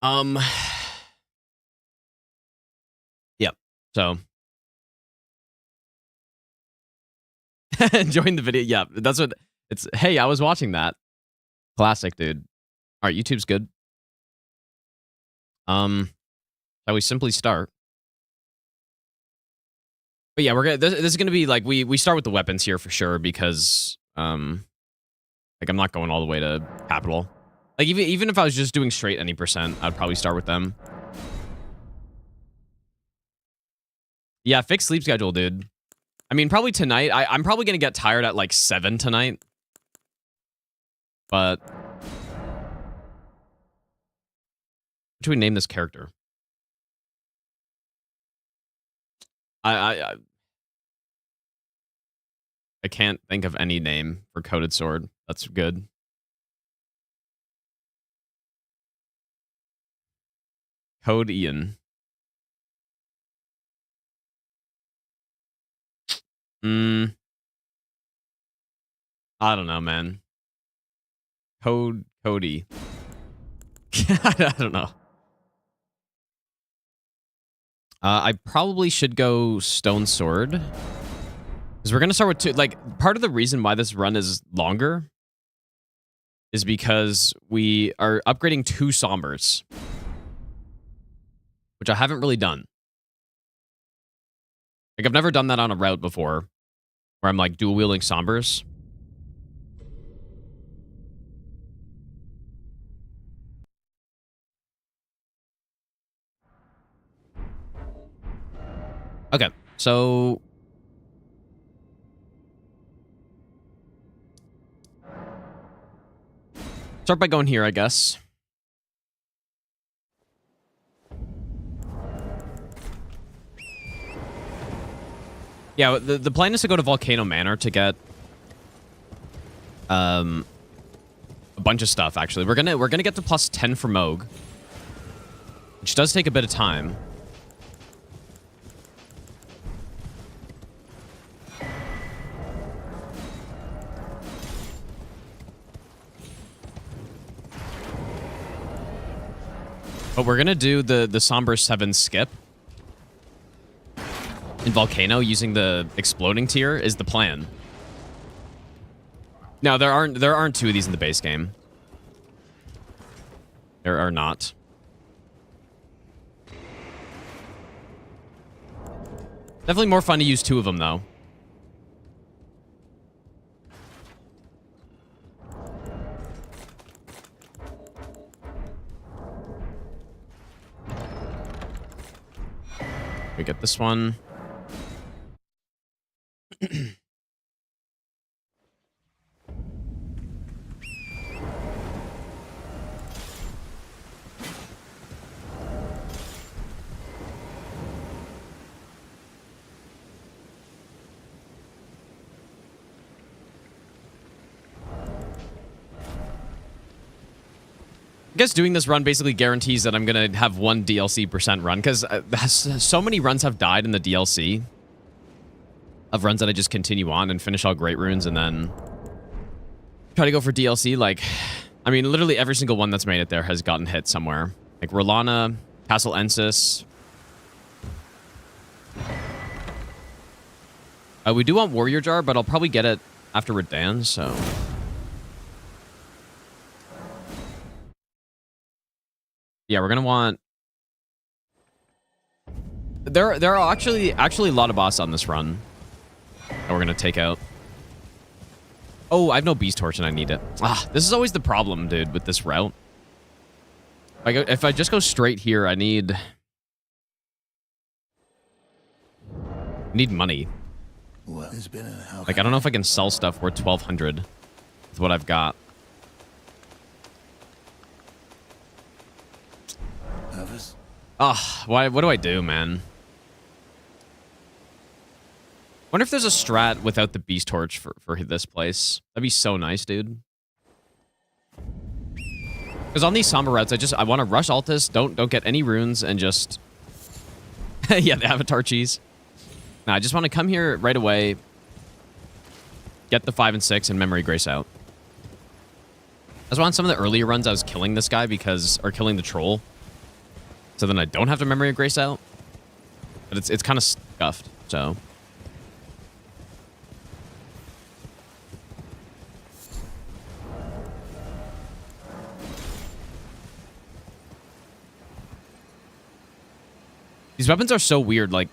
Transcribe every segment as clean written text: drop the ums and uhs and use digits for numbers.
Um, yep. So enjoying the video. Yeah, that's what it's. Hey, I was watching that. Classic, dude. All right, YouTube's good. Shall we simply start? But yeah, we're gonna. This is gonna be like we start with the weapons here for sure because like I'm not going all the way to capital. Like even if I was just doing straight any percent, I'd probably start with them. Yeah, fixed sleep schedule, dude. I mean, probably tonight. I'm probably gonna get tired at like 7 tonight. But what should we name this character? I can't think of any name for Coated Sword. That's good. Code Ian. I don't know, man. Cody. I don't know. I probably should go Stone Sword. Because we're going to start with two. Like, part of the reason why this run is longer is because we are upgrading 2 Sombers. Which I haven't really done. Like, I've never done that on a route before. Where I'm, like, dual-wielding Sombers. Okay, so... start by going here, I guess. Yeah, the plan is to go to Volcano Manor to get a bunch of stuff. Actually, we're gonna get to plus 10 for Mohg, which does take a bit of time. But we're gonna do the Somber 7 skip in Volcano using the exploding tier is the plan. No, there aren't 2 of these in the base game. There are not. Definitely more fun to use 2 of them though. We get this one. I guess doing this run basically guarantees that I'm going to have 1 DLC percent run, because so many runs have died in the DLC of runs that I just continue on and finish all great runes and then try to go for DLC. Like, I mean, literally every single one that's made it there has gotten hit somewhere. Like Rolana, Castle Ensis. We do want Warrior Jar, but I'll probably get it after Radahn, so... yeah, we're gonna want... There are actually a lot of bosses on this run that we're gonna take out. Oh, I have no Beast Torch and I need it. This is always the problem, dude, with this route. If I just go straight here, I need money. Well, it's been like, I don't know if I can sell stuff worth 1,200 with what I've got. Nervous? What do I do, man? Wonder if there's a strat without the Beast Torch for this place. That'd be so nice, dude. Because on these somber routes, I want to rush Altus, don't get any runes, and just... yeah, the Avatar cheese. No, I just want to come here right away, get the 5 and 6, and Memory Grace out. That's why on some of the earlier runs, I was killing this guy or killing the troll, So then I don't have to memory of Grace out. But it's kind of scuffed, so. These weapons are so weird, like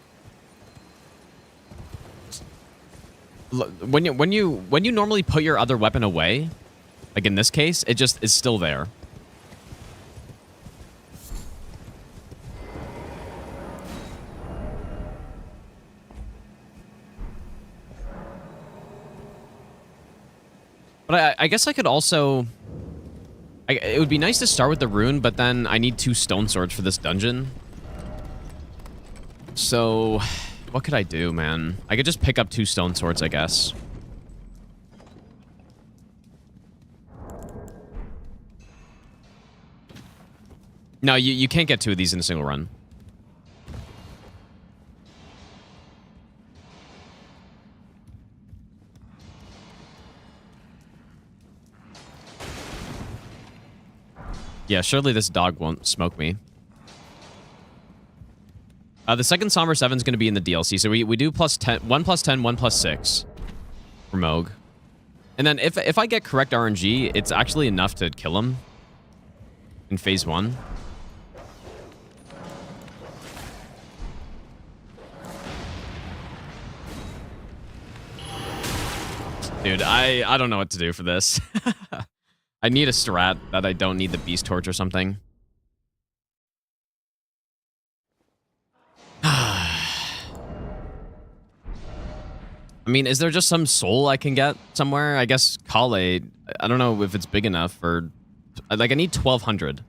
when you normally put your other weapon away, like in this case, it just is still there. But I guess I could also... it would be nice to start with the rune, but then I need 2 stone swords for this dungeon. So, what could I do, man? I could just pick up 2 stone swords, I guess. No, you can't get 2 of these in a single run. Yeah, surely this dog won't smoke me. The second Somber 7 is going to be in the DLC, so we do plus 10, 1 plus 10, 1 plus 6 for Mohg. And then if I get correct RNG, it's actually enough to kill him in phase 1. Dude, I don't know what to do for this. I need a strat that I don't need the Beast Torch or something. I mean, is there just some soul I can get somewhere? I guess Kale, I don't know if it's big enough or... Like, I need 1,200.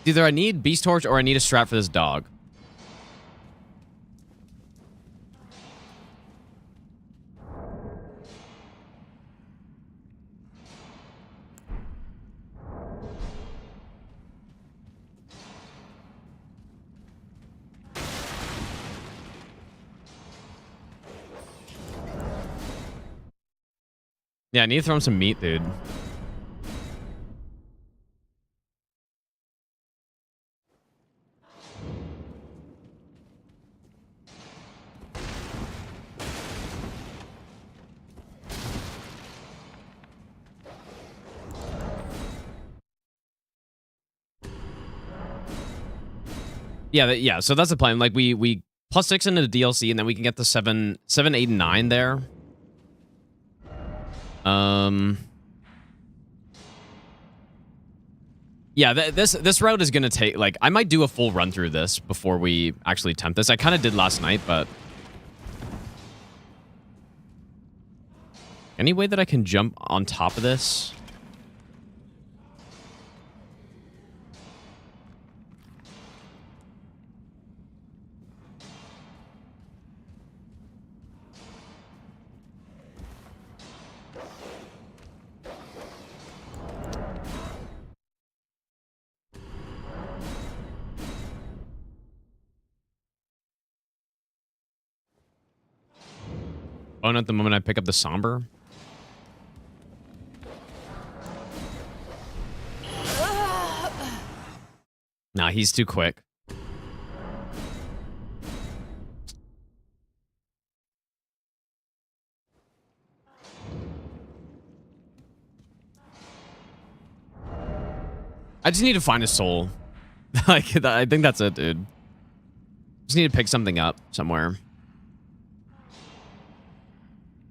Either I need Beast Torch or I need a strat for this dog. Yeah, I need to throw him some meat, dude. Yeah, so that's the plan. Like, we plus 6 into the DLC, and then we can get the 7, 8, and 9 there. Yeah, this route is gonna take, like, I might do a full run through this before we actually attempt this. I kind of did last night, but... Any way that I can jump on top of this? Oh, not the moment I pick up the somber. Nah, he's too quick. I just need to find a soul. Like, I think that's it, dude. Just need to pick something up somewhere.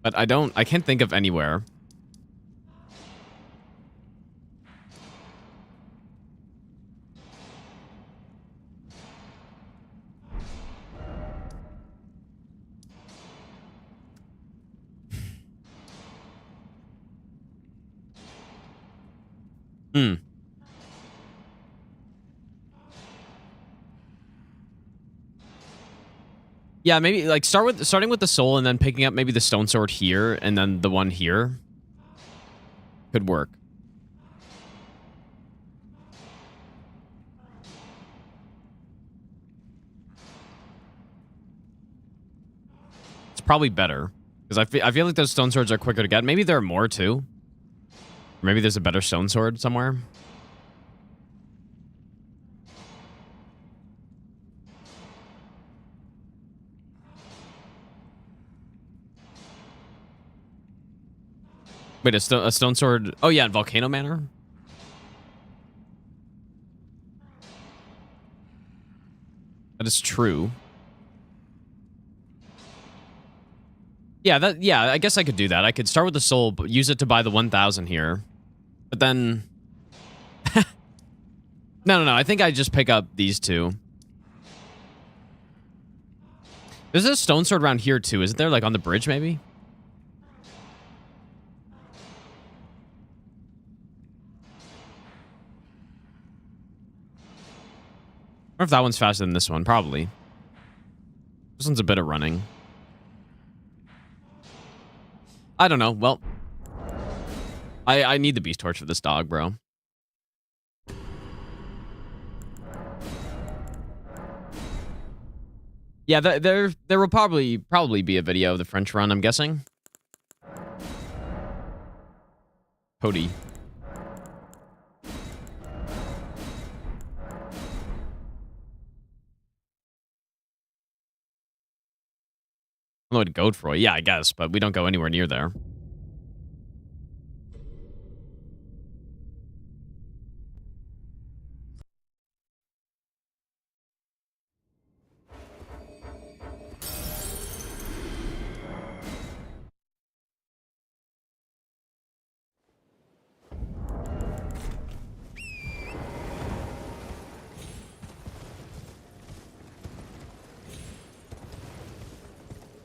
But I can't think of anywhere. Yeah, maybe like starting with the soul and then picking up maybe the stone sword here and then the one here could work. probably better. Because I feel like those stone swords are quicker to get. Maybe there are more, too. Maybe there's a better stone sword somewhere. Wait, a stone sword... Oh, yeah, in Volcano Manor? That is true. Yeah, I guess I could do that. I could start with the soul, but use it to buy the 1,000 here. But then... No. I think I just pick up these two. There's a stone sword around here, too. Isn't there? Like, on the bridge, maybe? I wonder if that one's faster than this one. Probably. This one's a bit of running. I don't know. Well, I need the beast torch for this dog, bro. Yeah, there will probably be a video of the French run, I'm guessing. Cody. To Godfrey. Yeah, I guess, but we don't go anywhere near there.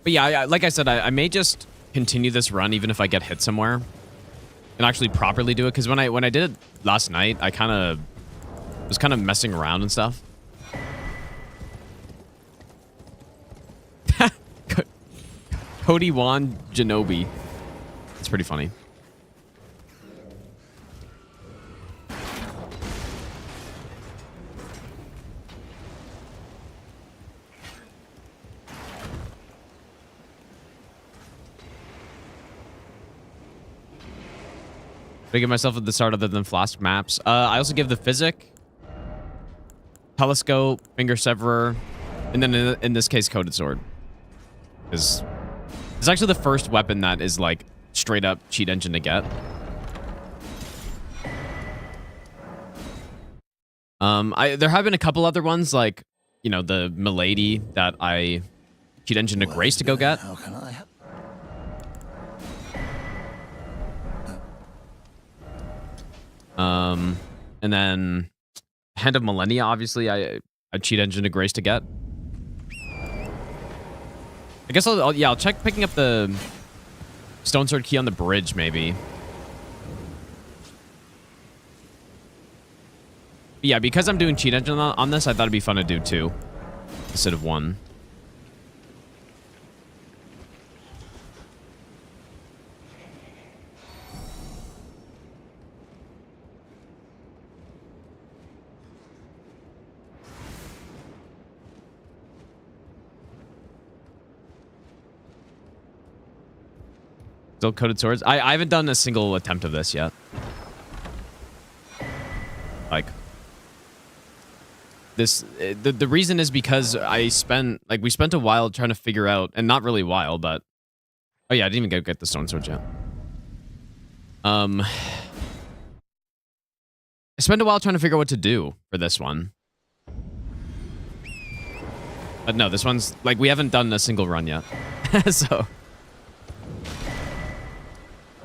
But yeah, like I said, I may just continue this run even if I get hit somewhere and actually properly do it. Because when I did it last night, I was kind of messing around and stuff. Cody Wan Genobi. It's pretty funny. I give myself at the start other than flask maps. I also give the physic, telescope, finger severer, and then in this case, coated sword. Because it's actually the first weapon that is like straight up cheat engine to get. There have been a couple other ones like, you know, the Milady that I cheat engine to Grace to go get. How can I help? And then Hand of Millennia, obviously, I cheat engine to Grace to get. I guess I'll check picking up the Stone Sword key on the bridge, maybe. But yeah, because I'm doing cheat engine on this, I thought it'd be fun to do two instead of one. Still coated swords. I haven't done a single attempt of this yet. Like this, the reason is because we spent a while trying to figure out, and not really a while, but oh yeah, I didn't even get the stone swords yet. I spent a while trying to figure out what to do for this one. But no, this one's like we haven't done a single run yet, so.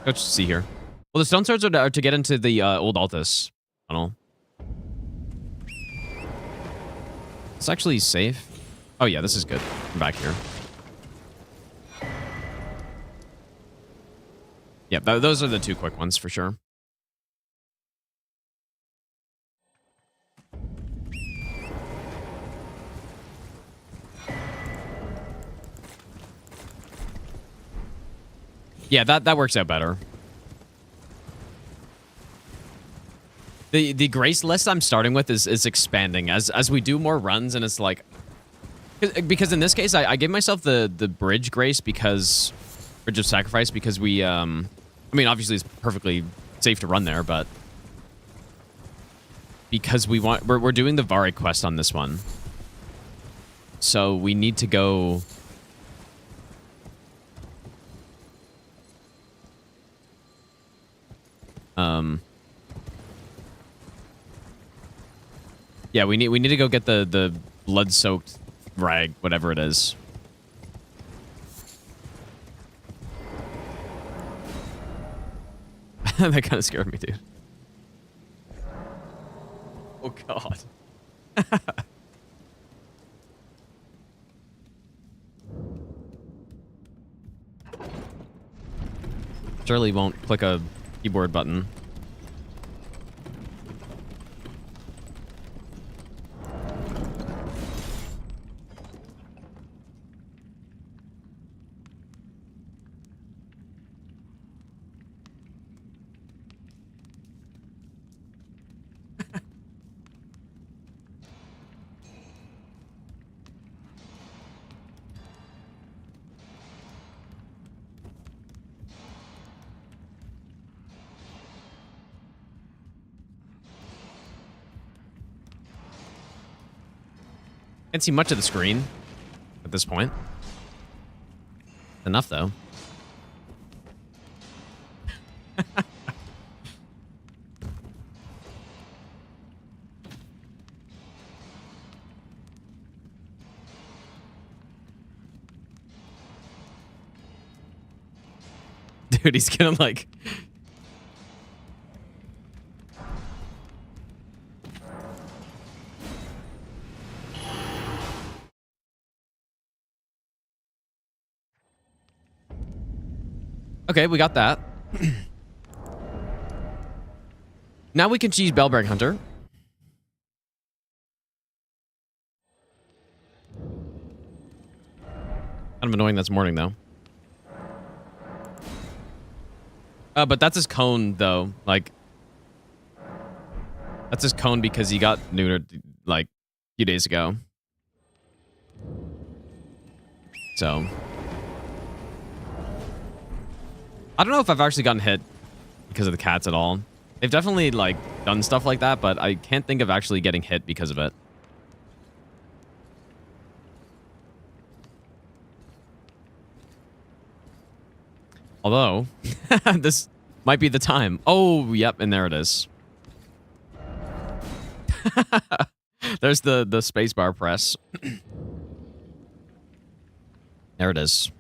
Let's see here. Well, the stone swords are to get into the old Altus tunnel. It's actually safe. Oh yeah, this is good. I'm back here. Yeah, those are the two quick ones for sure. Yeah, that works out better. The grace list I'm starting with is expanding as we do more runs, and it's like Because in this case, I gave myself the bridge grace because bridge of sacrifice because we I mean obviously it's perfectly safe to run there, but because we're doing the Varre quest on this one, so we need to go. Yeah, we need to go get the blood-soaked rag, whatever it is. That kind of scared me, dude. Oh god. Surely won't click a keyboard button. Can't see much of the screen at this point. Enough, though. Dude, he's gonna like... Okay, we got that. Now we can choose Bellbearing Hunter. Kind of annoying that's morning, though. But that's his cone, though. Like, that's his cone because he got neutered, like, a few days ago. So... I don't know if I've actually gotten hit because of the cats at all. They've definitely, like, done stuff like that, but I can't think of actually getting hit because of it. Although, this might be the time. Oh, yep, and there it is. There's the spacebar press. There it is.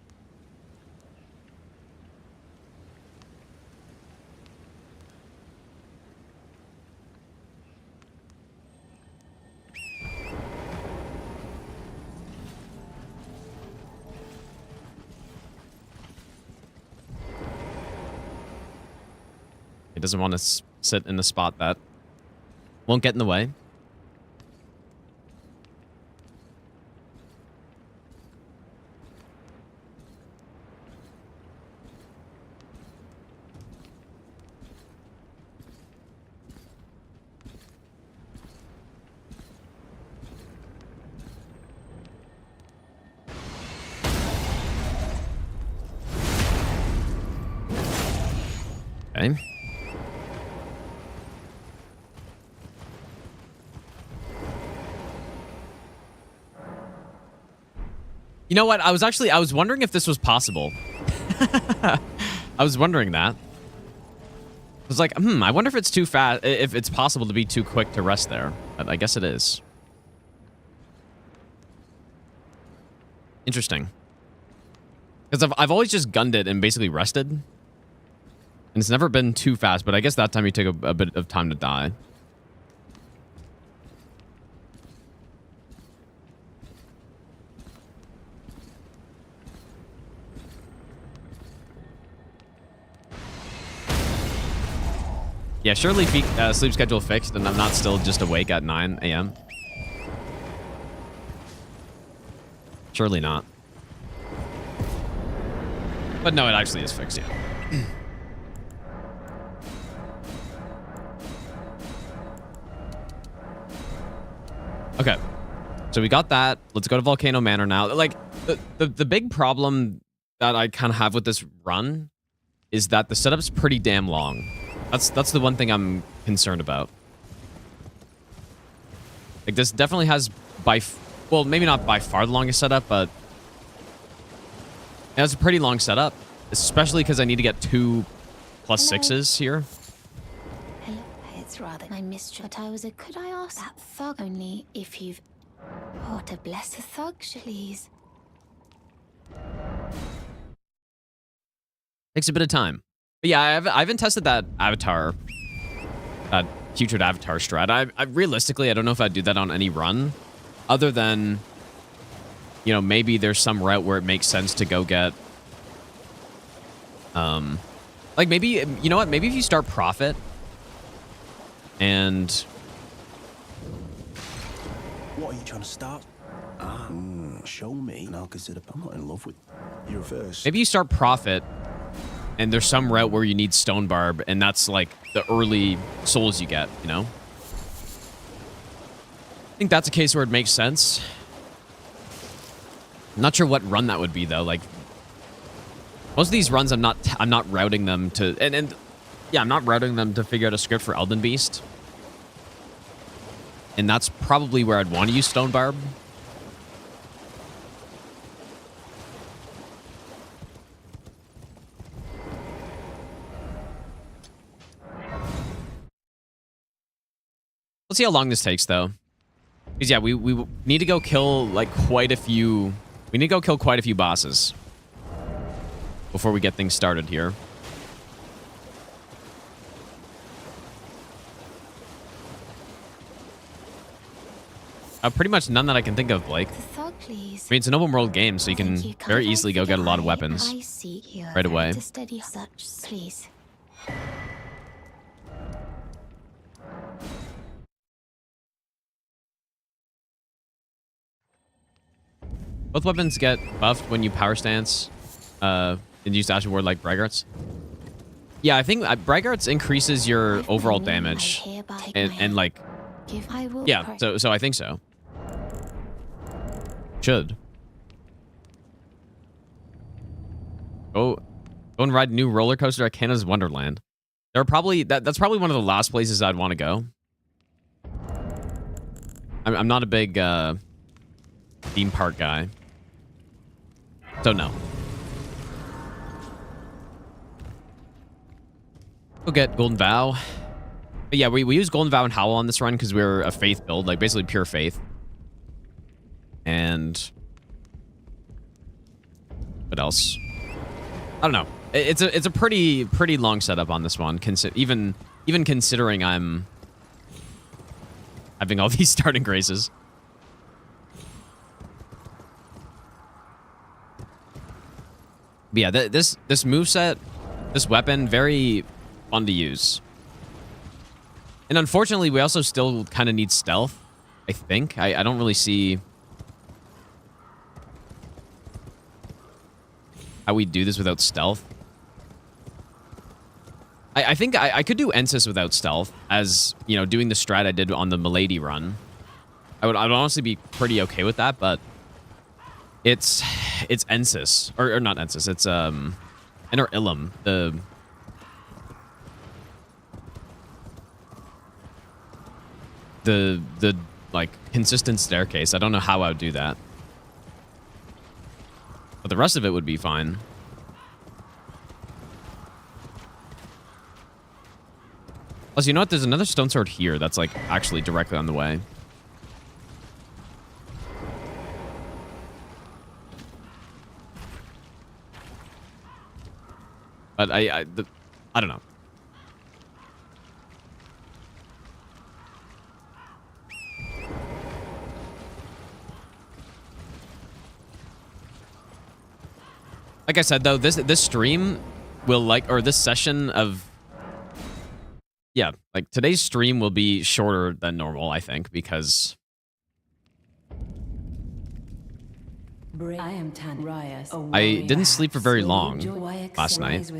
He doesn't want to sit in a spot that won't get in the way. Okay. You know what? I was wondering if this was possible. I was wondering that. I was like, I wonder if it's too fast, if it's possible to be too quick to rest there. But I guess it is. Interesting. Because I've always just gunned it and basically rested. And it's never been too fast, but I guess that time you took a bit of time to die. Yeah, surely sleep schedule fixed and I'm not still just awake at 9 a.m. Surely not. But no, it actually is fixed, yeah. Okay. So we got that. Let's go to Volcano Manor now. Like, the big problem that I kind of have with this run is that the setup's pretty damn long. That's the one thing I'm concerned about. Like, this definitely has well, maybe not by far the longest setup, but it has a pretty long setup, especially because I need to get 2 plus 6s here. Hello, it's rather my mistress. But I was a. Could I ask that thug only if you've. Oh, to bless a thug, please. Takes a bit of time. But yeah, I haven't tested that avatar, that putrid avatar strat. I realistically, I don't know if I'd do that on any run, other than, you know, maybe there's some route where it makes sense to go get, like maybe, you know what? Maybe if you start Prophet and... What are you trying to start? Show me, and I'll consider. I'm not in love with you first. Maybe you start Prophet, and there's some route where you need Stone Barb, and that's like the early souls you get, you know? I think that's a case where it makes sense. I'm not sure what run that would be, though. Like, most of these runs, I'm not routing them to... And yeah, I'm not routing them to figure out a script for Elden Beast. And that's probably where I'd want to use Stone Barb. Let's see how long this takes, though. Because, yeah, we need to go kill, like, quite a few... We need to go kill quite a few bosses before we get things started here. Pretty much none that I can think of, Blake. The thug, please. I mean, it's an open world game, so you can very easily go get a lot of weapons right away. To steady such, please. Both weapons get buffed when you power stance and use Ashen Ward like Braggart's. Yeah, I think Braggart's increases your overall damage. And like... Yeah, so I think so. Should. Go and ride new roller coaster at Canada's Wonderland. They're probably... That's probably one of the last places I'd want to go. I'm not a big theme park guy. So no. We'll get Golden Vow. But yeah, we use Golden Vow and Howl on this run because we're a faith build, like basically pure faith. And what else? I don't know. It's a pretty long setup on this one. Even considering I'm having all these starting graces. But yeah, this moveset, this weapon, very fun to use. And unfortunately, we also still kind of need stealth, I think. I don't really see how we do this without stealth. I think I could do Ensis without stealth, as, you know, doing the strat I did on the Milady run. I'd honestly be pretty okay with that, but it's Ensis. Or not Ensis, it's Enter Ilum, the like consistent staircase. I don't know how I would do that. But the rest of it would be fine. Plus, you know what? There's another stone sword here that's like actually directly on the way. But I don't know. Like I said, though, this stream will or this session of... Yeah, like today's stream will be shorter than normal, I think, because... I didn't sleep for very long last night.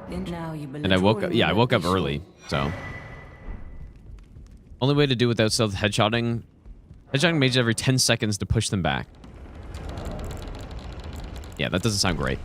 And I woke up... Yeah, I woke up early, so... Only way to do without stealth headshotting Headshotting mages every 10 seconds to push them back. Yeah, that doesn't sound great.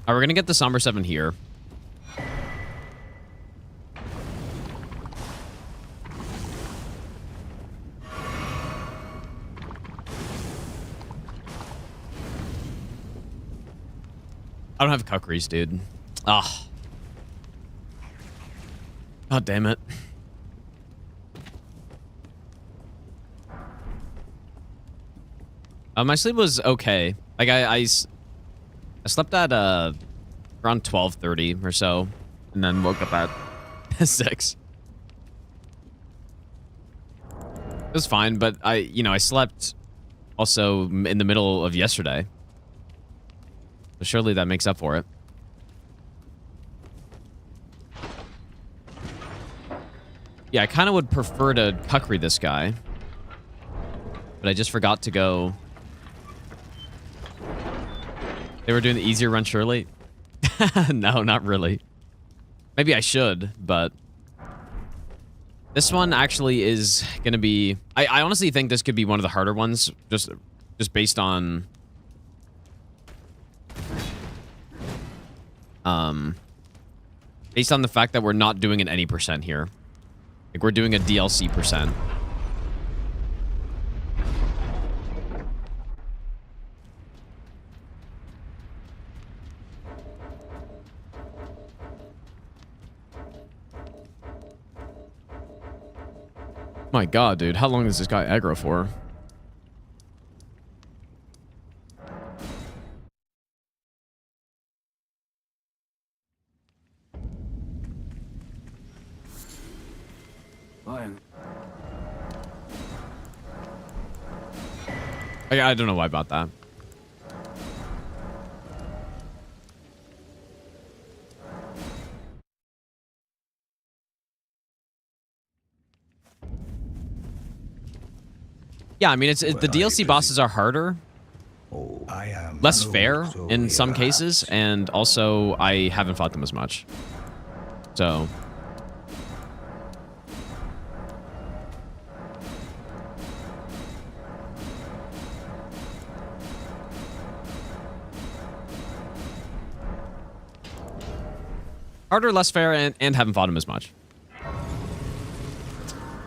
All right, we're going to get the Somber 7 here. I don't have Kukris, dude. Ah. God damn it. My sleep was okay. Like, I slept at around 12:30 or so, and then woke up at 6. It was fine, but I slept also in the middle of yesterday. So surely that makes up for it. Yeah, I kind of would prefer to Kukri this guy, but I just forgot to go. They were doing the easier run, surely? No, not really. Maybe I should, but this one actually is going to be... I honestly think this could be one of the harder ones, just based on... based on the fact that we're not doing an any percent here. Like, we're doing a DLC percent. My god, dude. How long does this guy aggro for? I don't know why about that. Yeah, I mean, the DLC bosses are harder, less fair in some cases, and also I haven't fought them as much. So... harder, less fair, and haven't fought him as much.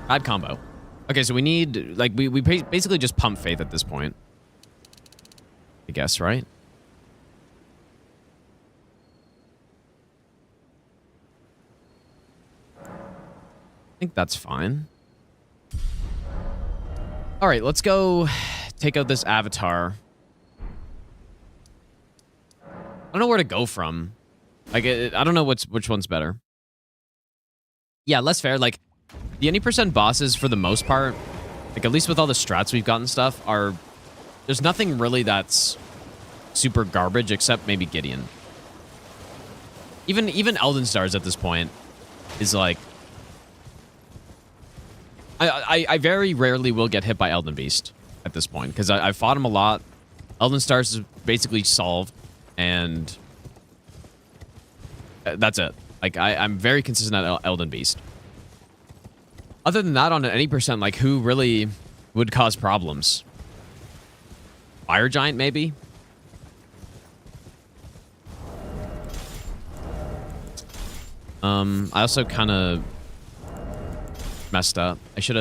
Bad combo. Okay, so we need, like, we basically just pump faith at this point. I guess, right? I think that's fine. All right, let's go take out this avatar. I don't know where to go from. Like, I don't know which one's better. Yeah, less fair. Like, the any percent bosses, for the most part, like, at least with all the strats we've got and stuff, are... there's nothing really that's super garbage, except maybe Gideon. Even Elden Stars at this point is, like... I very rarely will get hit by Elden Beast at this point, because I've fought him a lot. Elden Stars is basically solved, and... that's it. Like, I'm very consistent at Elden Beast. Other than that, on an any percent, like, who really would cause problems? Fire Giant, maybe? I also kind of messed up. I should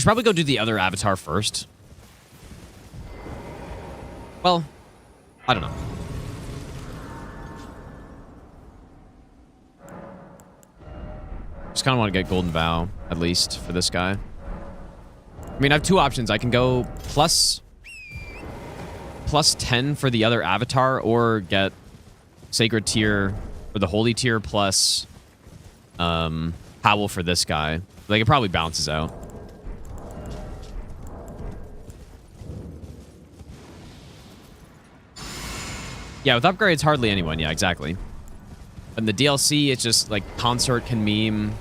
probably go do the other avatar first. Well, I don't know. Just kind of want to get Golden Vow, at least, for this guy. I mean, I have two options. I can go plus 10 for the other avatar, or get Sacred Tier, or the Holy Tier, plus Howl for this guy. Like, it probably balances out. Yeah, with upgrades, hardly anyone. Yeah, exactly. And the DLC, it's just, like, Consort can meme.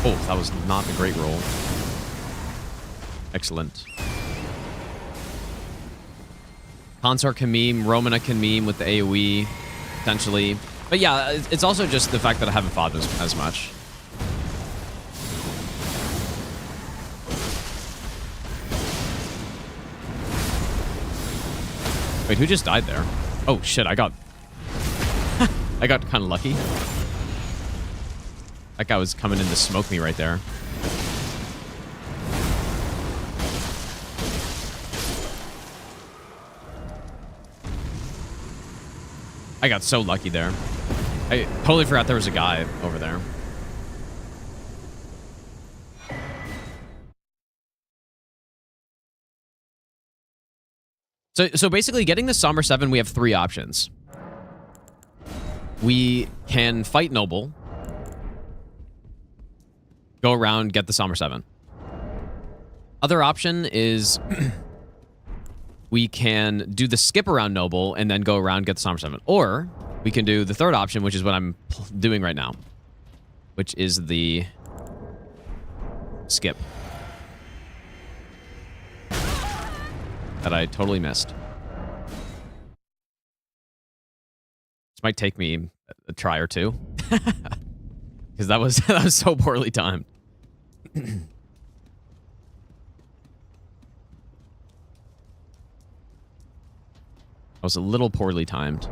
Oh, that was not a great roll. Excellent. Consort can meme. Romana can meme with the AoE, potentially. But yeah, it's also just the fact that I haven't fought as much. Wait, who just died there? Oh, shit, I got... I got kind of lucky. That guy was coming in to smoke me right there. I got so lucky there. I totally forgot there was a guy over there. So basically, getting the Somber 7, we have three options. We can fight Noble. Go around, get the Somber 7. Other option is we can do the skip around Noble and then go around, get the Somber 7. Or we can do the third option, which is what I'm doing right now, which is the skip. That I totally missed. This might take me a try or two. Because that was so poorly timed. I was a little poorly timed.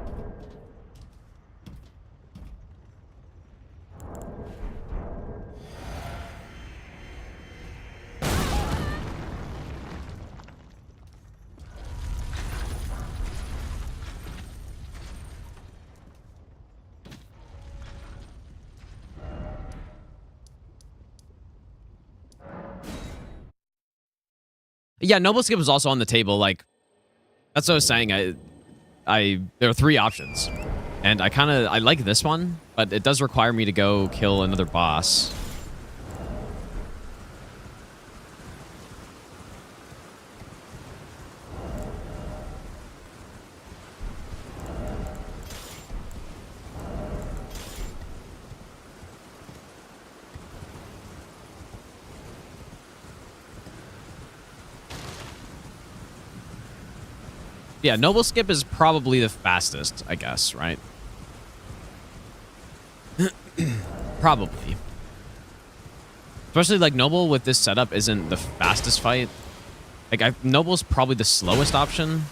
Yeah, Noble Skip was also on the table. Like, that's what I was saying. There are three options, and I like this one, but it does require me to go kill another boss. Yeah, Noble Skip is probably the fastest, I guess, right? Probably. Especially, like, Noble with this setup isn't the fastest fight. Like, Noble's probably the slowest option.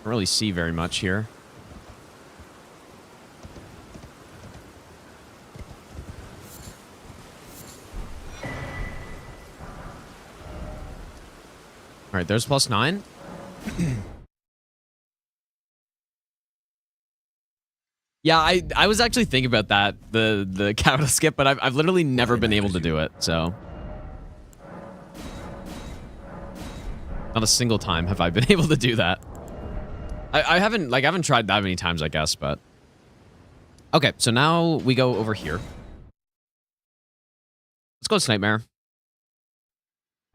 Really see very much here. All right, there's +9. Yeah, I was actually thinking about that, the capital skip, but I've literally never been able to do it, so. Not a single time have I been able to do that. I haven't tried that many times, I guess, but... Okay, so now we go over here. Let's go to Nightmare.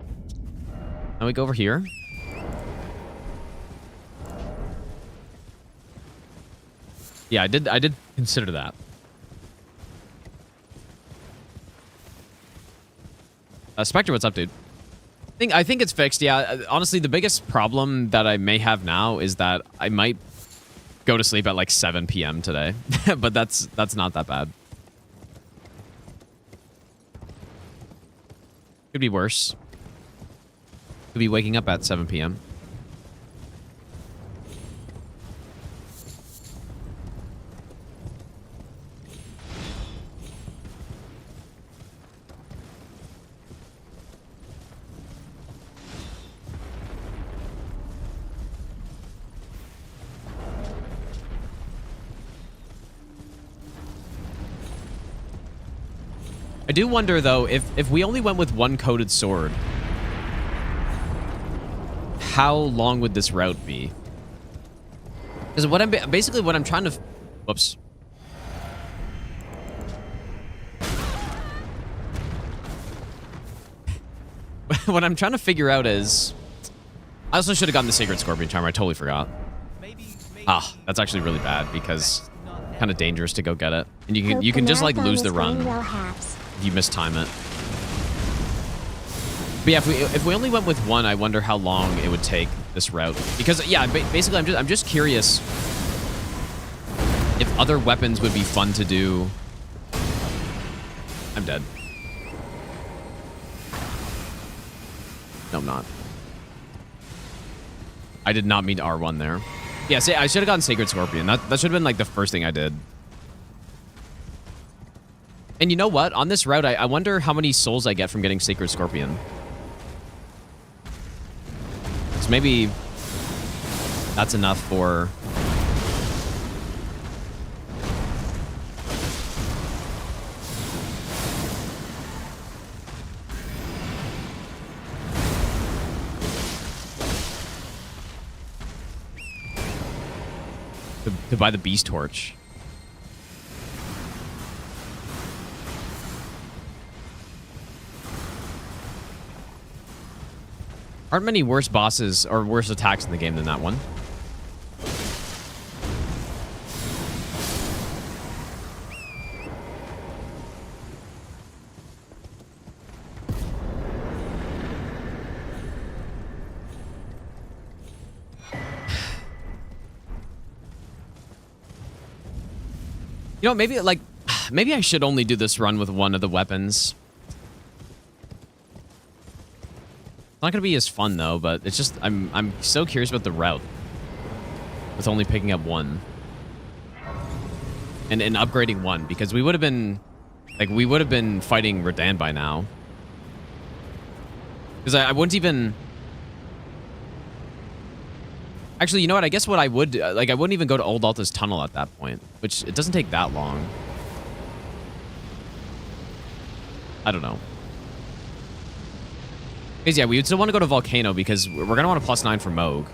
Now we go over here. Yeah, I did consider that. Spectre, what's up, dude? I think it's fixed, yeah. Honestly, the biggest problem that I may have now is that I might go to sleep at like 7 p.m. today. But that's not that bad. Could be worse. Could be waking up at 7 p.m. I do wonder, though, if we only went with one coated sword, how long would this route be? Because what I'm basically what I'm trying to, whoops. What I'm trying to figure out is, I also should have gotten the Sacred Scorpion Charmer. I totally forgot. Ah, that's actually really bad because kind of dangerous to go get it, and you can just like lose the run if you mistime it. But yeah, if we only went with one, I wonder how long it would take this route. Because yeah, basically I'm just curious if other weapons would be fun to do. I'm dead. No, I'm not. I did not mean to R1 there. Yeah, see, I should have gotten Sacred Scorpion. That should have been like the first thing I did. And you know what? On this route, I wonder how many souls I get from getting Sacred Scorpion. So maybe that's enough for... to buy the Beast Torch. Aren't many worse bosses or worse attacks in the game than that one. You know, maybe I should only do this run with one of the weapons. It's not gonna be as fun though, but it's just I'm so curious about the route with only picking up one and upgrading one, because we would have been fighting Radahn by now. Because I wouldn't even. Actually, you know what? I guess what I would do, like, I wouldn't even go to Old Alta's tunnel at that point, which it doesn't take that long. I don't know. Because yeah, we would still want to go to Volcano because we're gonna want a +9 for Mohg.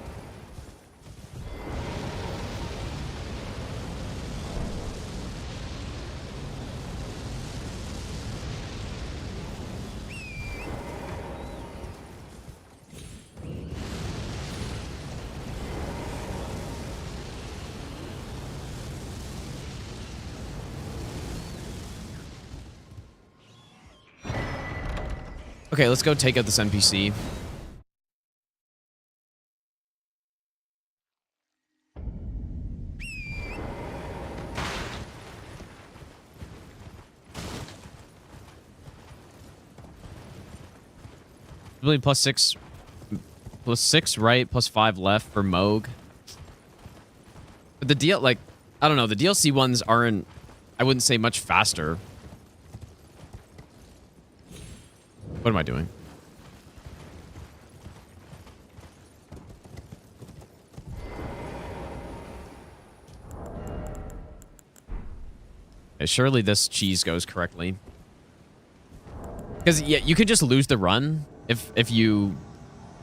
Okay, let's go take out this NPC. Really +6 right, +5 left for Mohg. But the I don't know, the DLC ones aren't, I wouldn't say much faster. What am I doing? Okay, surely this cheese goes correctly. Because yeah, you could just lose the run if you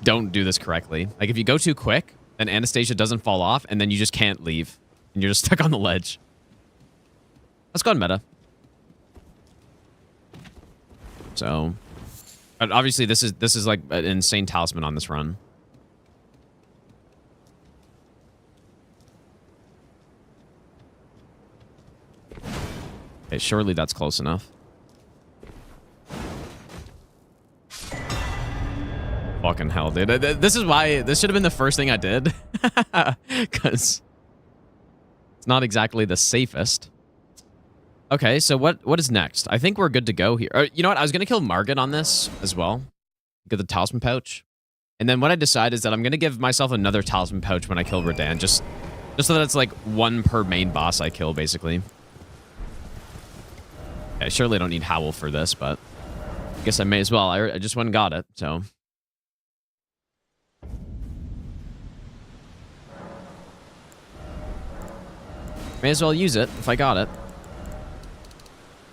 don't do this correctly. Like if you go too quick, then Anastasia doesn't fall off, and then you just can't leave, and you're just stuck on the ledge. Let's go on meta. So. But obviously, this is like an insane talisman on this run. Okay, surely that's close enough. Fucking hell, dude. This is why this should have been the first thing I did. Because it's not exactly the safest. Okay, so what is next? I think we're good to go here. You know what? I was going to kill Margit on this as well. Get the talisman pouch. And then what I decide is that I'm going to give myself another talisman pouch when I kill Radahn, just so that it's like one per main boss I kill, basically. I surely don't need Howl for this, but I guess I may as well. I just went and got it, so. May as well use it if I got it.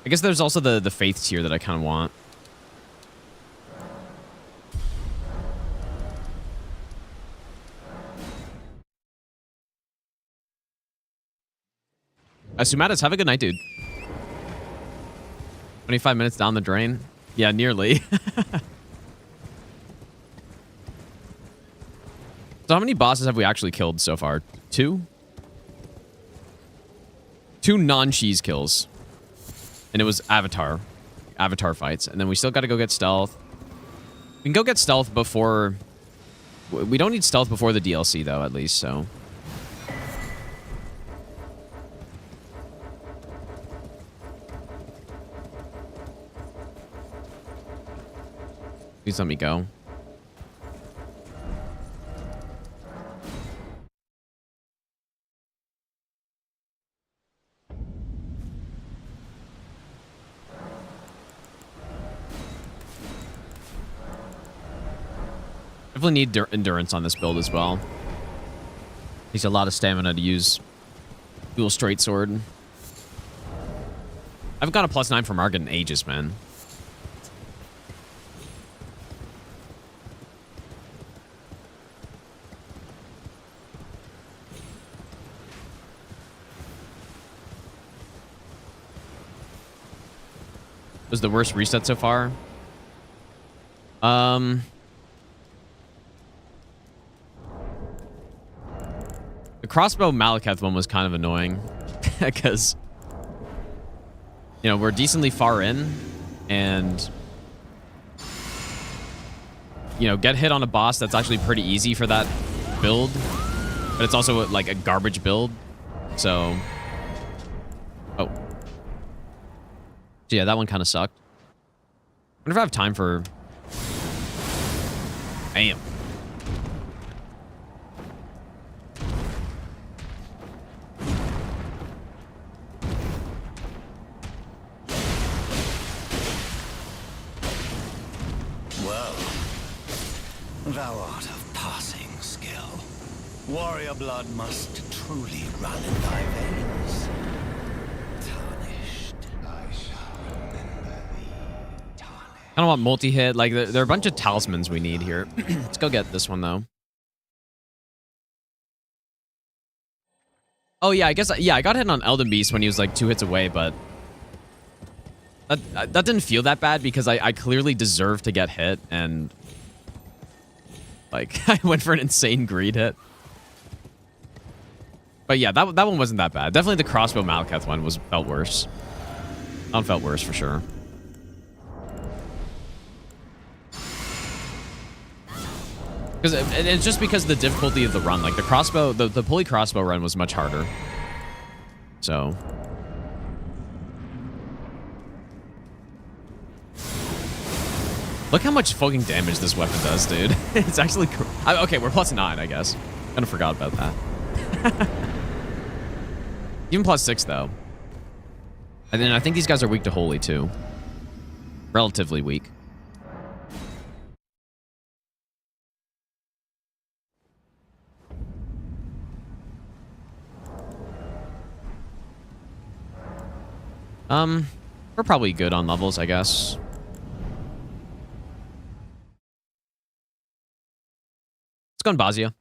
I guess there's also the faith tier that I kind of want. Sumatis, have a good night, dude. 25 minutes down the drain. Yeah, nearly. So how many bosses have we actually killed so far? 2? 2 non-cheese kills. And it was Avatar fights. And then we still got to go get stealth. We can go get stealth before... We don't need stealth before the DLC, though, at least, so... Please let me go. Definitely need endurance on this build as well. Needs a lot of stamina to use dual straight sword. I haven't got a +9 for Margit in ages, man. Was the worst reset so far? The crossbow Malekith one was kind of annoying because, you know, we're decently far in and, you know, get hit on a boss that's actually pretty easy for that build, but it's also like a garbage build. So, oh. So yeah, that one kind of sucked. I wonder if I have time for... Damn. Well, thou art of passing skill. Warrior blood must truly run in thy veins. Tarnished, I shall remember thee. Tarnished. I don't want multi-hit. Like, there are a bunch of talismans we need here. Let's go get this one, though. Oh, yeah, I guess... Yeah, I got hit on Elden Beast when he was, like, 2 hits away, but... That didn't feel that bad because I clearly deserved to get hit, and... Like, I went for an insane greed hit. But yeah, that one wasn't that bad. Definitely the crossbow Malekith one felt worse. That one felt worse, for sure. Because it's just because of the difficulty of the run. Like the crossbow, the pulley crossbow run was much harder. So. Look how much fucking damage this weapon does, dude. It's actually... Okay, we're +9, I guess. Kind of forgot about that. Even +6, though. And then I think these guys are weak to holy, too. Relatively weak. We're probably good on levels, I guess. Let's go on Bazia.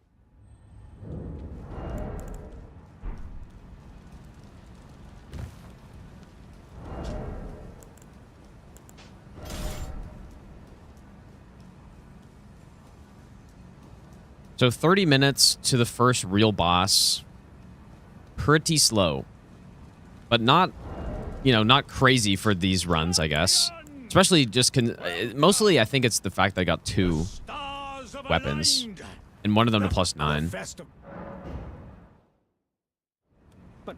So 30 minutes to the first real boss. Pretty slow. But not, you know, not crazy for these runs, I guess. Especially just... mostly, I think it's the fact that I got 2 weapons. And one of them to +9. But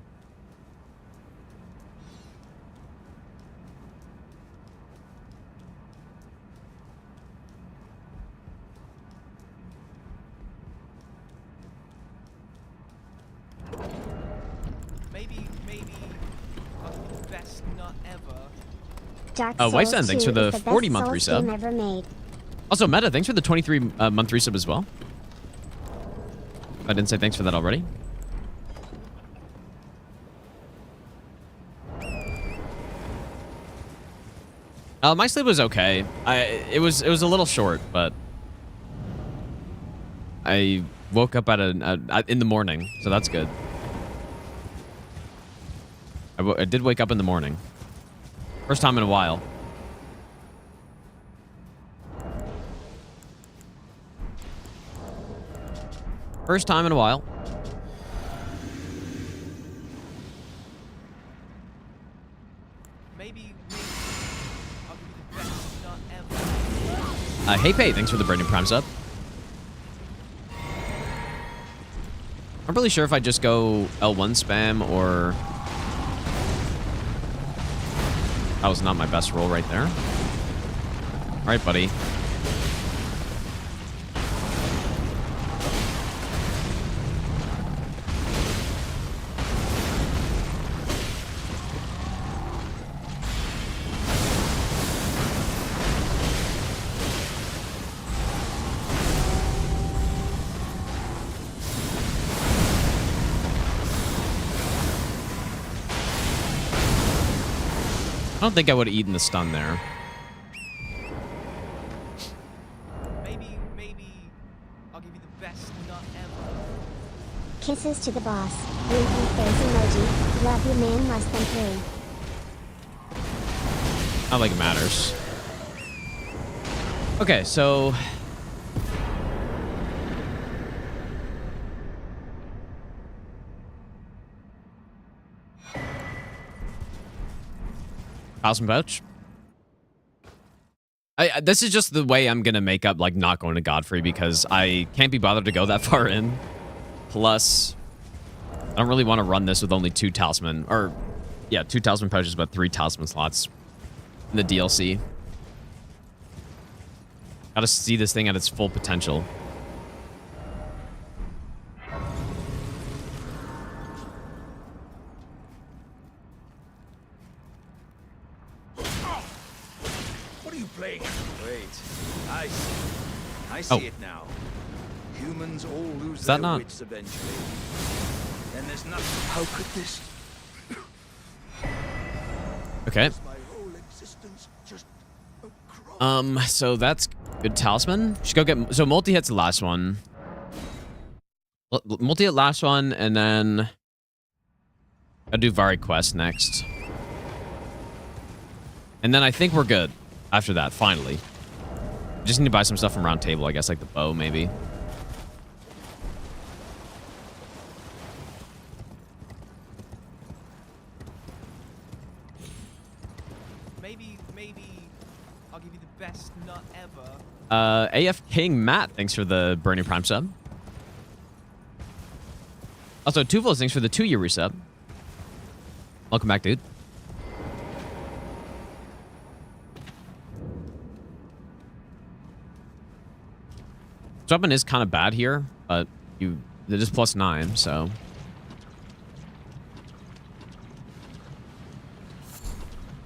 Dark Souls Wife's End, thanks 2 for the is the 40-month best Souls resub. game ever made. Also, Meta, thanks for the 23-month resub as well. I didn't say thanks for that already. My sleep was okay. It was a little short, but I woke up in the morning, so that's good. I did wake up in the morning. First time in a while. First time in a while. Maybe I'll give you the best start ever. Hey Pay, thanks for the brand new Prime sub. I'm really sure if I just go L1 spam or... That was not my best roll right there. All right, buddy. I don't think I would have eaten the stun there. Maybe I'll give you the best nut ever. Kisses to the boss. Winky face emoji. Love you, man. Less than 3. Not like it matters. Okay, so... Talisman pouch. This is just the way I'm gonna make up like not going to Godfrey because I can't be bothered to go that far in. Plus, I don't really want to run this with only 2 talisman, or yeah, 2 talisman pouches, but 3 talisman slots in the DLC. Gotta see this thing at its full potential. Wait, I see Oh. it now. Humans all lose Is that their not- wits eventually. And there's nothing. How could this? Okay. My whole existence just a crumb. So that's good talisman. Should go get, so multi-hit's the last one. Multi-hit last one, and then I'll do Varre quest next. And then I think we're good after that, finally. Just need to buy some stuff from Round Table, I guess, like the bow, maybe. Maybe I'll give you the best nut ever. AF King Matt, thanks for the Burning Prime sub. Also, Tuvos, thanks for the 2-year resub. Welcome back, dude. Jumping is kind of bad here, but it is +9, so.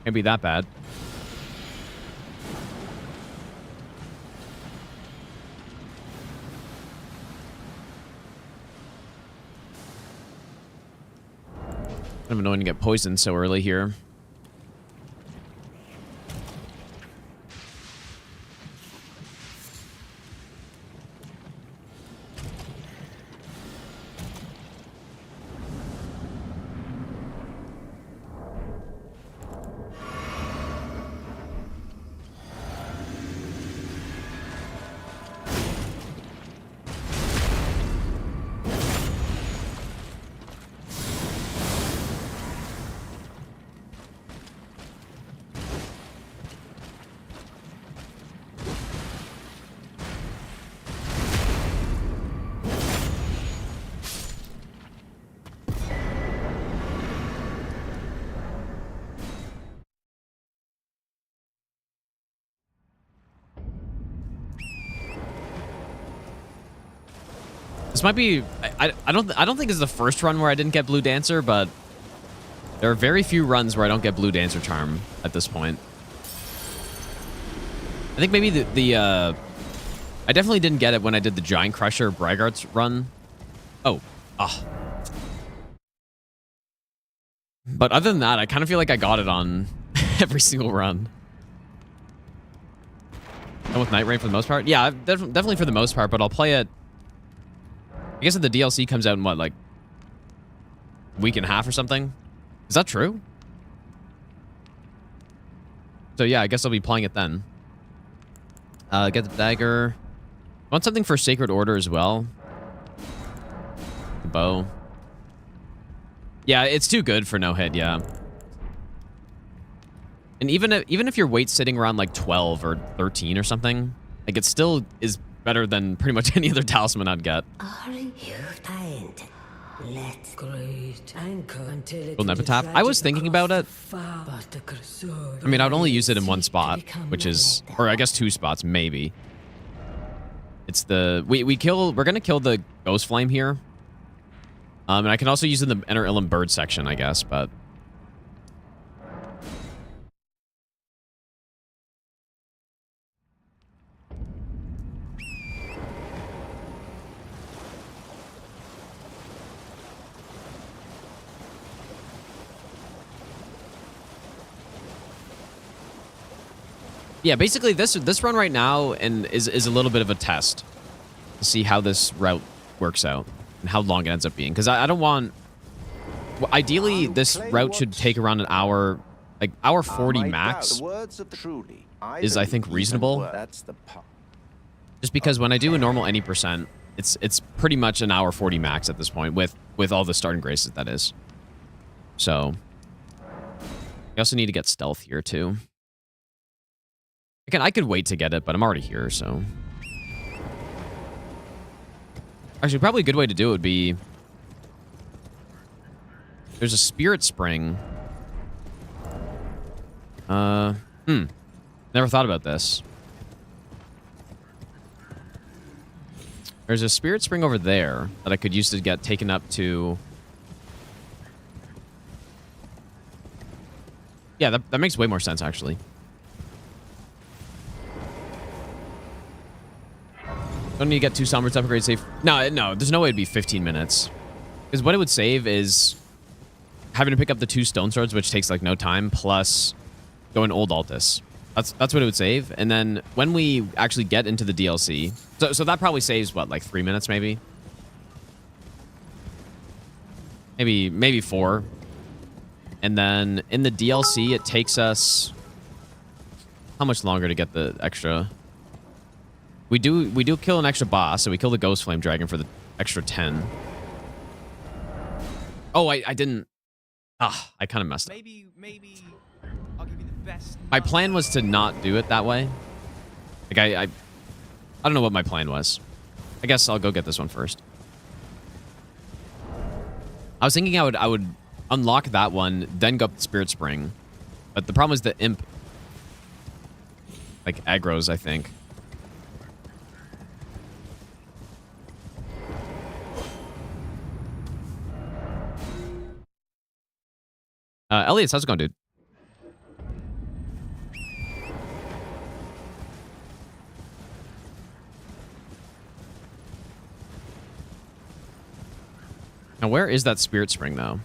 Can't be that bad. Kind of annoying to get poisoned so early here. This might be... I don't think this is the first run where I didn't get Blue Dancer, but there are very few runs where I don't get Blue Dancer Charm at this point. I think maybe I definitely didn't get it when I did the Giant Crusher Braggart's run. Oh. Ah. But other than that, I kind of feel like I got it on every single run. And with Night Rain for the most part? Yeah, definitely for the most part, but I'll play it... I guess if the DLC comes out in, what, like... a week and a half or something? Is that true? So yeah, I guess I'll be playing it then. Get the dagger. I want something for Sacred Order as well. The bow. Yeah, it's too good for no hit, yeah. And even if your weight's sitting around like 12 or 13 or something, like it still is better than pretty much any other talisman I'd get. Golden Epitaph. I was thinking about it. I mean, I'd only use it in one spot, which is, or I guess 2 spots, maybe. It's the, we're gonna kill the Ghost Flame here. And I can also use it in the Enter Ilum Bird section, I guess, but... Yeah, basically this run right now and is a little bit of a test to see how this route works out and how long it ends up being. Because I don't want... Well, ideally, this route should take around an hour, like hour 40 max is, I think, reasonable. Just because when I do a normal any percent, it's pretty much an hour 40 max at this point with all the starting graces, that is. So, I also need to get stealth here too. Again, I could wait to get it, but I'm already here, so... Actually, probably a good way to do it would be... There's a Spirit Spring. Never thought about this. There's a Spirit Spring over there that I could use to get taken up to... Yeah, that makes way more sense, actually. Don't need to get 2 Sombers to upgrade save. No, there's no way it'd be 15 minutes. Because what it would save is having to pick up the 2 Stone Swords, which takes like no time, plus going Old Altus. That's what it would save. And then when we actually get into the DLC, so that probably saves what, like 3 minutes maybe? Maybe 4. And then in the DLC, it takes us how much longer to get the extra? We do kill an extra boss, so we kill the Ghost Flame Dragon for the extra 10. Oh, I didn't. I kind of messed up. Maybe I'll give you the best. My plan was to not do it that way. Like I don't know what my plan was. I guess I'll go get this one first. I was thinking I would unlock that one, then go up the Spirit Spring. But the problem is the Imp like aggro's, I think. Elliot, how's it going, dude? Now, where is that Spirit Spring, though?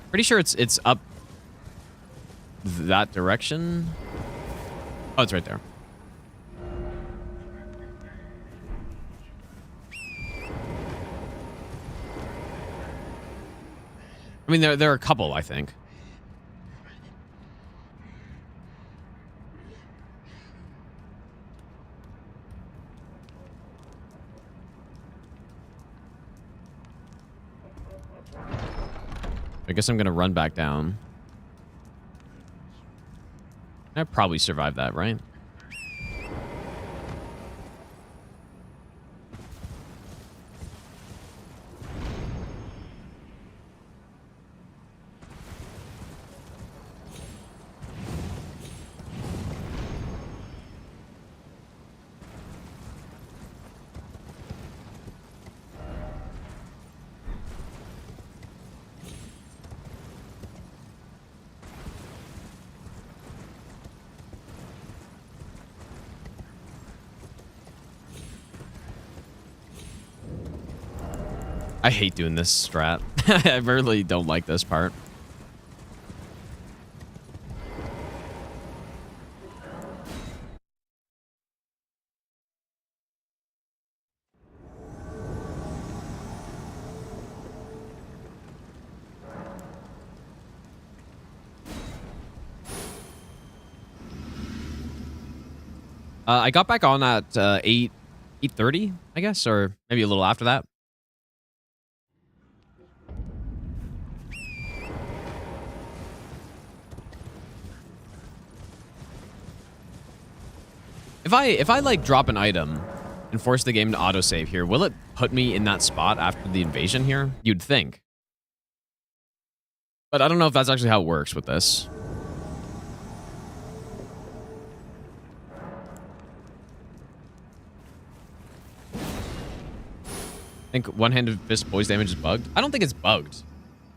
Pretty sure it's up that direction. Oh, it's right there. I mean, there are a couple, I think. I guess I'm going to run back down. I probably survived that, right? I hate doing this strat. I really don't like this part. I got back on at 8:30, I guess, or maybe a little after that. If I like drop an item and force the game to autosave here, will it put me in that spot after the invasion here? You'd think. But I don't know if that's actually how it works with this. I think one-handed fist poise damage is bugged. I don't think it's bugged.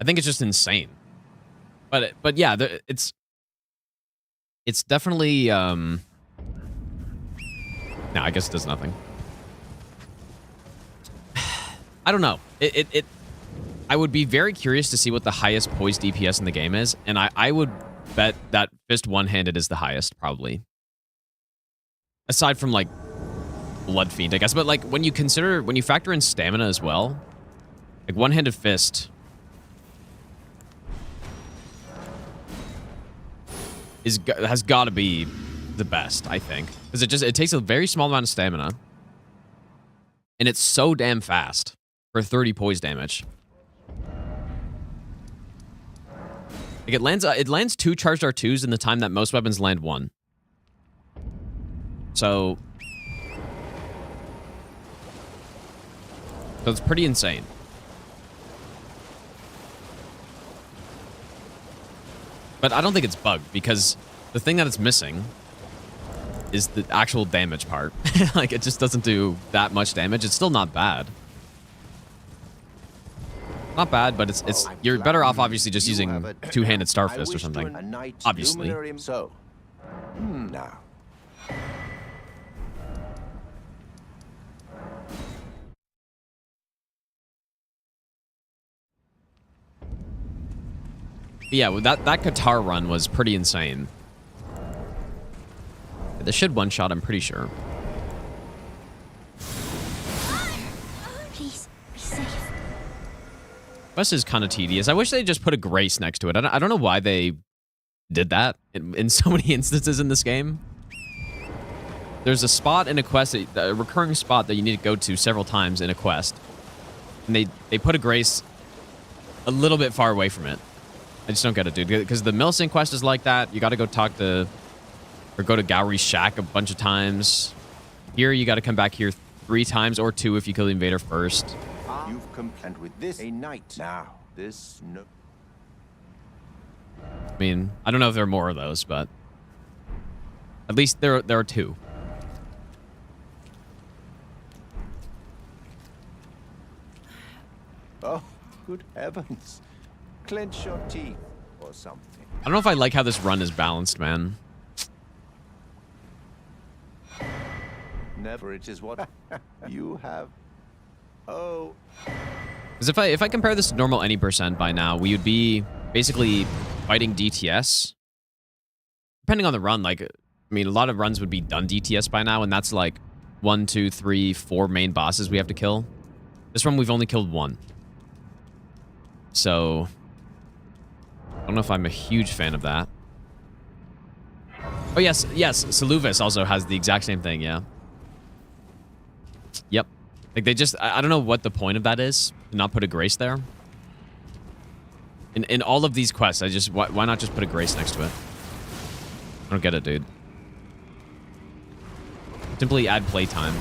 I think it's just insane. But yeah, it's definitely no, I guess it does nothing. I don't know. I would be very curious to see what the highest poise DPS in the game is, and I would bet that fist one-handed is the highest, probably. Aside from like Blood Fiend, I guess. But like when you factor in stamina as well, like one-handed fist has got to be the best, I think, because it takes a very small amount of stamina, and it's so damn fast for 30 poise damage. Like it lands 2 charged R2s in the time that most weapons land 1. So it's pretty insane. But I don't think it's bugged, because the thing that it's missing is the actual damage part. Like, it just doesn't do that much damage. It's still not bad. Not bad, but it's you're better off obviously just using two-handed Starfist or something. Obviously. So, now. Yeah, well, that Qatar run was pretty insane. This should one-shot, I'm pretty sure. Please, be safe. Quest is kind of tedious. I wish they just put a grace next to it. I don't know why they did that in so many instances in this game. There's a spot in a quest, a recurring spot that you need to go to several times in a quest. And they put a grace a little bit far away from it. I just don't get it, dude. Because the Millicent quest is like that. You got to go talk to, or go to Gowry's shack a bunch of times. Here, you got to come back here 3 times, or 2 if you kill the invader first. You've complained with this a night now. This no. I mean, I don't know if there are more of those, but at least there are 2. Oh, good heavens! Clench your teeth or something. I don't know if I like how this run is balanced, man. Never. It is what you have. Oh. Because if I compare this to normal any percent by now, we would be basically fighting DTS. Depending on the run, like, I mean, a lot of runs would be done DTS by now, and that's like 1, 2, 3, 4 main bosses we have to kill. This run, we've only killed 1. So I don't know if I'm a huge fan of that. Oh, yes, Saluvis also has the exact same thing, yeah. Yep. Like, they just, I don't know what the point of that is, to not put a grace there. In all of these quests, why not just put a grace next to it? I don't get it, dude. Simply add playtime.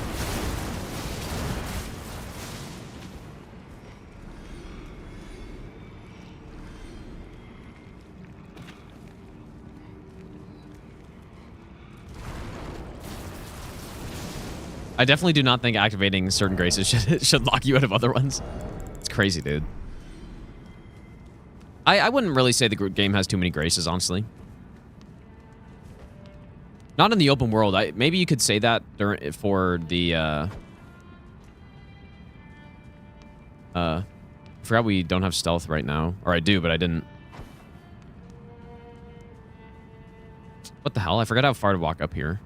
I definitely do not think activating certain graces should lock you out of other ones. It's crazy, dude. I wouldn't really say the game has too many graces, honestly. Not in the open world. Maybe you could say that for the forgot we don't have stealth right now. Or I do, but I didn't. What the hell? I forgot how far to walk up here.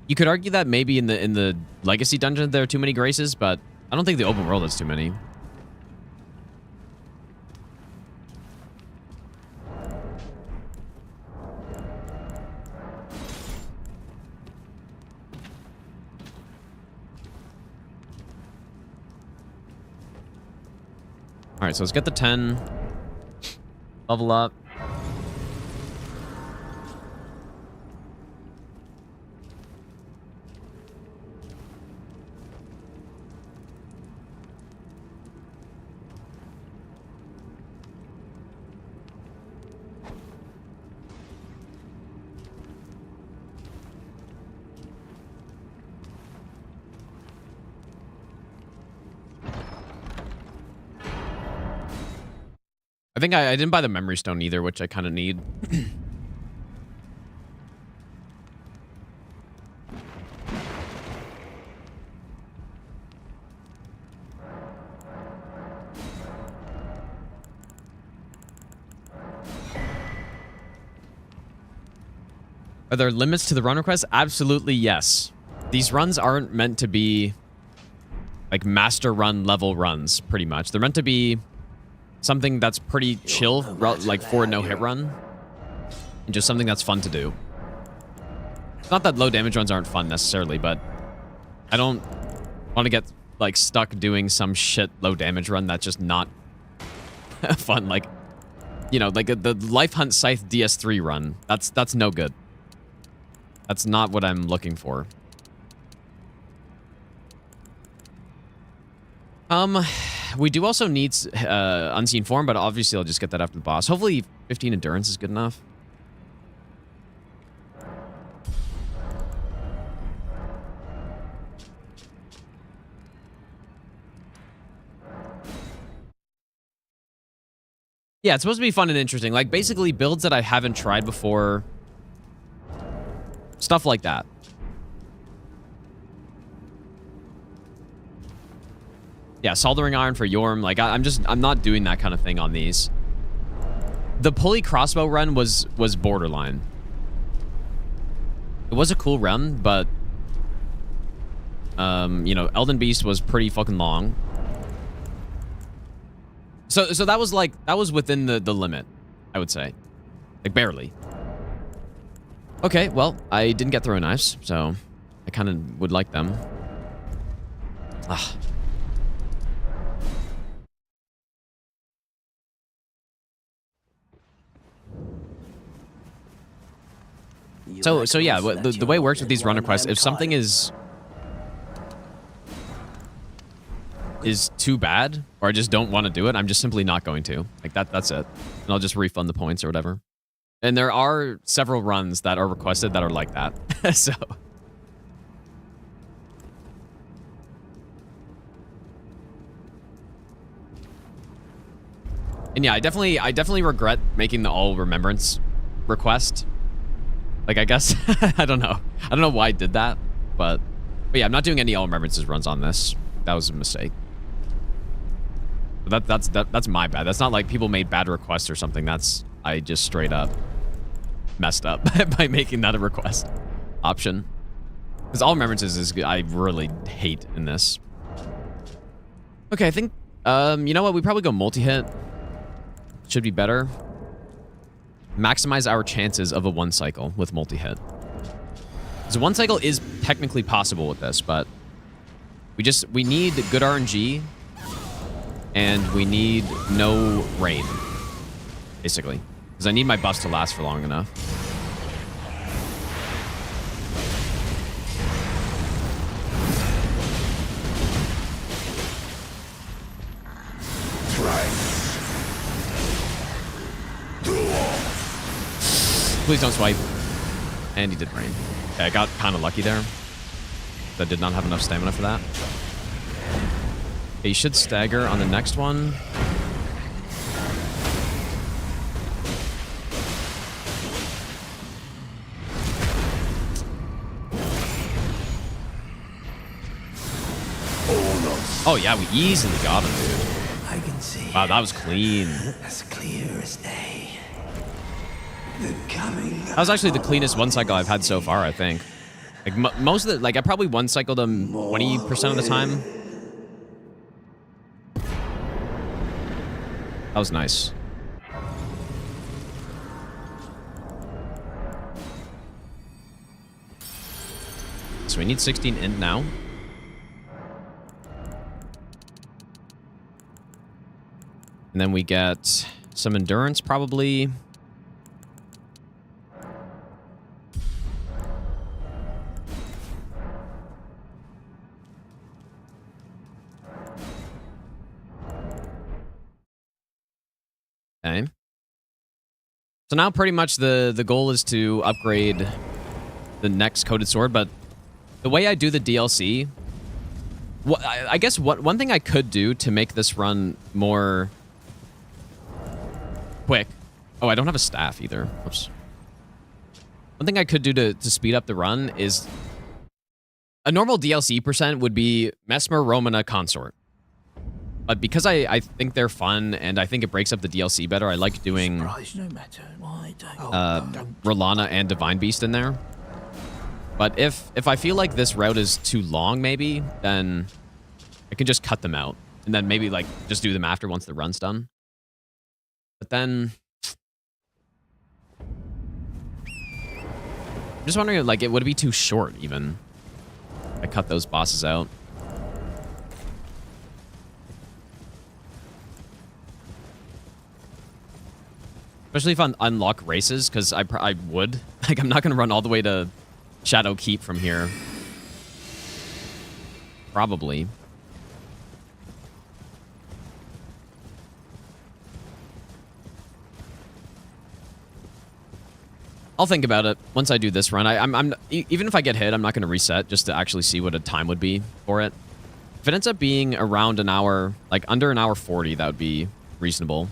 You could argue that maybe in the legacy dungeon there are too many graces, but I don't think the open world has too many. All right, so let's get the 10. Level up. I think I didn't buy the memory stone either, which I kind of need. Are there limits to the run requests? Absolutely yes. These runs aren't meant to be like master run level runs, pretty much. They're meant to be something that's pretty chill, like for a no-hit run. And just something that's fun to do. It's not that low damage runs aren't fun necessarily, but I don't want to get like stuck doing some shit low damage run that's just not fun. Like, you know, like the Life Hunt Scythe DS3 run. That's no good. That's not what I'm looking for. We do also need Unseen Form, but obviously I'll just get that after the boss. Hopefully 15 Endurance is good enough. Yeah, it's supposed to be fun and interesting. Like, basically builds that I haven't tried before. Stuff like that. Yeah, soldering iron for Yorm. Like, I'm not doing that kind of thing on these. The pulley crossbow run was borderline. It was a cool run, but you know, Elden Beast was pretty fucking long. So that was like, that was within the limit, I would say. Like, barely. Okay, well, I didn't get throwing knives, so I kind of would like them. Ah. So yeah, the way it works with these run requests, if something is too bad, or I just don't want to do it, I'm just simply not going to. Like, that's it. And I'll just refund the points or whatever. And there are several runs that are requested that are like that. So. And yeah, I definitely regret making the all remembrance request. Like, I guess, I don't know why I did that, but yeah, I'm not doing any all remembrances runs on this. That was a mistake. But that's my bad. That's not like people made bad requests or something. I just straight up messed up by making that a request option. Because all remembrances is I really hate in this. Okay, I think you know what? We probably go multi-hit. Should be better. Maximize our chances of a one cycle with multi-hit. So one cycle is technically possible with this, but we need good RNG and we need no rain, basically. Because I need my buffs to last for long enough. Please don't swipe. And he did rain. Okay, I got kind of lucky there. I did not have enough stamina for that. Okay, you should stagger on the next one. Oh, yeah, we easily got him, dude. I can see Wow, that was clean. as clear as day. The coming. That was actually the cleanest one cycle I've had so far, I think. Like, most of the... Like, I probably one cycled him 20% of the time. That was nice. So we need 16 int now. And then we get some endurance, probably. Okay. So now pretty much the goal is to upgrade the next coated sword, but the way I do the DLC, I guess one thing I could do to make this run more quick. Oh, I don't have a staff either. Oops. One thing I could do to speed up the run is a normal DLC percent would be Mesmer, Romana, Consort. But because I think they're fun and I think it breaks up the DLC better, I like doing Rolana and Divine Beast in there. But if I feel like this route is too long, maybe, then I can just cut them out. And then maybe, like, just do them after once the run's done. But then... I'm just wondering, like, would it be too short, even? I cut those bosses out. Especially if I unlock races, because I would. Like, I'm not going to run all the way to Shadow Keep from here. Probably. I'll think about it once I do this run. Even if I get hit, I'm not going to reset just to actually see what a time would be for it. If it ends up being around an hour, like under an hour 40, that would be reasonable.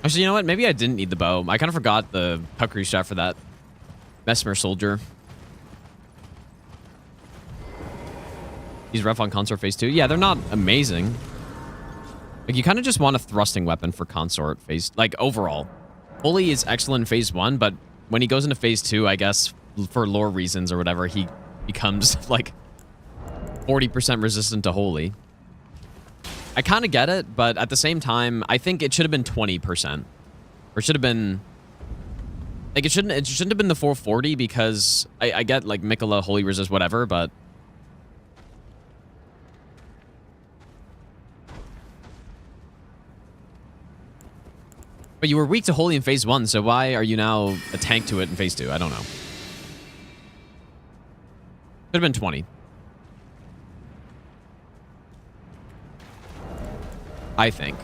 Actually, you know what? Maybe I didn't need the bow. I kind of forgot the puckery shot for that Mesmer soldier. He's rough on Consort phase 2. Yeah, they're not amazing. Like, you kind of just want a thrusting weapon for Consort phase... Like, overall. Holy is excellent in phase 1, but when he goes into phase 2, I guess, for lore reasons or whatever, he becomes, like, 40% resistant to Holy. I kind of get it, but at the same time, I think it should have been 20%. Or should have been... Like, it shouldn't have been the 440 because I get, like, Mikola, Holy Resist, whatever, but... But you were weak to Holy in phase 1, so why are you now a tank to it in phase 2? I don't know. Could have been 20. I think.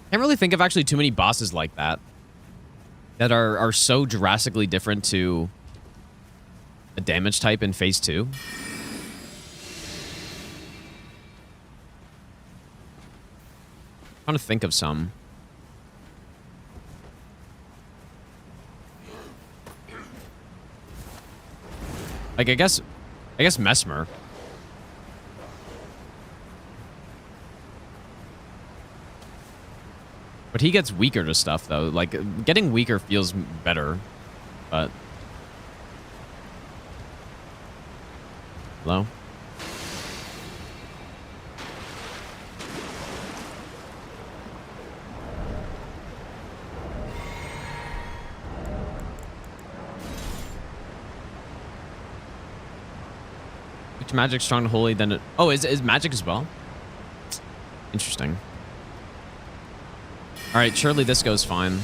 Can't really think of actually too many bosses like that are so drastically different to a damage type in phase 2. I'm trying to think of some. Like, I guess I guess Mesmer. But he gets weaker to stuff, though. Like, getting weaker feels better. But... Hello? Which magic strong and holy, then it... Oh, is magic as well? Interesting. Alright, surely this goes fine.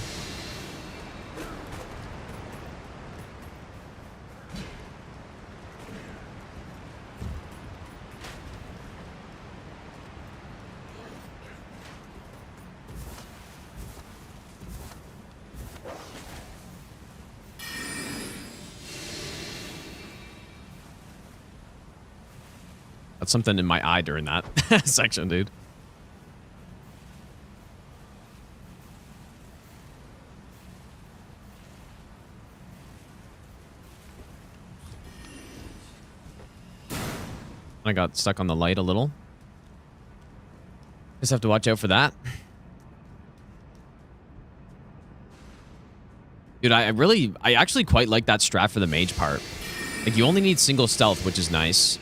That's something in my eye during that section, dude. I got stuck on the light a little. Just have to watch out for that. Dude, I actually quite like that strat for the mage part. Like, you only need single stealth, which is nice.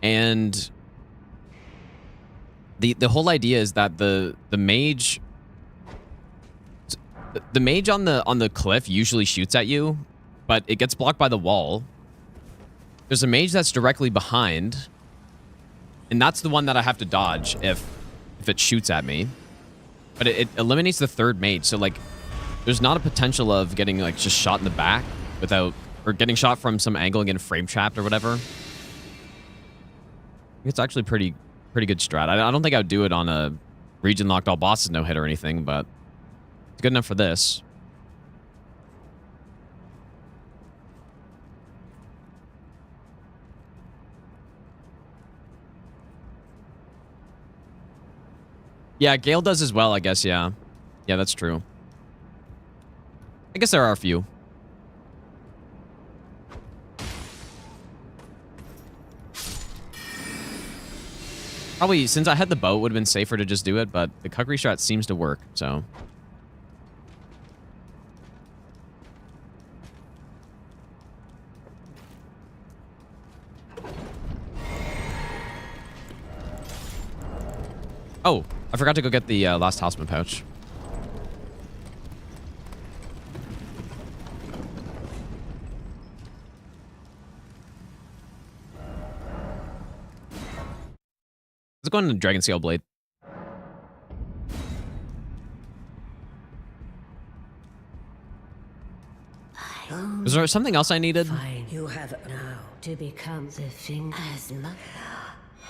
And the whole idea is that the mage on the cliff usually shoots at you, but it gets blocked by the wall. There's a mage that's directly behind, and that's the one that I have to dodge if it shoots at me. But it eliminates the third mage, so like there's not a potential of getting like just shot in the back without, or getting shot from some angle and getting frame trapped or whatever. It's actually pretty good strat. I don't think I would do it on a region locked all bosses no hit or anything, but it's good enough for this. Yeah, Gale does as well, I guess, yeah. Yeah, that's true. I guess there are a few. Probably, since I had the boat, would have been safer to just do it, but the Kukri strat seems to work, so... Oh, I forgot to go get the last talisman pouch. Let's go into Dragon Scale Blade. Was there something else I needed? Fine. You have now to become the thing as much.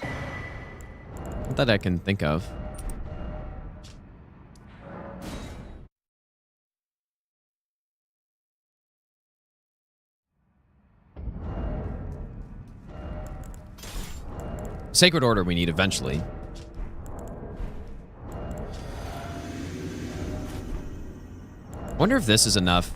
Not that I can think of. Sacred Order we need eventually. Wonder if this is enough.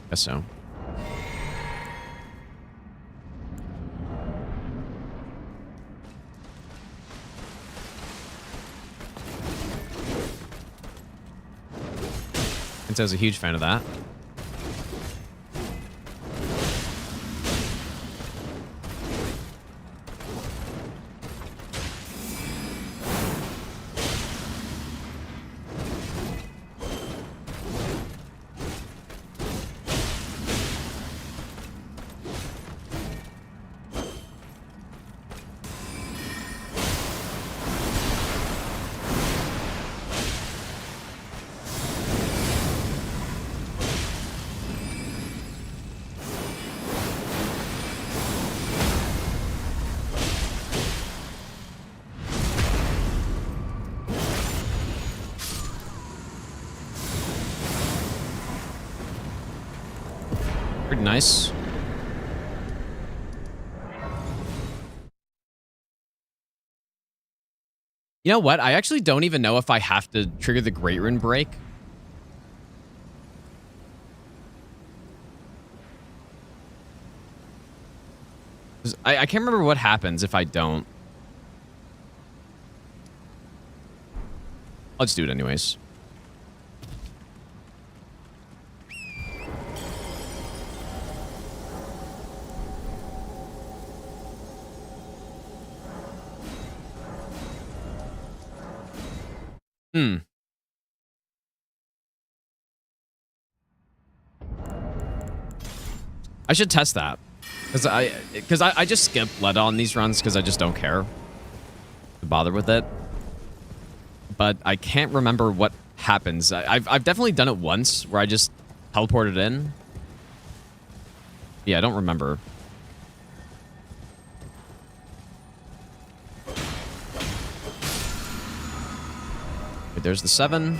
Guess so. Since I was a huge fan of that. Pretty nice. You know what? I actually don't even know if I have to trigger the Great Rune break. I can't remember what happens if I don't. I'll just do it anyways. I should test that. Because I just skip lead on these runs because I just don't care to bother with it. But I can't remember what happens. I've definitely done it once where I just teleported in. Yeah, I don't remember. Okay, there's the 7.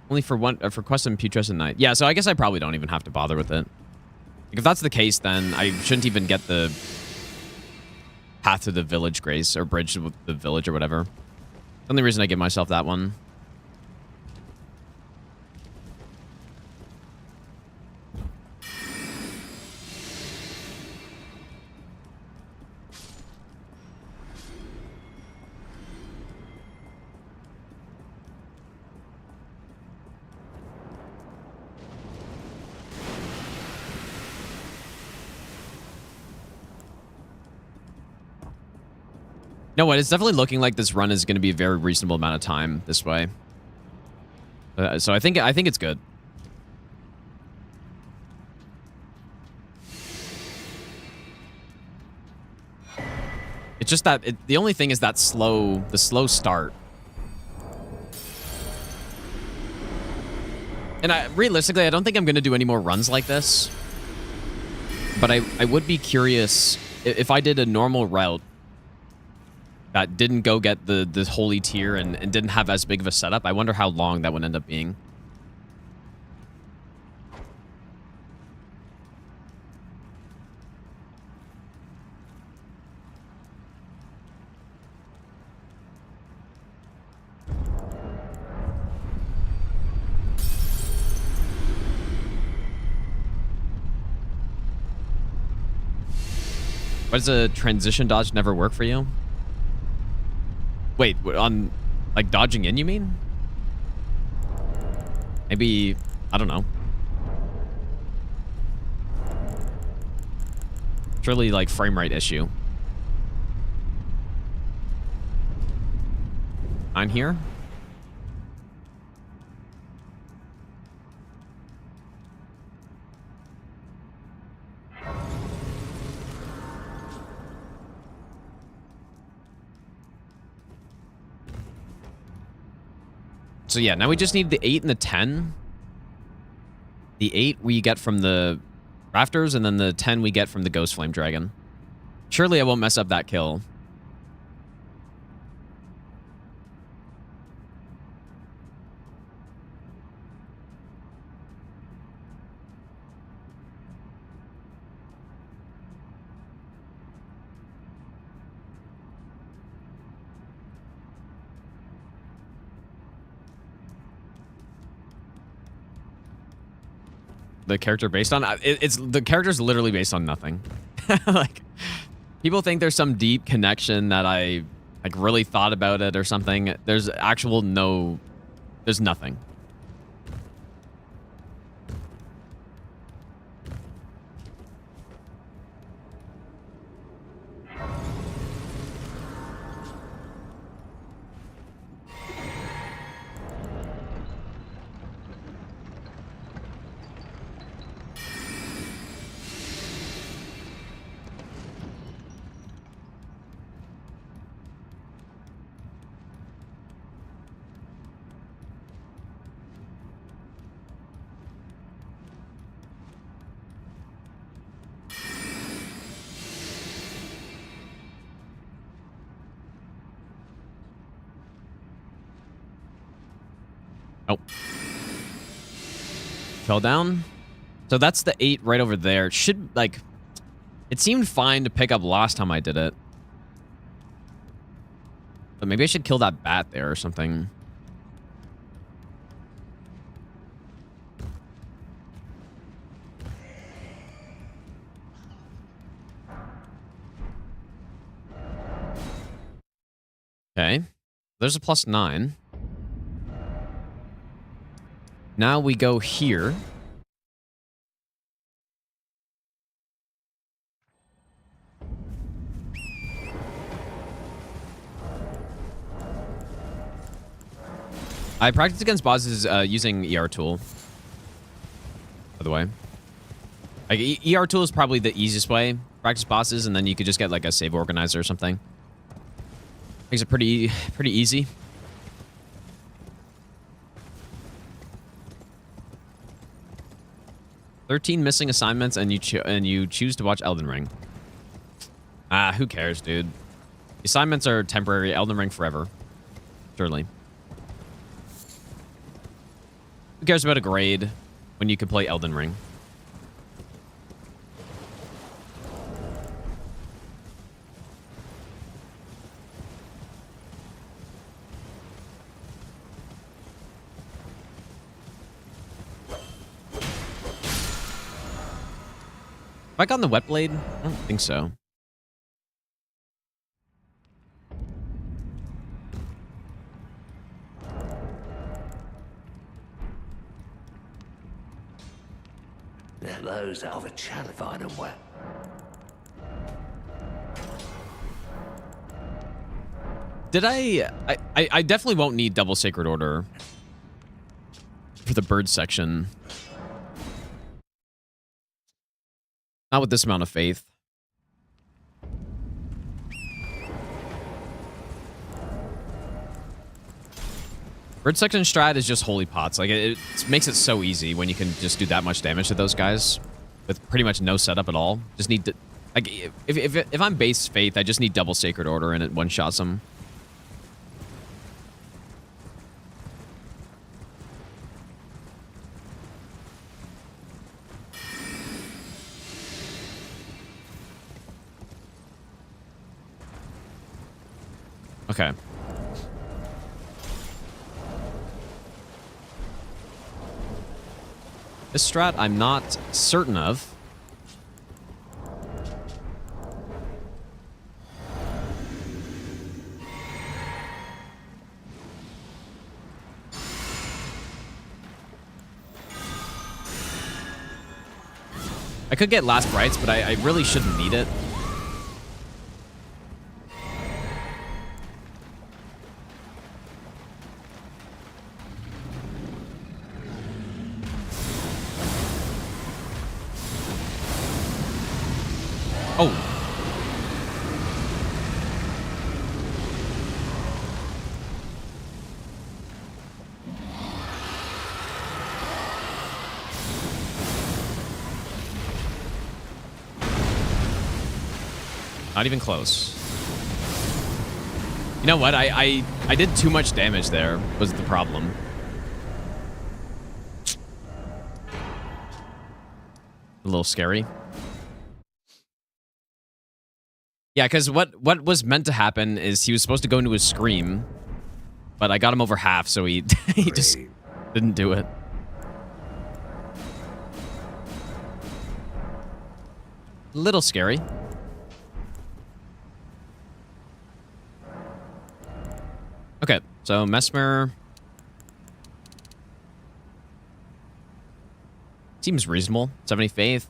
Only for one for quest and putrescent night. Yeah, so I guess I probably don't even have to bother with it. Like, if that's the case, then I shouldn't even get the path to the village grace or bridge to the village or whatever. The only reason I give myself that one. You know what? It's definitely looking like this run is going to be a very reasonable amount of time this way. So I think it's good. It's just that the only thing is that the slow start. And realistically, I don't think I'm going to do any more runs like this. But I would be curious if I did a normal route that didn't go get the holy tier and didn't have as big of a setup. I wonder how long that would end up being. Why does a transition dodge never work for you? Wait, on, like, dodging in, you mean? Maybe, I don't know. It's really, like, frame rate issue. I'm here. So yeah, now we just need the 8 and the 10. The 8 we get from the rafters, and then the 10 we get from the Ghost Flame Dragon. Surely I won't mess up that kill. The character based on it's the character's literally based on nothing. Like, people think there's some deep connection that I like really thought about it or something. There's nothing. Oh. Fell down. So that's the 8 right over there. It should, like... It seemed fine to pick up last time I did it. But maybe I should kill that bat there or something. Okay. There's a +9. Now we go here. I practice against bosses using ER tool. By the way. Like, ER tool is probably the easiest way to practice bosses, and then you could just get like a save organizer or something. Makes it pretty easy. "13 missing assignments, and you choose to watch Elden Ring." Ah, who cares, dude? The assignments are temporary. Elden Ring forever. Surely. Who cares about a grade when you can play Elden Ring? Have I gotten the wet blade? I don't think so. They're those that have a chalified and wet. Did I definitely won't need double Sacred Order for the bird section. Not with this amount of faith. Bird section strat is just holy pots. Like, it makes it so easy when you can just do that much damage to those guys with pretty much no setup at all. Just need to, like, if I'm base faith, I just need double Sacred Order and it one-shots them. Okay. This strat I'm not certain of. I could get last rights, but I really shouldn't need it. Oh. Not even close. You know what? I did too much damage there, was the problem. A little scary. Yeah, because what was meant to happen is he was supposed to go into his scream, but I got him over half, so he he just didn't do it. Little scary. Okay, so Mesmer seems reasonable. 70 faith.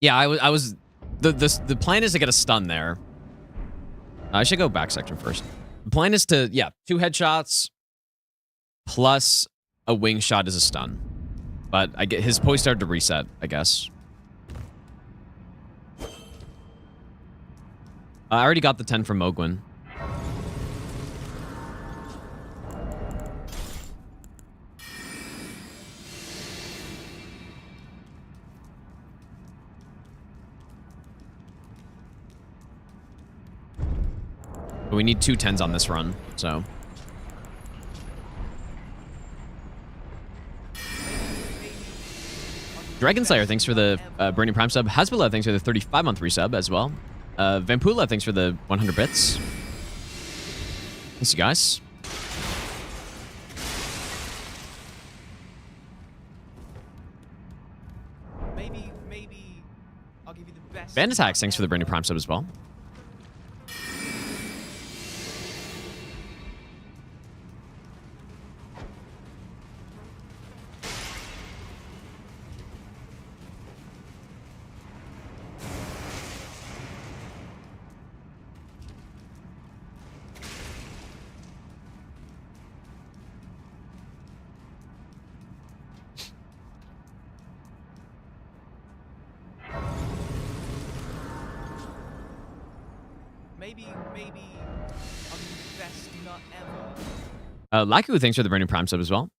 Yeah, I was the plan is to get a stun there. I should go back section first. The plan is to, yeah, 2 headshots plus a wing shot is a stun. But I get his poise started to reset, I guess. I already got the 10 from Mohg. But we need 2 10s on this run, so. Dragon Slayer, thanks for the Burning Prime sub. Hasbullah, thanks for the 35-month resub as well. Vampula, thanks for the 100 bits. Thanks, you guys. Maybe I'll give you the best. Band Attacks, thanks for the Burning Prime sub as well. Maybe I'll give you the best nut ever. Laku, thanks for the Burning Prime sub as well.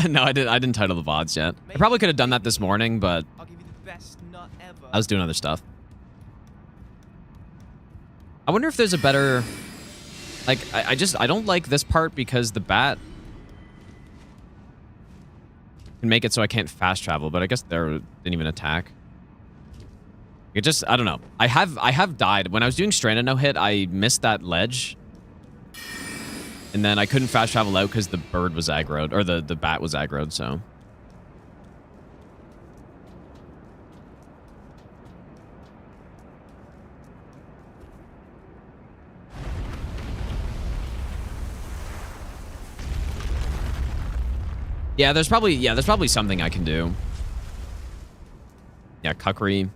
No, I didn't title the VODs yet. I probably could have done that this morning, but I'll give you the best nut ever. I was doing other stuff. I wonder if there's a better... Like, I don't like this part because the bat can make it so I can't fast travel, but I guess there didn't even attack. It just, I don't know. I have died. When I was doing Stranded No Hit, I missed that ledge. And then I couldn't fast travel out because the bird was aggroed, or the bat was aggroed, so... Yeah, there's probably something I can do. Yeah, Cuckery.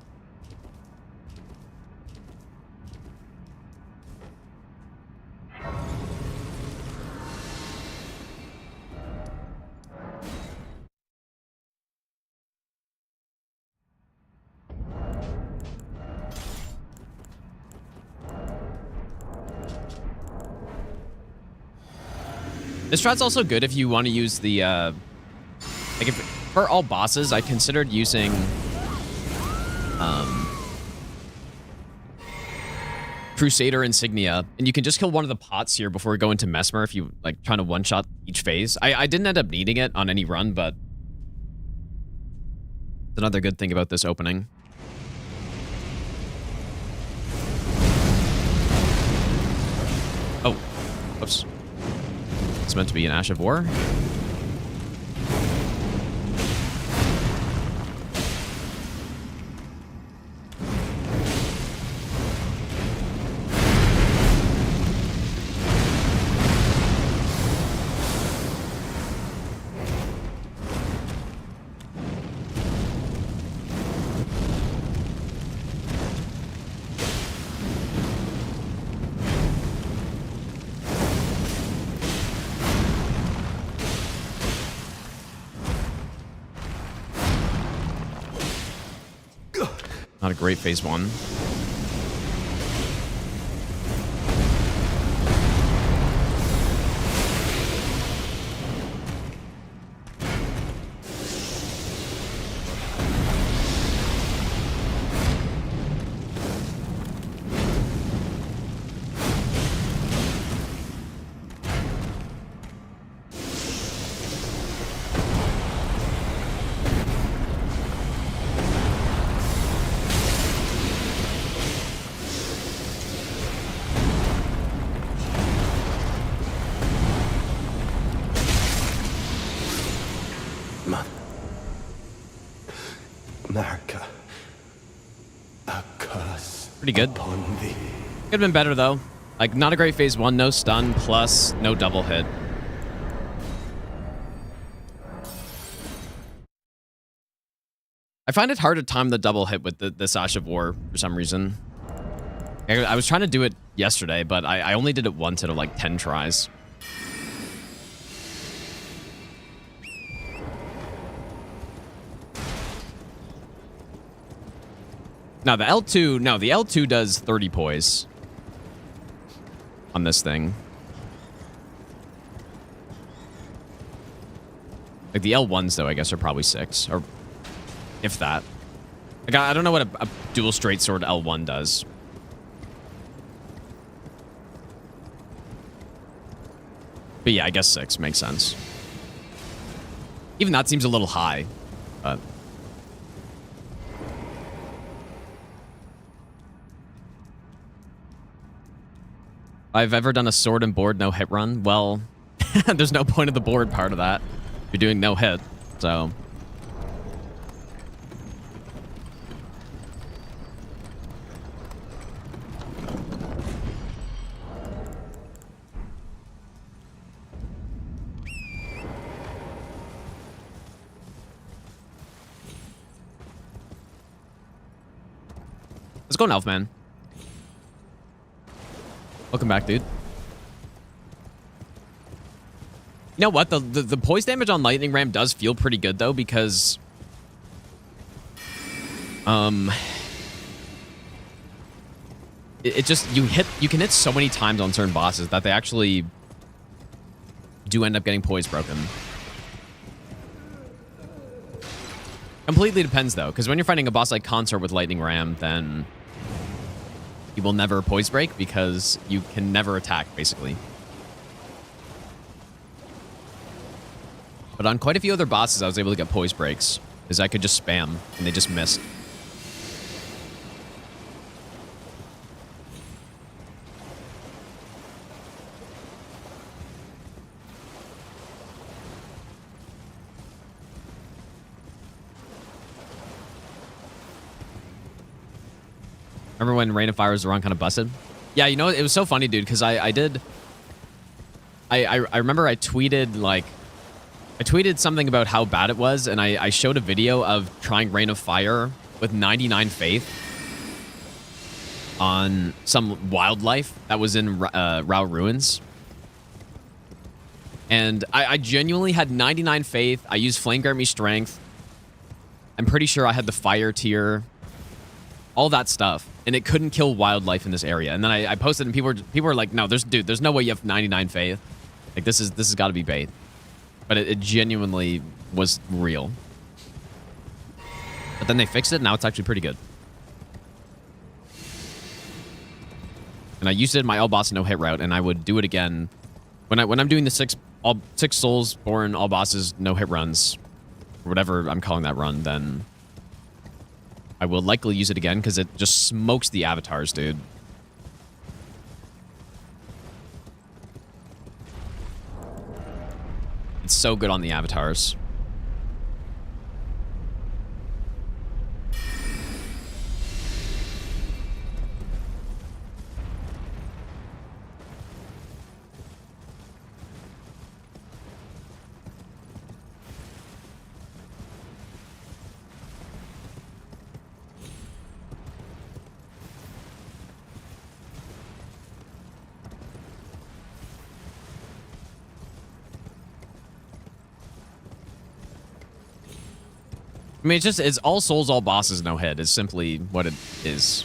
This strat's also good if you want to use the, like if, for all bosses, I considered using, Crusader Insignia, and you can just kill one of the pots here before we go into Mesmer if you, like, trying to one-shot each phase. I didn't end up needing it on any run, but it's another good thing about this opening. Oh, whoops. It's meant to be an Ash of War. Not a great phase one. America, a curse. Pretty good. Upon thee. Could have been better, though. Like, not a great phase one, no stun, plus no double hit. I find it hard to time the double hit with this Ash of War for some reason. I was trying to do it yesterday, but I only did it once out of like 10 tries. No, the L2, no, the L2 does 30 poise on this thing. Like the L1s, though, I guess are probably 6, or if that. Like, I don't know what a dual straight sword L1 does. But yeah, I guess 6 makes sense. Even that seems a little high, but... I've ever done a sword and board no hit run. Well, there's no point of the board part of that. You're doing no hit, so... Let's go, Elfman. Welcome back, dude. You know what? The poise damage on Lightning Ram does feel pretty good, though, because... It just... You can hit so many times on certain bosses that they actually do end up getting poise broken. Completely depends, though, because when you're fighting a boss like Consort with Lightning Ram, then... You will never poise break because you can never attack, basically. But on quite a few other bosses, I was able to get poise breaks because I could just spam and they just missed. Remember when Rain of Fire was the wrong kind of busted? Yeah, you know, it was so funny, dude, because I remember I tweeted, like, I tweeted something about how bad it was, and I showed a video of trying Rain of Fire with 99 faith on some wildlife that was in Rao Ruins. And I genuinely had 99 faith. I used Flame Grant Me Strength. I'm pretty sure I had the Fire Tier. All that stuff. And it couldn't kill wildlife in this area. And then I posted and people were like, no, there's no way you have 99 faith. Like, this has got to be bait. But it genuinely was real. But then they fixed it, and now it's actually pretty good. And I used it in my all boss no hit route, and I would do it again when I'm doing the six Soulsborne all bosses no hit runs, or whatever I'm calling that run. Then I will likely use it again because it just smokes the avatars, dude. It's so good on the avatars. I mean, it's all souls, all bosses, no hit is simply what it is.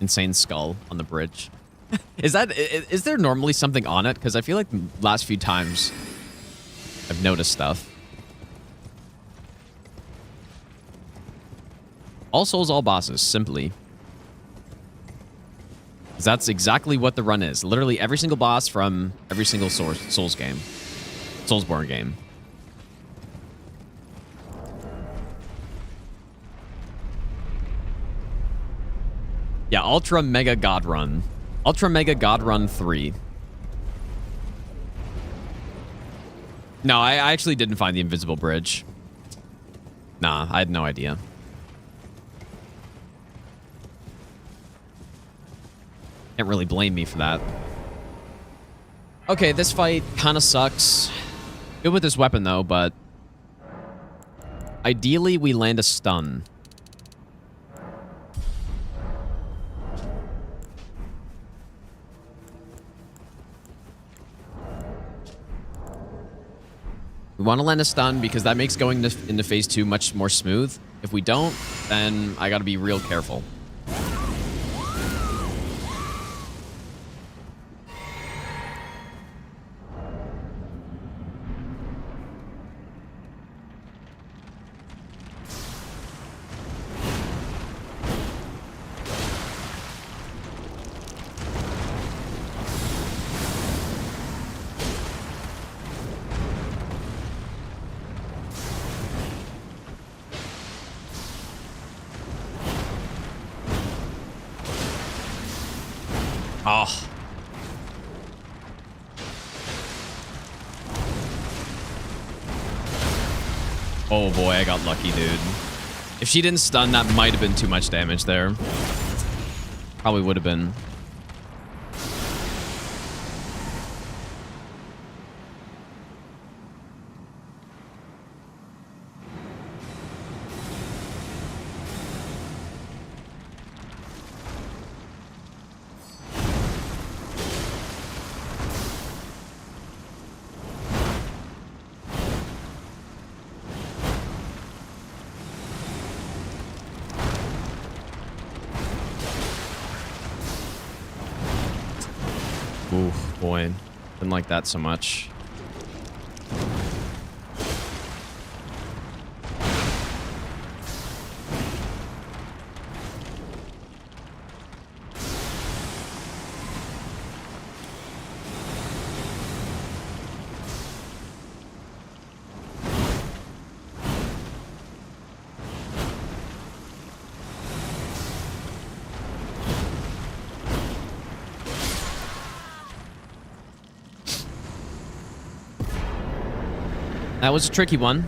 Insane skull on the bridge. Is there normally something on it? Because I feel like the last few times I've noticed stuff. All souls, all bosses, simply. That's exactly what the run is. Literally every single boss from every single Souls game. Soulsborne game. Yeah, Ultra Mega God Run. Ultra Mega God Run 3. No, I actually didn't find the invisible bridge. Nah, I had no idea. Can't really blame me for that. Okay, this fight kind of sucks. Good with this weapon, though, but... Ideally, we land a stun. We want to land a stun because that makes going into phase 2 much more smooth. If we don't, then I got to be real careful. Oh. Oh boy, I got lucky, dude. If she didn't stun, that might have been too much damage there. Probably would have been. Ooh, boy. Didn't like that so much. That was a tricky one.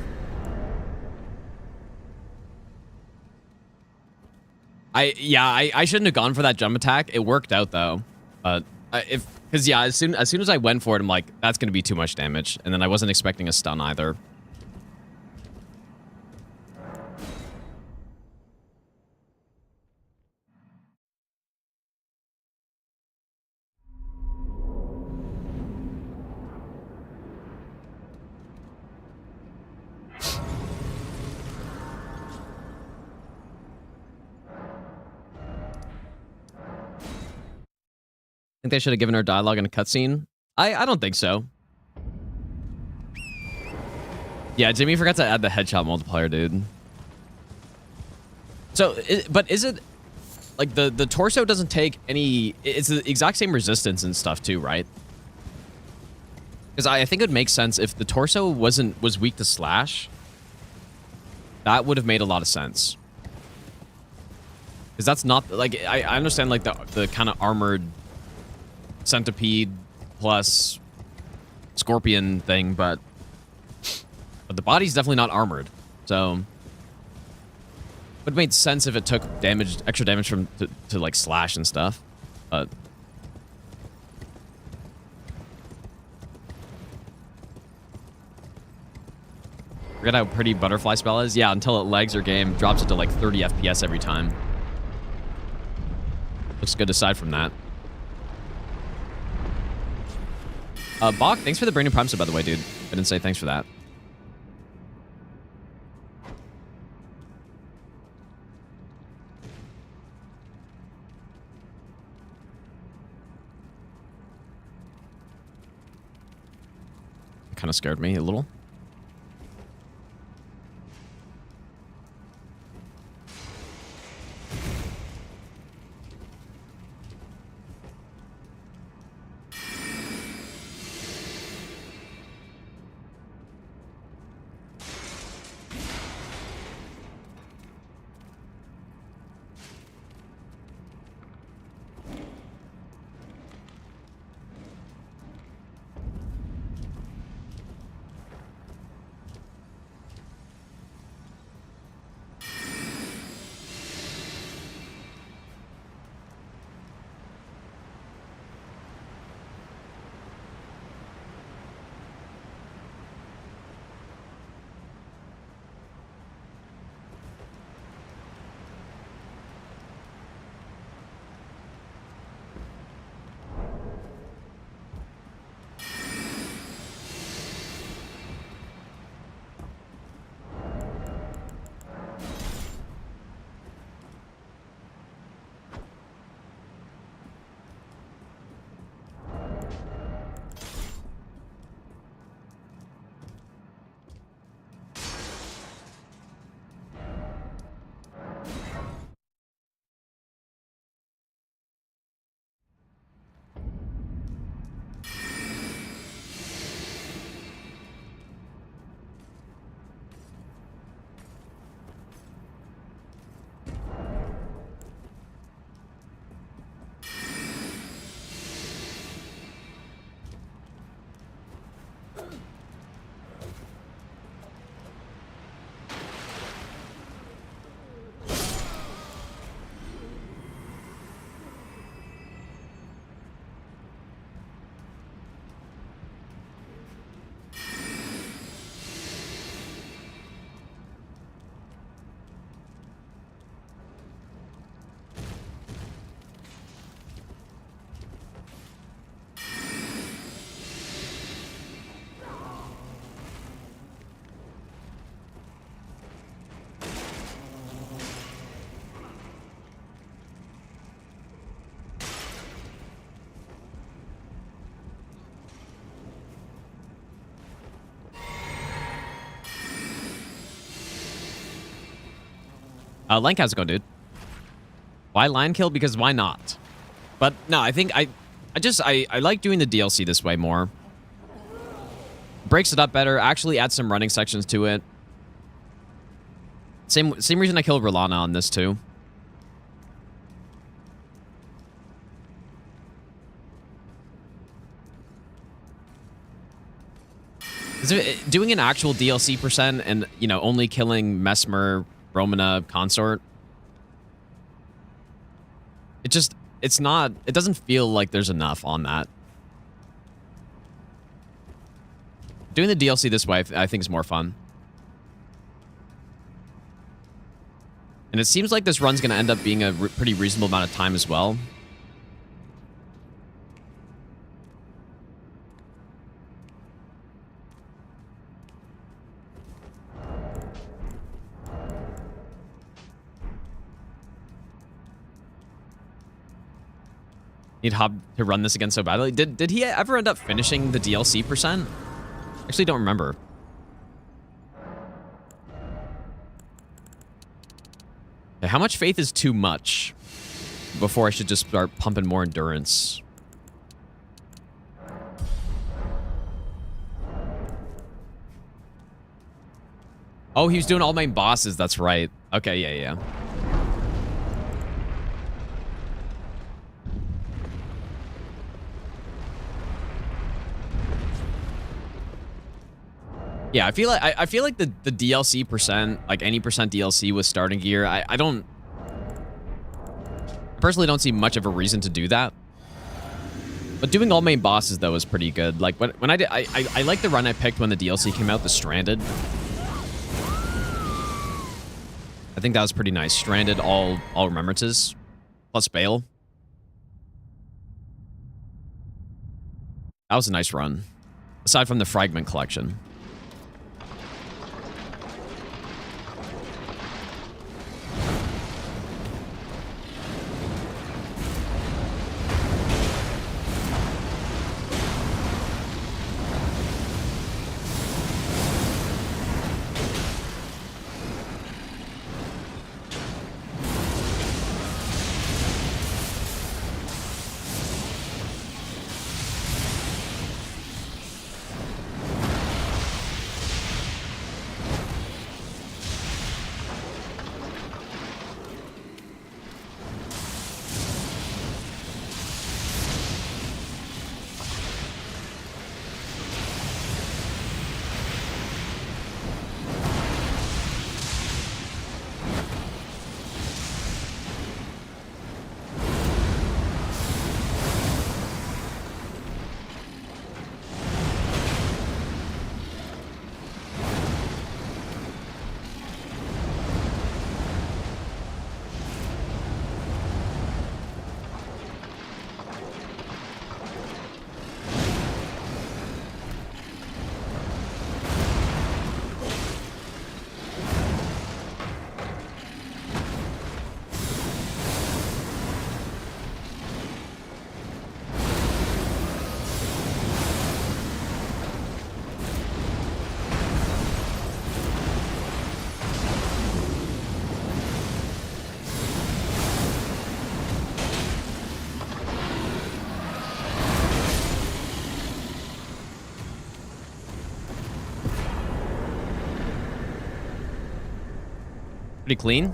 I shouldn't have gone for that jump attack. It worked out though. But because yeah, as soon as I went for it, I'm like, that's gonna be too much damage. And then I wasn't expecting a stun either. Think they should have given her dialogue in a cutscene? I don't think so. Yeah, Jimmy forgot to add the headshot multiplier, dude. So, but is it like the torso doesn't take any? It's the exact same resistance and stuff too, right? Because I think it would make sense if the torso was weak to slash. That would have made a lot of sense. Because that's not like I understand like the kind of armored centipede plus scorpion thing, but the body's definitely not armored, so it would have made sense if it took extra damage from to like slash and stuff. But forget how pretty butterfly spell is. Yeah, until it lags your game, drops it to like 30 FPS every time. Looks good aside from that. Bach, thanks for the brand new Prime sub, by the way, dude. I didn't say thanks for that. It kind of scared me a little. Lank, how's it going, dude? Why Lion Kill? Because why not? But no, I think I like doing the DLC this way more. Breaks it up better. Actually adds some running sections to it. Same reason I killed Rolana on this too. Doing an actual DLC percent and, you know, only killing Mesmer, Romana, Consort. It doesn't feel like there's enough on that. Doing the DLC this way, I think is more fun. And it seems like this run's going to end up being a pretty reasonable amount of time as well. Need Hob to run this again so badly. Did he ever end up finishing the DLC percent? Actually, don't remember. Okay, how much faith is too much before I should just start pumping more endurance? Oh, he was doing all main bosses. That's right. Okay, yeah. Yeah, I feel like the DLC percent, like any percent DLC with starting gear, I personally don't see much of a reason to do that. But doing all main bosses though is pretty good. Like when I did, I like the run I picked when the DLC came out, the Stranded. I think that was pretty nice. Stranded, all remembrances, plus Bale. That was a nice run, aside from the fragment collection. Pretty clean.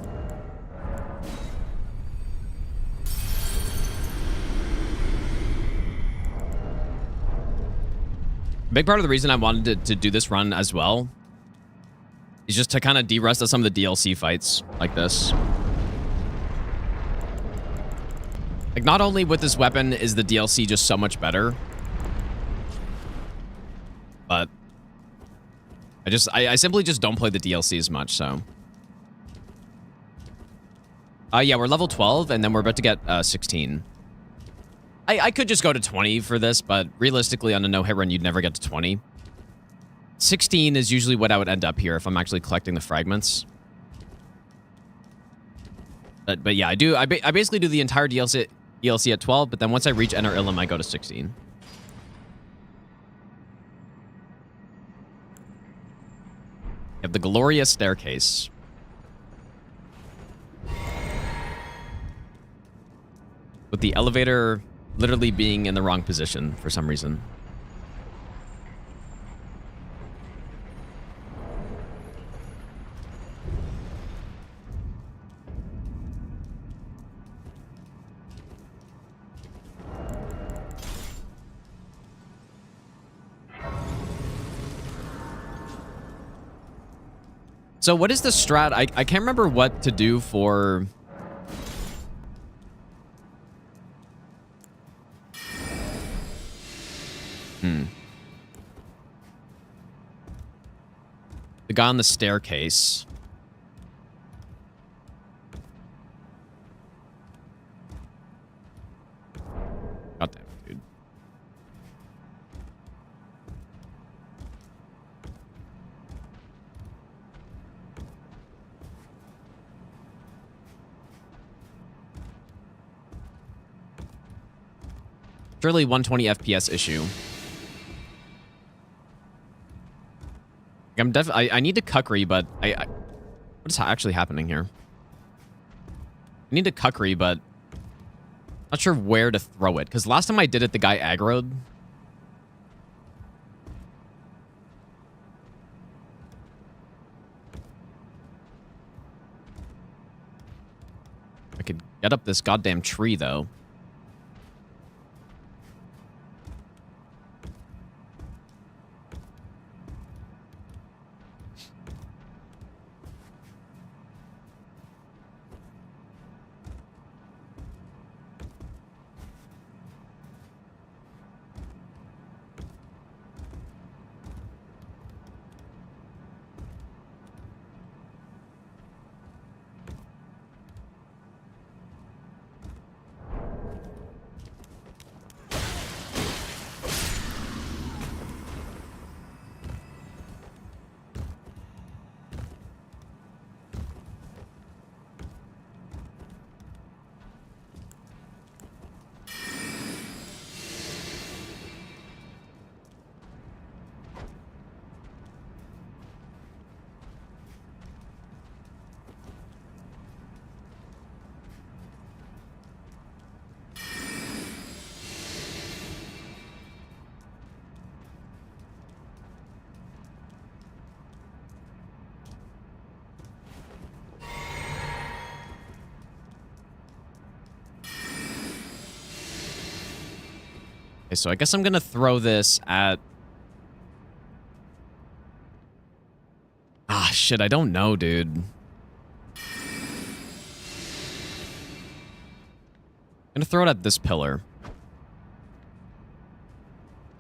A big part of the reason I wanted to do this run as well is just to kind of de-rest some of the DLC fights like this. Like, not only with this weapon is the DLC just so much better, but I simply just don't play the DLC as much, so. Yeah, we're level 12, and then we're about to get 16. I could just go to 20 for this, but realistically, on a no-hit run, you'd never get to 20. 16 is usually what I would end up here if I'm actually collecting the fragments. But yeah, I basically do the entire DLC at 12, but then once I reach Enter Ilum, I go to 16. You have the Glorious Staircase. with the elevator literally being in the wrong position for some reason. So what is the strat? I can't remember what to do for... The guy on the staircase. God damn it, dude. Surely 120 FPS issue. I need to Kukri, but what is actually happening here? I need to Kukri, but not sure where to throw it. Because last time I did it, the guy aggroed. I could get up this goddamn tree, though. Okay, so I guess I'm gonna throw this at... Ah, shit, I don't know, dude. I'm gonna throw it at this pillar.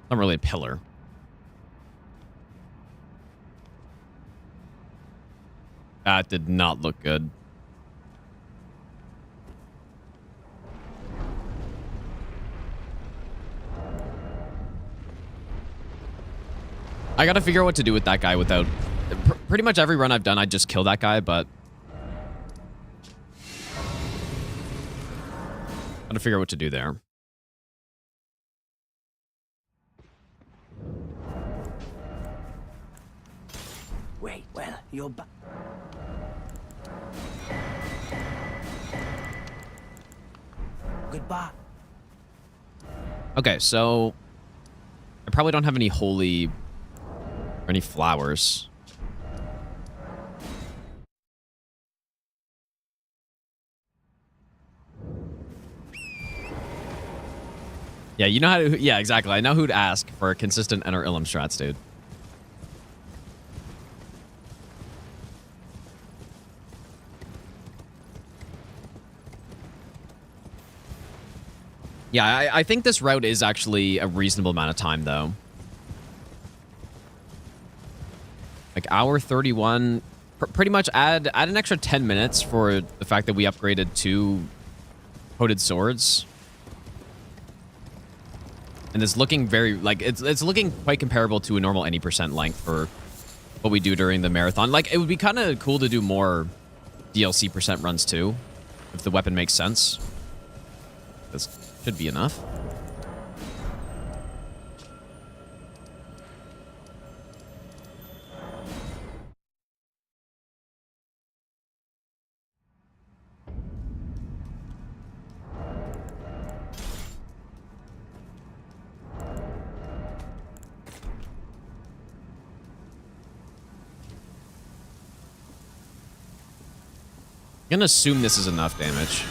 Not really a pillar. That did not look good. I gotta figure out what to do with that guy without... Pretty much every run I've done, I just kill that guy, but... Gotta figure out what to do there. Wait, well, you're back. Goodbye. Okay, so... I probably don't have any holy... or any flowers. Yeah, you know how to... Yeah, exactly. I know who'd ask for consistent Enter Ilum strats, dude. Yeah, I think this route is actually a reasonable amount of time, though. Like, hour 31. Pretty much add an extra 10 minutes for the fact that we upgraded 2 coated swords. And it's looking very, like, it's looking quite comparable to a normal any percent length for what we do during the marathon. Like, it would be kind of cool to do more DLC percent runs, too, if the weapon makes sense. This should be enough. gonna assume this is enough damage.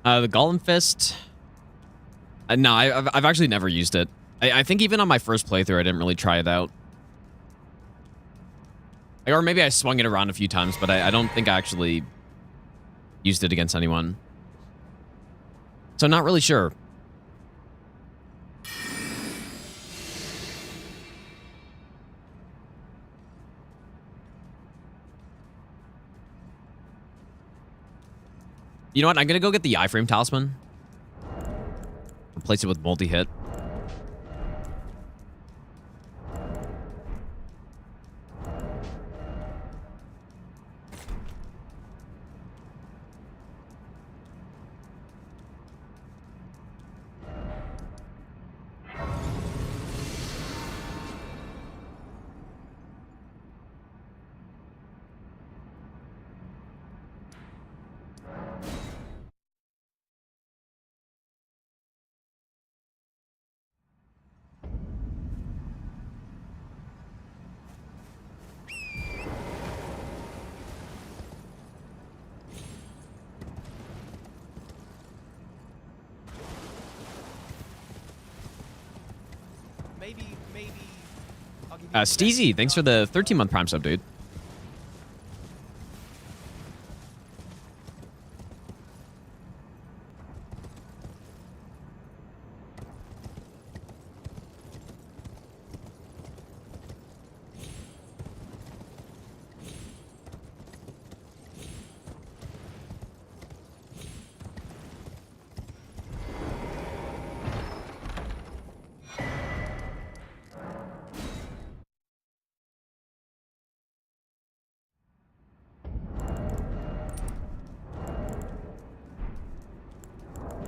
The Golem Fist. No, I've actually never used it. I think even on my first playthrough, I didn't really try it out. Or maybe I swung it around a few times, but I don't think I actually used it against anyone. So not really sure. You know what? I'm going to go get the iframe talisman. Replace it with multi-hit. Maybe. I'll give you Steezy, thanks for the 13-month Prime sub, dude.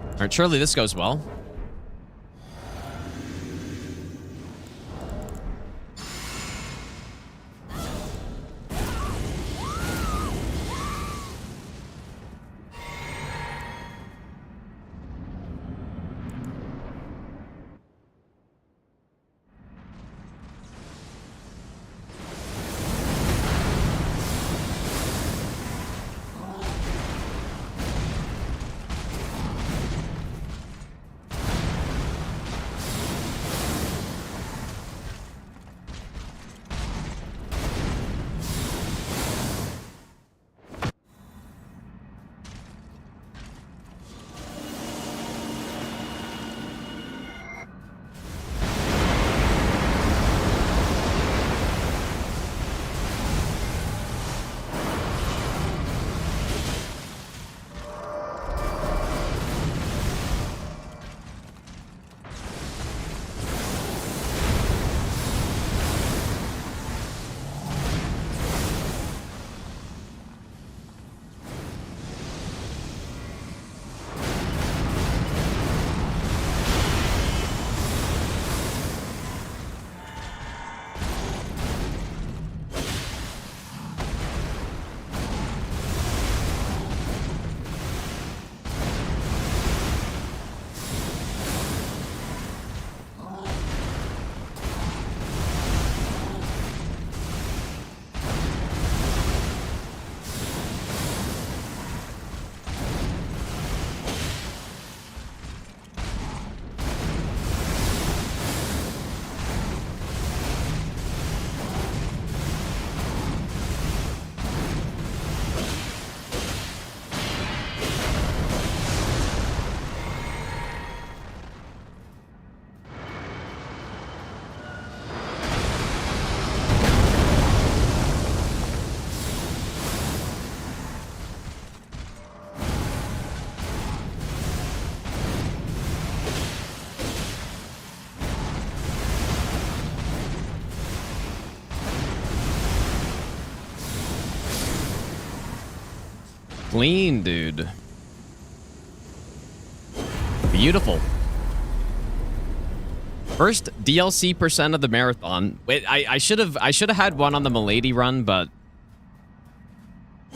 All right, surely this goes well. Clean, dude. Beautiful. First DLC percent of the marathon. Wait, I should have had one on the Milady run, but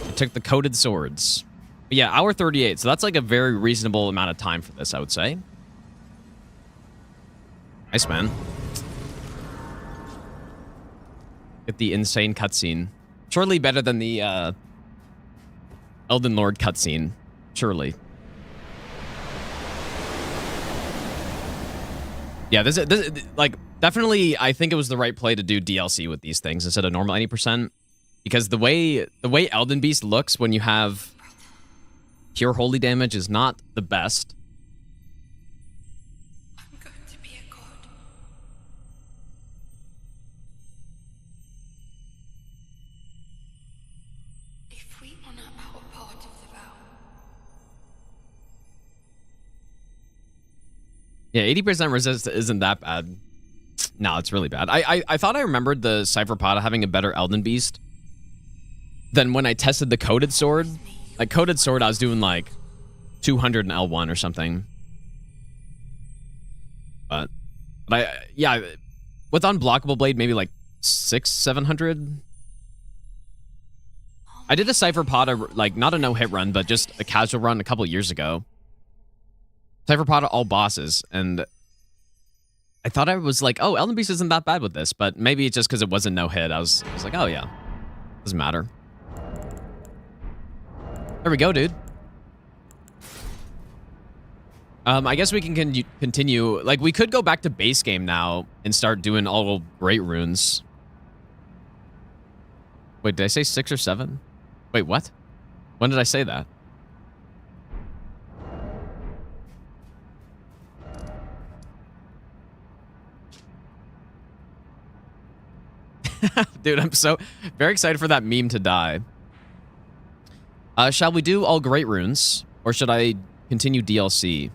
I took the coated swords. But yeah, hour 38. So that's like a very reasonable amount of time for this, I would say. Nice, man. Get the insane cutscene. Surely better than the Elden Lord cutscene. Surely. Yeah, this like definitely. I think it was the right play to do DLC with these things instead of normal 80%, because the way Elden Beast looks when you have pure holy damage is not the best. I'm going to be a god. If we honor our part of the vow. Yeah, 80% resist isn't that bad. No, it's really bad. I thought I remembered the Cypherpod having a better Elden Beast than when I tested the coated sword. Like, coated sword, I was doing like 200 in L1 or something. But yeah, with Unblockable Blade, maybe like 600-700. I did a Cypherpod, like, not a no-hit run, but just a casual run a couple years ago. Cypherpod all bosses, and I thought I was like, oh, Elden Beast isn't that bad with this, but maybe it's just because it wasn't no hit. I was like, oh yeah, doesn't matter. There we go, dude. I guess we can continue. Like, we could go back to base game now and start doing all great runes. Wait, did I say 6 or 7? Wait, what? When did I say that? Dude, I'm so very excited for that meme to die. Shall we do all great runes, or should I continue DLC?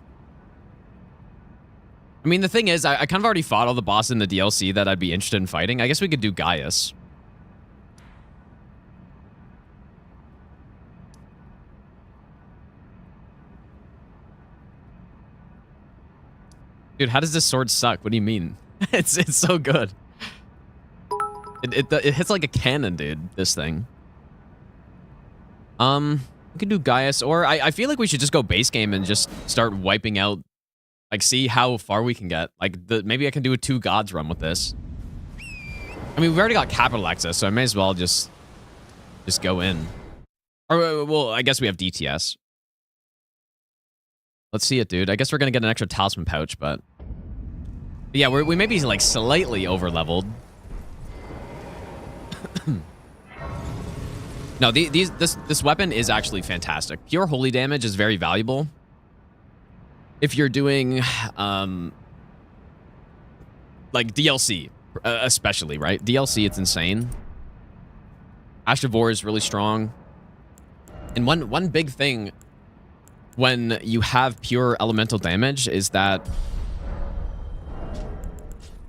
I mean, the thing is, I kind of already fought all the bosses in the DLC that I'd be interested in fighting. I guess we could do Gaius. Dude, how does this sword suck? What do you mean? It's so good. It hits like a cannon, dude, this thing. We could do Gaius, or I feel like we should just go base game and just start wiping out, like, see how far we can get. Like, maybe I can do a 2 gods run with this. I mean, we've already got capital access, so I may as well just go in. Or, well, I guess we have DTS. Let's see it, dude. I guess we're gonna get an extra talisman pouch, but yeah, we may be like slightly over leveled. No, this weapon is actually fantastic. Pure holy damage is very valuable if you're doing like DLC, especially, right? DLC, it's insane. Ash of War is really strong, and one big thing when you have pure elemental damage is that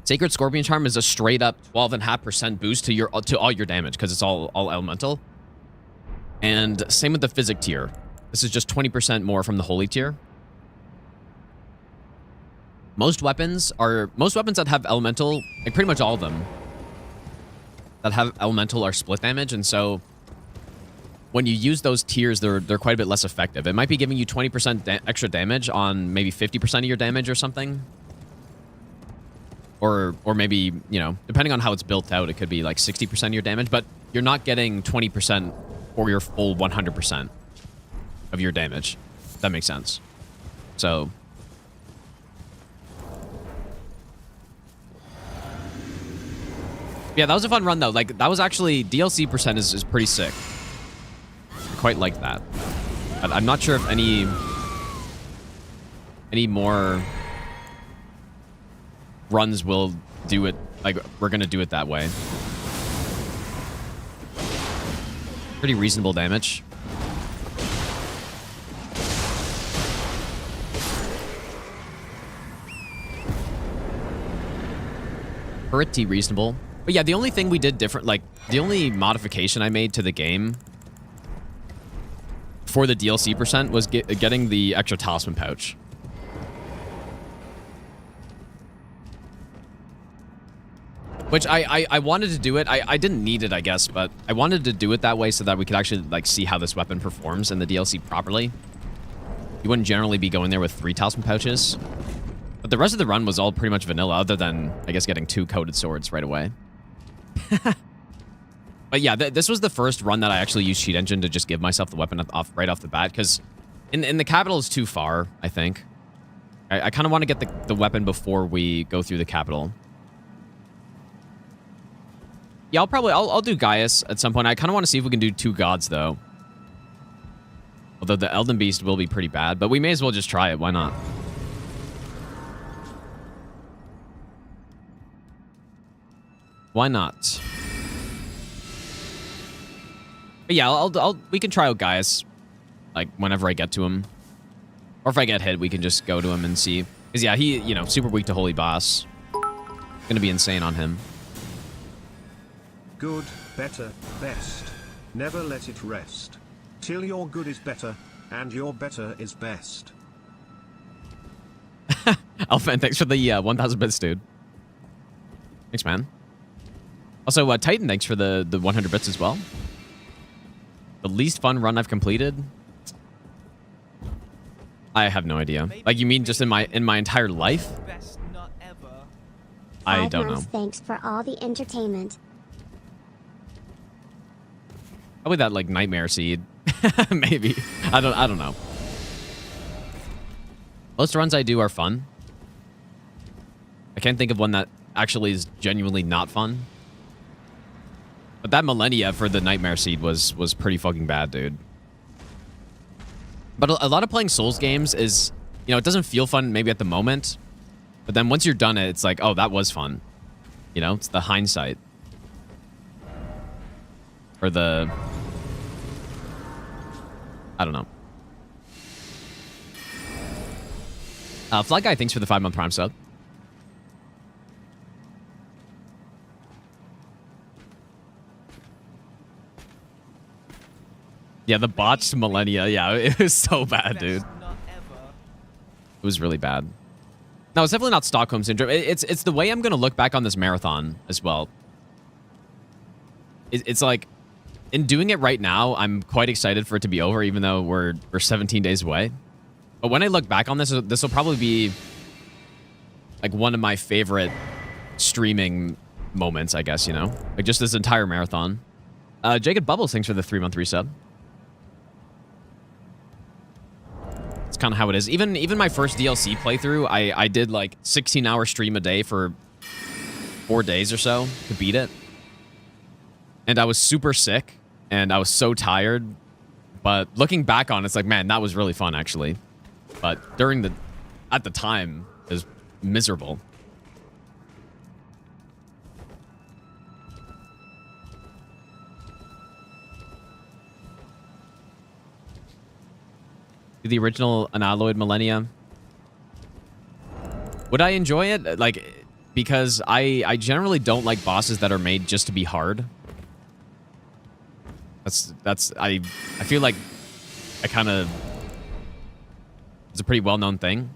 Sacred Scorpion Charm is a straight up 12.5% boost to all your damage, because it's all elemental. And same with the Physic tier. This is just 20% more from the Holy tier. Most weapons that have elemental, like pretty much all of them that have elemental are split damage, and so when you use those tiers, they're quite a bit less effective. It might be giving you 20% extra damage on maybe 50% of your damage or something. Or maybe, you know, depending on how it's built out, it could be like 60% of your damage, but you're not getting 20% or your full 100% of your damage. If that makes sense. So yeah, that was a fun run though. Like, that was actually, DLC percent is pretty sick. I quite like that. But I'm not sure if any more runs will do it, like, we're gonna do it that way. Pretty reasonable damage. Pretty reasonable. But yeah, the only thing we did different, like, the only modification I made to the game for the DLC percent was getting the extra talisman pouch. Which I wanted to do it. I didn't need it, I guess, but I wanted to do it that way so that we could actually like see how this weapon performs in the DLC properly. You wouldn't generally be going there with 3 talisman pouches. But the rest of the run was all pretty much vanilla, other than, I guess, getting 2 coated swords right away. But yeah, this was the first run that I actually used Cheat Engine to just give myself the weapon right off the bat, because in the capital is too far, I think. I kind of want to get the weapon before we go through the capital. Yeah, I'll do Gaius at some point. I kind of want to see if we can do 2 gods, though. Although the Elden Beast will be pretty bad, but we may as well just try it. Why not? Why not? But yeah, we can try out Gaius, like, whenever I get to him. Or if I get hit, we can just go to him and see. Because, yeah, he, you know, super weak to Holy Boss. Gonna be insane on him. Good, better, best. Never let it rest. Till your good is better, and your better is best. Alphan, thanks for the 1,000 bits, dude. Thanks, man. Also, Titan, thanks for the 100 bits as well. The least fun run I've completed? I have no idea. Like, you mean just in my entire life? Best not ever. I don't know. Thanks for all the entertainment. Probably that, like, Nightmare Seed. Maybe. I don't know. Most runs I do are fun. I can't think of one that actually is genuinely not fun. But that Millennia for the Nightmare Seed was pretty fucking bad, dude. But a lot of playing Souls games is, you know, it doesn't feel fun maybe at the moment. But then once you're done it, it's like, oh, that was fun. You know, it's the hindsight. Or the... I don't know. Flag Guy, thanks for the 5-month Prime sub. Yeah, the botched Millennia. Yeah, it was so bad, dude. It was really bad. No, it's definitely not Stockholm Syndrome. It's the way I'm going to look back on this marathon as well. It's like, in doing it right now, I'm quite excited for it to be over, even though we're 17 days away. But when I look back on this will probably be like one of my favorite streaming moments, I guess, you know? Like just this entire marathon. Jacob Bubbles, thanks for the 3-month resub. It's kind of how it is. Even my first DLC playthrough, I did like 16-hour stream a day for 4 days or so to beat it. And I was super sick, and I was so tired. But looking back on it, it's like, man, that was really fun, actually. But at the time, it was miserable. The original Unalloyed Millennia. Would I enjoy it? Like, because I generally don't like bosses that are made just to be hard. I feel like I kind of... It's a pretty well-known thing.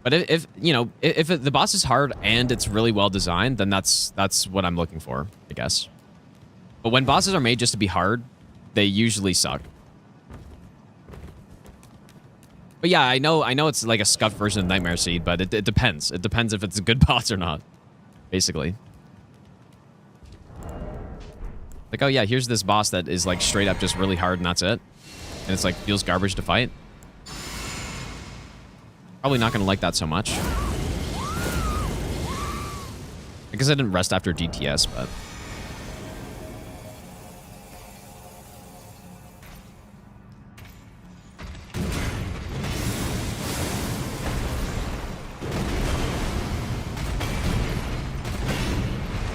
But if you know, if the boss is hard and it's really well designed, then that's what I'm looking for, I guess. But when bosses are made just to be hard, they usually suck. But yeah, I know it's like a scuffed version of Nightmare Seed, but it depends. It depends if it's a good boss or not, basically. Like, oh yeah, here's this boss that is like straight up just really hard and that's it. And it's like, feels garbage to fight. Probably not going to like that so much. I guess I didn't rest after DTS, but...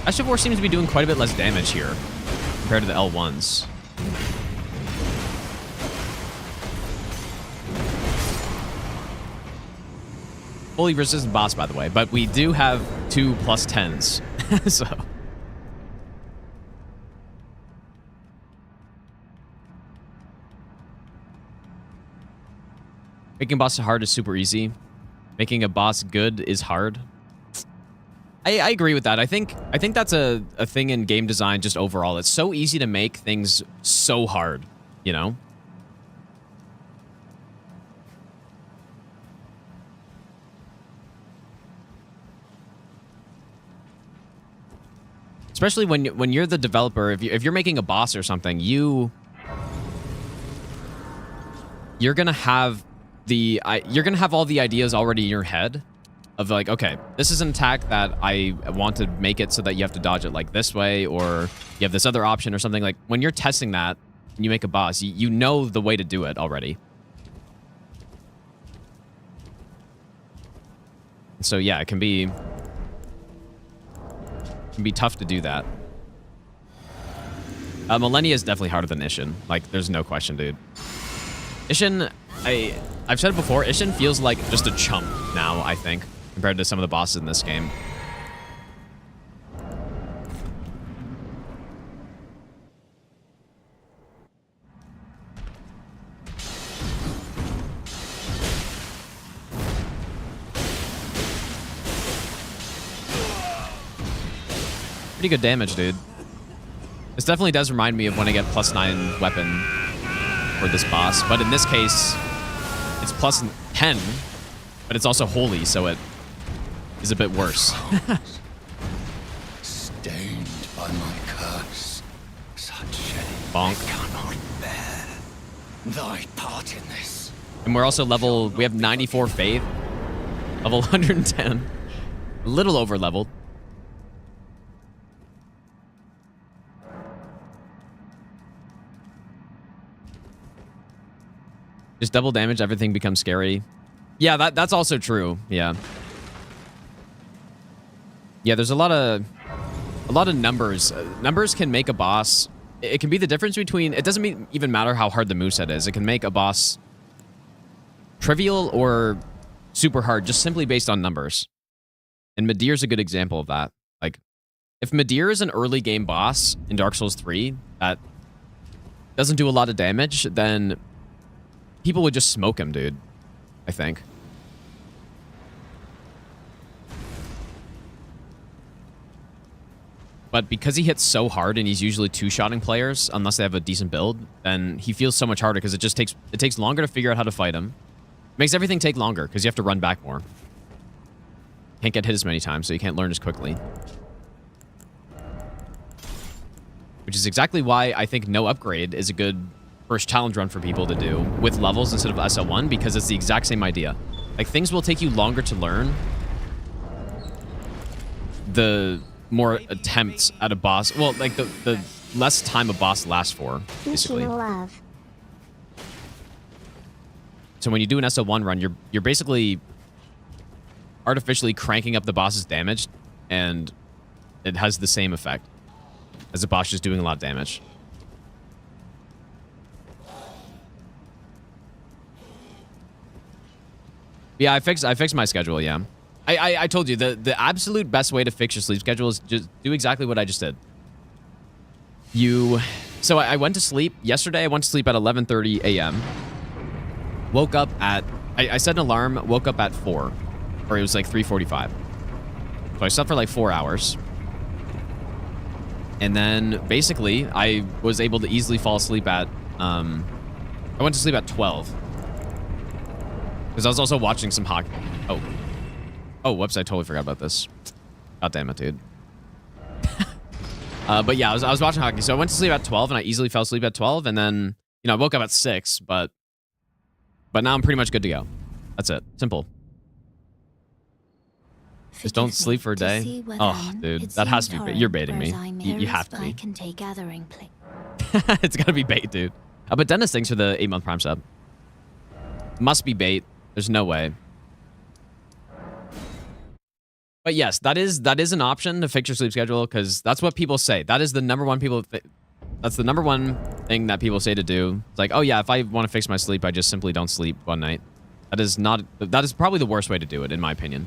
Ashavor seems to be doing quite a bit less damage here compared to the L1s. Fully resistant boss, by the way, but we do have 2 +10s, so... Making a boss hard is super easy. Making a boss good is hard. I agree with that. I think that's a thing in game design just overall. It's so easy to make things so hard, you know? Especially when you're the developer, if you're making a boss or something, you're gonna have all the ideas already in your head of like, okay, this is an attack that I want to make it so that you have to dodge it like this way, or you have this other option or something. Like when you're testing that and you make a boss, you know the way to do it already. So yeah, it can be tough to do that. Millennia is definitely harder than Ishin. Like, there's no question, dude. Ishin, I've said it before, Ishin feels like just a chump now, I think, compared to some of the bosses in this game. Pretty good damage, dude. This definitely does remind me of when I get +9 weapon for this boss, but in this case, it's +10, but it's also holy, so it is a bit worse. Stained by my curse, such shame Bonk. cannot bear thy part in this. And we're also we have 94 faith, level 110, a little over leveled. Just double damage, everything becomes scary. Yeah, that's also true. Yeah. Yeah, there's a lot of numbers. Numbers can make a boss. It can be the difference between. It doesn't even matter how hard the moveset is. It can make a boss trivial or super hard just simply based on numbers. And Midir's a good example of that. Like, if Midir is an early game boss in Dark Souls 3 that doesn't do a lot of damage, then people would just smoke him, dude. I think. But because he hits so hard and he's usually two-shotting players, unless they have a decent build, then he feels so much harder because it takes longer to figure out how to fight him. It makes everything take longer because you have to run back more. Can't get hit as many times, so you can't learn as quickly. Which is exactly why I think no upgrade is a good first challenge run for people to do with levels instead of SL1, because it's the exact same idea. Like, things will take you longer to learn the more attempts at a boss. Well, like, the less time a boss lasts for, basically. Love. So when you do an SL1 run, you're basically artificially cranking up the boss's damage, and it has the same effect as a boss just doing a lot of damage. Yeah, I fixed my schedule, yeah. I told you, the absolute best way to fix your sleep schedule is just do exactly what I just did. So I went to sleep. Yesterday, I went to sleep at 11:30 a.m. Woke up at... I set an alarm, woke up at 4. Or it was like 3:45. So I slept for like 4 hours. And then, basically, I was able to easily fall asleep at... I went to sleep at 12. Because I was also watching some hockey. Oh, whoops, I totally forgot about this. God damn it, dude. But yeah, I was watching hockey. So I went to sleep at 12, and I easily fell asleep at 12. And then, I woke up at 6, but now I'm pretty much good to go. That's it. Simple. Just don't sleep for a day. Oh, dude, that has to be bait. You're baiting me. You have to be. It's gotta be bait, dude. But Dennis, thanks for the 8-month Prime sub. Must be bait. There's no way. But yes, that is an option to fix your sleep schedule, because that's what people say. That is the number one that's the number one thing that people say to do. It's like, oh yeah, if I want to fix my sleep, I just simply don't sleep one night. That is probably the worst way to do it, in my opinion.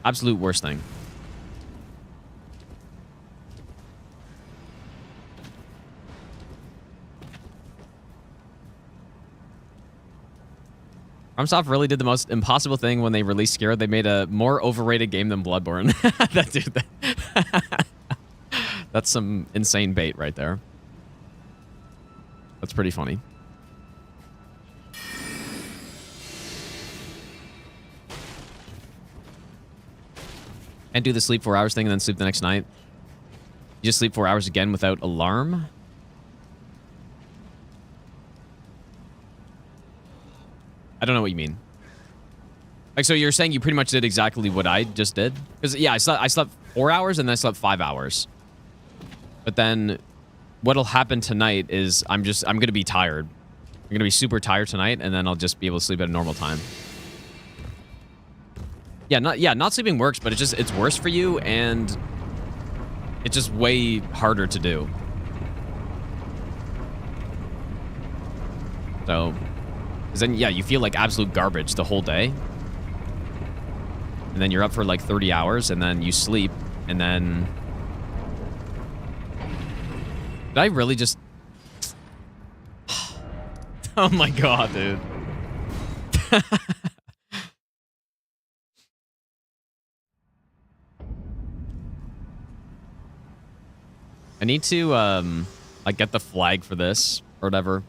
Absolute worst thing. FromSoft really did the most impossible thing when they released Sekiro. They made a more overrated game than Bloodborne. That's some insane bait right there. That's pretty funny. And do the sleep 4 hours thing and then sleep the next night. You just sleep 4 hours again without alarm. I don't know what you mean. Like, so you're saying you pretty much did exactly what I just did? Because, yeah, I slept 4 hours and then I slept 5 hours. But then what'll happen tonight is I'm going to be tired. I'm going to be super tired tonight, and then I'll just be able to sleep at a normal time. Yeah, not sleeping works, but it's worse for you, and it's just way harder to do. So, 'cause then, yeah, you feel like absolute garbage the whole day. And then you're up for like 30 hours, and then you sleep, and then... Did I really just... Oh my god, dude. I need to, like, get the flag for this, or whatever.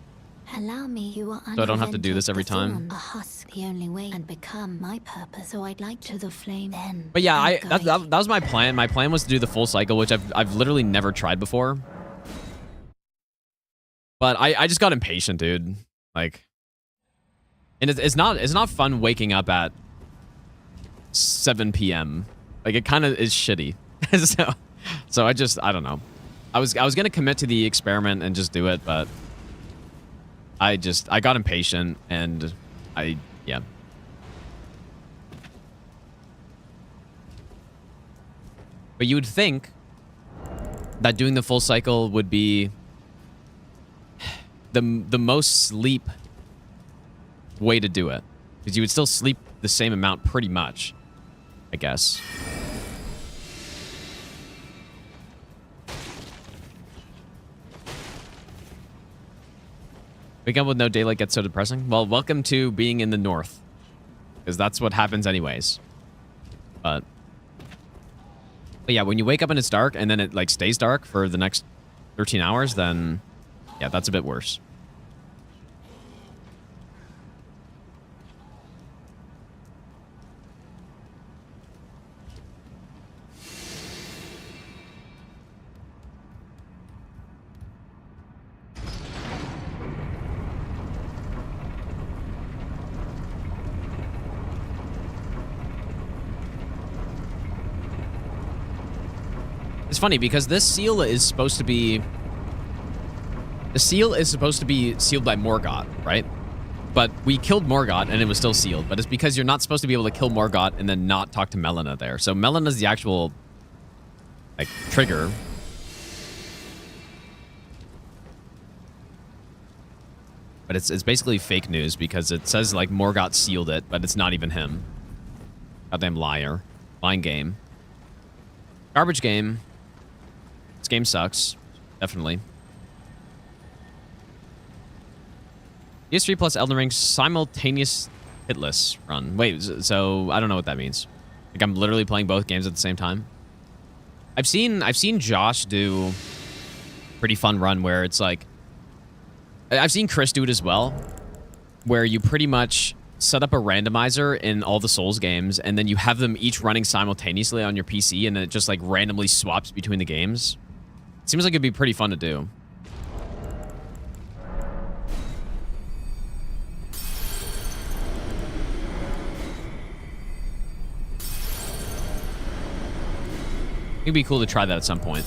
Allow me, you are So I don't have to do this every time. A husk, the only way, and become my purpose. So I'd like to the flame then. But yeah, that was my plan. My plan was to do the full cycle, which I've literally never tried before. But I just got impatient, dude. Like, and it's not fun waking up at 7 p.m. Like, it kind of is shitty. so I don't know. I was gonna commit to the experiment and just do it, but I got impatient and yeah. But you would think that doing the full cycle would be the most sleep way to do it, because you would still sleep the same amount pretty much, I guess. Wake up with no daylight gets so depressing. Well, welcome to being in the north, because that's what happens anyways. But yeah, when you wake up and it's dark and then it like stays dark for the next 13 hours, then yeah, that's a bit worse. It's funny because this seal is supposed to be... The seal is supposed to be sealed by Morgott, right? But we killed Morgott and it was still sealed. But it's because you're not supposed to be able to kill Morgott and then not talk to Melina there. So Melina's the actual, like, trigger. But it's basically fake news because it says, like, Morgott sealed it, but it's not even him. Goddamn liar. Lying game. Garbage game. This game sucks. Definitely. PS3 plus Elden Ring simultaneous hitless run. Wait, so I don't know what that means. Like, I'm literally playing both games at the same time. I've seen Josh do a pretty fun run where it's like... I've seen Chris do it as well, where you pretty much set up a randomizer in all the Souls games, and then you have them each running simultaneously on your PC, and then it just like randomly swaps between the games. Seems like it'd be pretty fun to do. It'd be cool to try that at some point.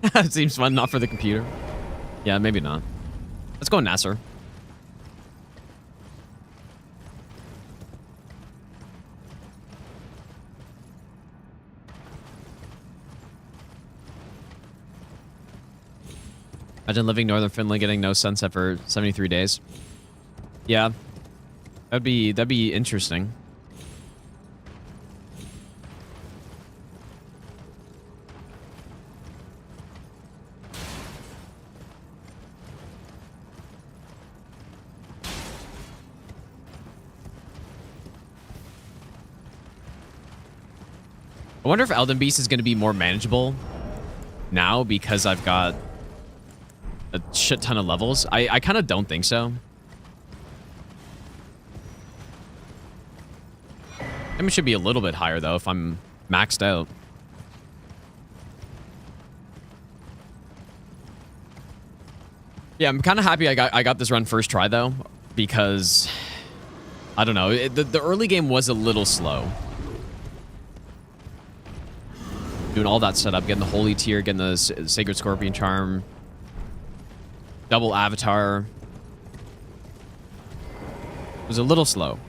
It seems fun, not for the computer. Yeah, maybe not. Let's go Nasser. Imagine living northern Finland, getting no sunset for 73 days. Yeah, that'd be interesting. I wonder if Elden Beast is going to be more manageable now because I've got a shit ton of levels. I kind of don't think so. I mean, it should be a little bit higher, though, if I'm maxed out. Yeah, I'm kind of happy I got this run first try, though, because, I don't know, the early game was a little slow. Doing all that setup, getting the Holy Tier, getting the Sacred Scorpion Charm, double Avatar. It was a little slow.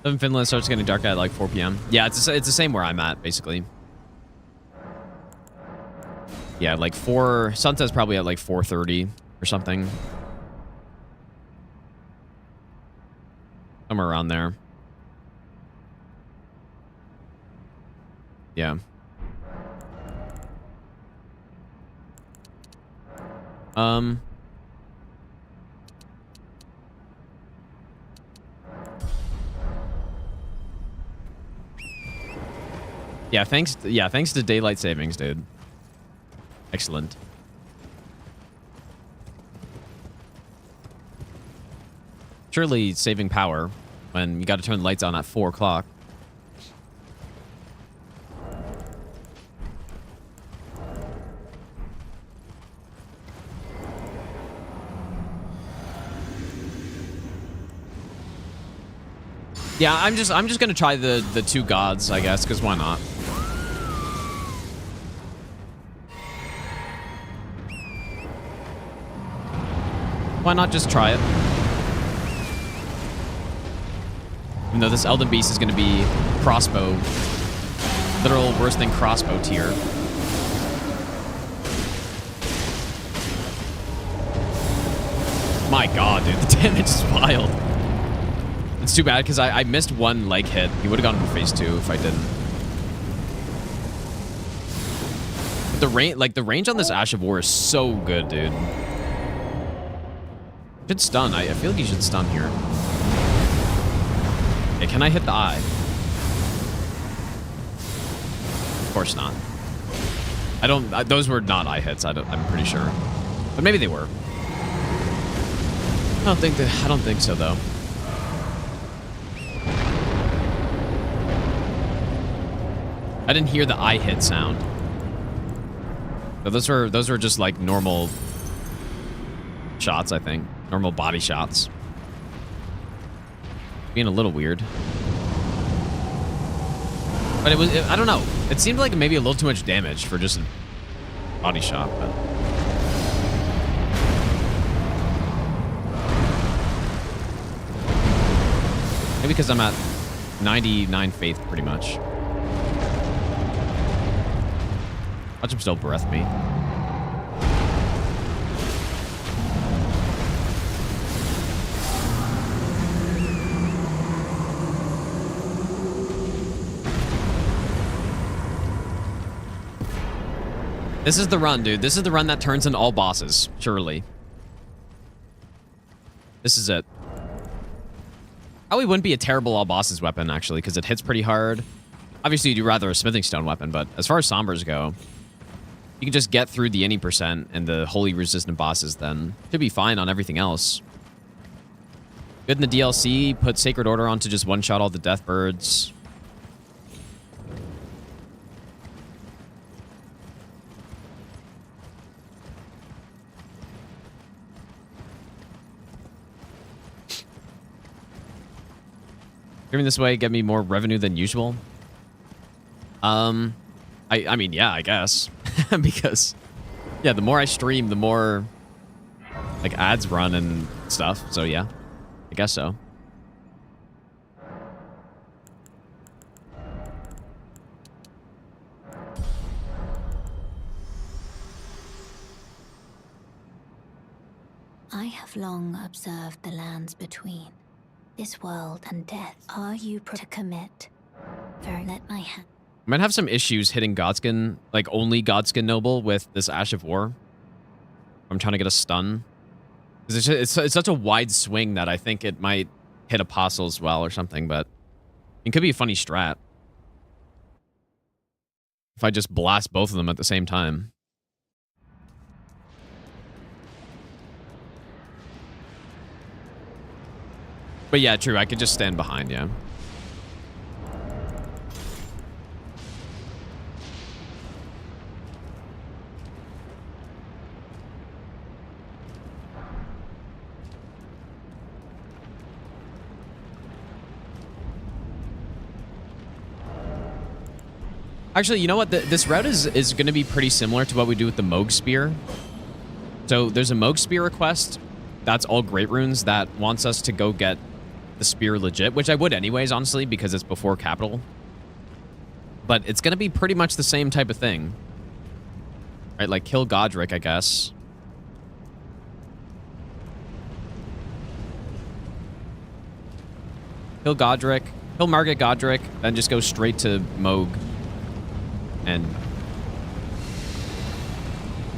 In Finland, starts getting dark at like 4 p.m. Yeah, it's the same where I'm at, basically. Yeah, like 4... Sunset's probably at like 4:30 or something. Somewhere around there. Yeah. Yeah, thanks to daylight savings, dude. Excellent. Surely saving power when you got to turn the lights on at 4 o'clock. Yeah, I'm just gonna try the 2 gods, I guess, because why not? Why not just try it? Even though this Elden Beast is gonna be crossbow, literal worse than crossbow tier. My god, dude, the damage is wild. It's too bad because I missed 1 leg hit. He would have gone for phase 2 if I didn't. But the range on this Ash of War is so good, dude. Should stun. I feel like you should stun here. Okay, can I hit the eye? Of course not. I don't. Those were not eye hits. I'm pretty sure, but maybe they were. I don't think so though. I didn't hear the eye hit sound. But those were just like normal shots, I think. Normal body shots. Being a little weird. But I don't know. It seemed like maybe a little too much damage for just a body shot, but maybe because I'm at 99 faith pretty much. Watch him still breath me. This is the run, dude. This is the run that turns into all bosses, surely. This is it. Probably wouldn't be a terrible all bosses weapon, actually, because it hits pretty hard. Obviously, you'd rather a smithing stone weapon, but as far as sombers go, you can just get through the any percent and the holy resistant bosses, then should be fine on everything else. Good in the DLC, put Sacred Order on to just one-shot all the death birds. Streaming this way get me more revenue than usual. I mean, yeah, I guess. Because, yeah, the more I stream, the more, like, ads run and stuff. So, yeah, I guess so. I have long observed the lands between this world and death. Are you to commit? Very let my hand. I might have some issues hitting Godskin, like only Godskin Noble with this Ash of War. I'm trying to get a stun. It's such a wide swing that I think it might hit Apostle as well or something, but it could be a funny strat. If I just blast both of them at the same time. But yeah, true, I could just stand behind, yeah. Actually, you know what? This route is going to be pretty similar to what we do with the Mohg Spear. So there's a Mohg Spear request. That's all Great Runes that wants us to go get the Spear legit, which I would anyways, honestly, because it's before Capital. But it's going to be pretty much the same type of thing. Right, like kill Godric, I guess. Kill Godric. Kill Margit Godric, then just go straight to Mohg. And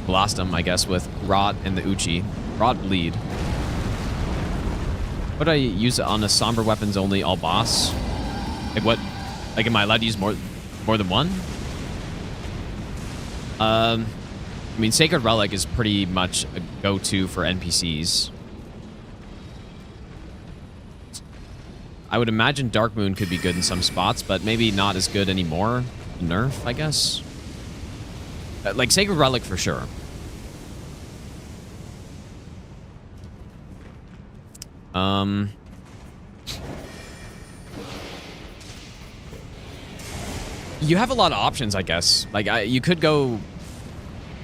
blast him, I guess, with Rot and the Uchi. Rot bleed. What do I use it on? A somber weapons only all boss? Like what? Like am I allowed to use more than one? I mean, Sacred Relic is pretty much a go-to for NPCs. I would imagine Dark Moon could be good in some spots, but maybe not as good anymore. Nerf, I guess. Like Sacred Relic for sure. You have a lot of options, I guess. Like you could go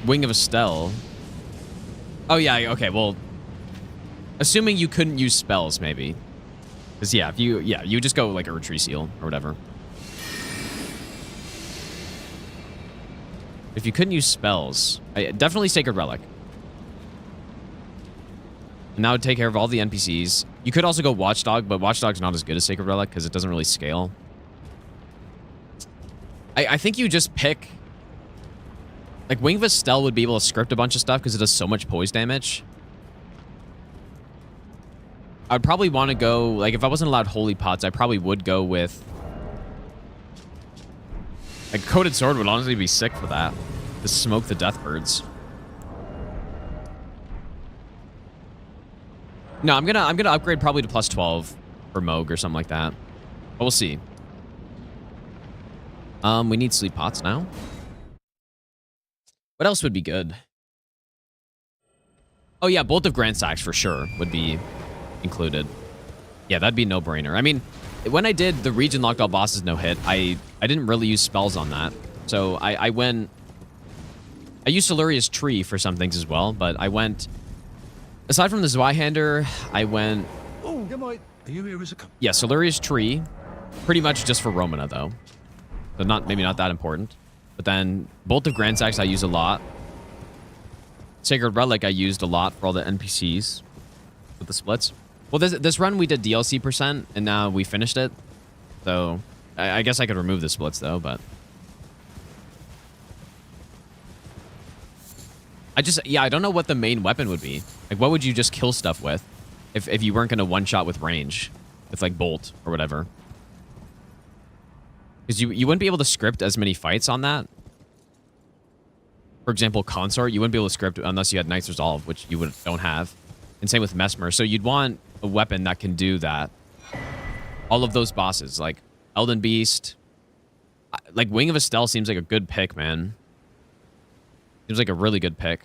Wing of Estelle. Oh yeah, okay. Well, assuming you couldn't use spells, maybe. Because yeah, if you just go like a retreat seal or whatever. If you couldn't use spells, definitely Sacred Relic. And that would take care of all the NPCs. You could also go Watchdog, but Watchdog's not as good as Sacred Relic because it doesn't really scale. I think you just pick... Like, Wing of Estelle would be able to script a bunch of stuff because it does so much poise damage. I'd probably want to go... Like, if I wasn't allowed Holy Pots, I probably would go with... Like, Coated Sword would honestly be sick for that. To smoke the Deathbirds. No, I'm gonna upgrade probably to plus 12 for Mohg or something like that. But we'll see. We need Sleep Pots now. What else would be good? Oh yeah, Bolt of Grand Sax for sure would be included. Yeah, that'd be a no-brainer. I mean, when I did the region locked all bosses no hit, I didn't really use spells on that. So I went... I used Siluria's Tree for some things as well, but I went... Aside from the Zweihander, I went... Oh, are you here as a... Yeah, Siluria's Tree. Pretty much just for Romana, though. So maybe not that important. But then Bolt of Grand Sax I use a lot. Sacred Relic I used a lot for all the NPCs with the splits. Well, this run we did DLC %, and now we finished it. So I guess I could remove the splits, though, but... I don't know what the main weapon would be. Like, what would you just kill stuff with if you weren't going to one-shot with range? With, like, Bolt or whatever. Because you wouldn't be able to script as many fights on that. For example, Consort, you wouldn't be able to script unless you had Knight's Resolve, which you don't have. And same with Mesmer. So you'd want a weapon that can do that. All of those bosses, like Elden Beast. Like, Wing of Estelle seems like a good pick, man. Seems like a really good pick.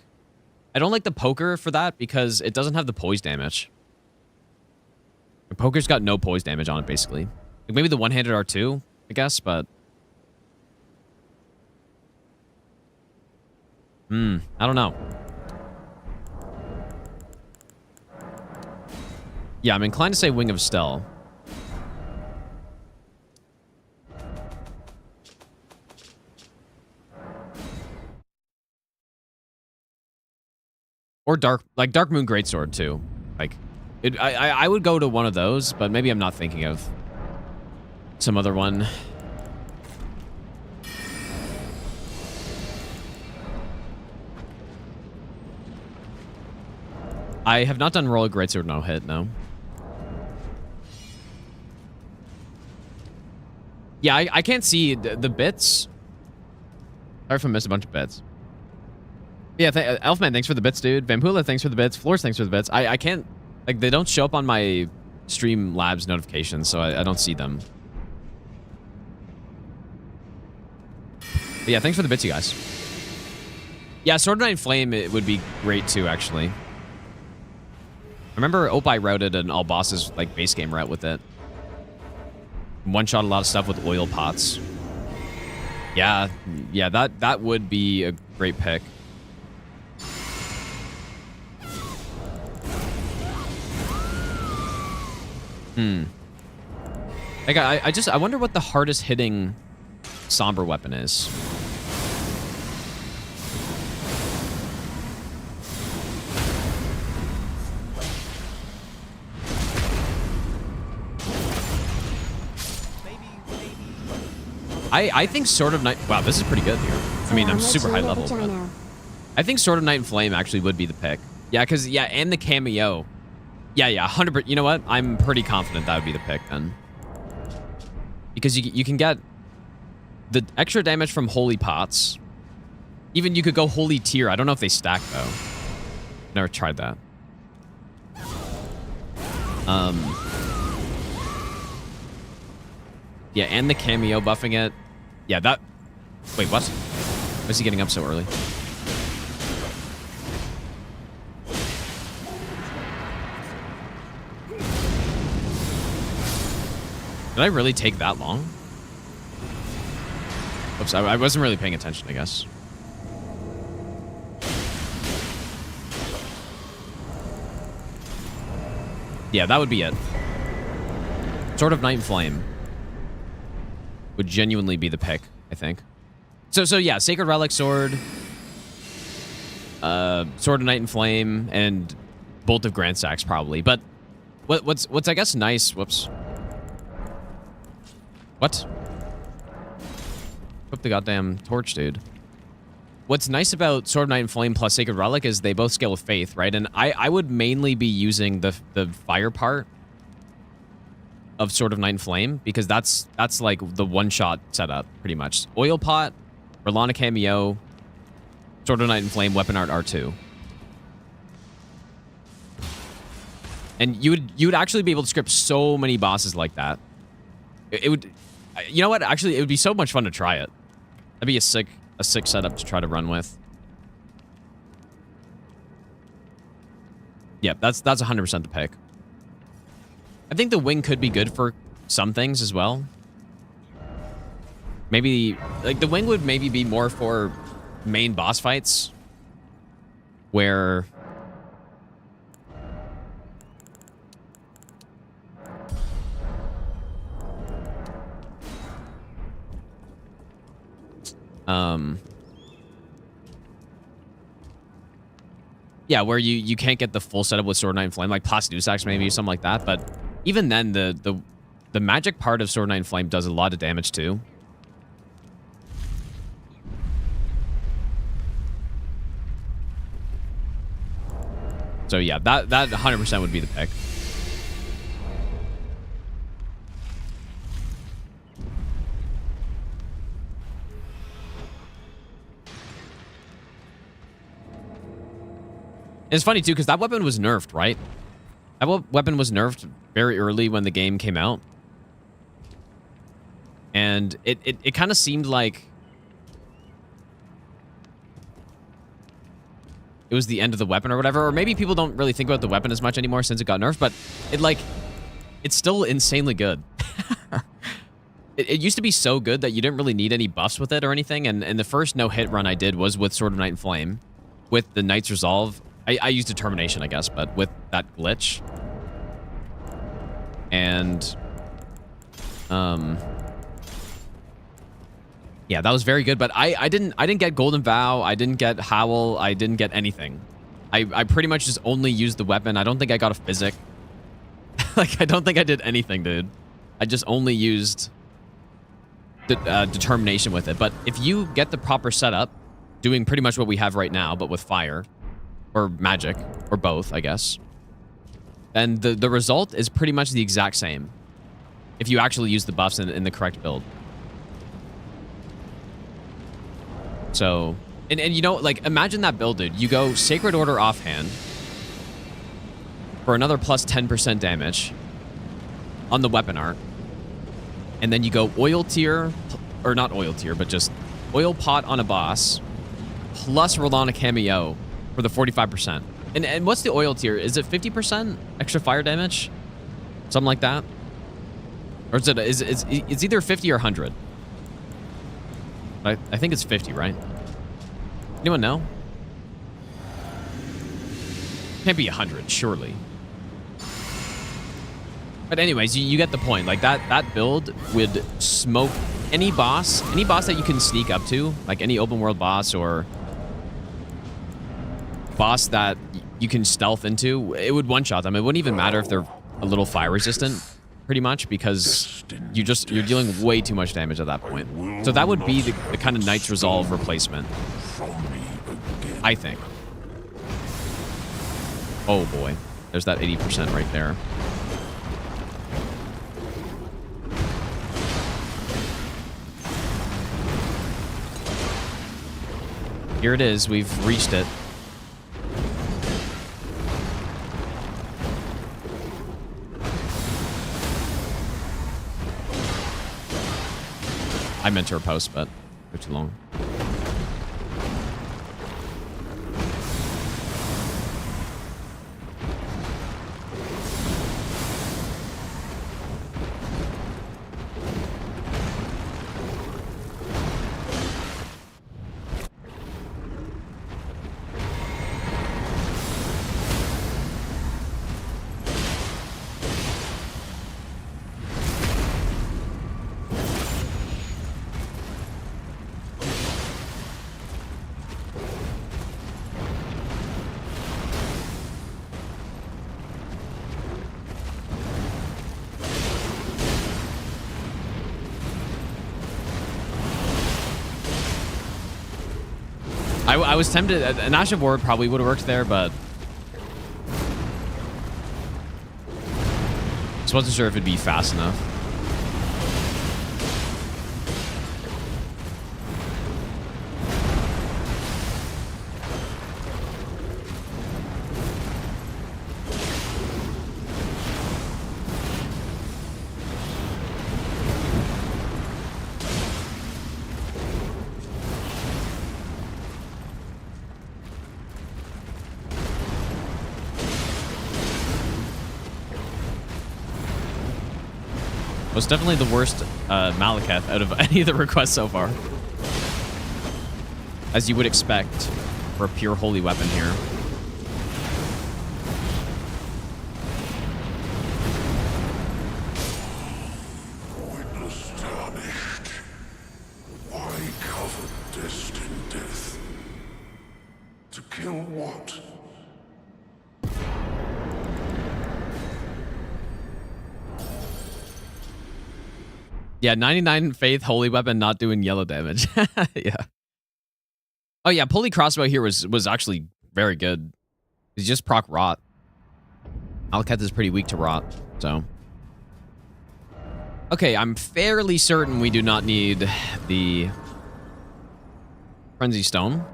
I don't like the poker for that because it doesn't have the poise damage. The poker's got no poise damage on it, basically. Like maybe the one-handed R2, I guess, but... I don't know. Yeah, I'm inclined to say Wing of Estelle. Or Dark Moon Greatsword too. Like, I would go to one of those, but maybe I'm not thinking of some other one. I have not done Royal Greatsword no hit, no. Yeah, I can't see the bits. Sorry if I missed a bunch of bits. Yeah, Elfman, thanks for the bits, dude. Vampula, thanks for the bits. Floors, thanks for the bits. I can't, like, they don't show up on my Streamlabs notifications, so I don't see them. But yeah, thanks for the bits, you guys. Yeah, Sword of Night and Flame, it would be great too, actually. I remember Opie routed an all bosses, like, base game route with it. One-shot a lot of stuff with oil pots. Yeah, that would be a great pick. Like, I wonder what the hardest hitting somber weapon is. I think Sword of Night... Wow, this is pretty good here. I mean, I'm super high level. But I think Sword of Night and Flame actually would be the pick. Yeah, because, yeah, and the cameo. Yeah, 100%. You know what? I'm pretty confident that would be the pick then. Because you can get the extra damage from Holy Pots. Even you could go Holy Tier. I don't know if they stack, though. Never tried that. Yeah, and the cameo buffing it. Yeah, that... Wait, what? Why is he getting up so early? Did I really take that long? Oops, I wasn't really paying attention, I guess. Yeah, that would be it. Sword of Night and Flame would genuinely be the pick, I think. So yeah, Sacred Relic Sword, Sword of Night and Flame, and Bolt of Grand Stacks probably. But what's I guess nice. Whoops. What? Flip the goddamn torch, dude. What's nice about Sword of Night and Flame plus Sacred Relic is they both scale with Faith, right? And I would mainly be using the fire part of Sword of Night and Flame because that's like the one-shot setup, pretty much. Oil Pot, Rolana Cameo, Sword of Night and Flame, Weapon Art R2. And you would actually be able to script so many bosses like that. It would... You know what? Actually, it would be so much fun to try it. That'd be a sick setup to try to run with. Yeah, that's 100% the pick. I think the wing could be good for some things as well. Maybe, like, the wing would maybe be more for main boss fights where... Yeah, where you can't get the full setup with Sword of Night and Flame, like Plasdusax maybe, something like that. But even then, the magic part of Sword of Night and Flame does a lot of damage too. So yeah, that 100% would be the pick. It's funny, too, because that weapon was nerfed, right? That weapon was nerfed very early when the game came out. And it kind of seemed like it was the end of the weapon or whatever. Or maybe people don't really think about the weapon as much anymore since it got nerfed. But it's still insanely good. It used to be so good that you didn't really need any buffs with it or anything. And the first no-hit run I did was with Sword of Night and Flame. With the Knight's Resolve. I used Determination, I guess, but with that glitch. And, yeah, that was very good, but I didn't get Golden Vow, I didn't get Howl, I didn't get anything I pretty much just only used the weapon. I don't think I got a physic. Like, I don't think I did anything, dude. I just only used determination with it. But if you get the proper setup, doing pretty much what we have right now, but with fire or magic or both, I guess, then the result is pretty much the exact same if you actually use the buffs in the correct build. So, and you know, like, imagine that build, dude. You go Sacred Order offhand for another plus 10% damage on the weapon art. And then you go oil tier, or not oil tier, but just oil pot on a boss, plus Radahn cameo for the 45%. And what's the oil tier? Is it 50% extra fire damage? Something like that? Or is it, it's either 50 or 100. I think it's 50, right? Anyone know? Can't be 100, surely. But anyways, you get the point. Like, that build would smoke any boss that you can sneak up to, like any open world boss or boss that you can stealth into. It would one-shot them. It wouldn't even matter if they're a little fire resistant, pretty much, because you're dealing way too much damage at that point. So that would be the kind of Knight's Resolve replacement, I think. Oh boy, there's that 80% right there. Here it is. We've reached it. I meant to repost, but they're too long. I was tempted. An Ash of War probably would have worked there, but just wasn't sure if it'd be fast enough. Was definitely the worst Malekith out of any of the requests so far. As you would expect for a pure holy weapon here. Witness tarnished. Why cover destined death? To kill what? Yeah, 99 faith, holy weapon, not doing yellow damage. Yeah. Oh yeah, pulley crossbow here was actually very good. It's just proc rot. Malekith is pretty weak to rot, so. Okay, I'm fairly certain we do not need the Frenzy Stone.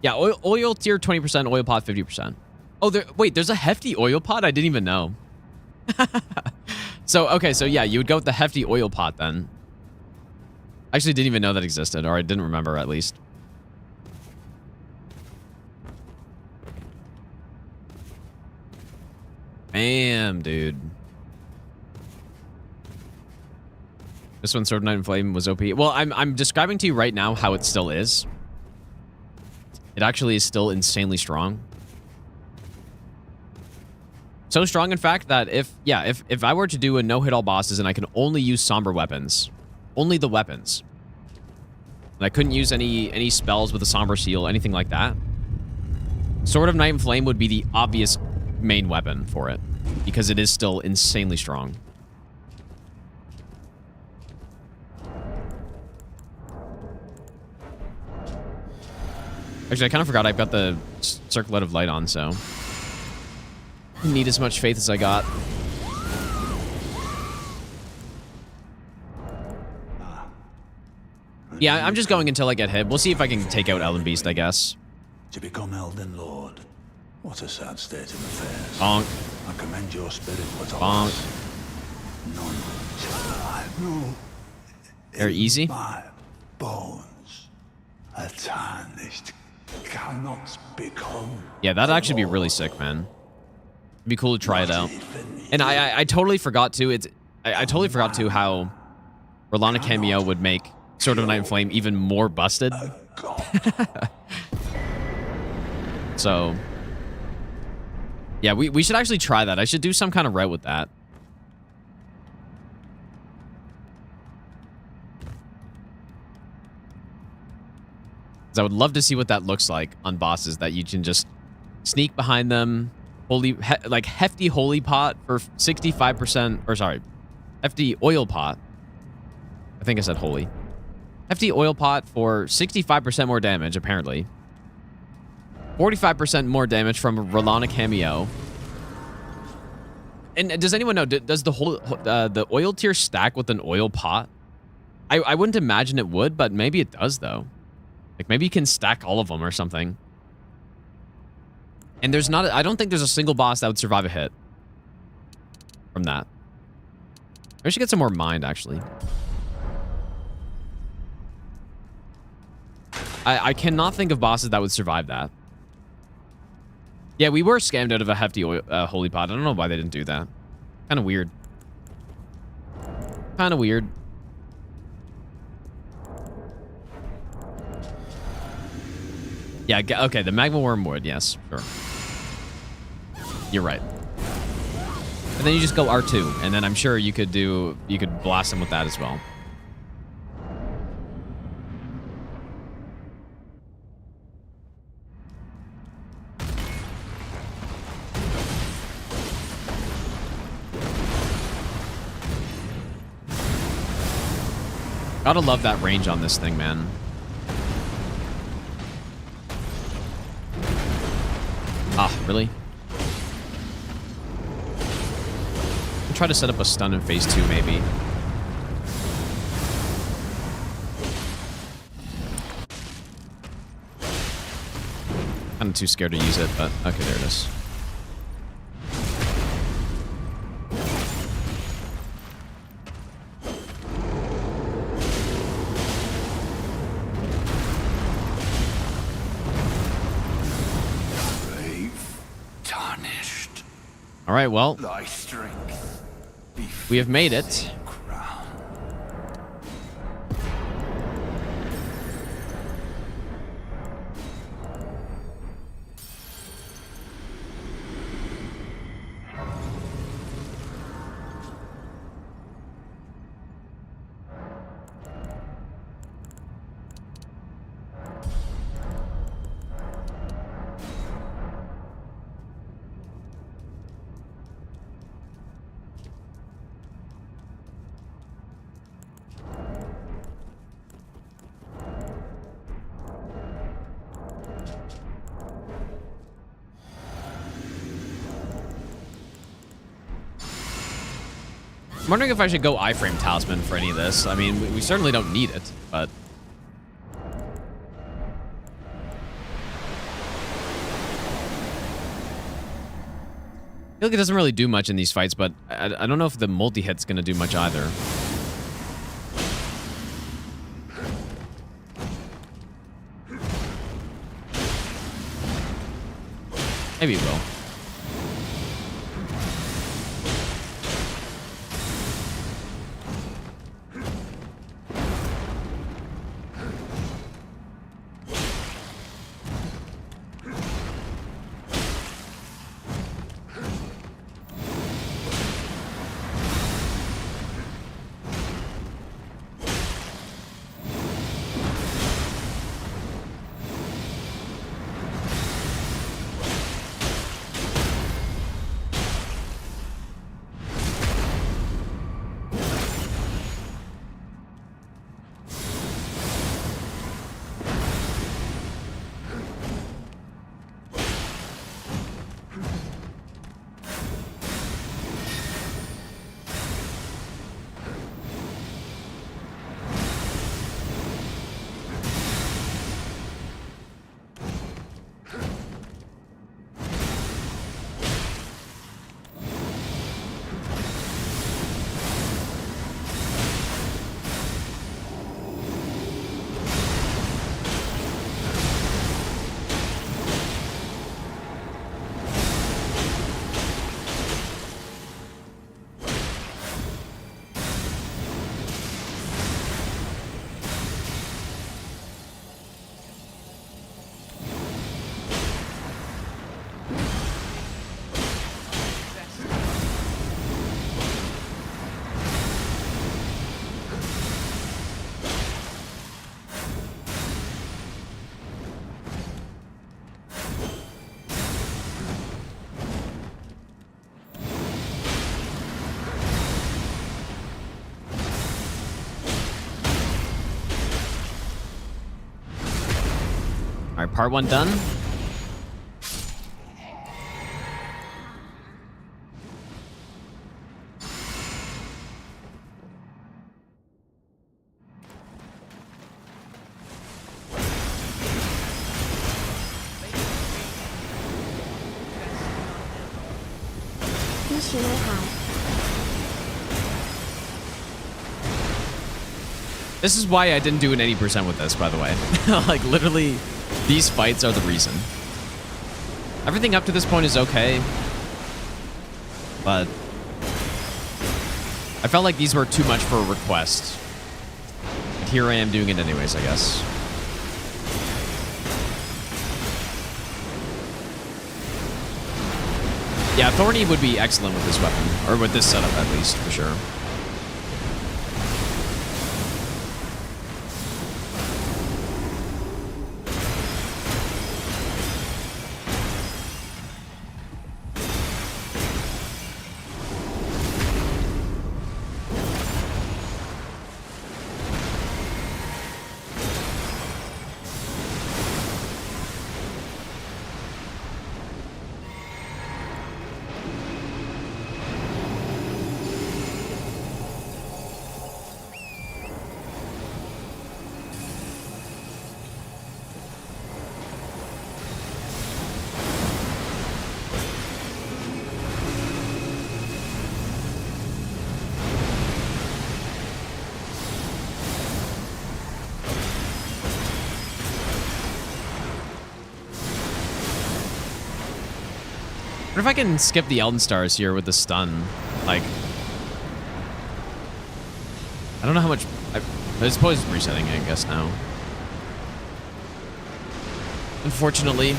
Yeah, oil tier 20%, oil pot 50%. Oh, wait, there's a hefty oil pot? I didn't even know. So, okay, so yeah, you would go with the hefty oil pot then. I actually didn't even know that existed, or I didn't remember at least. Bam, dude. This one, Sword of Night and Flame, was OP. Well, I'm describing to you right now how it still is. It actually is still insanely strong. So strong, in fact, that if I were to do a no-hit all bosses and I can only use somber weapons, only the weapons, And I couldn't use any spells with a somber seal, anything like that. Sword of Night and Flame would be the obvious main weapon for it, because it is still insanely strong. Actually, I kind of forgot I've got the Circlet of Light on, so I need as much faith as I got. Yeah, I'm just going until I get hit. We'll see if I can take out Elden Beast, I guess. To become Elden Lord. What a sad state of affairs. Bonk. I commend your spirit, but Bonk. none shall I know. They're easy. My bones, a tarnished, cannot become. Yeah, that'd actually be really sick, man. It'd be cool to try it out. And I totally forgot to. I totally forgot to how Radahn cameo would make Sword of Night and Flame even more busted. So, yeah, we should actually try that. I should do some kind of route with that. 'Cause I would love to see what that looks like on bosses, that you can just sneak behind them, like hefty holy pot for 65%, or sorry, hefty oil pot. I think I said holy. Hefty oil pot for 65% more damage, apparently. 45% more damage from Radahn cameo. And does anyone know, does the oil tier stack with an oil pot? I wouldn't imagine it would, but maybe it does, though. Like, maybe you can stack all of them or something. And there's not, I don't think there's a single boss that would survive a hit from that. I should get some more mind, actually. I cannot think of bosses that would survive that. Yeah, we were scammed out of a hefty holy pot. I don't know why they didn't do that. Kind of weird. Kind of weird. Yeah, okay, the magma worm would, yes, sure. You're right. And then you just go R2, and then I'm sure you could blast them with that as well. Gotta love that range on this thing, man. Ah, really? I'll try to set up a stun in phase 2, maybe. Kind of too scared to use it, but okay, there it is. All right, well, we have made it. I'm wondering if I should go iframe Talisman for any of this. I mean, we certainly don't need it, but... I feel like it doesn't really do much in these fights, but I don't know if the multi-hit's going to do much either. Maybe it will. Part 1 done. Wish you know how. This is why I didn't do an 80% with this, by the way. Like, literally, these fights are the reason. Everything up to this point is okay. But I felt like these were too much for a request. But here I am doing it anyways, I guess. Yeah, Thorny would be excellent with this weapon. Or with this setup, at least, for sure. What if I can skip the Elden Stars here with the stun? Like, I don't know how much. I suppose it's resetting, I guess, now. Unfortunately.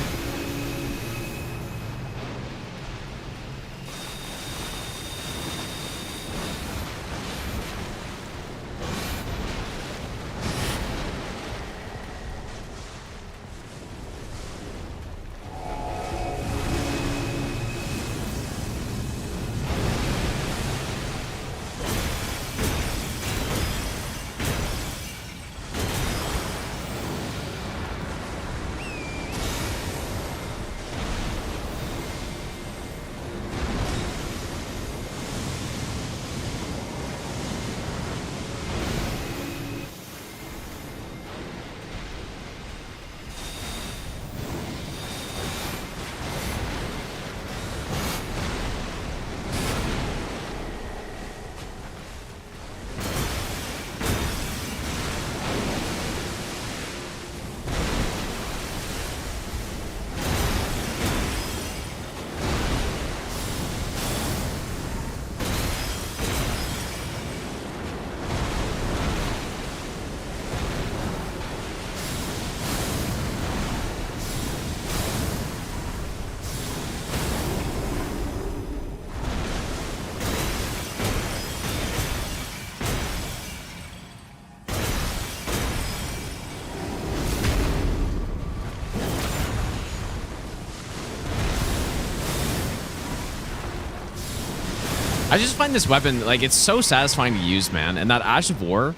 I just find this weapon, like, it's so satisfying to use, man. And that Ash of War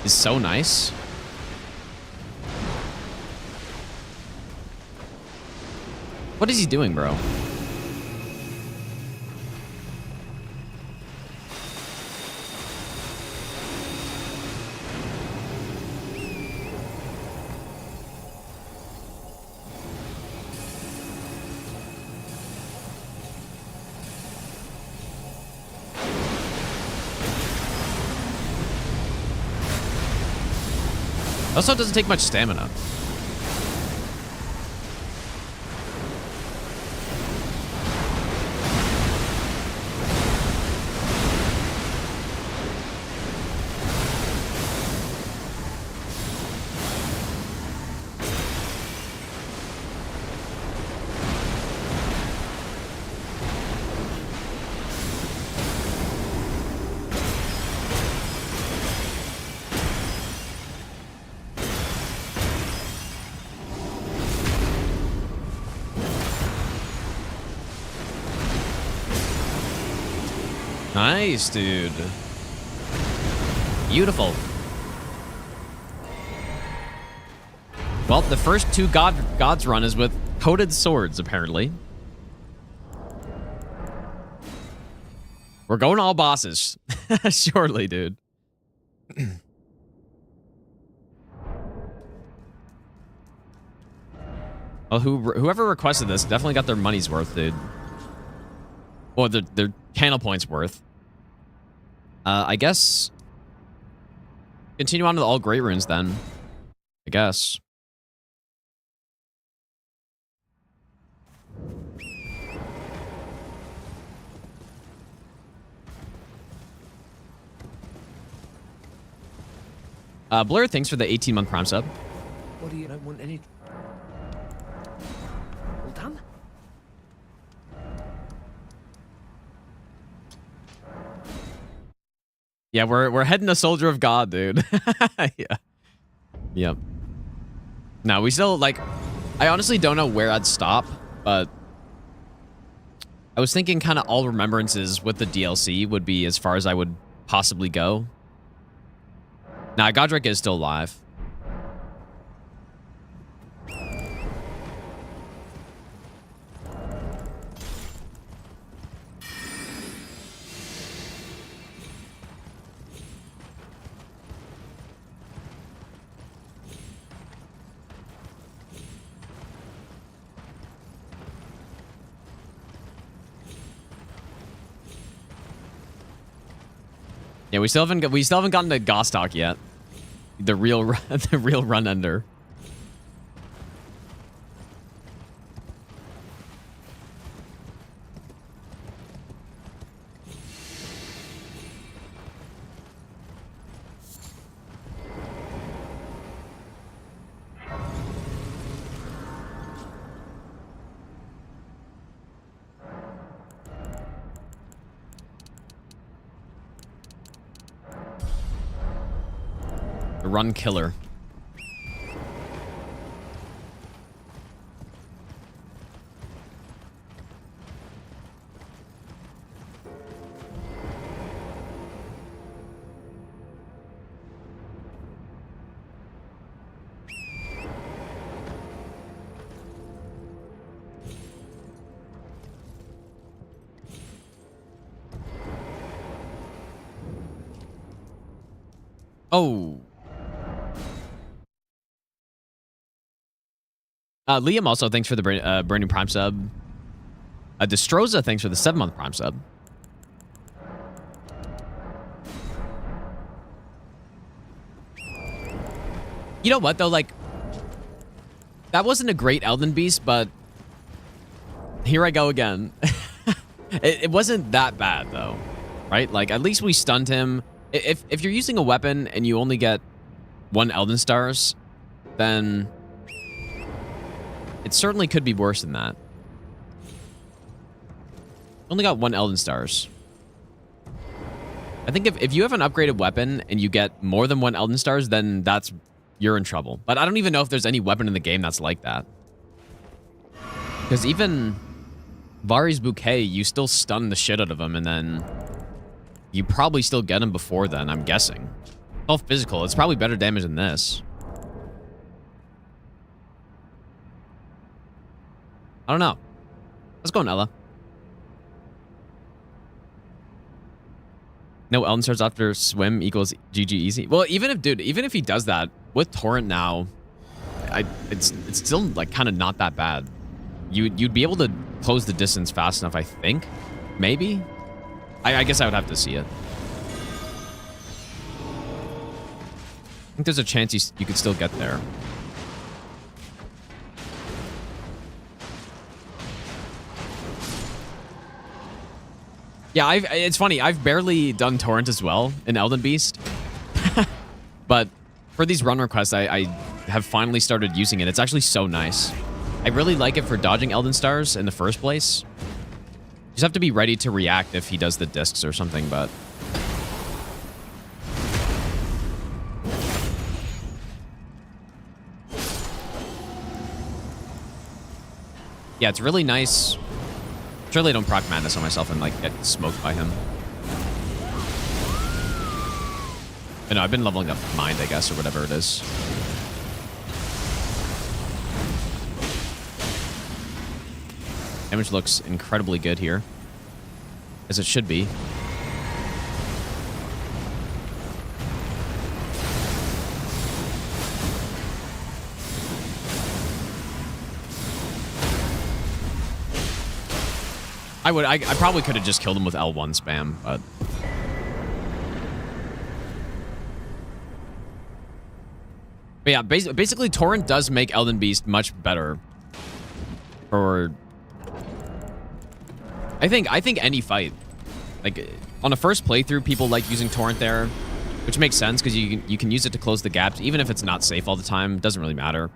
is so nice. What is he doing, bro? Also, it doesn't take much stamina. Nice, dude. Beautiful. Well, the first two gods run is with coated swords, apparently. We're going all bosses. Surely, dude. Well, whoever requested this definitely got their money's worth, dude. Or their channel points worth. I guess... Continue on to the all great runes, then. I guess. Blur, thanks for the 18-month Prime sub. What do you don't want any... Well done. Yeah, we're heading to Soldier of God, dude. Yeah. Yep. No, we still, like... I honestly don't know where I'd stop, but... I was thinking kind of all remembrances with the DLC would be as far as I would possibly go. Nah, Godric is still alive. Yeah, we still haven't gotten to Gostock yet. The real run ender. The run killer. Oh. Liam also, thanks for the brand new Prime sub. Destroza, thanks for the 7-month Prime sub. You know what, though? Like, that wasn't a great Elden Beast, but here I go again. It wasn't that bad, though. Right? Like, at least we stunned him. If you're using a weapon and you only get 1 Elden Stars, then... it certainly could be worse than that. Only got 1 Elden Stars. I think if you have an upgraded weapon and you get more than 1 Elden Stars, then you're in trouble. But I don't even know if there's any weapon in the game that's like that. Because even Varre's Bouquet, you still stun the shit out of him, and then you probably still get him before then, I'm guessing. It's all physical. It's probably better damage than this. I don't know. Let's go, Nella. No Elden Stars after swim equals GG easy. Well, even if he does that with Torrent now, it's still like kind of not that bad. You'd be able to close the distance fast enough, I think. Maybe. I guess I would have to see it. I think there's a chance you could still get there. Yeah, it's funny. I've barely done Torrent as well in Elden Beast. But for these run requests, I have finally started using it. It's actually so nice. I really like it for dodging Elden Stars in the first place. You just have to be ready to react if he does the discs or something, but... yeah, it's really nice. Surely I don't proc madness on myself and like get smoked by him. But no, I've been leveling up mind, I guess, or whatever it is. Damage looks incredibly good here. As it should be. I probably could have just killed him with L1 spam, but... But yeah, basically Torrent does make Elden Beast much better. For... I think any fight. Like, on a first playthrough, people like using Torrent there, which makes sense, because you can use it to close the gaps, even if it's not safe all the time. Doesn't really matter.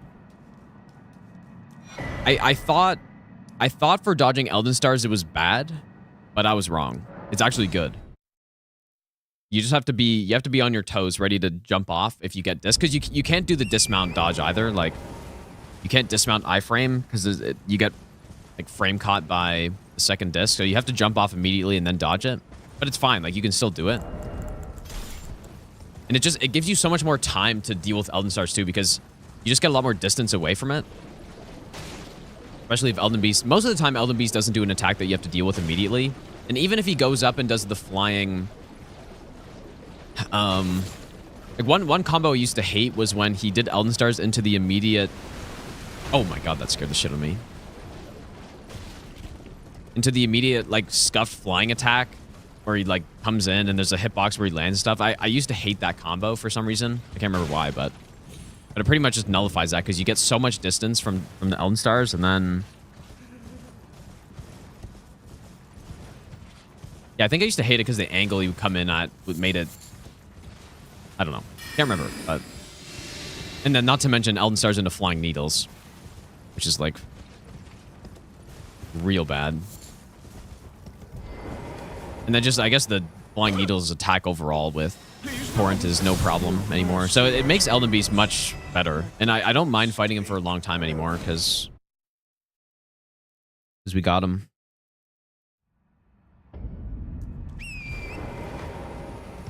I thought for dodging Elden Stars it was bad, but I was wrong. It's actually good. You just have to be on your toes, ready to jump off if you get dis, because you can't do the dismount dodge either. Like, you can't dismount iframe because you get like frame caught by the second disc, so you have to jump off immediately and then dodge it. But it's fine, like you can still do it. And it gives you so much more time to deal with Elden Stars too, because you just get a lot more distance away from it. Especially if Elden Beast... Most of the time, Elden Beast doesn't do an attack that you have to deal with immediately. And even if he goes up and does the flying... like one combo I used to hate was when he did Elden Stars into the immediate... Oh my god, that scared the shit out of me. Into the immediate, like, scuffed flying attack, where he, like, comes in and there's a hitbox where he lands stuff. I used to hate that combo for some reason. I can't remember why, but it pretty much just nullifies that, because you get so much distance from the Elden Stars, and then... Yeah, I think I used to hate it because the angle he would come in at made it... I don't know. Can't remember, but... And then not to mention Elden Stars into Flying Needles, which is, like, real bad. And then just, I guess, the Flying Needles attack overall with Torrent is no problem anymore. So it makes Elden Beast much better. And I don't mind fighting him for a long time anymore, because we got him.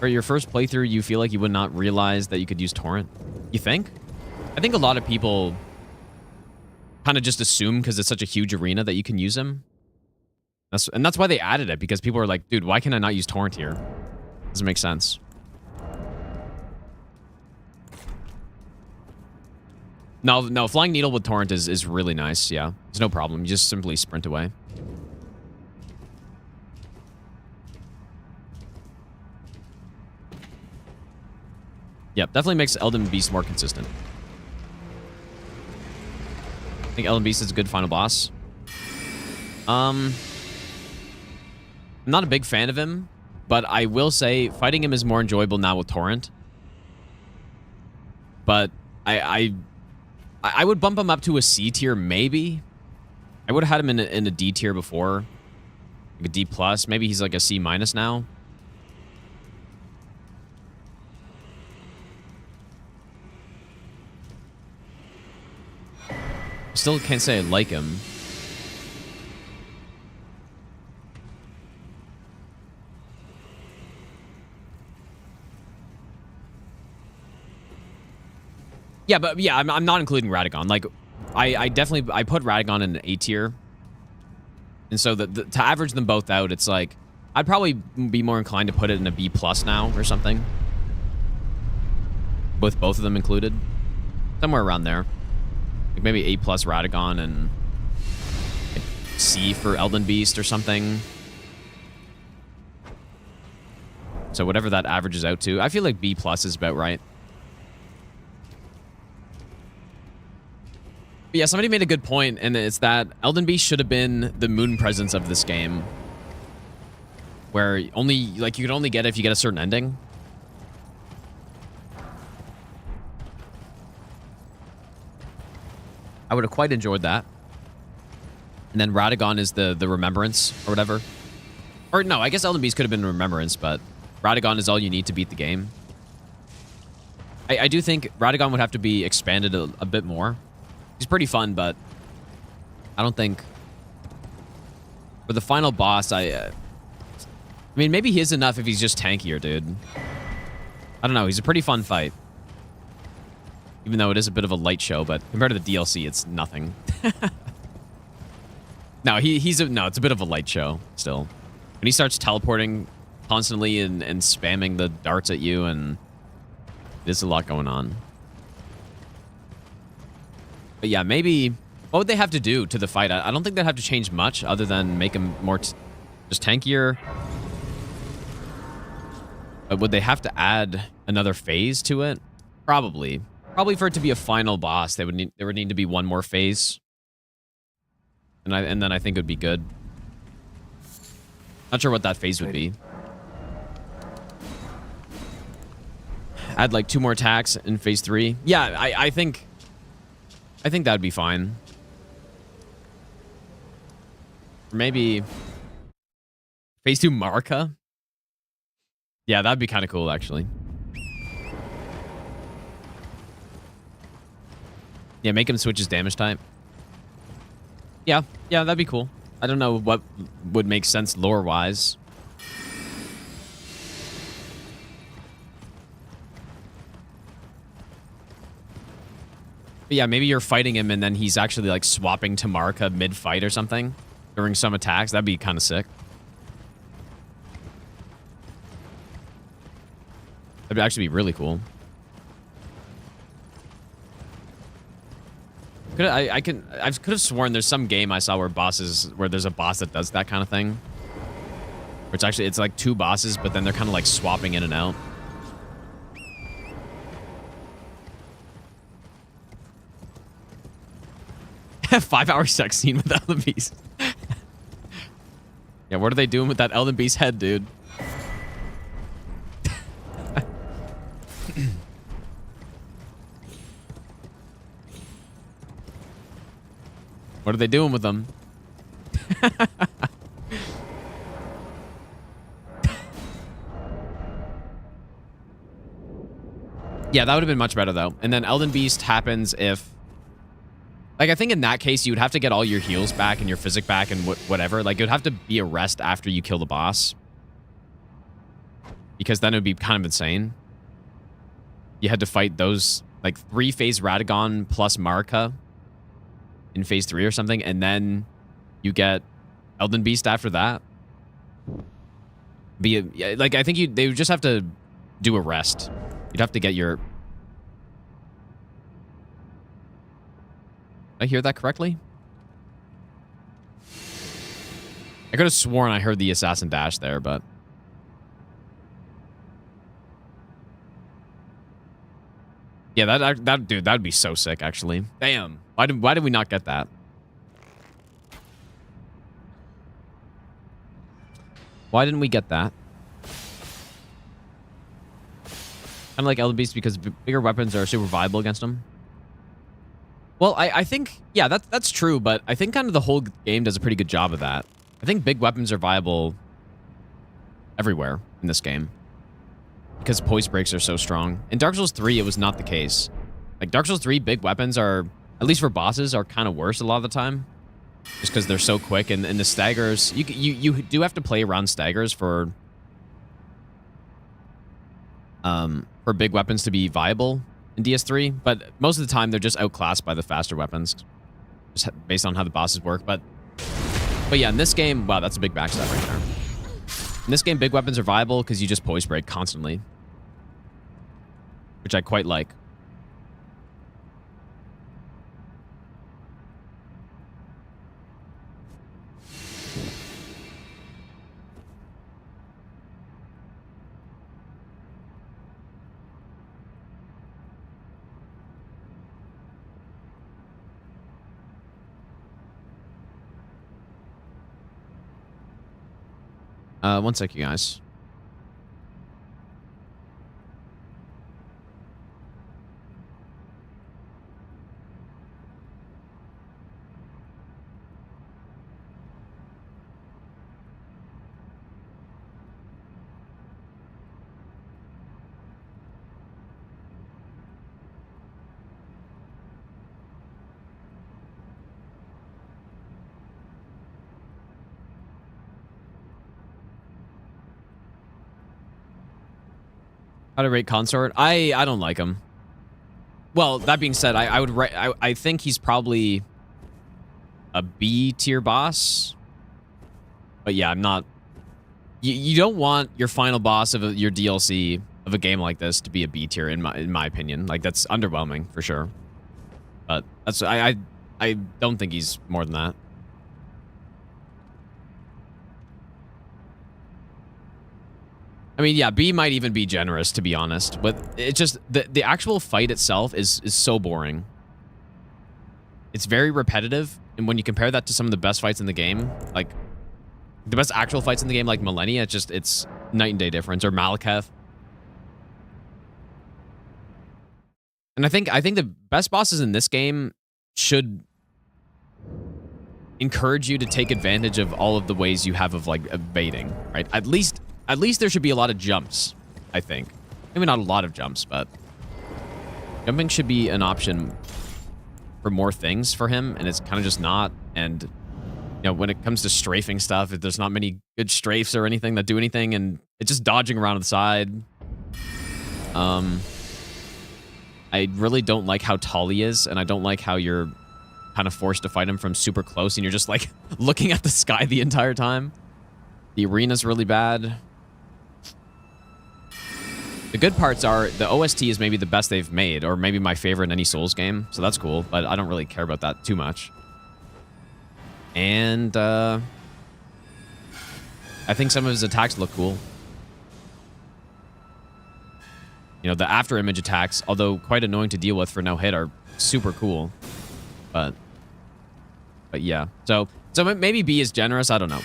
For your first playthrough, you feel like you would not realize that you could use Torrent? You think? I think a lot of people kind of just assume, because it's such a huge arena, that you can use him. And that's why they added it, because people are like, dude, why can I not use Torrent here? Doesn't make sense. No, Flying Needle with Torrent is really nice, yeah. There's no problem. You just simply sprint away. Yep, definitely makes Elden Beast more consistent. I think Elden Beast is a good final boss. I'm not a big fan of him, but I will say fighting him is more enjoyable now with Torrent. But I would bump him up to a C tier, maybe. I would have had him in a D tier before. Like a D+. Maybe he's like a C- now. Still can't say I like him. Yeah, but yeah, I'm not including Radahn. Like, I definitely put Radahn in an A tier, and so to average them both out, it's like I'd probably be more inclined to put it in a B+ now or something, with both of them included, somewhere around there, like maybe A+ Radahn and like C for Elden Beast or something. So whatever that averages out to, I feel like B+ is about right. But yeah, somebody made a good point, and it's that Elden Beast should have been the moon presence of this game, where only, like, you could only get it if you get a certain ending. I would have quite enjoyed that. And then Radahn is the remembrance or whatever. Or no, I guess Elden Beast could have been remembrance, but Radahn is all you need to beat the game. I do think Radahn would have to be expanded a bit more. He's pretty fun, but I don't think for the final boss, I mean, maybe he is enough if he's just tankier, dude. I don't know. He's a pretty fun fight. Even though it is a bit of a light show, but compared to the DLC, it's nothing. No, no, it's a bit of a light show still. When he starts teleporting constantly and spamming the darts at you, and there's a lot going on. But yeah, maybe what would they have to do to the fight? I don't think they'd have to change much other than make him more just tankier. But would they have to add another phase to it? Probably. Probably for it to be a final boss, there would need to be one more phase. And then I think it would be good. Not sure what that phase would be. Add like 2 more attacks in phase 3. Yeah, I think that'd be fine. Or maybe phase 2 Marika. Yeah, that'd be kind of cool actually. Yeah, make him switch his damage type. Yeah, that'd be cool. I don't know what would make sense lore-wise. But yeah, maybe you're fighting him and then he's actually like swapping to Marika mid-fight or something during some attacks. That'd be kind of sick. That'd actually be really cool. I could have sworn there's some game I saw where there's a boss that does that kind of thing. Where it's like 2 bosses, but then they're kind of like swapping in and out. A 5-hour sex scene with Elden Beast. Yeah, what are they doing with that Elden Beast head, dude? What are they doing with them? Yeah, that would have been much better, though. And then Elden Beast happens if... Like, I think in that case, you would have to get all your heals back and your physic back and whatever. Like, it would have to be a rest after you kill the boss. Because then it would be kind of insane. You had to fight those, like, 3-phase Radahn plus Marika in phase 3 or something, and then you get Elden Beast after that. Like, I think they would just have to do a rest. You'd have to get your... Did I hear that correctly? I could have sworn I heard the assassin dash there, but... Yeah, dude, that'd be so sick, actually. Damn. Why did we not get that? Why didn't we get that? Kind of like Elden Beast because bigger weapons are super viable against them. Well, I think, yeah, that's true, but I think kind of the whole game does a pretty good job of that. I think big weapons are viable everywhere in this game because poise breaks are so strong. In Dark Souls 3, it was not the case. Like, Dark Souls 3, big weapons are, at least for bosses, are kind of worse a lot of the time. Just because they're so quick, and the staggers, you do have to play around staggers for big weapons to be viable in DS3, but most of the time they're just outclassed by the faster weapons, just based on how the bosses work. But yeah, in this game, wow, that's a big backstab right there. In this game, big weapons are viable because you just poise break constantly, which I quite like. One sec, you guys. How to rate Consort? I don't like him. Well, that being said, I think he's probably a B tier boss. But yeah, I'm not... You don't want your final boss of your DLC of a game like this to be a B tier, in my opinion. Like, that's underwhelming, for sure. But that's... I don't think he's more than that. I mean, yeah, B might even be generous, to be honest. But it's just... The actual fight itself is so boring. It's very repetitive. And when you compare that to some of the best fights in the game, like... the best actual fights in the game, like Millennia, it's night and day difference. Or Malekith. And I think the best bosses in this game should encourage you to take advantage of all of the ways you have of, like, evading, right? At least there should be a lot of jumps, I think. Maybe not a lot of jumps, but jumping should be an option for more things for him, and it's kind of just not. And, you know, when it comes to strafing stuff, there's not many good strafes or anything that do anything, and it's just dodging around the side. I really don't like how tall he is, and I don't like how you're kind of forced to fight him from super close, and you're just, like, looking at the sky the entire time. The arena's really bad. The good parts are the OST is maybe the best they've made, or maybe my favorite in any Souls game, so that's cool, but I don't really care about that too much. And, I think some of his attacks look cool. You know, the after image attacks, although quite annoying to deal with for no hit, are super cool. But yeah. So maybe B is generous. I don't know.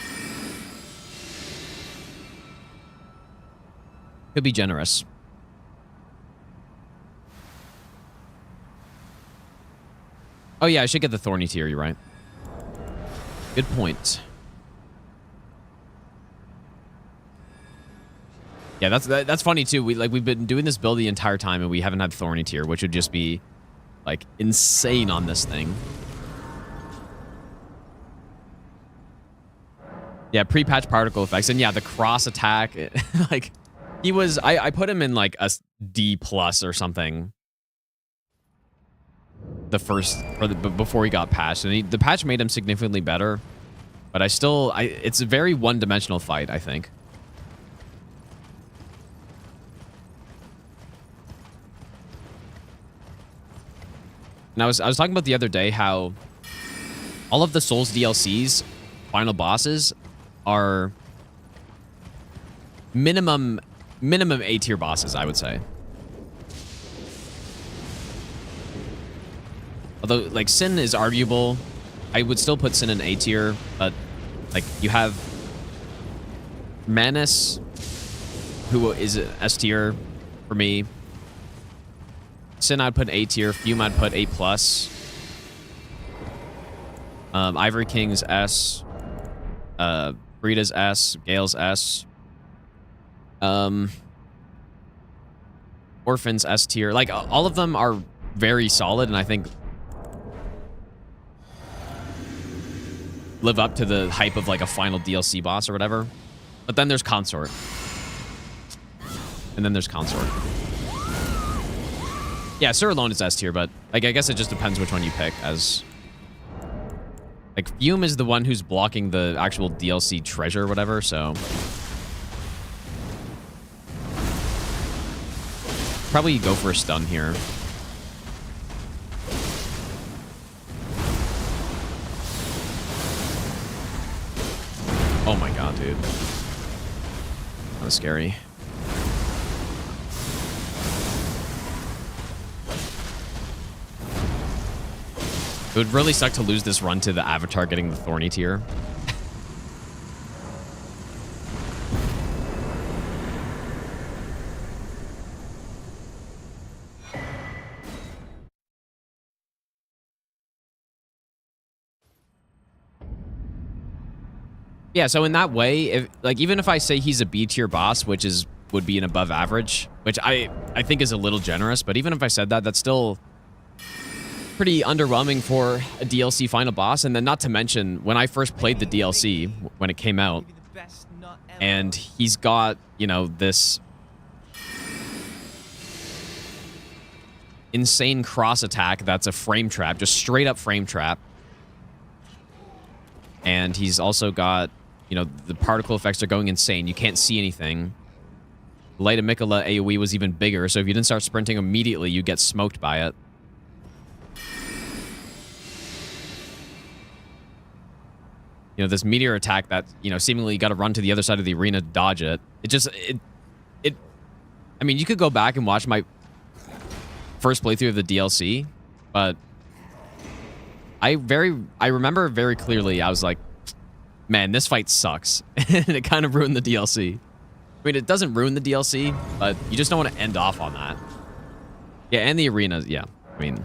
Could be generous. Oh yeah, I should get the Thorny tier. You're right. Good point. Yeah, that's funny too. We've been doing this build the entire time and we haven't had Thorny tier, which would just be like insane on this thing. Yeah, pre-patch particle effects, and yeah, the cross attack. Like, he was. I put him in like a D plus or something. The first, before he got patched, and the patch made him significantly better. But it's a very one-dimensional fight, I think. And I was talking about the other day how all of the Souls DLCs, final bosses, are minimum A tier bosses, I would say. Although, like, Sin is arguable. I would still put Sin in A tier, but, like, you have Manus, who is S tier for me. Sin I'd put A tier. Fume I'd put A plus. Ivory King's S. Frida's S. Gale's S. Orphan's S tier. Like, all of them are very solid, and I think live up to the hype of, like, a final DLC boss or whatever. But then there's Consort. And then there's Consort. Yeah, Sir alone is S tier, but, like, I guess it just depends which one you pick, as... Like, Fume is the one who's blocking the actual DLC treasure or whatever, so... Probably go for a stun here. Oh my god, dude. That was scary. It would really suck to lose this run to the Avatar getting the Thorny tier. Yeah, so in that way, even if I say he's a B tier boss, which would be an above average, which I think is a little generous, but even if I said that, that's still pretty underwhelming for a DLC final boss. And then not to mention, when I first played the DLC, when it came out, and he's got, you know, this insane cross attack that's a frame trap, just straight up frame trap. And he's also got, you know, the particle effects are going insane. You can't see anything. Light of Mikola AoE was even bigger, so if you didn't start sprinting immediately, you get smoked by it. You know, this meteor attack that, you know, seemingly you got to run to the other side of the arena to dodge it. I mean, you could go back and watch my first playthrough of the DLC, but I remember very clearly, I was like, man, this fight sucks. And it kind of ruined the DLC. I mean, it doesn't ruin the DLC, but you just don't want to end off on that. Yeah, and the arenas, yeah. I mean,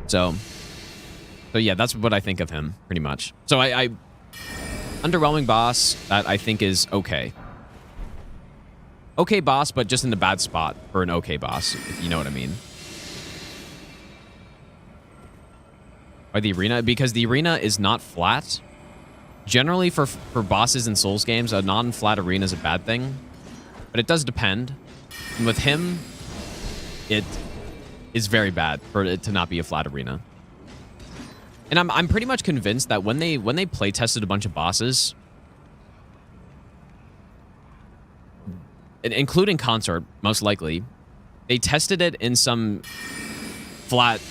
so yeah, that's what I think of him, pretty much. So I underwhelming boss that I think is okay. Okay boss, but just in the bad spot for an okay boss, if you know what I mean. Or the arena, because the arena is not flat. Generally, for bosses in Souls games, a non-flat arena is a bad thing. But it does depend. And with him, it is very bad for it to not be a flat arena. And I'm pretty much convinced that when they play tested a bunch of bosses, including Consort, most likely, they tested it in some flat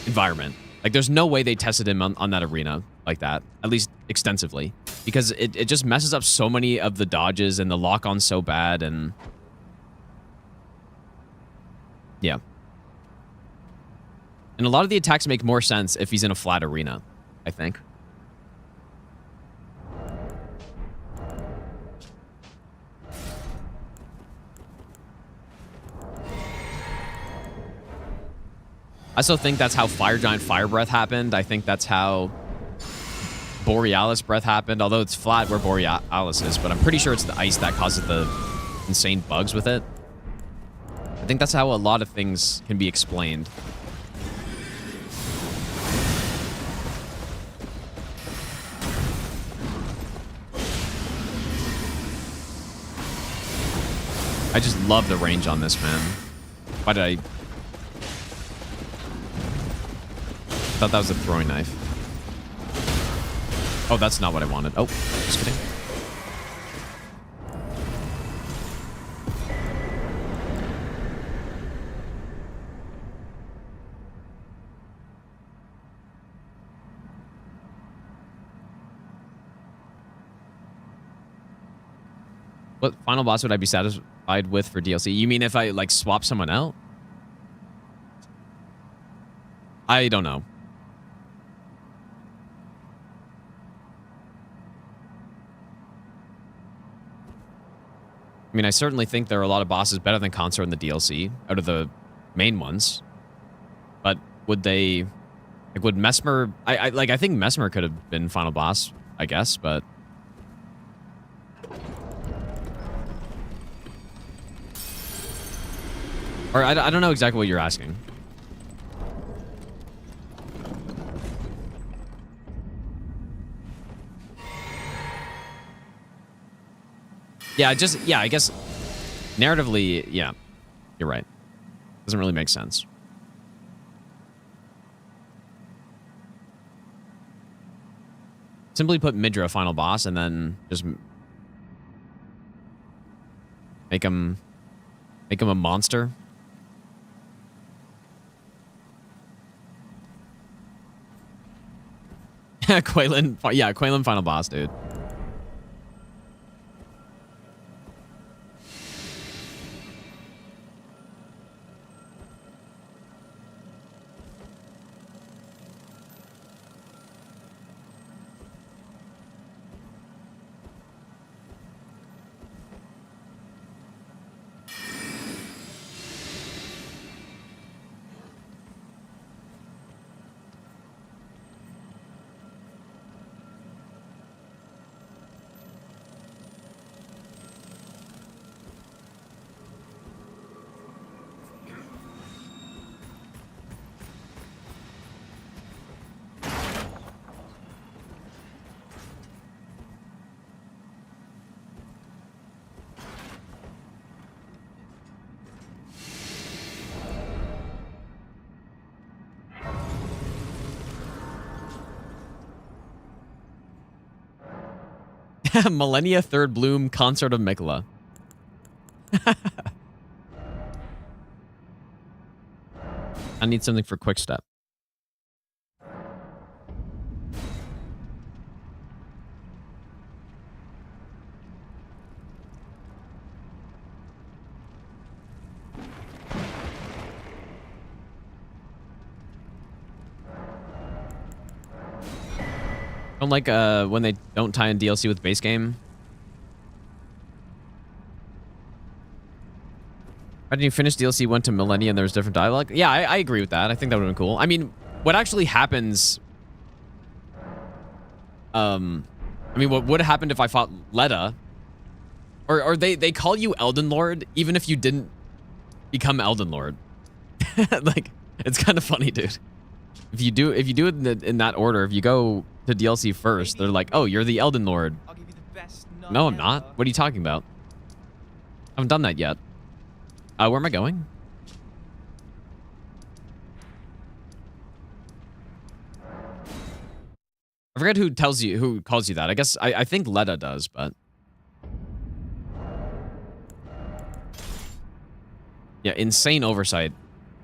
environment. Like, there's no way they tested him on that arena like that, at least extensively, because it just messes up so many of the dodges and the lock-on so bad, and yeah. And a lot of the attacks make more sense if he's in a flat arena, I think. I still think that's how Fire Giant Fire Breath happened. I think that's how Borealis Breath happened, although it's flat where Borealis is, but I'm pretty sure it's the ice that causes the insane bugs with it. I think that's how a lot of things can be explained. I just love the range on this, man. Why did I thought that was a throwing knife. Oh, that's not what I wanted. Oh, just kidding. What final boss would I be satisfied with for DLC? You mean if I, like, swap someone out? I don't know. I mean, I certainly think there are a lot of bosses better than Consort in the DLC, out of the main ones. But would they... Like, would Mesmer... I think Mesmer could have been final boss, I guess, but... Or I don't know exactly what you're asking. Yeah, I guess narratively, yeah, you're right. Doesn't really make sense. Simply put Midra final boss and then just make him a monster. Quaylen, yeah, Quaylen final boss, dude. Millennia Third Bloom Concert of Mikola. I need something for Quick Step. I don't like when they don't tie in DLC with base game. Why didn't you finish DLC, went to Millennia, and there was different dialogue? Yeah, I agree with that. I think that would have been cool. I mean, what actually happens... I mean, what would have happened if I fought Leda? Or they call you Elden Lord, even if you didn't become Elden Lord. Like, it's kind of funny, dude. If you do it in that order, if you go to DLC first, they're like, oh, you're the Elden Lord. I'll give you the best No, I'm not. What are you talking about? I haven't done that yet. Where am I going? I forget who calls you that. I guess I think Leda does, but yeah, insane oversight.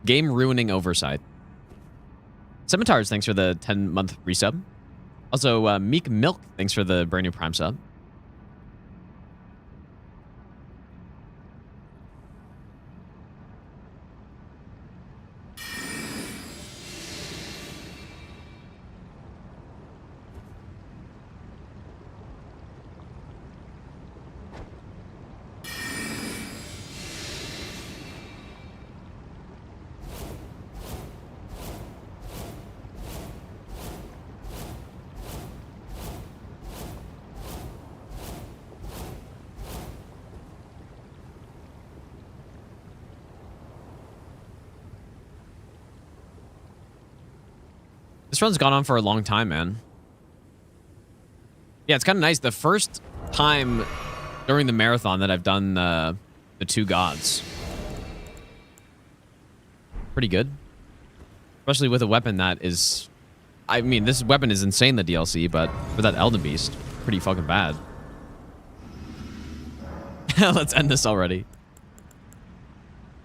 Game ruining oversight. Scimitars, thanks for the 10-month resub. Also, Meek Milk, thanks for the brand new Prime sub. This run's gone on for a long time, man. Yeah, it's kind of nice. The first time during the marathon that I've done the two gods. Pretty good. Especially with a weapon that is... I mean, this weapon is insane, the DLC, but for that Elden Beast, pretty fucking bad. Let's end this already.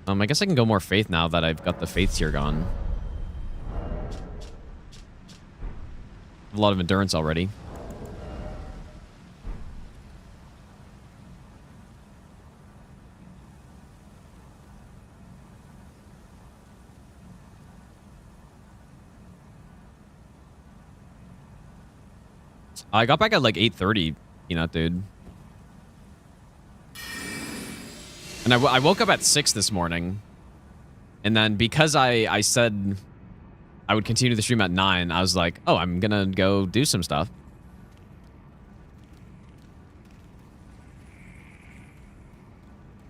I guess I can go more faith now that I've got the faith tier gone. A lot of endurance already. I got back at like 8:30, dude. And I woke up at 6 this morning. And then because I said I would continue the stream at 9, I was like, oh, I'm gonna go do some stuff.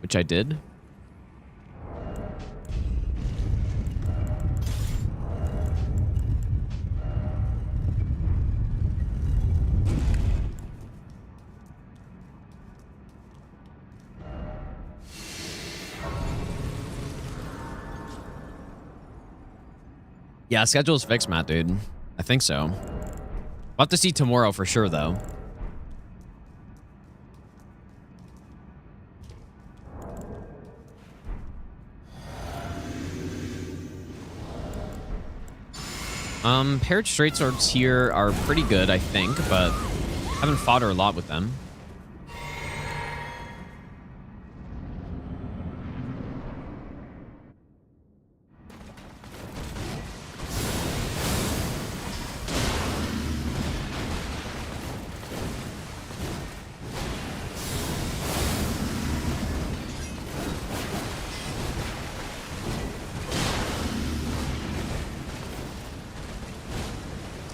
Which I did. Yeah, schedule's fixed, Matt, dude. I think so. We'll have to see tomorrow for sure, though. Paired straight swords here are pretty good, I think, but haven't fought her a lot with them.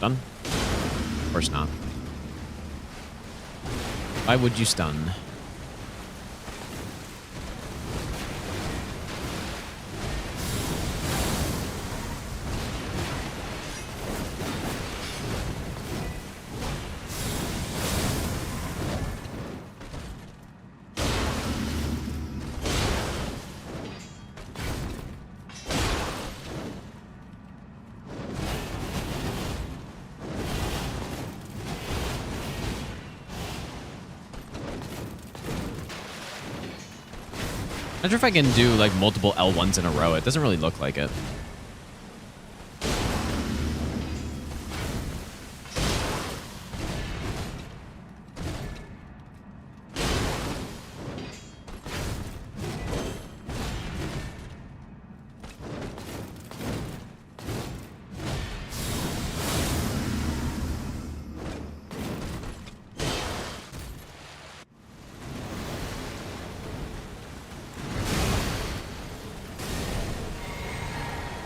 Stun? Of course not. Why would you stun? I wonder if I can do like multiple L1s in a row. It doesn't really look like it.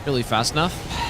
Really fast enough.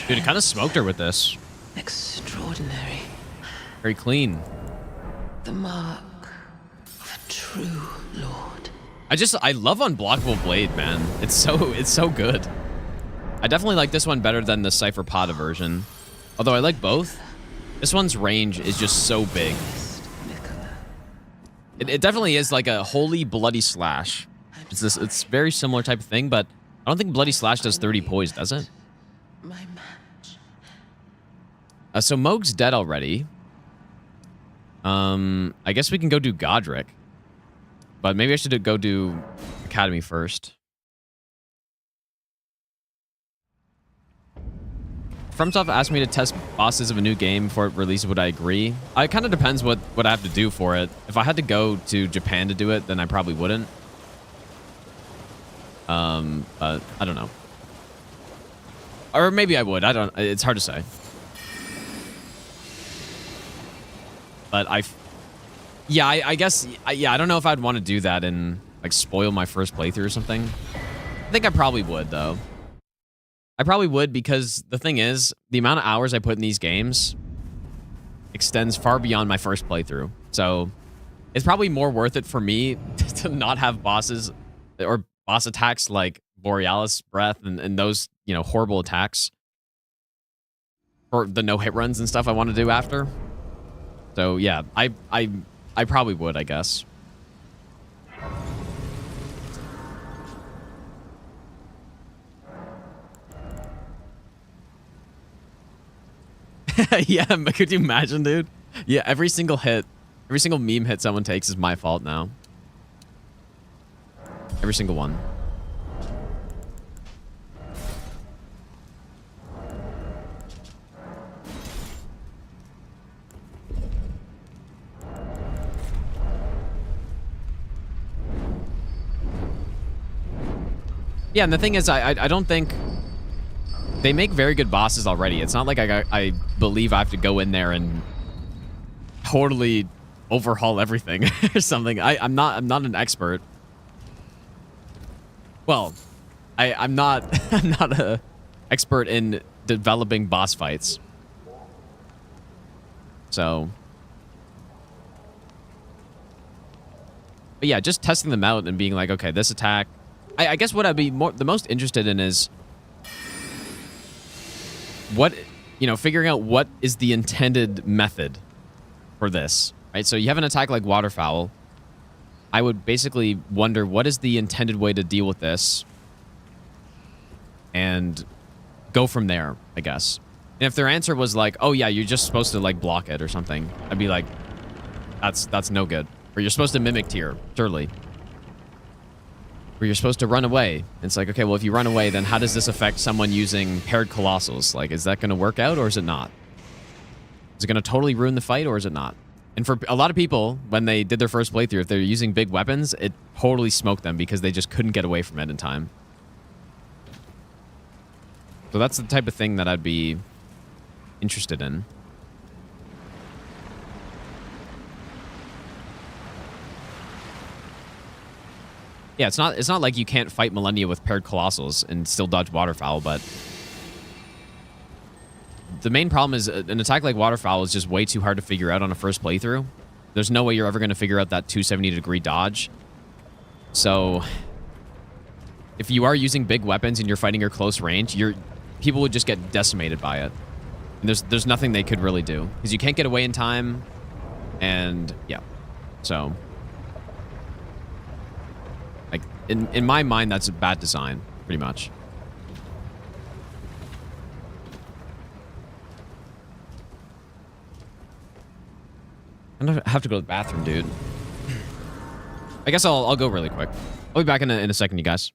Dude, it kind of smoked her with this. Extraordinary. Very clean. The mark of a true lord. I love Unblockable Blade, man. It's so good. I definitely like this one better than the Cypher Potta version. Although I like both. This one's range is just so big. It definitely is like a holy bloody slash. It's very similar type of thing, but I don't think bloody slash does 30 poise, does it? My match. So Mohg's dead already. I guess we can go do Godric. But maybe I should go do Academy first. FromSoft asked me to test bosses of a new game before it releases. Would I agree? It kind of depends what I have to do for it. If I had to go to Japan to do it, then I probably wouldn't. But I don't know. Or maybe I would. I don't. It's hard to say. But I guess. I don't know if I'd want to do that and like spoil my first playthrough or something. I think I probably would though. I probably would because the thing is, the amount of hours I put in these games extends far beyond my first playthrough. So it's probably more worth it for me to not have bosses or boss attacks like Borealis Breath and those, you know, horrible attacks for the no hit runs and stuff I want to do after. So yeah, I probably would, I guess. Yeah, but could you imagine, dude? Yeah, every single meme hit someone takes is my fault now. Every single one. Yeah, and the thing is, I don't think they make very good bosses already. It's not like I believe I have to go in there and totally overhaul everything or something. I'm not an expert. Well, I'm not a expert in developing boss fights. So, but yeah, just testing them out and being like, okay, this attack. I guess what I'd be the most interested in is what, you know, figuring out what is the intended method for this, right? So you have an attack like Waterfowl. I would basically wonder what is the intended way to deal with this and go from there, I guess. And if their answer was like, oh yeah, you're just supposed to like block it or something, I'd be like, that's no good. Or you're supposed to mimic tier, surely. Or you're supposed to run away. It's like, okay, well, if you run away, then how does this affect someone using paired colossals? Like, is that going to work out or is it not? Is it going to totally ruin the fight or is it not? And for a lot of people, when they did their first playthrough, if they're using big weapons, it totally smoked them because they just couldn't get away from it in time. So that's the type of thing that I'd be interested in. Yeah, it's not like you can't fight Millennia with paired Colossals and still dodge Waterfowl, but the main problem is an attack like Waterfowl is just way too hard to figure out on a first playthrough. There's no way you're ever going to figure out that 270-degree dodge. So if you are using big weapons and you're fighting your close range, people would just get decimated by it. And there's nothing they could really do because you can't get away in time. And yeah, so like in my mind, that's a bad design, pretty much. I have to go to the bathroom, dude. I guess I'll go really quick. I'll be back in a second, you guys.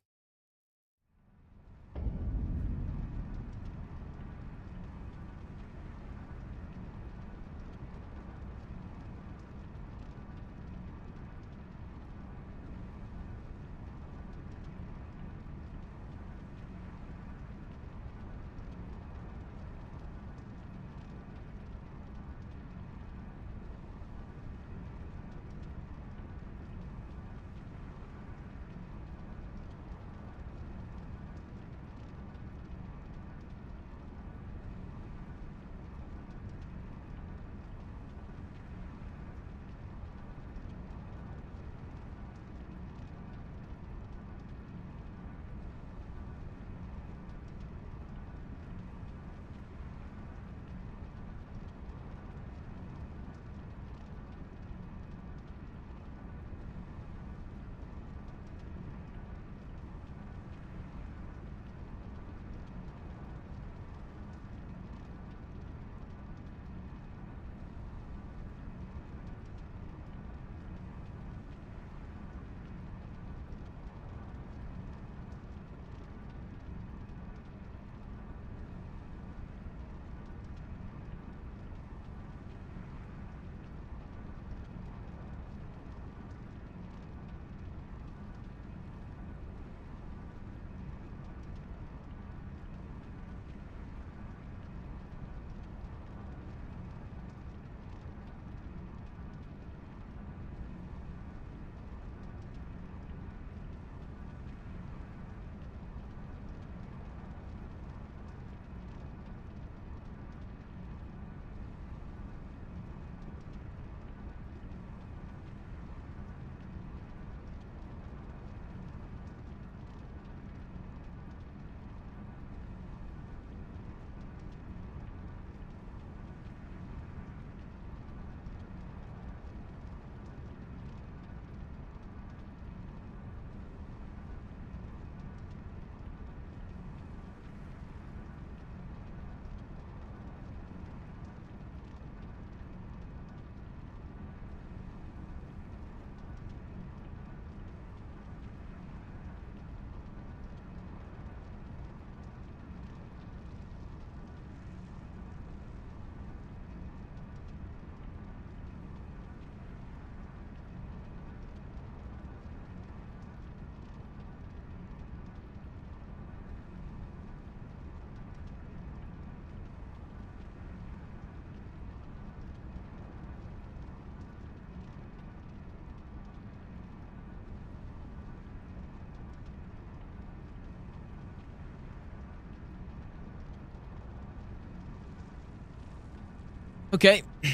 Okay. Did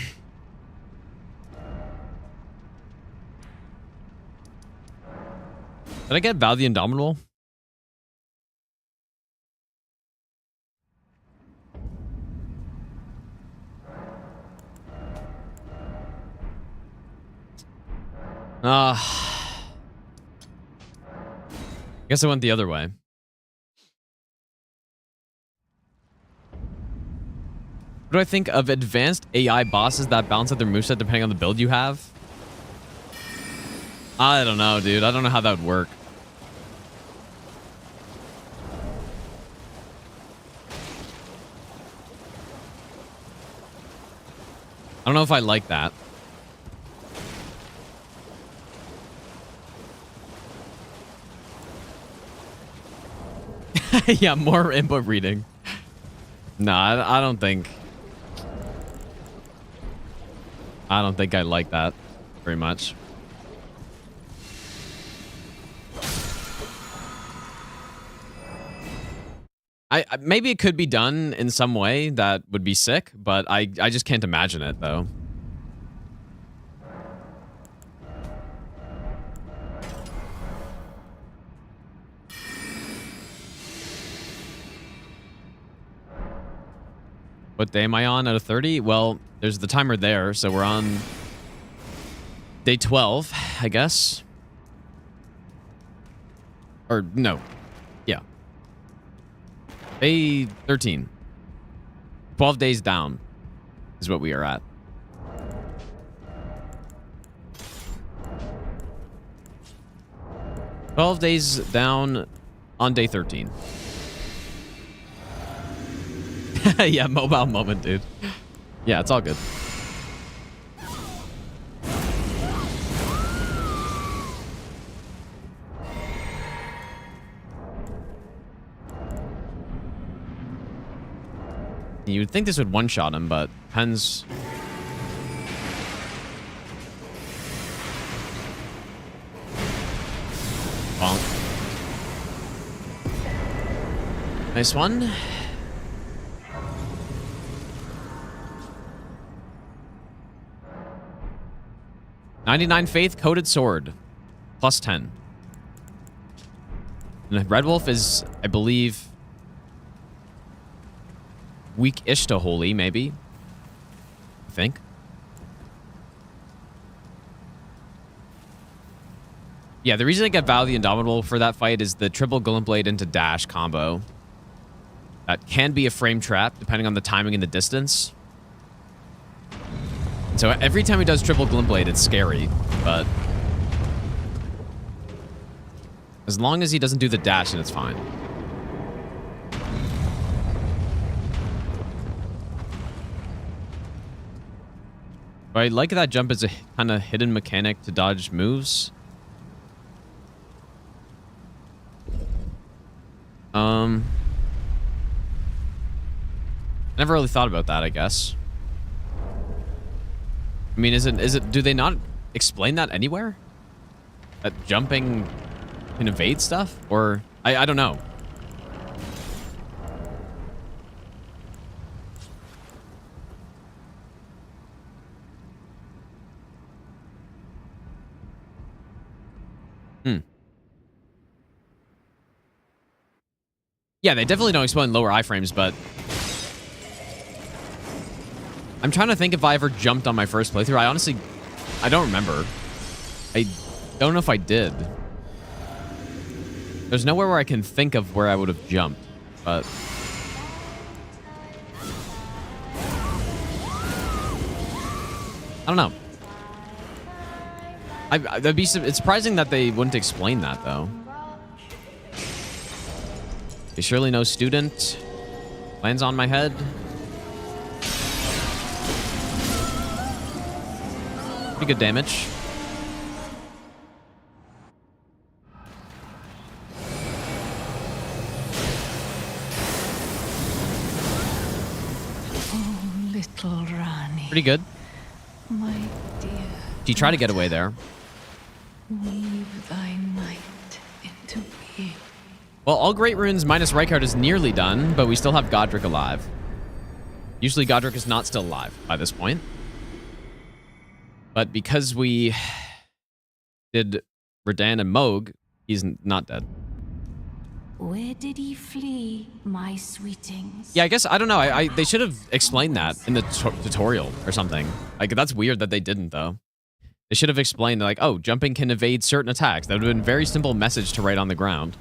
I get Val the Indomitable? Guess I went the other way. What do I think of advanced AI bosses that balance out their moveset depending on the build you have? I don't know, dude. I don't know how that would work. I don't know if I like that. Yeah, more input reading. No, I don't think I like that very much. Maybe it could be done in some way that would be sick, but I just can't imagine it though. What day am I on out of 30? Well, there's the timer there, so we're on day 12, I guess. Or no. Yeah. Day 13. 12 days down is what we are at. "12 days down on day 13. Yeah, mobile moment, dude. Yeah, it's all good. You would think this would one-shot him, but depends. Bonk. Nice one. "99 faith, coated sword. Plus 10. And Red Wolf is, I believe, weak-ish to holy, maybe. I think. Yeah, the reason I get Vow the Indomitable for that fight is the triple Golem Blade into dash combo. That can be a frame trap, depending on the timing and the distance. So every time he does triple Golem Blade, it's scary, but as long as he doesn't do the dash, then it's fine. But I like that jump as a kind of hidden mechanic to dodge moves. Never really thought about that, I guess. I mean, is it, do they not explain that anywhere? That jumping can evade stuff? Or, I don't know. Yeah, they definitely don't explain lower iframes, but I'm trying to think if I ever jumped on my first playthrough. I don't remember. I don't know if I did. There's nowhere where I can think of where I would have jumped, but I don't know. It's surprising that they wouldn't explain that, though. You surely no student lands on my head. Pretty good damage. Oh, little Rani. Pretty good. My dear. She tried to get away there. Weave thy might into being. Well, all Great Runes minus Rykard is nearly done, but we still have Godric alive. Usually Godric is not still alive by this point. But because we did Radahn and Mohg, he's not dead. Where did he flee, my sweetings? Yeah, I guess, I don't know. They should have explained that in the tutorial or something. Like, that's weird that they didn't, though. They should have explained, like, oh, jumping can evade certain attacks. That would have been a very simple message to write on the ground.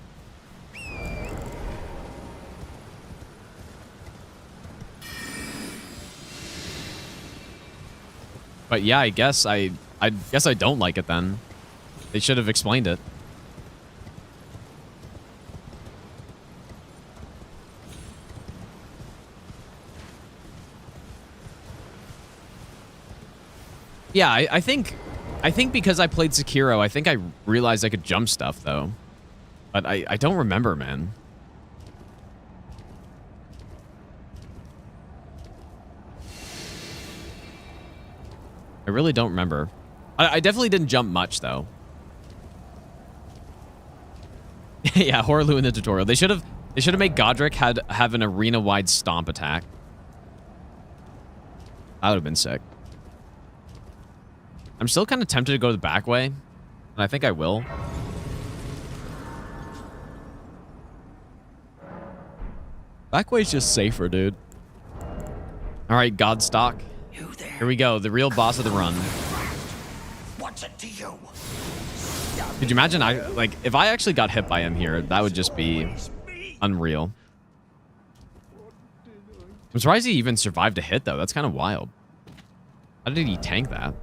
But yeah, I guess I don't like it then. They should have explained it. Yeah, I think because I played Sekiro, I think I realized I could jump stuff though. But I don't remember, man. I really don't remember. I definitely didn't jump much, though. Yeah, Horlu in the tutorial. They should have They should have made Godric have an arena-wide stomp attack. That would have been sick. I'm still kind of tempted to go the back way, and I think I will. Back way's just safer, dude. All right, Godstock. Here we go, the real boss of the run. What's it to you? Could you imagine if I actually got hit by him here, that would just be unreal. I'm surprised he even survived a hit though. That's kind of wild. How did he tank that?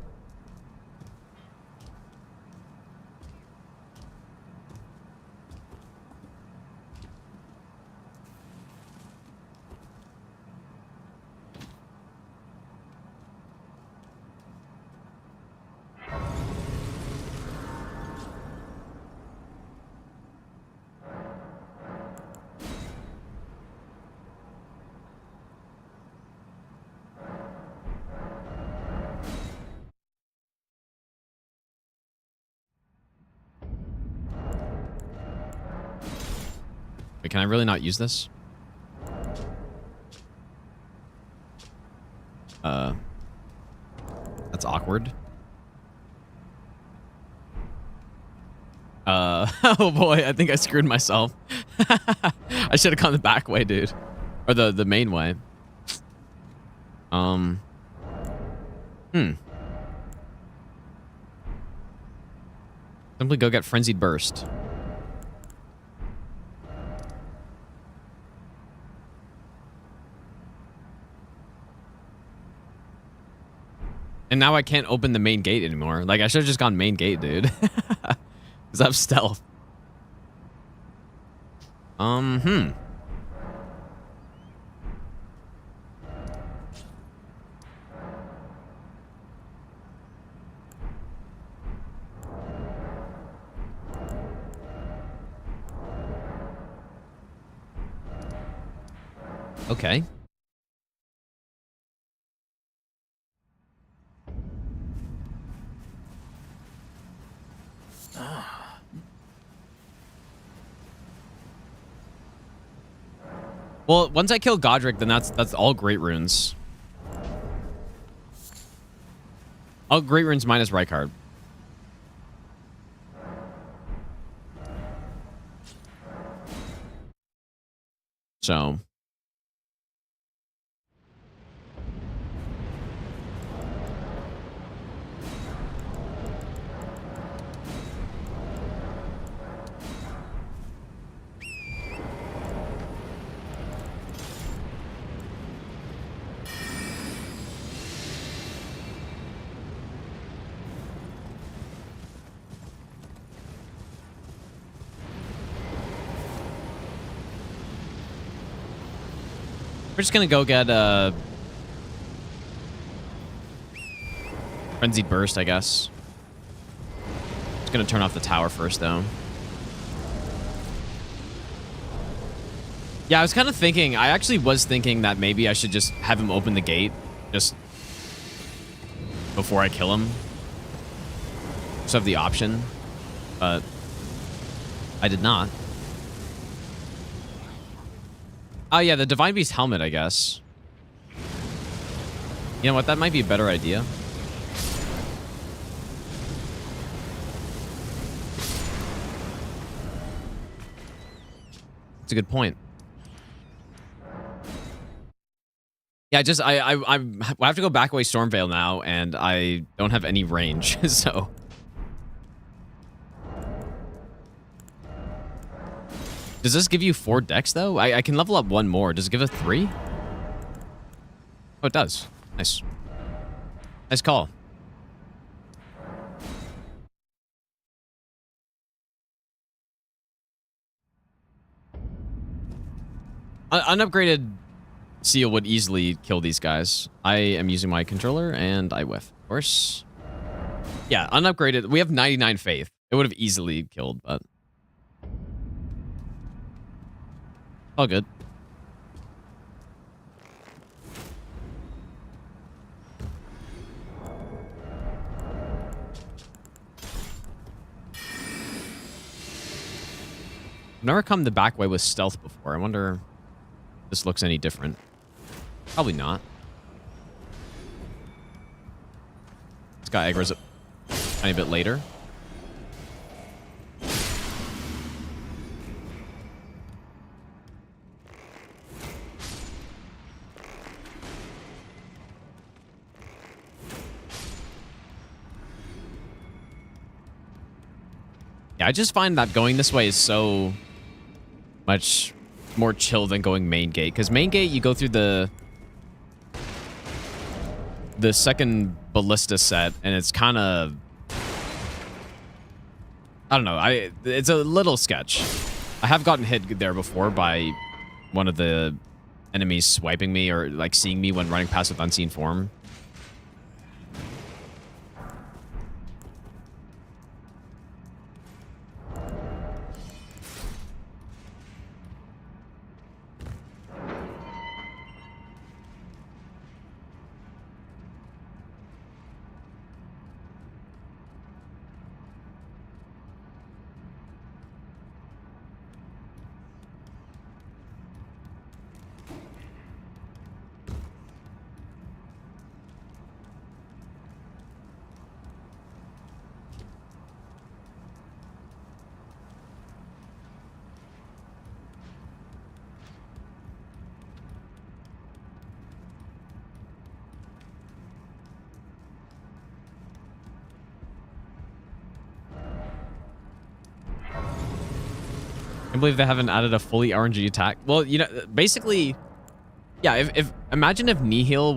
Wait, can I really not use this? That's awkward. Oh boy, I think I screwed myself. I should have gone the back way, dude. Or the main way. Simply go get Frenzied Burst. And now I can't open the main gate anymore. Like, I should have just gone main gate, dude. Because I have stealth. Okay. Well, once I kill Godric, then that's all Great Runes. All Great Runes minus Rykard. So. We're just gonna go get Frenzied Burst, I guess. Just gonna turn off the tower first, though. Yeah, I was kind of thinking, I actually was thinking that maybe I should just have him open the gate just before I kill him. Just have the option, but I did not. Oh, yeah, the Divine Beast helmet, I guess. You know what? That might be a better idea. That's a good point. Yeah, I have to go back away Stormveil now, and I don't have any range, so... Does this give you 4 decks, though? I can level up 1 more. Does it give it 3? Oh, it does. Nice. Nice call. Unupgraded Seal would easily kill these guys. I am using my controller, and I whiff. Of course. Yeah, unupgraded. We have 99 faith. It would have easily killed, but... all good. I've never come the back way with stealth before. I wonder if this looks any different. Probably not. This guy aggro's a tiny bit later. Yeah, I just find that going this way is so much more chill than going main gate. Because main gate, you go through the second ballista set, and it's kind of... I don't know. It's a little sketch. I have gotten hit there before by one of the enemies swiping me or like seeing me when running past with unseen form. I can't believe they haven't added a fully RNG attack. Well, you know, basically, yeah. If imagine if Nihil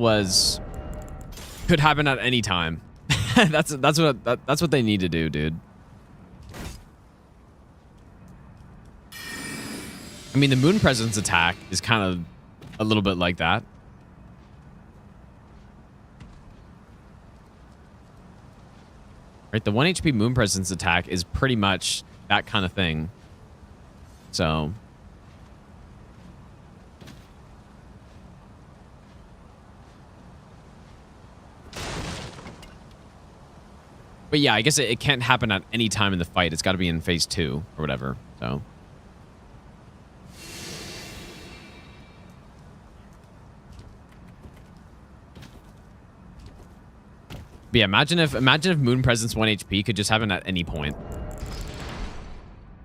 could happen at any time. that's what they need to do, dude. I mean, the Moon Presence attack is kind of a little bit like that. Right, the 1 HP Moon Presence attack is pretty much that kind of thing. So, but yeah, I guess it can't happen at any time in the fight. It's got to be in phase 2 or whatever. So, but yeah, imagine if Moon Presence 1 HP could just happen at any point.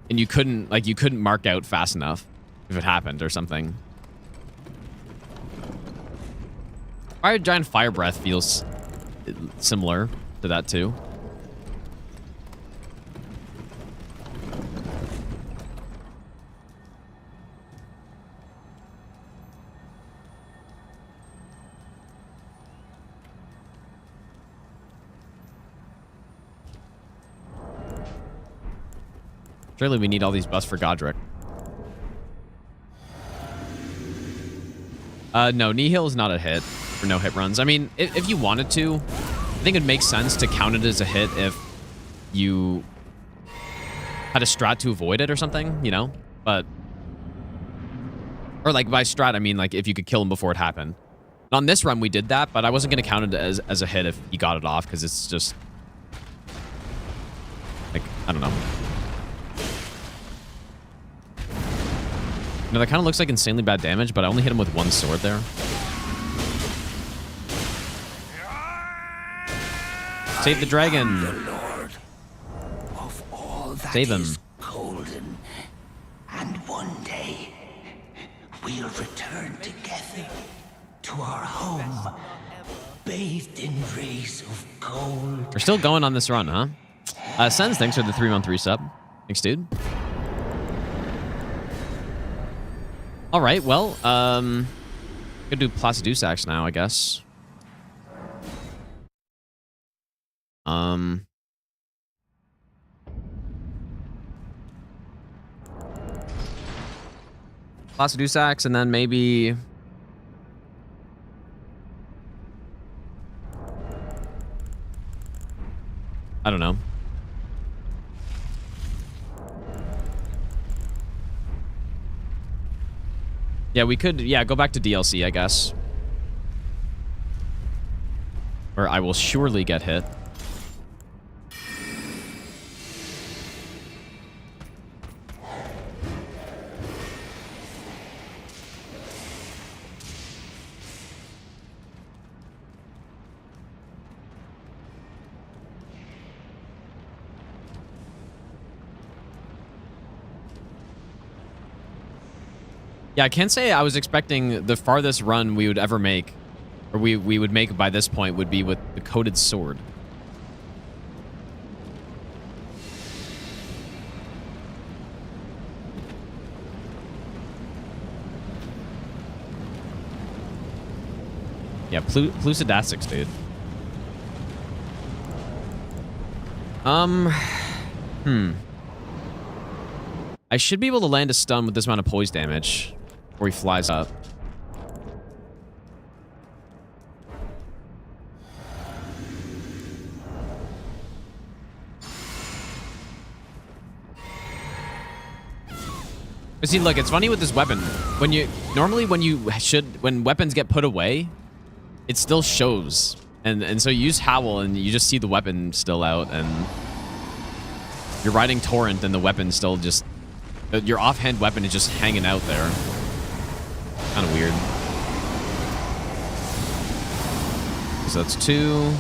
And you couldn't mark out fast enough if it happened or something. Fire Giant Fire Breath feels similar to that too. Surely we need all these buffs for Godric. No, Nihil is not a hit for no hit runs. I mean, if you wanted to, I think it makes sense to count it as a hit if you had a strat to avoid it or something, you know? But, or like by strat, I mean like if you could kill him before it happened. And on this run, we did that, but I wasn't going to count it as a hit if he got it off because it's just, like, I don't know. No, that kind of looks like insanely bad damage, but I only hit him with one sword there. Save the dragon. The Lord of all that Save him. is golden, and one day we'll return together to our home, bathed in rays of gold. We're still going on this run, huh? Sens, thanks for the 3-month resub. Thanks, dude. All right, well, gonna do Placidusax now, I guess. Placidusax, and then maybe I don't know. Yeah, we could, yeah, go back to DLC, I guess. Or I will surely get hit. Yeah, I can't say I was expecting the farthest run we would ever make, or we would make by this point, would be with the coated sword. Yeah, Plusidasics, dude. I should be able to land a stun with this amount of poise damage before he flies up. But see, look, it's funny with this weapon. When weapons get put away, it still shows. And so you use Howl and you just see the weapon still out, and you're riding Torrent and the weapon still just, your offhand weapon is just hanging out there. Kind of weird. So that's 2.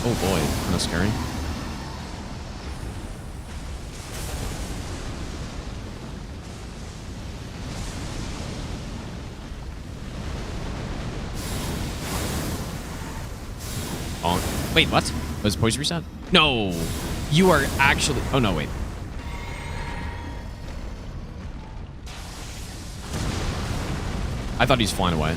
Oh boy, kind of scary. Oh, wait, what? Was poison reset? No, you are actually. Oh no, wait. I thought he was flying away.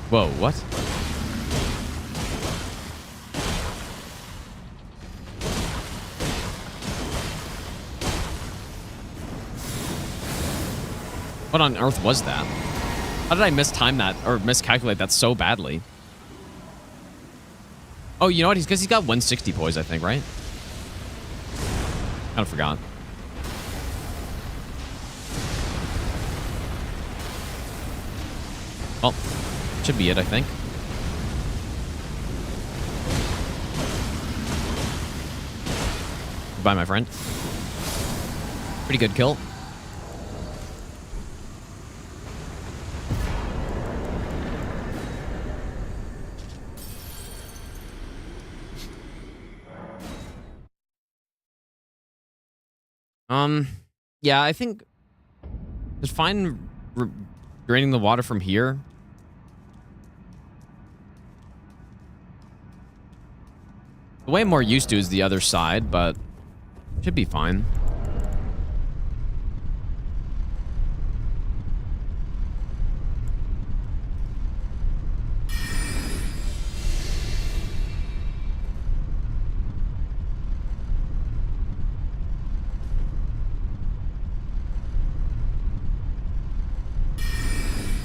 Whoa, what? What on earth was that? How did I mistime that or miscalculate that so badly? Oh, you know what? He's got 160 poise, I think, right? Kind of forgot. Well, should be it, I think. Goodbye, my friend. Pretty good kill. Yeah, I think it's fine draining the water from here. The way I'm more used to is the other side, but should be fine.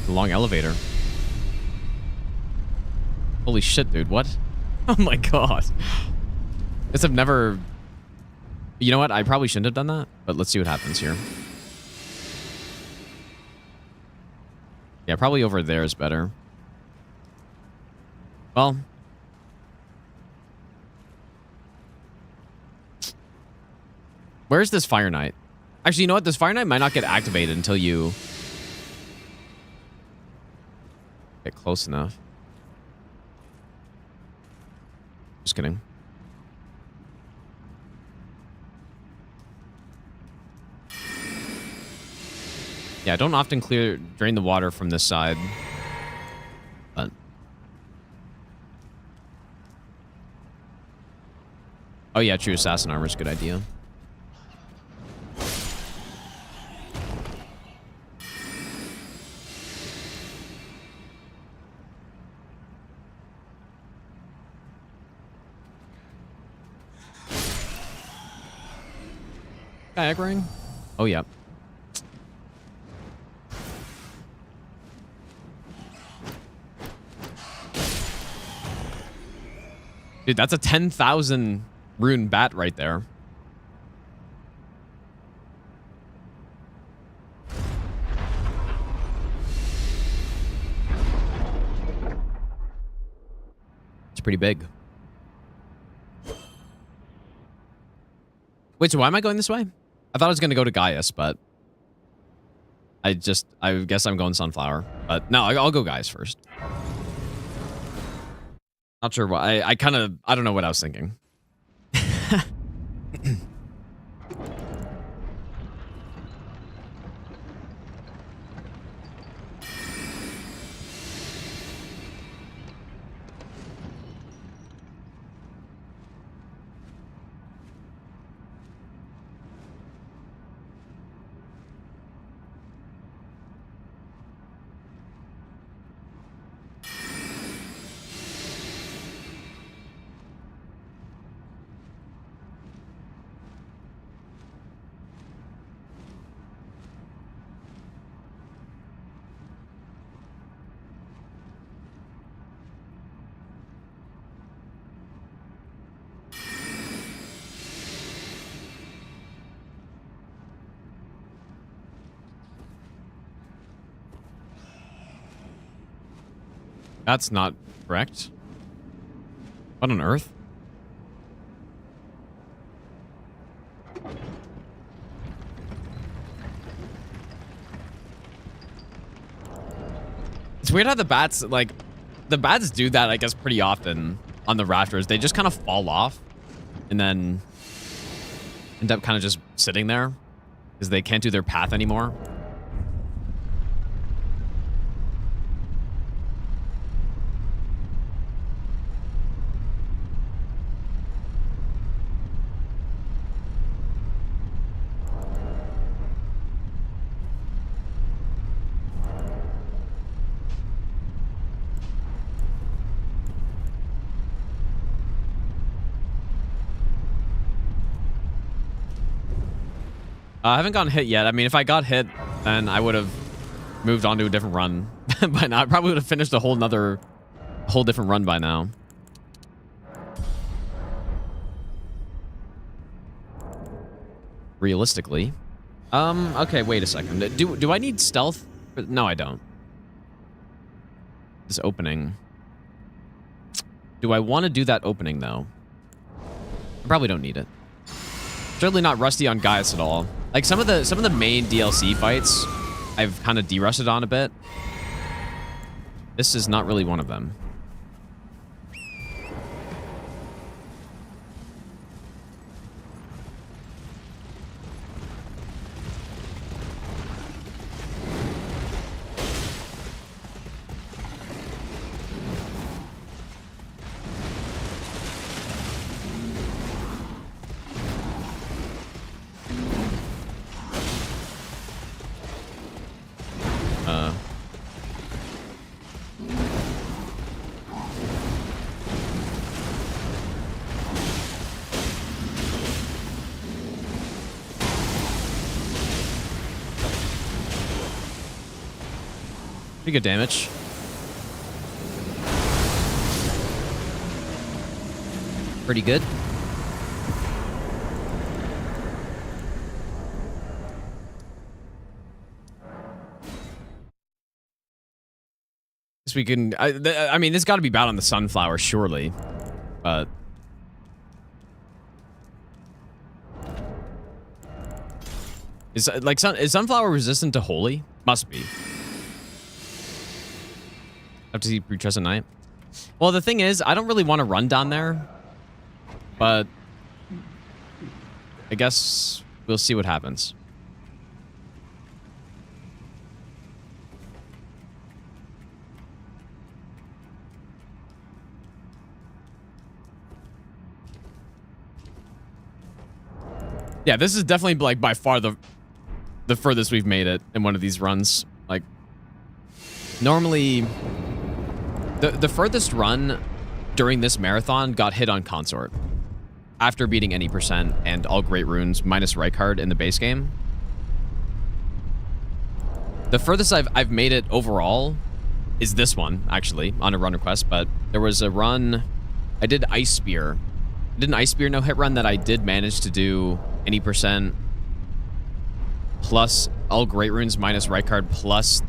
Long elevator. Holy shit, dude. What? Oh my god. Guess I've never... You know what? I probably shouldn't have done that, but let's see what happens here. Yeah, probably over there is better. Well... Where's this Fire Knight? Actually, you know what? This Fire Knight might not get activated until you... get close enough. Just kidding. Yeah, I don't often drain the water from this side. But oh yeah, true, assassin armor is a good idea. Kayak ring? Oh, yeah. Dude, that's a 10,000 rune bat right there. It's pretty big. Wait, so why am I going this way? I thought I was going to go to Gaius, but I guess I'm going Sunflower. But no, I'll go Gaius first. Not sure why. I don't know what I was thinking. That's not correct. What on earth? It's weird how the bats do that, I guess, pretty often on the rafters. They just kind of fall off and then end up kind of just sitting there because they can't do their path anymore. I haven't gotten hit yet. I mean, if I got hit, then I would have moved on to a different run by now. I probably would have finished a whole different run by now. Realistically. Okay, wait a second. Do I need stealth? No, I don't. This opening. Do I want to do that opening, though? I probably don't need it. Certainly not rusty on Gaius at all. Like some of the main DLC fights, I've kind of de-rusted on a bit. This is not really one of them. Pretty good damage. Pretty good. Guess we can. I mean, this got to be bad on the sunflower, surely, but. Is sunflower resistant to holy? Must be. Have to see pre-trust at night. Well, the thing is, I don't really want to run down there, but I guess we'll see what happens. Yeah, this is definitely like by far the furthest we've made it in one of these runs. Like normally the furthest run during this marathon got hit on consort after beating any percent and all great runes minus Rykard in the base game. The furthest I've made it overall is this one, actually, on a run request, but there was a run I did Ice Spear. I did an Ice Spear no-hit run that I did manage to do any percent plus all great runes minus Rykard plus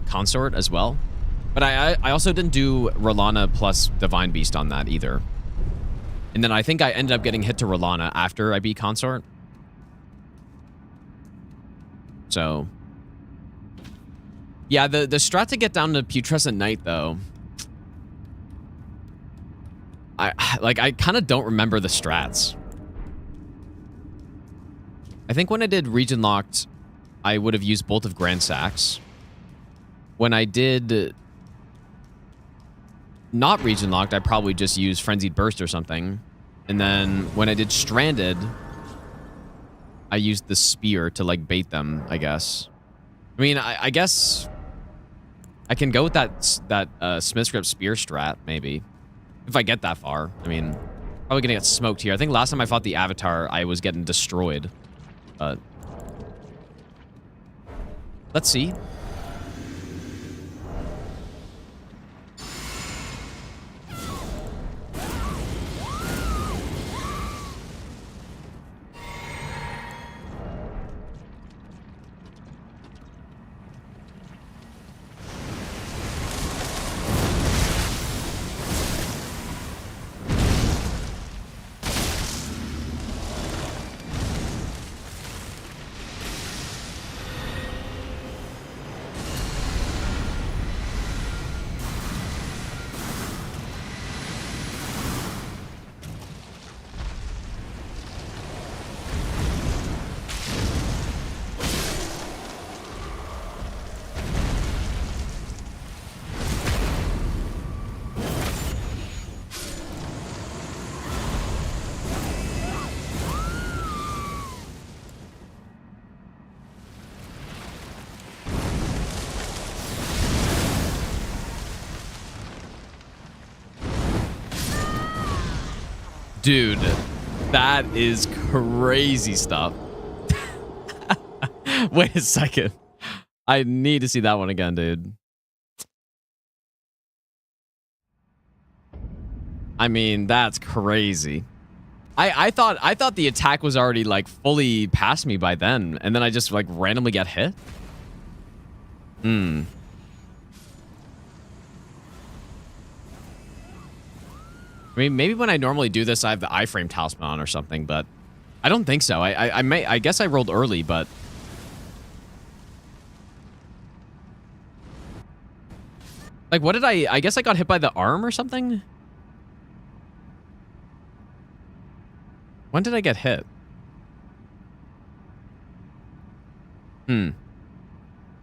consort as well. But I also didn't do Rolana plus Divine Beast on that either. And then I think I ended up getting hit to Rolana after I beat consort. So yeah, the strat to get down to Putrescent Knight though I kind of don't remember the strats. I think when I did region locked, I would have used Bolt of Grand Sax. When I did not region locked, I probably just used Frenzied Burst or something. And then when I did Stranded, I used the Spear to like bait them, I guess. I mean, I guess I can go with that Smith's Grip Spear strat, maybe. If I get that far. I mean, probably gonna get smoked here. I think last time I fought the Avatar, I was getting destroyed. But let's see. Dude, that is crazy stuff. Wait a second. I need to see that one again, dude. I mean, that's crazy. I thought the attack was already like fully past me by then, and then I just like randomly get hit. I mean, maybe when I normally do this, I have the iframe talisman on or something, but I don't think so. I guess I rolled early, but like, what did I guess I got hit by the arm or something? When did I get hit? Okay,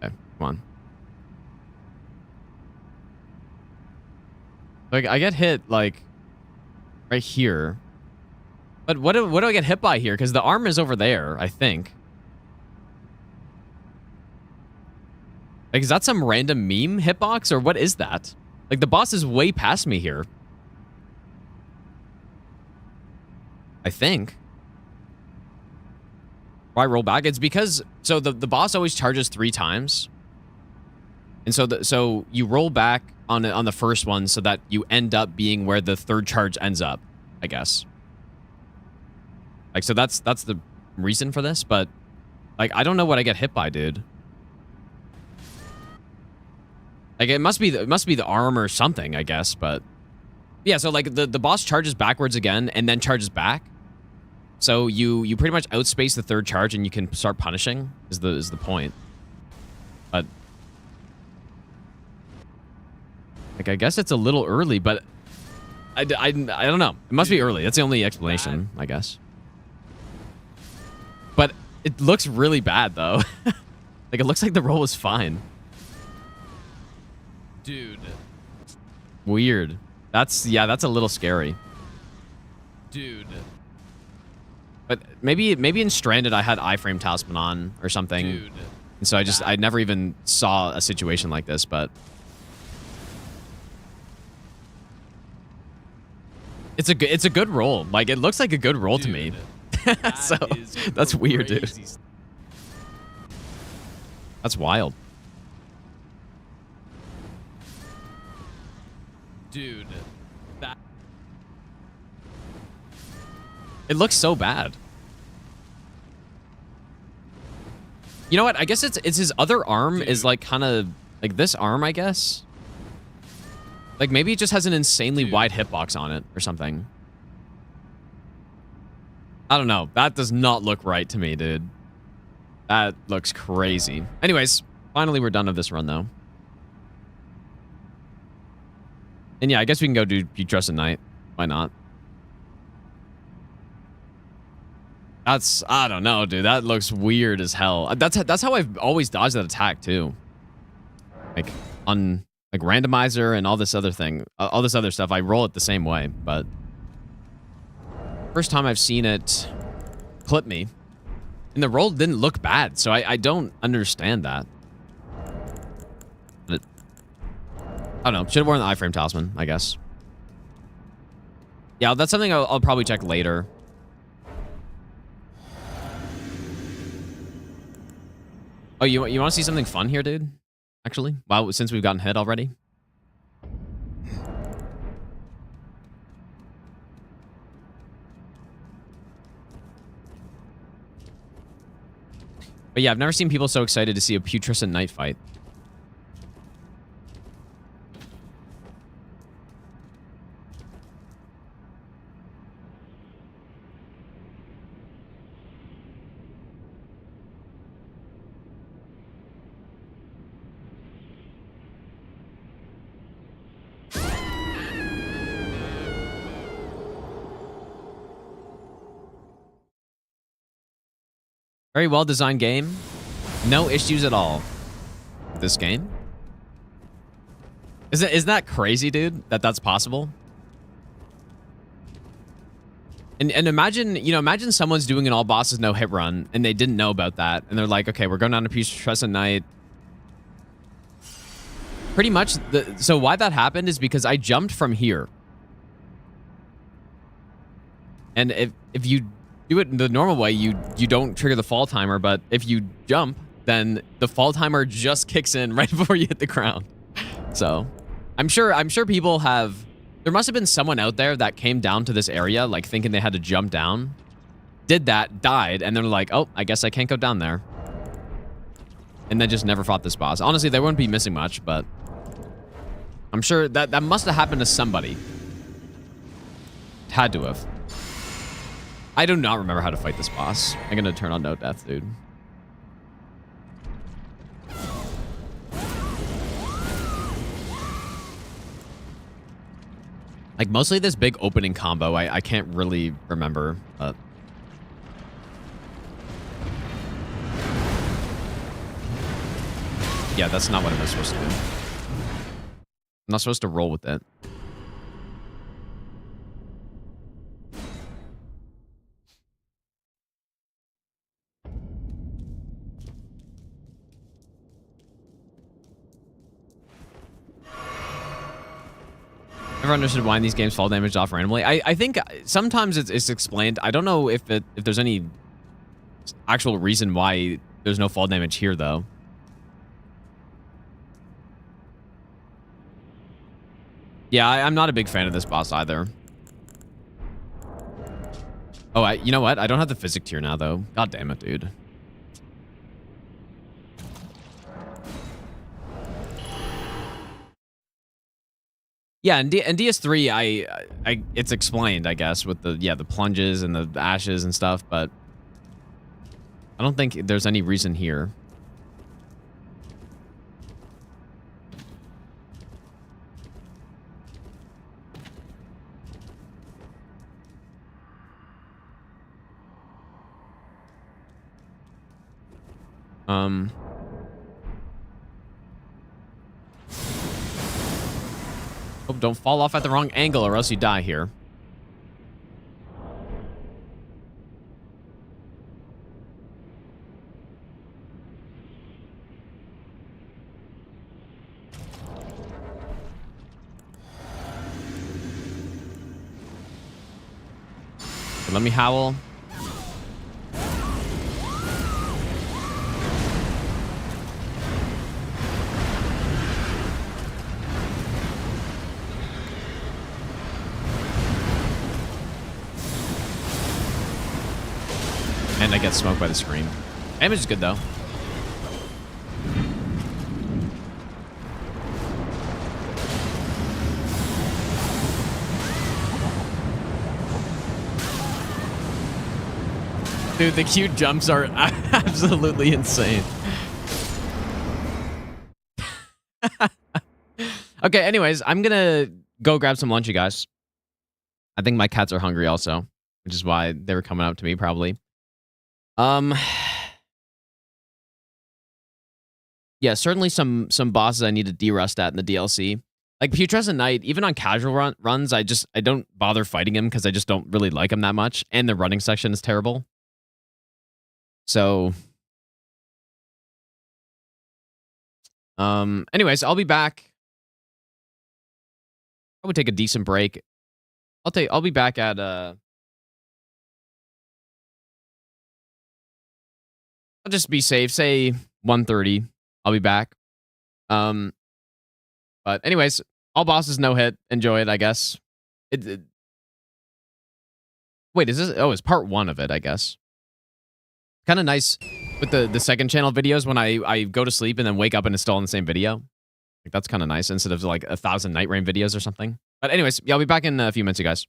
come on. Like, I get hit, like, right here. But what do I get hit by here? Because the arm is over there, I think. Like, is that some random meme hitbox, or what is that? Like, the boss is way past me here. I think. Why roll back? It's because, so the boss always charges 3 times. And so you roll back on the first one so that you end up being where the third charge ends up, I guess. Like, so that's the reason for this, but like, I don't know what I get hit by, dude. Like, it must be the arm or something, I guess, but yeah, so like the boss charges backwards again and then charges back. So you pretty much outspace the third charge and you can start punishing is the point. But like, I guess it's a little early, but I don't know. It must be early. That's the only explanation, I guess. But it looks really bad, though. Like, it looks like the roll was fine. Dude. Weird. That's a little scary. Dude. But maybe in Stranded I had iframe talisman on or something. Dude. And so I never even saw a situation like this, but it's a good roll. Like, it looks like a good roll to me. So that's weird, dude. That's wild. Dude, it looks so bad. You know what? I guess it's his other arm is like kind of like this arm, I guess. Like, maybe it just has an insanely wide hitbox on it or something. I don't know. That does not look right to me, dude. That looks crazy. Anyways, finally we're done with this run, though. And yeah, I guess we can go do Trust at Night. Why not? I don't know, dude. That looks weird as hell. That's how I've always dodged that attack too. Like on like randomizer and all this other thing, all this other stuff. I roll it the same way, but first time I've seen it clip me, and the roll didn't look bad, so I don't understand that. But I don't know. Should have worn the iframe talisman, I guess. Yeah, that's something I'll probably check later. Oh, you want to see something fun here, dude? Actually, wow, since we've gotten hit already. But yeah, I've never seen people so excited to see a putrescent knight fight. Very well-designed game. No issues at all with this game. Isn't that crazy, dude? That's possible? And imagine, you know, imagine someone's doing an all bosses no hit run and they didn't know about that. And they're like, okay, we're going down to putrescent knight. Pretty much, so why that happened is because I jumped from here. And if you do it the normal way, you don't trigger the fall timer, but if you jump, then the fall timer just kicks in right before you hit the ground. So I'm sure people have, there must have been someone out there that came down to this area like thinking they had to jump down, did that, died, and they're like, oh, I guess I can't go down there. And then just never fought this boss. Honestly, they wouldn't be missing much, but I'm sure that must have happened to somebody. It had to have. I do not remember how to fight this boss. I'm gonna turn on no death, dude. Like, mostly this big opening combo, I can't really remember, but... yeah, that's not what I'm supposed to do. I'm not supposed to roll with it. Never understood why in these games fall damage off randomly. I think sometimes it's explained. I don't know if there's any actual reason why there's no fall damage here, though. Yeah, I'm not a big fan of this boss either. Oh, you know what? I don't have the physic tier now, though. God damn it, dude. Yeah, in DS3, it's explained, I guess, with the plunges and the ashes and stuff, but I don't think there's any reason here. Oh, don't fall off at the wrong angle or else you die here. Let me howl. And I get smoked by the screen. Damage is good, though. Dude, the cute jumps are absolutely insane. Okay, anyways, I'm gonna go grab some lunch, you guys. I think my cats are hungry also, which is why they were coming up to me probably. Yeah, certainly some bosses I need to de-rust at in the DLC. Like Putrescent Knight, even on casual runs, I don't bother fighting him because I just don't really like him that much, and the running section is terrible. So, anyways, I'll be back. Probably take a decent break. I'll be back at I'll just be safe. Say 1:30. I'll be back. But anyways, all bosses no hit. Enjoy it, I guess. Wait, is this? Oh, it's part 1 of it, I guess. Kind of nice with the second channel videos when I go to sleep and then wake up and it's still in the same video. Like that's kind of nice instead of like 1,000 Night Rain videos or something. But anyways, yeah, I'll be back in a few minutes, you guys.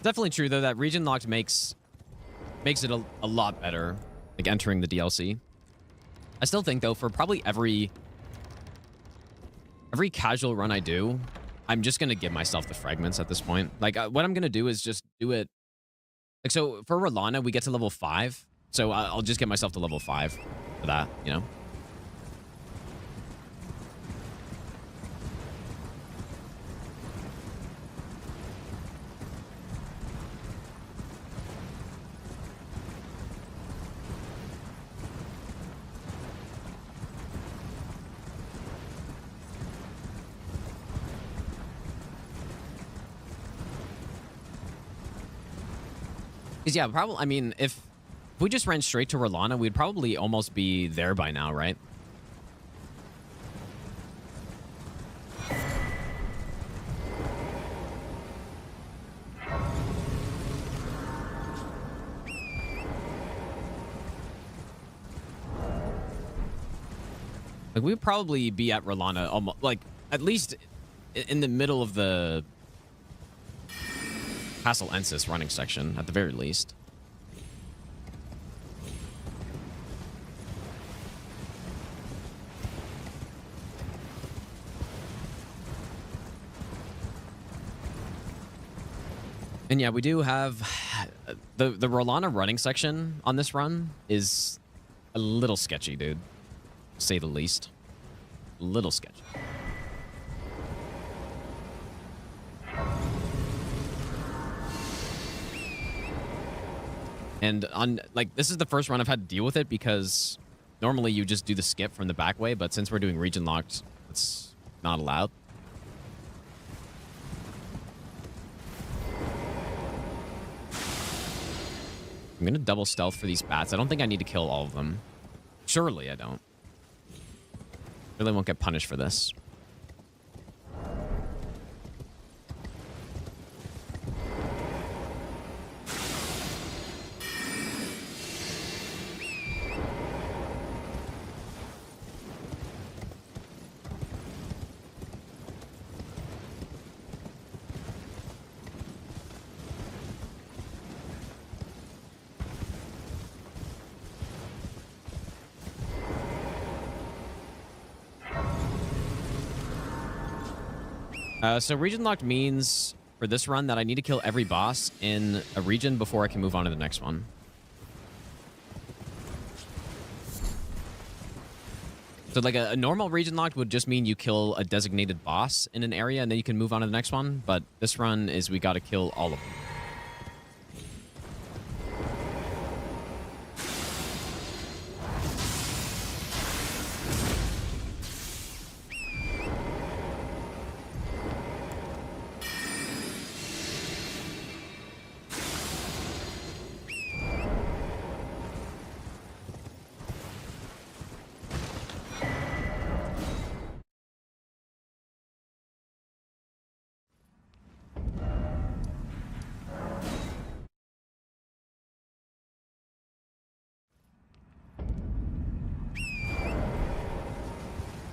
Definitely true though that region locked makes it a lot better, like entering the DLC. I still think though for probably every casual run I do, I'm just gonna give myself the fragments at this point. Like what I'm gonna do is just do it. Like so for Rolana, we get to level 5, so I'll just get myself to level 5 for that, you know. Because yeah, probably. I mean, if we just ran straight to Rolana, we'd probably almost be there by now, right? Like we'd probably be at Rolana, almost like at least in the middle of the Castle Ensis running section, at the very least. And yeah, we do have the Rolana running section on this run is a little sketchy, dude. To say the least. A little sketchy. And on like this is the first run I've had to deal with it because normally you just do the skip from the back way, but since we're doing region locked, it's not allowed. I'm gonna double stealth for these bats. I don't think I need to kill all of them. Surely I don't. Really won't get punished for this. So region locked means for this run that I need to kill every boss in a region before I can move on to the next one. So like a normal region locked would just mean you kill a designated boss in an area and then you can move on to the next one. But this run is we got to kill all of them.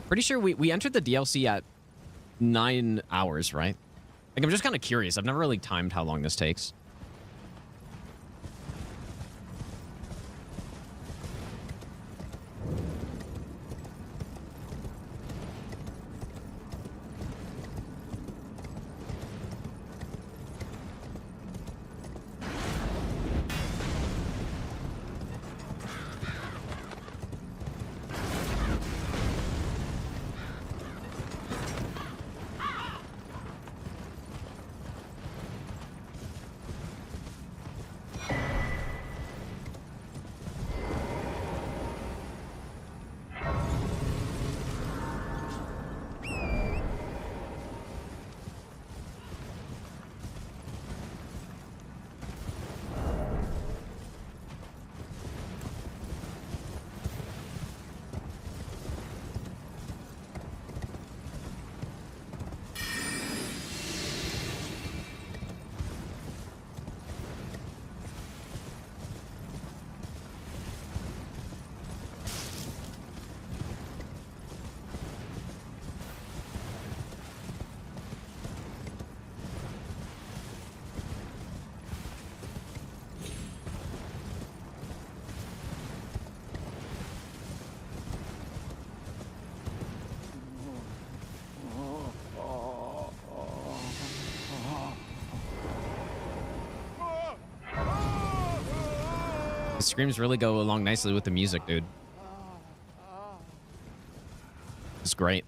Pretty sure we entered the DLC at 9 hours, right? Like, I'm just kind of curious. I've never really timed how long this takes. The screams really go along nicely with the music, dude. It's great.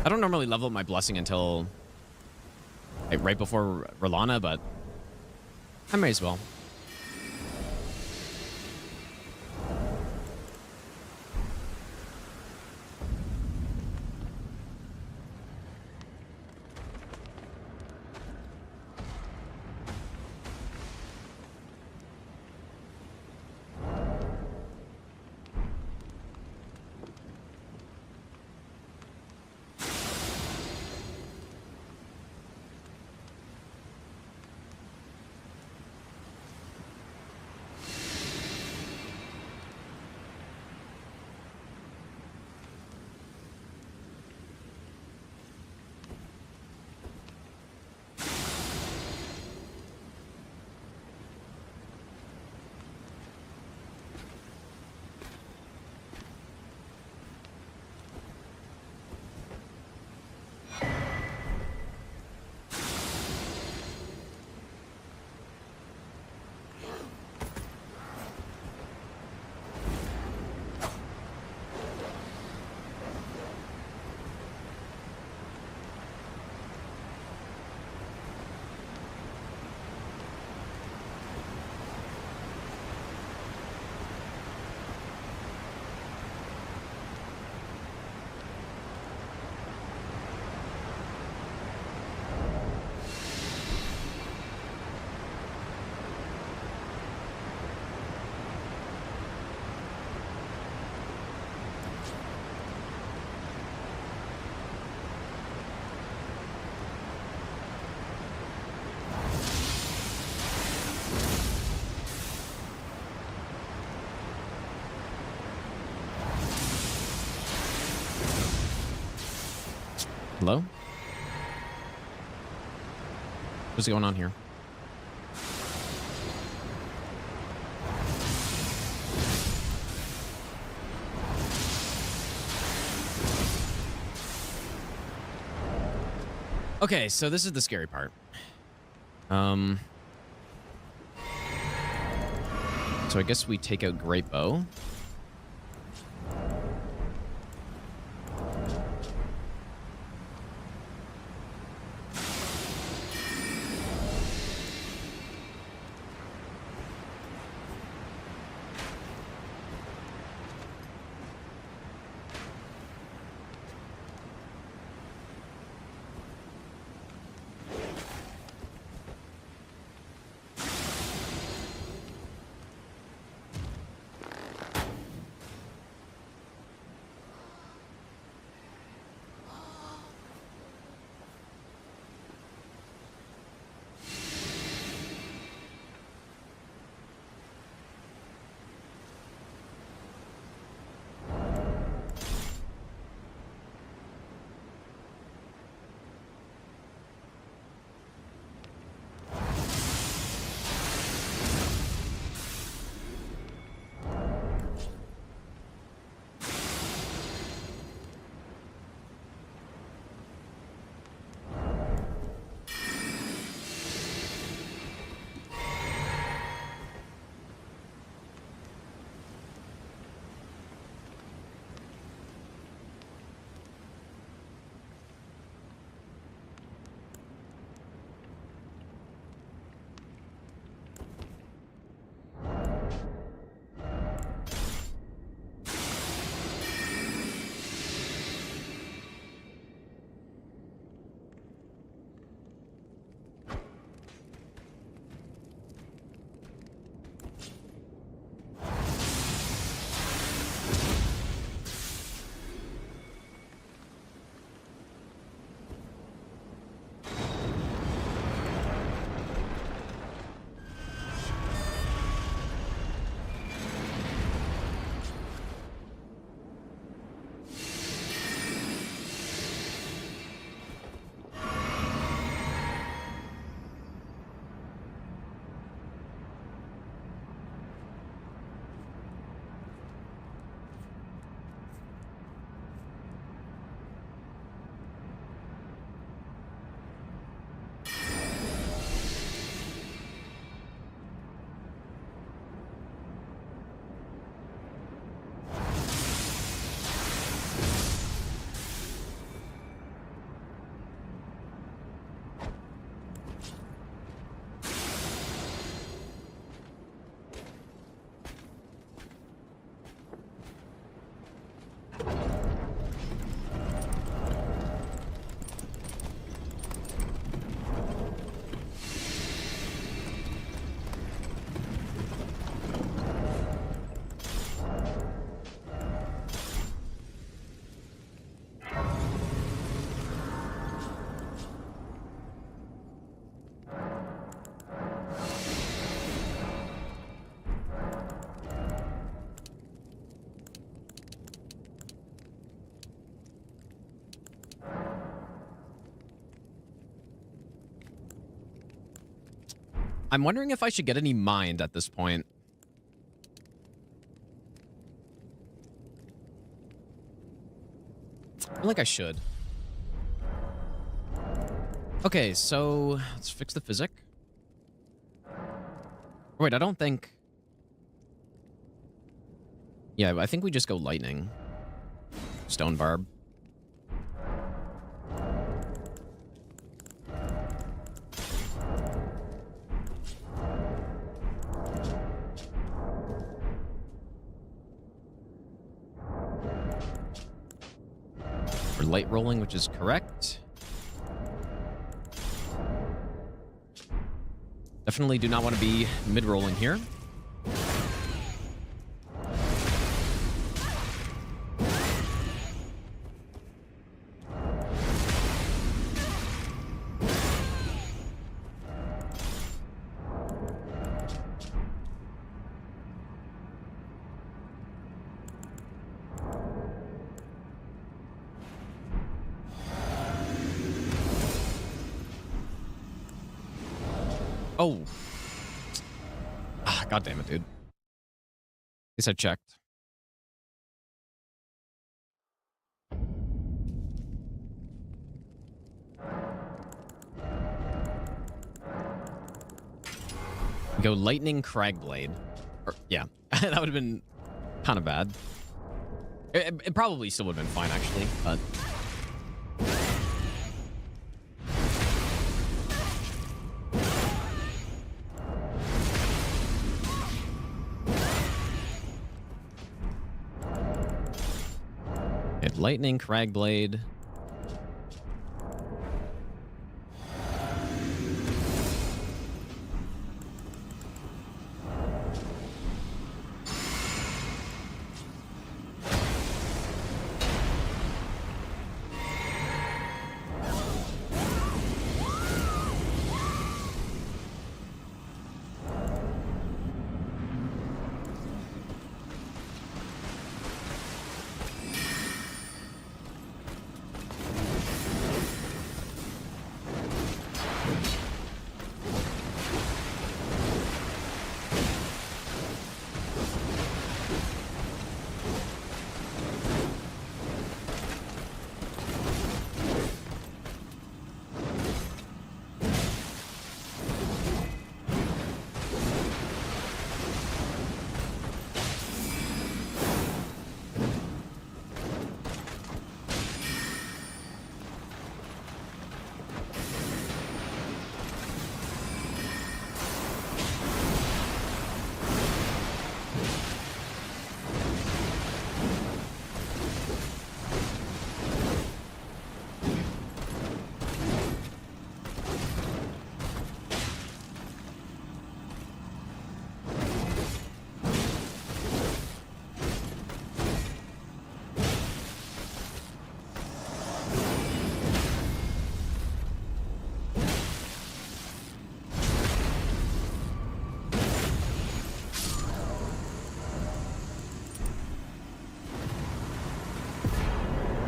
I don't normally level up my blessing until right before Rolana, but I may as well. Hello? What's going on here? Okay, so this is the scary part. So I guess we take out Great Bow. I'm wondering if I should get any mined at this point. I feel like I should. Okay, so let's fix the physic. Wait, I don't think... Yeah, I think we just go lightning. Stone barb. We're light rolling, which is correct. Definitely do not want to be mid-rolling here. Oh. Ah, God damn it, dude. At least I checked. We go Lightning Cragblade. Or, yeah, that would have been kind of bad. It probably still would have been fine, actually, but... Lightning Cragblade.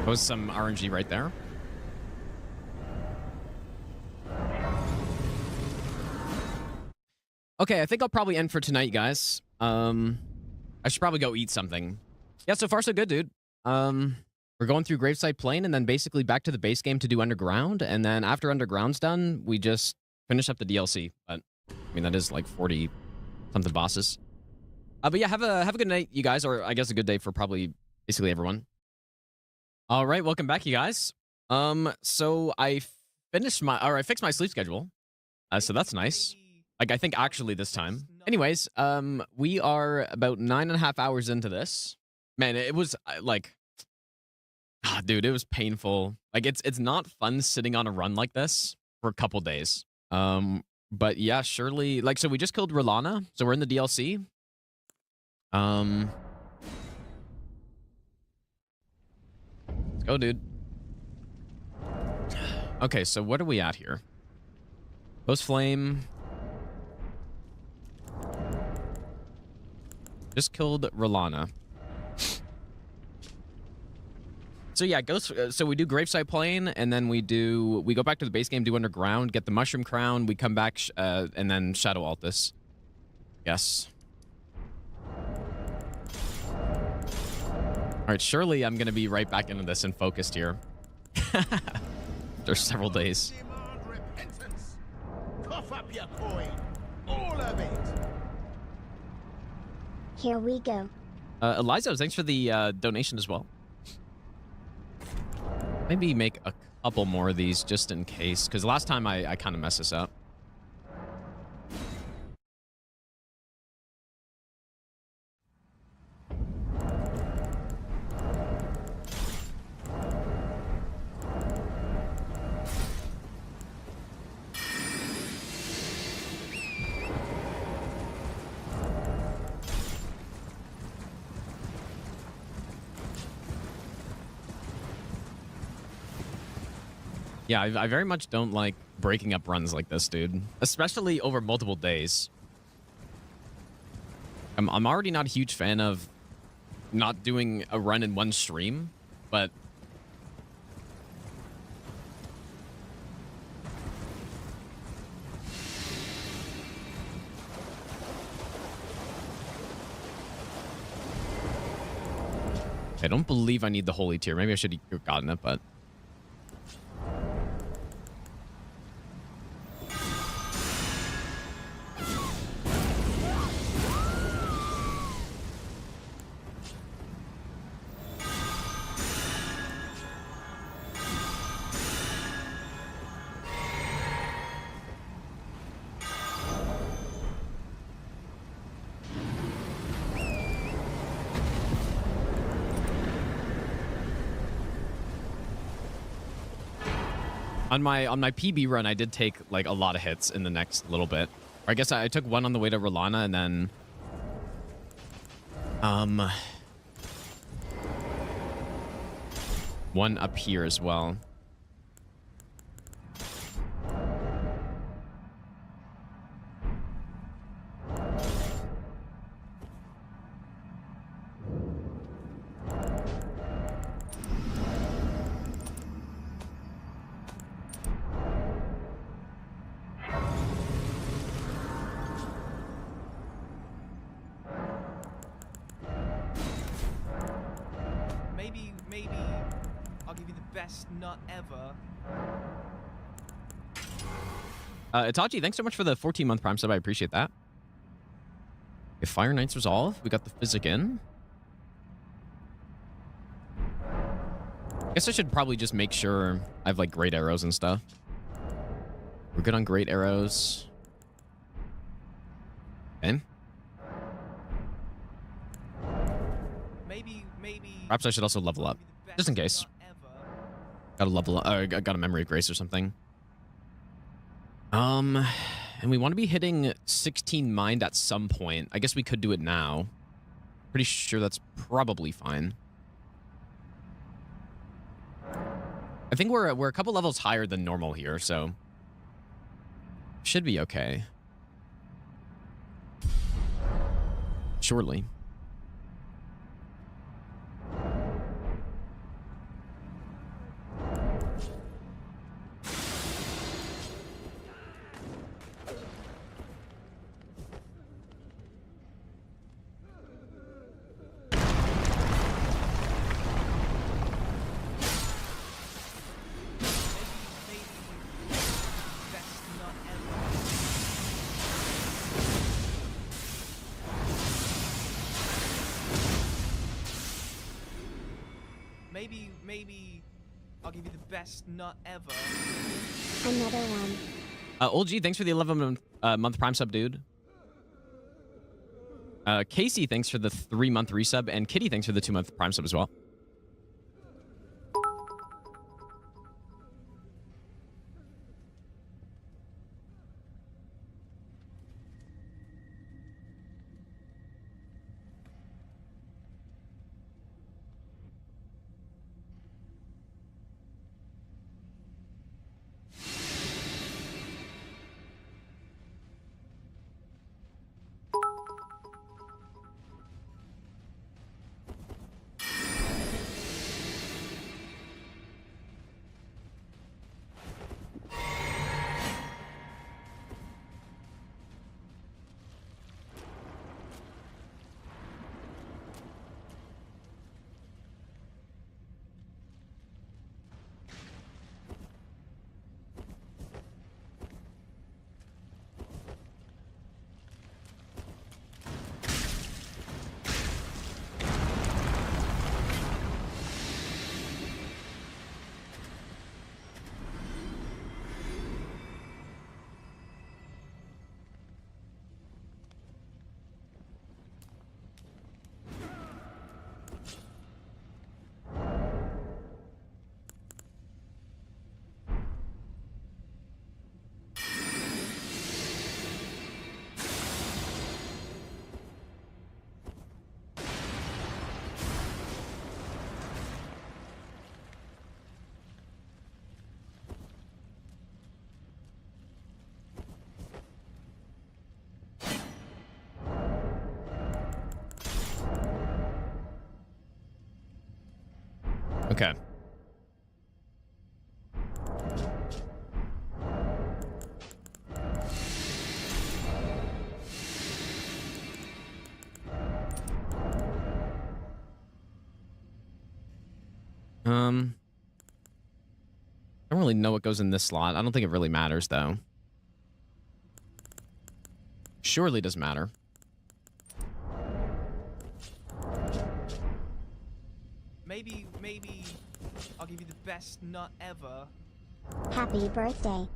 That was some RNG right there. Okay, I think I'll probably end for tonight, guys. I should probably go eat something. Yeah, so far so good, dude. We're going through Graveside Plain and then basically back to the base game to do Underground. And then after Underground's done, we just finish up the DLC. But, I mean, that is like 40-something bosses. But yeah, have a good night, you guys. Or I guess a good day for probably basically everyone. All right, welcome back, you guys. So I fixed my sleep schedule. So that's nice. Like, I think actually this time. Anyways, we are about 9.5 hours into this. Man, it was like, dude, it was painful. Like, it's not fun sitting on a run like this for a couple days. But yeah, surely, like, so we just killed Radahn, so we're in the DLC. Let's go, dude. Okay, so what are we at here? Post Flame. Just killed Radahn. So yeah, so we do Gravesite Plain, and then we go back to the base game, do Underground, get the Mushroom Crown, we come back, and then Shadow Altus. Yes. All right, surely I'm gonna be right back into this and focused here. There's several days. Demand repentance. Cough up your coin. All of it. Here we go. Eliza, thanks for the donation as well. Maybe make a couple more of these just in case, because last time I kind of messed this up. Yeah, I very much don't like breaking up runs like this, dude. Especially over multiple days. I'm already not a huge fan of not doing a run in one stream, but... I don't believe I need the Holy Tier. Maybe I should have gotten it, but... On my PB run, I did take like a lot of hits in the next little bit. Or I guess I took one on the way to Rolana, and then one up here as well. Maybe I'll give you the best nut ever. Itachi, thanks so much for the 14-month Prime sub. I appreciate that. If Fire Knight's resolve, we got the Physic in. I guess I should probably just make sure I have like great arrows and stuff. We're good on great arrows. Okay. Maybe. Perhaps I should also level up, just in case. Got a level. Got a memory of grace or something. And we want to be hitting 16 mind at some point. I guess we could do it now. Pretty sure that's probably fine. I think we're a couple levels higher than normal here, so should be okay. Surely. Maybe I'll give you the best nut ever. Another one. Old G, thanks for the 11-month Prime sub, dude. Casey, thanks for the 3-month resub, and Kitty, thanks for the 2-month Prime sub as well. Okay. I don't really know what goes in this slot. I don't think it really matters, though. Surely does matter. Maybe I'll give you the best nut ever. Happy birthday.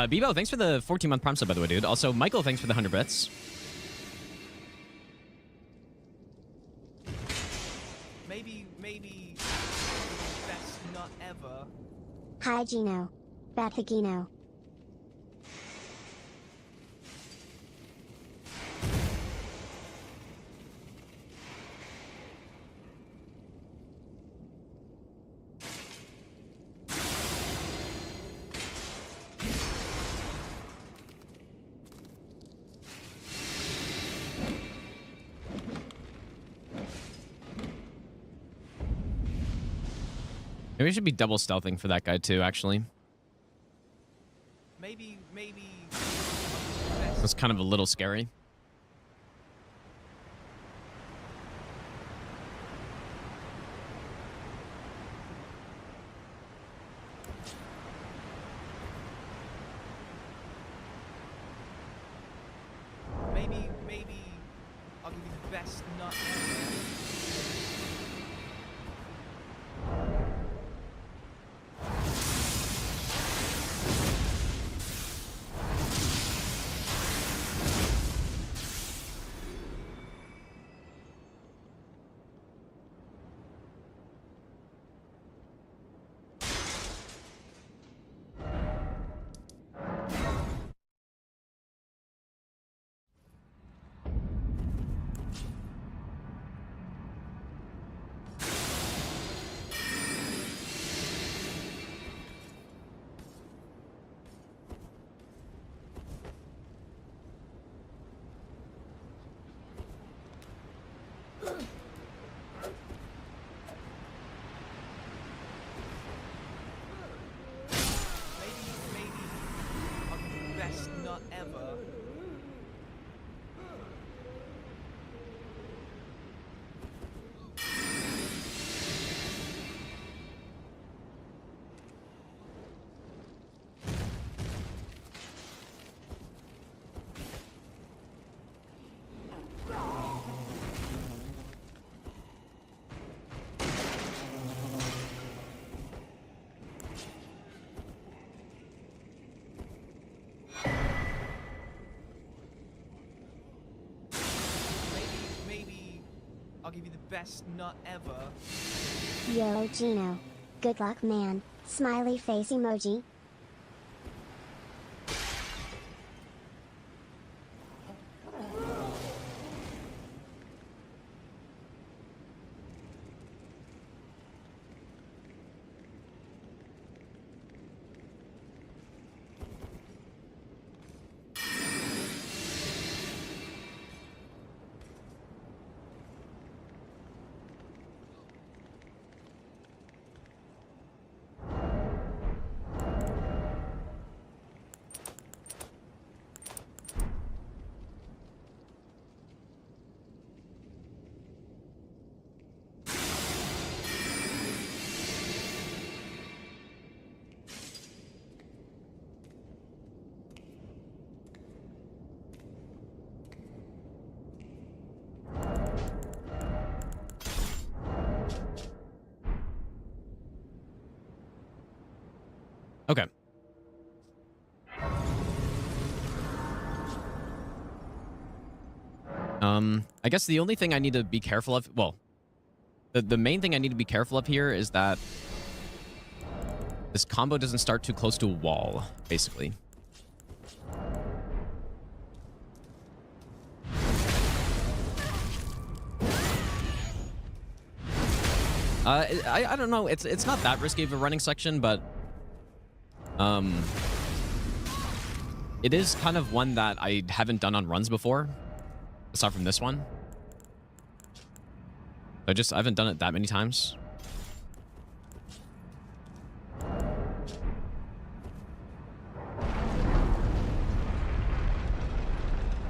Bebo, thanks for the 14-month Prime sub, by the way, dude. Also, Michael, thanks for the 100 bits. Maybe best nut ever. Hi Gino. Bathagino. Maybe we should be double stealthing for that guy too, actually. Maybe That's kind of a little scary. maybe I'll give you the best nut ever. Best nut ever. I'll give you the best nut ever. Yo Gino. Good luck man. Smiley face emoji. Okay. I guess the only thing I need to be careful of, well, the main thing I need to be careful of here is that this combo doesn't start too close to a wall, basically. I don't know. It's not that risky of a running section, but it is kind of one that I haven't done on runs before, aside from this one. I haven't done it that many times.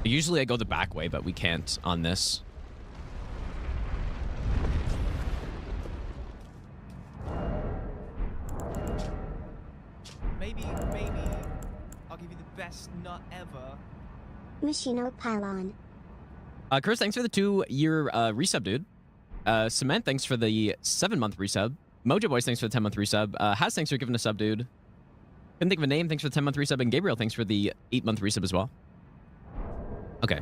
Usually I go the back way, but we can't on this. Maybe I'll give you the best nut ever. Machino Pylon. Chris, thanks for the 2-year resub, dude. Cement, thanks for the 7-month resub. Mojo Boys, thanks for the 10-month resub. Has, thanks for giving a sub, dude. Couldn't think of a name, thanks for the 10-month resub. And Gabriel, thanks for the 8-month resub as well. Okay.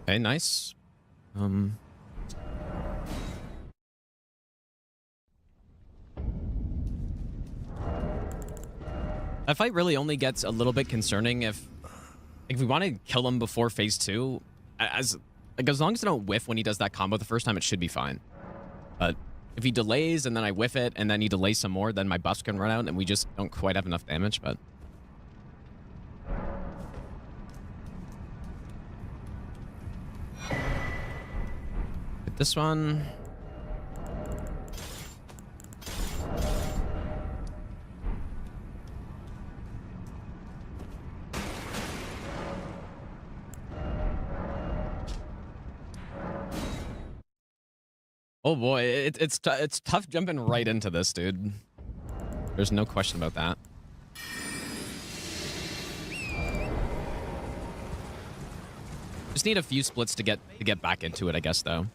Okay, nice. That fight really only gets a little bit concerning if we want to kill him before phase 2. As long as I don't whiff when he does that combo the first time, it should be fine. But if he delays and then I whiff it and then he delays some more, then my buffs can run out and we just don't quite have enough damage. But hit this one. Oh boy, it's tough jumping right into this, dude. There's no question about that. Just need a few splits to get back into it, I guess, though.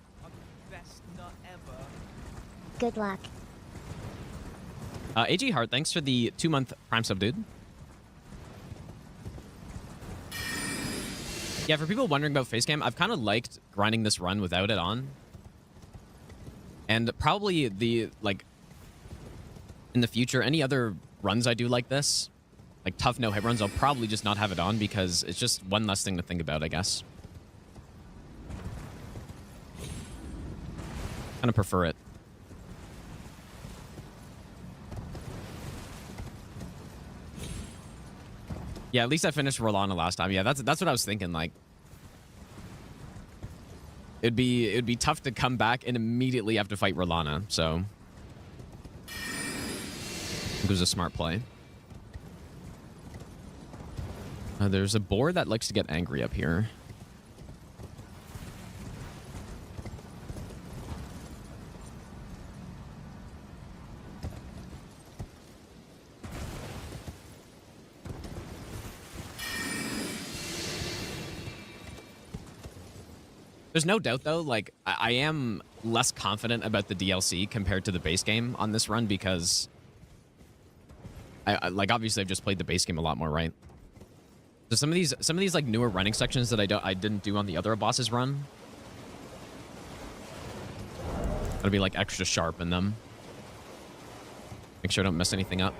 Good luck. AG Hart, thanks for the 2-month Prime sub, dude. Yeah, for people wondering about facecam, I've kind of liked grinding this run without it on. And probably in the future, any other runs I do like this, like tough no-hit runs, I'll probably just not have it on because it's just one less thing to think about, I guess. Kind of prefer it. Yeah, at least I finished Rolana last time. Yeah, that's what I was thinking. Like, it'd be tough to come back and immediately have to fight Rolana. So it was a smart play. There's a boar that likes to get angry up here. There's no doubt, though, like, I am less confident about the DLC compared to the base game on this run because, like, obviously I've just played the base game a lot more, right? So some of these like newer running sections that I didn't do on the other bosses run, gotta be like extra sharp in them. Make sure I don't mess anything up.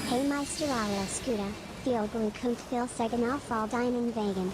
Hey Meister alla Skuda, Feel Glukunt Feel Seganal Fall Diamond Vegan.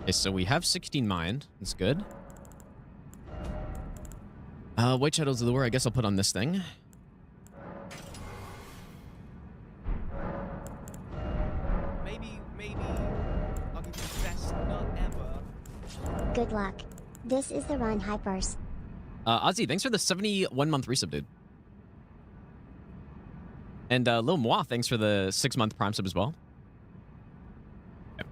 Okay, so we have 16 mined. That's good. White Shadow's Lure, I guess I'll put on this thing. Maybe I'll give you the best nut ever. Good luck. This is the run Hypers. Ozzy, thanks for the 71-month resub, dude. And Lil Moi, thanks for the 6-month Prime sub as well. Yep.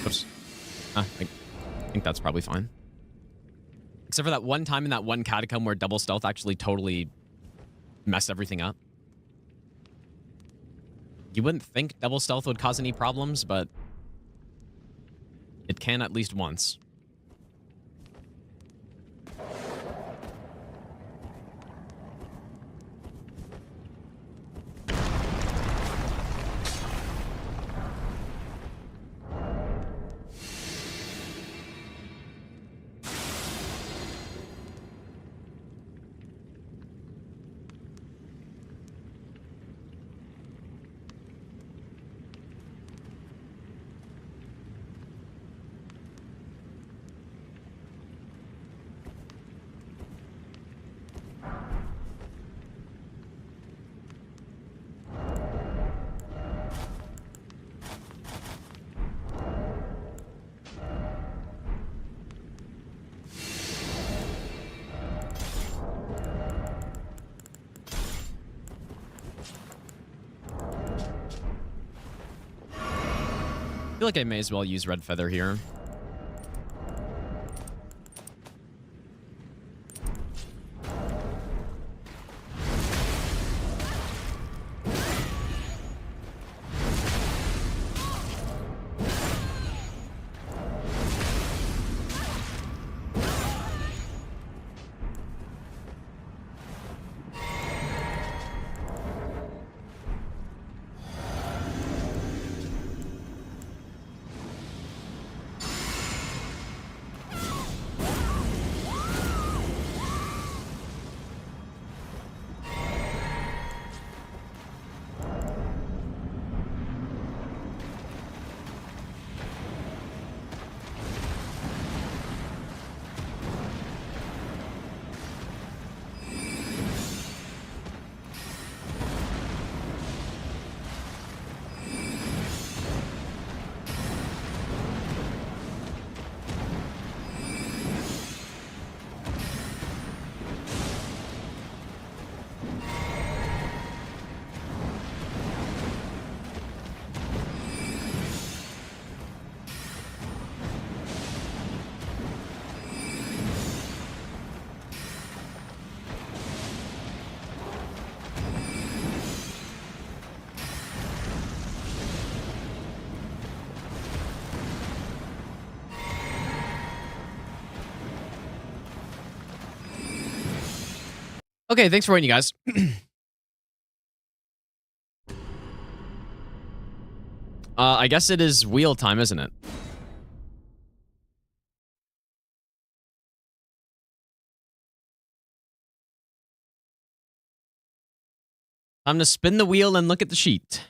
Oops. I think that's probably fine. Except for that one time in that one catacomb where double stealth actually totally messed everything up. You wouldn't think double stealth would cause any problems, but it can at least once. I feel like I may as well use Red Feather here. Okay, thanks for waiting, you guys. I guess it is wheel time, isn't it? Time to spin the wheel and look at the sheet.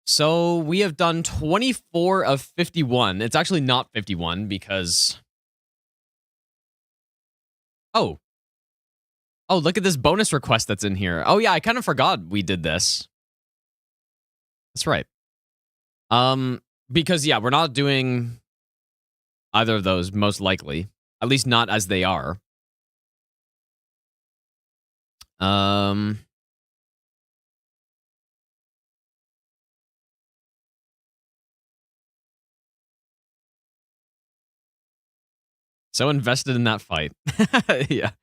So we have done 24 of 51. It's actually not 51 because... Oh, look at this bonus request that's in here. Oh, yeah, I kind of forgot we did this. That's right. Because, yeah, we're not doing either of those, most likely. At least not as they are. So invested in that fight. Yeah.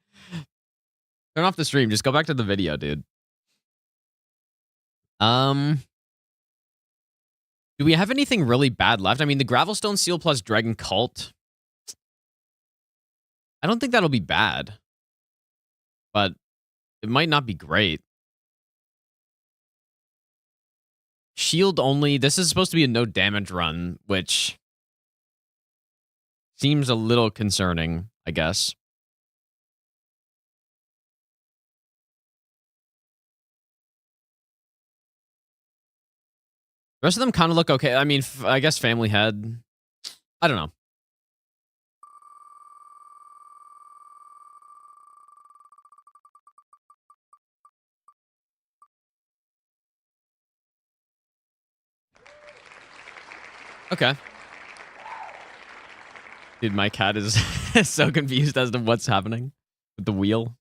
Turn off the stream. Just go back to the video, dude. Do we have anything really bad left? I mean, the Gravelstone Seal plus Dragon Cult. I don't think that'll be bad. But it might not be great. Shield only. This is supposed to be a no damage run, which seems a little concerning, I guess. The rest of them kind of look okay. I mean, I guess Family Head. I don't know. Okay. Dude, my cat is so confused as to what's happening with the wheel.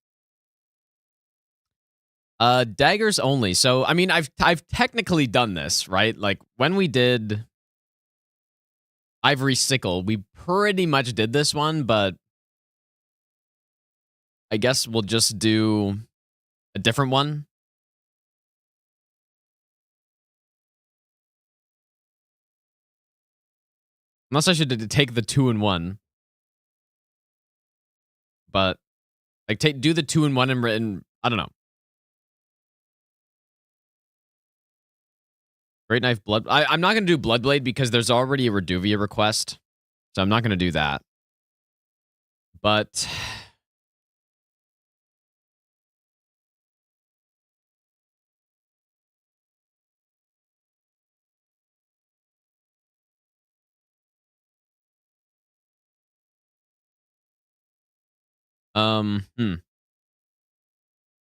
Daggers only. So, I mean, I've technically done this, right? Like, when we did Ivory Sickle, we pretty much did this one, but I guess we'll just do a different one. Unless I should take the 2-in-1. But, like, do the 2-in-1 and written, I don't know. Great Knife Blood. I'm not going to do Bloodblade because there's already a Reduvia request. So I'm not going to do that. But...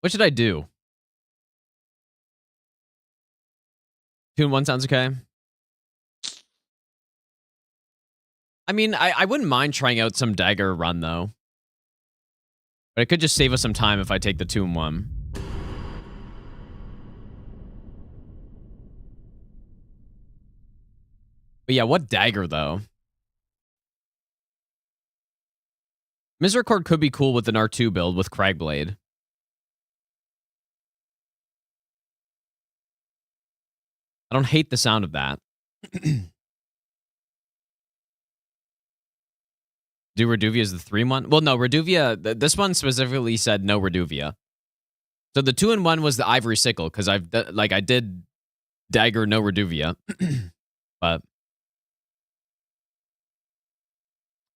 What should I do? 2-in-1 sounds okay. I mean, I wouldn't mind trying out some Dagger run, though. But it could just save us some time if I take the 2-in-1. But yeah, what Dagger, though? Misericord could be cool with an R2 build with Cragblade. I don't hate the sound of that. Do Reduvia as the 3-1? Well, no, Reduvia, this one specifically said no Reduvia. So the 2-in-1 was the Ivory Sickle, because I did Dagger, no Reduvia. But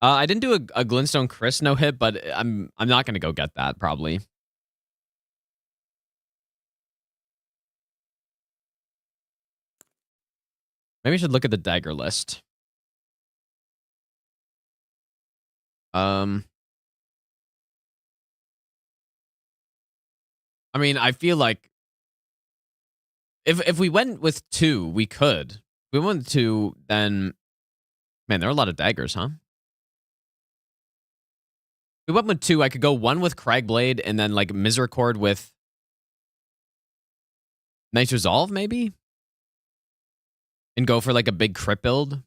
I didn't do a Glintstone Chris no hit, but I'm not gonna go get that probably. Maybe I should look at the Dagger list. I mean, I feel like if we went with 2, we could. If we went with 2, then man, there are a lot of daggers, huh? If we went with 2, I could go 1 with Cragblade and then like Misericord with Nice Resolve, maybe? And go for like a big crit build. I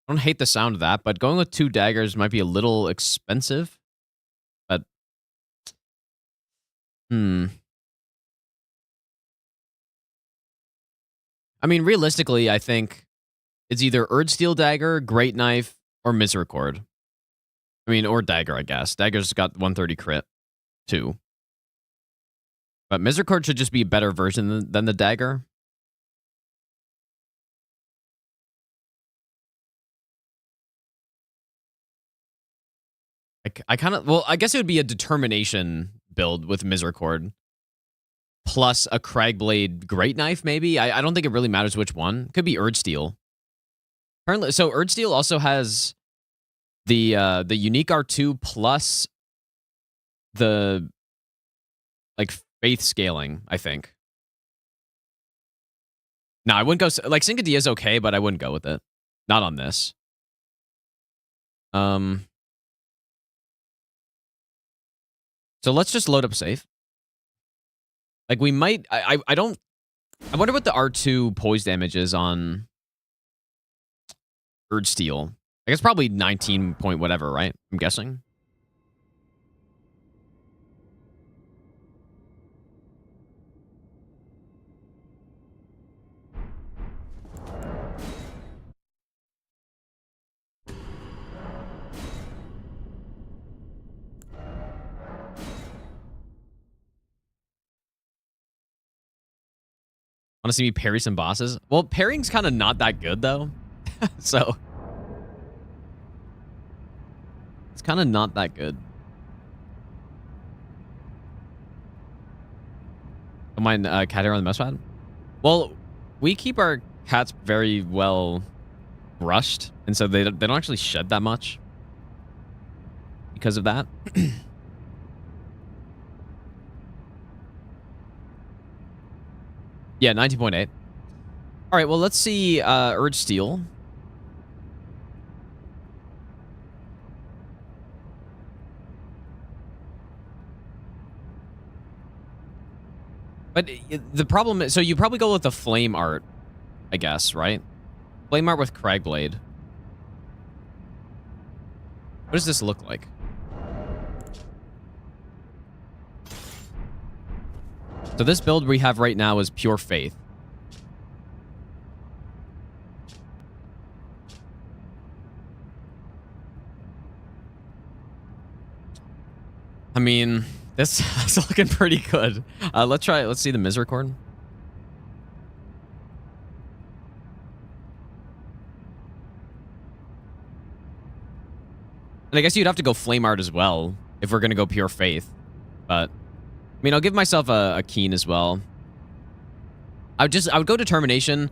don't hate the sound of that, but going with 2 daggers might be a little expensive. But I mean, realistically, I think it's either Erdsteel Dagger, Great Knife, or Misericord. I mean, or Dagger, I guess. Dagger's got 130 crit. too. But Misericord should just be a better version than the Dagger. I kind of... Well, I guess it would be a Determination build with Misericord. Plus a Cragblade Great Knife, maybe? I don't think it really matters which one. Could be Erdsteel. Apparently, so Erdsteel also has the unique R2 plus the like faith scaling, I think. No, I wouldn't go... Like, Syncadea is okay, but I wouldn't go with it. Not on this. So let's just load up safe. Like, we might... I don't... I wonder what the R2 poise damage is on Erdsteel. I guess probably 19 point whatever, right? I'm guessing. Want to see me parry some bosses? Well, parrying's kind of not that good, though. So... It's kind of not that good. Don't mind cat hair on the mouse pad? Well, we keep our cats very well brushed, and so they don't actually shed that much because of that. Yeah, 19.8. All right, well, let's see Erdsteel. But the problem is, so you probably go with the flame art, I guess, right? Flame art with Cragblade. What does this look like? So this build we have right now is Pure Faith. I mean, this is looking pretty good. Let's see the Misericord. And I guess you'd have to go Flame Art as well if we're going to go Pure Faith. But, I mean, I'll give myself a Keen as well. I would go Determination.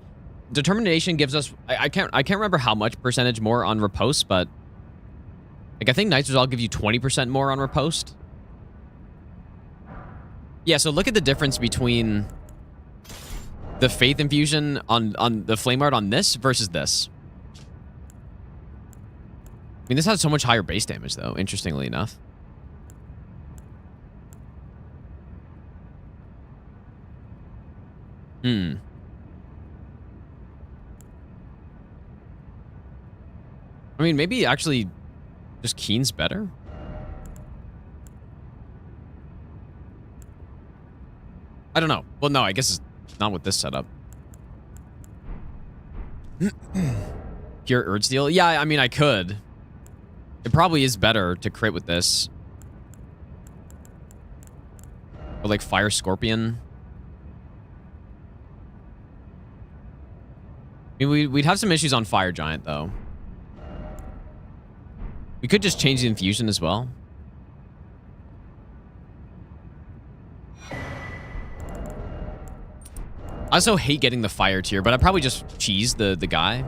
Determination gives us... I can't remember how much percentage more on Riposte, but... Like, I think Knight's Resolve give you 20% more on Riposte. Yeah, so look at the difference between the Faith Infusion on the Flame Art on this versus this. I mean, this has so much higher base damage, though, interestingly enough. I mean, maybe actually just Keen's better. I don't know. Well, no, I guess it's not with this setup. Pure Erdsteel? Yeah, I mean, I could. It probably is better to crit with this. Or like Fire Scorpion. I mean, we'd have some issues on Fire Giant, though. We could just change the infusion as well. I also hate getting the fire tier, but I'd probably just cheese the guy.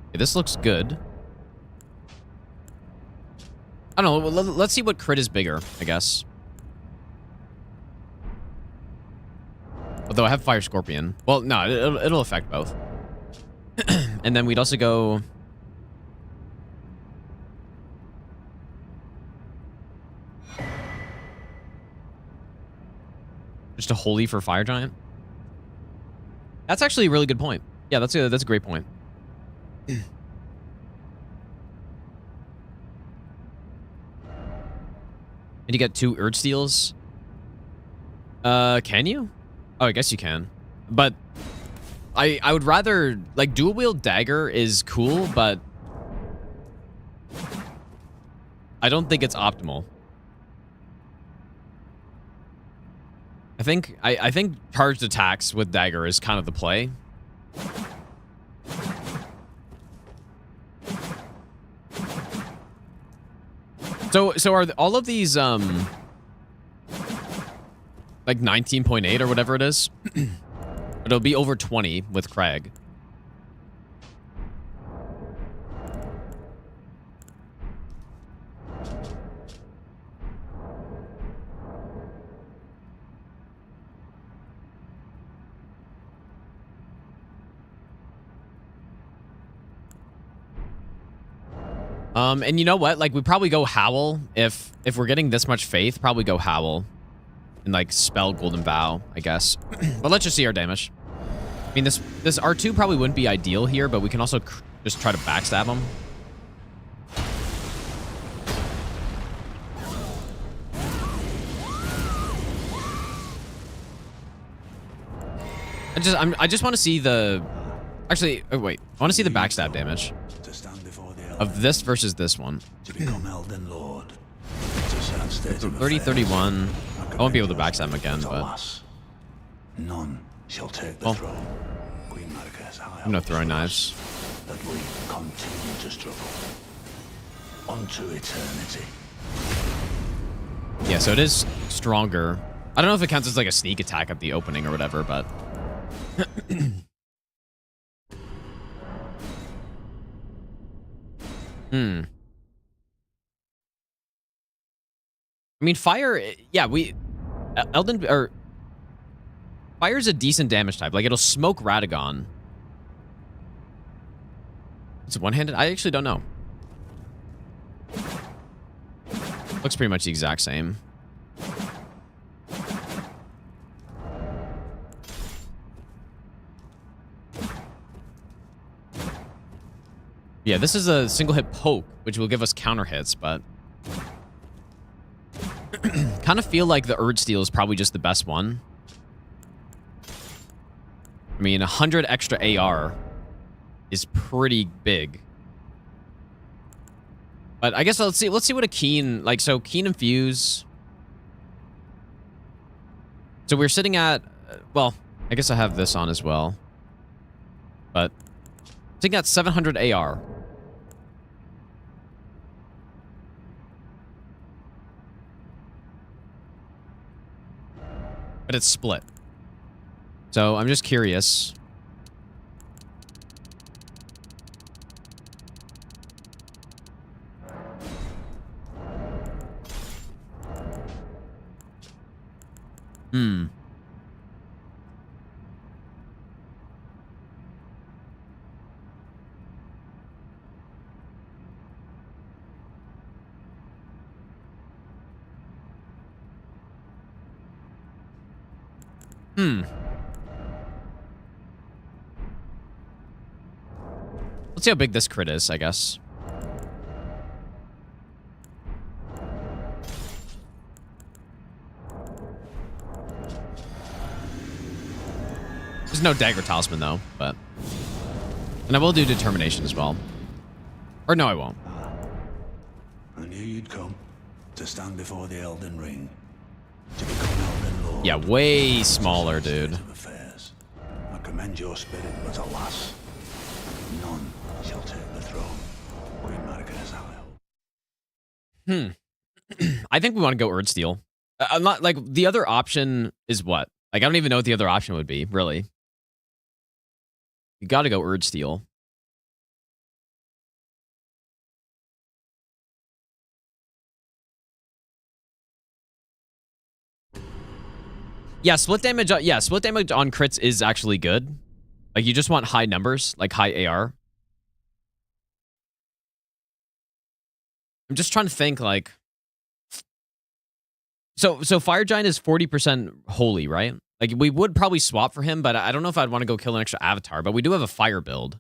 Okay, this looks good. I don't know. Let's see what crit is bigger, I guess. Although I have Fire Scorpion. Well, no, it'll affect both. And then we'd also go... Just a Holy for Fire Giant? That's actually a really good point. Yeah, that's a great point. And you get 2 Erdsteels. Can you? Oh, I guess you can. But I would rather, like, dual wield dagger is cool, but I don't think it's optimal. I think charged attacks with dagger is kind of the play. So are all of these like 19.8 or whatever it is? It'll be over 20 with Craig. And you know what? Like, we probably go Howl. If we're getting this much faith, probably go Howl. And, like, spell Golden Vow, I guess. But let's just see our damage. I mean, this R2 probably wouldn't be ideal here, but we can also just try to backstab him. I just want to see the... Actually, oh wait. I want to see the backstab damage of this versus this one. To become Elden Lord. 30, 31. I won't be able to backstab him again, but... None shall take the throne. Queen Marika's I'm no throwing knives. That we continue to struggle. Unto eternity. Yeah, so it is stronger. I don't know if it counts as like a sneak attack at the opening or whatever, but... I mean, fire... Yeah, Fire's a decent damage type. Like, it'll smoke Radahn. Is it one-handed? I actually don't know. Looks pretty much the exact same. Yeah, this is a single hit poke, which will give us counter hits, but... kind of feel like the Erdsteel is probably just the best one. I mean, 100 extra AR is pretty big. But I guess let's see what a Keen, like, so Keen Infuse. So we're sitting at, well, I guess I have this on as well. But sitting at 700 AR. But it's split. So I'm just curious. Let's see how big this crit is, I guess. There's no Dagger Talisman, though, but... And I will do Determination as well. Or no, I won't. I knew you'd come to stand before the Elden Ring. To become Elden Lord. Yeah, way smaller, dude. I commend your spirit, but alas, none shall take the throne. Queen Marika's help. I think we want to go Erdsteel. I'm not, like, the other option is what? Like, I don't even know what the other option would be, really. You gotta go Erdsteel. Yeah, split damage on crits is actually good. Like, you just want high numbers, like high AR. I'm just trying to think, like... So Fire Giant is 40% holy, right? Like, we would probably swap for him, but I don't know if I'd want to go kill an extra avatar, but we do have a fire build.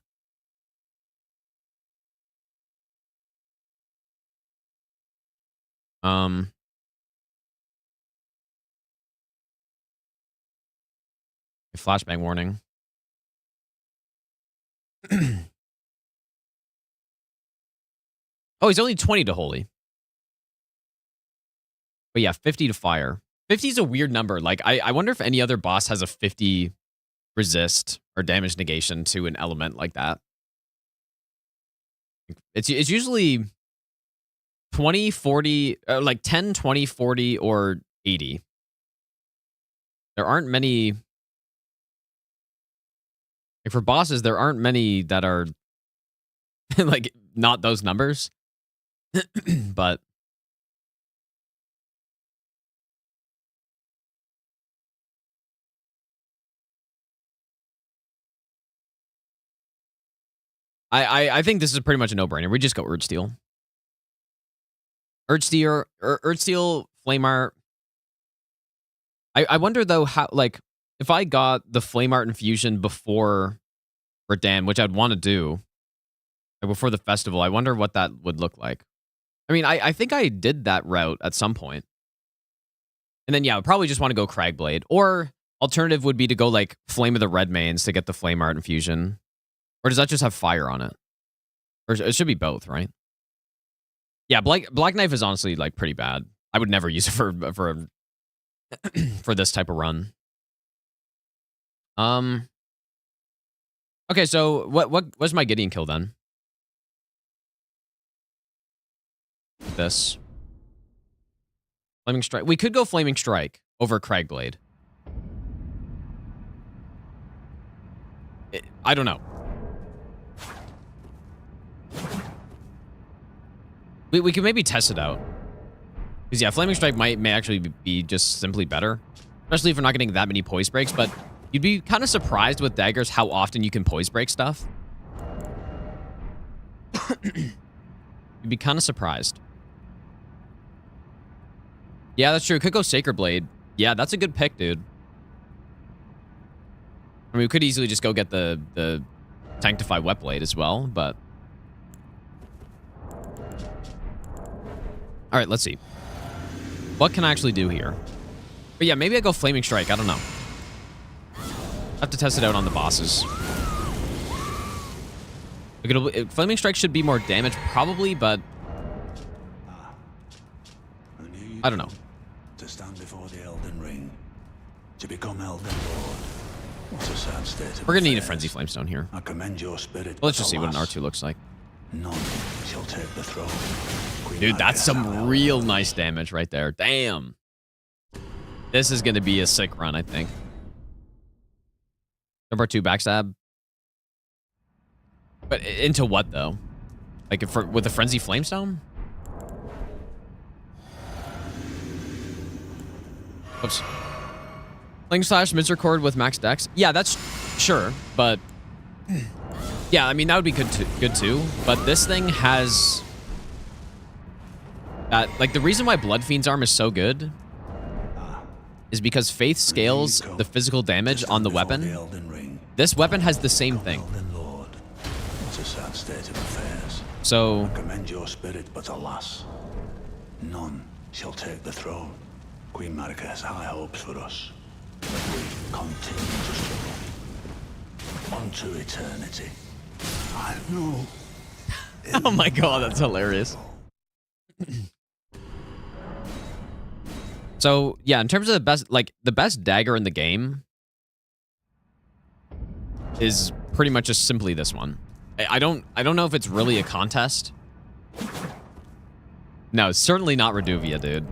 Flashbang warning. Oh, he's only 20 to holy. But yeah, 50 to fire. 50 is a weird number. Like, I wonder if any other boss has a 50 resist or damage negation to an element like that. It's usually 20, 40, like 10, 20, 40, or 80. There aren't many... Like for bosses, there aren't many that are like not those numbers. But I think this is pretty much a no-brainer. We just go Erdsteel. Erdsteel, Flame Art. I wonder though how, like, if I got the Flame Art infusion before Radahn, which I'd want to do, like before the festival, I wonder what that would look like. I mean, I think I did that route at some point. And then, yeah, I would probably just want to go Cragblade. Or alternative would be to go, like, Flame of the Red Mains to get the Flame Art infusion. Or does that just have fire on it? Or it should be both, right? Yeah, Black Knife is honestly, like, pretty bad. I would never use it for this type of run. Okay, so what was my Gideon kill then? This. Flaming Strike. We could go Flaming Strike over Cragblade. I don't know. We could maybe test it out. Because, yeah, Flaming Strike may actually be just simply better. Especially if we're not getting that many poise breaks, but you'd be kind of surprised with daggers how often you can poise break stuff. You'd be kind of surprised. Yeah, that's true. Could go Sacred Blade. Yeah, that's a good pick, dude. I mean, we could easily just go get the Sanctify Wet Blade as well, but... Alright, let's see. What can I actually do here? But yeah, maybe I go Flaming Strike. I don't know. I have to test it out on the bosses. Like Flaming Strike should be more damage, probably, but... I don't know. To stand before the Elden Ring. To become Elden Lord. What a sad state of We're gonna need a affairs. Frenzy Flamestone here. I commend your spirit. Well, let's just but see what an alas, R2 looks like. None shall take the throne. Queen Dude, that's Margaret some shall real nice damage right there. Damn. This is gonna be a sick run, I think. Number 2 backstab. But into what though? Like with a Frenzy Flamestone? Oops. Fling Slash, Misericord with max dex. Yeah, that's sure, but yeah, I mean that would be good too. But this thing has like the reason why Blood Fiend's arm is so good is because Faith scales the physical damage on the weapon. This weapon has the same thing. What a sad state of affairs. So I commend your spirit, but alas, none shall take the throne. Queen Marika has high hopes for us. But we continue to struggle. Unto eternity. I know. oh my god, that's hilarious. So yeah, in terms of the best dagger in the game is pretty much just simply this one. I don't know if it's really a contest. No, it's certainly not Reduvia, dude.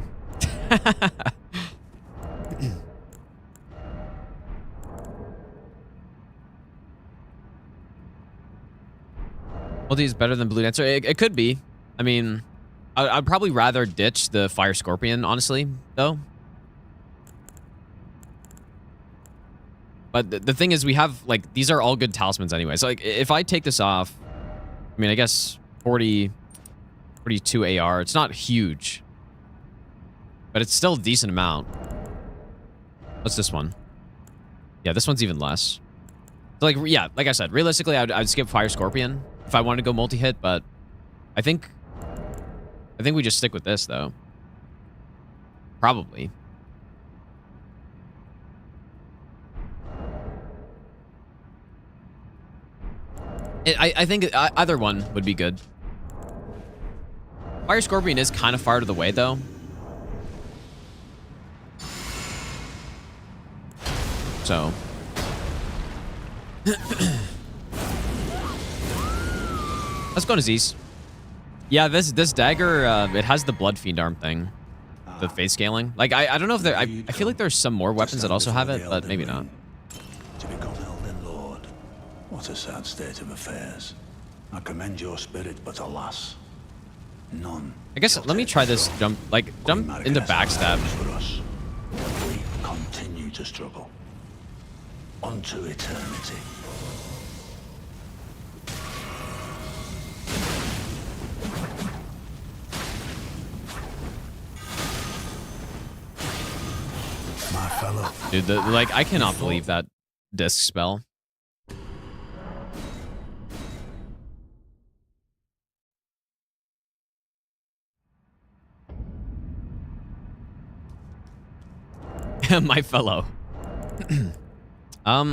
Multi is better than Blue Dancer. It could be. I mean, I'd probably rather ditch the Fire Scorpion, honestly, though. But the thing is, we have, like, these are all good talismans anyway. So, like, if I take this off, I mean, I guess 42 AR. It's not huge. But it's still a decent amount. What's this one? Yeah, this one's even less. So, like, yeah, like I said, realistically, I'd skip Fire Scorpion if I wanted to go multi-hit, but I think we just stick with this, though. Probably. I think either one would be good. Fire Scorpion is kind of far to the way, though. So. Let's go to Z's. Yeah, this dagger, it has the Blood Fiend arm thing. The face scaling. Like, I don't know if there... I feel like there's some more weapons that also have it, but maybe not. To become Elden Lord. What a sad state of affairs. I commend your spirit, but alas, none. I guess let me try this jump into backstab. For us. We continue to struggle. Unto eternity. My fellow. Dude, like, I cannot believe that disc spell. My fellow. Let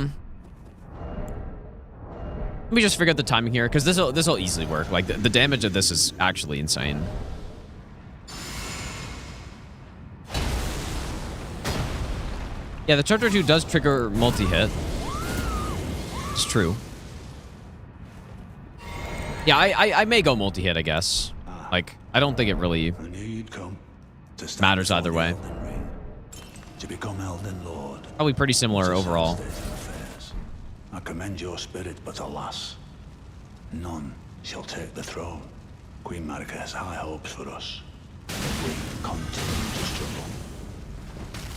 me just figure out the timing here, because this'll easily work. Like, the damage of this is actually insane. Yeah, the Charger 2 does trigger multi-hit. It's true. Yeah, I may go multi-hit, I guess. Like, I don't think it really matters either way. To become Elden Lord. Probably pretty similar overall. I commend your spirit, but alas, none shall take the throne. Queen Marika has high hopes for us. We continue to struggle.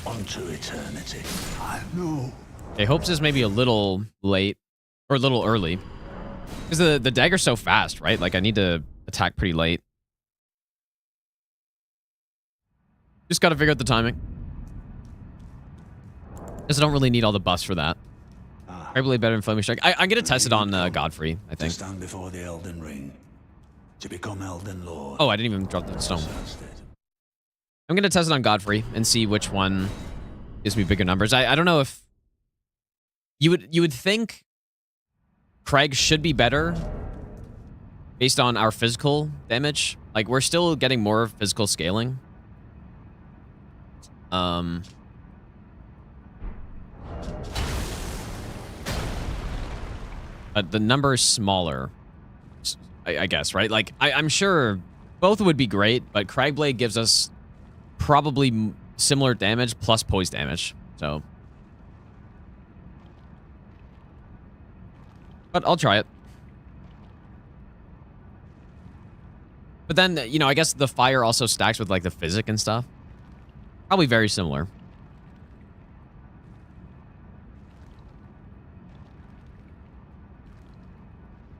Unto eternity. I know. Okay, hopes is maybe a little late or a little early. Because the dagger's so fast, right? Like, I need to attack pretty late. Just gotta figure out the timing. Because I don't really need all the buffs for that. Probably better than Flaming Strike. I'm gonna test it on Godfrey, I think. To stand before the Elden Ring. To become Elden Lord. Oh, I didn't even drop the stone. I'm gonna test it on Godfrey and see which one gives me bigger numbers. I don't know if you would think Craig should be better based on our physical damage. Like, we're still getting more physical scaling. But the number is smaller, I guess, right? Like, I'm sure both would be great, but Cragblade gives us probably similar damage plus poise damage, so. But I'll try it. But then, you know, I guess the fire also stacks with, like, the physic and stuff. Probably very similar.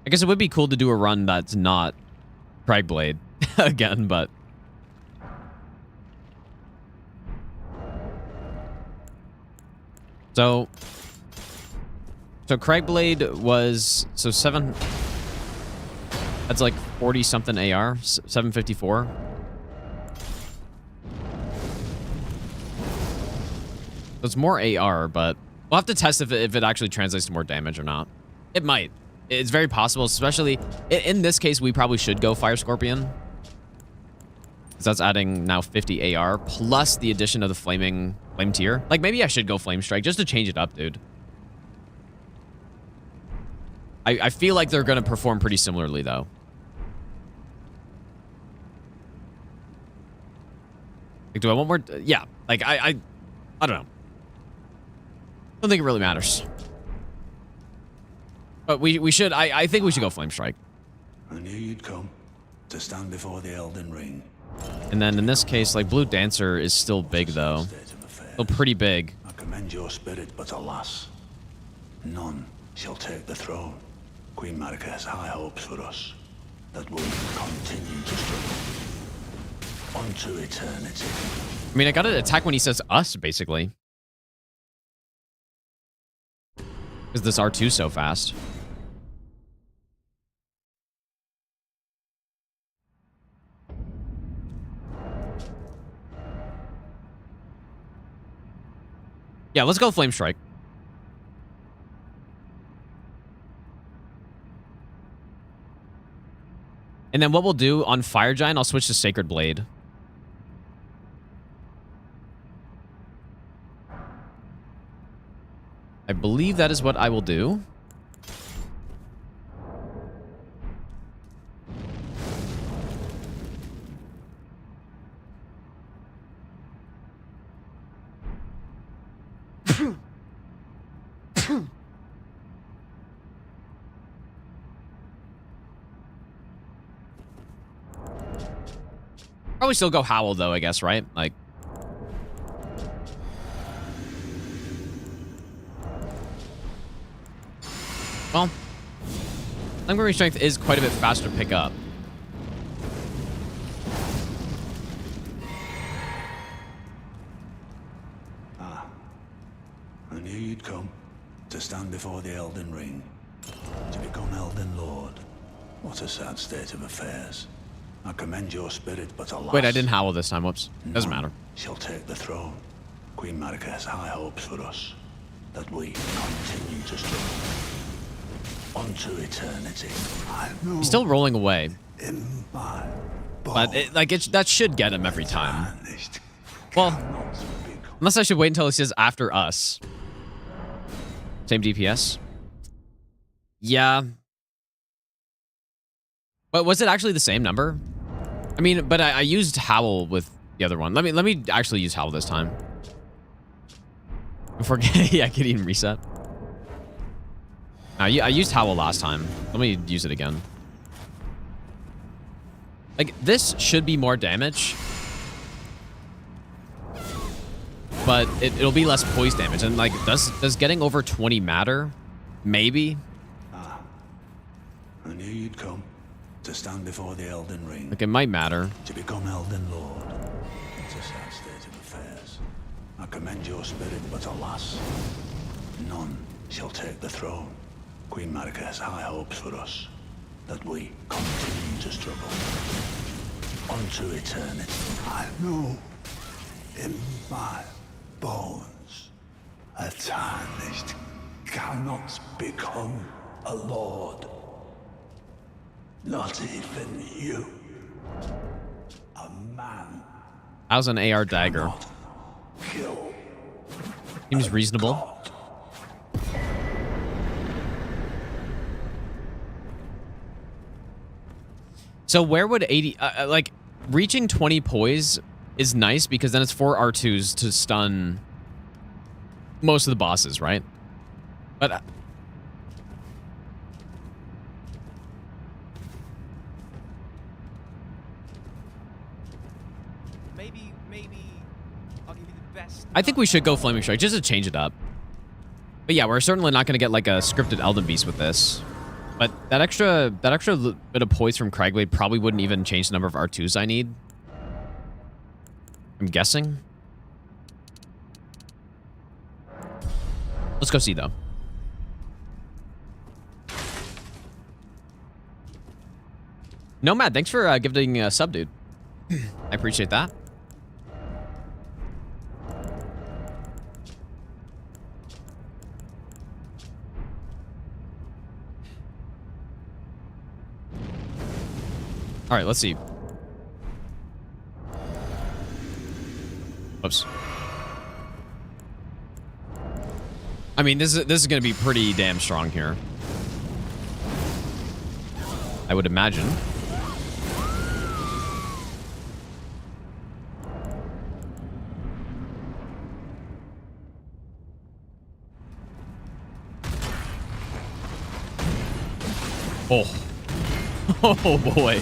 I guess it would be cool to do a run that's not Cragblade again, but... So Cragblade was... So 7... That's like 40-something AR. 754. So it's more AR, but... We'll have to test if it actually translates to more damage or not. It might. It's very possible, especially in this case, we probably should go Fire Scorpion. Because that's adding now 50 AR plus the addition of the Flame Tier. Like, maybe I should go Flame Strike just to change it up, dude. I feel like they're going to perform pretty similarly, though. Like, do I want more? Yeah. Like, I don't know. I don't think it really matters. But we should, I think we should go Flame Strike. I knew you'd come to stand before the Elden Ring. And then in this case, like, Blue Dancer is still big, though. Still pretty big. I commend your spirit, but alas, none shall take the throne. Queen Marika has high hopes for us, that we continue to struggle. Unto eternity. I mean, I gotta attack when he says us, basically. Because this R2's so fast. Yeah, let's go Flame Strike. And then what we'll do on Fire Giant, I'll switch to Sacred Blade. I believe that is what I will do. Probably still go Howl, though, I guess, right? Like... Well... Unwavering Strength is quite a bit faster to pick up. Ah. I knew you'd come. To stand before the Elden Ring. To become Elden Lord. What a sad state of affairs. I commend your spirit, but alas... Wait, I didn't howl this time. Whoops. Doesn't matter. She'll take the throne. Queen Marika has high hopes for us. That we continue to struggle. Unto eternity. He's still rolling away. In my but that should get him every time. Well, unless I should wait until he says after us. Same DPS. Yeah. But was it actually the same number? I mean, but I used Howl with the other one. Let me actually use Howl this time. Before getting reset. I used Howl last time. Let me use it again. Like, this should be more damage. But it'll be less poise damage. And, like, does getting over 20 matter? Maybe. Ah. I knew you'd come. To stand before the Elden Ring. Like, it might matter. To become Elden Lord. It's a sad state of affairs. I commend your spirit, but alas, none shall take the throne. Queen Marika has high hopes for us. That we continue to struggle. Unto eternity. I know in my bones a tarnished cannot become a lord. Not even you. A man. How's an AR dagger? Kill. Seems reasonable. So where would 80... like, reaching 20 poise is nice because then it's 4 R2s to stun most of the bosses, right? But... I think we should go Flaming Strike just to change it up. But yeah, we're certainly not going to get like a scripted Elden Beast with this. But that extra bit of poise from Cragblade probably wouldn't even change the number of R2s I need. I'm guessing. Let's go see though. Nomad, thanks for giving a sub, dude. I appreciate that. All right, let's see. Oops. I mean, this is going to be pretty damn strong here. I would imagine. Oh. Oh boy.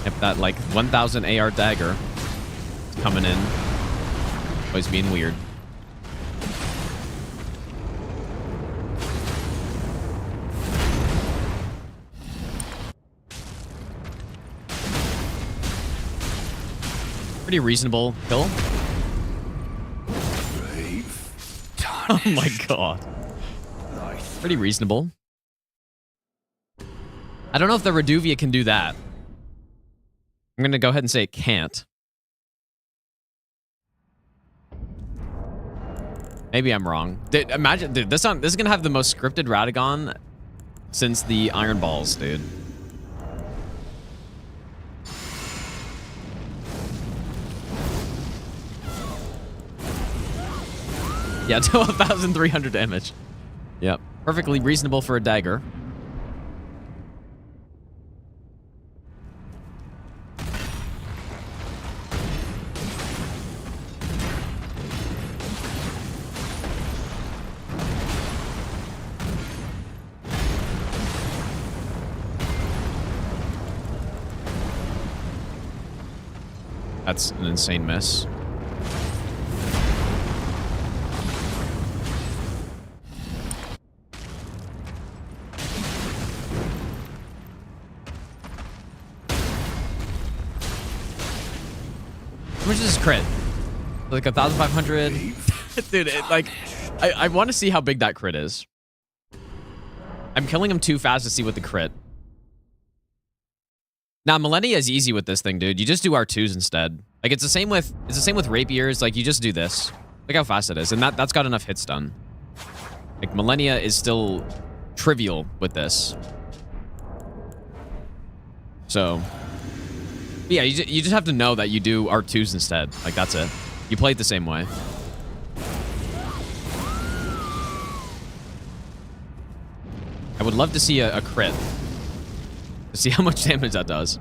If that like 1000 AR dagger is coming in. Always being weird. Pretty reasonable kill. Oh my god. Pretty reasonable. I don't know if the Reduvia can do that. I'm going to go ahead and say it can't. Maybe I'm wrong. Dude, imagine, dude, this is going to have the most scripted Radahn since the Iron Balls, dude. Yeah, to 1,300 damage. Yep. Perfectly reasonable for a dagger. That's an insane miss. How much is this crit? Like 1,500? Dude, I want to see how big that crit is. I'm killing him too fast to see what the crit. Now, Millennia is easy with this thing, dude. You just do R2s instead. Like, it's the same with rapiers. Like, you just do this. Look how fast it is. And that's got enough hits done. Like, Millennia is still trivial with this. So, yeah, you just have to know that you do R2s instead. Like, that's it. You play it the same way. I would love to see a crit. To see how much damage that does.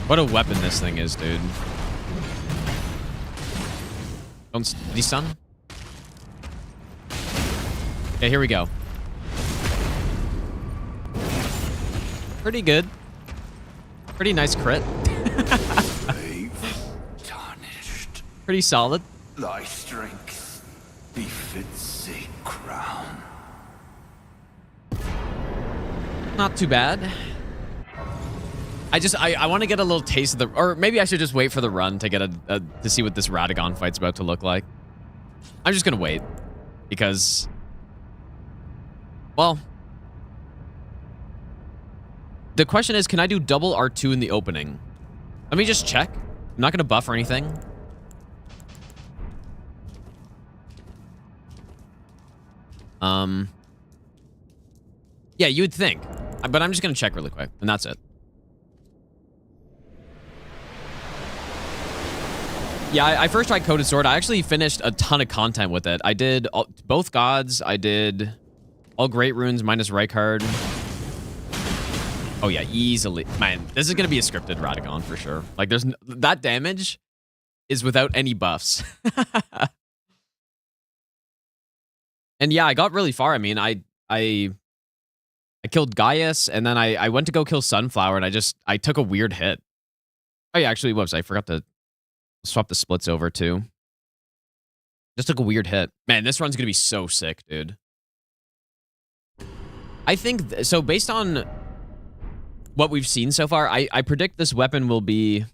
What a weapon this thing is, dude. Did he stun? Okay, here we go. Pretty good. Pretty nice crit. Tarnished. Pretty solid. Thy strength befits a crown. Not too bad. I want to get a little taste of the, or maybe I should just wait for the run to get to see what this Radahn fight's about to look like. I'm just gonna wait because, well, the question is, can I do double R2 in the opening? Let me just check. I'm not gonna buff or anything. Yeah, you would think, but I'm just gonna check really quick, and that's it. Yeah, I first tried Coded Sword. I actually finished a ton of content with it. I did both gods. I did all great runes minus Rykard. Oh yeah, easily. Man, this is gonna be a scripted Radahn for sure. Like, there's that damage is without any buffs. And yeah, I got really far. I mean, I killed Gaius, and then I went to go kill Sunflower, and I took a weird hit. Oh yeah, actually, whoops, I forgot to swap the splits over too. Just took a weird hit. Man, this run's gonna be so sick, dude. I think, so based on what we've seen so far, I predict this weapon will be...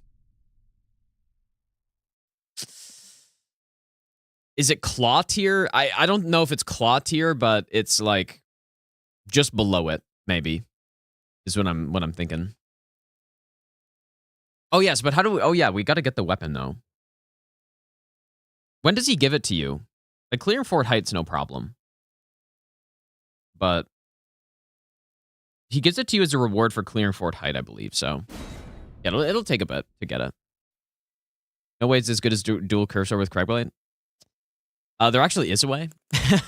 Is it claw tier? I don't know if it's claw tier, but it's like just below it, maybe, is what I'm thinking. Oh yes, but how do we, oh yeah, we gotta get the weapon though. When does he give it to you? Like, clearing Fort Height's no problem. But he gives it to you as a reward for clearing Fort Height, I believe, so. Yeah, it'll take a bit to get it. No way it's as good as dual cursor with Craigblade. There actually is a way.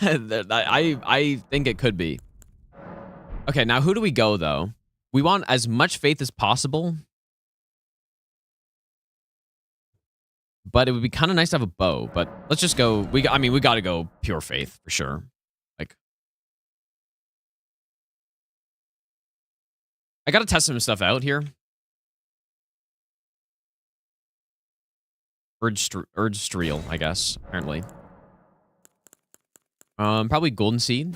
I think it could be. Okay, now who do we go, though? We want as much faith as possible. But it would be kind of nice to have a bow. But let's just go. I mean, we got to go pure faith for sure. Like, I got to test some stuff out here. Erdsteel, I guess, apparently. Probably Golden Seed.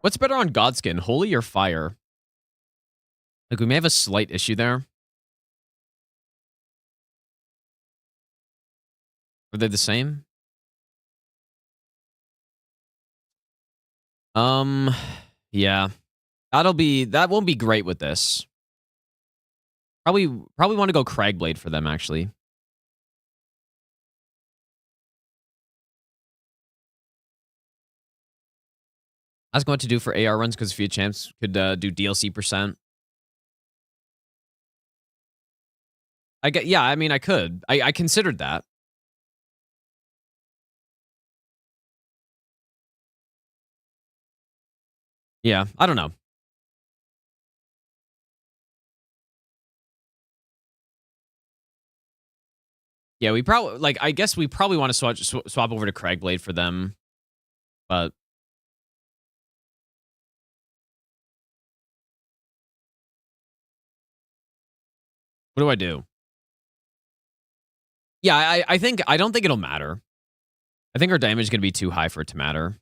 What's better on Godskin, Holy or Fire? Like, we may have a slight issue there. Are they the same? Yeah. That won't be great with this. Probably want to go Cragblade for them, actually. Asking what to do for AR runs because a few champs could do DLC percent. Yeah, I mean, I could. I considered that. Yeah, I don't know. Yeah, we probably, like, I guess we probably want to swap over to Cragblade for them, but what do I do? Yeah, I don't think it'll matter. I think our damage is going to be too high for it to matter.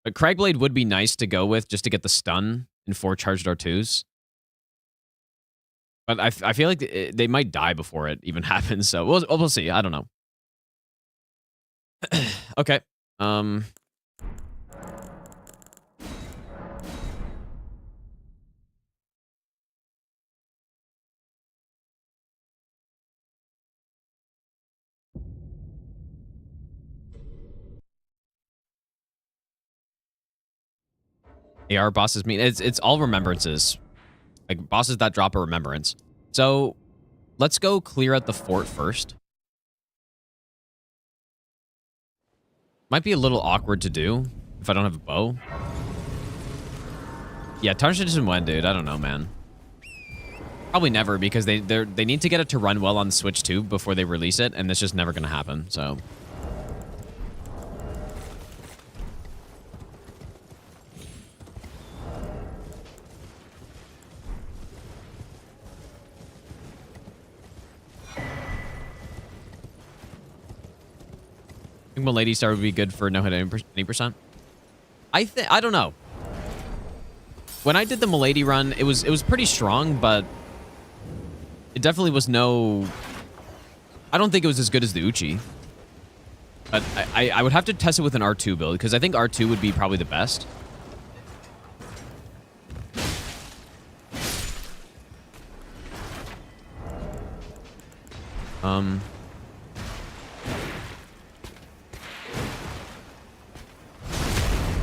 But Cragblade would be nice to go with just to get the stun in 4 charged R2s. But I feel like they might die before it even happens, so we'll see. I don't know. Okay. AR bosses mean it's all remembrances. Like bosses that drop a remembrance. So let's go clear out the fort first. Might be a little awkward to do if I don't have a bow. Yeah, Tarnished and when, dude? I don't know, man. Probably never, because they need to get it to run well on Switch 2 before they release it, and it's just never gonna happen, so. I think Milady Star would be good for no hit any percent. I don't know. When I did the Milady run, it was pretty strong, but it definitely was no. I don't think it was as good as the Uchi. But I would have to test it with an R2 build, because I think R2 would be probably the best.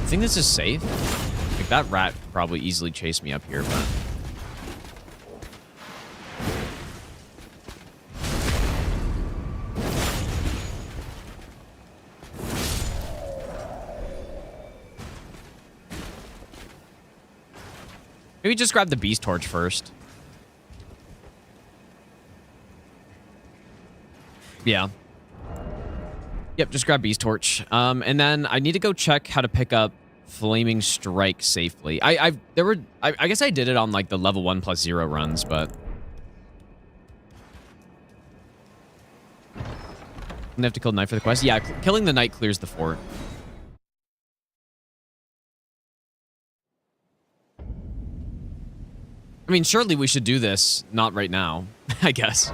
I think this is safe. Like, that rat could probably easily chase me up here, but... Maybe just grab the Beast Torch first. Yeah. Yep, just grab Beast Torch. And then I need to go check how to pick up Flaming Strike safely. I guess I did it on like the level 1+0 runs, but I have to kill the knight for the quest. Yeah, killing the knight clears the fort. I mean, surely we should do this, not right now, I guess.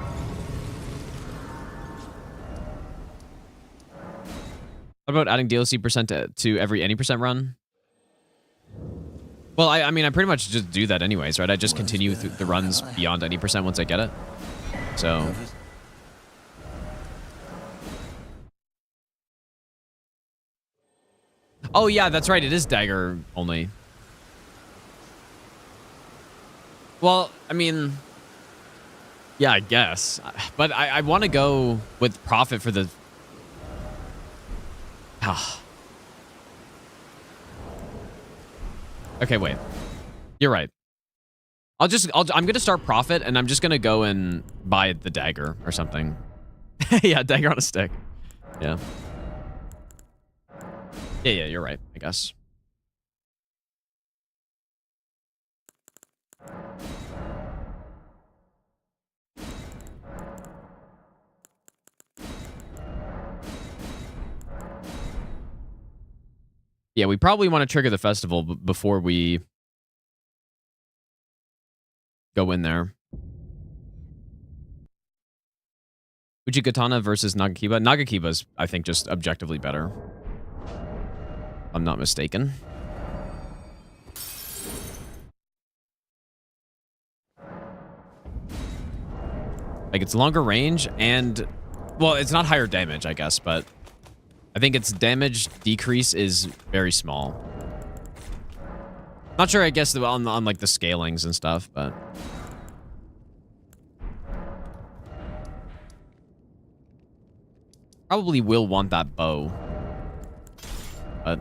What about adding DLC percent to every any percent run? Well, I mean, I pretty much just do that anyways, right? I just continue through the runs beyond any percent once I get it. So... Oh, yeah, that's right. It is Dagger only. Well, I mean... Yeah, I guess. But I want to go with Prophet for the... Ah. Okay, wait. You're right. I'm gonna start Prophet, and I'm just gonna go and buy the Dagger or something. Yeah, Dagger on a stick. Yeah. Yeah, you're right, I guess. Yeah, we probably want to trigger the festival before we go in there. Uchigatana versus Nagakiba. Nagakiba's, I think, just objectively better. If I'm not mistaken. Like, it's longer range and... Well, it's not higher damage, I guess, but... I think its damage decrease is very small. Not sure, I guess, on like, the scalings and stuff, but... Probably will want that bow. But...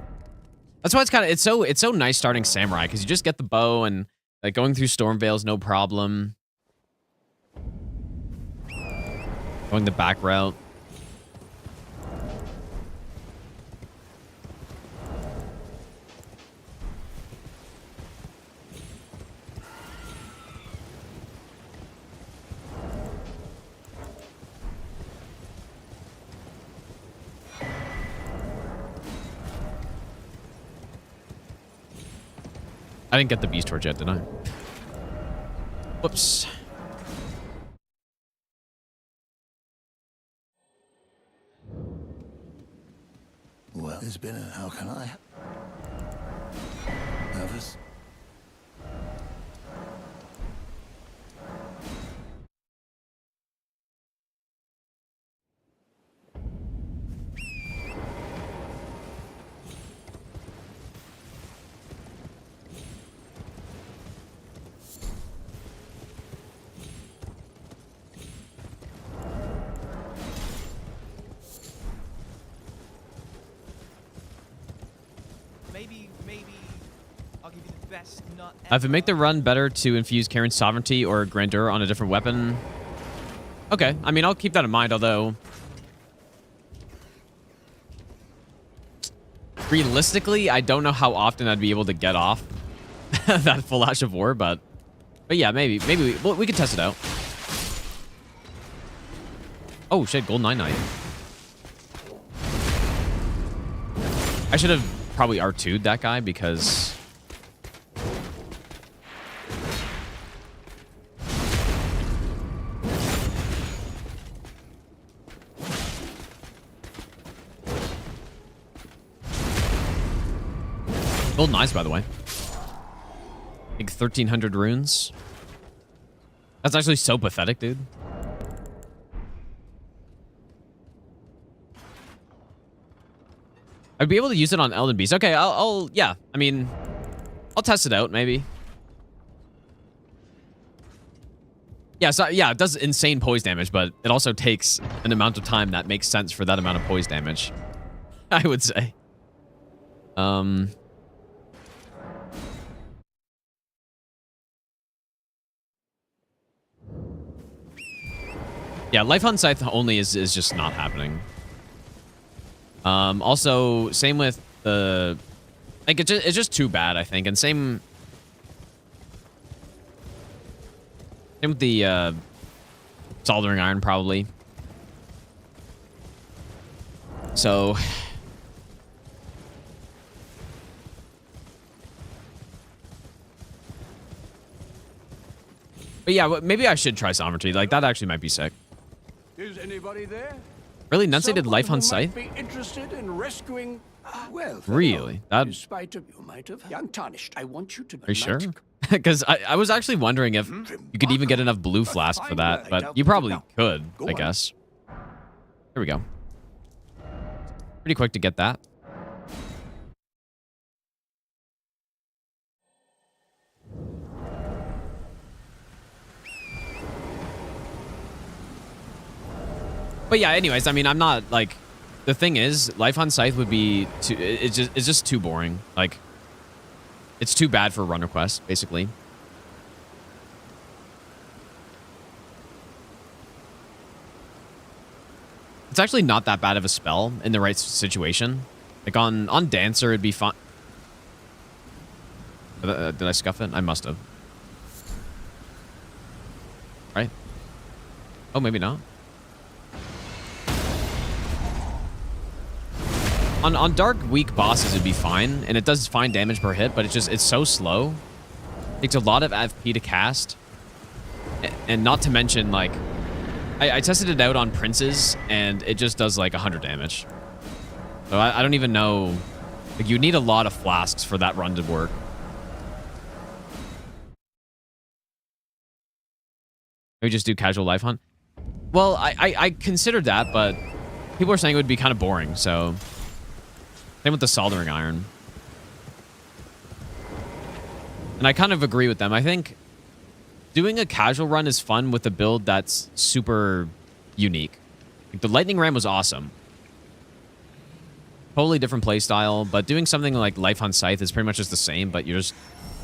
That's why it's so nice starting Samurai, because you just get the bow and, like, going through Stormvale's no problem. Going the back route. I didn't get the beast torch yet, did I? Whoops. Well, it's been a... How can I? Nervous? Maybe I'll give you the best nut If it make the run better to infuse Karen's sovereignty or grandeur on a different weapon. Okay, I mean, I'll keep that in mind, although... Realistically, I don't know how often I'd be able to get off that full Ash of War, but yeah, maybe we could test it out. Oh shit, Gold 9 Knight. I should have probably R2'd that guy because... Gold nice, by the way. Like 1,300 runes. That's actually so pathetic, dude. I'd be able to use it on Elden Beast. Okay, yeah. I mean, I'll test it out, maybe. Yeah, so, yeah, it does insane poise damage, but it also takes an amount of time that makes sense for that amount of poise damage. I would say. Yeah, Life on Scythe only is just not happening. Also, same with the... Like, it's just too bad, I think. And same with the soldering iron, probably. So... But yeah, maybe I should try Sovereignty. Like, that actually might be sick. Is anybody there? Really? Nunce did Life on Someone who Scythe? might be interested in rescuing... well, Really? That... in spite of you might have young tarnished. I want you to... Are you sure? Because I was actually wondering if you could even get enough blue flask for that, but you probably could, I guess. Here we go. Pretty quick to get that. But yeah, anyways, I mean, I'm not, like... The thing is, Life on Scythe would be too... It's just too boring. Like, it's too bad for run request, basically. It's actually not that bad of a spell in the right situation. Like, on Dancer, it'd be fine. Did I scuff it? I must have. Right? Oh, maybe not. On dark, weak bosses, it'd be fine, and it does fine damage per hit, but it's so slow. It takes a lot of FP to cast, and not to mention, like, I tested it out on princes, and it just does like 100 damage. So I don't even know. Like, you need a lot of flasks for that run to work. Maybe just do casual life hunt. Well, I considered that, but people are saying it would be kind of boring, so... Same with the soldering iron. And I kind of agree with them. I think doing a casual run is fun with a build that's super unique. Like, the lightning ram was awesome. Totally different playstyle, but doing something like Life Hunt Scythe is pretty much just the same, but you're just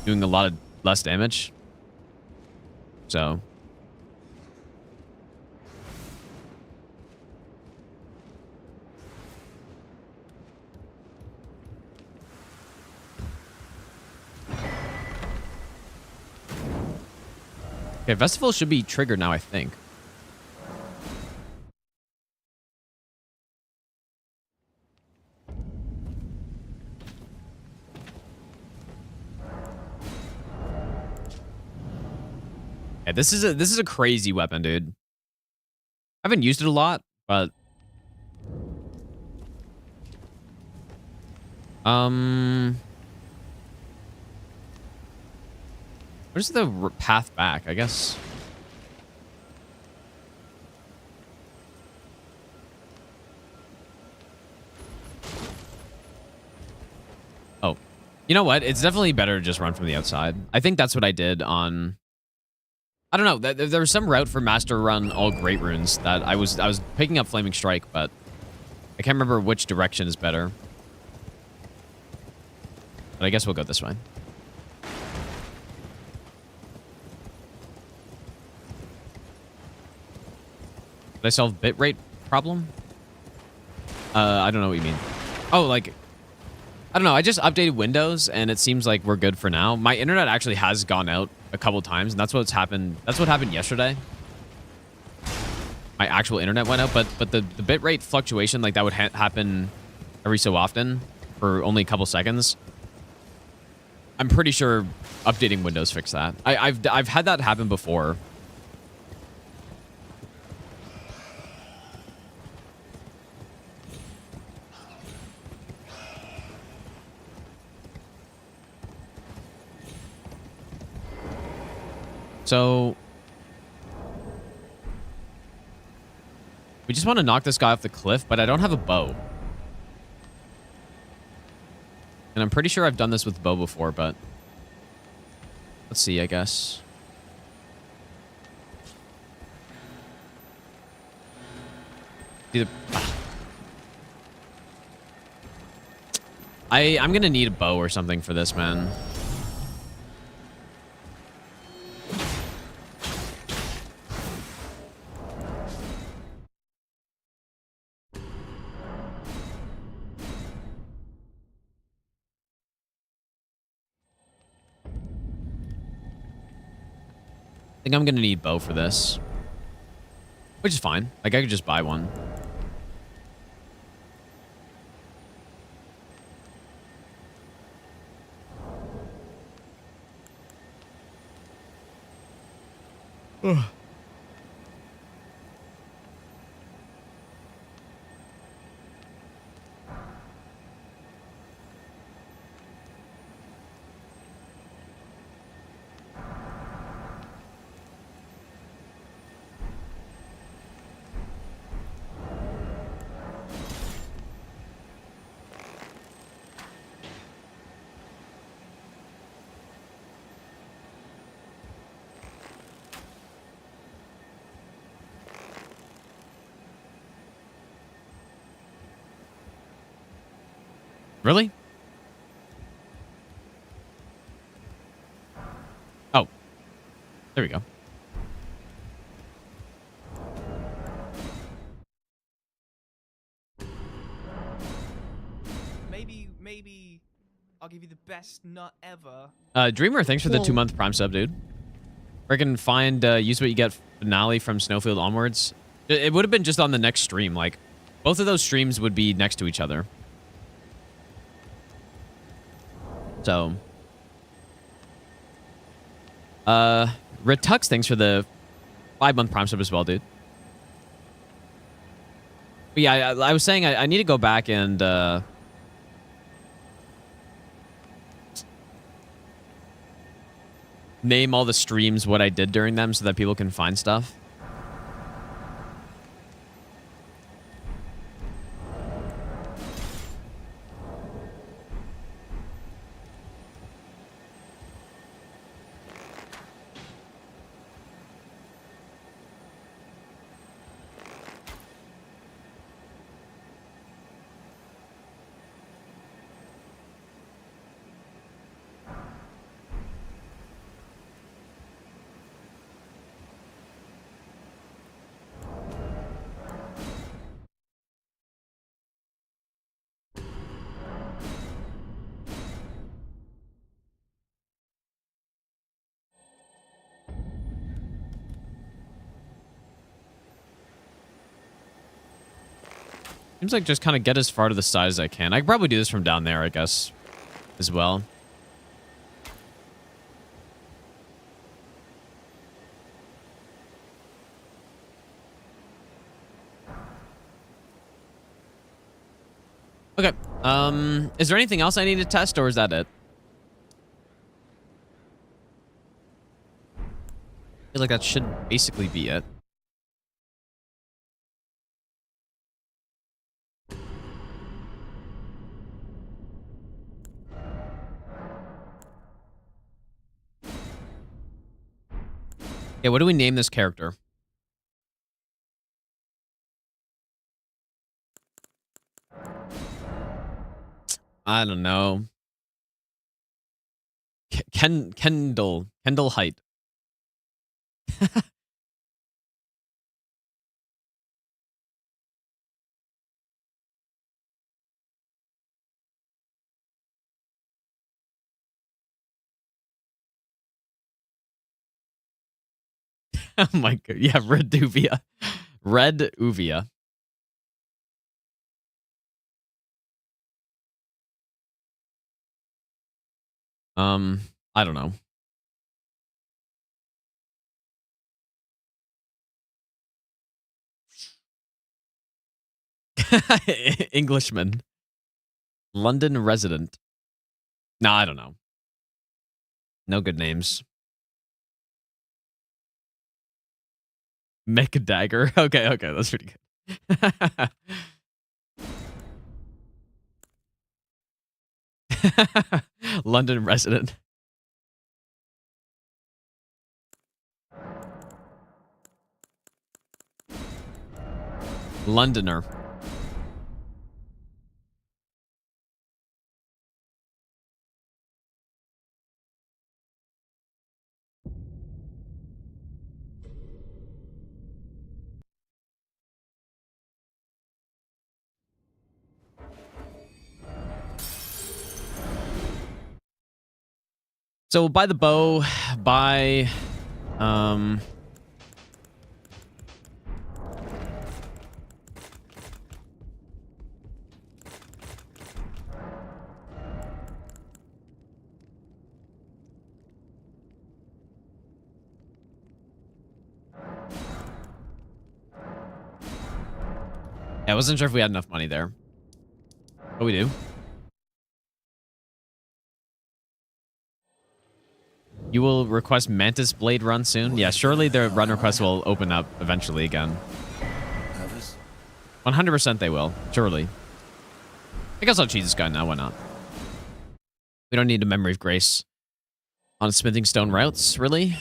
doing a lot of less damage. So... Okay, Festival should be triggered now, I think. Yeah, this is a crazy weapon, dude. I haven't used it a lot, but where's the path back? I guess. Oh, you know what? It's definitely better to just run from the outside. I think that's what I did on... I don't know. There was some route for Master Run all Great Runes that I was picking up Flaming Strike, but I can't remember which direction is better. But I guess we'll go this way. Did I solve bitrate problem? I don't know what you mean. Oh, like... I don't know. I just updated Windows, and it seems like we're good for now. My internet actually has gone out a couple times, and that's what's happened. That's what happened yesterday. My actual internet went out, but the bitrate fluctuation, like, that would happen every so often for only a couple seconds. I'm pretty sure updating Windows fixed that. I've had that happen before. So we just want to knock this guy off the cliff, but I don't have a bow. And I'm pretty sure I've done this with bow before, but let's see, I guess. I'm going to need a bow or something for this, man. I think I'm going to need bow for this. Which is fine. Like, I could just buy one. Ugh. Really? Oh. There we go. Maybe I'll give you the best nut ever. Dreamer, thanks for the 2-month Prime sub, dude. Freaking find use what you get finale from Snowfield onwards. It would have been just on the next stream. Like, both of those streams would be next to each other. So, Retux, thanks for the 5-month Prime sub as well, dude. But yeah, I was saying I need to go back and name all the streams what I did during them so that people can find stuff. Seems like just kind of get as far to the side as I can. I could probably do this from down there, I guess, as well. Okay. Is there anything else I need to test, or is that it? I feel like that should basically be it. Okay, what do we name this character? I don't know. Kendall Height. Oh my god. Yeah, Red Uvia. Red Uvia. I don't know. Englishman. London resident. No, I don't know. No good names. Make a dagger. Okay, that's pretty good. London resident. Londoner. So buy the bow, buy I wasn't sure if we had enough money there. But we do. You will request Mantis Blade run soon? Yeah, surely the run request will open up eventually again. 100% they will. Surely. I guess I'll cheese this guy now. Why not? We don't need a Memory of Grace on smithing stone routes, really?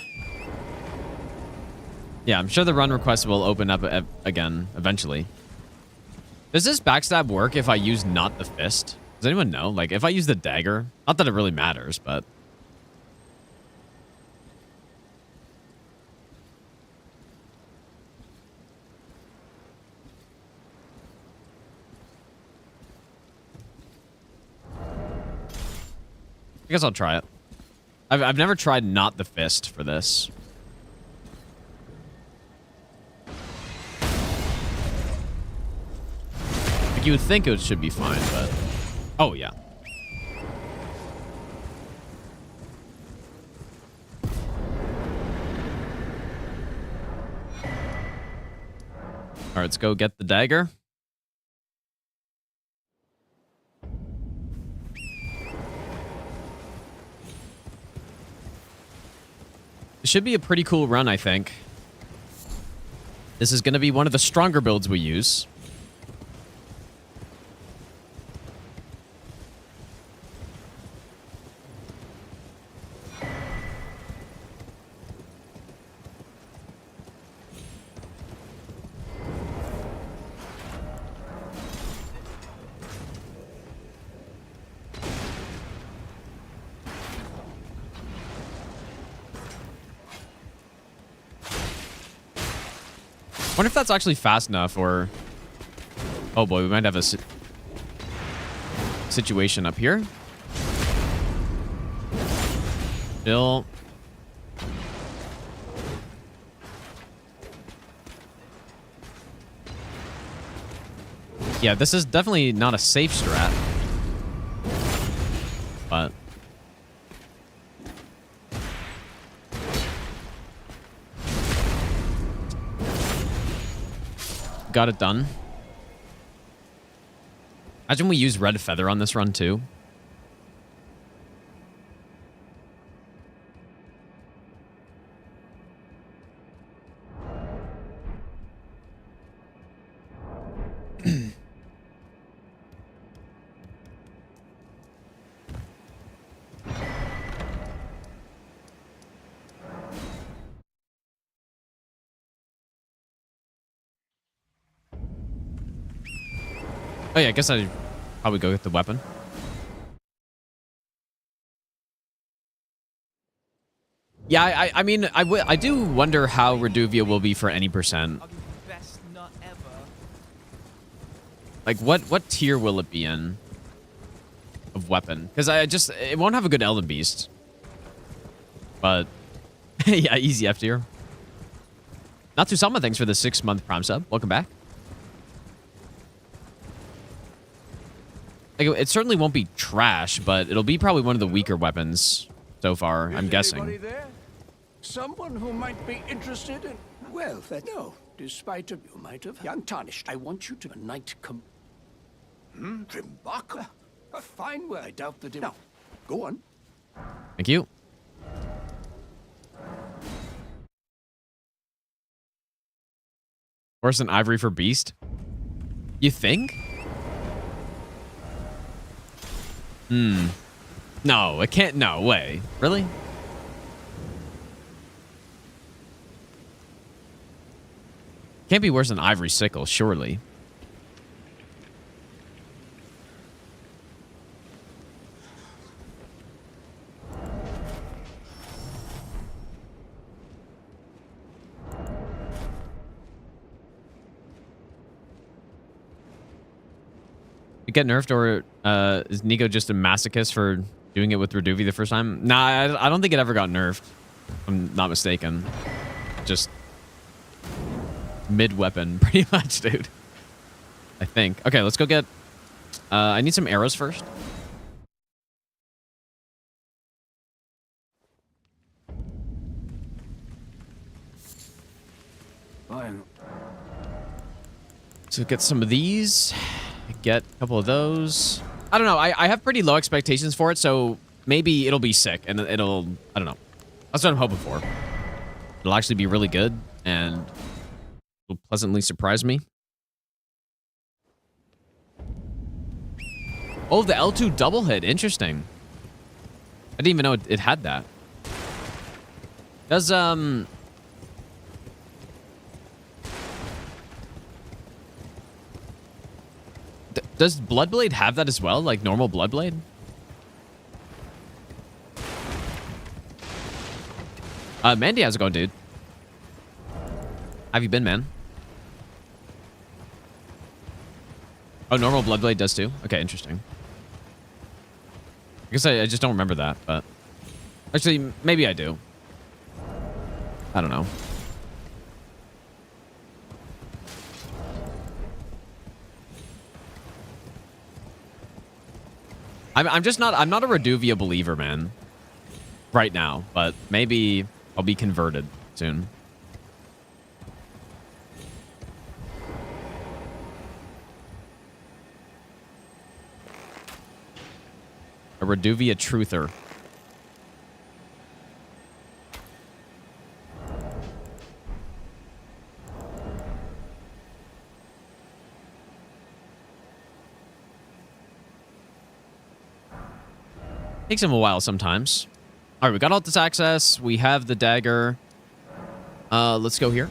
Yeah, I'm sure the run request will open up again eventually. Does this backstab work if I use not the fist? Does anyone know? Like, if I use the dagger? Not that it really matters, but... I guess I'll try it. I've never tried not the fist for this. Like, you would think it should be fine, but... Oh, yeah. Alright, let's go get the dagger. It should be a pretty cool run, I think. This is going to be one of the stronger builds we use. Wonder if that's actually fast enough, or... Oh boy, we might have a situation up here. Still. Yeah, this is definitely not a safe strat. But... got it done. Imagine we use red feather on this run too. Oh yeah, I guess I'd probably go get the weapon. Yeah, I mean, I do wonder how Reduvia will be for any percent. Best nut ever. Like, what tier will it be in of weapon? Because it won't have a good Elden Beast. But, yeah, easy F tier. Not too Salma, thanks for the 6-month Prime sub. Welcome back. Like, it certainly won't be trash, but it'll be probably one of the weaker weapons so far, I'm guessing. There? Someone who might be interested in... Well, no. Despite you might have... Young Tarnished, I want you to... A knight come... Trimbach? A fine word. I doubt that... Now, go on. Thank you. Worse than Ivory for Beast? You think? No, it can't. No way. Really? Can't be worse than Ivory Sickle, surely. Get nerfed, or is Nico just a masochist for doing it with Reduvia the first time? Nah, I don't think it ever got nerfed. If I'm not mistaken. Just mid-weapon, pretty much, dude. I think. Okay, let's go get... I need some arrows first. Fine. So get some of these. Get a couple of those. I don't know. I have pretty low expectations for it, so maybe it'll be sick, and it'll... I don't know. That's what I'm hoping for. It'll actually be really good, and will pleasantly surprise me. Oh, the L2 double hit. Interesting. I didn't even know it had that. Does, does Bloodblade have that as well? Like normal Bloodblade? Mandy, how's it going, dude? Have you been, man? Oh, normal Bloodblade does too? Okay, interesting. I guess I just don't remember that, but... Actually, maybe I do. I don't know. I'm just not... I'm not a Reduvia believer, man. Right now, but maybe I'll be converted soon. A Reduvia truther. Takes him a while sometimes. All right, we got all this access. We have the dagger. Let's go here.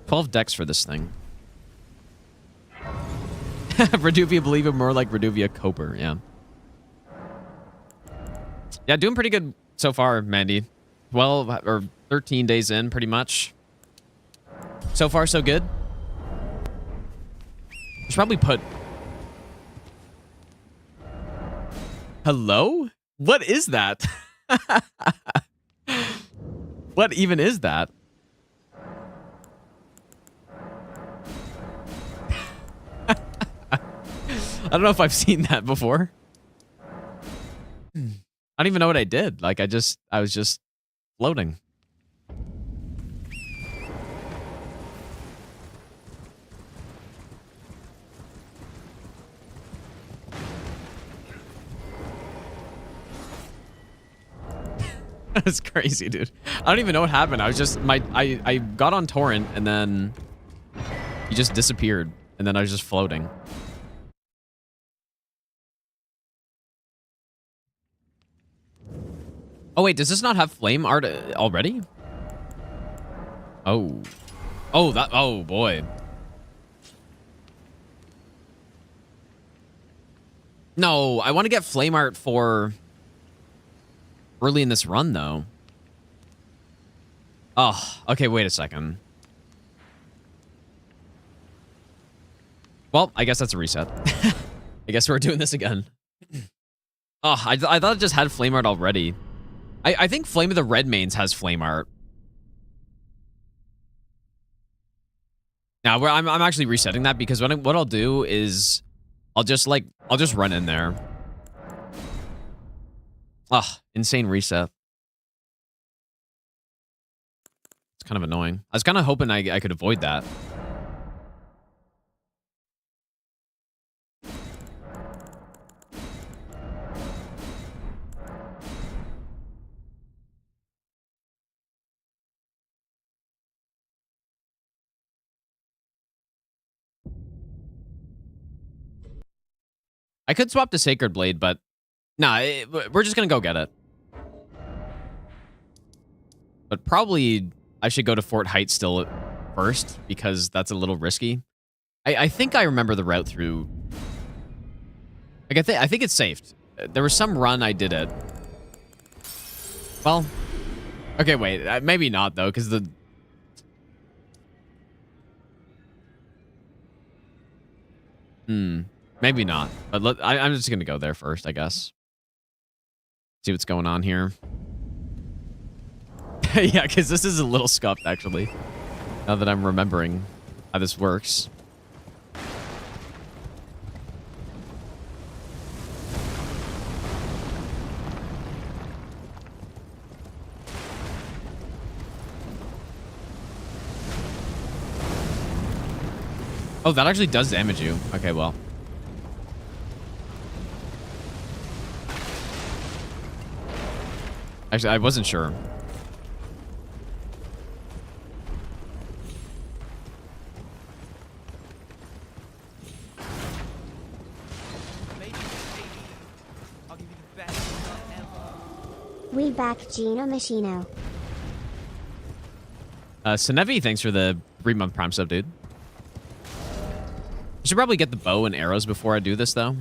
$12 decks for this thing. Reduvia Believer, more like Reduvia Coper, yeah. Yeah, doing pretty good so far, Mandy. 12 or 13 days in, pretty much. So far, so good. Should probably put... Hello? What is that? What even is that? I don't know if I've seen that before. I don't even know what I did. Like, I was just floating. That's crazy, dude. I don't even know what happened. I was just I got on torrent and then he just disappeared and then I was just floating. Oh wait, does this not have flame art already? Oh. Oh, that, oh boy. No, I want to get flame art for early in this run though. Oh, okay, wait a second. Well, I guess that's a reset. I guess we're doing this again. Oh, I thought it just had flame art already. I think Flame of the Red Mains has flame art. Now, I'm actually resetting that because what I'll do is I'll just run in there. Ugh, insane reset. It's kind of annoying. I was kind of hoping I could avoid that. I could swap to Sacred Blade, but nah, we're just gonna go get it. But probably I should go to Fort Heights still first because that's a little risky. I think I remember the route through. Like I think it's safe. There was some run I did it. Well, okay, wait, maybe not though, because the. Maybe not, but I'm just gonna go there first, I guess. See what's going on here. Yeah, because this is a little scuffed, actually. Now that I'm remembering how this works. Oh, that actually does damage you. Okay, well. Actually, I wasn't sure. I'll give you the best nut ever. We back Gino Machino. Senevi, thanks for the 3-month Prime sub, dude. I should probably get the bow and arrows before I do this, though.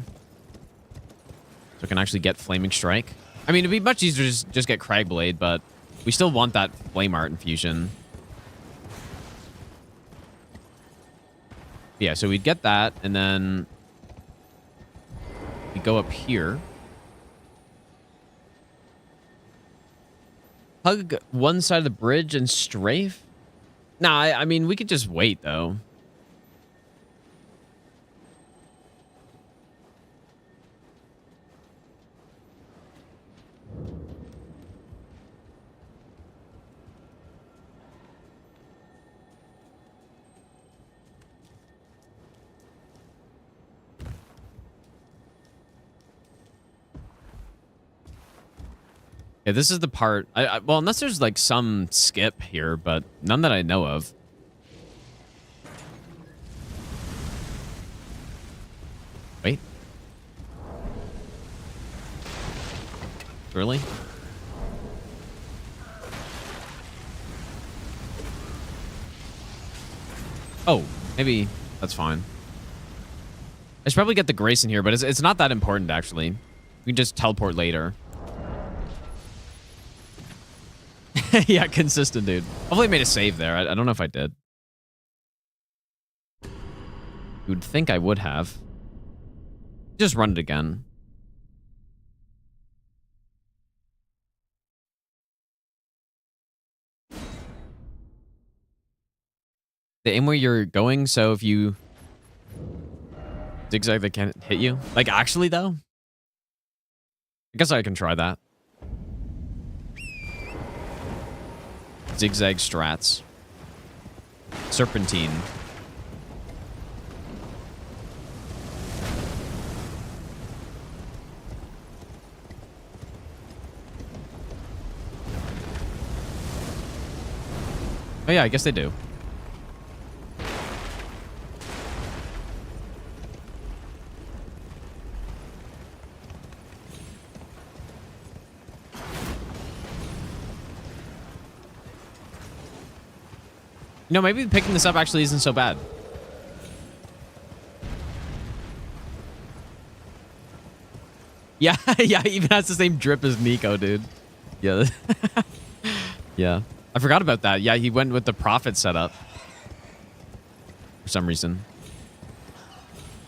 So I can actually get Flaming Strike. I mean, it'd be much easier to just get Cragblade, but we still want that Flame Art infusion. Yeah, so we'd get that, and then we go up here. Hug one side of the bridge and strafe? Nah, I mean, we could just wait, though. Yeah, this is the part. Well, unless there's like some skip here, but none that I know of. Really? Oh, maybe that's fine. I should probably get the Grace in here, but it's not that important, actually. We can just teleport later. Yeah, consistent, dude. Hopefully I made a save there. I don't know if I did. You would think I would have. Just run it again. They aim where you're going, so if you zigzag, they can't hit you. Like, actually, though? I guess I can try that. Zigzag strats. Serpentine. Oh yeah, I guess they do. You know, maybe picking this up actually isn't so bad. Yeah, yeah, he even has the same drip as Nico, dude. Yeah. Yeah. I forgot about that. Yeah, he went with the Prophet setup. For some reason.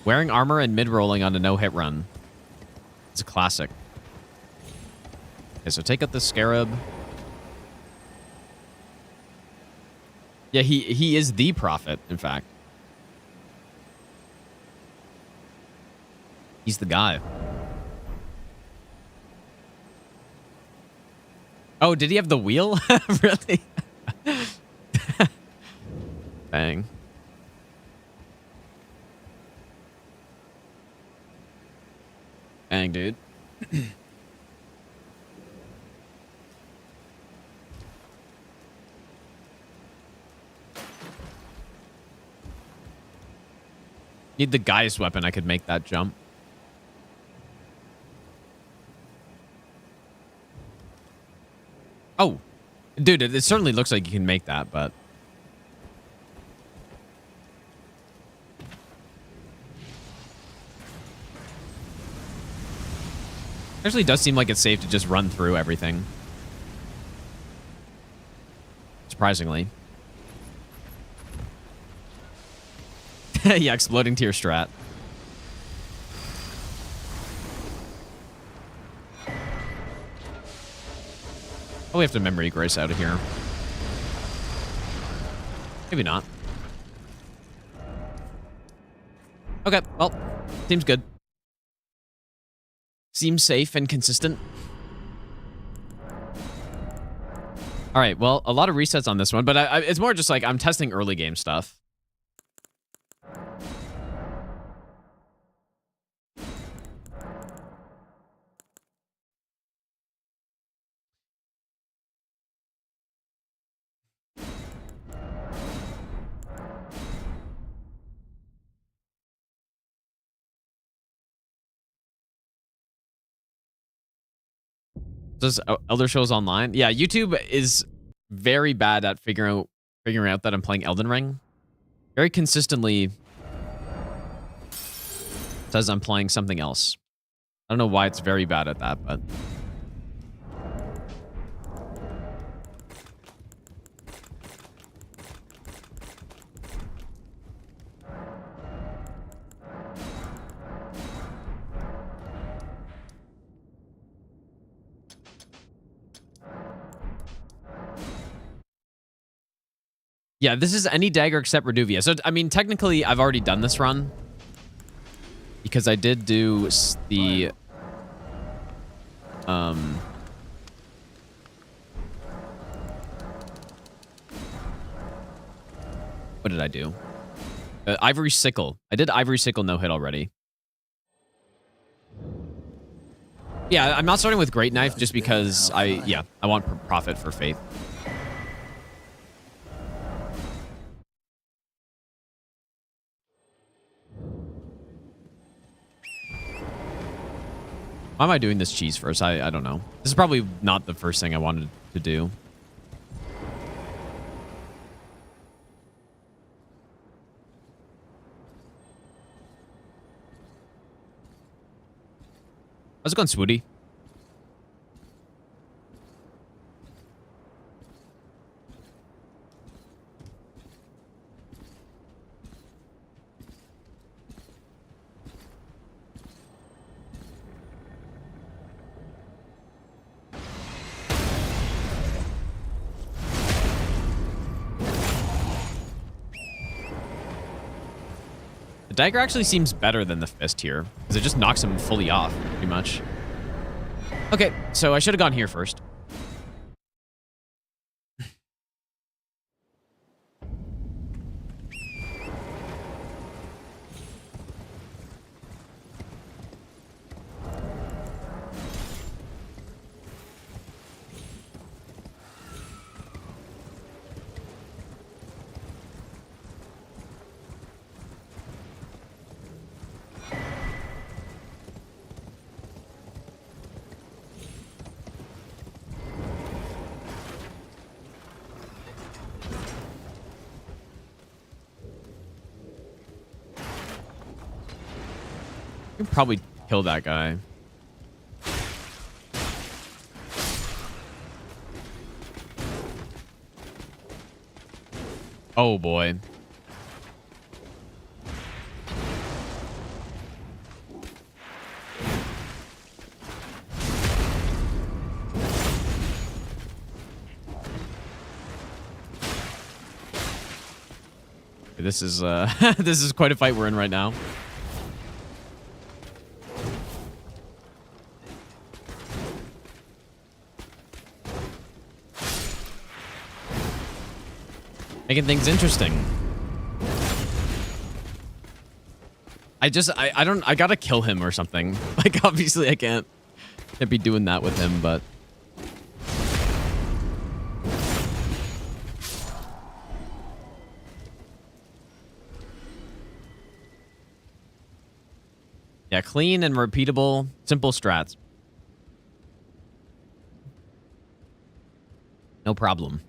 Wearing armor and mid-rolling on a no-hit run. It's a classic. Okay, so take out the Scarab. Yeah, he is the Prophet, in fact. He's the guy. Oh, did he have the wheel? Really? Bang. Bang, dude. Need the Gaius weapon. I could make that jump. Oh, dude, it certainly looks like you can make that, but actually does seem like it's safe to just run through everything. Surprisingly. Yeah, exploding to your strat. Oh, we have to memory grace out of here. Maybe not. Okay, well, seems good. Seems safe and consistent. All right, well, a lot of resets on this one, but it's more just like I'm testing early game stuff. Does Elder Scrolls Online? Yeah, YouTube is very bad at figuring out that I'm playing Elden Ring. Very consistently says I'm playing something else. I don't know why it's very bad at that, but yeah, this is any dagger except Reduvia. So, I mean, technically, I've already done this run. Because I did do the... what did I do? Ivory Sickle. I did Ivory Sickle no-hit already. Yeah, I'm not starting with Great Knife just because I want Prophet for Faith. Why am I doing this cheese first? I don't know. This is probably not the first thing I wanted to do. How's it going, Swooty? The dagger actually seems better than the fist here, because it just knocks him fully off, pretty much. Okay, so I should have gone here first. You can probably kill that guy. Oh boy. This is this is quite a fight we're in right now. Making things interesting. I gotta kill him or something. Like, obviously I can't be doing that with him, but yeah, clean and repeatable, simple strats. No problem.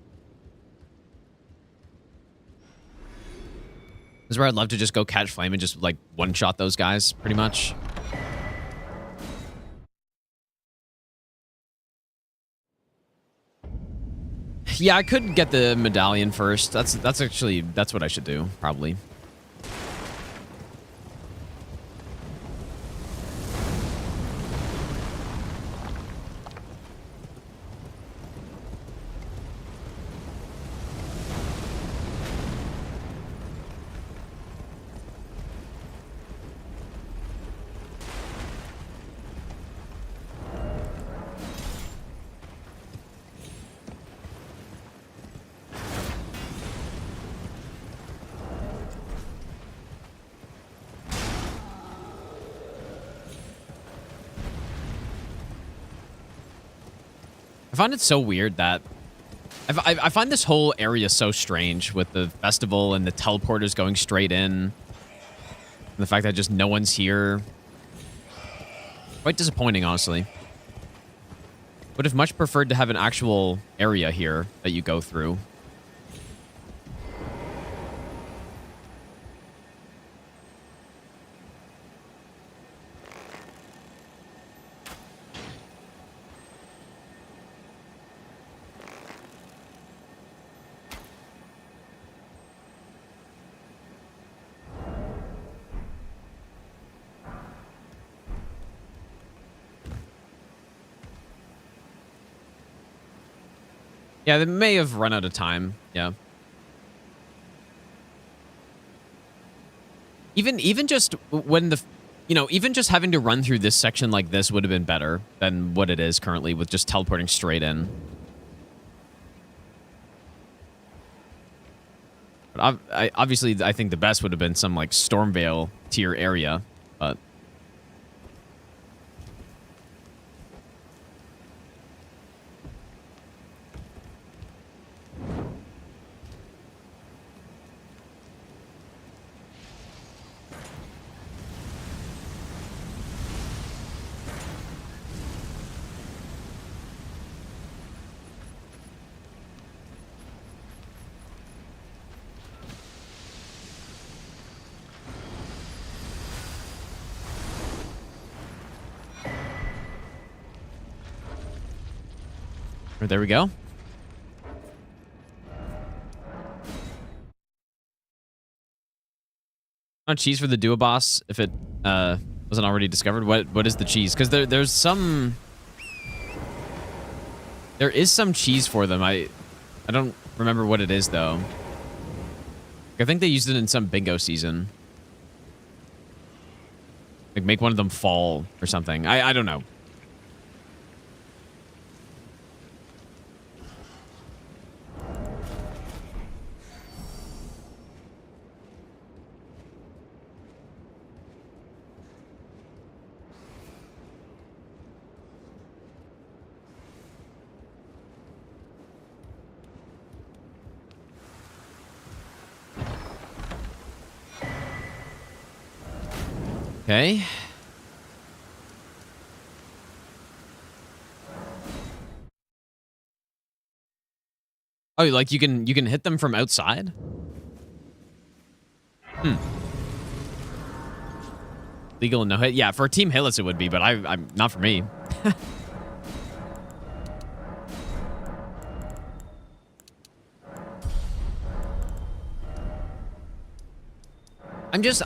This is where I'd love to just go catch flame and just like one-shot those guys, pretty much. Yeah, I could get the medallion first. That's what I should do, probably. I find it so weird that I find this whole area so strange with the festival and the teleporters going straight in. And the fact that just no one's here. Quite disappointing, honestly. Would have much preferred to have an actual area here that you go through. Yeah, they may have run out of time. Yeah. Even just when the, even just having to run through this section like this would have been better than what it is currently with just teleporting straight in. But obviously, I think the best would have been some like Stormvale tier area, but. Right, there we go. On cheese for the duo boss if it wasn't already discovered. What is the cheese? Because there is some cheese for them. I don't remember what it is though. I think they used it in some bingo season. Like make one of them fall or something. I don't know. Okay. Oh, like you can hit them from outside? Legal and no hit. Yeah, for Team Hillis it would be, but I'm not for me.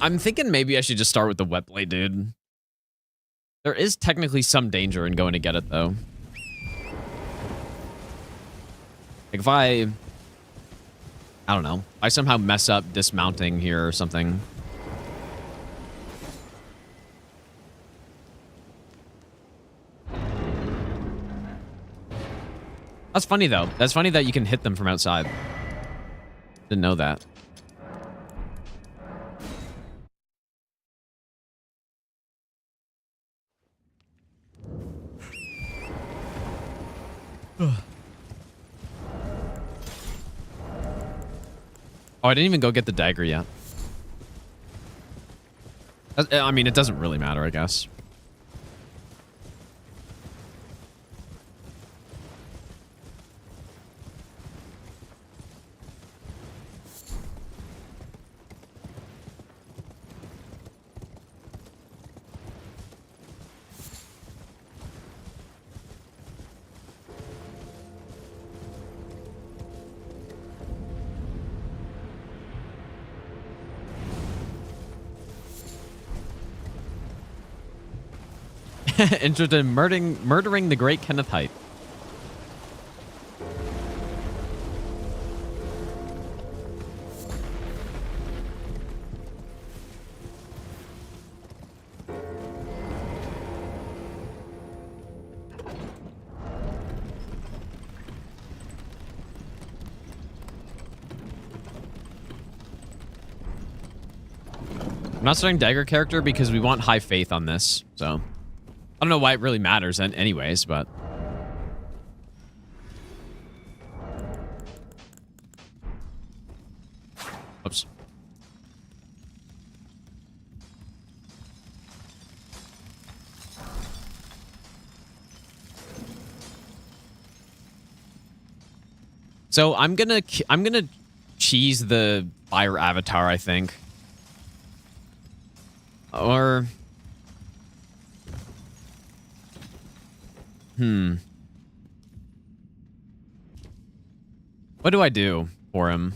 I'm thinking maybe I should just start with the wet blade, dude. There is technically some danger in going to get it, though. Like, if I don't know. If I somehow mess up dismounting here or something. That's funny, though. That's funny that you can hit them from outside. Didn't know that. Oh, I didn't even go get the dagger yet. I mean, it doesn't really matter, I guess. Interested in murdering the great Kenneth Haight. I'm not starting Dagger character because we want high faith on this, so... I don't know why it really matters anyways, but... Oops. So I'm gonna cheese the fire avatar, I think. Or... What do I do for him?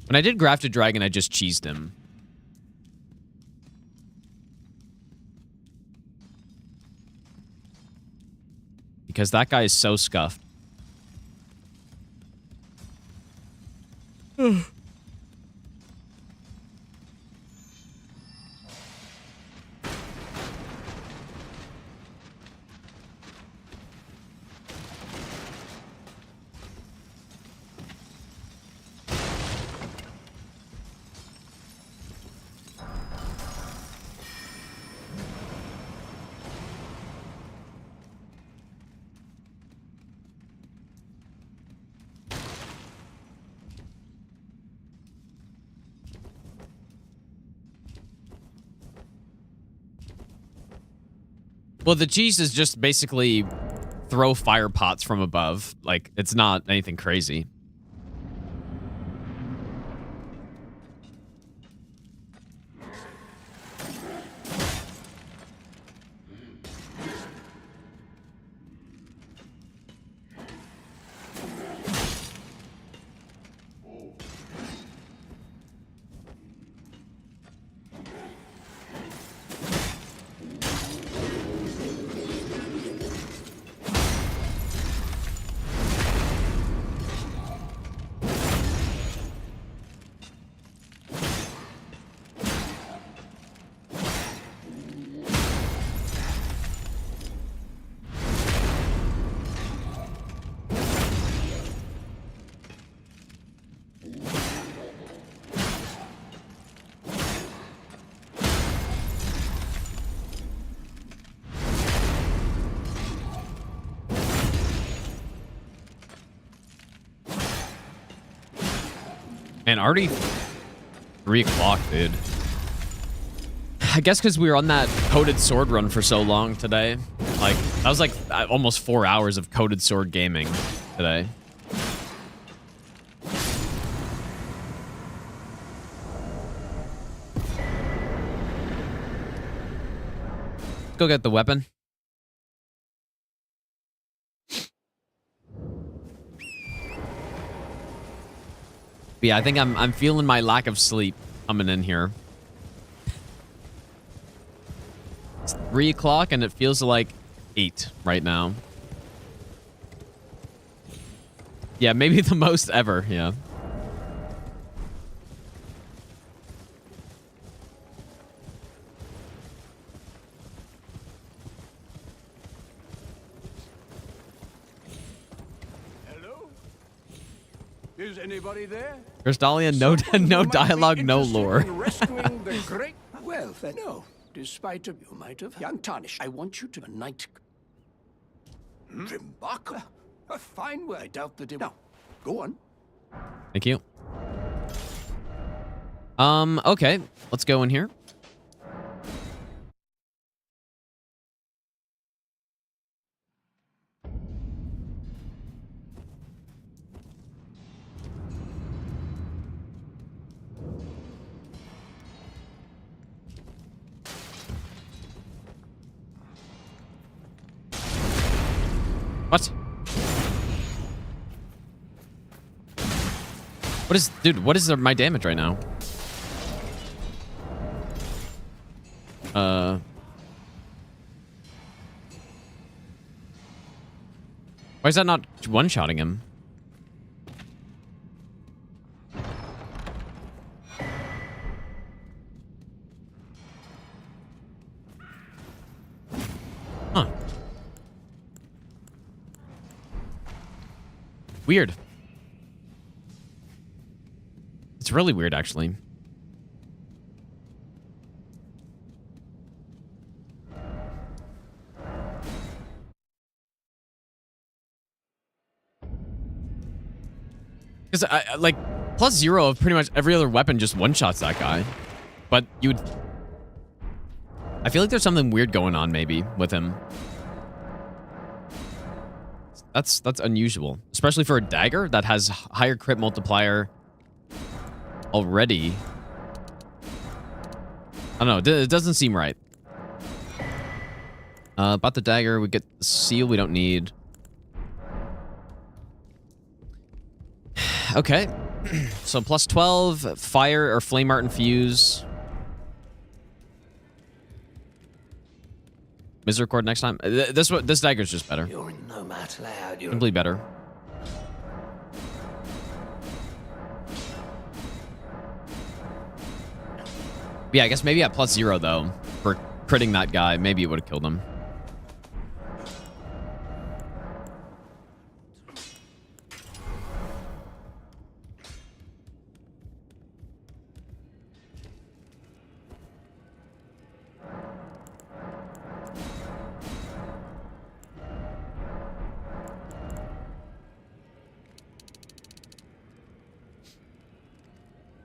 When I did Grafted Dragon, I just cheesed him. Because that guy is so scuffed. Well, the cheese is just basically throw fire pots from above. Like, it's not anything crazy. Man, already 3 o'clock, dude. I guess because we were on that coded sword run for so long today. Like, that was like almost 4 hours of coded sword gaming today. Go get the weapon. But yeah, I think I'm feeling my lack of sleep coming in here. It's 3 o'clock and it feels like 8 right now. Yeah, maybe the most ever, yeah. Is anybody there? There's Dahlia, no dialogue, no lore. Rescuing the great. Well, then, no. Despite you might have young tarnished. I want you to a knight. Trimbaka. A fine word. I doubt that it. Now, go on. Thank you. Okay. Let's go in here. What? What is, dude, what is my damage right now? Why is that not one-shotting him? Huh. Weird. It's really weird, actually. Because I like +0 of pretty much every other weapon just one-shots that guy. But you would... I feel like there's something weird going on maybe with him. That's unusual, especially for a dagger that has higher crit multiplier already. I don't know, it doesn't seem right. About the dagger, we get the seal we don't need. Okay, so +12, fire or flame art infuse. Misericord next time. This dagger's just better. You're no matter loud. You're Simply better. Yeah, I guess maybe at +0 though, for critting that guy, maybe it would have killed him.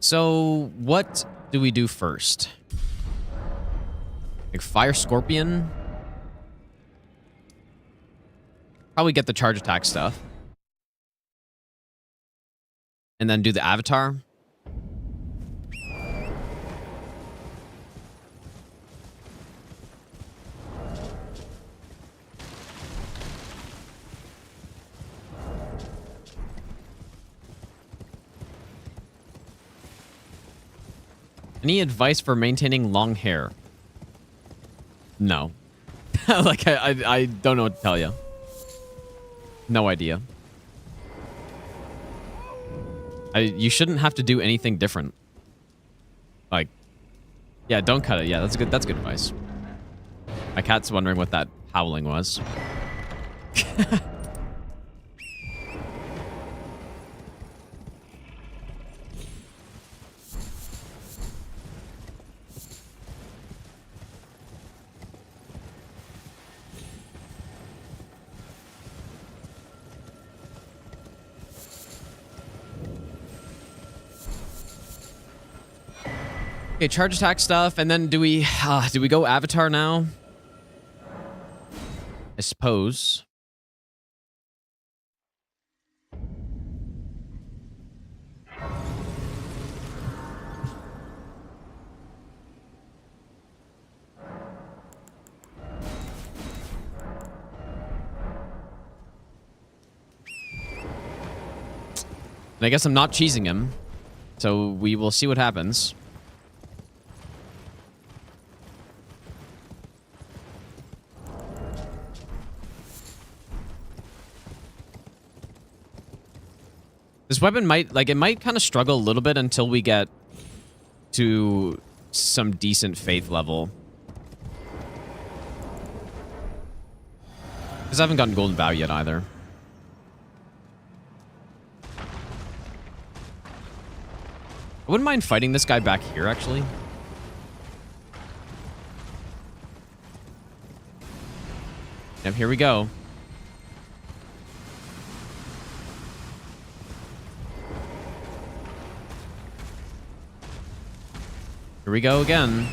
So, what do we do first? Like Fire Scorpion? Probably get the charge attack stuff. And then do the avatar. Any advice for maintaining long hair? No. Like, I don't know what to tell you. No idea. You shouldn't have to do anything different. Like, yeah, don't cut it. Yeah, that's good advice. My cat's wondering what that howling was. Okay, charge attack stuff, and then do we go Avatar now? I suppose. And I guess I'm not cheesing him, so we will see what happens. This weapon might, like, it might kind of struggle a little bit until we get to some decent faith level. Because I haven't gotten Golden Vow yet either. I wouldn't mind fighting this guy back here, actually. Yep, here we go. Here we go again.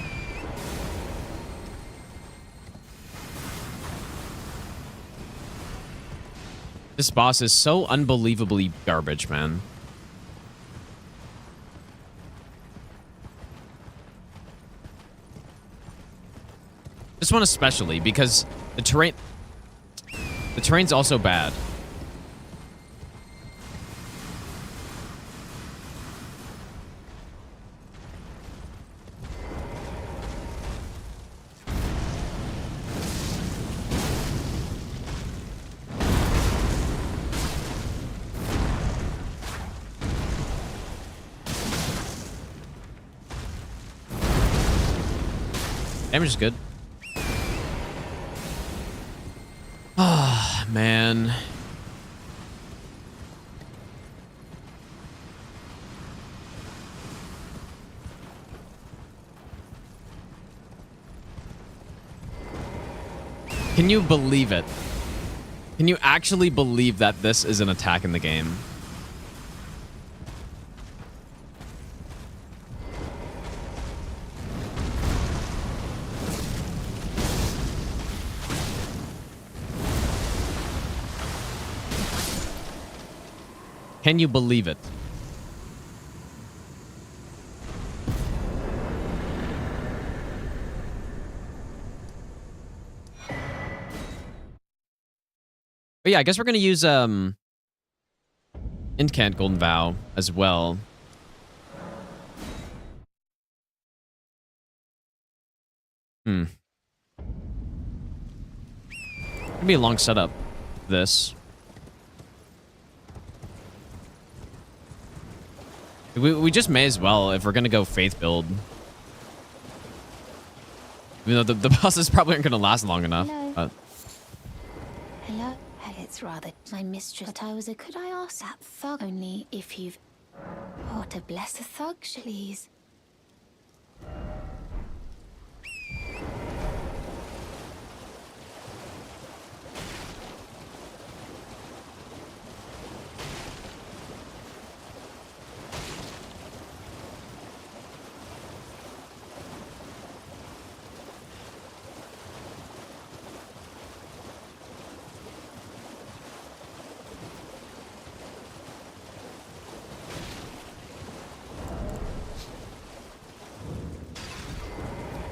This boss is so unbelievably garbage, man. This one especially, because the terrain's also bad. Damage is good. Ah, man. Can you believe it? Can you actually believe that this is an attack in the game? Can you believe it? But yeah, I guess we're gonna use Incant Golden Vow as well. Gonna be a long setup, this. We just may as well if we're gonna go faith build. Even though the bosses probably aren't gonna last long enough. Hello. But. Hello? It's rather my mistress. But could I ask that thug only if you've... Oh, to bless a thug, please.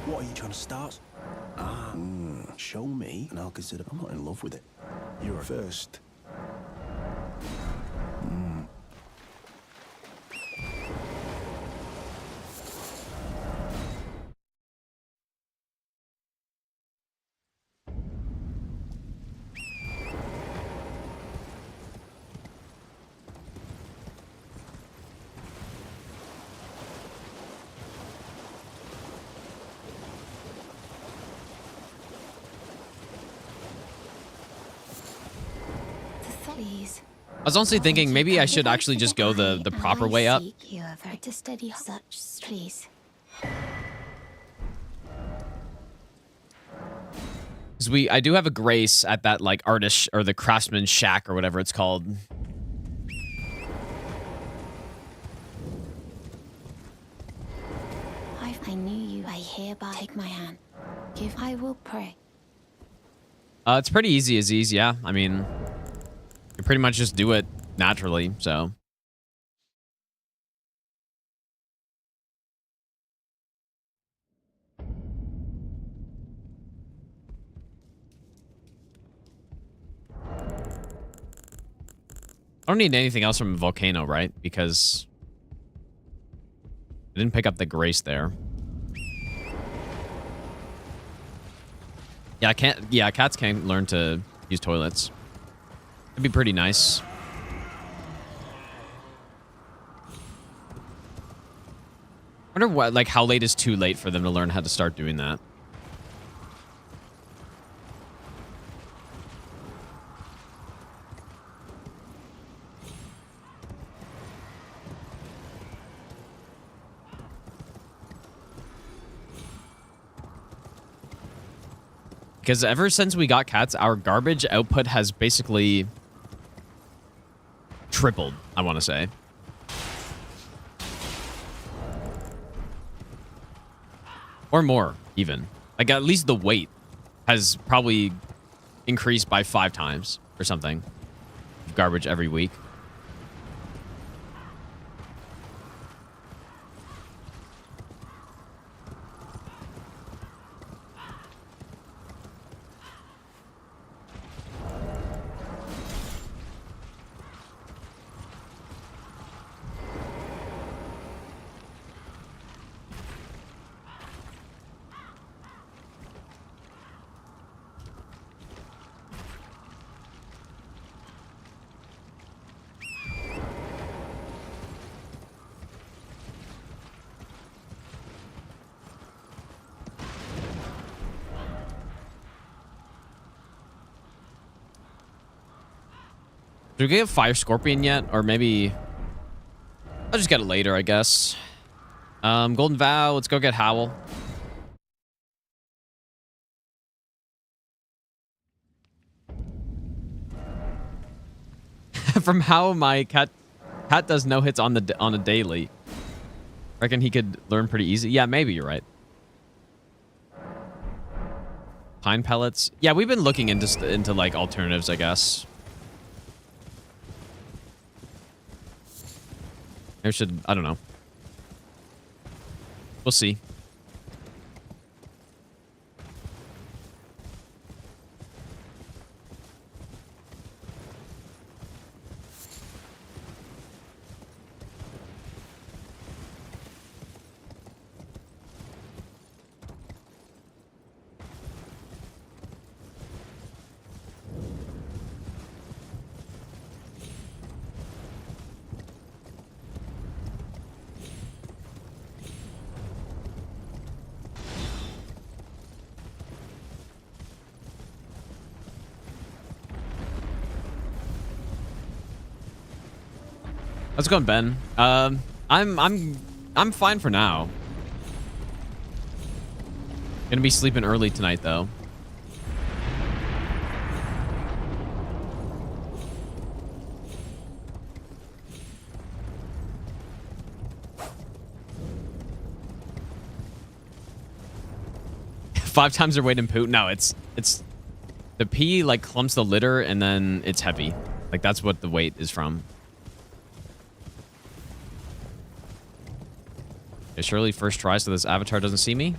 What are you trying to start? Show me, and I'll consider. I'm not in love with it. You're first. Please. I was honestly thinking maybe I should actually just go the proper way up. You are very to steady such, please. Because I do have a grace at that like artist or the craftsman shack or whatever it's called. I hereby take my hand. I will pray. It's pretty easy, Aziz. Yeah, I mean, you pretty much just do it naturally. So. I don't need anything else from Volcano, right? Because I didn't pick up the grace there. Yeah, I can't. Yeah, cats can't learn to use toilets. It'd be pretty nice. I wonder what, like, how late is too late for them to learn how to start doing that. Because ever since we got cats, our garbage output has basically tripled, I want to say. Or more, even. Like, at least the weight has probably increased by 5 times or something. Garbage every week. Do we get a Fire Scorpion yet? Or maybe I'll just get it later, I guess. Golden Vow, let's go get Howl. From how my cat does no hits on a daily. Reckon he could learn pretty easy. Yeah, maybe you're right. Pine pellets. Yeah, we've been looking into like alternatives, I guess. I don't know. We'll see. How's it going, Ben? I'm fine for now. Gonna be sleeping early tonight, though. Five times their weight in poo. No, it's the pee like clumps the litter and then it's heavy. Like that's what the weight is from. Okay, surely first try so this avatar doesn't see me.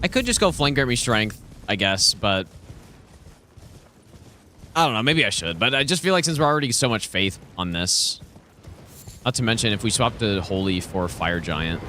I could just go Flame Grant Me Strength, I guess, but I don't know. Maybe I should, but I just feel like since we're already so much faith on this, not to mention if we swap to Holy for Fire Giant.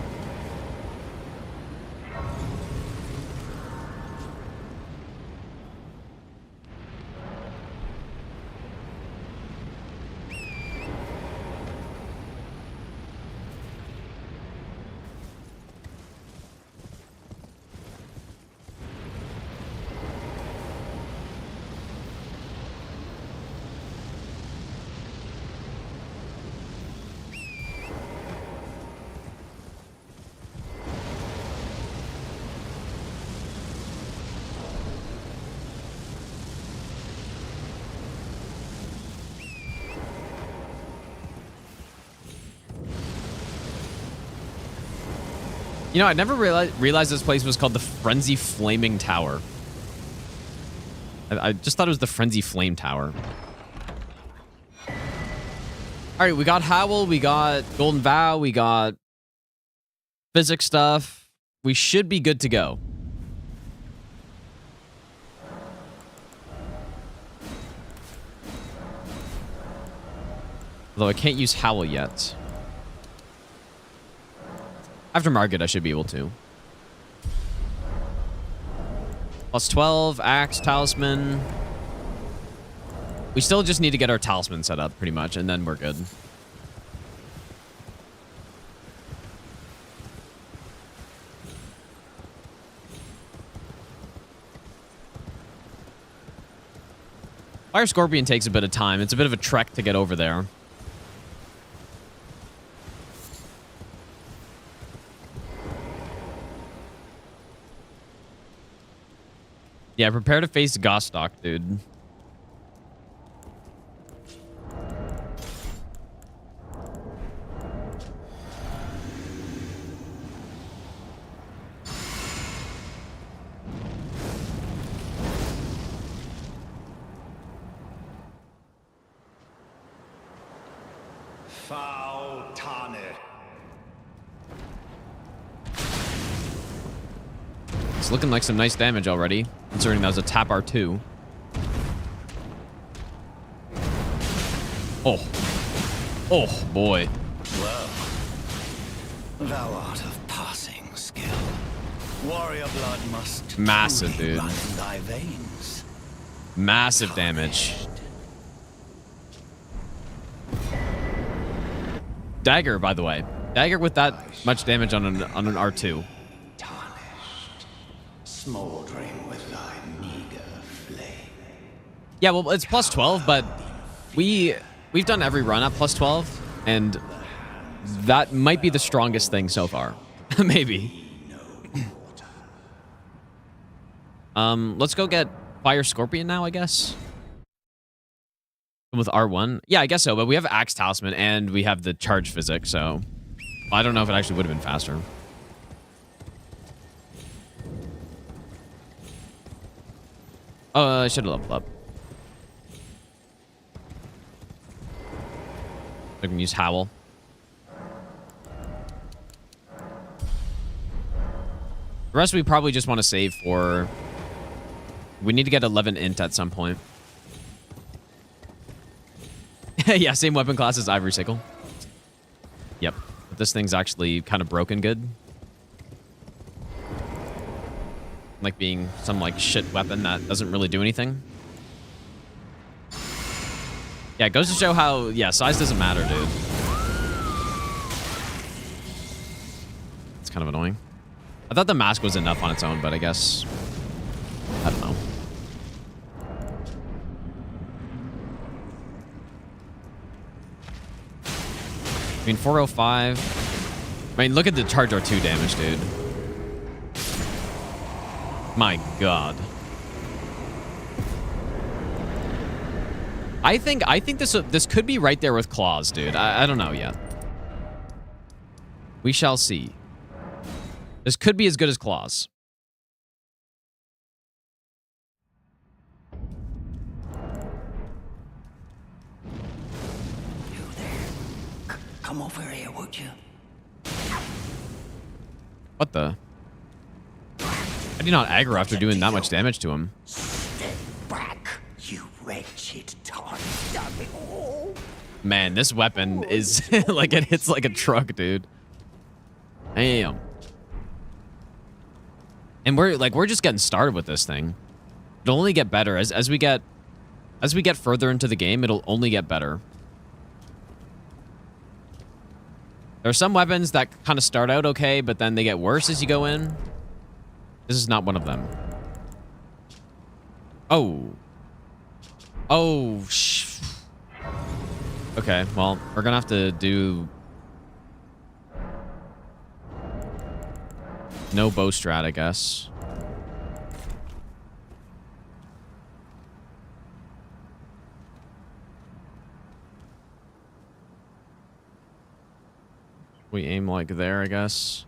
You know, I never realized this place was called the Frenzy Flaming Tower. I just thought it was the Frenzy Flame Tower. All right, we got Howl, we got Golden Vow, we got physics stuff. We should be good to go. Although I can't use Howl yet. After Market, I should be able to. Plus 12, Axe, Talisman. We still just need to get our Talisman set up, pretty much, and then we're good. Fire Scorpion takes a bit of time. It's a bit of a trek to get over there. Yeah, prepare to face Gostock, dude. Foul Tane. It's looking like some nice damage already, considering that was a tap R2. Oh. Oh, boy. Well, thou art of passing skill. Warrior blood must Massive, truly dude. run in thy veins. Massive damage. Dagger, by the way. Dagger with that much damage on an R2. Smoldering with thy meager flame. Yeah, well, it's plus 12, but we've done every run at plus 12, and that might be the strongest thing so far. Maybe. Let's go get Fire Scorpion now, I guess. With R1? Yeah, I guess so, but we have Axe Talisman and we have the charge physics, so I don't know if it actually would have been faster. I should have leveled up. I can use Howl. The rest we probably just want to save for... We need to get 11 int at some point. Yeah, same weapon class as Ivory Sickle. Yep. But this thing's actually kind of broken good. Like being some like shit weapon that doesn't really do anything. Yeah, it goes to show how, yeah, size doesn't matter, dude. It's kind of annoying. I thought the mask was enough on its own, but I guess... I don't know. I mean, 405. I mean, look at the charge R2 damage, dude. My God. I think this could be right there with claws, dude. I don't know yet. We shall see. This could be as good as claws. Come over here, would you? What the? How do you not aggro after doing that much damage to him? Step back, you wretched tart dummy. Oh. Man, this weapon is like it hits like a truck, dude. Damn. And we're just getting started with this thing. It'll only get better as we get further into the game. It'll only get better. There are some weapons that kind of start out okay, but then they get worse as you go in. This is not one of them. Oh. Oh, okay, well, we're gonna have to do... No bow strat, I guess. We aim like there, I guess.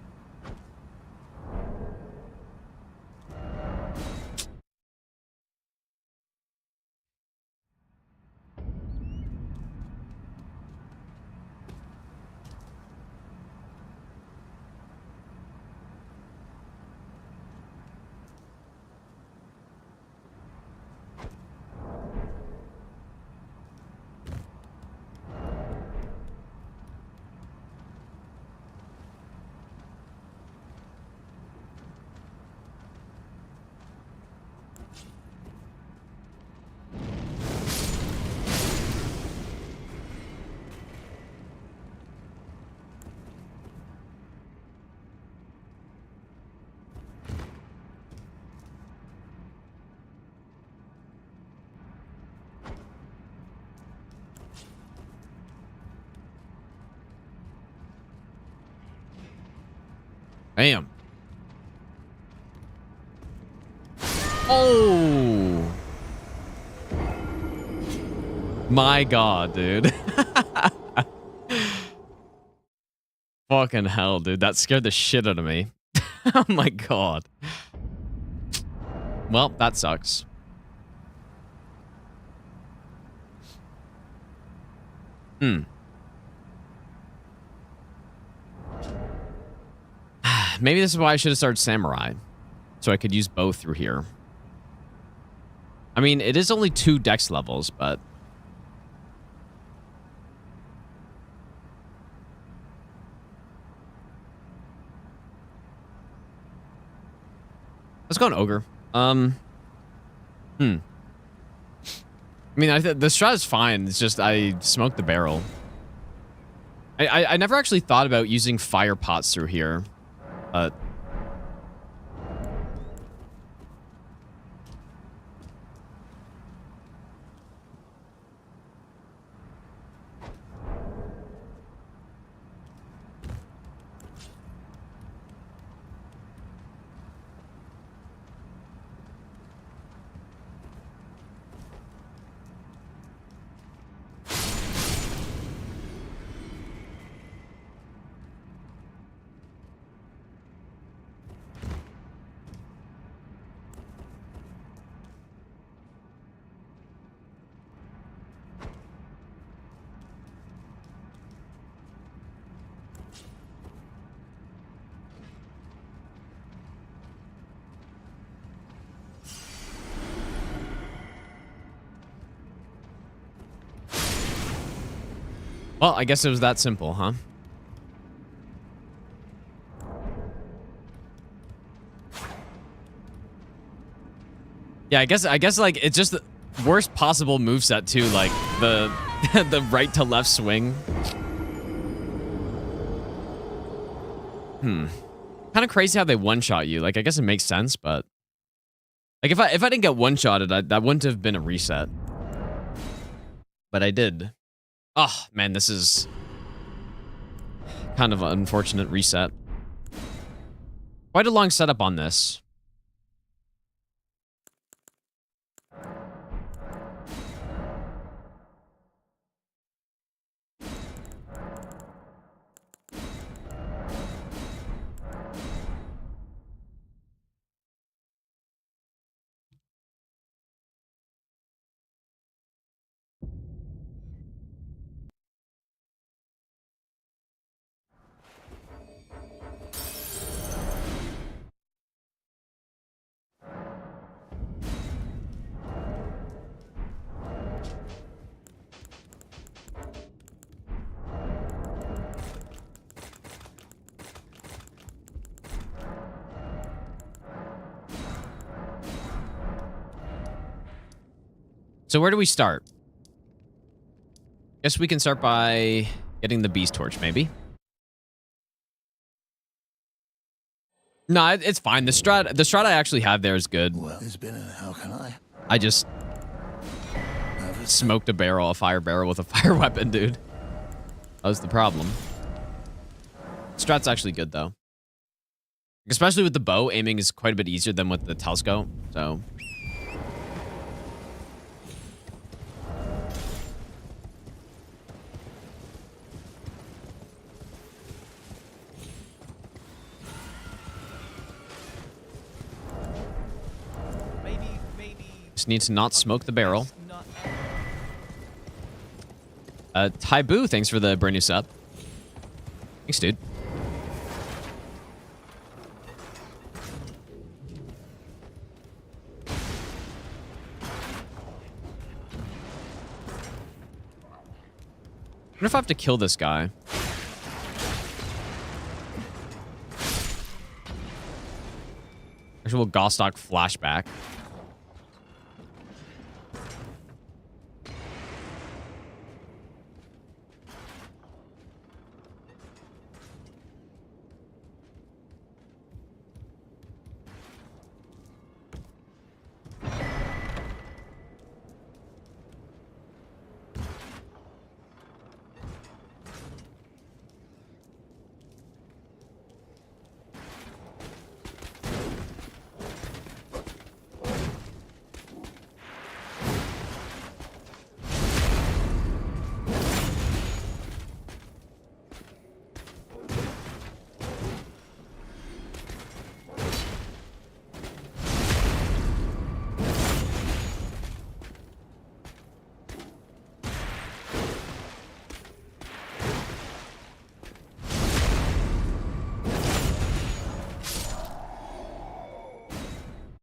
Bam. Oh. My God, dude. Fucking hell, dude. That scared the shit out of me. Oh my God. Well, that sucks. Maybe this is why I should have started Samurai. So I could use both through here. I mean, it is only 2 dex levels, but... Let's go on Ogre. I mean, the strat is fine. It's just I smoked the barrel. I never actually thought about using fire pots through here, but... Well, I guess it was that simple, huh? Yeah, I guess like it's just the worst possible moveset too, like the the right to left swing. Kind of crazy how they one-shot you. Like I guess it makes sense, but like if I didn't get one-shotted, that wouldn't have been a reset. But I did. Oh, man, this is kind of an unfortunate reset. Quite a long setup on this. So where do we start? Guess we can start by getting the beast torch, maybe. No, it's fine. The strat I actually have there is good. Well, it's been how can I just smoked a fire barrel with a fire weapon, dude. That was the problem. Strat's actually good though. Especially with the bow, aiming is quite a bit easier than with the telescope, so... Just need to not smoke the barrel. Taibu, thanks for the brand new sub. Thanks, dude. I wonder if I have to kill this guy. Actual Gostock flashback.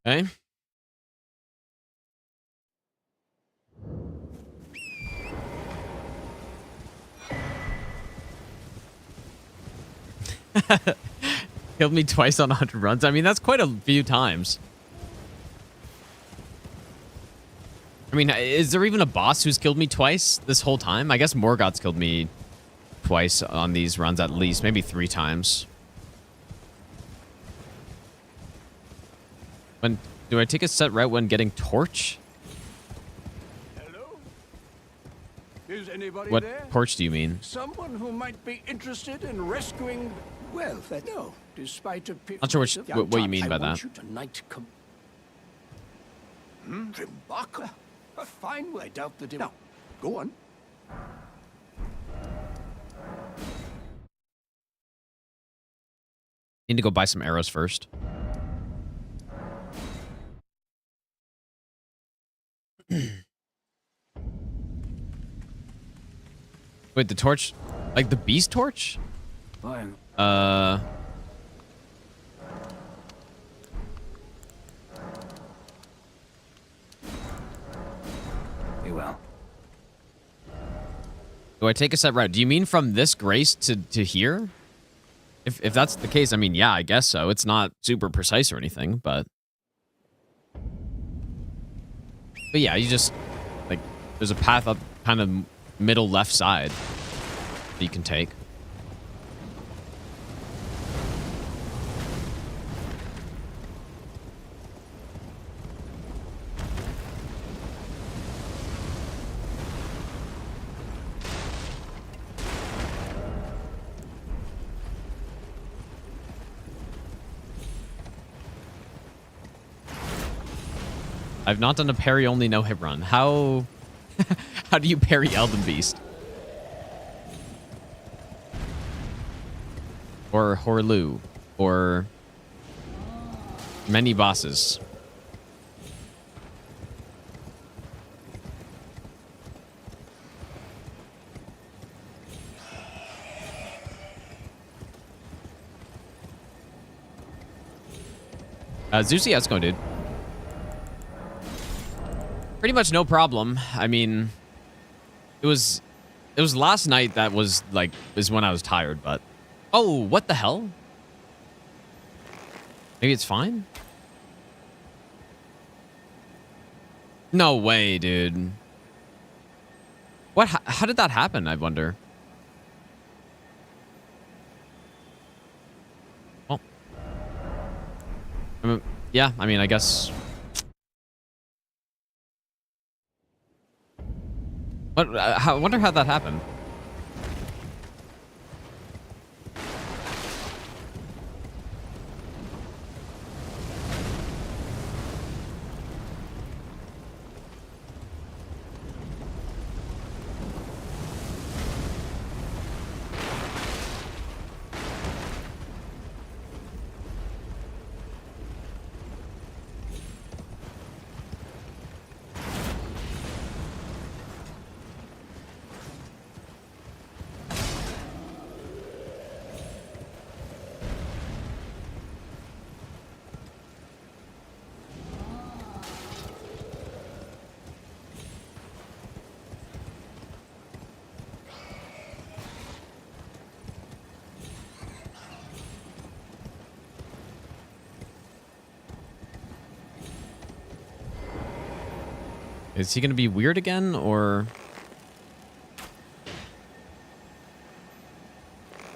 Okay. Killed me twice on 100 runs. I mean, that's quite a few times. I mean, is there even a boss who's killed me twice this whole time? I guess Morgoth's killed me twice on these runs at least, maybe 3 times. When do I take a set route when getting torch? Hello? Is anybody What there? torch do you mean? Someone who might be interested in rescuing. Well, no. Despite a Not sure what you mean by that. I want you tonight to Trimbaka? A fine way. I doubt that. Now, go on. Need to go buy some arrows first. Wait, the torch? Like the beast torch? Fine. You will. Do I take a set route? Do you mean from this grace to here? If that's the case, I mean, yeah, I guess so. It's not super precise or anything, but yeah, you just, like, there's a path up kind of middle left side that you can take. I've not done a parry only no hit run. How how do you parry Elden Beast? Or Horlu? Or many bosses? Zuzi, how's it going, dude? Pretty much no problem. I mean, it was last night that was like is when I was tired, but oh, what the hell? Maybe it's fine? No way, dude. What how did that happen, I wonder? Well, I mean, yeah, I mean, I guess. I wonder how that happened. Is he going to be weird again, or?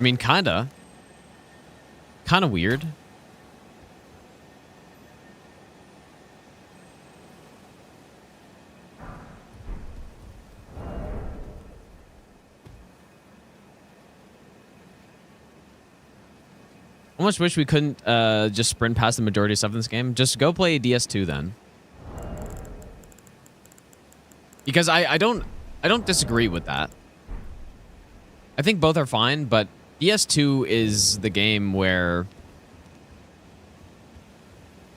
I mean, kinda. Kinda weird. Almost wish we couldn't just sprint past the majority of stuff in this game. Just go play DS2 then. Because I don't disagree with that. I think both are fine, but DS2 is the game where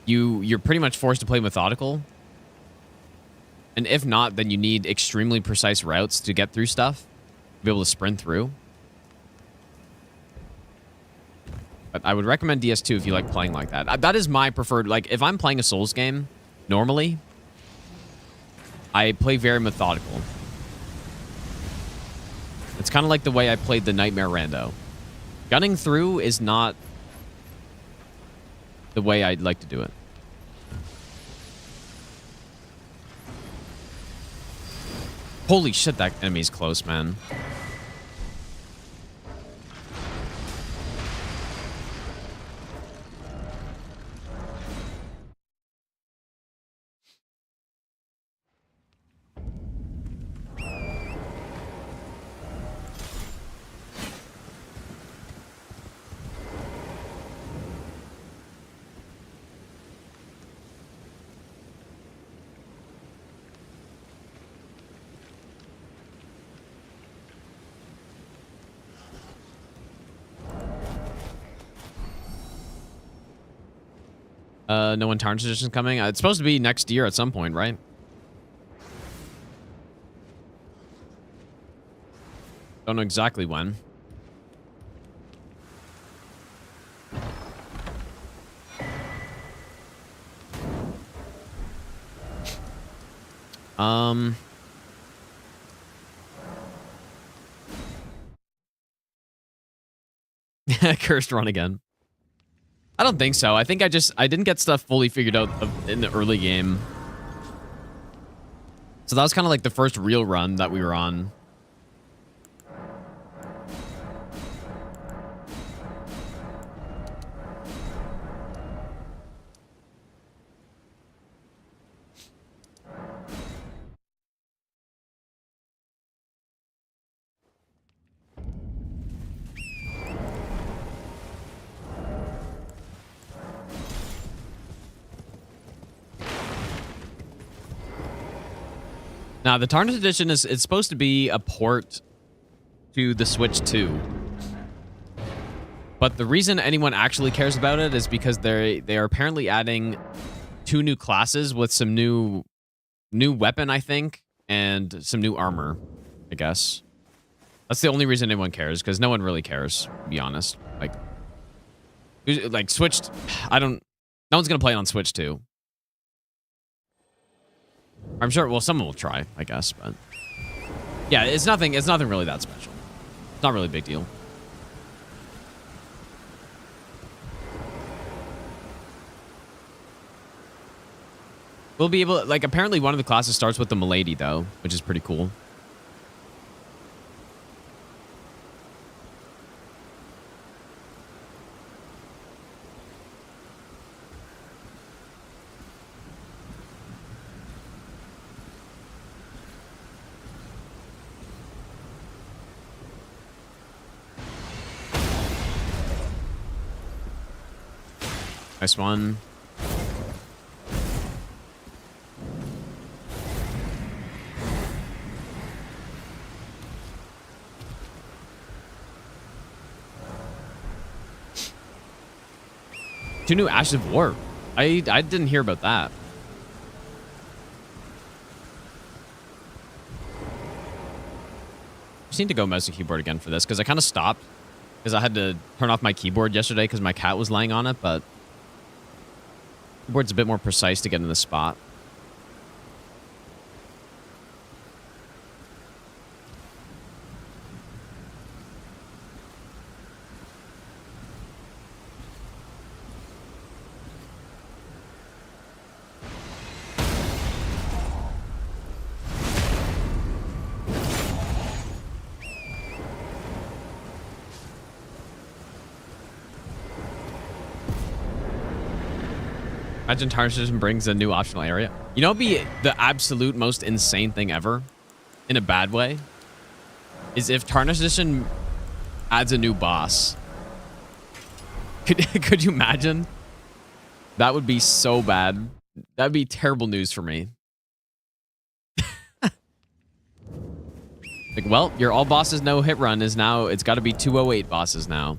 you're pretty much forced to play methodical. And if not, then you need extremely precise routes to get through stuff, to be able to sprint through. But I would recommend DS2 if you like playing like that. That is my preferred. Like, if I'm playing a Souls game, normally, I play very methodical. It's kind of like the way I played the Nightmare Rando. Gunning through is not the way I'd like to do it. Holy shit, that enemy's close, man. No one Tarnished Edition's coming. It's supposed to be next year at some point, right? Don't know exactly when. Cursed run again. I don't think so. I think I didn't get stuff fully figured out in the early game. So that was kind of like the first real run that we were on. Now, the Tarnished Edition it's supposed to be a port to the Switch 2. But the reason anyone actually cares about it is because they are apparently adding 2 new classes with some new weapon, I think, and some new armor, I guess. That's the only reason anyone cares, because no one really cares, to be honest. Like Switch, no one's going to play it on Switch 2. I'm sure, well, someone will try, I guess, but yeah, it's nothing really that special. It's not really a big deal. We'll be able, like, apparently one of the classes starts with the Milady, though, which is pretty cool. Nice one. Two new Ashes of War. I didn't hear about that. Just need to go mouse and keyboard again for this, because I kind of stopped because I had to turn off my keyboard yesterday because my cat was laying on it, but keyboard's a bit more precise to get in the spot. Imagine Tarnished Edition brings a new optional area. You know, it'd be the absolute most insane thing ever, in a bad way, is if Tarnished Edition adds a new boss. Could you imagine? That would be so bad. That'd be terrible news for me. Like, well, your all bosses no hit run is now, it's got to be 208 bosses now.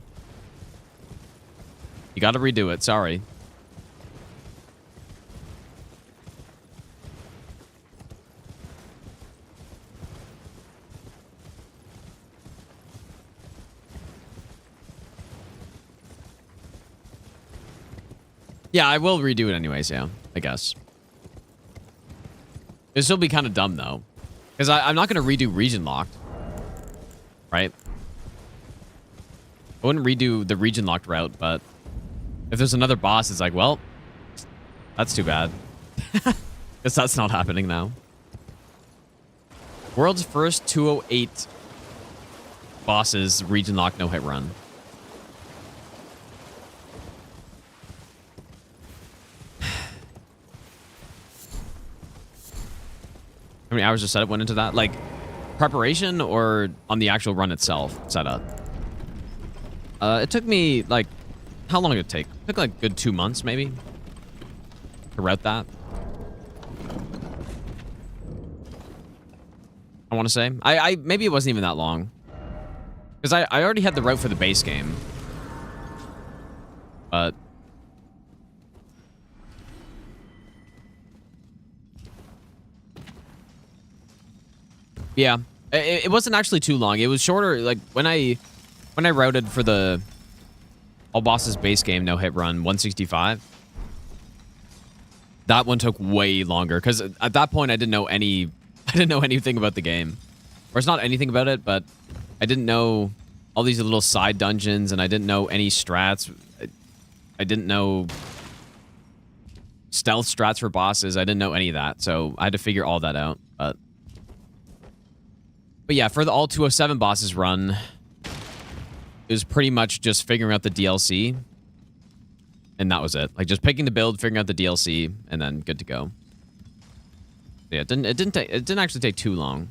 You got to redo it. Sorry. Yeah, I will redo it anyways, yeah, I guess. It'll still be kind of dumb, though. Because I'm not going to redo region locked. Right? I wouldn't redo the region locked route, but if there's another boss, it's like, well, that's too bad. Guess that's not happening now. World's first 208 bosses region lock no hit run. How many hours of setup went into that? Like, preparation or on the actual run itself setup? It took me, like, how long did it take? It took, like, a good 2 months, maybe, to route that. I want to say. Maybe it wasn't even that long. Because I already had the route for the base game. But... yeah, it wasn't actually too long. It was shorter. Like when I routed for the all bosses base game no hit run 165. That one took way longer because at that point I didn't know anything about the game, or it's not anything about it, but I didn't know all these little side dungeons and I didn't know any strats. I didn't know stealth strats for bosses. I didn't know any of that, so I had to figure all that out. But yeah, for the all 207 bosses run, it was pretty much just figuring out the DLC. And that was it. Like just picking the build, figuring out the DLC, and then good to go. Yeah, it didn't actually take too long.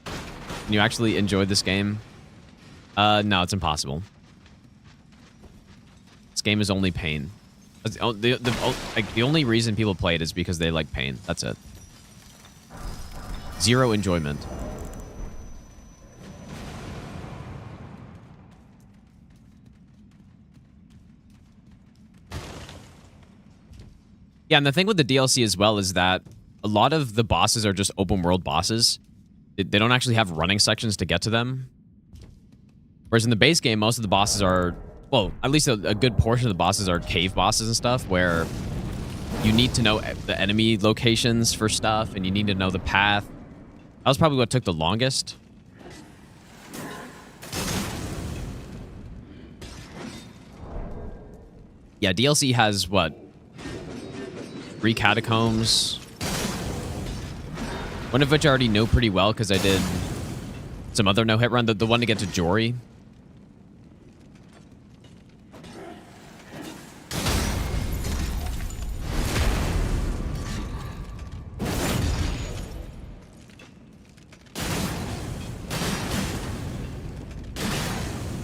Can you actually enjoy this game? No, it's impossible. This game is only pain. The only reason people play it is because they like pain. That's it. Zero enjoyment. Yeah, and the thing with the DLC as well is that a lot of the bosses are just open world bosses. They don't actually have running sections to get to them. Whereas in the base game, most of the bosses are... well, at least a good portion of the bosses are cave bosses and stuff where you need to know the enemy locations for stuff and you need to know the path. That was probably what took the longest. Yeah, DLC has what? 3 catacombs. One of which I already know pretty well because I did some other no-hit run. The one to get to Jory.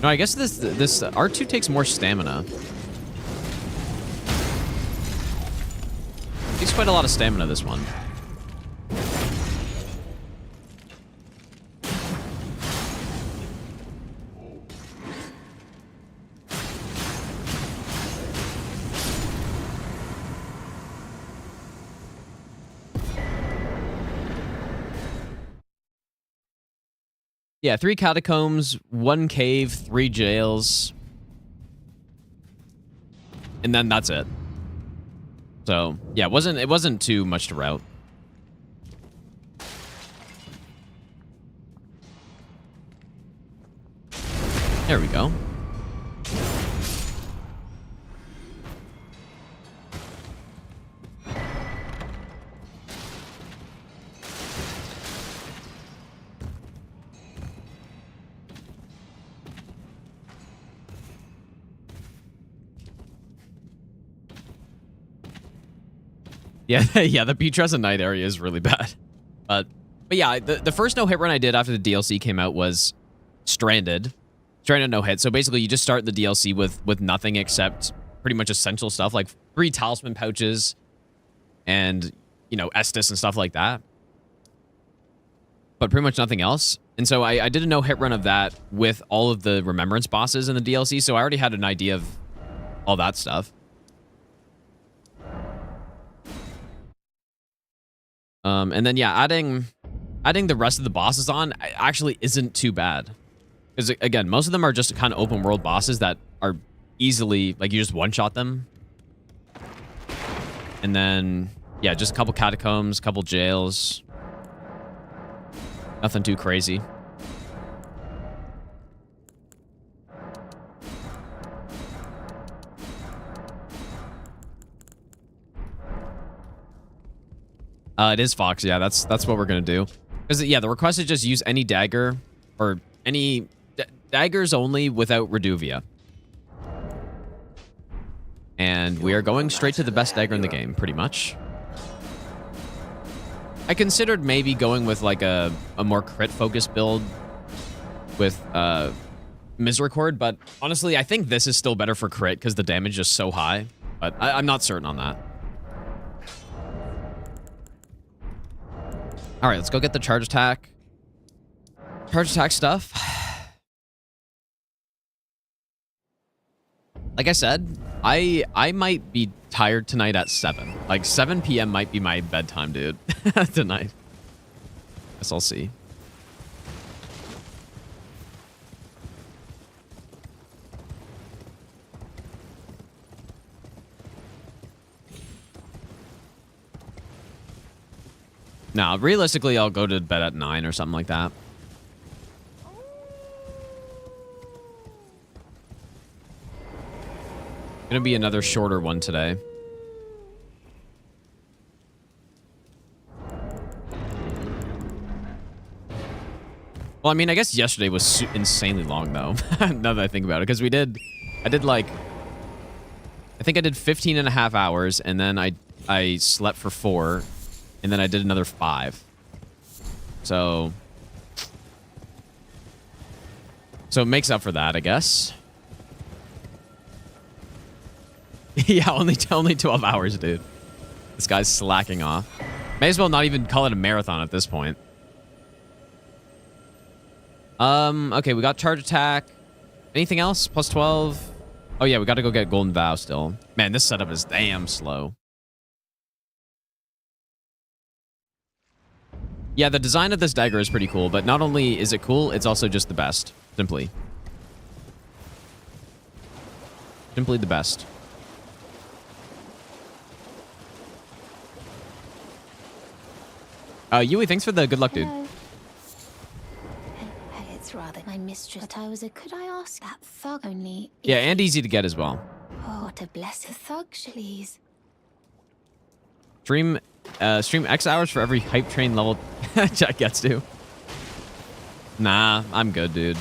No, I guess this R2 takes more stamina. Takes quite a lot of stamina, this one. Yeah, 3 catacombs, 1 cave, 3 jails. And then that's it. So, yeah, it wasn't too much to route. There we go. Yeah, yeah, the Beatrice Night area is really bad. But yeah, the first no-hit run I did after the DLC came out was Stranded. Stranded no-hit. So basically, you just start the DLC with nothing except pretty much essential stuff, like 3 talisman pouches and, you know, Estus and stuff like that. But pretty much nothing else. And so I did a no-hit run of that with all of the Remembrance bosses in the DLC, so I already had an idea of all that stuff. And then, yeah, adding the rest of the bosses on actually isn't too bad. Because, again, most of them are just kind of open world bosses that are easily, like, you just one-shot them. And then, yeah, just a couple catacombs, a couple jails. Nothing too crazy. It is Fox. Yeah, that's what we're gonna do. Because yeah, the request is just use any dagger or any daggers only without Reduvia. And we are going straight to the best dagger in the game, pretty much. I considered maybe going with like a more crit focused build with Misericord, but honestly, I think this is still better for crit because the damage is so high. But I'm not certain on that. All right, let's go get the charge attack. Charge attack stuff. Like I said, I might be tired tonight at 7. Like 7 p.m. might be my bedtime, dude. Tonight. Guess I'll see. No, realistically, I'll go to bed at 9 or something like that. Gonna be another shorter one today. Well, I mean, I guess yesterday was insanely long, though. Now that I think about it. Because I did like, I think I did 15 and a half hours, and then I slept for 4, and then I did another 5. So it makes up for that, I guess. Yeah, only 12 hours, dude. This guy's slacking off. May as well not even call it a marathon at this point. Okay, we got charge attack. Anything else? Plus 12. Oh yeah, we got to go get Golden Vow still. Man, this setup is damn slow. Yeah, the design of this dagger is pretty cool, but not only is it cool, it's also just the best. Simply. Simply the best. Yui, thanks for the good luck, dude. It's rather my mistress, but I was a... Could I ask that thug only... Yeah, and easy to get as well. Oh, what a blessed thug, please. Stream X hours for every hype train level Jack gets to. Nah, I'm good, dude.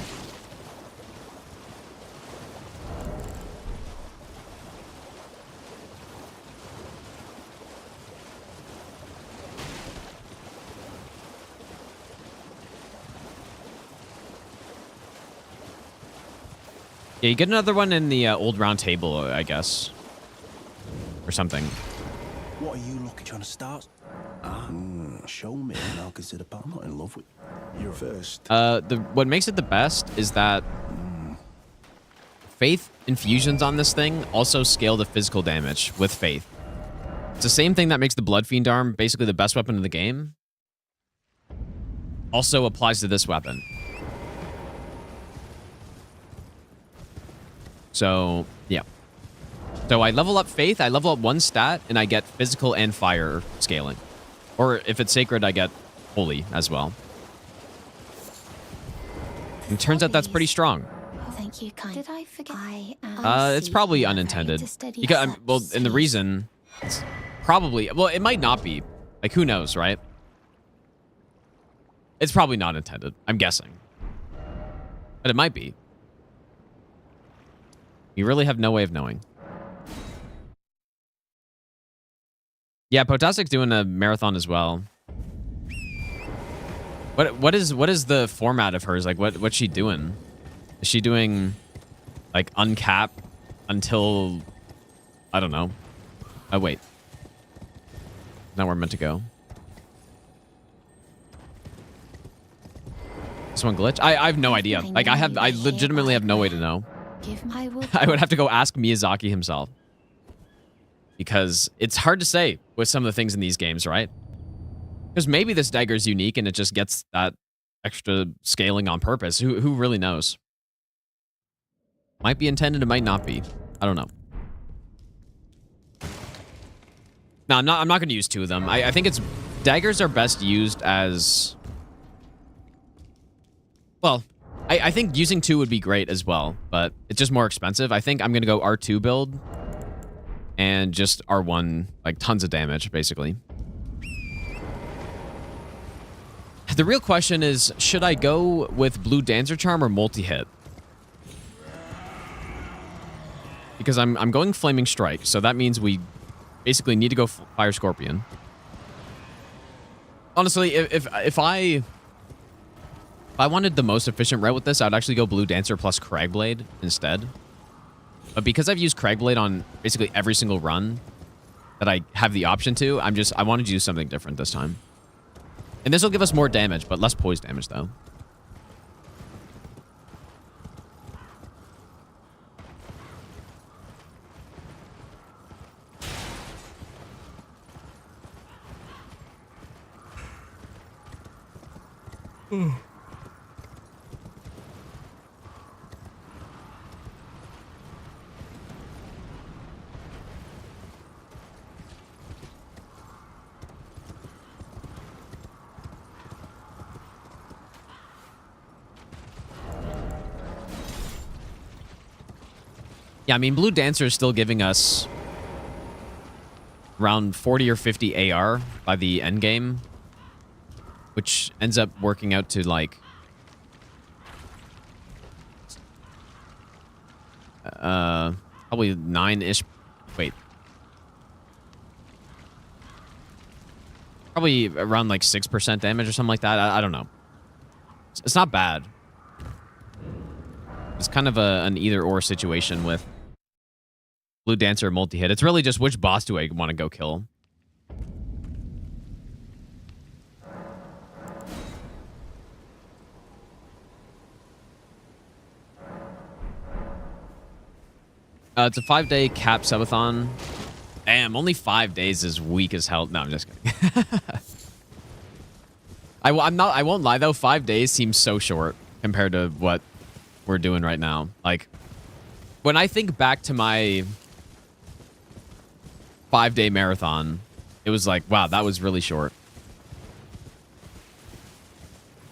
Yeah, you get another one in the old round table, I guess. Or something. What are you looking trying to start? Show me and I'll consider, but I'm not in love with you first. What makes it the best is that faith infusions on this thing also scale the physical damage with faith. It's the same thing that makes the Blood Fiend arm basically the best weapon in the game. Also applies to this weapon. So, yeah. So I level up faith, I level up 1 stat, and I get physical and fire scaling. Or if it's sacred, I get holy as well. And it turns out that's pretty strong. Oh, thank you, kind. Did I forget? It's probably unintended. Because, well, and the reason, it's probably, well, it might not be. Like, who knows, right? It's probably not intended, I'm guessing. But it might be. You really have no way of knowing. Yeah, Potasic's doing a marathon as well. What is the format of hers? Like, what's she doing? Is she doing, like, uncap until, I don't know. Oh, wait. Not where I'm meant to go. This one glitch? I have no idea. Like, I legitimately have no way to know. I would have to go ask Miyazaki himself. Because it's hard to say with some of the things in these games, right? Because maybe this dagger is unique and it just gets that extra scaling on purpose. Who really knows? Might be intended, it might not be. I don't know. No, I'm not going to use 2 of them. I think it's... Daggers are best used as... Well, I think using 2 would be great as well, but it's just more expensive. I think I'm going to go R2 build and just R1, like tons of damage, basically. The real question is, should I go with Blue Dancer Charm or multi-hit? Because I'm going Flaming Strike, so that means we basically need to go Fire Scorpion. Honestly, if I wanted the most efficient route with this, I'd actually go Blue Dancer plus Cragblade instead. But because I've used Cragblade on basically every single run that I have the option to, I wanted to do something different this time. And this will give us more damage, but less poise damage, though. Yeah, I mean, Blue Dancer is still giving us around 40 or 50 AR by the end game, which ends up working out to like probably 9-ish. Wait, probably around like 6% damage or something like that. I don't know. It's not bad. It's kind of an either-or situation with Blue Dancer or multi-hit. It's really just which boss do I want to go kill. It's a 5-day cap subathon. Damn, only 5 days is weak as hell. No, I'm just kidding. I won't lie though. 5 days seems so short compared to what we're doing right now. Like, when I think back to my 5-day marathon, it was like, wow, that was really short.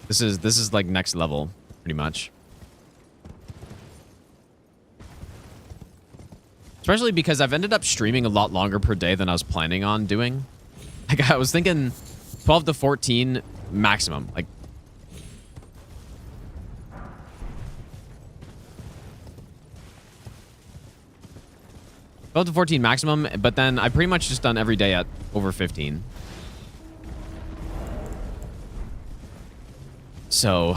This is like next level, pretty much. Especially because I've ended up streaming a lot longer per day than I was planning on doing. Like, I was thinking 12 to 14 maximum. Like, to 14 maximum, but then I pretty much just done every day at over 15. So...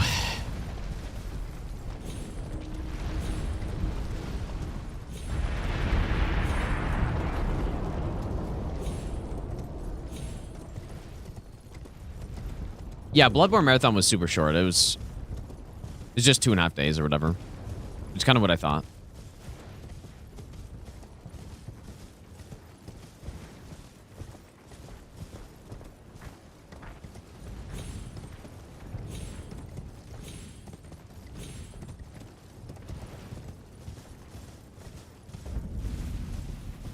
yeah, Bloodborne Marathon was super short. It was just 2.5 days or whatever. Which is kind of what I thought.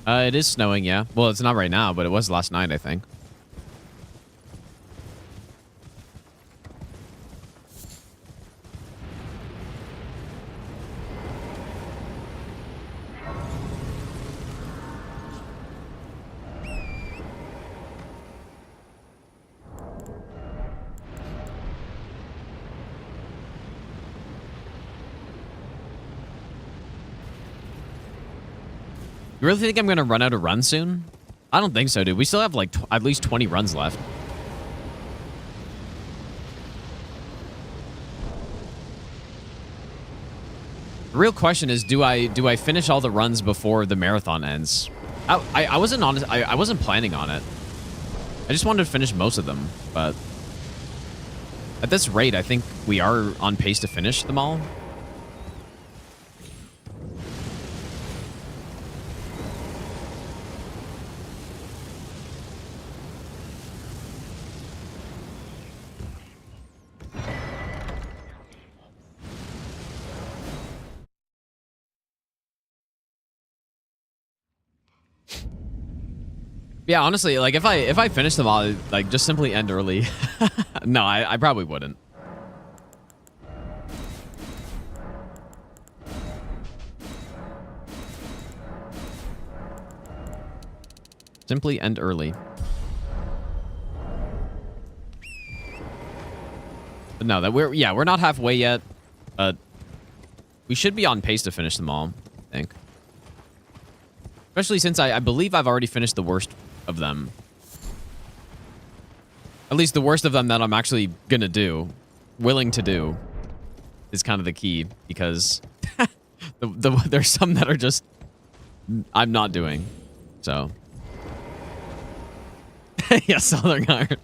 It is snowing, yeah. Well, it's not right now, but it was last night, I think. You really think I'm going to run out of runs soon? I don't think so, dude. We still have like at least 20 runs left. The real question is, do I finish all the runs before the marathon ends? I wasn't honest. I wasn't planning on it. I just wanted to finish most of them, but at this rate, I think we are on pace to finish them all. Yeah, honestly, like if I finish them all, like just simply end early. No, I probably wouldn't. Simply end early. But no, that we're not halfway yet. But we should be on pace to finish them all, I think. Especially since I believe I've already finished the worst of them. At least the worst of them that I'm actually gonna do, willing to do, is kind of the key, because there's some that are just I'm not doing. So yeah, soldering iron.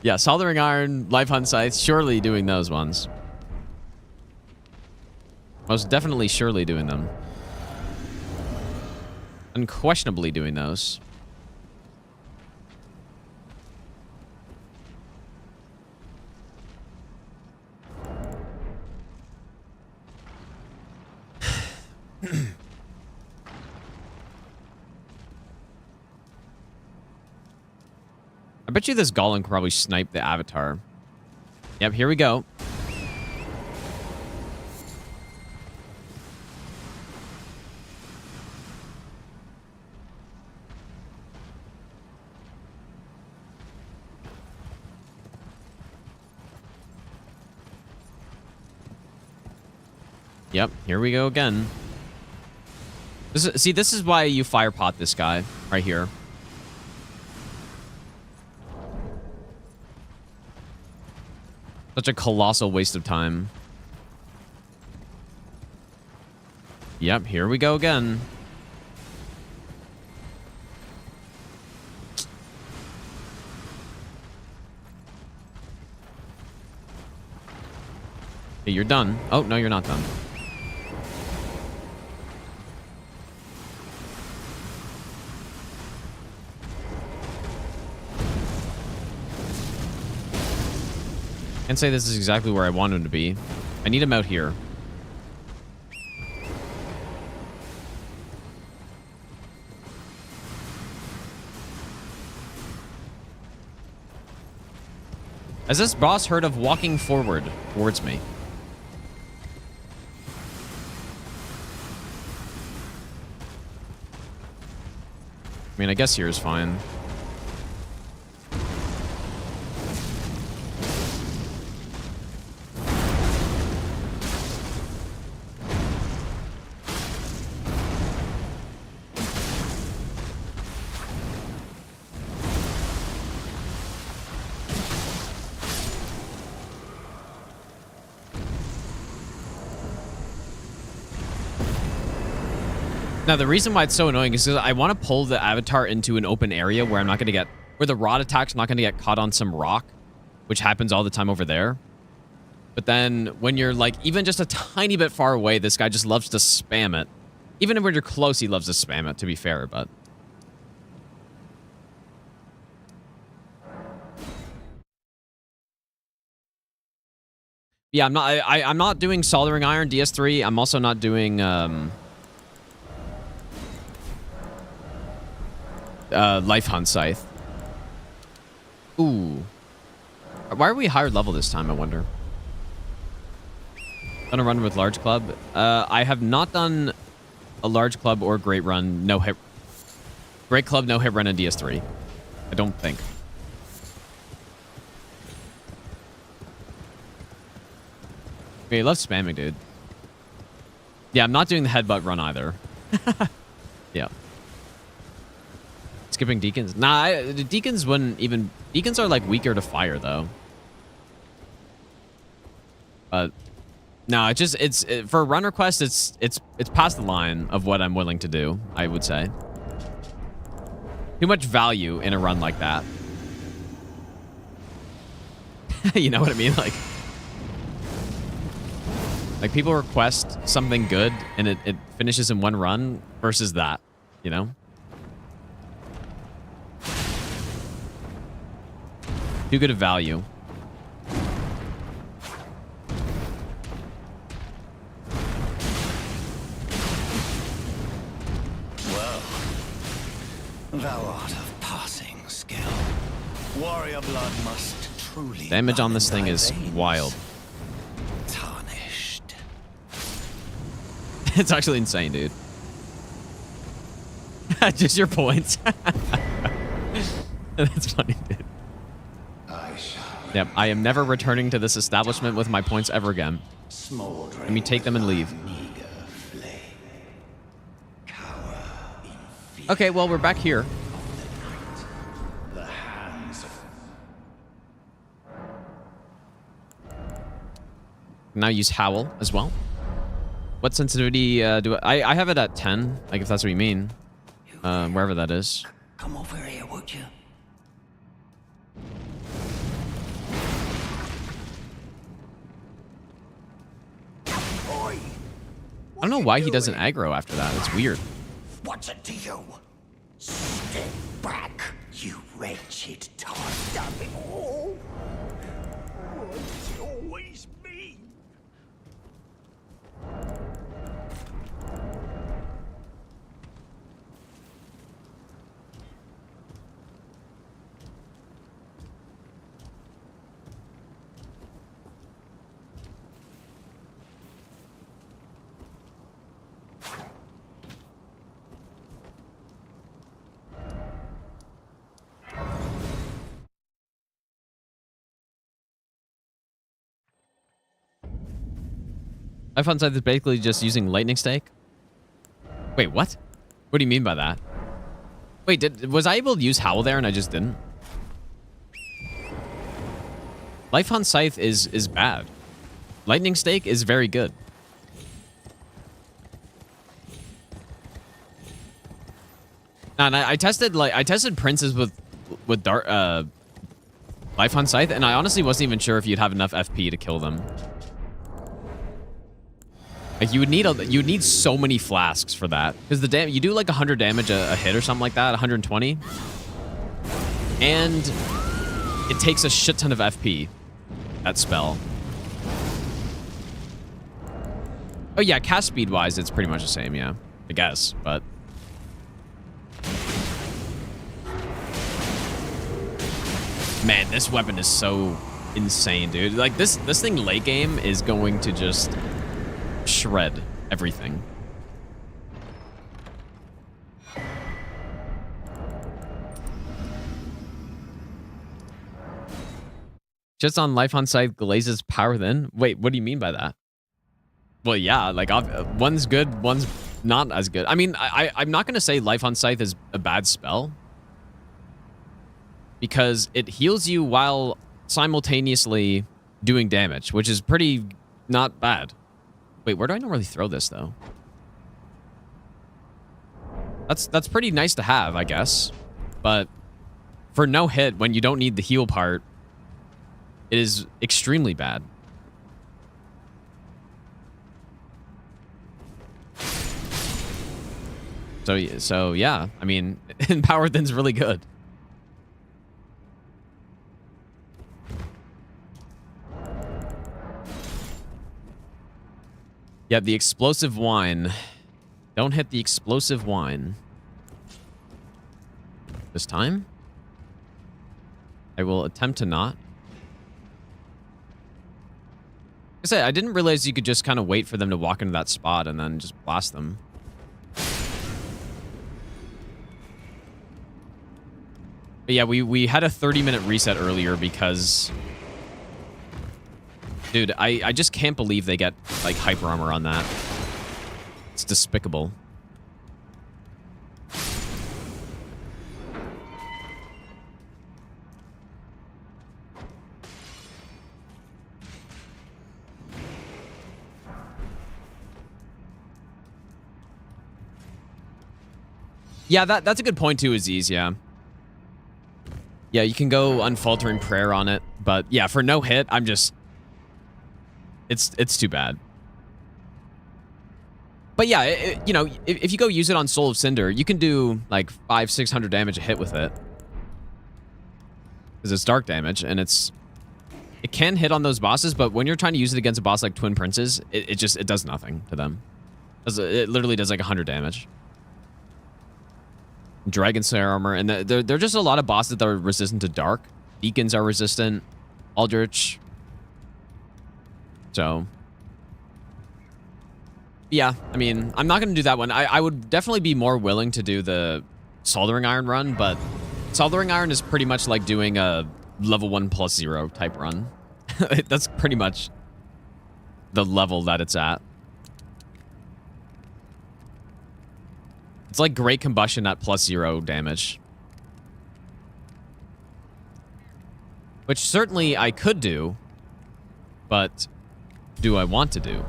Yeah, soldering iron, life hunt sites, surely doing those ones. Most definitely surely doing them. Unquestionably doing those. I bet you this golem can probably snipe the avatar. Yep, here we go. Yep, here we go again. This is why you fire pot this guy right here. Such a colossal waste of time. Yep, here we go again. Hey, you're done. Oh, no, you're not done. Can't say this is exactly where I want him to be. I need him out here. Has this boss heard of walking forward towards me? I mean, I guess here is fine. Now, the reason why it's so annoying is because I want to pull the avatar into an open area where I'm not going to get... where the rod attack's not going to get caught on some rock, which happens all the time over there. But then when you're, like, even just a tiny bit far away, this guy just loves to spam it. Even when you're close, he loves to spam it, to be fair, but... yeah, I'm not doing soldering iron DS3. I'm also not doing life hunt scythe. Ooh. Why are we higher level this time, I wonder? Gonna run with large club. I have not done a large club or great run, no hit. Great club, no hit run in DS3. I don't think. Okay, he loves spamming, dude. Yeah, I'm not doing the headbutt run either. Yeah. Skipping deacons? Nah, the deacons wouldn't even... deacons are, like, weaker to fire, though. But... no, it just... for a run request, it's past the line of what I'm willing to do, I would say. Too much value in a run like that. You know what I mean? Like, people request something good, and it finishes in one run versus that, you know? Too good of value. Well, thou art of passing Warrior blood must truly Damage on run this in thing thy is veins. wild. Tarnished. It's actually insane, dude. Just your points. That's funny, dude. Yep, I am never returning to this establishment with my points ever again. Let me take them and leave. Okay, well, we're back here. Now use Howl as well. What sensitivity do I have it at 10, like if that's what you mean. Wherever that is. Come over here, would you? I don't know why he doesn't aggro after that. It's weird. What's it to you? Step back, you wretched dummy. Oh, it's always me. Life on site is basically just using lightning stake. Wait, what? What do you mean by that? Wait, was I able to use Howl there and I just didn't? Life on Scythe is bad. Lightning Stake is very good. And I tested princes with Dart Life on Scythe, and I honestly wasn't even sure if you'd have enough FP to kill them. Like you would need so many flasks for that, because you do like 100 damage a hit or something like that, 120, and it takes a shit ton of FP. That spell. Oh yeah, cast speed wise, it's pretty much the same, yeah, I guess, but. Man, this weapon is so insane, dude. Like this thing late game is going to just shred everything. Just on Life on Scythe glazes power then? Wait, what do you mean by that? Well, yeah, like one's good, one's not as good. I mean, I'm not going to say Life on Scythe is a bad spell, because it heals you while simultaneously doing damage, which is pretty not bad. Wait, where do I normally throw this, though? That's pretty nice to have, I guess. But for no hit, when you don't need the heal part, it is extremely bad. So yeah, I mean, Empowered Thin's really good. Yeah, the explosive wine. Don't hit the explosive wine. This time? I will attempt to not. Like I said, I didn't realize you could just kind of wait for them to walk into that spot and then just blast them. But yeah, we had a 30-minute reset earlier because... Dude, I just can't believe they get, like, hyper armor on that. It's despicable. Yeah, that's a good point, too, Aziz, yeah. Yeah, you can go Unfaltering Prayer on it, but yeah, for no hit, I'm just... It's too bad. But yeah, you know, if you go use it on Soul of Cinder, you can do like 500-600 damage a hit with it. Because it's dark damage, and it can hit on those bosses, but when you're trying to use it against a boss like Twin Princes, it does nothing to them. It literally does like 100 damage. Dragon Slayer armor, and they're just a lot of bosses that are resistant to dark. Beacons are resistant. Aldrich. So, yeah, I mean, I'm not going to do that one. I would definitely be more willing to do the Soldering Iron run, but Soldering Iron is pretty much like doing a level 1+0 type run. That's pretty much the level that it's at. It's like Great Combustion at +0 damage. Which certainly I could do, but do I want to do?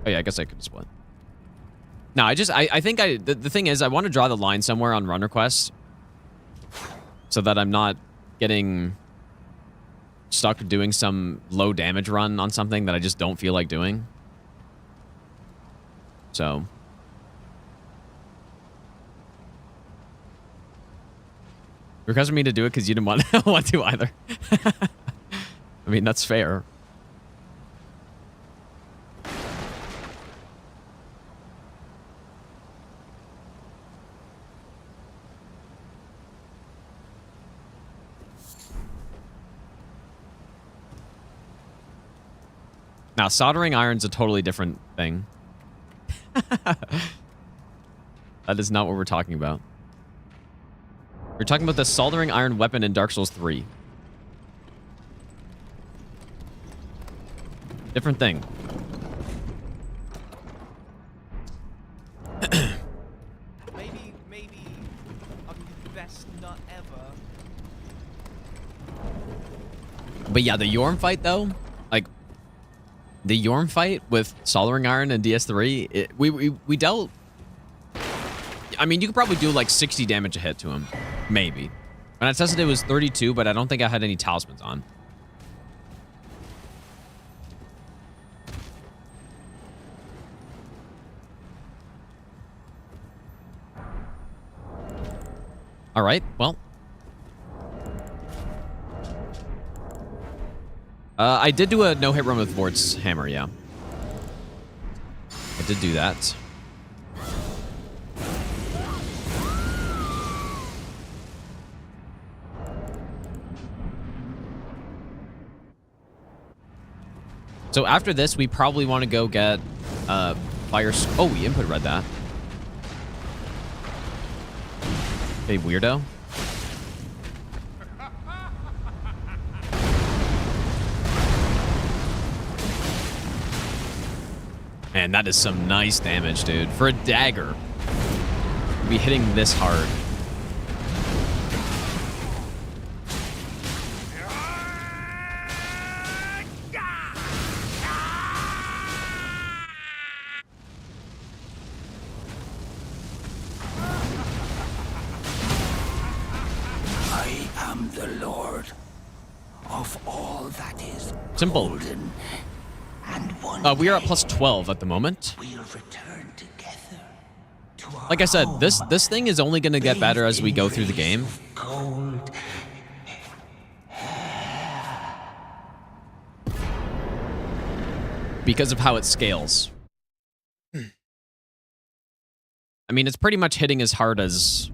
Oh yeah, I guess I could split. No, I think the thing is, I want to draw the line somewhere on run requests so that I'm not getting stuck doing some low damage run on something that I just don't feel like doing. So. You requested me to do it because you didn't want to either. I mean, that's fair. Now, soldering iron's a totally different thing. That is not what we're talking about. We're talking about the soldering iron weapon in Dark Souls 3. Different thing. maybe best not ever. But yeah, the Yorm fight though, like the Yorm fight with soldering iron and DS3, we dealt. I mean, you could probably do like 60 damage a hit to him, maybe. When I tested it was 32, but I don't think I had any talismans on. All right, well. I did do a no-hit run with Vort's hammer, yeah. I did do that. So after this, we probably want to go get fire. Oh, we input read that. Hey, weirdo. Man, that is some nice damage, dude. For a dagger, to be hitting this hard. I am the Lord of all that is simple. golden. We are at +12 at the moment. We'll return together to our Like I said, home, this thing is only going to get better as we go through the game. gold. Because of how it scales. I mean, it's pretty much hitting as hard as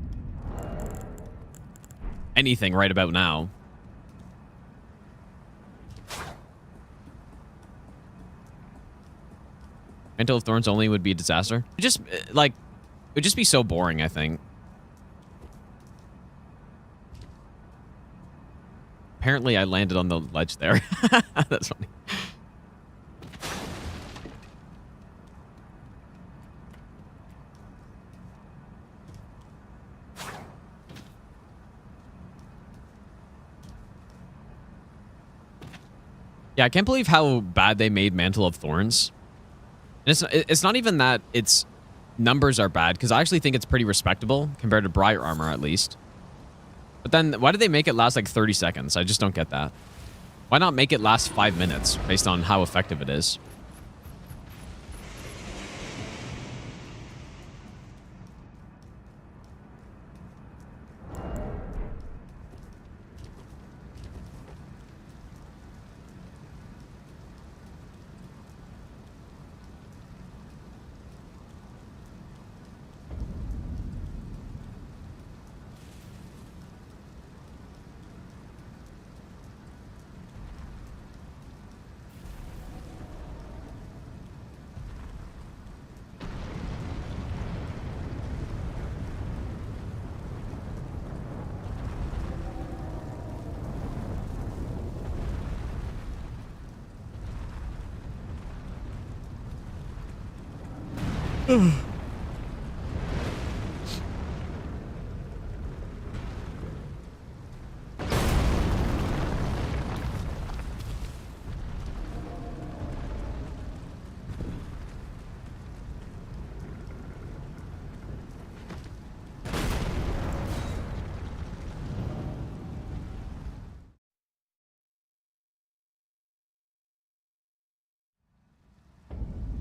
anything right about now. Mantle of Thorns only would be a disaster. It just, like, it would just be so boring, I think. Apparently, I landed on the ledge there. That's funny. Yeah, I can't believe how bad they made Mantle of Thorns. And it's not even that its numbers are bad, because I actually think it's pretty respectable compared to Briar Armor, at least. But then, why did they make it last like 30 seconds? I just don't get that. Why not make it last 5 minutes, based on how effective it is?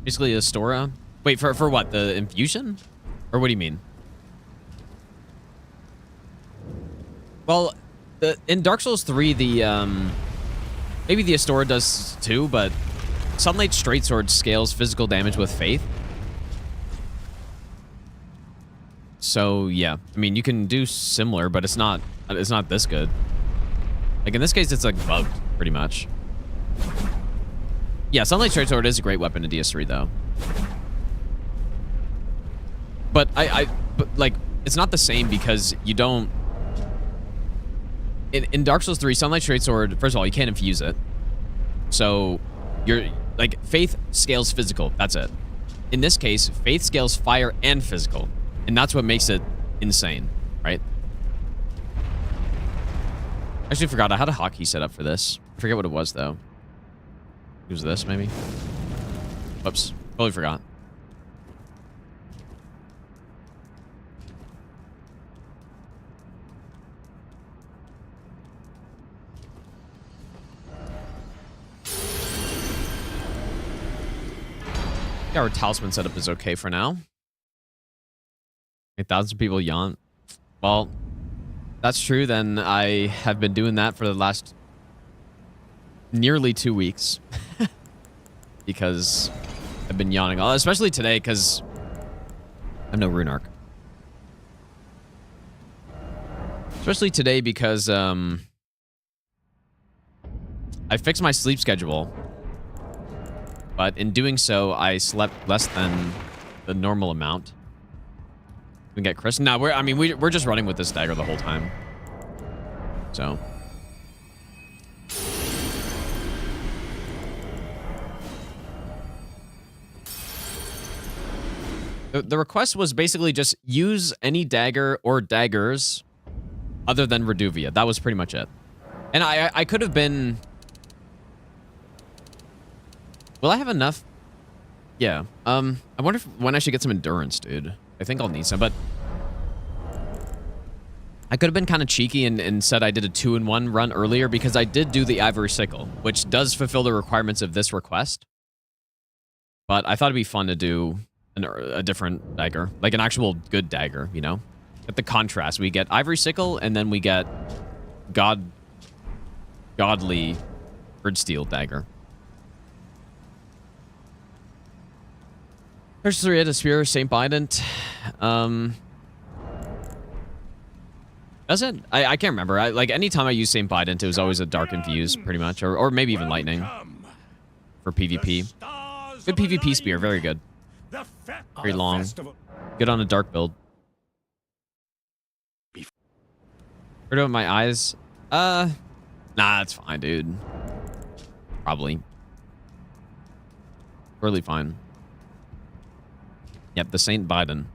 Basically, Astora. Wait, for what? The infusion? Or what do you mean? Well, in Dark Souls 3, maybe the Astora does too, but Sunlight Straightsword scales physical damage with Faith. So yeah, I mean, you can do similar, but it's not this good. Like in this case, it's like bugged pretty much. Yeah, Sunlight Straightsword is a great weapon in DS3 though. But but like it's not the same because you don't. In Dark Souls 3, Sunlight Straightsword, first of all, you can't infuse it. So you're like Faith scales physical. That's it. In this case, Faith scales fire and physical, and that's what makes it insane, right? I actually forgot I had a hotkey set up for this. I forget what it was though. It was this maybe. Whoops, totally forgot. Yeah, our talisman setup is okay for now. 8,000 people yawn. Well, that's true. Then I have been doing that for the last nearly 2 weeks because I've been yawning, especially today because I have no rune arc. Especially today because I fixed my sleep schedule. But in doing so, I slept less than the normal amount. We get Chris. No, we're just running with this dagger the whole time. So. The request was basically just use any dagger or daggers other than Reduvia. That was pretty much it. And I could have been... Will I have enough? Yeah. I wonder when I should get some endurance, dude. I think I'll need some, but... I could have been kind of cheeky and said I did a 2-in-1 run earlier because I did do the Ivory Sickle, which does fulfill the requirements of this request. But I thought it'd be fun to do a different dagger. Like an actual good dagger, you know? At the contrast, we get Ivory Sickle, and then we get godly Erdsteel dagger. There's 3 at a spear, St. Bident. Does it? I can't remember. Like anytime I use St. Bident, it was always a dark infuse, pretty much, or maybe even lightning for PvP. Good PvP spear, very good. Very long. Good on a dark build. Heard about my eyes? Nah, it's fine, dude. Probably. Really fine. Yep, the St. Biden.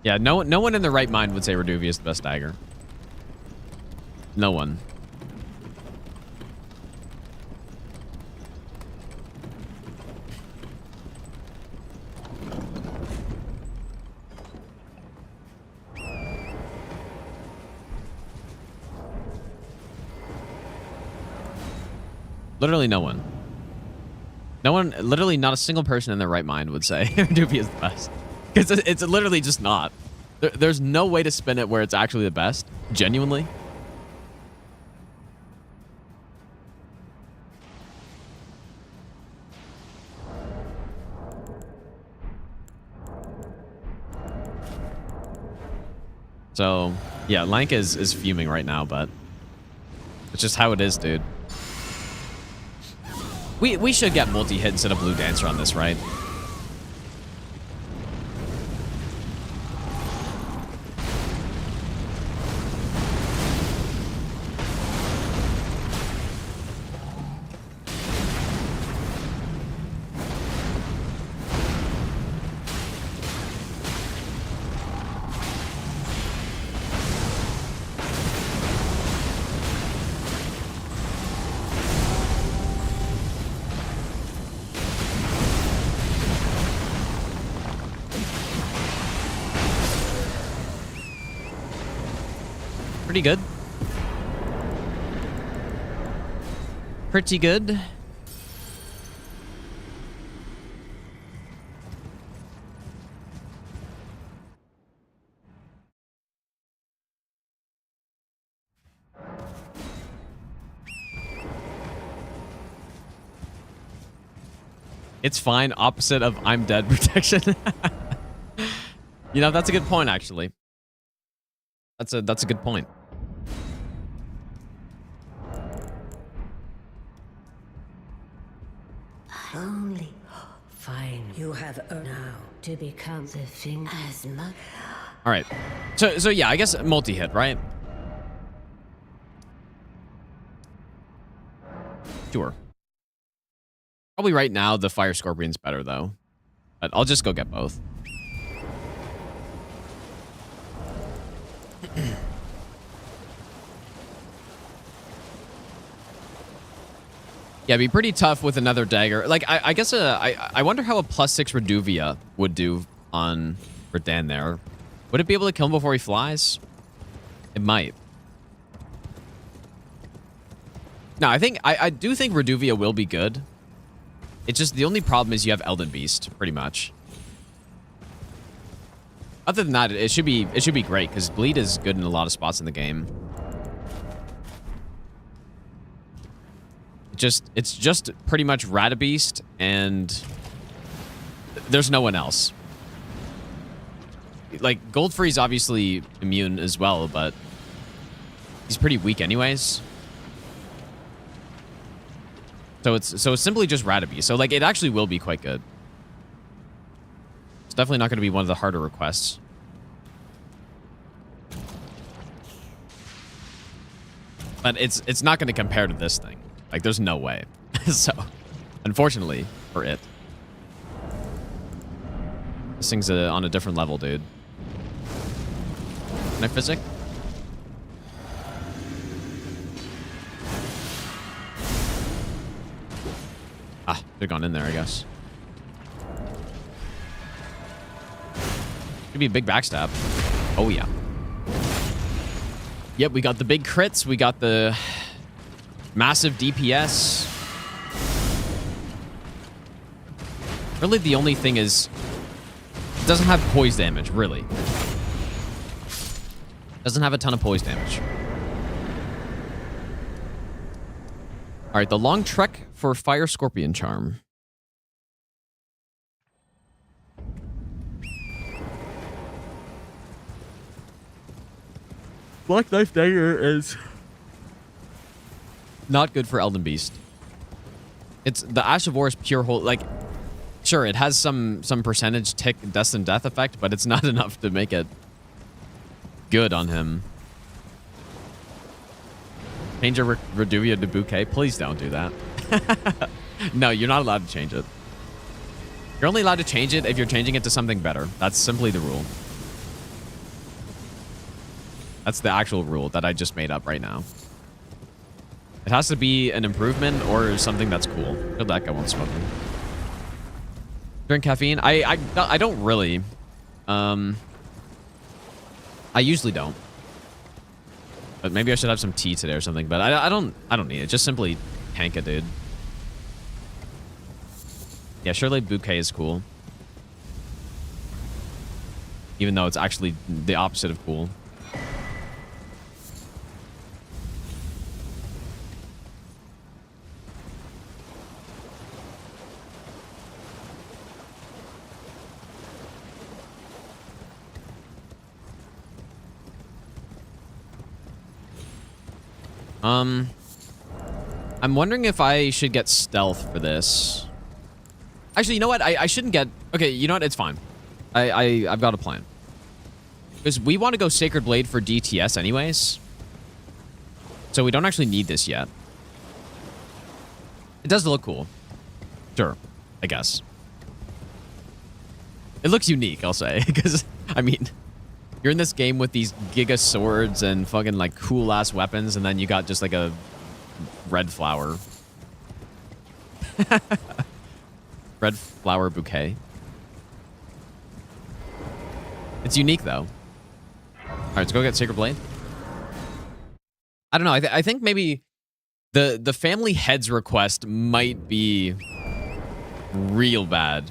Yeah, no one in their right mind would say Reduvia is the best dagger. No one. Literally no one. No one, literally not a single person in their right mind would say Reduvia is the best. Because it's literally just not. There's no way to spin it where it's actually the best. Genuinely. So, yeah, Lank is fuming right now, but it's just how it is, dude. We should get multi-hit instead of Blue Dancer on this, right? Pretty good. Pretty good. It's fine. Opposite of I'm dead protection. You know, that's a good point, actually. That's a good point. Only fine. You have now to become the thing as much. All right. So yeah, I guess multi-hit, right? Sure. Probably right now the Fire Scorpion's better though. But I'll just go get both. Yeah, it'd be pretty tough with another dagger. Like, I guess I wonder how a +6 Reduvia would do on Radahn there. Would it be able to kill him before he flies? It might. No, I do think Reduvia will be good. It's just the only problem is you have Elden Beast, pretty much. Other than that, it should be great because bleed is good in a lot of spots in the game. It's just pretty much Radahn Beast and there's no one else. Like Godfrey's obviously immune as well, but he's pretty weak anyways. So it's simply just Radahn Beast. So like it actually will be quite good. It's definitely not going to be one of the harder requests. But it's not going to compare to this thing. Like, there's no way. So, unfortunately for it. This thing's on a different level, dude. Can I physic? Ah, they've gone in there, I guess. Could be a big backstab. Oh, yeah. Yep, we got the big crits. We got the massive DPS. Really, the only thing is it doesn't have poise damage, really. Doesn't have a ton of poise damage. All right, the long trek for Fire Scorpion Charm. Black Knife Dagger is not good for Elden Beast. It's the Ash of War is pure hold. Like, sure, it has some percentage tick destined death effect, but it's not enough to make it good on him. Change your Reduvia to Bouquet. Please don't do that. No, you're not allowed to change it. You're only allowed to change it if you're changing it to something better. That's simply the rule. That's the actual rule that I just made up right now. It has to be an improvement or something that's cool. Good luck, I won't smoke them. Drink caffeine? I don't really. I usually don't. But maybe I should have some tea today or something. But I don't need it. Just simply tank it, dude. Yeah, surely Bouquet is cool. Even though it's actually the opposite of cool. I'm wondering if I should get stealth for this. Actually, you know what? I shouldn't get... Okay, you know what? It's fine. I've got a plan. Because we want to go Sacred Blade for DTS anyways. So we don't actually need this yet. It does look cool. Sure, I guess. It looks unique, I'll say. Because, I mean... You're in this game with these giga swords and fucking like cool ass weapons, and then you got just like a red flower. Red flower bouquet. It's unique though. Alright, let's go get Sacred Blade. I don't know. I think maybe the family heads request might be real bad.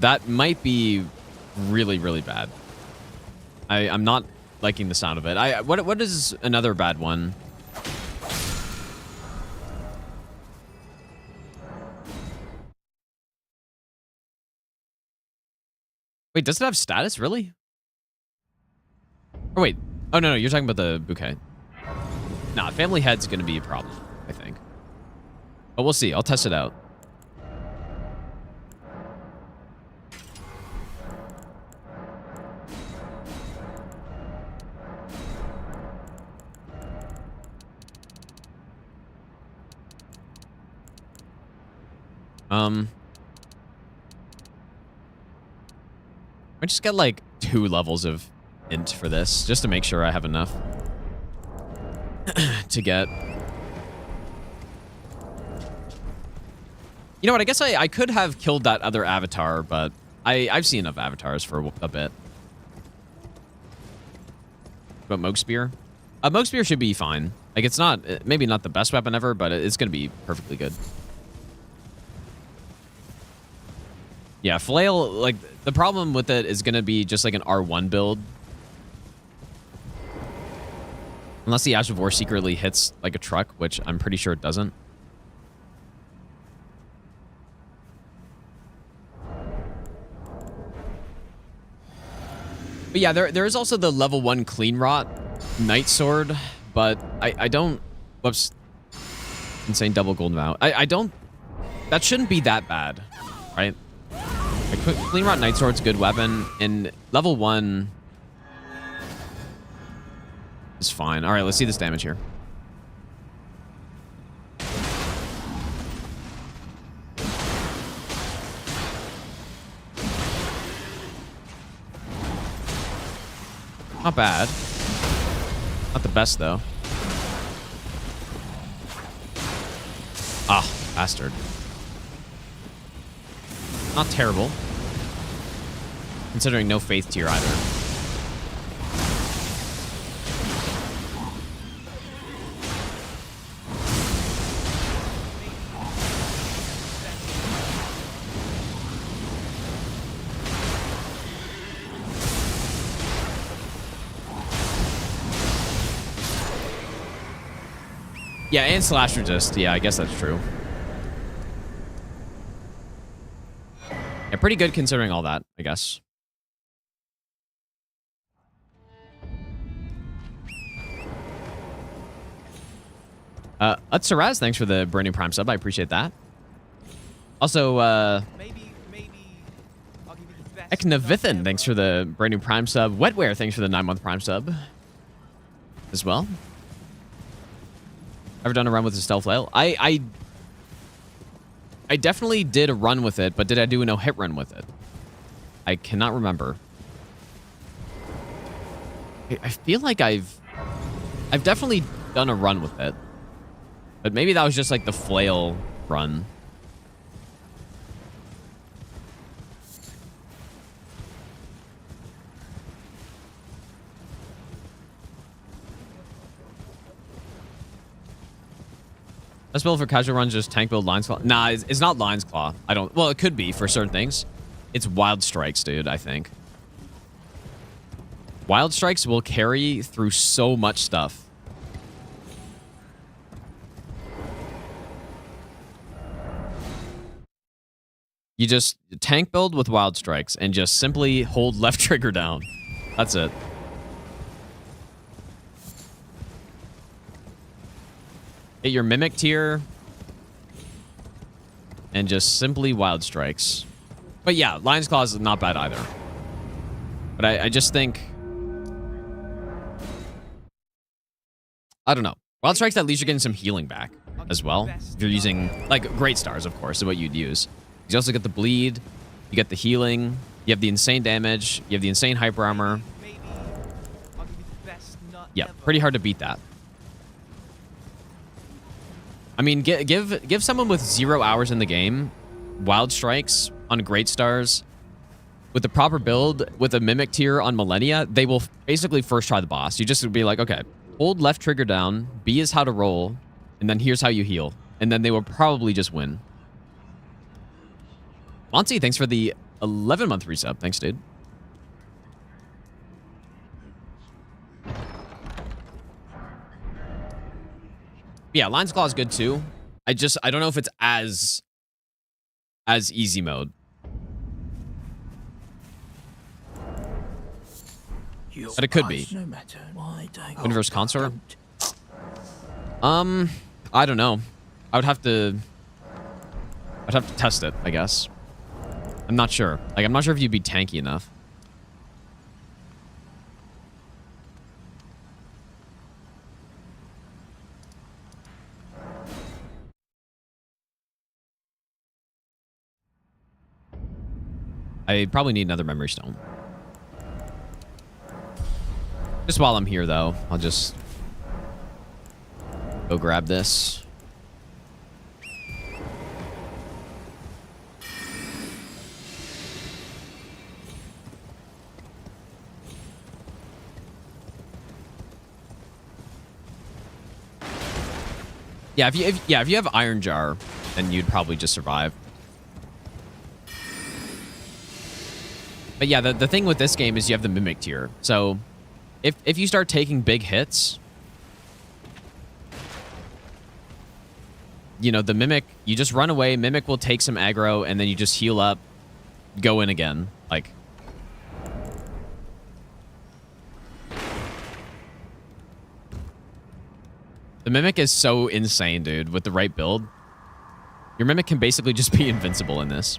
That might be really, really bad. I'm not liking the sound of it. What is another bad one? Wait, does it have status, really? Oh, wait. Oh, no, you're talking about the bouquet. Nah, family head's gonna be a problem, I think. But we'll see. I'll test it out. I just get like 2 levels of int for this, just to make sure I have enough to get. You know what? I guess I could have killed that other avatar, but I've seen enough avatars for a bit. But Mohg Spear? Mohg Spear should be fine. Like, it's not, maybe not the best weapon ever, but it's going to be perfectly good. Yeah, Flail, like, the problem with it is going to be just like an R1 build. Unless the Ash of War secretly hits like a truck, which I'm pretty sure it doesn't. But yeah, there is also the level 1 Clean Rot Night Sword, but I don't... Whoops. Insane double golden vow. I don't... That shouldn't be that bad, right? Like, Clean Rot Night Sword's a good weapon, and level 1 is fine. All right, let's see this damage here. Not bad. Not the best, though. Ah, bastard. Not terrible. Considering no faith tier either. Yeah, and slash resist. Yeah, I guess that's true. Yeah, pretty good considering all that, I guess. Utsaraz, thanks for the brand new Prime sub. I appreciate that. Also, maybe I'll give you the best. Eknavithan, thanks for the brand new Prime sub. Wetware, thanks for the 9-month Prime sub as well. Ever done a run with the stealth flail? I definitely did a run with it, but did I do a no-hit run with it? I cannot remember. I feel like I've definitely done a run with it. But maybe that was just like the flail run. Best build for casual runs, just tank build Lion's Claw. Nah, it's not Lion's Claw. I don't... Well, it could be for certain things. It's Wild Strikes, dude, I think. Wild Strikes will carry through so much stuff. You just tank build with Wild Strikes and just simply hold left trigger down. That's it. Hit your Mimic tier. And just simply Wild Strikes. But yeah, Lion's Claw is not bad either. But I just think... I don't know. Wild Strikes, at least you're getting some healing back as well. If you're using, like, Great Stars, of course, is what you'd use. You also get the bleed. You get the healing. You have the insane damage. You have the insane hyper armor. Yeah, pretty hard to beat that. I mean, give someone with 0 hours in the game Wild Strikes on Great Stars with the proper build with a Mimic tier on Millennia. They will basically first try the boss. You just be like, okay, Hold left trigger down. B is how to roll. And then here's how you heal. And then they will probably just win. Monty, thanks for the 11-month resub. Thanks, dude. Yeah, Lion's Claw is good too. I don't know if it's as easy mode. But it could be. Inverse Consort? I don't know. I'd have to test it, I guess. I'm not sure. Like, I'm not sure if you'd be tanky enough. I probably need another memory stone. Just while I'm here, though, I'll just go grab this. Yeah, if you have Iron Jar, then you'd probably just survive. But yeah, the thing with this game is you have the Mimic tier. So if you start taking big hits, you know, the Mimic, you just run away, Mimic will take some aggro, and then you just heal up, go in again. Like, the Mimic is so insane, dude, with the right build. Your Mimic can basically just be invincible in this.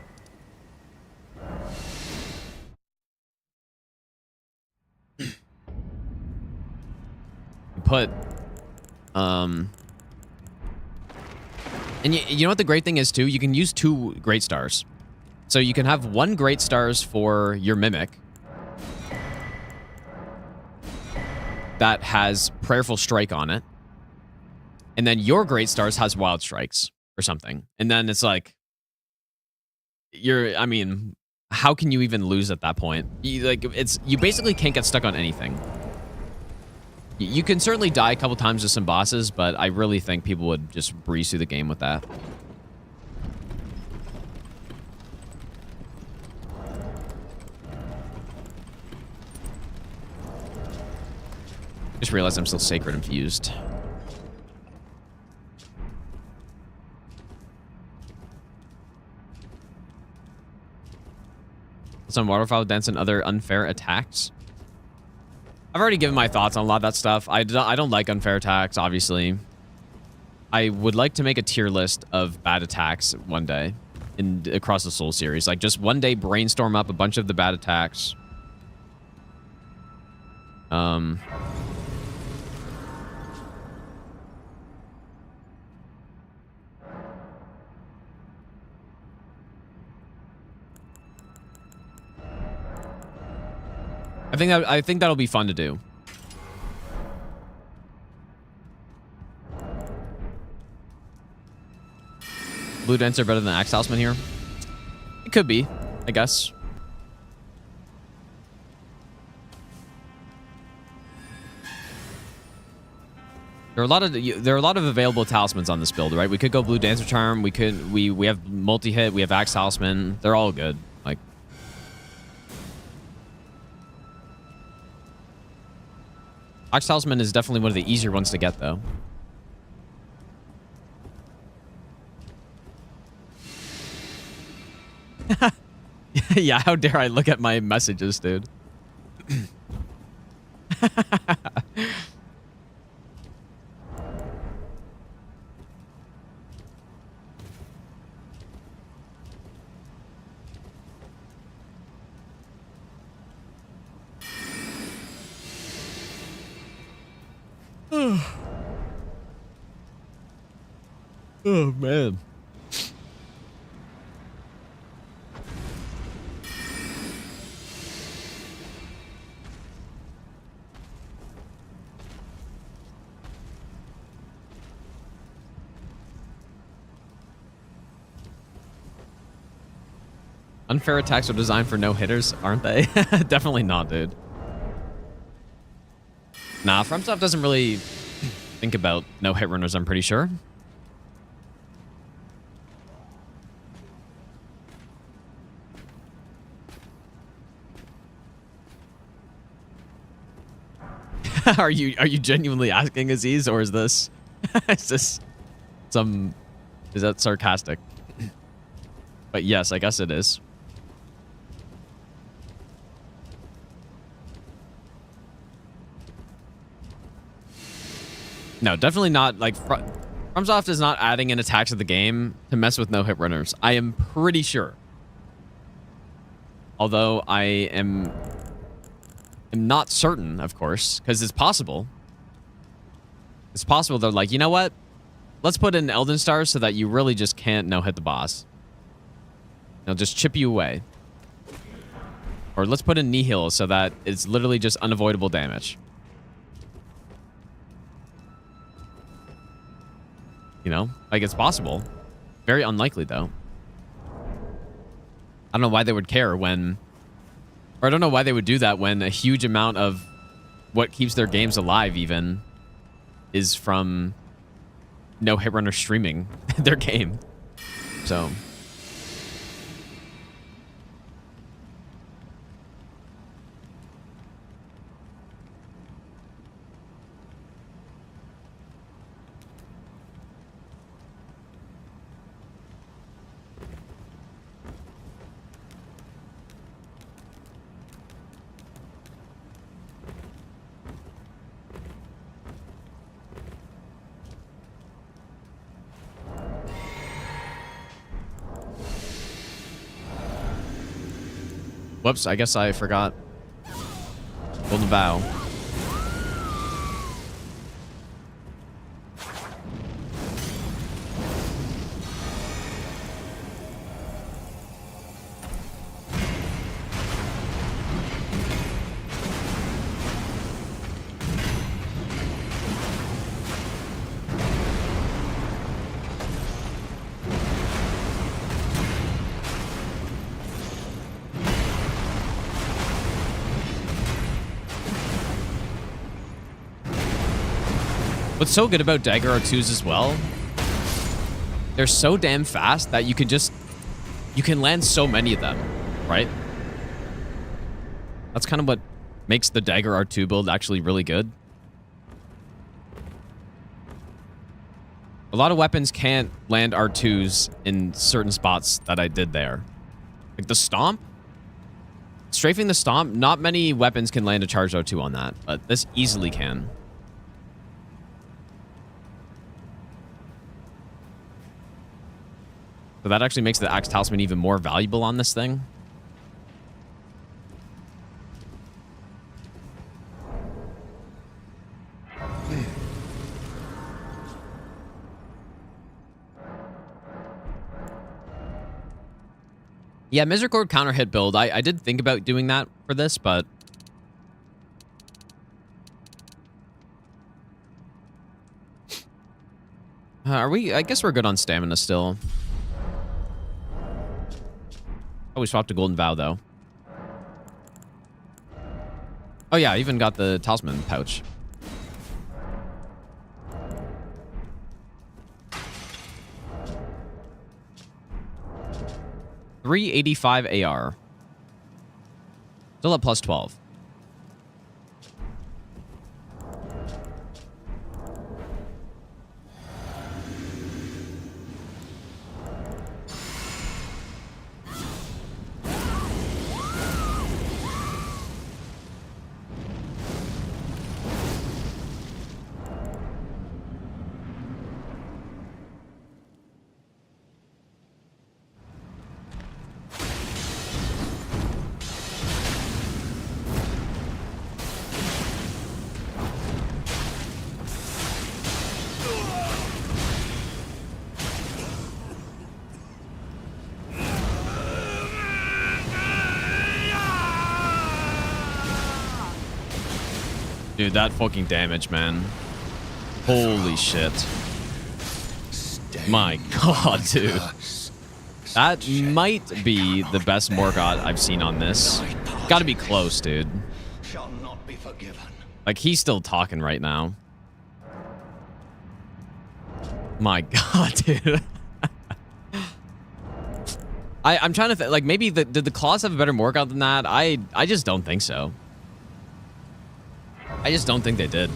Put, and you know what the great thing is too? You can use 2 Great Stars. So you can have 1 Great Stars for your Mimic that has Prayerful Strike on it. And then your Great Stars has Wild Strikes or something. And then it's like, I mean, how can you even lose at that point? You basically can't get stuck on anything. You can certainly die a couple times to some bosses, but I really think people would just breeze through the game with that. Just realized I'm still Sacred Infused. Some waterfowl dance and other unfair attacks. I've already given my thoughts on a lot of that stuff. I don't like unfair attacks, obviously. I would like to make a tier list of bad attacks one day across the Soul series. Like, just one day brainstorm up a bunch of the bad attacks. I think that'll be fun to do. Blue Dents are better than Axe Talisman here. It could be, I guess. There are a lot of available talismans on this build, right? We could go Blue Dancer Charm. We have multi-hit. We have Axe Talisman. They're all good. Like, Axe Talisman is definitely one of the easier ones to get, though. Yeah, how dare I look at my messages, dude. Oh, man. Unfair attacks are designed for no-hitters, aren't they? Definitely not, dude. Nah, FromSoft doesn't really think about no-hit runners, I'm pretty sure. Are you genuinely asking, Aziz, or is this is that sarcastic? But yes, I guess it is. No, definitely not. Like, FromSoft is not adding in attacks to the game to mess with no-hit runners. I am pretty sure. Although I am not certain, of course, because it's possible. It's possible they're like, you know what? Let's put in Elden Stars so that you really just can't no-hit the boss. They'll just chip you away. Or let's put in Nihil so that it's literally just unavoidable damage. You know? Like, it's possible. Very unlikely, though. I don't know why they would care when... Or I don't know why they would do that when a huge amount of what keeps their games alive, even, is from no-hit runner streaming their game. So... Whoops, I guess I forgot. Golden Vow. What's so good about Dagger R2s as well, they're so damn fast that you can land so many of them, right? That's kind of what makes the Dagger R2 build actually really good. A lot of weapons can't land R2s in certain spots that I did there. Like the Stomp. Strafing the Stomp, not many weapons can land a charged R2 on that, but this easily can. So that actually makes the Axe Talisman even more valuable on this thing. Yeah, Misericord counter hit build. I did think about doing that for this, but... are we... I guess we're good on stamina still. Oh, we swapped to Golden Vow, though. Oh, yeah, I even got the Talisman pouch. $385 AR. Still at plus 12. Dude, that fucking damage, man. Holy shit. My god, dude. That might be the best Morgott I've seen on this. Gotta be close, dude. Like, he's still talking right now. My God, dude. I'm trying to think, like, maybe did the claws have a better Morgoth than that? I just don't think so. I just don't think they did.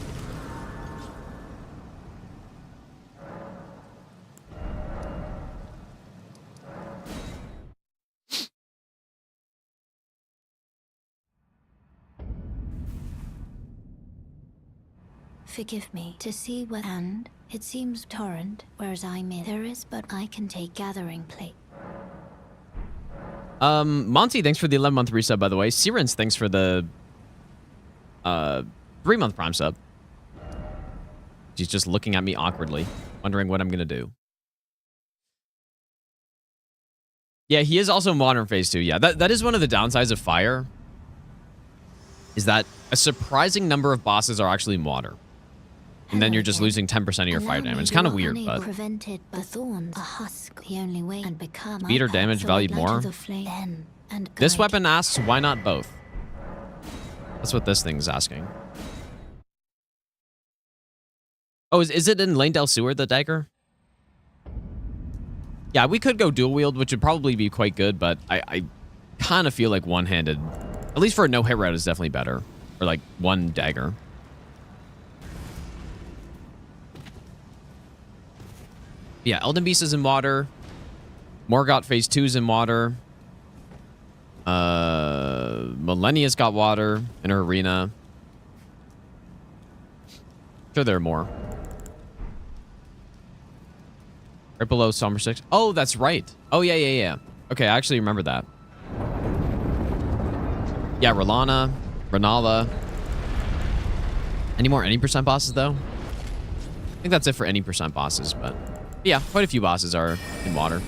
Forgive me to see where, and it seems torrent, whereas I'm in. There is, but I can take gathering plate. Monty, thanks for the 11-month resub, by the way. Sirens, thanks for the 3-month Prime sub. She's just looking at me awkwardly, wondering what I'm gonna do. Yeah, he is also modern phase 2. Yeah, that is one of the downsides of fire. Is that a surprising number of bosses are actually in water. And then you're just losing 10% of your fire damage. It's kind of weird, but... Prevented by thorns, a husk, the only way, and become Speed or damage valued more? This weapon asks, why not both? That's what this thing's asking. Oh, is it in Leyndell Sewer, the dagger? Yeah, we could go dual wield, which would probably be quite good, but I kind of feel like one-handed, at least for a no-hit route, is definitely better. Or like one dagger. Yeah, Elden Beast is in water. Morgoth Phase 2 is in water. Millennia's got water in her arena. Sure, there are more. Right below Somber 6. Oh, that's right. Oh, yeah. Okay, I actually remember that. Yeah, Renala. Any more any percent bosses, though? I think that's it for any percent bosses, but... Yeah, quite a few bosses are in water.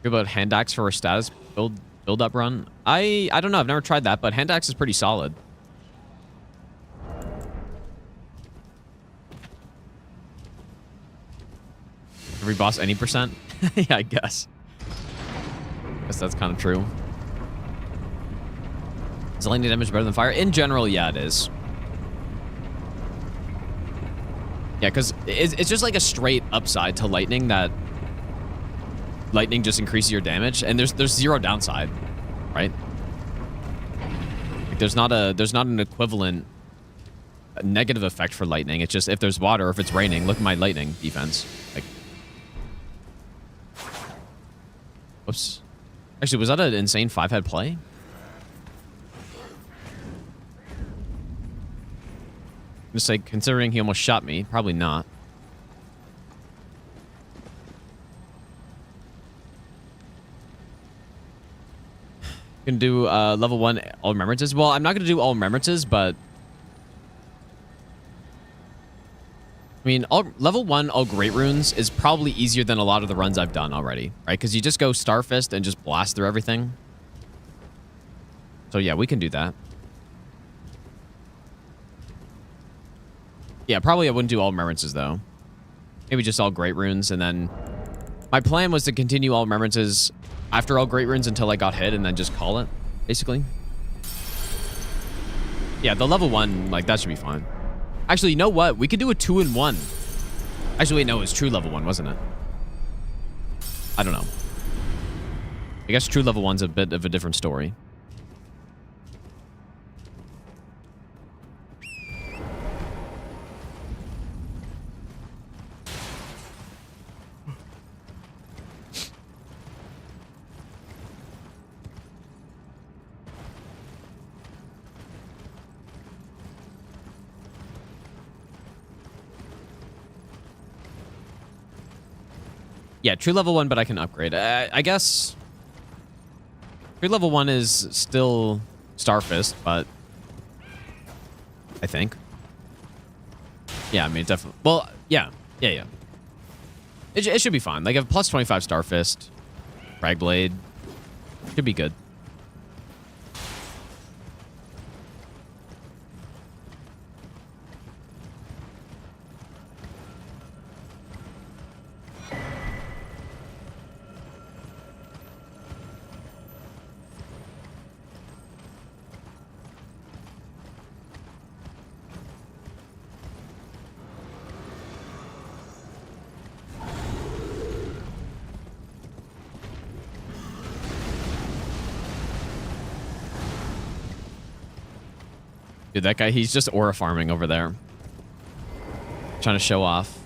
What about hand axe for a status build up run? I don't know. I've never tried that, but hand axe is pretty solid. Every boss any percent? Yeah, I guess. Guess that's kind of true. Is lightning damage better than fire? In general, yeah, it is. Yeah, because it's just like a straight upside to lightning that lightning just increases your damage, and there's zero downside, right? Like there's not an equivalent negative effect for lightning. It's just if there's water or if it's raining, look at my lightning defense. Like, whoops. Actually, was that an insane 5-head play? Just like, considering he almost shot me, probably not. Gonna do level 1 all remembrances. Well, I'm not gonna do all remembrances, but I mean, level 1 all great runes is probably easier than a lot of the runs I've done already, right? Because you just go Starfist and just blast through everything. So yeah, we can do that. Yeah, probably I wouldn't do all remembrances though. Maybe just all great runes, and then my plan was to continue all remembrances after all great runes until I got hit and then just call it, basically. Yeah, the level 1, like, that should be fine. Actually, you know what? We could do a 2-in-1. Actually, wait, no, it was true level 1, wasn't it? I don't know. I guess true level 1's a bit of a different story. Yeah, true level 1, but I can upgrade. I guess true level 1 is still Starfist, but I think. Yeah, I mean, definitely. Well, yeah. It should be fine. Like, a plus 25 Starfist, Frag Blade, should be good. Dude, that guy, he's just aura farming over there. Trying to show off.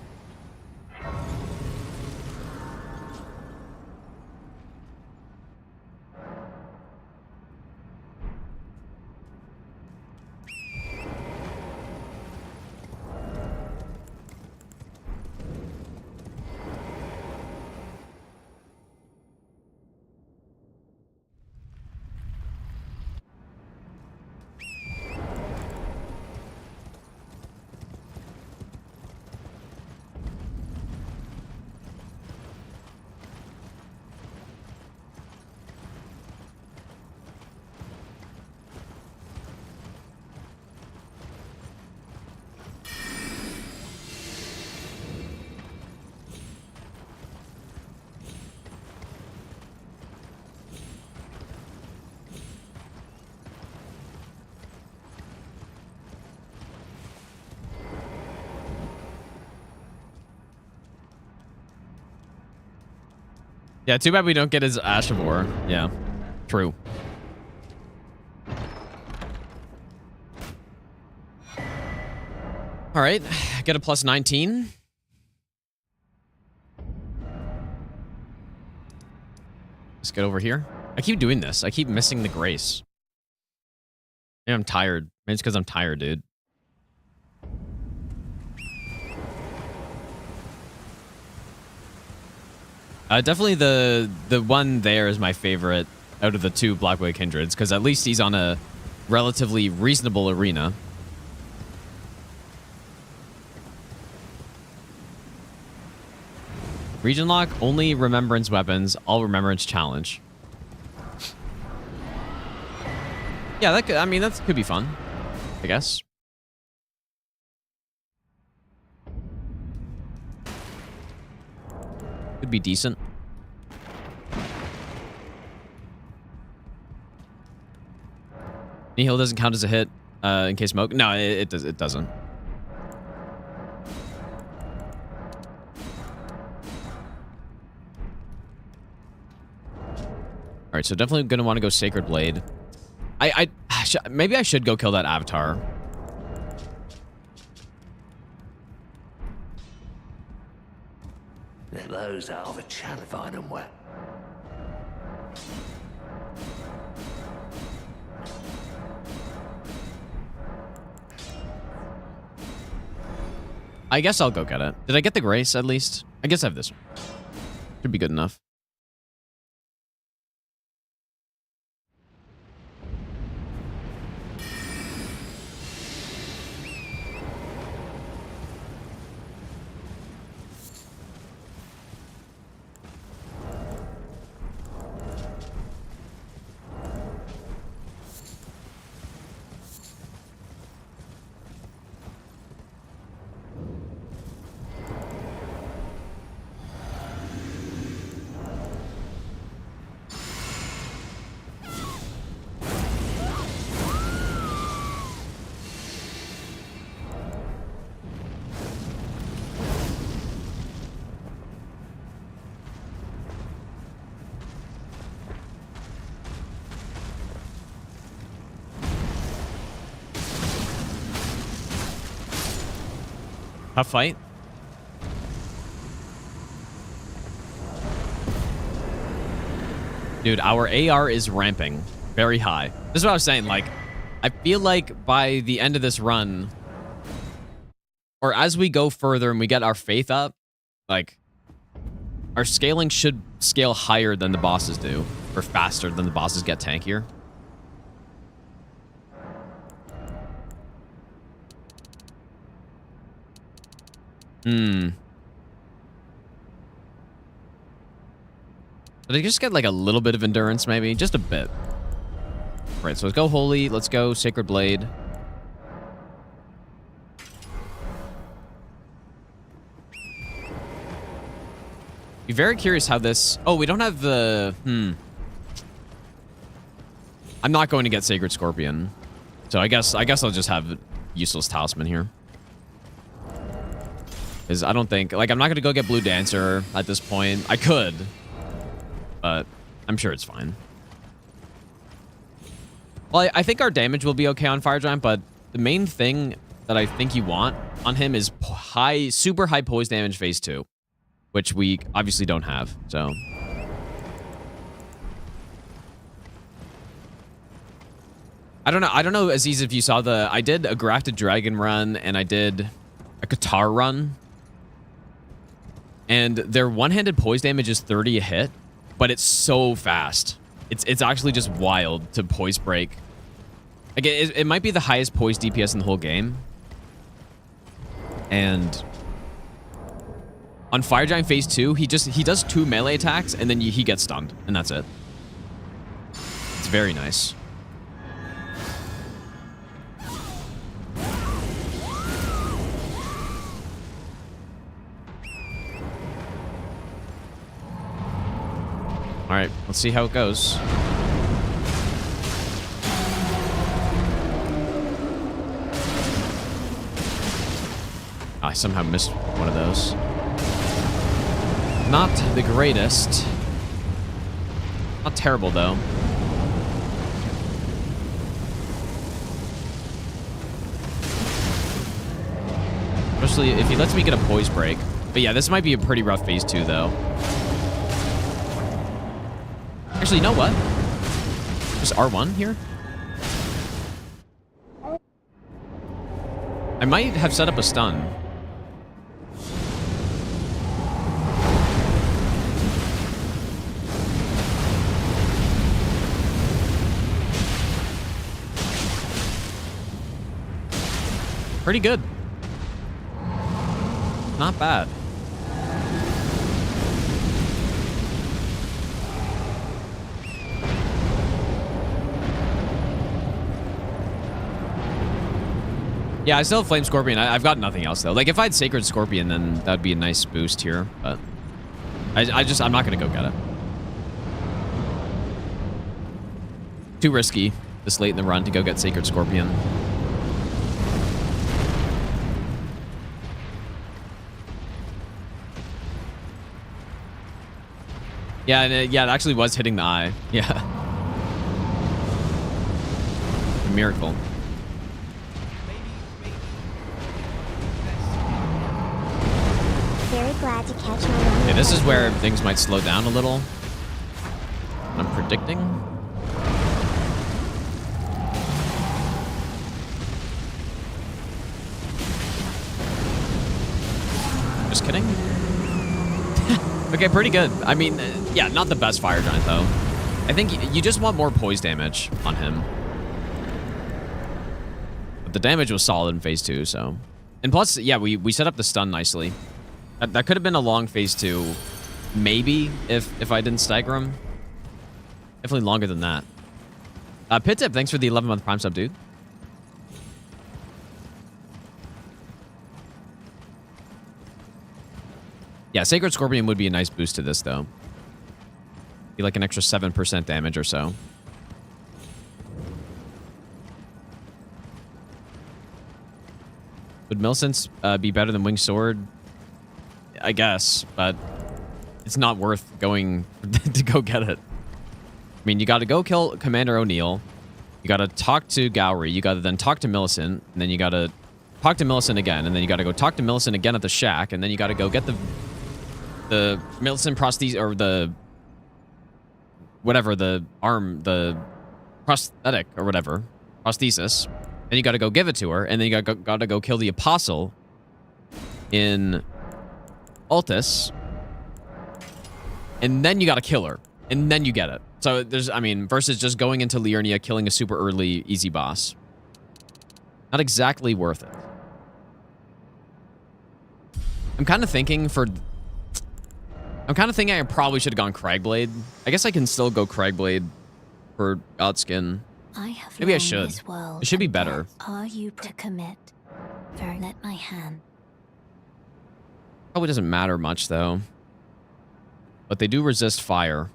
Yeah, too bad we don't get his Ash of War. Yeah, true. All right, get a plus 19. Let's get over here. I keep doing this. I keep missing the grace. Maybe I'm tired. Maybe it's because I'm tired, dude. Definitely the one there is my favorite out of the two Blackblade Kindreds, because at least he's on a relatively reasonable arena. Region lock, only remembrance weapons, all remembrance challenge. Yeah, that could, I mean, that could be fun, I guess. Could be decent. Nihil doesn't count as a hit in case Mohg. No, it doesn't. All right, so definitely gonna want to go Sacred Blade. Maybe I should go kill that Avatar. Those out of a chat if I them wet. I guess I'll go get it. Did I get the grace at least? I guess I have this one. Should be good enough. Tough fight. Dude, our AR is ramping very high. This is what I was saying. Like, I feel like by the end of this run, or as we go further and we get our faith up, like, our scaling should scale higher than the bosses do, or faster than the bosses get tankier. Did I just get like a little bit of endurance, maybe? Just a bit. Right, so let's go Holy. Let's go Sacred Blade. Be very curious how this... Oh, we don't have the... I'm not going to get Sacred Scorpion. So I guess I'll just have useless Talisman here. Because I don't think... Like, I'm not going to go get Blue Dancer at this point. I could. But I'm sure it's fine. Well, I think our damage will be okay on Fire Giant, but the main thing that I think you want on him is super high poise damage phase 2, which we obviously don't have, so. I don't know, Aziz, if you saw I did a Grafted Dragon run and I did a Qatar run. And their one-handed poise damage is 30 a hit, but it's so fast. It's actually just wild to poise break. Again, it might be the highest poise DPS in the whole game. And on Fire Giant phase 2, he does 2 melee attacks and then he gets stunned, and that's it. It's very nice. All right, let's see how it goes. I somehow missed one of those. Not the greatest. Not terrible, though. Especially if he lets me get a poise break. But yeah, this might be a pretty rough phase 2, though. Actually, you know what? Just R1 here? I might have set up a stun. Pretty good. Not bad. Yeah, I still have Flame Scorpion. I've got nothing else, though. Like, if I had Sacred Scorpion, then that'd be a nice boost here. But I'm not going to go get it. Too risky this late in the run to go get Sacred Scorpion. Yeah, and yeah, it actually was hitting the eye. Yeah. A miracle. Very glad to catch my Okay, this is where things might slow down a little. I'm predicting. Just kidding. Okay, pretty good. I mean, yeah, not the best Fire Giant, though. I think you just want more poise damage on him. But the damage was solid in phase 2, so. And plus, yeah, we set up the stun nicely. That could have been a long phase 2, maybe, if I didn't stagger him. Definitely longer than that. Pit Tip, thanks for the 11-month Prime sub, dude. Yeah, Sacred Scorpion would be a nice boost to this, though. Be like an extra 7% damage or so. Would Millicent's be better than Winged Sword? I guess, but it's not worth going to go get it. I mean, you got to go kill Commander O'Neill. You got to talk to Gowry. You got to then talk to Millicent, and then you got to talk to Millicent again, and then you got to go talk to Millicent again at the shack, and then you got to go get the Millicent prosthesis, or the whatever, the arm, the prosthetic or whatever, prosthesis, and you got to go give it to her, and then you got to go kill the Apostle in Altus, and then you gotta kill her, and then you get it. So there's, I mean, versus just going into Liurnia, killing a super early easy boss. Not exactly worth it. I'm kind of thinking I probably should have gone Cragblade. I guess I can still go Cragblade for Godskin. Maybe I should. It should be better. Are you to commit? Very let my hand. Probably doesn't matter much, though. But they do resist fire.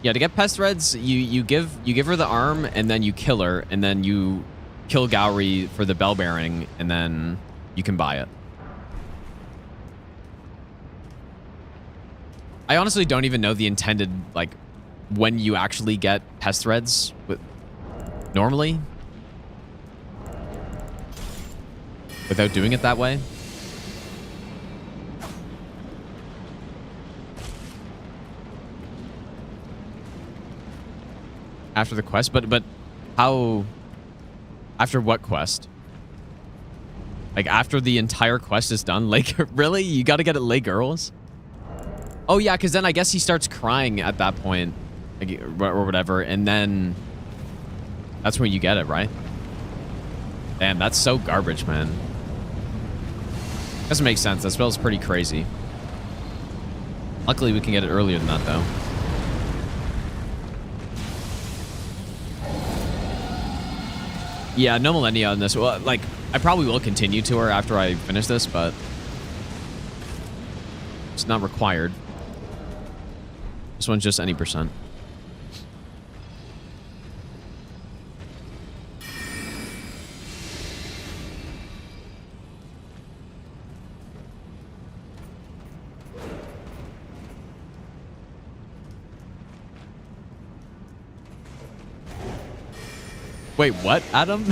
Yeah, to get pest threads, you give her the arm, and then you kill her, and then you kill Gowry for the bell bearing, and then you can buy it. I honestly don't even know the intended, like, when you actually get pest threads normally without doing it that way. After the quest, but how? After what quest? Like after the entire quest is done? Like really? You got to get it lay girls? Oh yeah, because then I guess he starts crying at that point, like, or whatever, and then that's when you get it, right? Damn, that's so garbage, man. Doesn't make sense. That spell's pretty crazy. Luckily, we can get it earlier than that, though. Yeah, no Millennia on this. Well, like, I probably will continue to her after I finish this, but it's not required. This one's just any percent. Wait, what, Adam?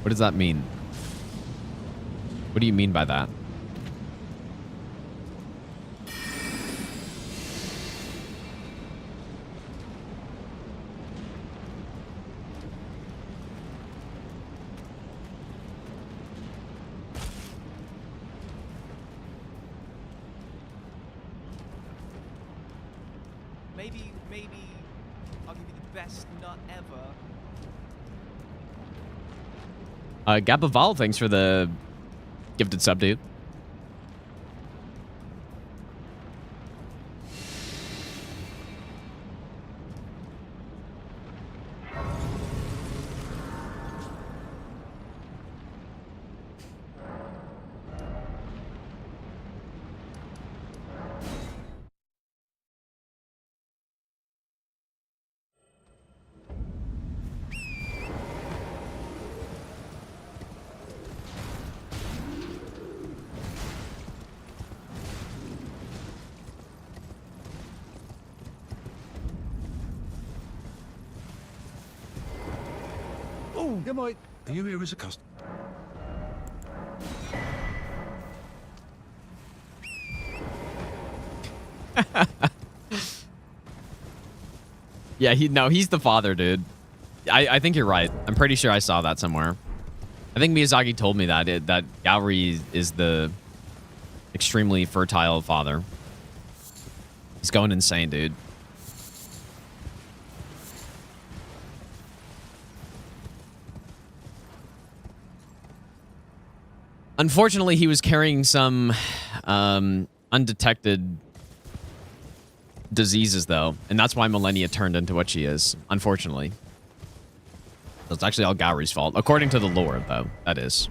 What does that mean? What do you mean by that? Maybe I'll give you the best nut ever. Gabaval, thanks for the gifted sub, dude. Oh, you might. Are you here as a customer? Yeah, he's the father, dude. I think you're right. I'm pretty sure I saw that somewhere. I think Miyazaki told me that that Gowry is the extremely fertile father. He's going insane, dude. Unfortunately, he was carrying some undetected diseases, though, and that's why Millennia turned into what she is, unfortunately. So it's actually all Gowry's fault, according to the lore, though, that is.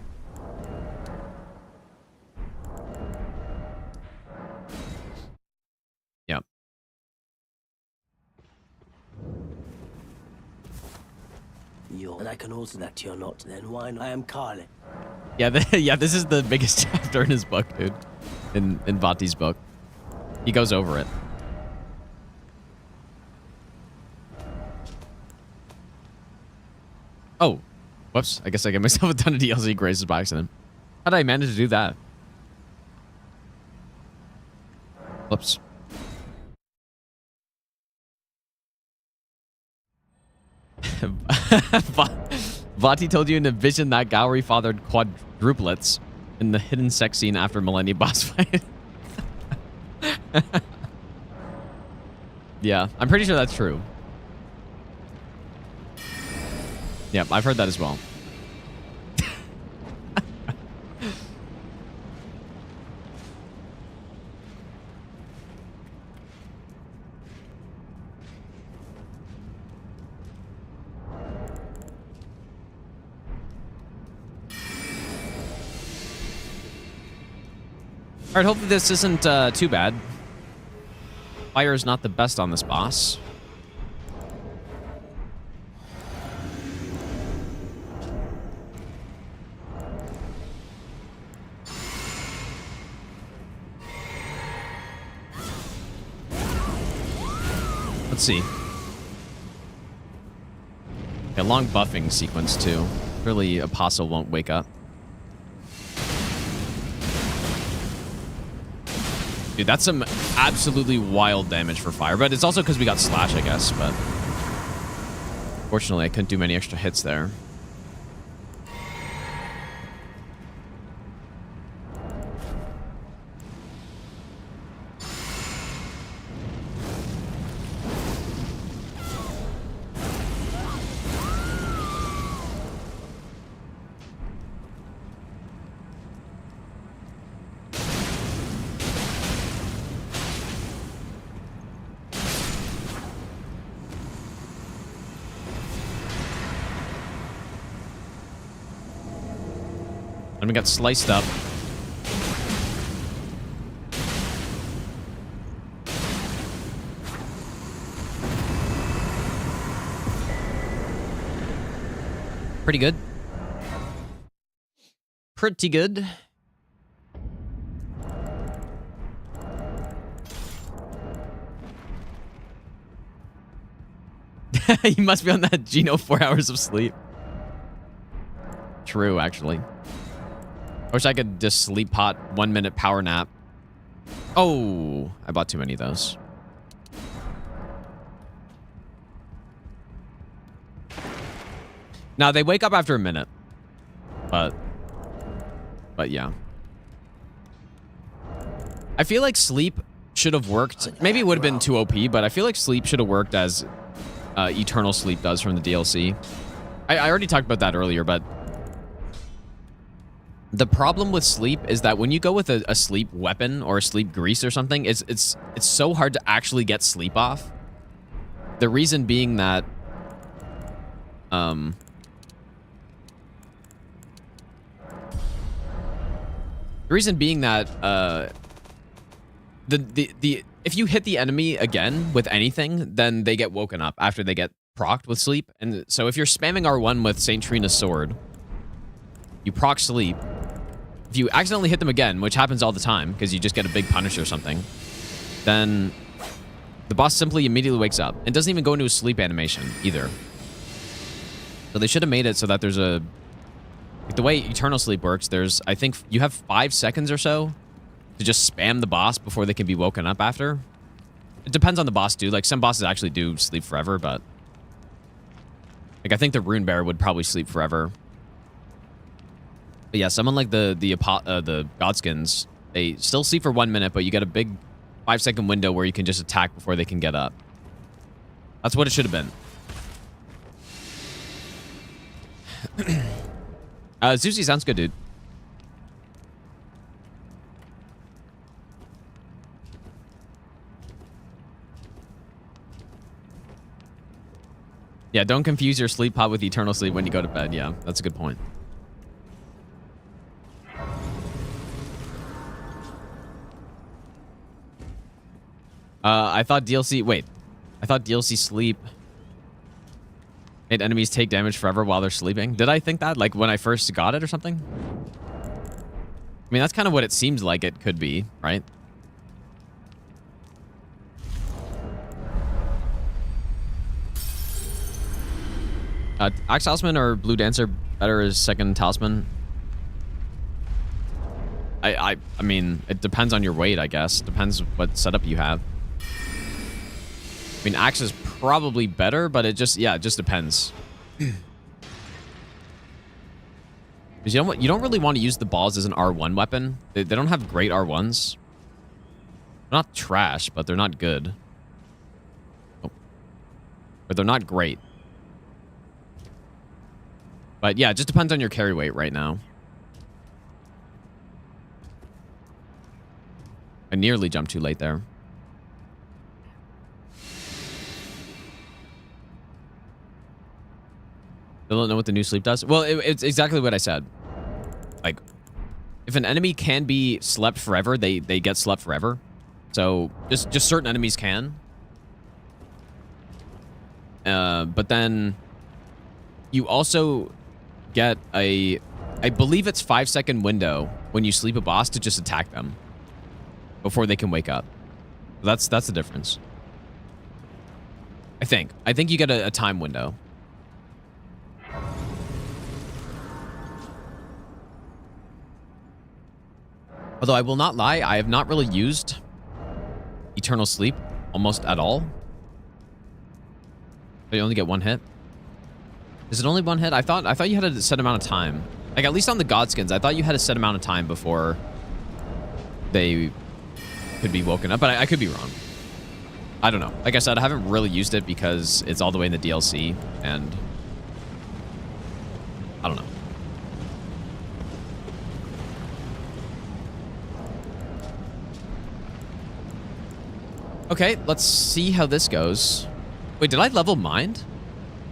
Yep. And I can alter that to your not, then why not? I am Carly. Yeah, yeah, this is the biggest chapter in his book, dude. In Vati's book. He goes over it. Oh, whoops. I guess I gave myself a ton of DLC graces by accident. How did I manage to do that? Whoops. Vati told you in a vision that Gowry fathered quadruplets in the hidden sex scene after Millennia boss fight. Yeah, I'm pretty sure that's true. Yep, I've heard that as well. All right, hopefully this isn't too bad. Fire is not the best on this boss. Let's see. A long buffing sequence too. Really, Apostle won't wake up. Dude, that's some absolutely wild damage for fire, but it's also because we got slash, I guess, but fortunately I couldn't do many extra hits there. And we got sliced up. Pretty good. Pretty good. You must be on that Geno 4 hours of sleep. True, actually. I wish I could just sleep pot 1 minute power nap. Oh, I bought too many of those. Now they wake up after a minute, but yeah. I feel like sleep should have worked. Maybe it would have been too OP, but I feel like sleep should have worked as Eternal Sleep does from the DLC. I already talked about that earlier, but the problem with sleep is that when you go with a sleep weapon or a sleep grease or something, it's so hard to actually get sleep off. The reason being that if you hit the enemy again with anything, then they get woken up after they get procced with sleep. And so if you're spamming R1 with Saint Trina's sword, you proc sleep. If you accidentally hit them again, which happens all the time because you just get a big punish or something, then the boss simply immediately wakes up and doesn't even go into a sleep animation either. So they should have made it so that there's a... Like the way Eternal Sleep works, there's... I think you have 5 seconds or so to just spam the boss before they can be woken up after. It depends on the boss, dude. Like, some bosses actually do sleep forever, but... Like, I think the Rune Bear would probably sleep forever. But yeah, someone like the Godskins, they still sleep for 1 minute, but you get a big 5-second window where you can just attack before they can get up. That's what it should have been. Zuzi sounds good, dude. Yeah, don't confuse your sleep pod with Eternal Sleep when you go to bed. Yeah, that's a good point. I thought DLC sleep made enemies take damage forever while they're sleeping. Did I think that? Like when I first got it or something? I mean, that's kind of what it seems like it could be, right? Axe Talisman or Blue Dancer better as second Talisman? I mean, it depends on your weight, I guess. Depends what setup you have. I mean, Axe is probably better, but it just depends. Because you don't really want to use the balls as an R1 weapon. They don't have great R1s. They're not trash, but they're not good. Oh. But they're not great. But yeah, it just depends on your carry weight right now. I nearly jumped too late there. Still don't know what the new sleep does? Well, it's exactly what I said. Like, if an enemy can be slept forever, they get slept forever. So just certain enemies can. But then you also get I believe it's 5-second window when you sleep a boss to just attack them before they can wake up. That's the difference. I think you get a time window. Although I will not lie, I have not really used Eternal Sleep almost at all. But you only get one hit. Is it only one hit? I thought you had a set amount of time. Like, at least on the Godskins, I thought you had a set amount of time before they could be woken up, but I could be wrong. I don't know. Like I said, I haven't really used it because it's all the way in the DLC, and I don't know. Okay, let's see how this goes. Wait, did I level mind?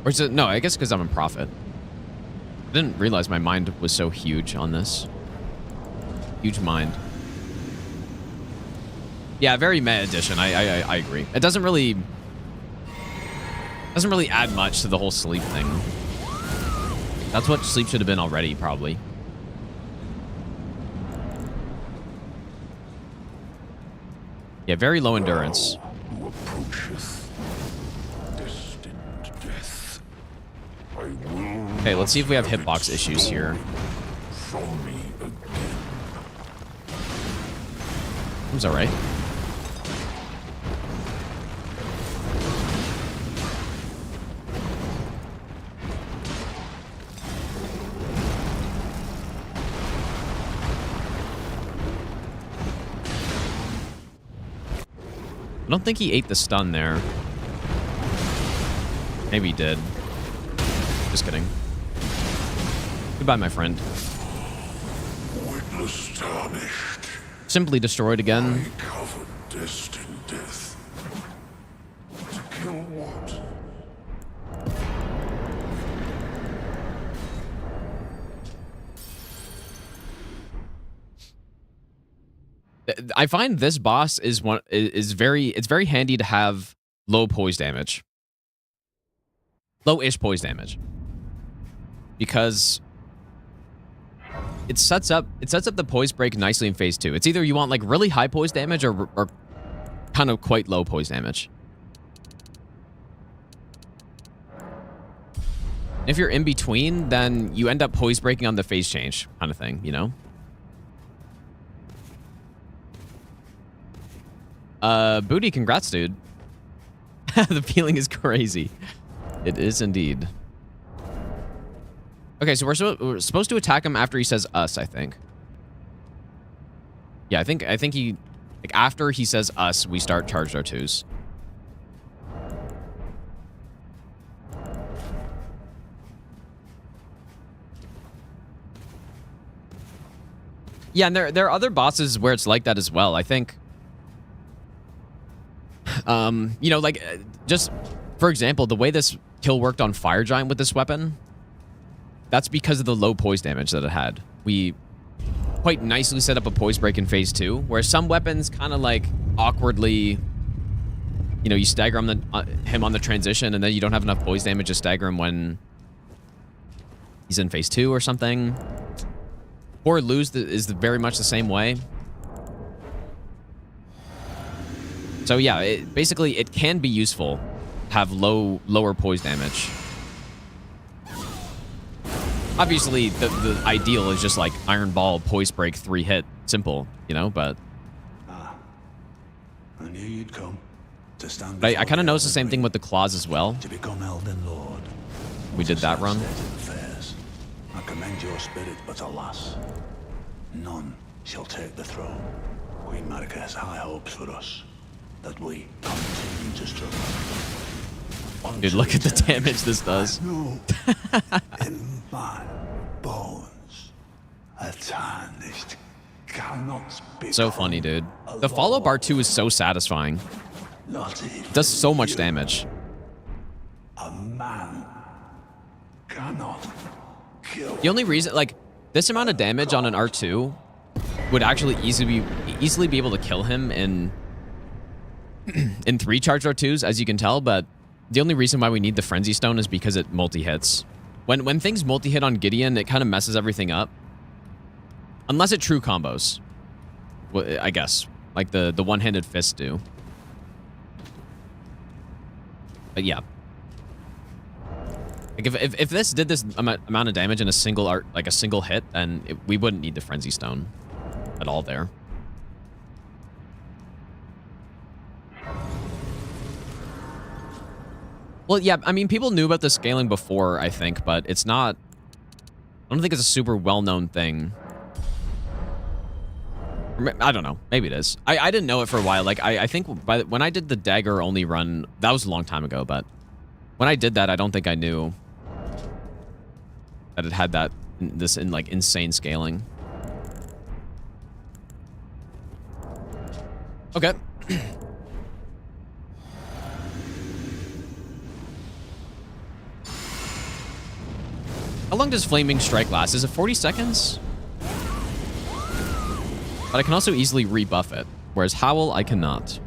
Or is it... No, I guess because I'm a prophet. I didn't realize my mind was so huge on this. Huge mind. Yeah, very meh edition. I agree. It doesn't really add much to the whole sleep thing. That's what sleep should have been already, probably. Yeah, very low endurance. Okay, let's see if we have hitbox issues here. Seems alright. I don't think he ate the stun there. Maybe he did. Just kidding. Goodbye, my friend. Witness tarnished. Simply destroyed again. I covered destined death. To kill what? I find this boss is very handy to have low poise damage. Low-ish poise damage. Because it sets up the poise break nicely in phase 2. It's either you want like really high poise damage or kind of quite low poise damage. If you're in between, then you end up poise breaking on the phase change kind of thing, you know? Booty, congrats, dude. The feeling is crazy. It is indeed. Okay, so we're supposed to attack him after he says us, I think. Yeah, I think he... Like, after he says us, we start charged R2s. Yeah, and there are other bosses where it's like that as well. I think... you know, like, just... For example, the way this kill worked on Fire Giant with this weapon... That's because of the low poise damage that it had. We quite nicely set up a poise break in phase 2, where some weapons kind of like awkwardly, you know, you stagger him on the transition, and then you don't have enough poise damage to stagger him when he's in phase 2 or something. Or lose is very much the same way. So yeah, basically it can be useful to have lower poise damage. Obviously, the ideal is just like Iron Ball, Poise Break, 3-hit, simple, you know, but... I knew you'd come to stand. But I kind of noticed the same thing with the claws as well. To become Elden Lord. We did that run. I commend your spirit, but alas, none shall take the throne. Queen Marika has high hopes for us, that we continue to struggle. Dude, look at the damage this does. No, in my bones, a tarnished cannot be. So funny, dude. The follow-up R2 is so satisfying. It does so much damage. A man cannot kill. The only reason, like, this amount of damage on an R2 would actually easily be able to kill him in 3 charged R2s, as you can tell, but the only reason why we need the Frenzy Stone is because it multi-hits. When things multi-hit on Gideon, it kind of messes everything up. Unless it true combos. Well, I guess. Like the one-handed fists do. But yeah. Like if this did this amount of damage in a single hit, then we wouldn't need the Frenzy Stone at all there. Well, yeah, I mean, people knew about the scaling before, I think, but it's not... I don't think it's a super well-known thing. I don't know. Maybe it is. I didn't know it for a while. Like, I think when I did the Dagger only run, that was a long time ago, but when I did that, I don't think I knew that it had this like insane scaling. Okay. How long does Flaming Strike last? Is it 40 seconds? But I can also easily rebuff it, whereas Howl, I cannot.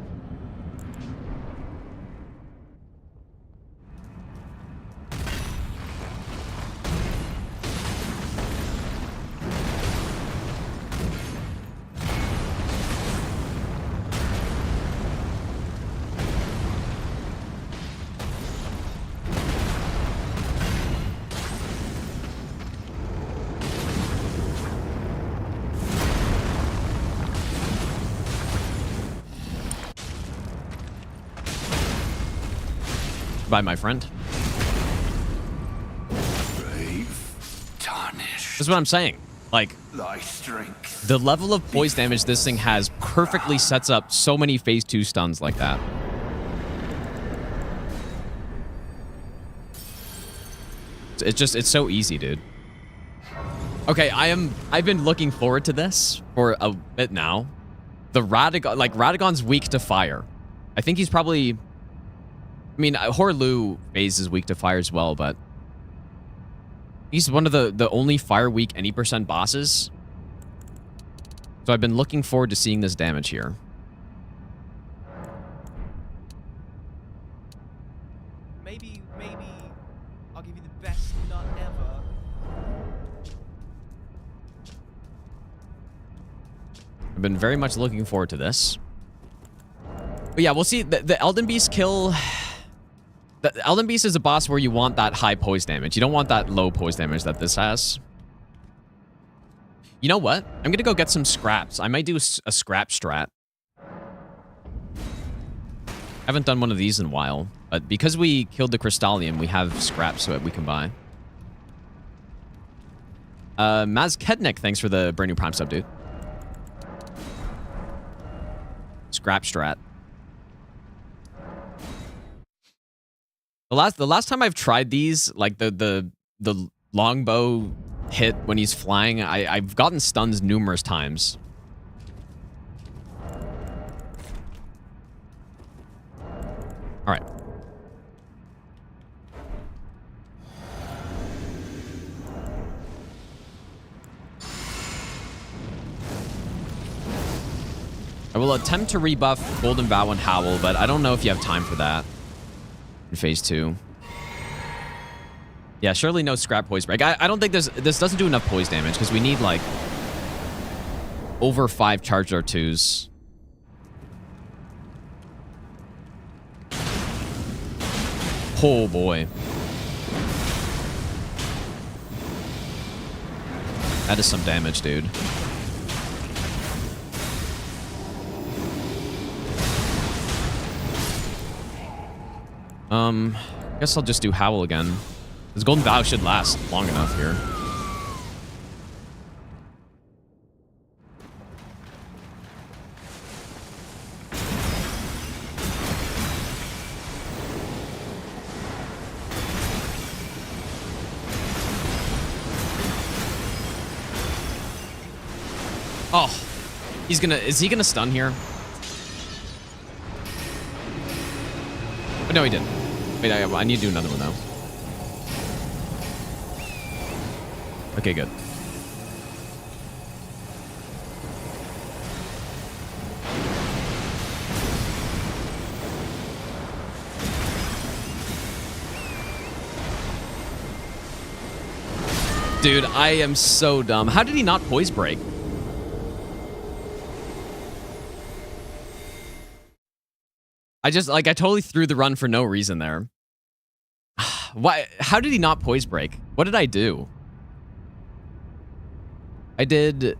By my friend. Brave, tarnished. That's what I'm saying. Like, Thy strength. the level of poise damage this thing has perfectly sets up so many phase 2 stuns like that. It's so easy, dude. Okay, I've been looking forward to this for a bit now. The Radahgon's weak to fire. I think he's probably... I mean, Horlu phase is weak to fire as well, but he's one of the only fire weak any % bosses. So I've been looking forward to seeing this damage here. Maybe I'll give you the best nut ever. I've been very much looking forward to this. But yeah, we'll see. The Elden Beast kill... The Elden Beast is a boss where you want that high poise damage. You don't want that low poise damage that this has. You know what? I'm gonna go get some scraps. I might do a scrap strat. I haven't done one of these in a while, but because we killed the Crystallium, we have scraps so that we can buy. Maz Kednick, thanks for the brand new Prime sub, dude. Scrap strat. The last time I've tried these, like the longbow hit when he's flying, I've gotten stuns numerous times. All right. I will attempt to rebuff Golden Vow and Howl, but I don't know if you have time for that. In phase 2. Yeah, surely no scrap poise break. I don't think this doesn't do enough poise damage because we need like over 5 charged R2s. Oh boy. That is some damage, dude. I guess I'll just do Howl again. This Golden Vow should last long enough here. Oh, is he gonna stun here? Oh, no, he didn't. Wait, I need to do another one, though. Okay, good. Dude, I am so dumb. How did he not poise break? I totally threw the run for no reason there. Why? How did he not poise break? What did I do? I did...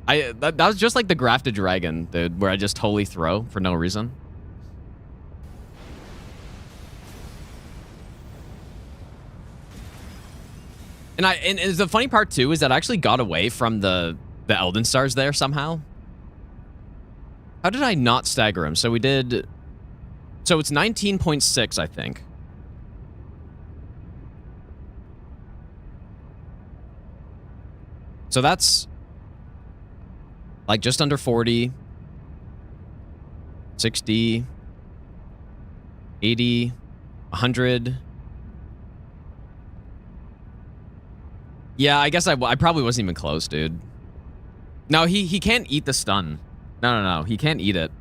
that was just like the grafted dragon, dude, where I just totally throw for no reason. And the funny part too is that I actually got away from the Elden Stars there somehow. How did I not stagger him? So we did... So it's 19.6, I think. So that's... like just under 40. 60. 80. 100. Yeah, I guess I probably wasn't even close, dude. No, he can't eat the stun. No. He can't eat it.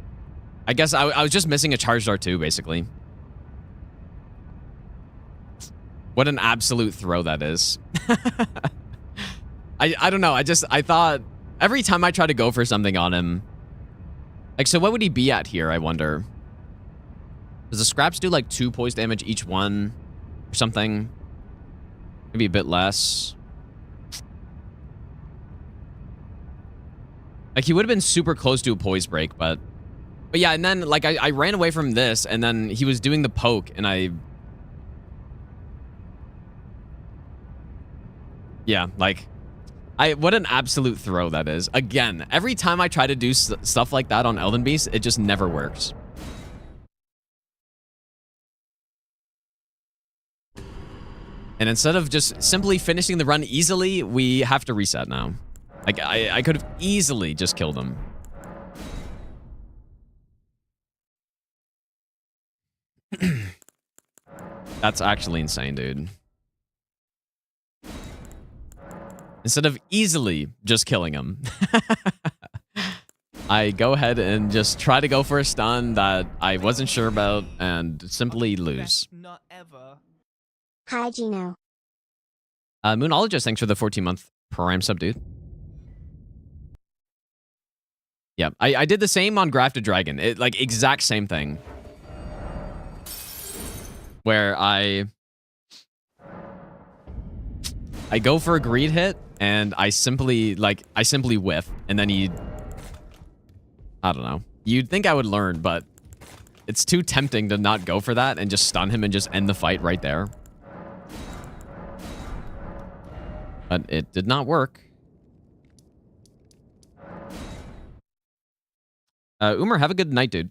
I guess I was just missing a charge dart too, basically. What an absolute throw that is. I don't know. I thought every time I try to go for something on him, like, so what would he be at here, I wonder? Does the scraps do like 2 poise damage each one or something? Maybe a bit less. Like, he would have been super close to a poise break, but yeah, and then, like, I ran away from this, and then he was doing the poke, and yeah, like, what an absolute throw that is. Again, every time I try to do stuff like that on Elden Beast, it just never works. And instead of just simply finishing the run easily, we have to reset now. Like, I could have easily just killed him. That's actually insane, dude. Instead of easily just killing him, I go ahead and just try to go for a stun that I wasn't sure about and simply lose. Not ever. Hi, Gino. Moonologist, thanks for the 14-month Prime sub, dude. Yeah, I did the same on Grafted Dragon. Like, exact same thing. Where I go for a greed hit, and I simply whiff, and then I don't know. You'd think I would learn, but it's too tempting to not go for that and just stun him and just end the fight right there. But it did not work. Umar, have a good night, dude.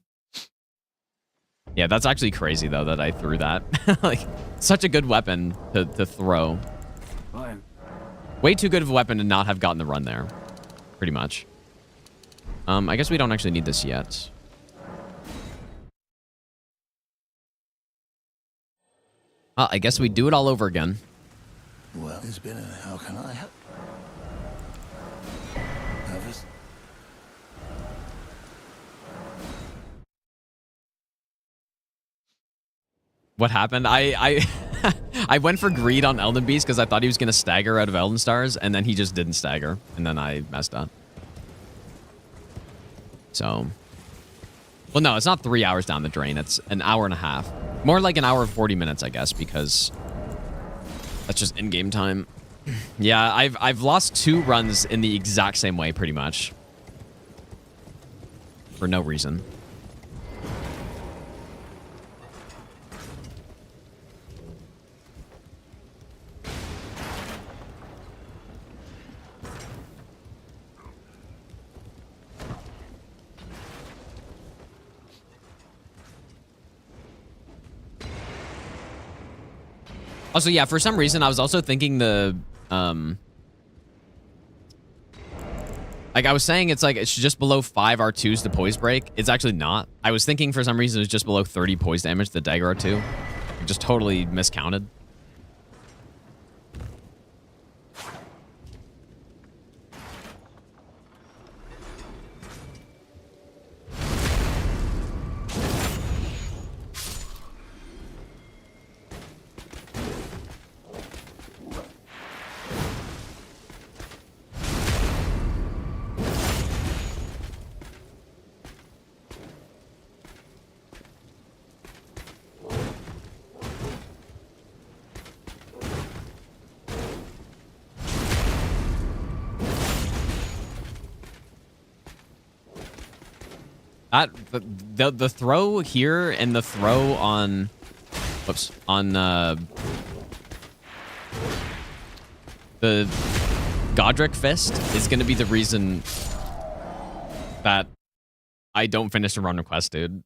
Yeah, that's actually crazy, though, that I threw that. Like, such a good weapon to throw. Fine. Way too good of a weapon to not have gotten the run there. Pretty much. I guess we don't actually need this yet. Well, I guess we do it all over again. Well, it's been how can I help? Nervous? What happened? I went for greed on Elden Beast because I thought he was going to stagger out of Elden Stars, and then he just didn't stagger, and then I messed up. So, well, no, it's not 3 hours down the drain. It's an hour and a half. More like an hour and 40 minutes, I guess, because that's just in-game time. Yeah, I've lost 2 runs in the exact same way, pretty much. For no reason. Also, yeah, for some reason, I was also thinking like, I was saying it's just below 5 R2s to poise break. It's actually not. I was thinking for some reason it was just below 30 poise damage, the Dagger R2. I just totally miscounted. That the throw here and the throw on, whoops, on the Godric Fist is gonna be the reason that I don't finish the run request, dude.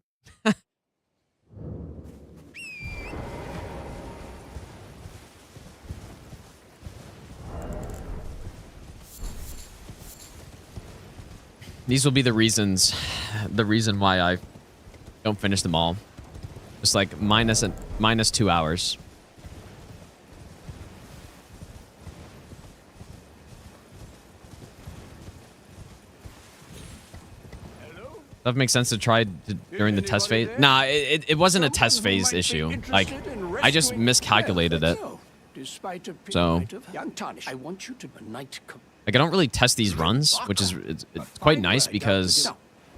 These will be the reason why I don't finish them all. Just like minus 2 hours. That makes sense to try during the test phase. Nah, it wasn't a test phase issue. Like, I just miscalculated it. So, I want you to night. like, I don't really test these runs, which is it's quite nice because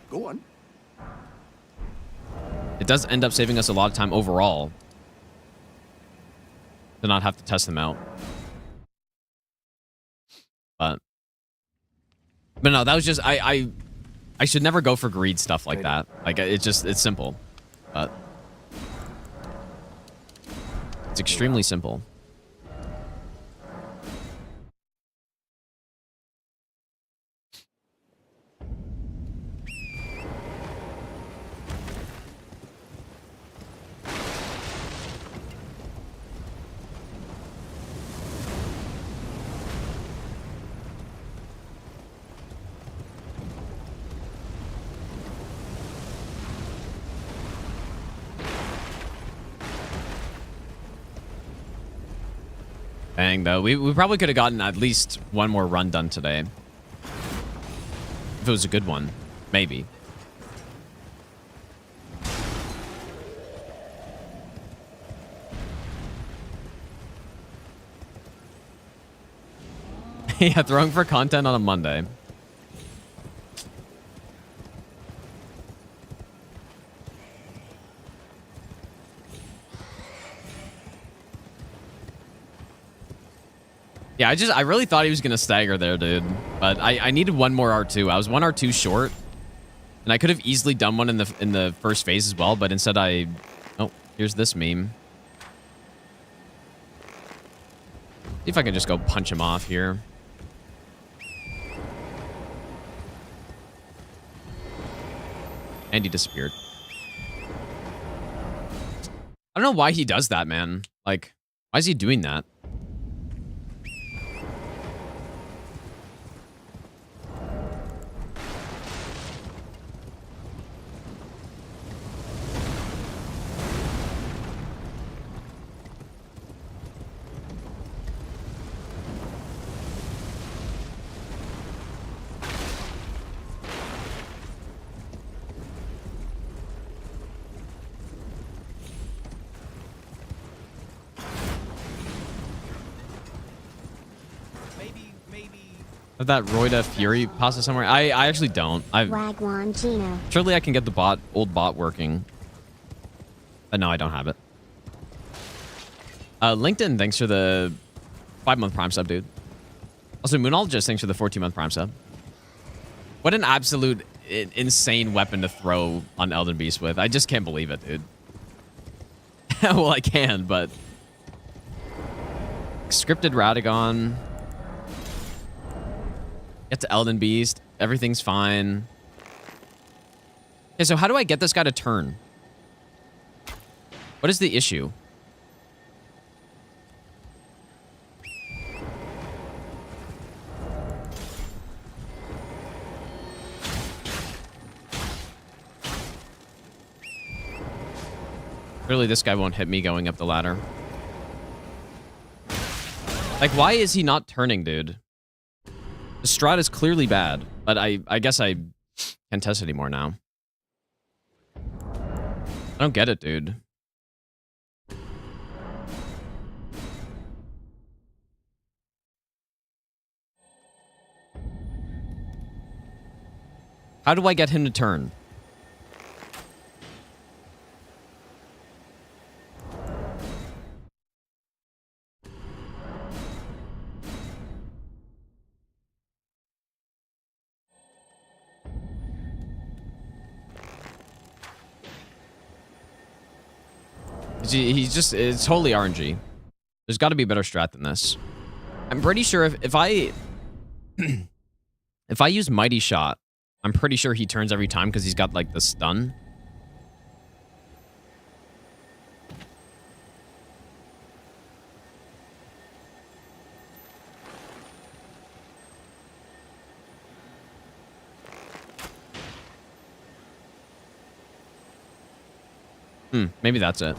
Go on. it does end up saving us a lot of time overall to not have to test them out. But no, that was just I should never go for greed stuff like that. Like, it's simple, but it's extremely simple. Dang, though. We probably could have gotten at least one more run done today. If it was a good one. Maybe. Yeah, throwing for content on a Monday. Yeah, I really thought he was going to stagger there, dude. But I needed one more R2. I was one R2 short. And I could have easily done one in the first phase as well, but instead I... Oh, here's this meme. See if I can just go punch him off here. And he disappeared. I don't know why he does that, man. Like, why is he doing that? Have that Roida Fury pasta somewhere? I actually don't. Wagwan Gino. Surely I can get the old bot working. But no, I don't have it. LinkedIn, thanks for the 5-month Prime sub, dude. Also, Moonologist, thanks for the 14-month Prime sub. What an absolute insane weapon to throw on Elden Beast with. I just can't believe it, dude. Well, I can, but... Scripted Radahn. Get to Elden Beast. Everything's fine. Okay, so how do I get this guy to turn? What is the issue? Clearly this guy won't hit me going up the ladder. Like, why is he not turning, dude? The strat is clearly bad, but I guess I can't test anymore now. I don't get it, dude. How do I get him to turn? He's just, it's totally RNG. There's got to be a better strat than this. I'm pretty sure if I if I use Mighty Shot, I'm pretty sure he turns every time because he's got like the stun. Maybe that's it.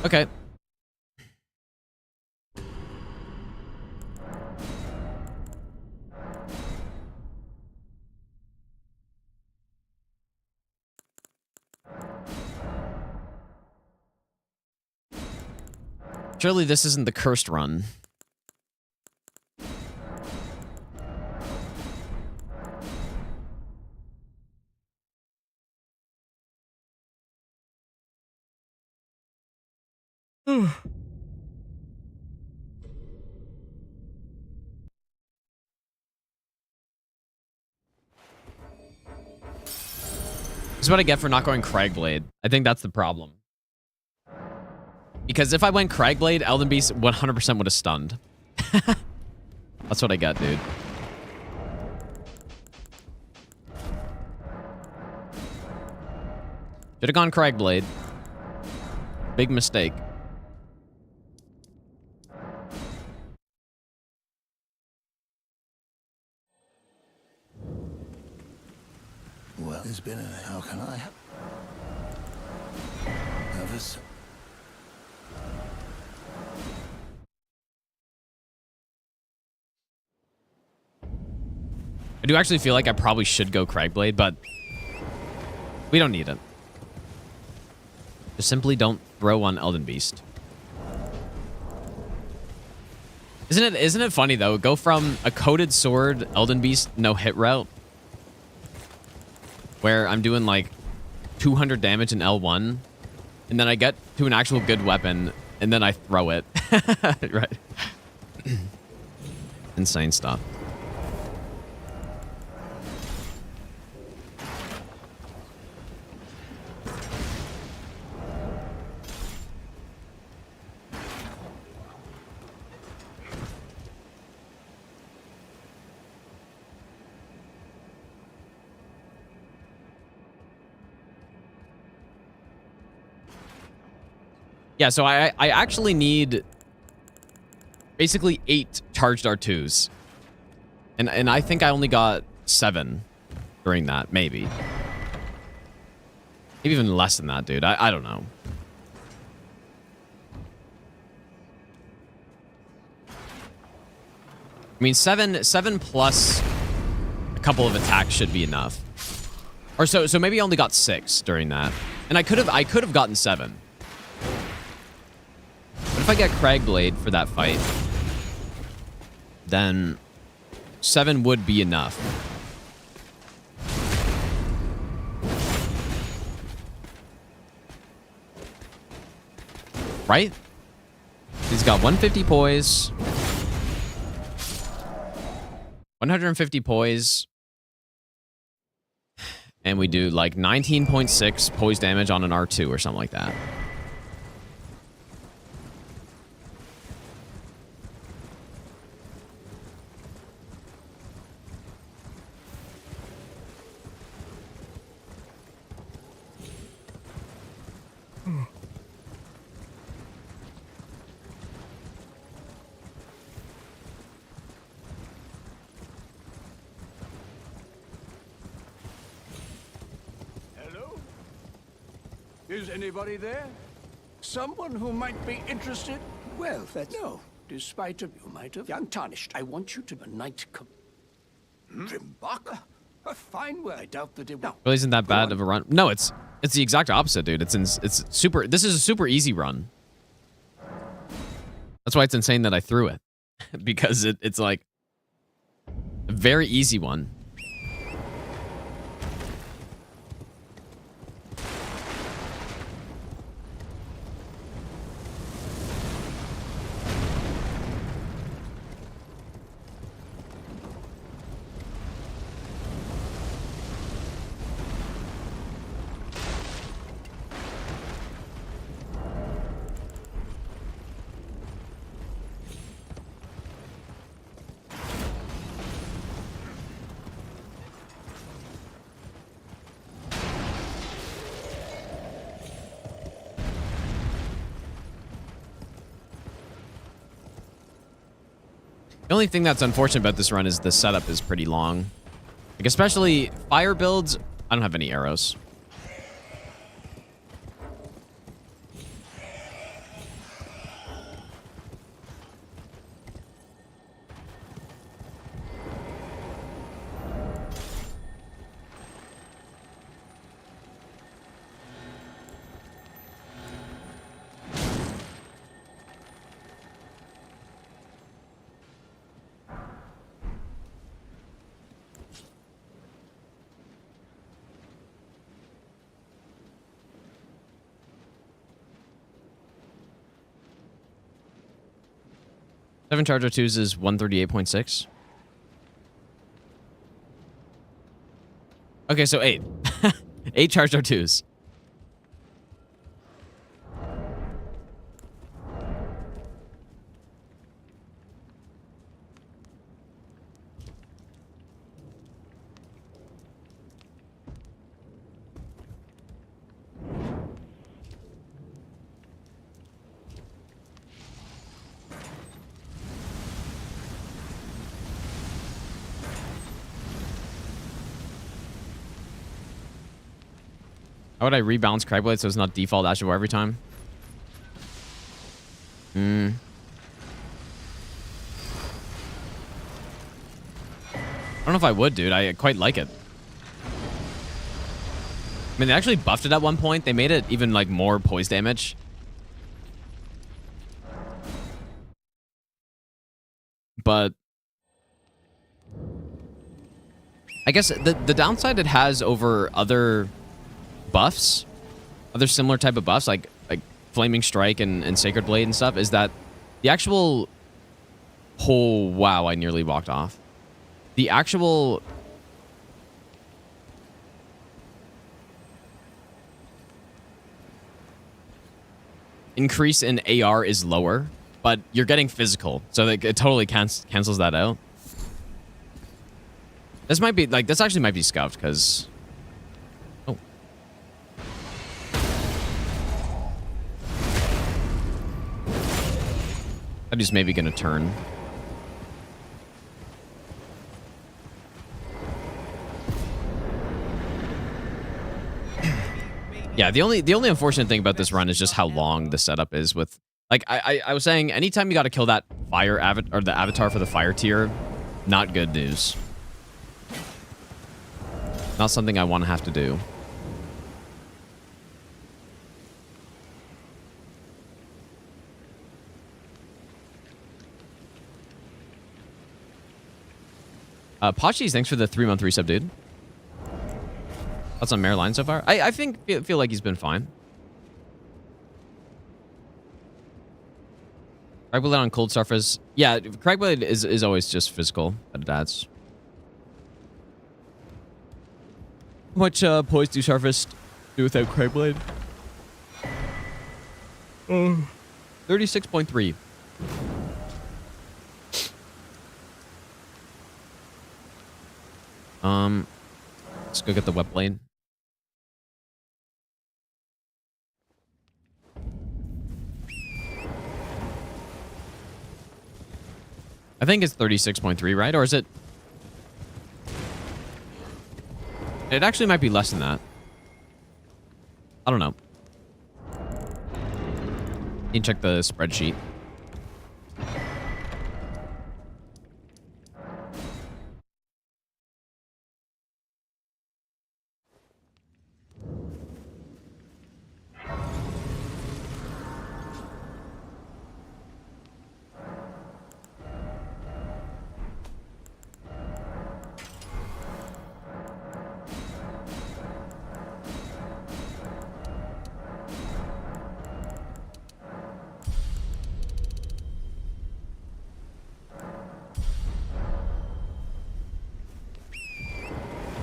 Okay. Surely this isn't the cursed run. This is what I get for not going Cragblade. I think that's the problem. Because if I went Cragblade, Elden Beast 100% would have stunned. That's what I got, dude. Should have gone Cragblade. Big mistake. Well, there's been a... How can I help? Nervous? I do actually feel like I probably should go Cragblade, but we don't need it. Just simply don't throw on Elden Beast. Isn't it funny though? Go from a coated sword Elden Beast no hit route, where I'm doing like 200 damage in L1, and then I get to an actual good weapon, and then I throw it. Right. Insane stuff. Yeah, so I actually need basically 8 charged R2s. And I think I only got 7 during that, maybe. Maybe even less than that, dude. I don't know. I mean, 7 plus a couple of attacks should be enough. Or so maybe I only got 6 during that. And I could have gotten 7. But if I get Cragblade for that fight, then 7 would be enough. Right? He's got 150 poise. 150 poise. And we do like 19.6 poise damage on an R2 or something like that. Is anybody there? Someone who might be interested? Well, that's... No. Despite you might have... Young Tarnished, I want you to... A knight come... Drimbaka? A fine word. I doubt that it will... Really isn't that bad of a run? No, it's the exact opposite, dude. It's super... This is a super easy run. That's why it's insane that I threw it. Because it's like... A very easy one. The only thing that's unfortunate about this run is the setup is pretty long. Like, especially fire builds, I don't have any arrows. Seven Charger 2s is 138.6. Okay, so 8. 8 Charger 2s. How would I rebalance Craigblade so it's not default Ash of War every time? I don't know if I would, dude. I quite like it. I mean, they actually buffed it at one point. They made it even, like, more poise damage. But I guess the downside it has over other buffs, other similar type of buffs, like Flaming Strike and Sacred Blade and stuff, is that the actual... Oh, wow, I nearly walked off. The actual... increase in AR is lower, but you're getting physical, so it totally cancels that out. This might be, like, this actually might be scuffed, because... Oh. I'm just maybe gonna turn. Yeah, the only unfortunate thing about this run is just how long the setup is with... Like, I was saying, anytime you gotta kill that fire avatar, or the avatar for the fire tier, not good news. Not something I want to have to do. Pachis, thanks for the 3-month resub, dude. Thoughts on Maryline so far? I feel like he's been fine. Craigblade on cold surface. Yeah, Craigblade is always just physical at it adds. How much poise do surface do without Craigblade? 36.3. Let's go get the web blade. I think it's 36.3, right? Or is it... It actually might be less than that. I don't know. You can check the spreadsheet.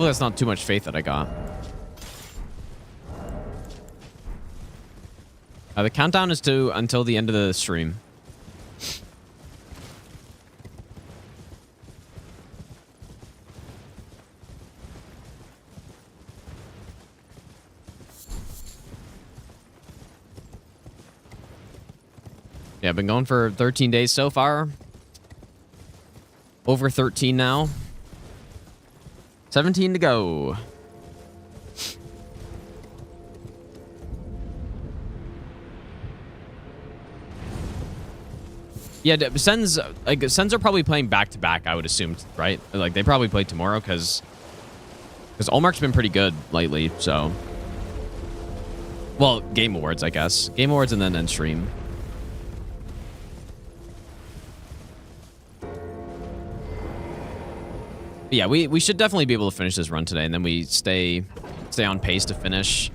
Well, that's not too much faith that I got. The countdown is to until the end of the stream. Yeah, I've been going for 13 days so far. Over 13 now. 17 to go. Yeah, Sens are probably playing back to back, I would assume, right? Like they probably play tomorrow because Olmark's been pretty good lately, so. Well, Game Awards, I guess. Game Awards and then end stream. But yeah, we should definitely be able to finish this run today, and then we stay on pace to finish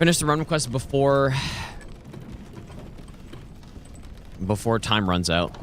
the run request before time runs out.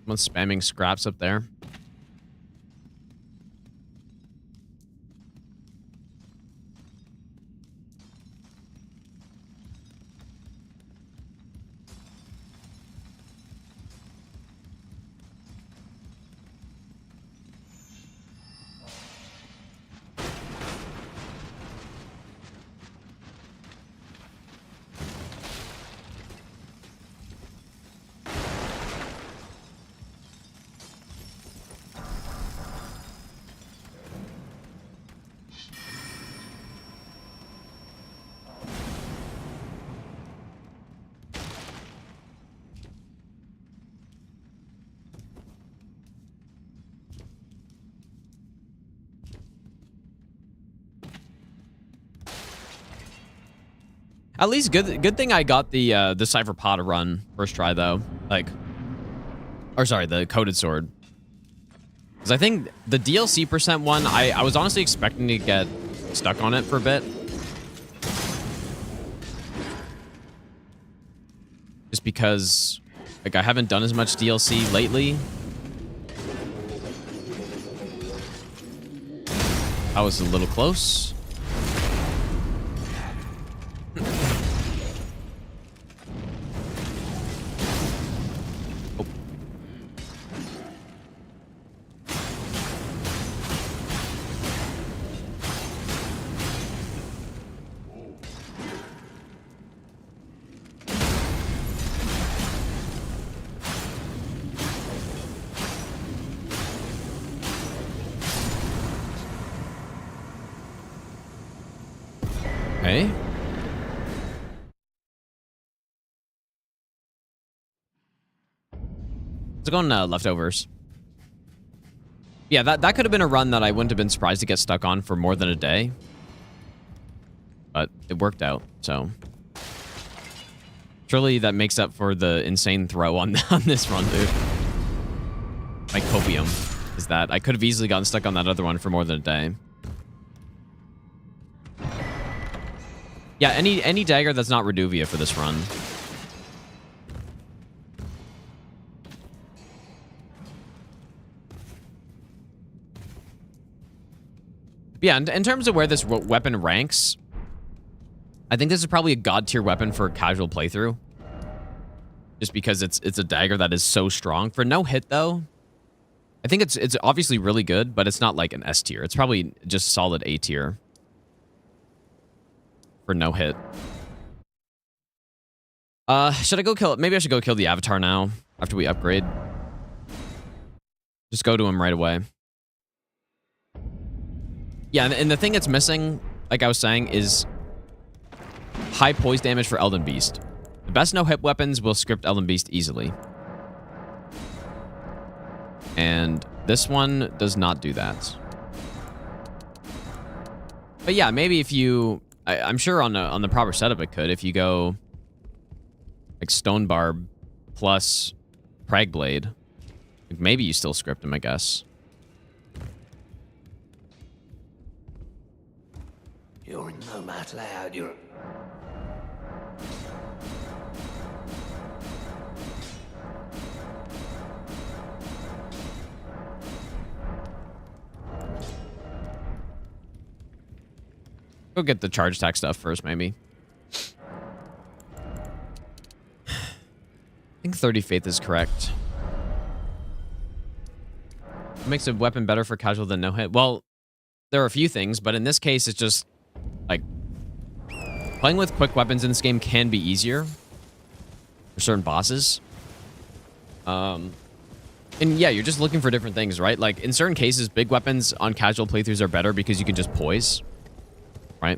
Someone's spamming scraps up there. At least good thing I got the Cypher Pod run first try though. The Coated Sword. Because I think the DLC percent one, I was honestly expecting to get stuck on it for a bit. Just because I haven't done as much DLC lately. I was a little close. Okay. Let's go on leftovers. Yeah, that could have been a run that I wouldn't have been surprised to get stuck on for more than a day. But it worked out, so. Surely that makes up for the insane throw on this run, dude. My copium is that I could have easily gotten stuck on that other one for more than a day. Yeah, any dagger that's not Reduvia for this run. Yeah, in terms of where this weapon ranks, I think this is probably a god tier weapon for a casual playthrough. Just because it's a dagger that is so strong. For no hit though, I think it's obviously really good, but it's not like an S tier. It's probably just solid A tier. For no hit. Should I go kill it? Maybe I should go kill the avatar now after we upgrade. Just go to him right away. Yeah, and the thing that's missing, like I was saying, is high poise damage for Elden Beast. The best no-hit weapons will script Elden Beast easily. And this one does not do that. But yeah, maybe if you... I'm sure on the proper setup it could. If you go like Stone Barb plus Prag Blade, like maybe you still script him, I guess. You're no match loud, you're... Go get the charge attack stuff first, maybe. I think 30 Faith is correct. What makes a weapon better for casual than no hit? Well, there are a few things, but in this case, it's just like playing with quick weapons in this game can be easier for certain bosses. And yeah, you're just looking for different things, right? Like in certain cases, big weapons on casual playthroughs are better because you can just poise. Right?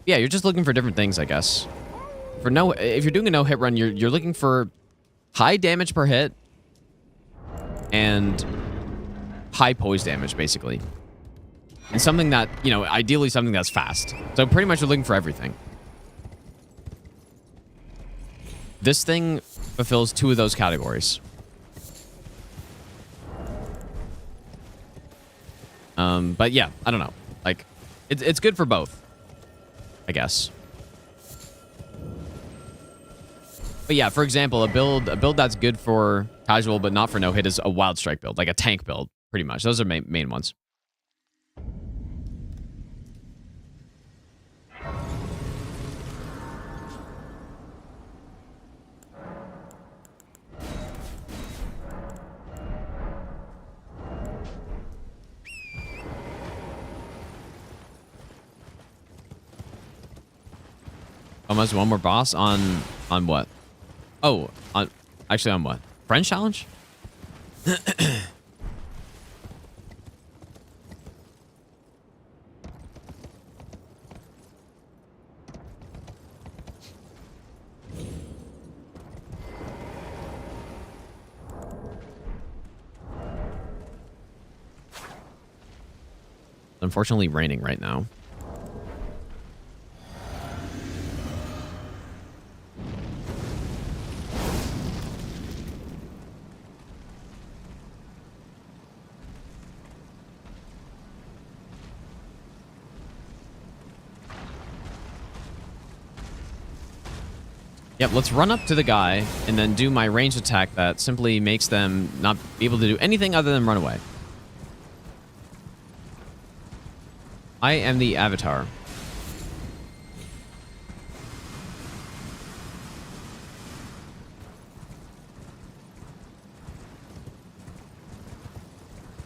Yeah, you're just looking for different things, I guess. If you're doing a no-hit run, you're looking for high damage per hit and high poise damage, basically. And something that, you know, ideally something that's fast. So pretty much you're looking for everything. This thing fulfills 2 of those categories. But yeah, I don't know. Like, it's good for both, I guess. But yeah, for example, a build that's good for casual but not for no hit is a Wild Strike build, like a tank build, pretty much. Those are main ones. Almost one more boss on what? Oh, actually on what? Friends challenge? Unfortunately raining right now. Yep, let's run up to the guy and then do my ranged attack that simply makes them not be able to do anything other than run away. I am the Avatar.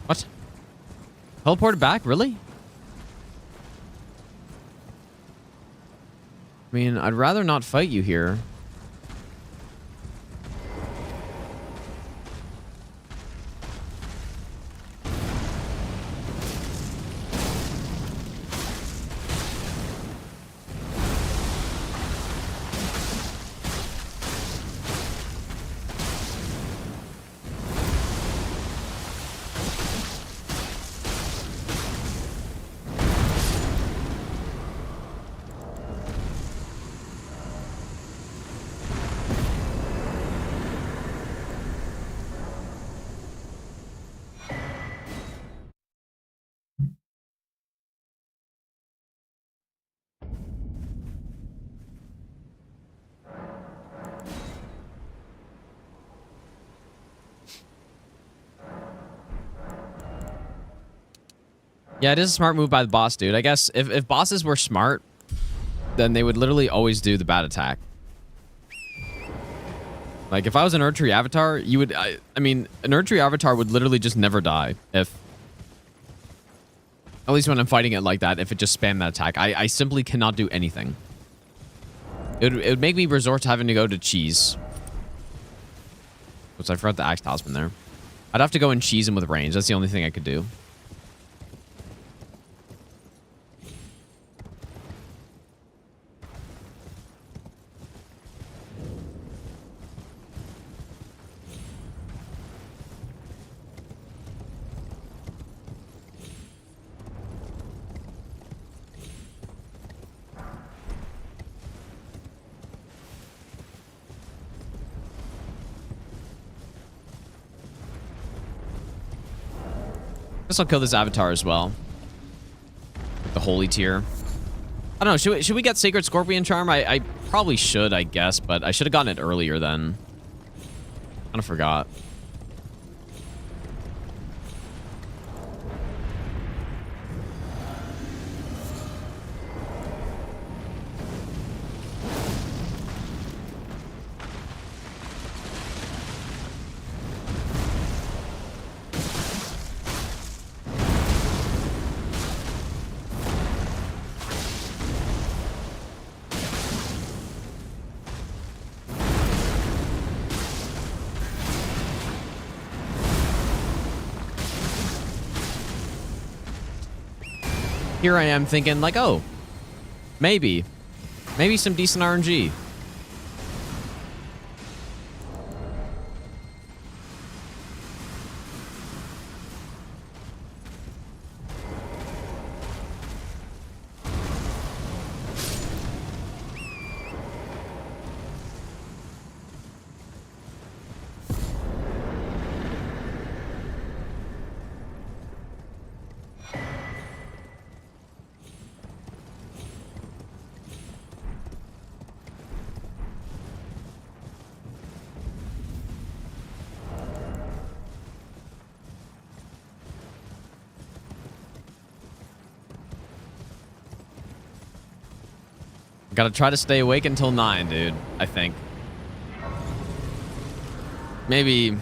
What? Teleported back? Really? I mean, I'd rather not fight you here. Yeah, it is a smart move by the boss, dude. I guess if bosses were smart, then they would literally always do the bad attack. Like, if I was an Erdtree Avatar, you would... I mean, an Erdtree Avatar would literally just never die if... At least when I'm fighting it like that, if it just spammed that attack. I simply cannot do anything. It would make me resort to having to go to cheese. Which I forgot the axe talisman there. I'd have to go and cheese him with range. That's the only thing I could do. Guess I'll kill this avatar as well. The holy tier. I don't know. Should we get Sacred Scorpion Charm? I probably should, I guess, but I should have gotten it earlier then. Kind of forgot. Here I am thinking like, oh, maybe some decent RNG. Gotta try to stay awake until 9, dude. I think. Maybe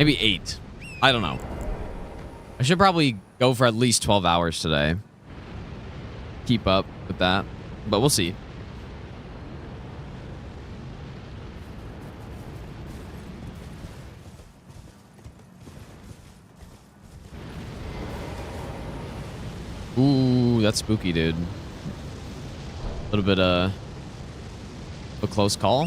8. I don't know. I should probably go for at least 12 hours today. Keep up with that. But we'll see. Ooh, that's spooky, dude. A little bit of a close call.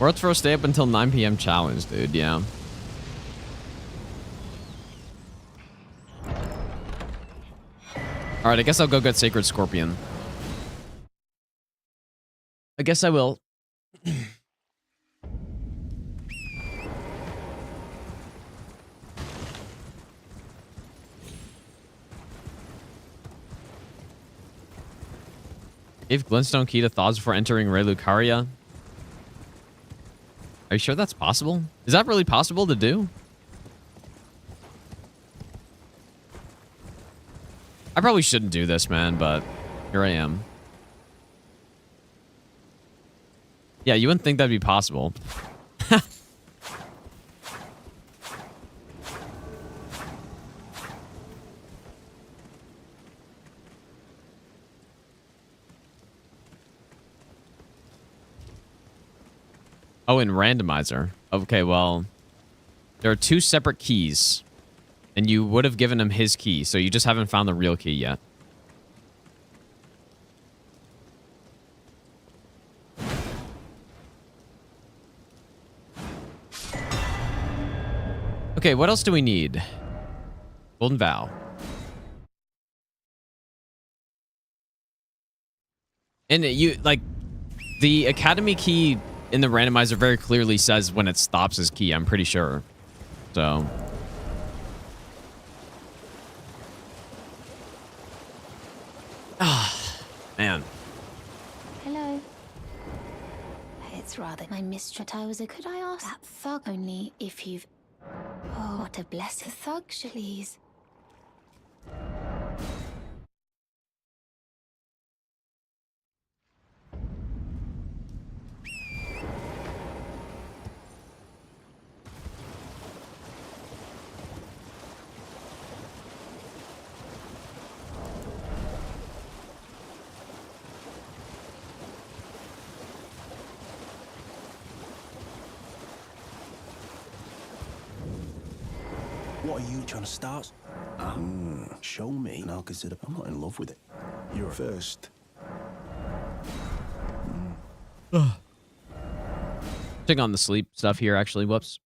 World Throw stay up until 9 p.m. challenge, dude. Yeah. All right, I guess I'll go get Sacred Scorpion. I guess I will. Gave Glintstone key to Thawes before entering Rey Lucaria. Are you sure that's possible? Is that really possible to do? I probably shouldn't do this, man, but here I am. Yeah, you wouldn't think that'd be possible. Oh, in randomizer. Okay, well, there are 2 separate keys. And you would have given him his key, so you just haven't found the real key yet. Okay, what else do we need? Golden Vow. And you, like, the Academy key in the randomizer very clearly says when it stops as key, I'm pretty sure. So... Ah, man. Hello. It's rather my mistress. I was a. Could I ask that thug only if you've? Oh, what a blessed thug, please. What are you trying to start? Show me, and I'll consider. I'm not in love with it. You're first. Check on the sleep stuff here, actually. Whoops.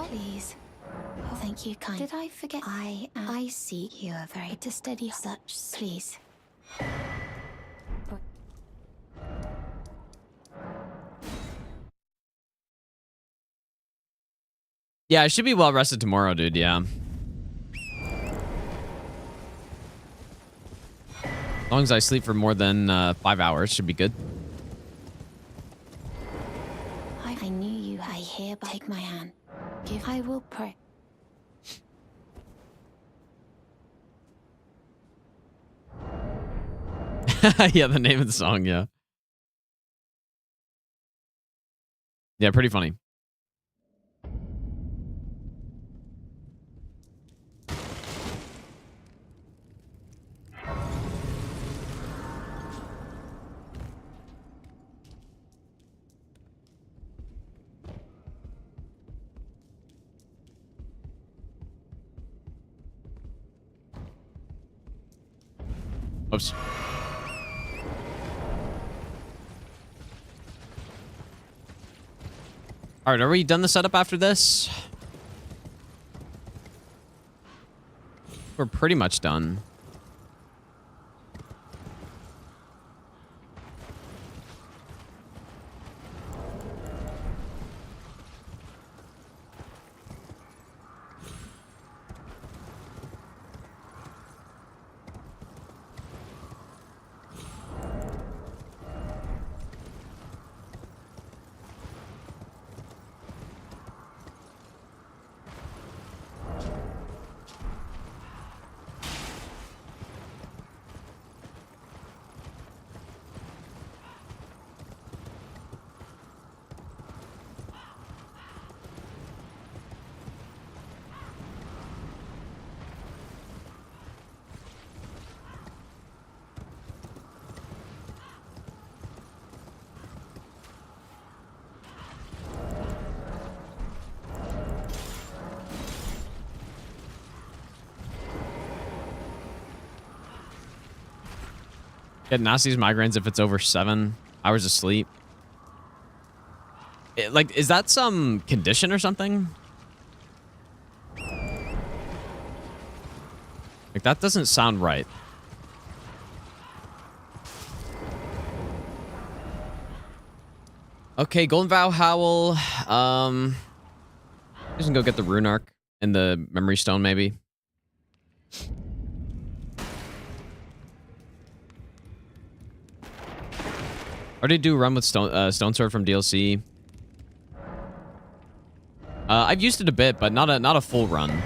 Please. Oh, thank you, kind. Did I forget? I see you are very to steady such. Please. Yeah, I should be well rested tomorrow, dude. Yeah. As long as I sleep for more than 5 hours, should be good. I knew you. I hereby take my hand. I will pray. Yeah, the name of the song, yeah. Yeah, pretty funny. Oops. All right, are we done the setup after this? We're pretty much done. Get Nasty's migraines if it's over 7 hours of sleep. Like, is that some condition or something? Like, that doesn't sound right. Okay, Golden Vow Howl. Just gonna go get the Rune Arc and the Memory Stone, maybe. Already do run with Stone Sword from DLC. I've used it a bit, but not a full run.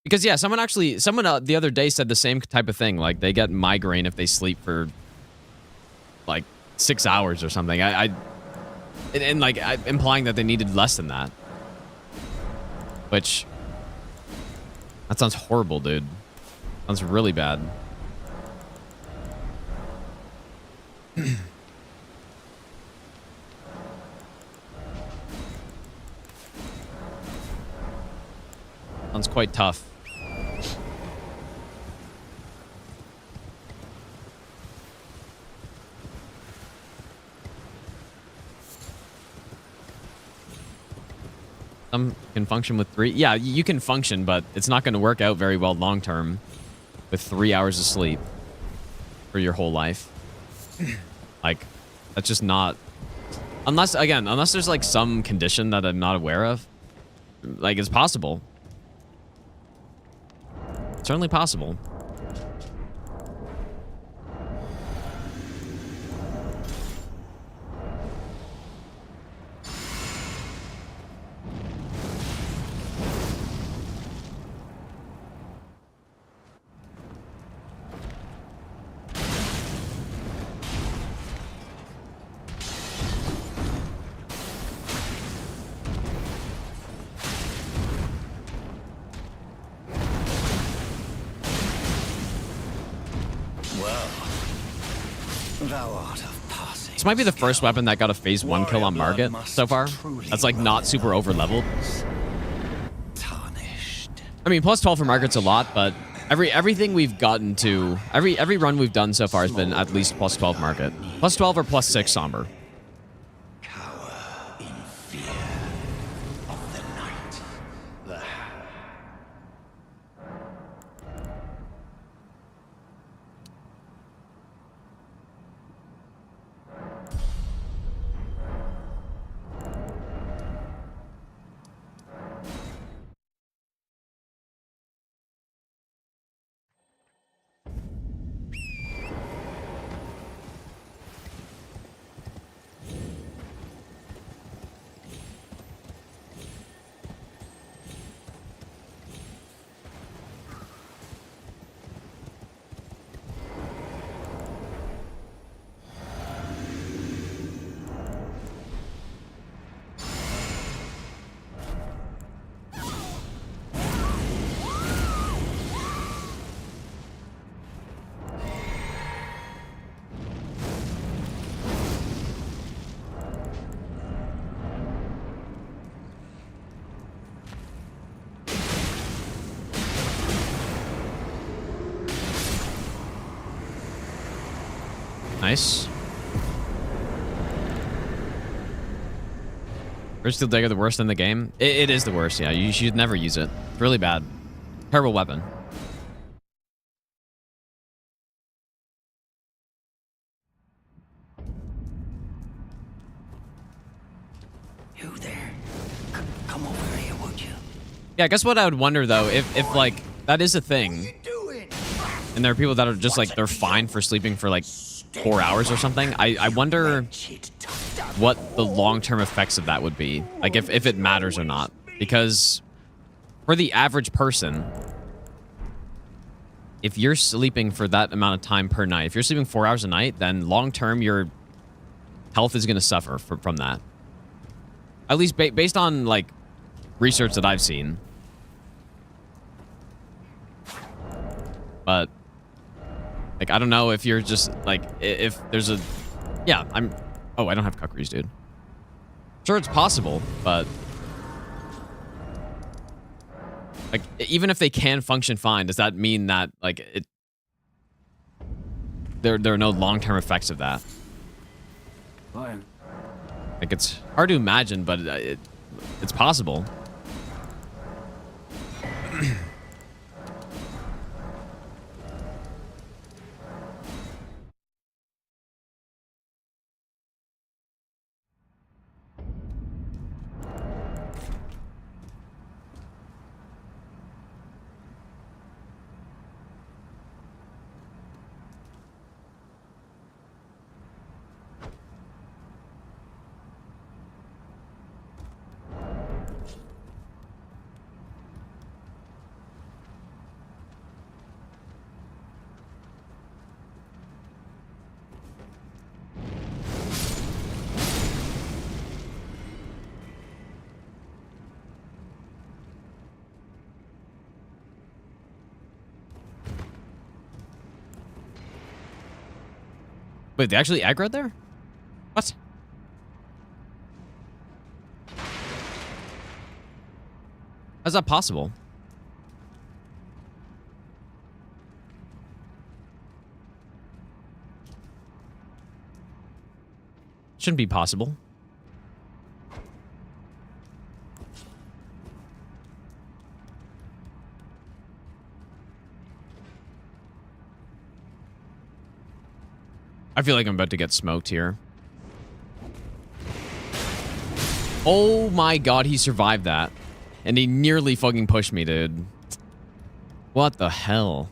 Because yeah, someone the other day said the same type of thing. Like they get migraine if they sleep for like 6 hours or something. Implying that they needed less than that. Which that sounds horrible, dude. Sounds really bad. Sounds quite tough. Some can function with 3. Yeah, you can function, but it's not going to work out very well long term with 3 hours of sleep for your whole life. Like, that's just not... Unless there's like some condition that I'm not aware of. Like, it's possible. It's certainly possible. Well, thou art of passing. This might be the first weapon that got a phase 1 kill on Margit so far. That's like not super over leveled. I mean, plus 12 for Margit's a lot, but everything we've gotten to, every run we've done so far has been at least plus 12 Margit. Plus 12 or plus 6 somber. Nice. Erdsteel Dagger the worst in the game? It is the worst, yeah. You should never use it. It's really bad. Terrible weapon. You there? Come over here, would you? Yeah, I guess what I would wonder, though, if like, that is a thing, and there are people that are just, like, they're fine for sleeping for, like, 4 hours or something, I wonder what the long-term effects of that would be. Like, if it matters or not. Because for the average person, if you're sleeping for that amount of time per night, if you're sleeping 4 hours a night, then long-term, your health is going to suffer from that. At least based on, like, research that I've seen. But, like, I don't know if you're just, like, if there's a... Yeah, Oh, I don't have Kukris, dude. Sure, it's possible, but... Like, even if they can function fine, does that mean that, like, there are no long-term effects of that? Fine. Like, it's hard to imagine, but it's possible. Wait, they actually aggroed there? What? How's that possible? Shouldn't be possible. I feel like I'm about to get smoked here. Oh my god, he survived that. And he nearly fucking pushed me, dude. What the hell?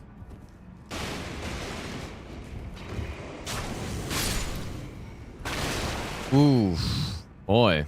Ooh, boy.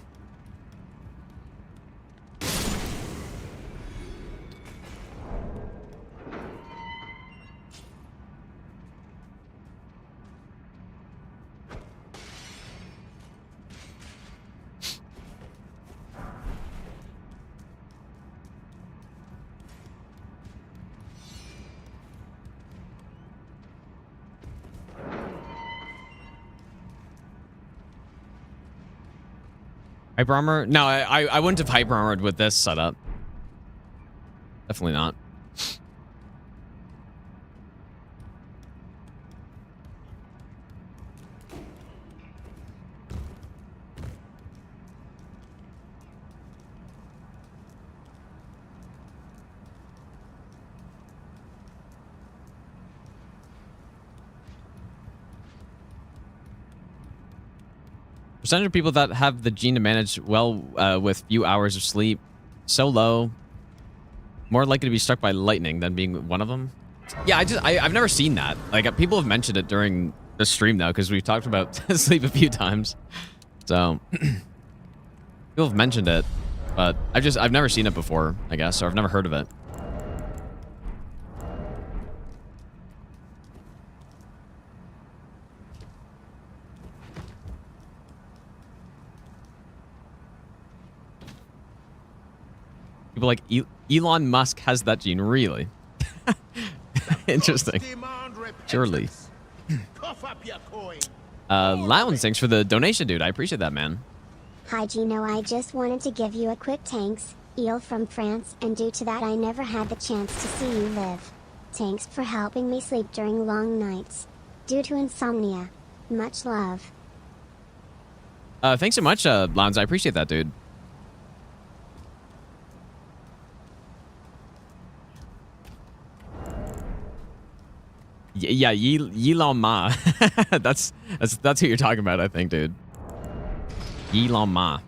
Hyper armor? No, I wouldn't have hyper armored with this setup. Definitely not. Percentage of people that have the gene to manage well with few hours of sleep, so low. More likely to be struck by lightning than being one of them. Yeah, I've never seen that. Like, people have mentioned it during the stream though, because we've talked about sleep a few times. So people have mentioned it, but I've never seen it before, I guess, or I've never heard of it. People like Elon Musk has that gene, really? Interesting. Surely. Lounge, thanks for the donation, dude. I appreciate that, man. Hi Gino, I just wanted to give you a quick thanks, Eel from France, and due to that I never had the chance to see you live. Thanks for helping me sleep during long nights. Due to insomnia. Much love. Thanks so much, Lounge. I appreciate that, dude. Yeah, Yilong Ma. that's who you're talking about, I think, dude. Yilong Ma.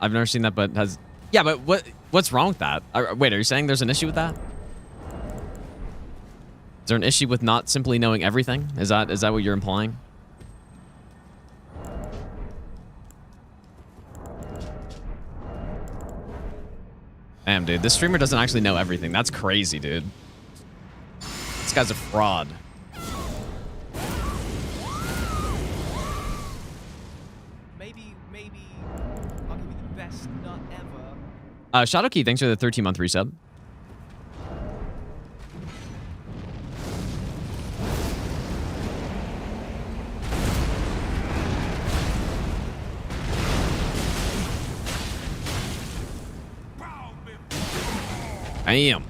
I've never seen that, but has... Yeah, but what's wrong with that? Wait, are you saying there's an issue with that? Is there an issue with not simply knowing everything? Is that what you're implying? Damn, dude. This streamer doesn't actually know everything. That's crazy, dude. This guy's a fraud. Shadowkey, thanks for the 13-month resub. Damn.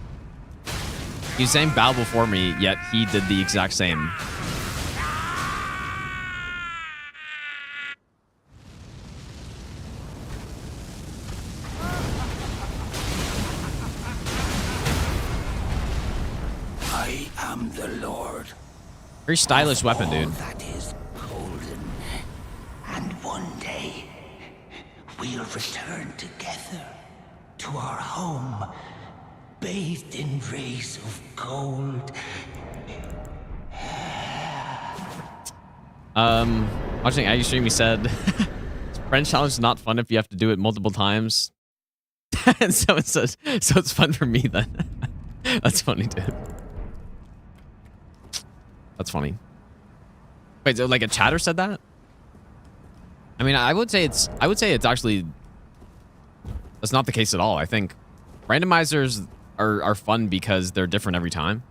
He's saying bow before me, yet he did the exact same. Very stylish weapon, dude. That is golden. And one day, we'll return together to our home, bathed in rays of gold. Watching Aggie stream, he said, French challenge is not fun if you have to do it multiple times. And someone says, so it's fun for me then. That's funny, dude. That's funny. Wait, so like a chatter said that? I mean, I would say it's actually, that's not the case at all. I think randomizers are fun because they're different every time.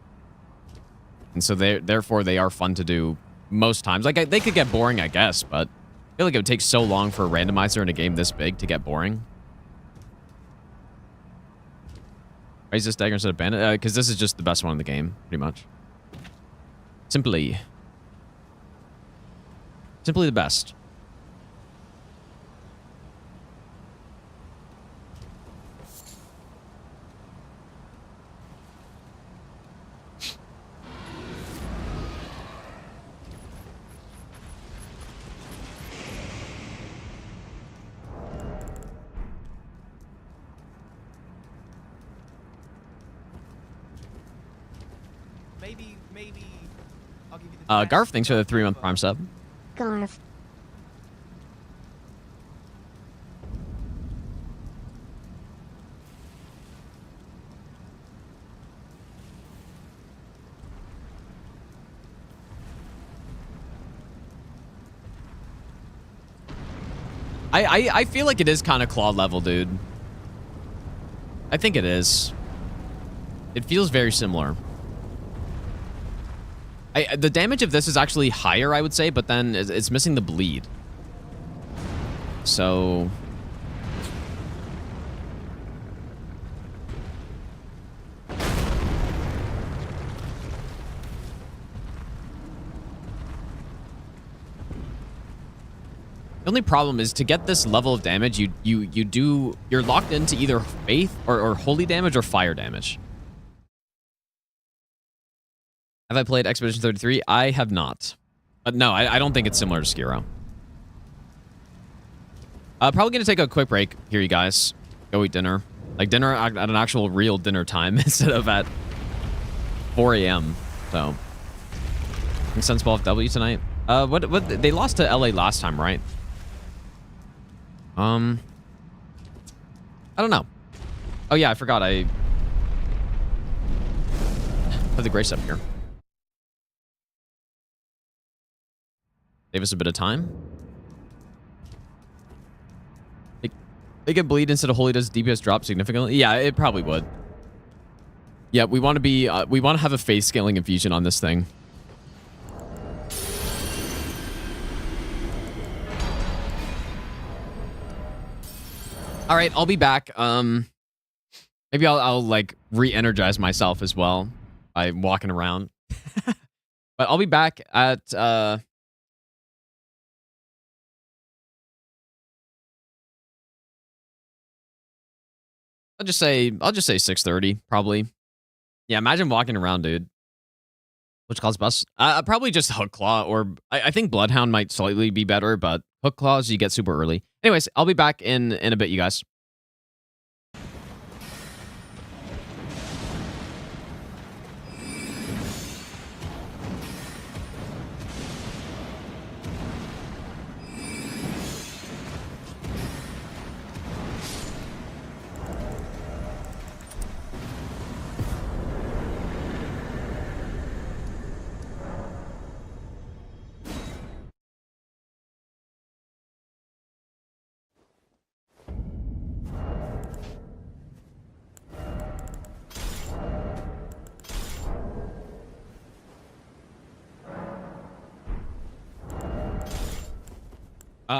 And so therefore they are fun to do most times. Like they could get boring, I guess, but I feel like it would take so long for a randomizer in a game this big to get boring. Why is this Dagger instead of Bandit? Because this is just the best one in the game, pretty much. Simply the best. Maybe I'll give you the Garf, thanks for the 3-month Prime sub. Garf. I feel like it is kind of claw level, dude. I think it is. It feels very similar. The damage of this is actually higher, I would say, but then it's missing the bleed. So... The only problem is to get this level of damage, you're locked into either faith or holy damage or fire damage. Have I played Expedition 33? I have not. No, I don't think it's similar to Skiro. Probably gonna take a quick break here, you guys. Go eat dinner. Like dinner at an actual real dinner time instead of at 4 a.m. So, Sensible FW tonight. What they lost to LA last time, right? I don't know. Oh yeah, I forgot. I put the grace up here. Save us a bit of time. They can bleed instead of holy. Does DPS drop significantly? Yeah, it probably would. Yeah, we want to be. We want to have a phase scaling infusion on this thing. All right, I'll be back. Maybe I'll like re-energize myself as well by walking around. But I'll be back at I'll just say 6:30 probably. Yeah, imagine walking around, dude. Which claws bust? Probably just Hook Claw, or I think Bloodhound might slightly be better, but Hook Claws you get super early. Anyways, I'll be back in a bit, you guys.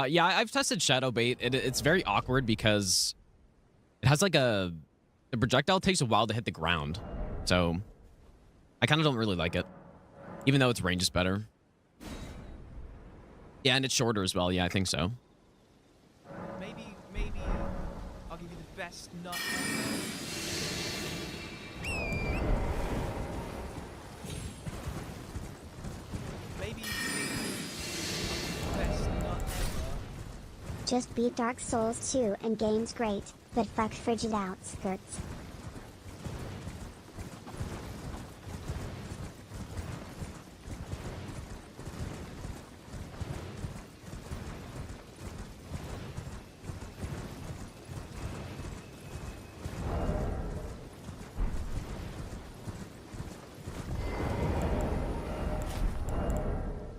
Yeah, I've tested Shadow Bait. It's very awkward because it has like the projectile takes a while to hit the ground. So I kind of don't really like it, even though its range is better. Yeah, and it's shorter as well. Yeah, I think so. Maybe I'll give you the best nut. Maybe best nut ever. Just beat Dark Souls 2 and game's great, but fuck frigid outskirts.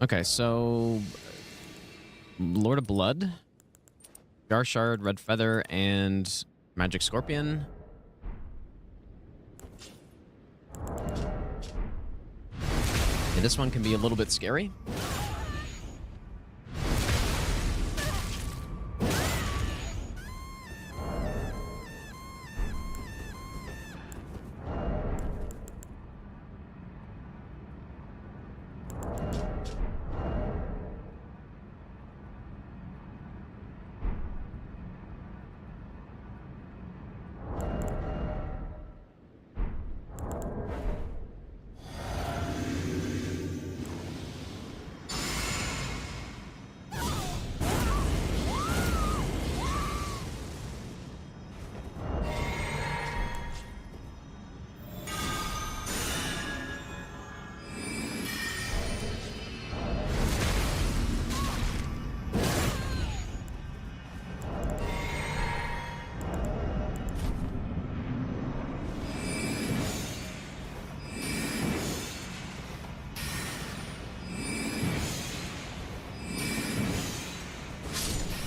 Okay, so Lord of Blood, Jar Shard, Red Feather, and Magic Scorpion. Okay, this one can be a little bit scary.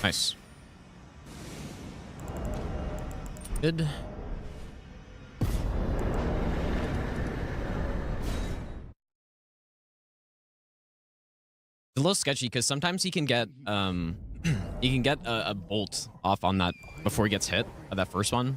Nice. Good. It's a little sketchy because sometimes he can get a bolt off on that before he gets hit, that first one.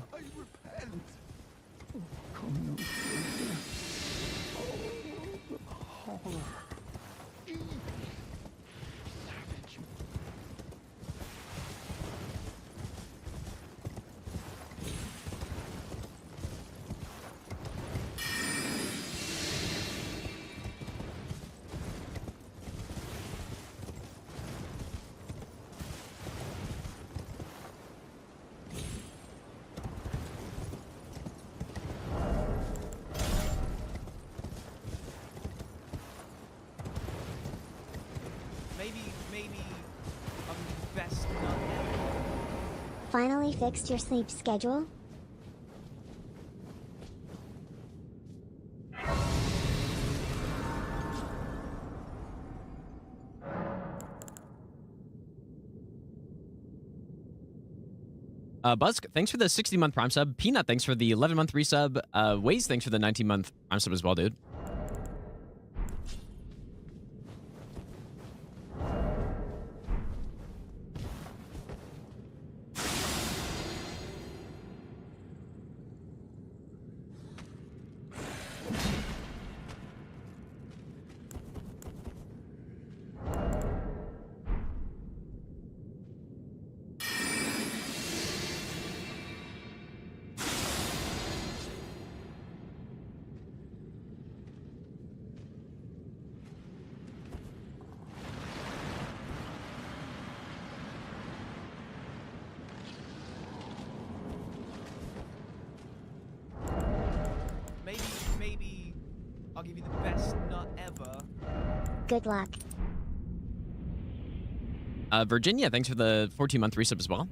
Maybe best not ever. Finally fixed your sleep schedule? Buzz, thanks for the 60-month Prime sub. Peanut, thanks for the 11-month resub. Waze, thanks for the 19-month Prime sub as well, dude. Maybe I'll give you the best not ever. Good luck. Virginia, thanks for the 14-month resub as well.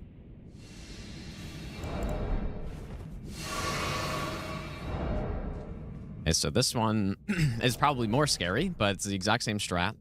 Okay, so this one is probably more scary, but it's the exact same strat.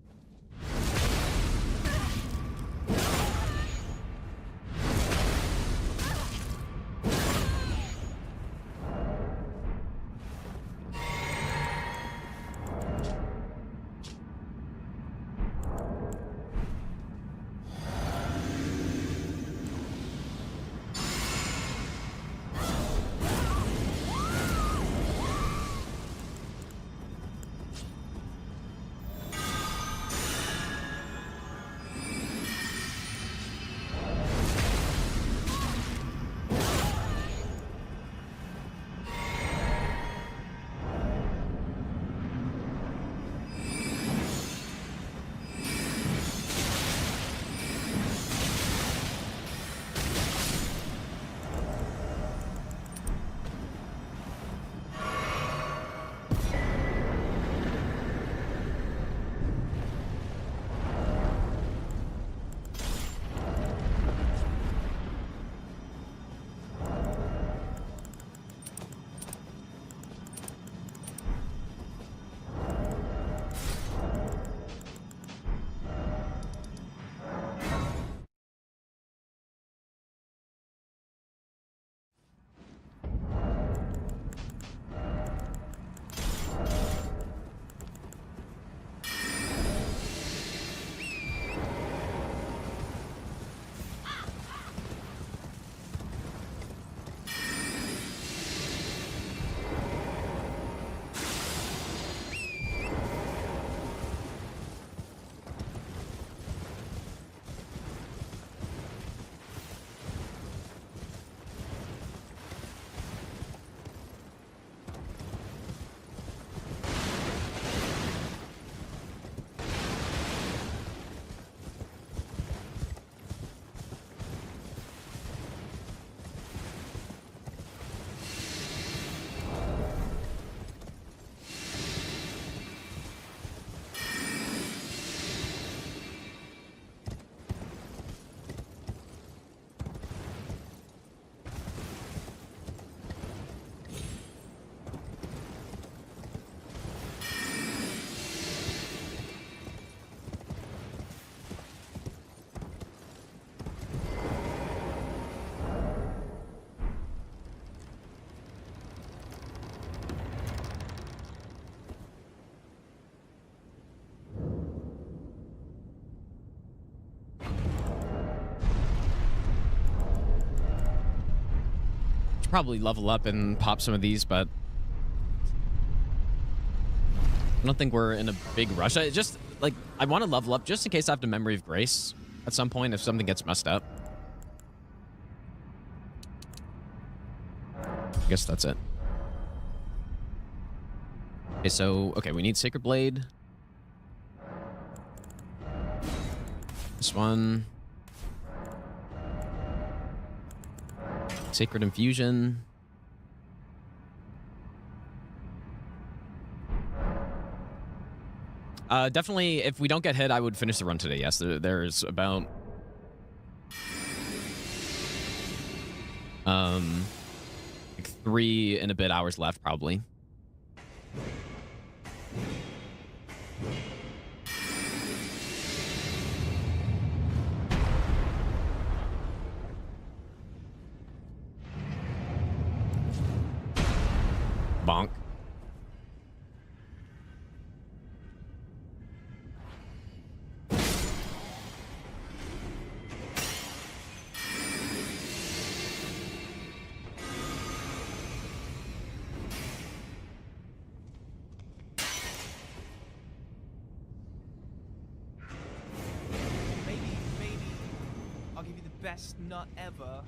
probably level up and pop some of these, but I don't think we're in a big rush. I just, like, I want to level up just in case I have the Memory of Grace at some point if something gets messed up. I guess that's it. Okay, so, okay, we need Sacred Blade. This one. Sacred Infusion. Definitely, if we don't get hit, I would finish the run today. Yes, there's about... like 3 and a bit hours left, probably. Bonk. Maybe I'll give you the best nut ever.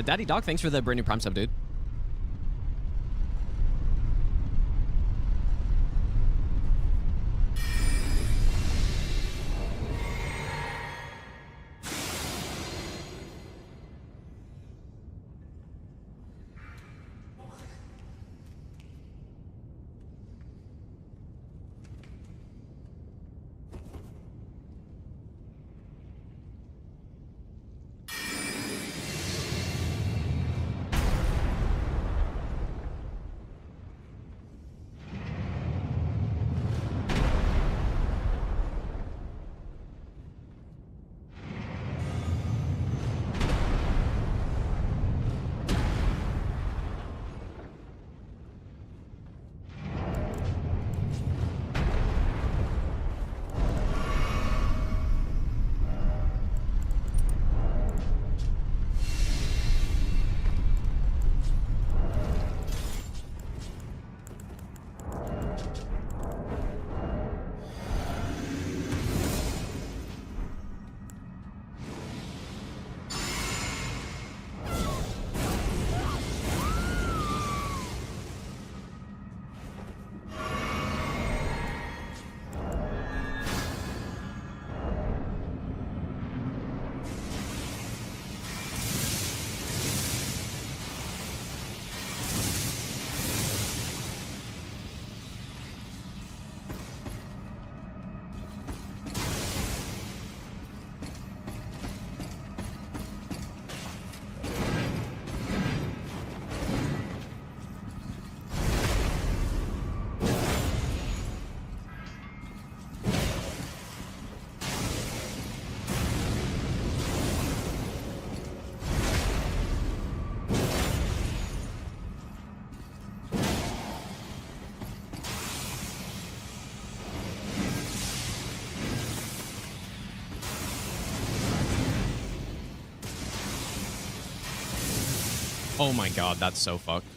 Daddy Dog, thanks for the brand new Prime sub, dude. Oh my god, that's so fucked.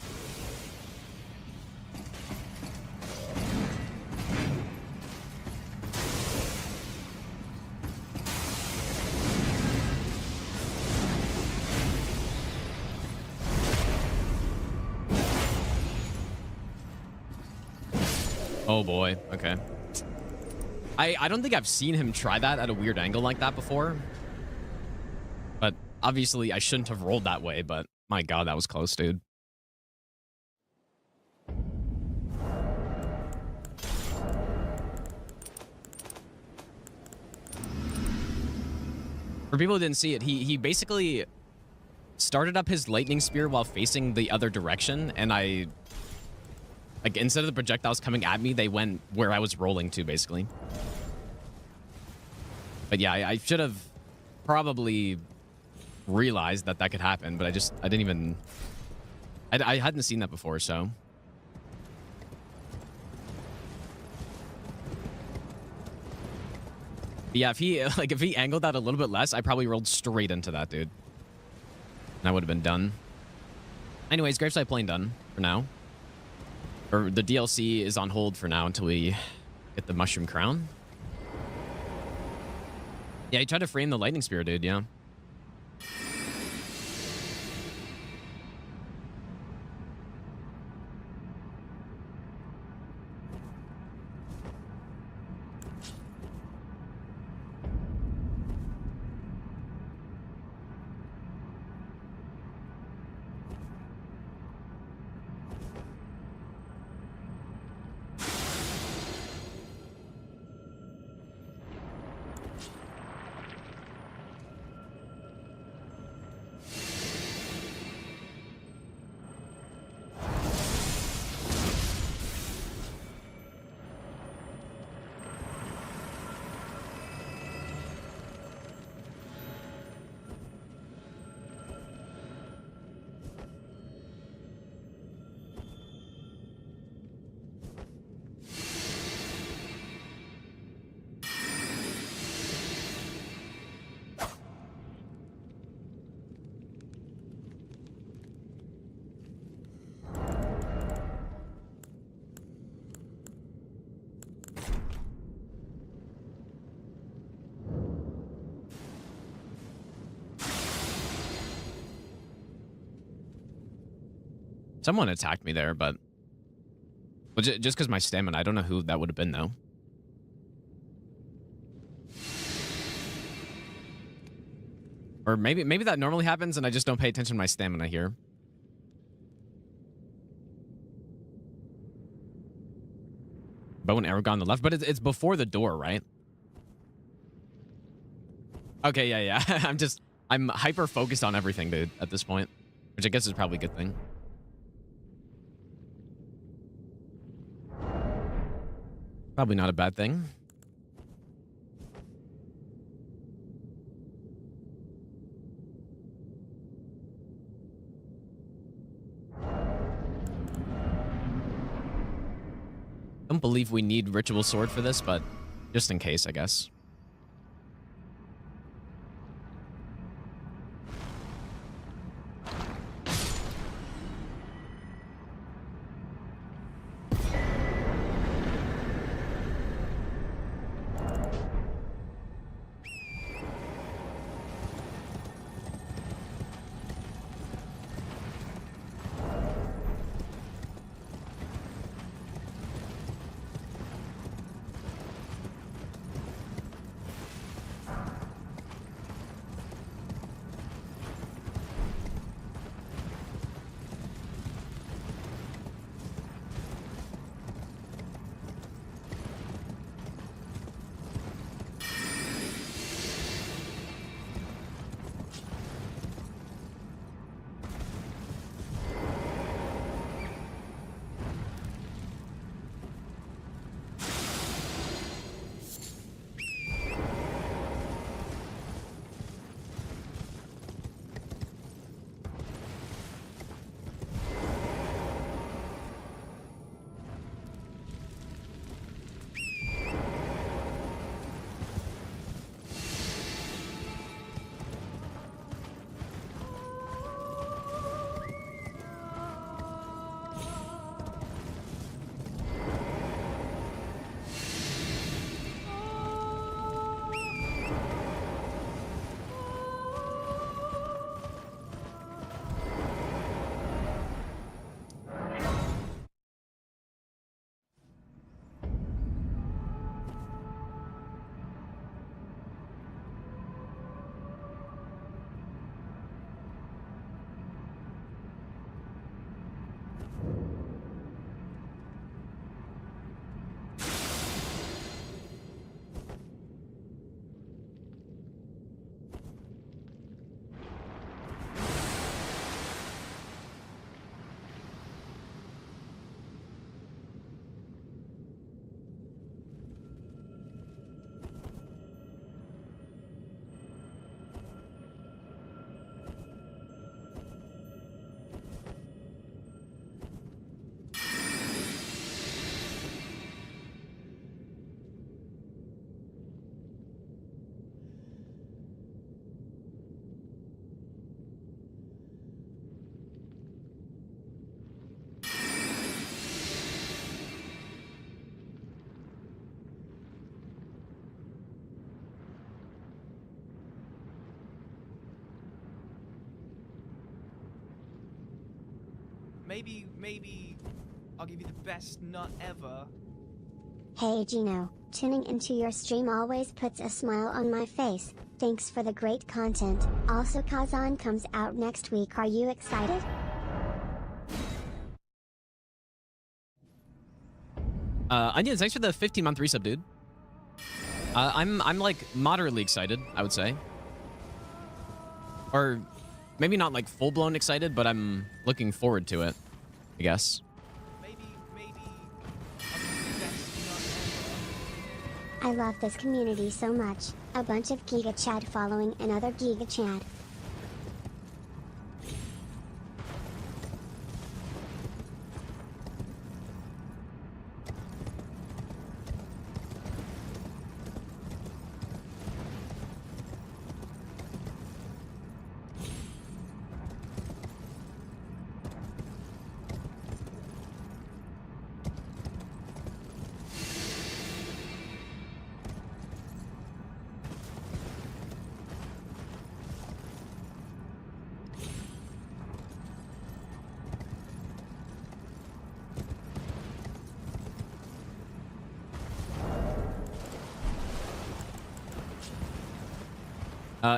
Oh boy, okay. I don't think I've seen him try that at a weird angle like that before. But obviously I shouldn't have rolled that way, but my god, that was close, dude. For people who didn't see it, he basically started up his lightning spear while facing the other direction, and like, instead of the projectiles coming at me, they went where I was rolling to, basically. But yeah, I should have probably realize that that could happen, but I didn't even... I hadn't seen that before, so... Yeah, if he angled that a little bit less, I probably rolled straight into that, dude. And I would have been done. Anyways, Graveside Plane done for now. Or the DLC is on hold for now until we get the Mushroom Crown. Yeah, he tried to frame the Lightning Spear, dude, yeah. Someone attacked me there, but just because my stamina, I don't know who that would have been, though. Or maybe that normally happens and I just don't pay attention to my stamina here. Bow and arrow guy on the left, but it's before the door, right? Okay, yeah. I'm hyper focused on everything, dude, at this point, which I guess is probably a good thing. Probably not a bad thing. Don't believe we need Ritual Sword for this, but just in case, I guess. maybe I'll give you the best nut ever. Hey Gino, tuning into your stream always puts a smile on my face. Thanks for the great content. Also Kazan comes out next week. Are you excited? Onions, thanks for the 15-month resub, dude. I'm like moderately excited, I would say. Or maybe not like full-blown excited, but I'm looking forward to it, I guess. I love this community so much. A bunch of Giga Chad following another Giga Chad.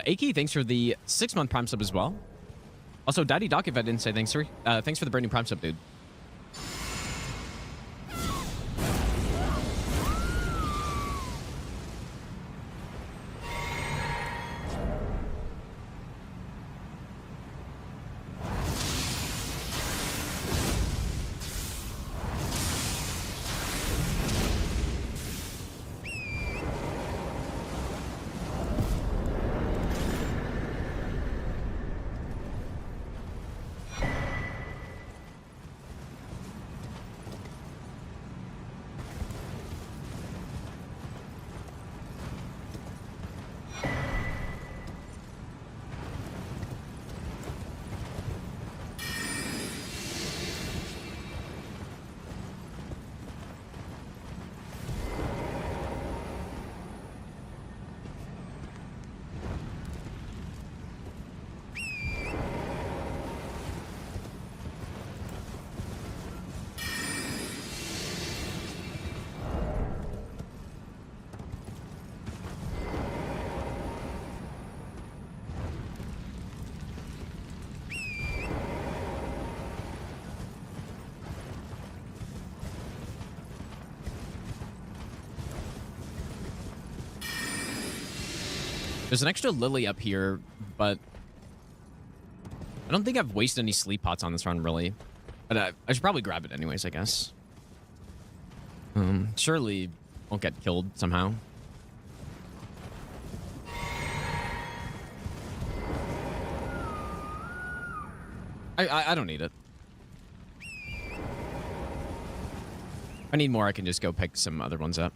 Aki, thanks for the 6-month Prime sub as well. Also, Daddy Doc, if I didn't say thanks, thanks for the brand new Prime sub, dude. There's an extra lily up here, but I don't think I've wasted any sleep pots on this run, really. But I should probably grab it anyways, I guess. Surely won't get killed somehow. I don't need it. If I need more, I can just go pick some other ones up.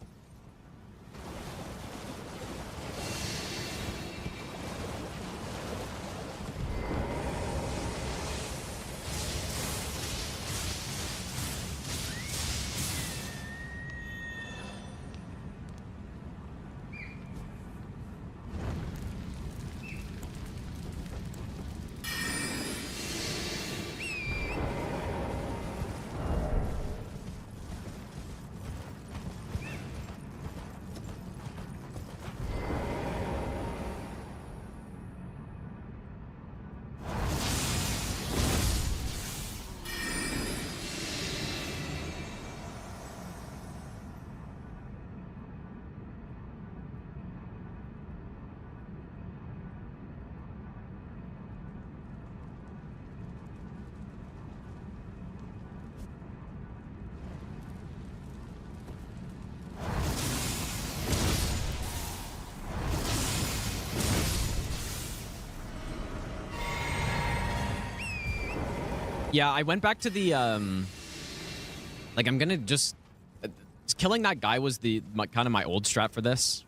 Yeah, I went back to the, like, I'm gonna just... killing that guy was kind of my old strat for this.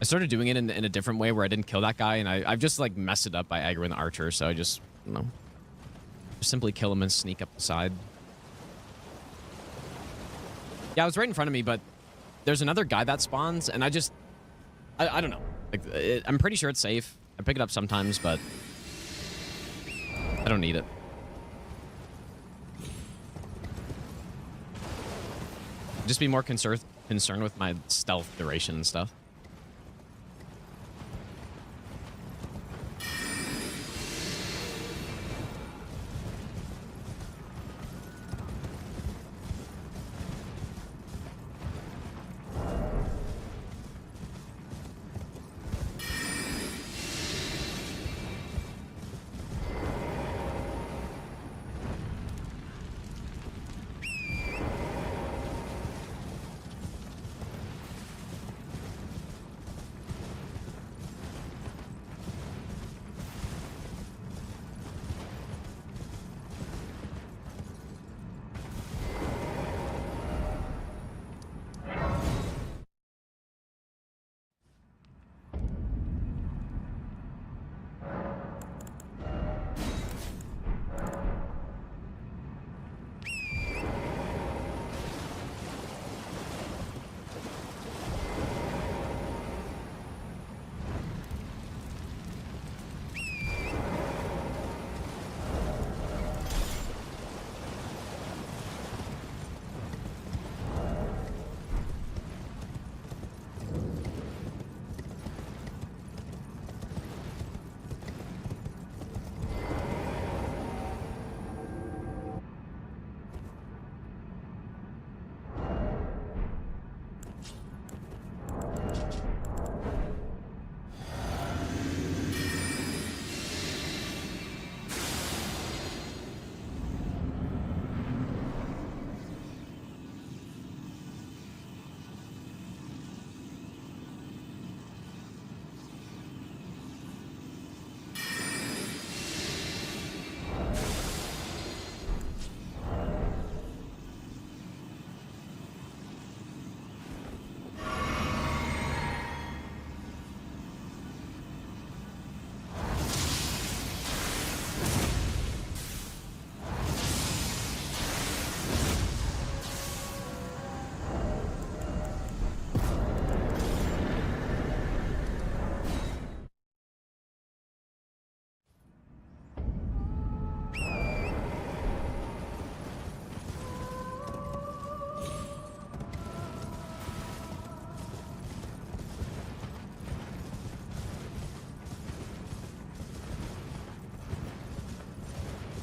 I started doing it in a different way where I didn't kill that guy, and I've just, like, messed it up by aggroing the archer, so I just, you know, just simply kill him and sneak up the side. Yeah, it was right in front of me, but there's another guy that spawns, and I don't know. Like, I'm pretty sure it's safe. I pick it up sometimes, but I don't need it. Just be more concerned with my stealth duration and stuff.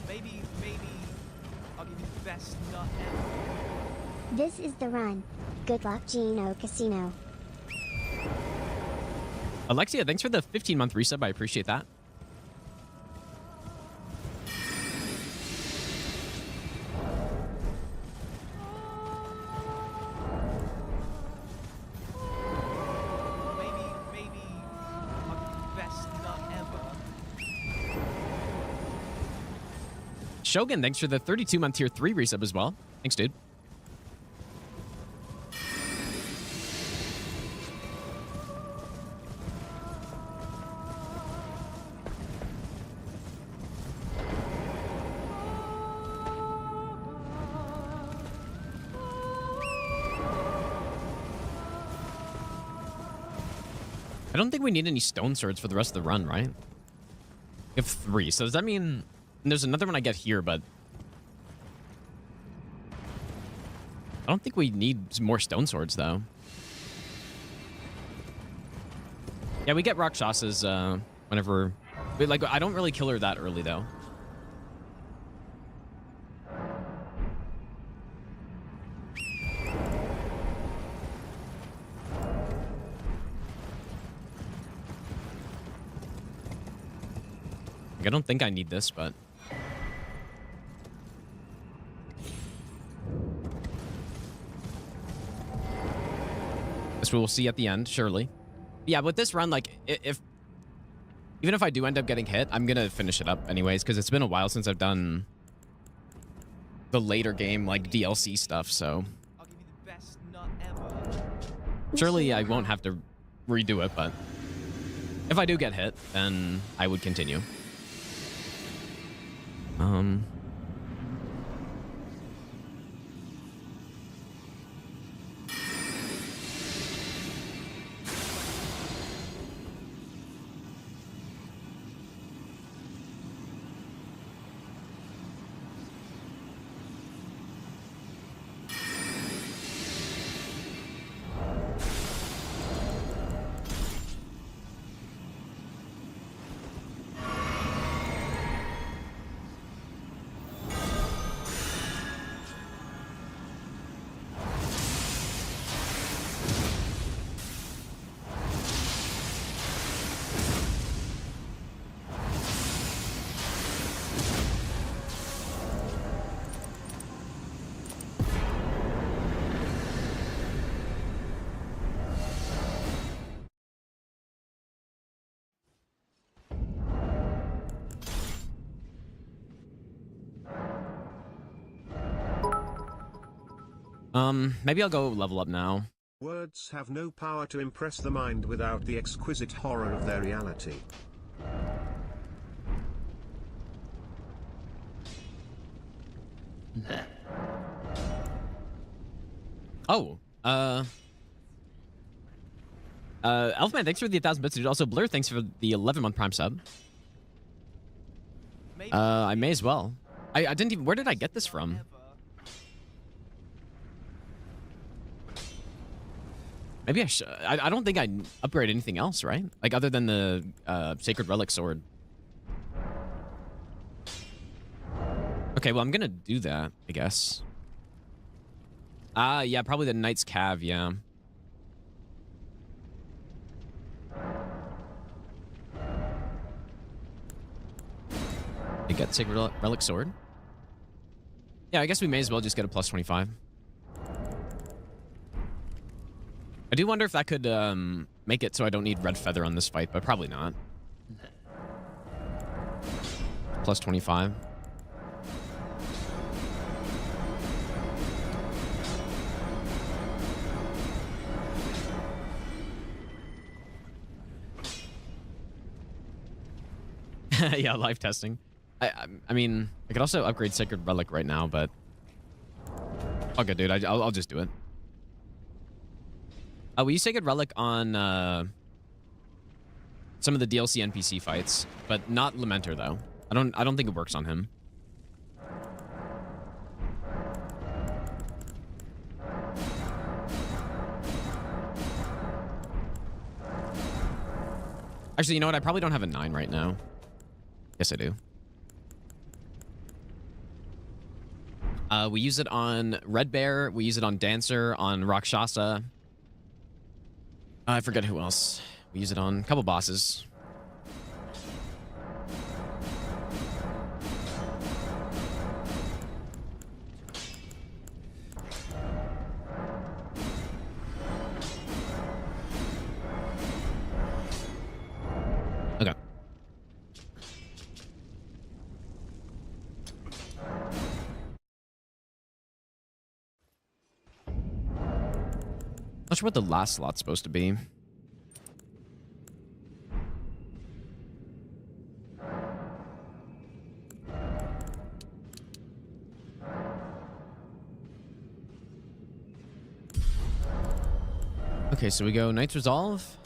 Maybe I'll give you the best nut ever. This is the run. Good luck, Gino Casino. Alexia, thanks for the 15-month resub. I appreciate that. Maybe I'll give you the best nut ever. Shogun, thanks for the 32-month tier 3 resub as well. Thanks, dude. I don't think we need any stone swords for the rest of the run, right? We have 3, so does that mean... And there's another one I get here, but... I don't think we need more stone swords, though. Yeah, we get Rakshasas whenever... Like, I don't really kill her that early, though. Like, I don't think I need this, but... This we'll see at the end, surely. Yeah, with this run, like, even if I do end up getting hit, I'm gonna finish it up anyways, because it's been a while since I've done the later game, like, DLC stuff, so... I'll give you the best nut ever. Surely I won't have to redo it, but... If I do get hit, then I would continue. Maybe I'll go level up now. Words have no power to impress the mind without the exquisite horror of their reality. Oh, Elfman, thanks for the 1,000 bits, dude. Also, Blur, thanks for the 11-month Prime sub. I may as well. I didn't even... Where did I get this from? Maybe I should... I don't think I upgrade anything else, right? Like, other than the Sacred Relic Sword. Okay, well, I'm gonna do that, I guess. Yeah, probably the Knight's Cav, yeah. You get Sacred Relic Sword? Yeah, I guess we may as well just get a plus 25. I do wonder if that could make it so I don't need Red Feather on this fight, but probably not. Plus 25. Yeah, live testing. I mean, I could also upgrade Sacred Relic right now, but... Okay, dude, I'll just do it. We use Sacred Relic on some of the DLC NPC fights, but not Lamenter though. I don't think it works on him. Actually, you know what? I probably don't have a 9 right now. Yes, I do. We use it on Red Bear. We use it on Dancer, on Rakshasa. I forget who else. We use it on a couple bosses. Okay. Not sure what the last slot's supposed to be. Okay, so we go Knight's Resolve.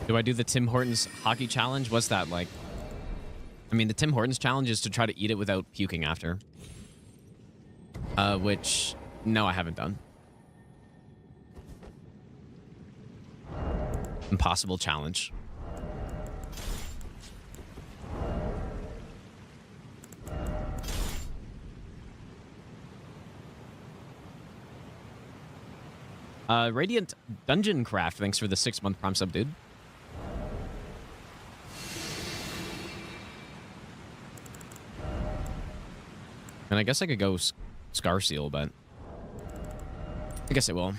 Do I do the Tim Hortons hockey challenge? What's that like? I mean, the Tim Hortons challenge is to try to eat it without puking after. Which, no, I haven't done. Impossible challenge. Radiant Dungeon Craft, thanks for the 6-month Prime sub, dude. And I guess I could go Scar Seal, but I guess I will.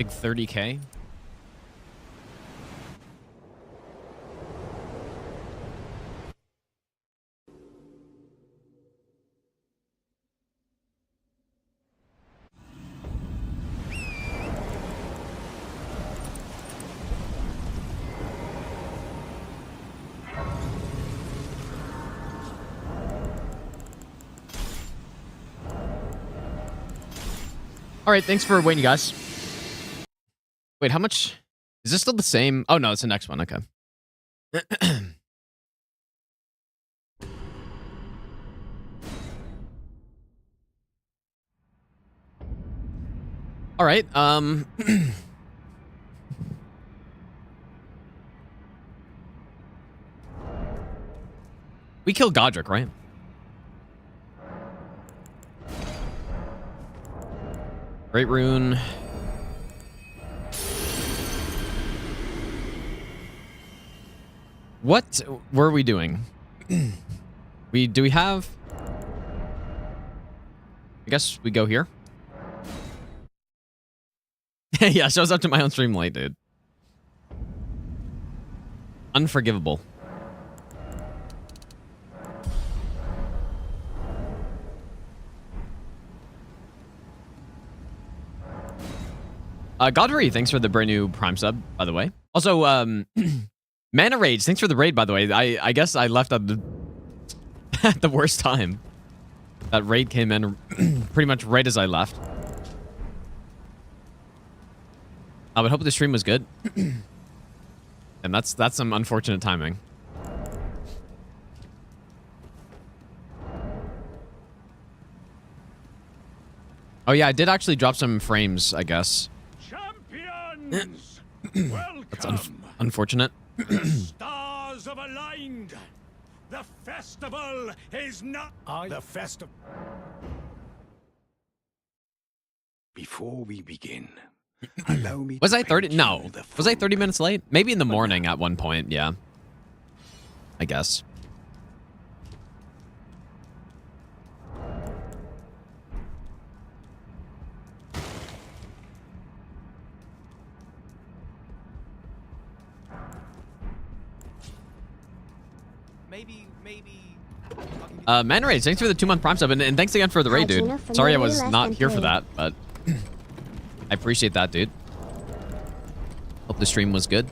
Big 30K. All right, thanks for waiting, guys. Wait, how much? Is this still the same? Oh, no, it's the next one. Okay. All right. We killed Godric, right? Great rune. What were we doing? Do we have? I guess we go here. Yeah, shows up to my own stream late, dude. Unforgivable. Godfrey, thanks for the brand new Prime sub, by the way. Also, Mana Rage, thanks for the raid, by the way. I guess I left at the worst time. That raid came in pretty much right as I left. I would hope the stream was good. And that's some unfortunate timing. Oh yeah, I did actually drop some frames, I guess. Champions! That's unfortunate. The stars have aligned. The festival is not. The festival. Before we begin, allow me. Was I 30? No. Was I 30 minutes late? Maybe in the morning at one point. Yeah. I guess. Mana Rage, thanks for the 2-month Prime sub, and thanks again for the raid, dude. Sorry I was not here for that, but I appreciate that, dude. Hope the stream was good.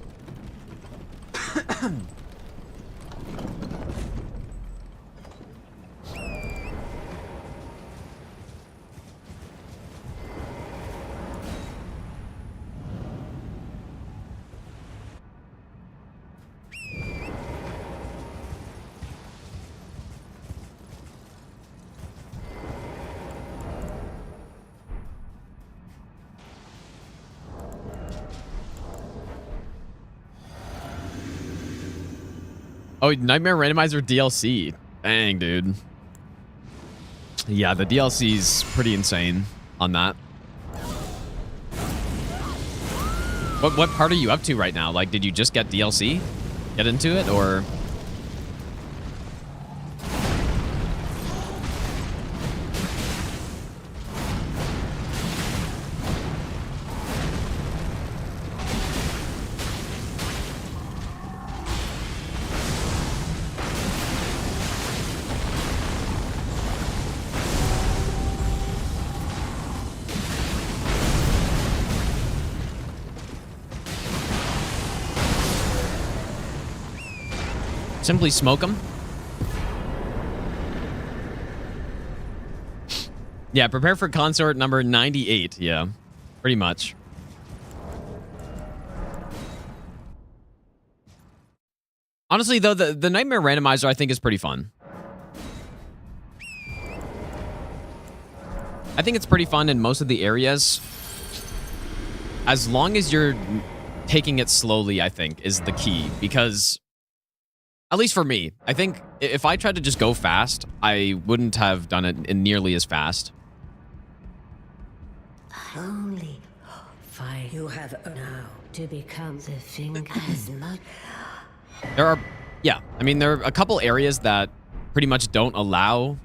Oh, Nightmare Randomizer DLC. Dang, dude. Yeah, the DLC's pretty insane on that. What part are you up to right now? Like, did you just get DLC? Get into it, or? Simply smoke them. Yeah, prepare for consort number 98. Yeah, pretty much. Honestly, though, the Nightmare Randomizer I think is pretty fun. I think it's pretty fun in most of the areas. As long as you're taking it slowly, I think, is the key. Because, at least for me, I think if I tried to just go fast, I wouldn't have done it in nearly as fast. Only fire you have now to become the finger as much. There are, yeah, I mean, there are a couple areas that pretty much don't allow,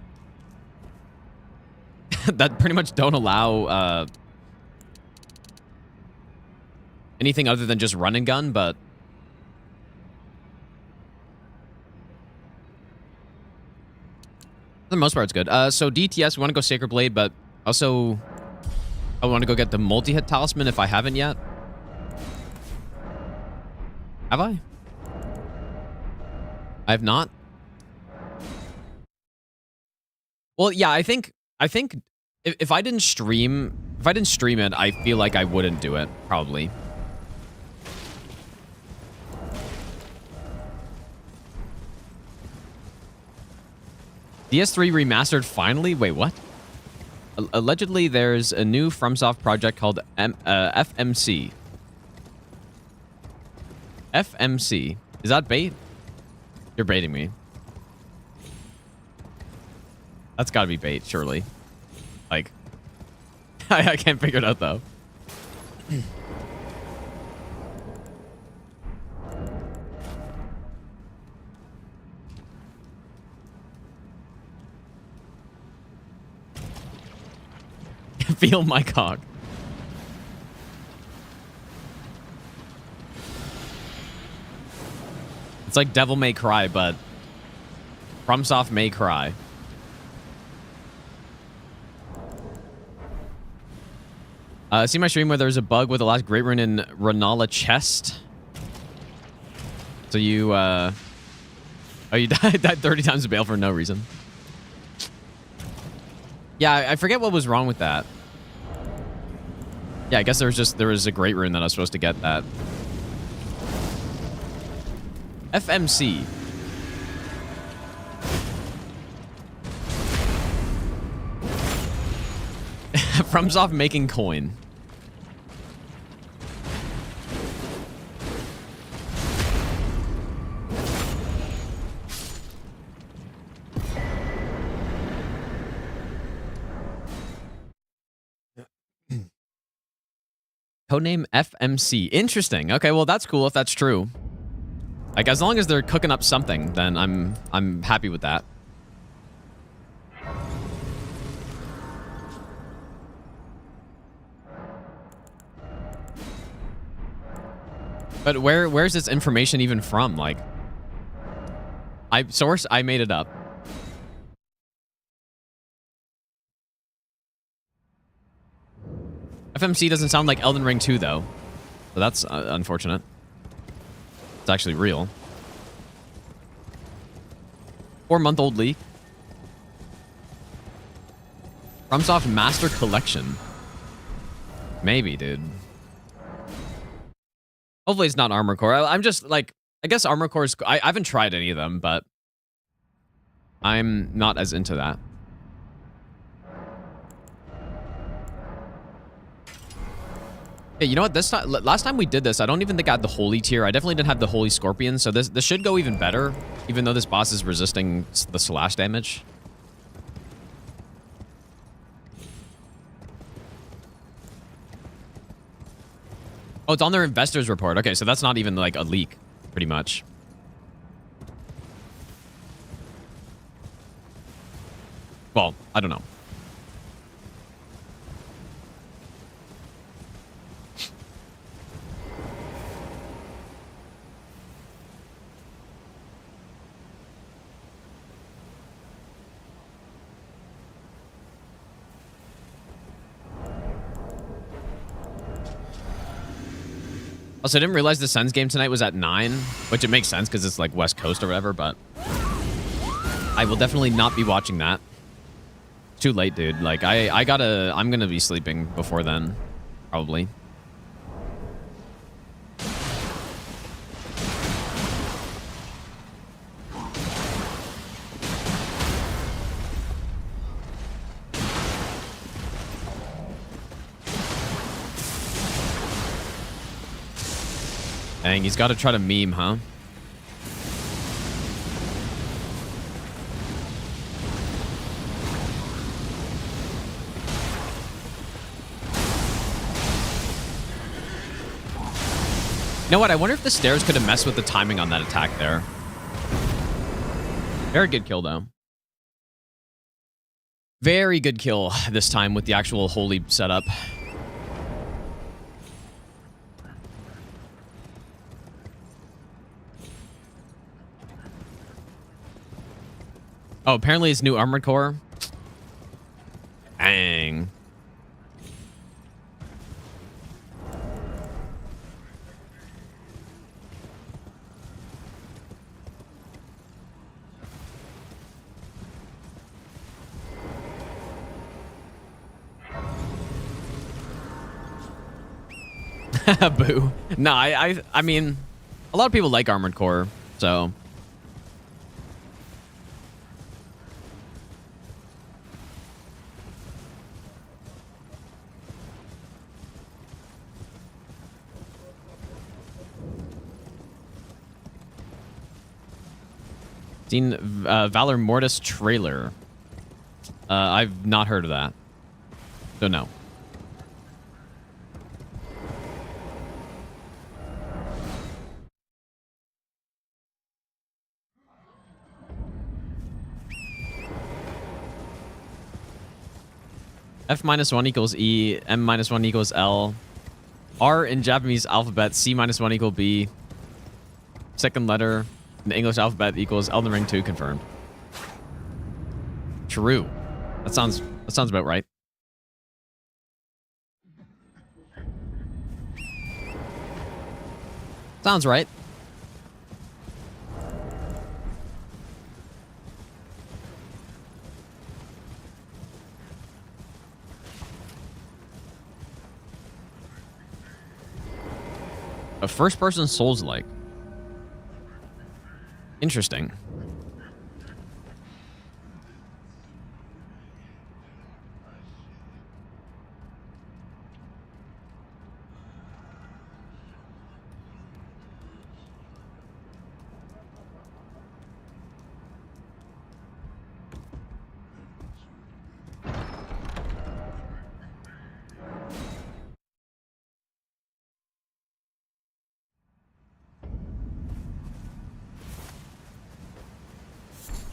anything other than just run and gun, but for the most part, it's good. So DTS, we want to go Sacred Blade, but also I want to go get the multi-hit Talisman if I haven't yet. Have I? I have not. Well, yeah, I think if I didn't stream it, I feel like I wouldn't do it, probably. DS3 remastered finally? Wait, what? Allegedly, there's a new FromSoft project called FMC. FMC. Is that bait? You're baiting me. That's gotta be bait, surely. Like, I can't figure it out, though. Feel my cock. It's like Devil May Cry, but FromSoft May Cry. See my stream where there's a bug with the last Great Rune in Renala chest. So you, oh, you died 30 times a bail for no reason. Yeah, I forget what was wrong with that. Yeah, I guess there was a Great Rune that I was supposed to get that. FMC. FromSoft making coin. Codename FMC. Interesting. Okay, well that's cool if that's true. Like as long as they're cooking up something, then I'm happy with that. But where's this information even from? Like, I made it up. FMC doesn't sound like Elden Ring 2 though, so that's unfortunate. It's actually real. 4-month-old leak. FromSoft Master Collection. Maybe, dude. Hopefully it's not Armor Core. I'm just like, I guess Armor Core is... I haven't tried any of them, but I'm not as into that. Okay, you know what? This time, last time we did this, I don't even think I had the Holy tier. I definitely didn't have the Holy Scorpion, so this should go even better, even though this boss is resisting the slash damage. Oh, it's on their investors report. Okay, so that's not even like a leak, pretty much. Well, I don't know. Also, I didn't realize the Sens game tonight was at 9, which it makes sense because it's like West Coast or whatever, but I will definitely not be watching that. It's too late, dude. Like, I'm gonna be sleeping before then, probably. Dang, he's got to try to meme, huh? You know what? I wonder if the stairs could have messed with the timing on that attack there. Very good kill, though. Very good kill this time with the actual holy setup. Oh, apparently it's new armored core. Dang. Boo. No, I mean, a lot of people like armored core, so. Seen Valor Mortis trailer. I've not heard of that. So no. F-1 equals E, M-1 equals L. R in Japanese alphabet, C-1 equal B. Second letter in the English alphabet equals Elden Ring 2 confirmed. True. That sounds about right. Sounds right. A first-person Souls-like. Interesting.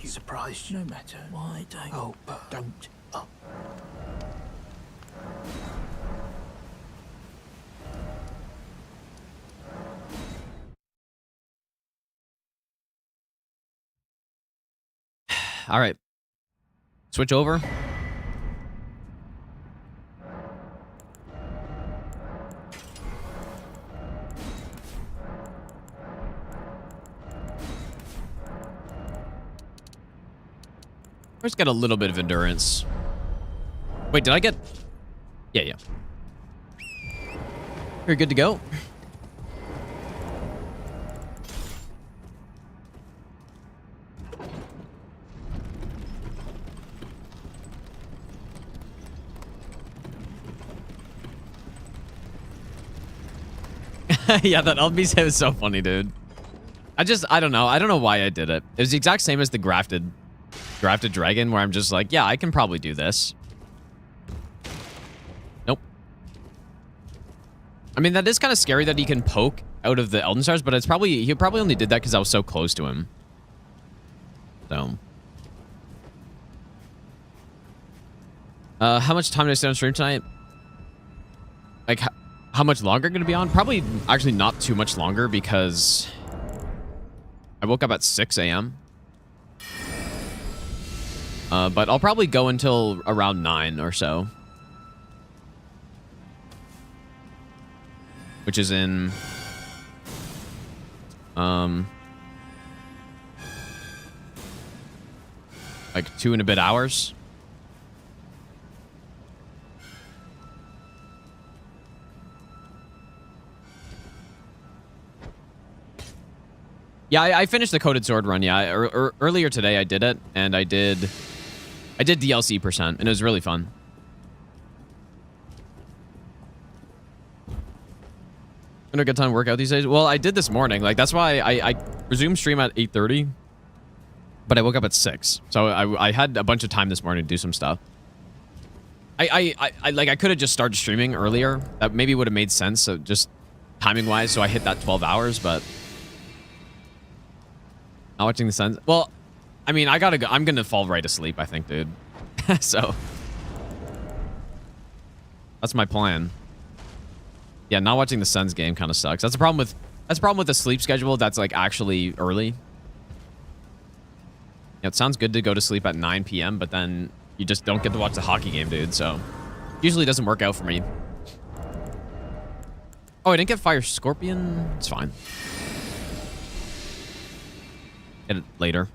Surprised no matter why don't. Oh, but don't. Oh. All right. Switch over. Let's get a little bit of endurance. Wait, did I get... Yeah. You're good to go. Yeah, that Elden Beast hit was so funny, dude. I don't know. I don't know why I did it. It was the exact same as the grafted dragon, where I'm just like, yeah, I can probably do this. Nope. I mean, that is kind of scary that he can poke out of the Elden Stars, but he probably only did that because I was so close to him. So. How much time did I stay on stream tonight? Like, how much longer going to be on? Probably actually not too much longer because I woke up at 6 a.m. But I'll probably go until around 9 or so. Which is in... like 2 and a bit hours. Yeah, I finished the Coated Sword run, yeah. Earlier today I did it, and I did DLC %, and it was really fun. In a good time to work out these days? Well, I did this morning. Like, that's why I resumed stream at 8:30, but I woke up at 6. So I had a bunch of time this morning to do some stuff. I could have just started streaming earlier. That maybe would have made sense, so just timing-wise, so I hit that 12 hours, but... Not watching the sun. Well, I mean, I gotta go. I'm gonna fall right asleep, I think, dude. So that's my plan. Yeah, not watching the Suns game kind of sucks. That's a problem with the sleep schedule that's like actually early. Yeah, it sounds good to go to sleep at 9 p.m., but then you just don't get to watch the hockey game, dude. So usually doesn't work out for me. Oh, I didn't get Fire Scorpion. It's fine. Get it later.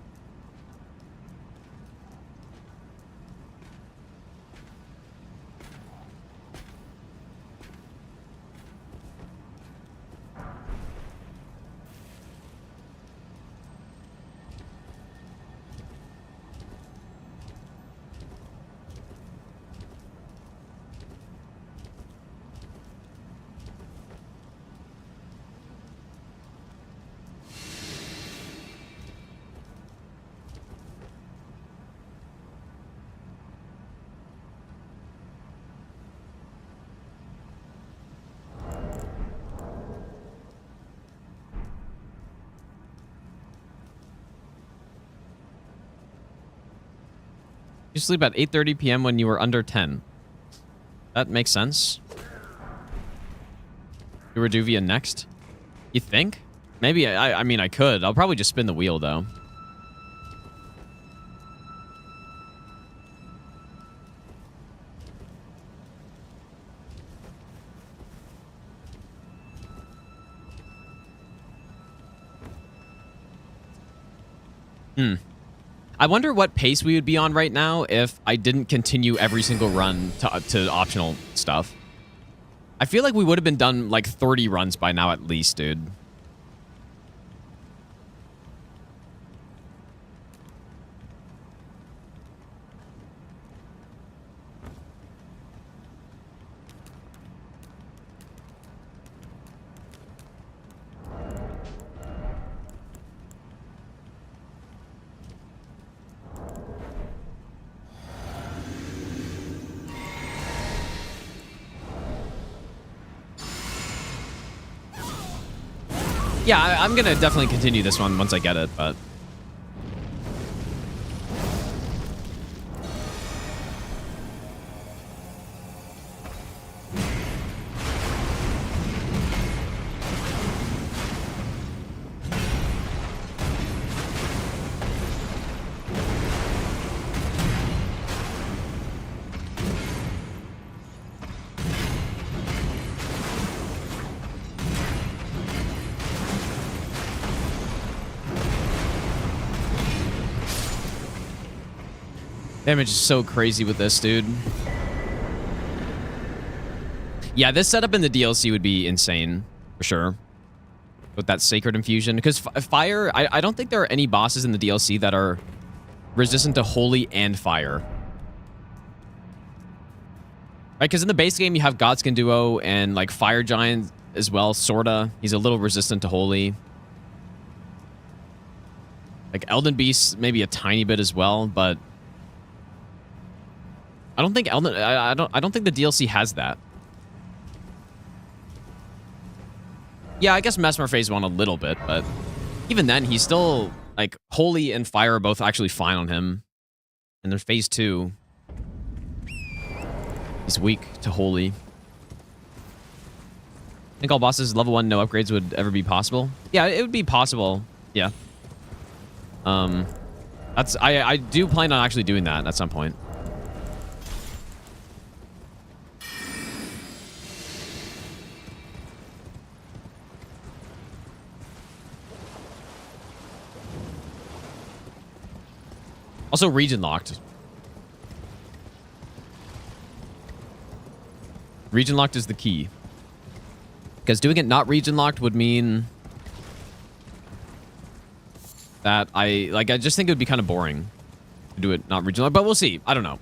You sleep at 8:30 p.m. when you were under 10. That makes sense. You were Duvia next? You think? Maybe, I mean, I could. I'll probably just spin the wheel, though. I wonder what pace we would be on right now if I didn't continue every single run to optional stuff. I feel like we would have been done like 30 runs by now at least, dude. Yeah, I'm gonna definitely continue this one once I get it, but... Damage is so crazy with this, dude. Yeah, this setup in the DLC would be insane, for sure. With that Sacred Infusion. Because fire, I don't think there are any bosses in the DLC that are resistant to Holy and Fire. Right, because in the base game, you have Godskin Duo and, like, Fire Giant as well, sorta. He's a little resistant to Holy. Like, Elden Beast, maybe a tiny bit as well, but... I don't think I don't think the DLC has that. Yeah, I guess Mesmer Phase 1 a little bit, but even then, he's still, like, Holy and Fire are both actually fine on him. And then Phase 2, he's weak to Holy. I think all bosses level 1, no upgrades would ever be possible. Yeah, it would be possible. Yeah. I do plan on actually doing that at some point. Also, region locked. Region locked is the key. Because doing it not region locked would mean that I just think it would be kind of boring to do it not region locked, but we'll see. I don't know.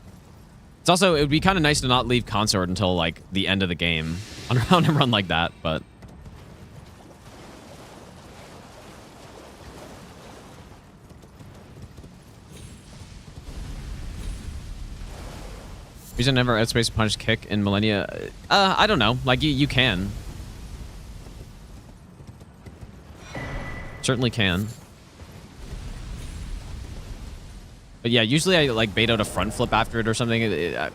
It's also, it would be kind of nice to not leave Consort until like the end of the game on a run like that, but reason never outspace punch kick in Millennia? I don't know. Like, you can. Certainly can. But yeah, usually I, like, bait out a front flip after it or something.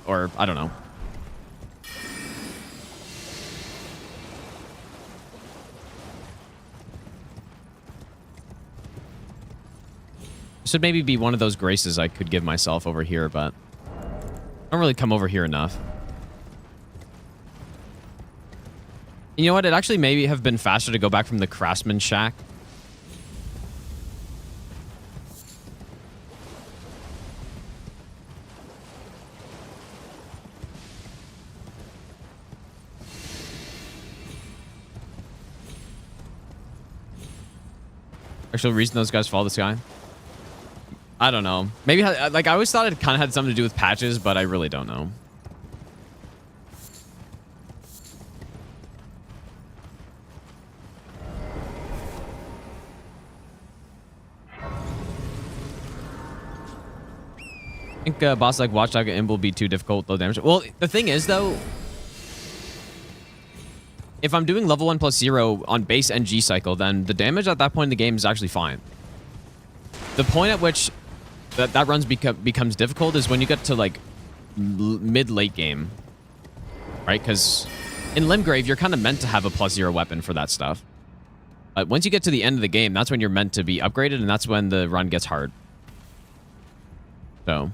Or, I don't know. This would maybe be one of those graces I could give myself over here, but I don't really come over here enough. You know what? It actually maybe have been faster to go back from the Craftsman Shack. Actual reason those guys follow this guy? I don't know. Maybe, like, I always thought it kind of had something to do with patches, but I really don't know. I think boss like Watchdog and Imp will be too difficult, low damage. Well, the thing is, though, if I'm doing level 1 plus 0 on base and G cycle, then the damage at that point in the game is actually fine. The point at which that runs becomes difficult is when you get to, like, mid-late game. Right? Because in Limgrave, you're kind of meant to have a plus 0 weapon for that stuff. But once you get to the end of the game, that's when you're meant to be upgraded, and that's when the run gets hard. So...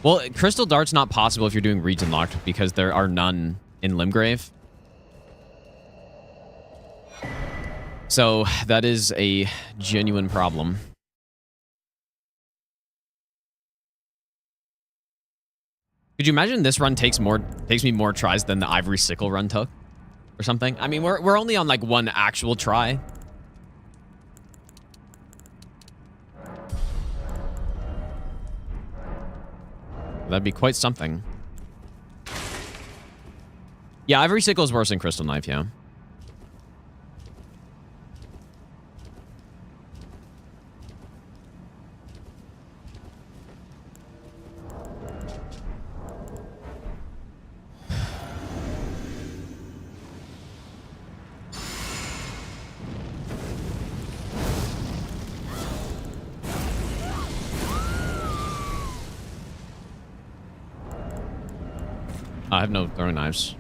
well, Crystal Dart's not possible if you're doing region locked because there are none in Limgrave. So that is a genuine problem. Could you imagine this run takes me more tries than the Ivory Sickle run took? Or something? I mean, we're only on like one actual try. That'd be quite something. Yeah, Ivory Sickle is worse than Crystal Knife, yeah. I have no throwing knives.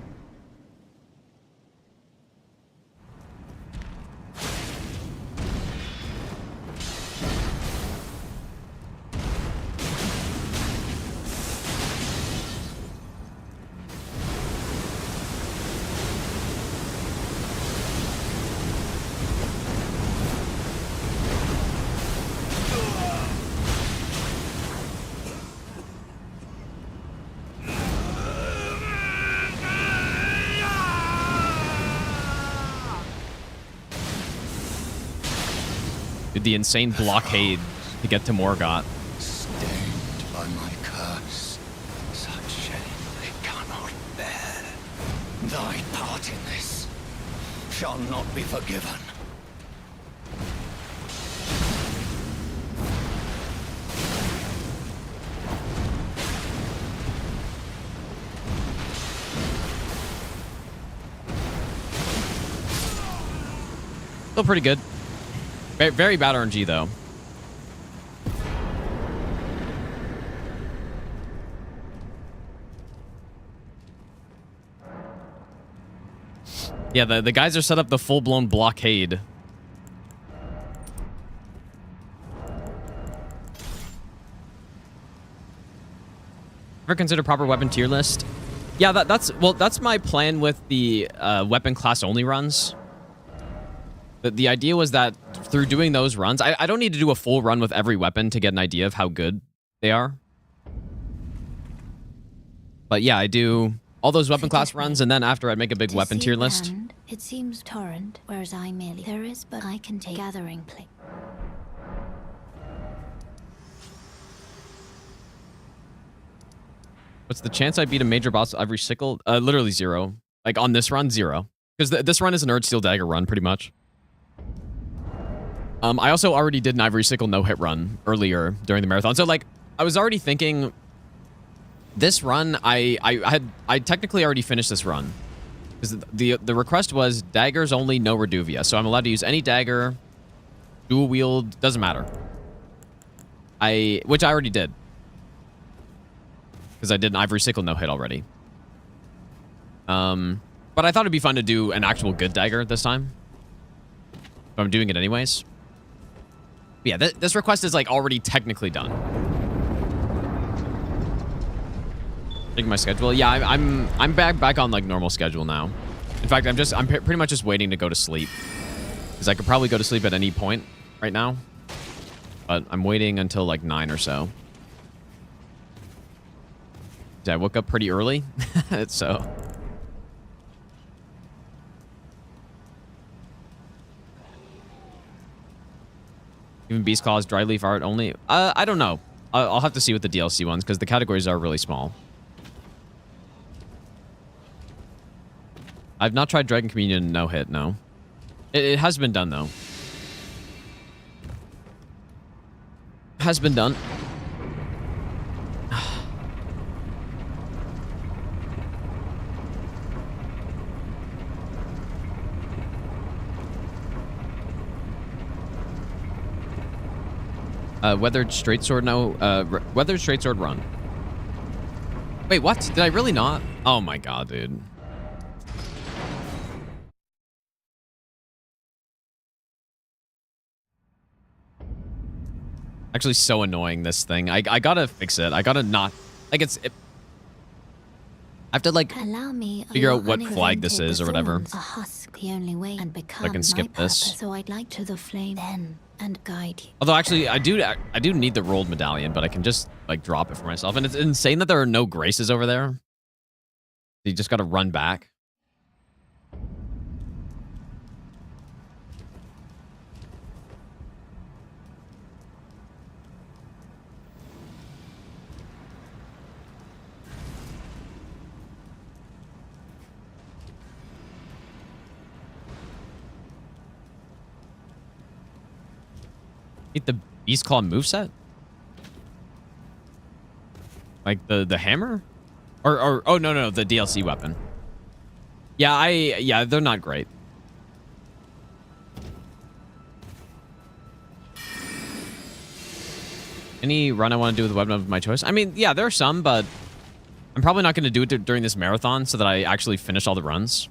The insane blockade to get to Morgoth. Stained by my curse, such shame they cannot bear. Thy part in this shall not be forgiven. Still pretty good. Very bad RNG, though. Yeah, the guys are set up the full-blown blockade. Ever consider proper weapon tier list? Yeah, that's my plan with the weapon class only runs. The idea was that through doing those runs, I don't need to do a full run with every weapon to get an idea of how good they are. But yeah, I do all those weapon class runs, and then after I'd make a big weapon tier list. It seems torrent, whereas I merely there is, but I can take gathering play. What's the chance I beat a major boss Ivory Sickle? Literally 0. Like on this run, 0. Because this run is an Erdsteel Dagger run, pretty much. I also already did an Ivory Sickle no-hit run earlier during the marathon. So, like, I was already thinking... This run, I technically already finished this run. Because the request was daggers only, no Reduvia. So I'm allowed to use any dagger, dual wield, doesn't matter. Which I already did. Because I did an Ivory Sickle no-hit already. But I thought it'd be fun to do an actual good dagger this time. So I'm doing it anyways. But yeah, this request is like already technically done. Checking my schedule. Yeah, I'm back on like normal schedule now. In fact, I'm pretty much just waiting to go to sleep. Because I could probably go to sleep at any point right now. But I'm waiting until like 9 or so. I woke up pretty early. So... Even Beast Claws, dry leaf art only? I don't know. I'll have to see with the DLC ones, because the categories are really small. I've not tried Dragon Communion no-hit, no. It has been done, though. Has been done. Weathered straight sword, no. Weathered straight sword, run. Wait, what? Did I really not? Oh my god, dude. Actually, so annoying, this thing. I gotta fix it. I gotta not... Like, I have to, like, figure out what flag this is or whatever. A husk, the only way, and become I can skip this. So I'd like to the flame then and guide you. Although, actually, I do need the rolled medallion, but I can just, like, drop it for myself. And it's insane that there are no graces over there. You just gotta run back. The Beast Claw moveset? Like the hammer? Or oh no, the DLC weapon. Yeah, they're not great. Any run I want to do with a weapon of my choice? I mean, yeah, there are some, but I'm probably not going to do it during this marathon so that I actually finish all the runs.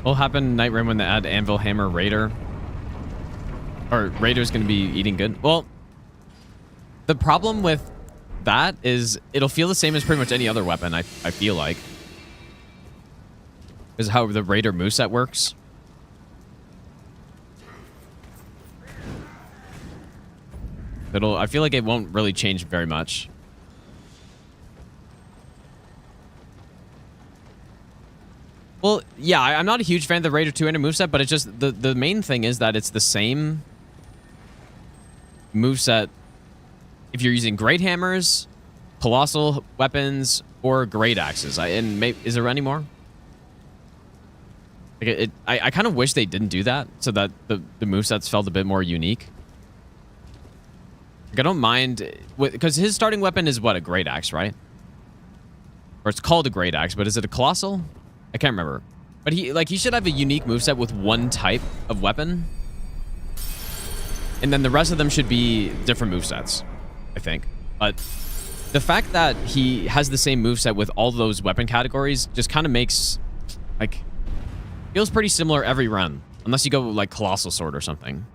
Will happen Night Rim when they add Anvil, Hammer, Raider. Or Raider's going to be eating good. Well, the problem with that is it'll feel the same as pretty much any other weapon, I feel like. Is how the Raider moveset works. I feel like it won't really change very much. Well, yeah, I'm not a huge fan of the Raider 2-hander moveset, but it's just the main thing is that it's the same moveset if you're using great hammers, colossal weapons, or great axes. Is there any more? Like I kind of wish they didn't do that so that the movesets felt a bit more unique. Like, I don't mind, because his starting weapon is what, a great axe, right? Or it's called a great axe, but is it a colossal? I can't remember. But he should have a unique moveset with one type of weapon. And then the rest of them should be different movesets, I think. But the fact that he has the same moveset with all those weapon categories just kind of makes, like, feels pretty similar every run. Unless you go, like, Colossal Sword or something.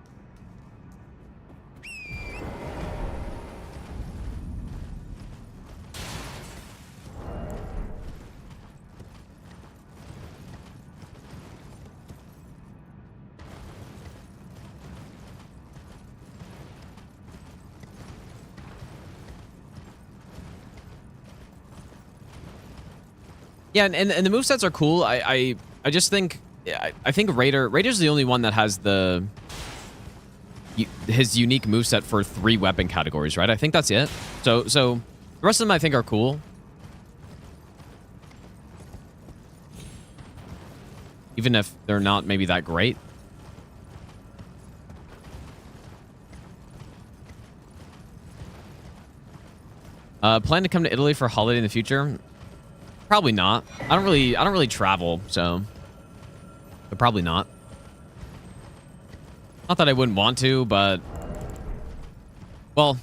Yeah, and the movesets are cool. I just think I think Raider's the only one that has the his unique moveset for 3 weapon categories, right? I think that's it. So the rest of them I think are cool. Even if they're not maybe that great. Plan to come to Italy for a holiday in the future? Probably not. I don't really travel, so but probably not. Not that I wouldn't want to, but well,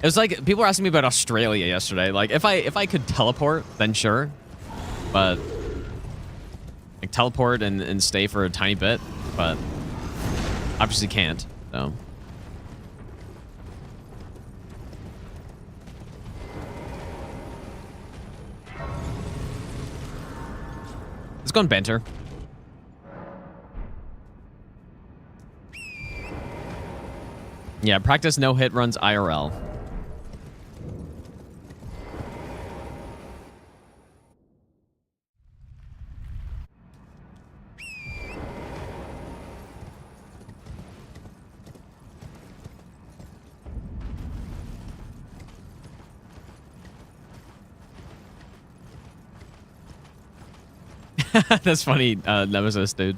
it was like people were asking me about Australia yesterday. Like if I could teleport, then sure. But like teleport and stay for a tiny bit, but obviously can't, so. Let's go on banter. Yeah, practice no hit runs IRL. That's funny, Nemesis, dude.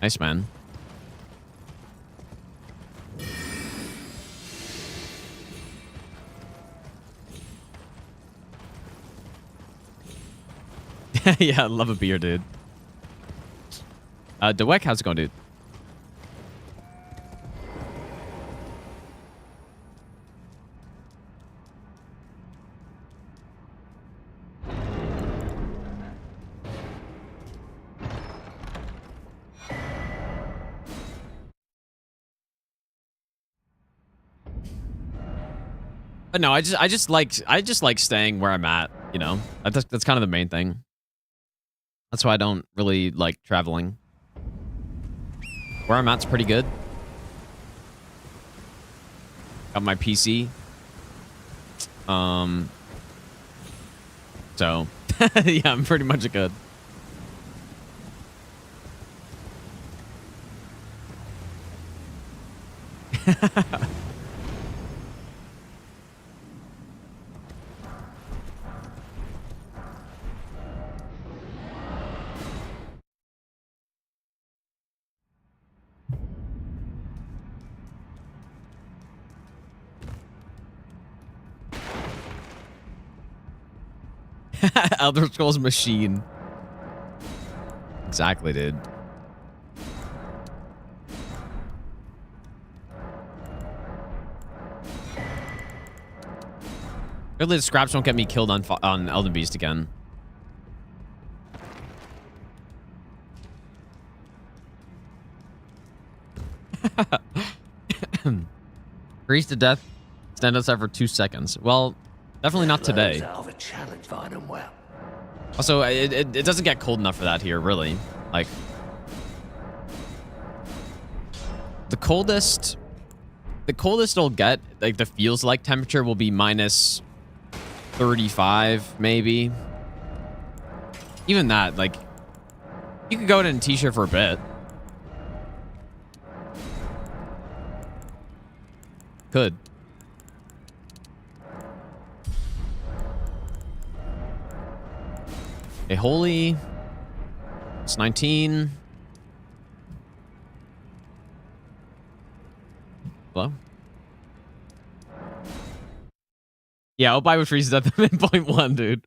Nice, man. Yeah, I love a beer, dude. Dweck, how's it going, dude? But no, I just like staying where I'm at, you know. That's kind of the main thing. That's why I don't really like traveling. Where I'm at's pretty good. Got my PC. So yeah, I'm pretty much good. Elder Scrolls machine. Exactly, dude. Really, the scraps won't get me killed on Elden Beast again. Freeze to death. Stand outside for 2 seconds. Well, definitely not today. Also, it doesn't get cold enough for that here, really. Like, the coldest it'll get, like the feels like temperature will be minus 35, maybe. Even that, like, you could go in a t-shirt for a bit. Could. Okay, holy. It's 19. Hello? Yeah, I'll buy with freezes at the midpoint 1, dude.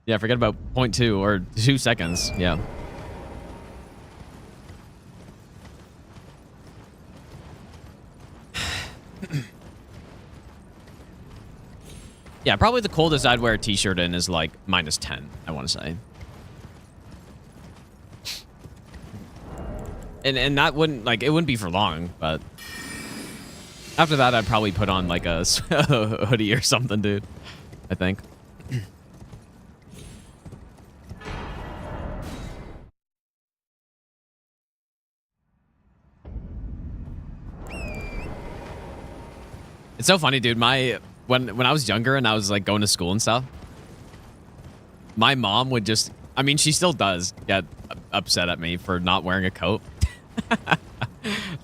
Yeah, forget about 0.2 or 2 seconds. Yeah. Yeah, probably the coldest I'd wear a t-shirt in is like minus 10, I want to say. And that wouldn't, like, it wouldn't be for long, but after that I'd probably put on like a hoodie or something, dude. I think. It's so funny, dude. When I was younger and I was like going to school and stuff, my mom would just, I mean, she still does get upset at me for not wearing a coat.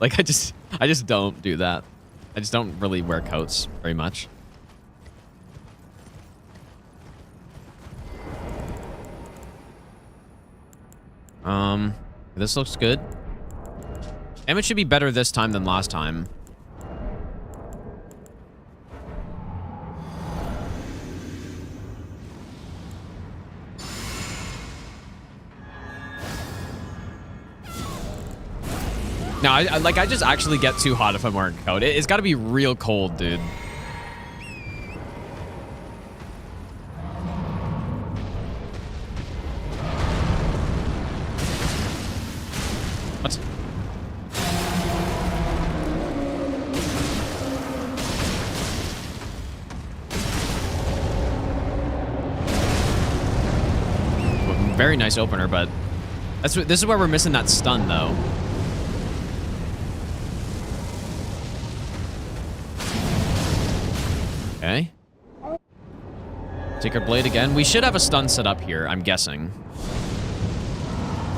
Like, I just don't do that. I just don't really wear coats very much. This looks good. Damage should be better this time than last time. No, I just actually get too hot if I'm wearing a coat. It's got to be real cold, dude. What? Very nice opener, but this is where we're missing that stun, though. Okay. Sacred Blade again. We should have a stun set up here, I'm guessing.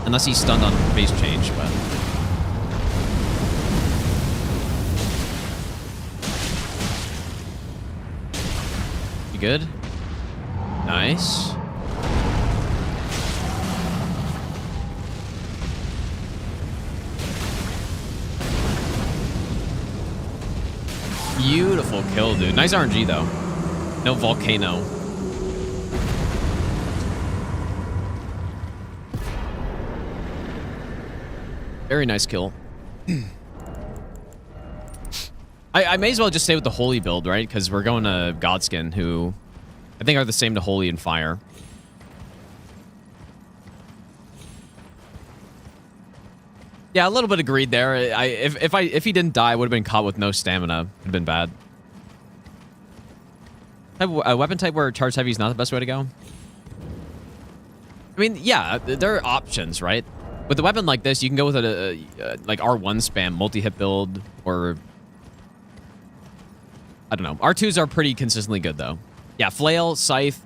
Unless he's stunned on phase change, but... You good? Nice. Beautiful kill, dude. Nice RNG, though. No Volcano. Very nice kill. I may as well just stay with the Holy build, right? Because we're going to Godskin, who I think are the same to Holy and Fire. Yeah, a little bit of greed there. If he didn't die, I would have been caught with no stamina. Would have been bad. A weapon type where charge heavy is not the best way to go. I mean, yeah, there are options, right? With a weapon like this, you can go with a like R1 spam multi-hit build, or I don't know. R2s are pretty consistently good though. Yeah, Flail, Scythe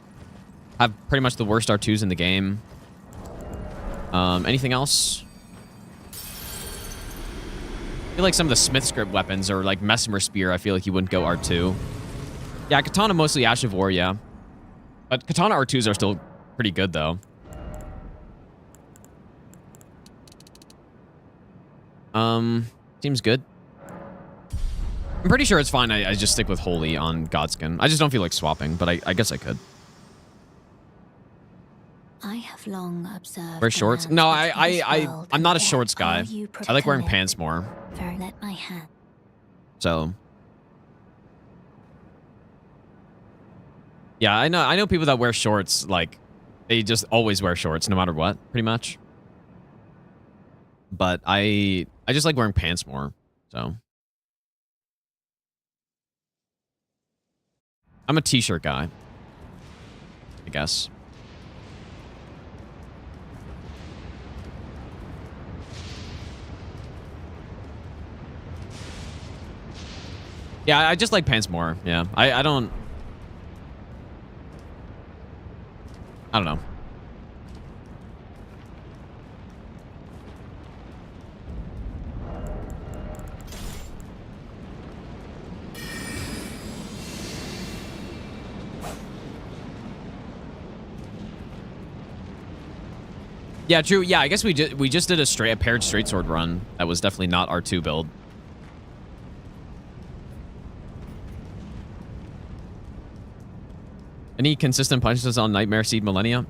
have pretty much the worst R2s in the game. Anything else? I feel like some of the Smith script weapons, or like Mesmer Spear, I feel like you wouldn't go R2. Yeah, Katana mostly Ash of War, yeah. But Katana R2s are still pretty good, though. Seems good. I'm pretty sure it's fine. I just stick with Holy on Godskin. I just don't feel like swapping, but I guess I could. I have long observed. Wear shorts? No, I'm not a shorts guy. I like wearing pants more. Let my hand. So. Yeah, I know people that wear shorts, like, they just always wear shorts no matter what, pretty much. But I just like wearing pants more, so. I'm a t-shirt guy, I guess. Yeah, I just like pants more. Yeah, I don't know. Yeah, true. Yeah, I guess we just did a paired straight sword run. That was definitely not R2 build. Any consistent punches on Nightmare Seed Millennia?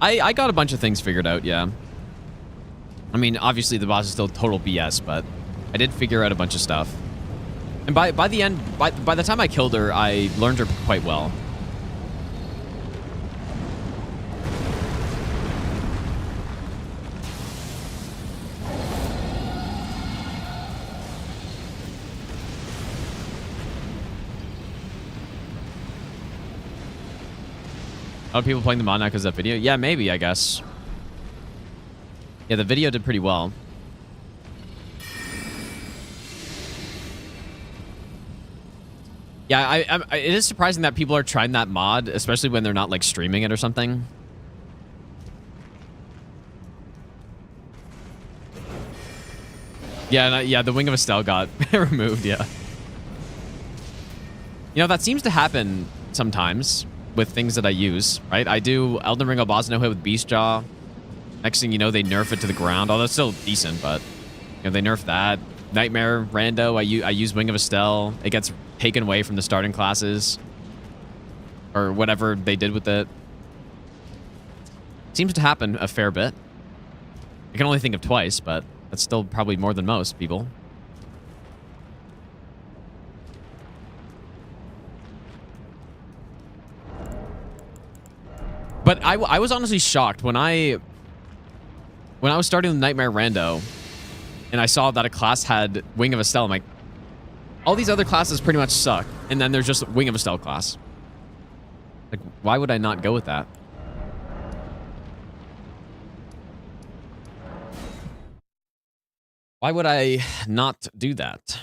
I got a bunch of things figured out, yeah. I mean, obviously the boss is still total BS, but I did figure out a bunch of stuff. And by the end, by the time I killed her, I learned her quite well. Oh, people playing the mod now because of that video? Yeah, maybe, I guess. Yeah, the video did pretty well. Yeah, it is surprising that people are trying that mod, especially when they're not, like, streaming it or something. Yeah, the Wing of Estelle got removed, yeah. You know, that seems to happen sometimes with things that I use, right? I do Elden Ring boss no hit with Beast Jaw. Next thing you know, they nerf it to the ground. Although it's still decent, but you know, they nerf that. Nightmare Rando, I use Wing of Estelle. It gets taken away from the starting classes. Or whatever they did with it. Seems to happen a fair bit. I can only think of twice, but that's still probably more than most people. But I was honestly shocked when I was starting the Nightmare Rando and I saw that a class had Wing of Estelle. I'm like, all these other classes pretty much suck. And then there's just Wing of Estelle class. Like, why would I not go with that? Why would I not do that?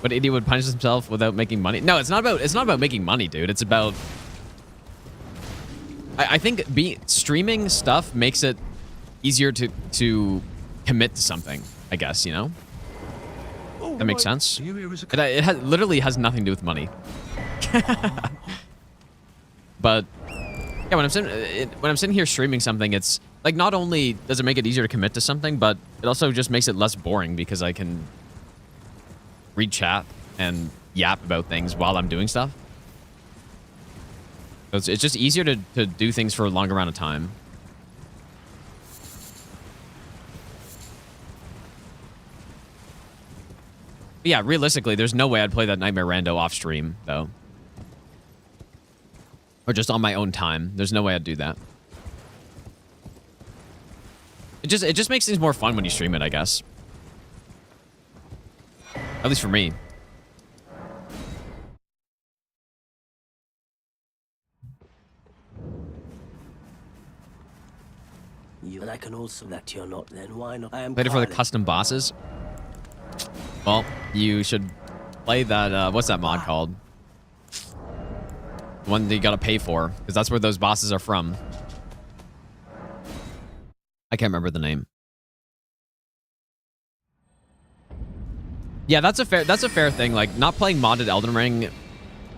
But idiot would punish himself without making money. No, it's not about making money, dude. It's about I think streaming stuff makes it easier to commit to something, I guess, you know? That makes sense. It literally has nothing to do with money. But yeah, when I'm sitting here streaming something, it's like not only does it make it easier to commit to something, but it also just makes it less boring because I can read chat and yap about things while I'm doing stuff. So it's just easier to do things for a longer amount of time. But yeah, realistically, there's no way I'd play that Nightmare Rando off stream, though. Or just on my own time. There's no way I'd do that. It just makes things more fun when you stream it, I guess. At least for me. And I can also that you're not, then why not? I am Played it for the custom bosses. Well, you should play that, what's that mod called? The one that you gotta pay for, because that's where those bosses are from. I can't remember the name. Yeah, that's a fair thing. Like, not playing modded Elden Ring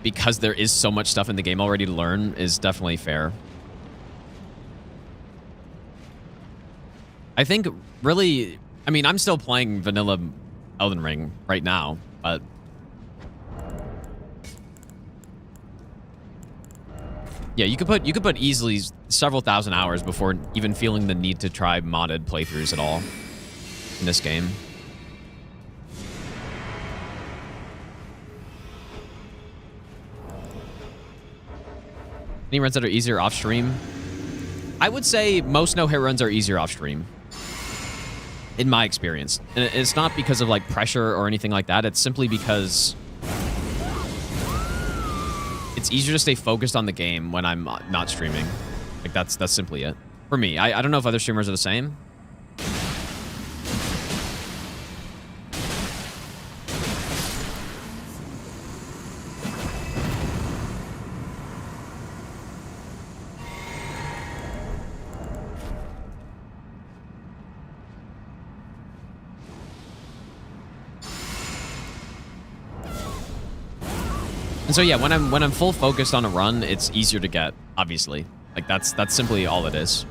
because there is so much stuff in the game already to learn is definitely fair. I think, really, I mean, I'm still playing vanilla Elden Ring right now, but yeah, you could put easily several thousand hours before even feeling the need to try modded playthroughs at all in this game. Any runs that are easier off stream? I would say most no-hit runs are easier off stream. In my experience. And it's not because of like pressure or anything like that. It's simply because it's easier to stay focused on the game when I'm not streaming. Like that's simply it. For me. I don't know if other streamers are the same. And so yeah, when I'm full focused on a run, it's easier to get, obviously. Like that's simply all it is.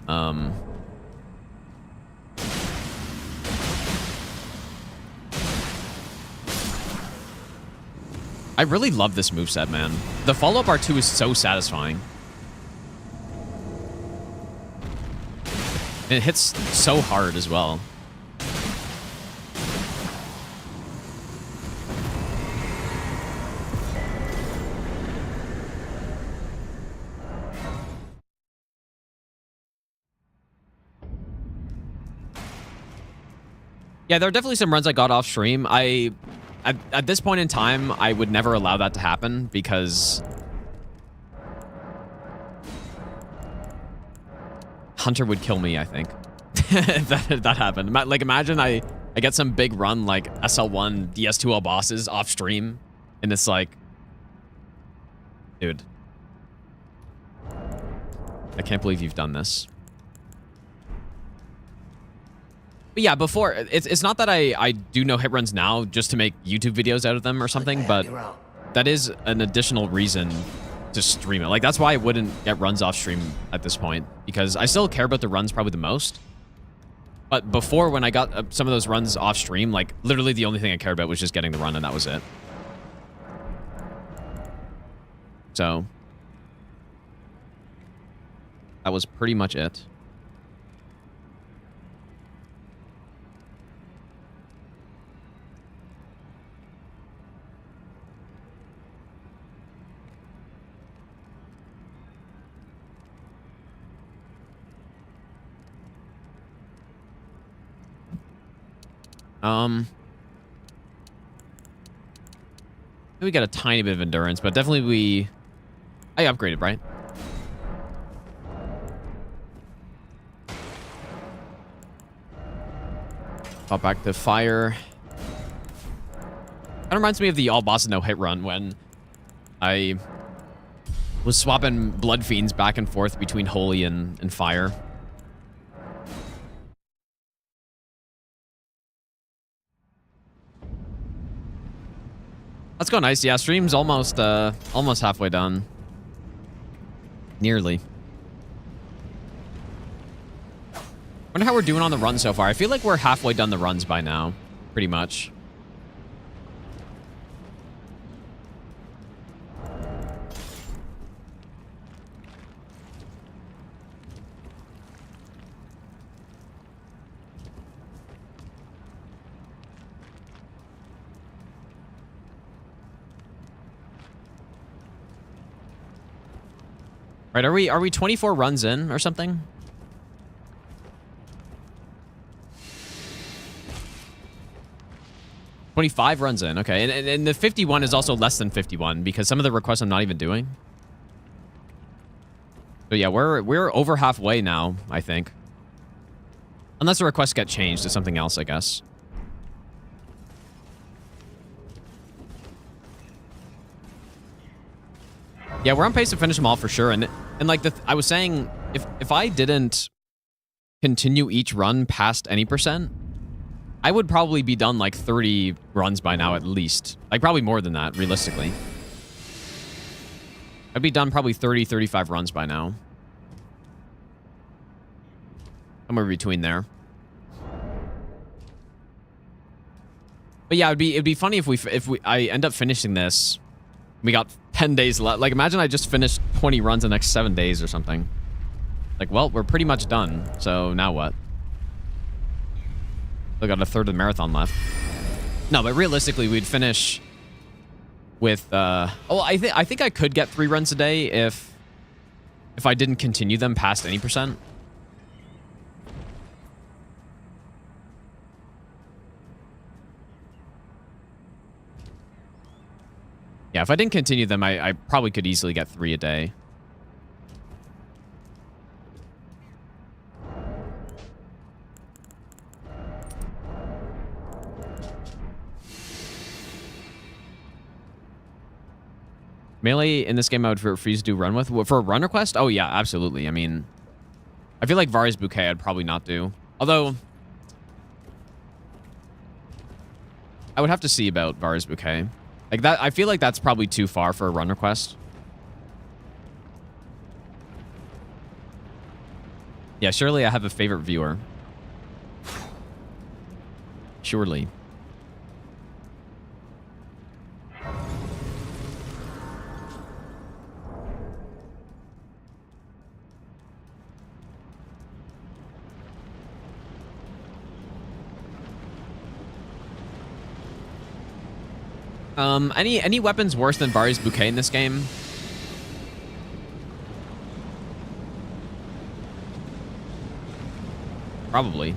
I really love this moveset, man. The follow-up R2 is so satisfying. And it hits so hard as well. Yeah, there are definitely some runs I got off stream. At this point in time, I would never allow that to happen because Hunter would kill me, I think. if that happened. Like, imagine I get some big run like SL1, DS2L bosses off stream, and it's like, dude, I can't believe you've done this. But yeah, before, it's not that I do no hit runs now just to make YouTube videos out of them or something, but that is an additional reason to stream it. Like, that's why I wouldn't get runs off stream at this point, because I still care about the runs probably the most. But before, when I got some of those runs off stream, like, literally the only thing I cared about was just getting the run, and that was it. So that was pretty much it. We got a tiny bit of endurance, but definitely I upgraded, right? Pop back to fire. Kind of reminds me of the all bosses no hit run when I was swapping blood fiends back and forth between holy and fire. Let's go, nice. Yeah, stream's almost halfway done. Nearly. Wonder how we're doing on the run so far. I feel like we're halfway done the runs by now, pretty much. Right, are we 24 runs in or something? 25 runs in, okay. And the 51 is also less than 51 because some of the requests I'm not even doing. So yeah, we're over halfway now, I think. Unless the requests get changed to something else, I guess. Yeah, we're on pace to finish them all for sure. And like I was saying, if I didn't continue each run past any percent, I would probably be done like 30 runs by now at least. Like probably more than that, realistically. I'd be done probably 30, 35 runs by now. Somewhere between there. But yeah, it'd be funny if I end up finishing this. We got 10 days left. Like, imagine I just finished 20 runs in the next 7 days or something. Like, well, we're pretty much done. So now what? Still got a third of the marathon left. No, but realistically, we'd finish with. Oh, I think I could get 3 runs a day if I didn't continue them past any percent. Yeah, if I didn't continue them, I probably could easily get 3 a day. Melee in this game I would refuse to do run with. For a run request? Oh yeah, absolutely. I mean, I feel like Varre's Bouquet I'd probably not do. Although, I would have to see about Varre's Bouquet. Like that, I feel like that's probably too far for a run request. Yeah, surely I have a favorite viewer. Surely. Any weapons worse than Varre's Bouquet in this game? Probably.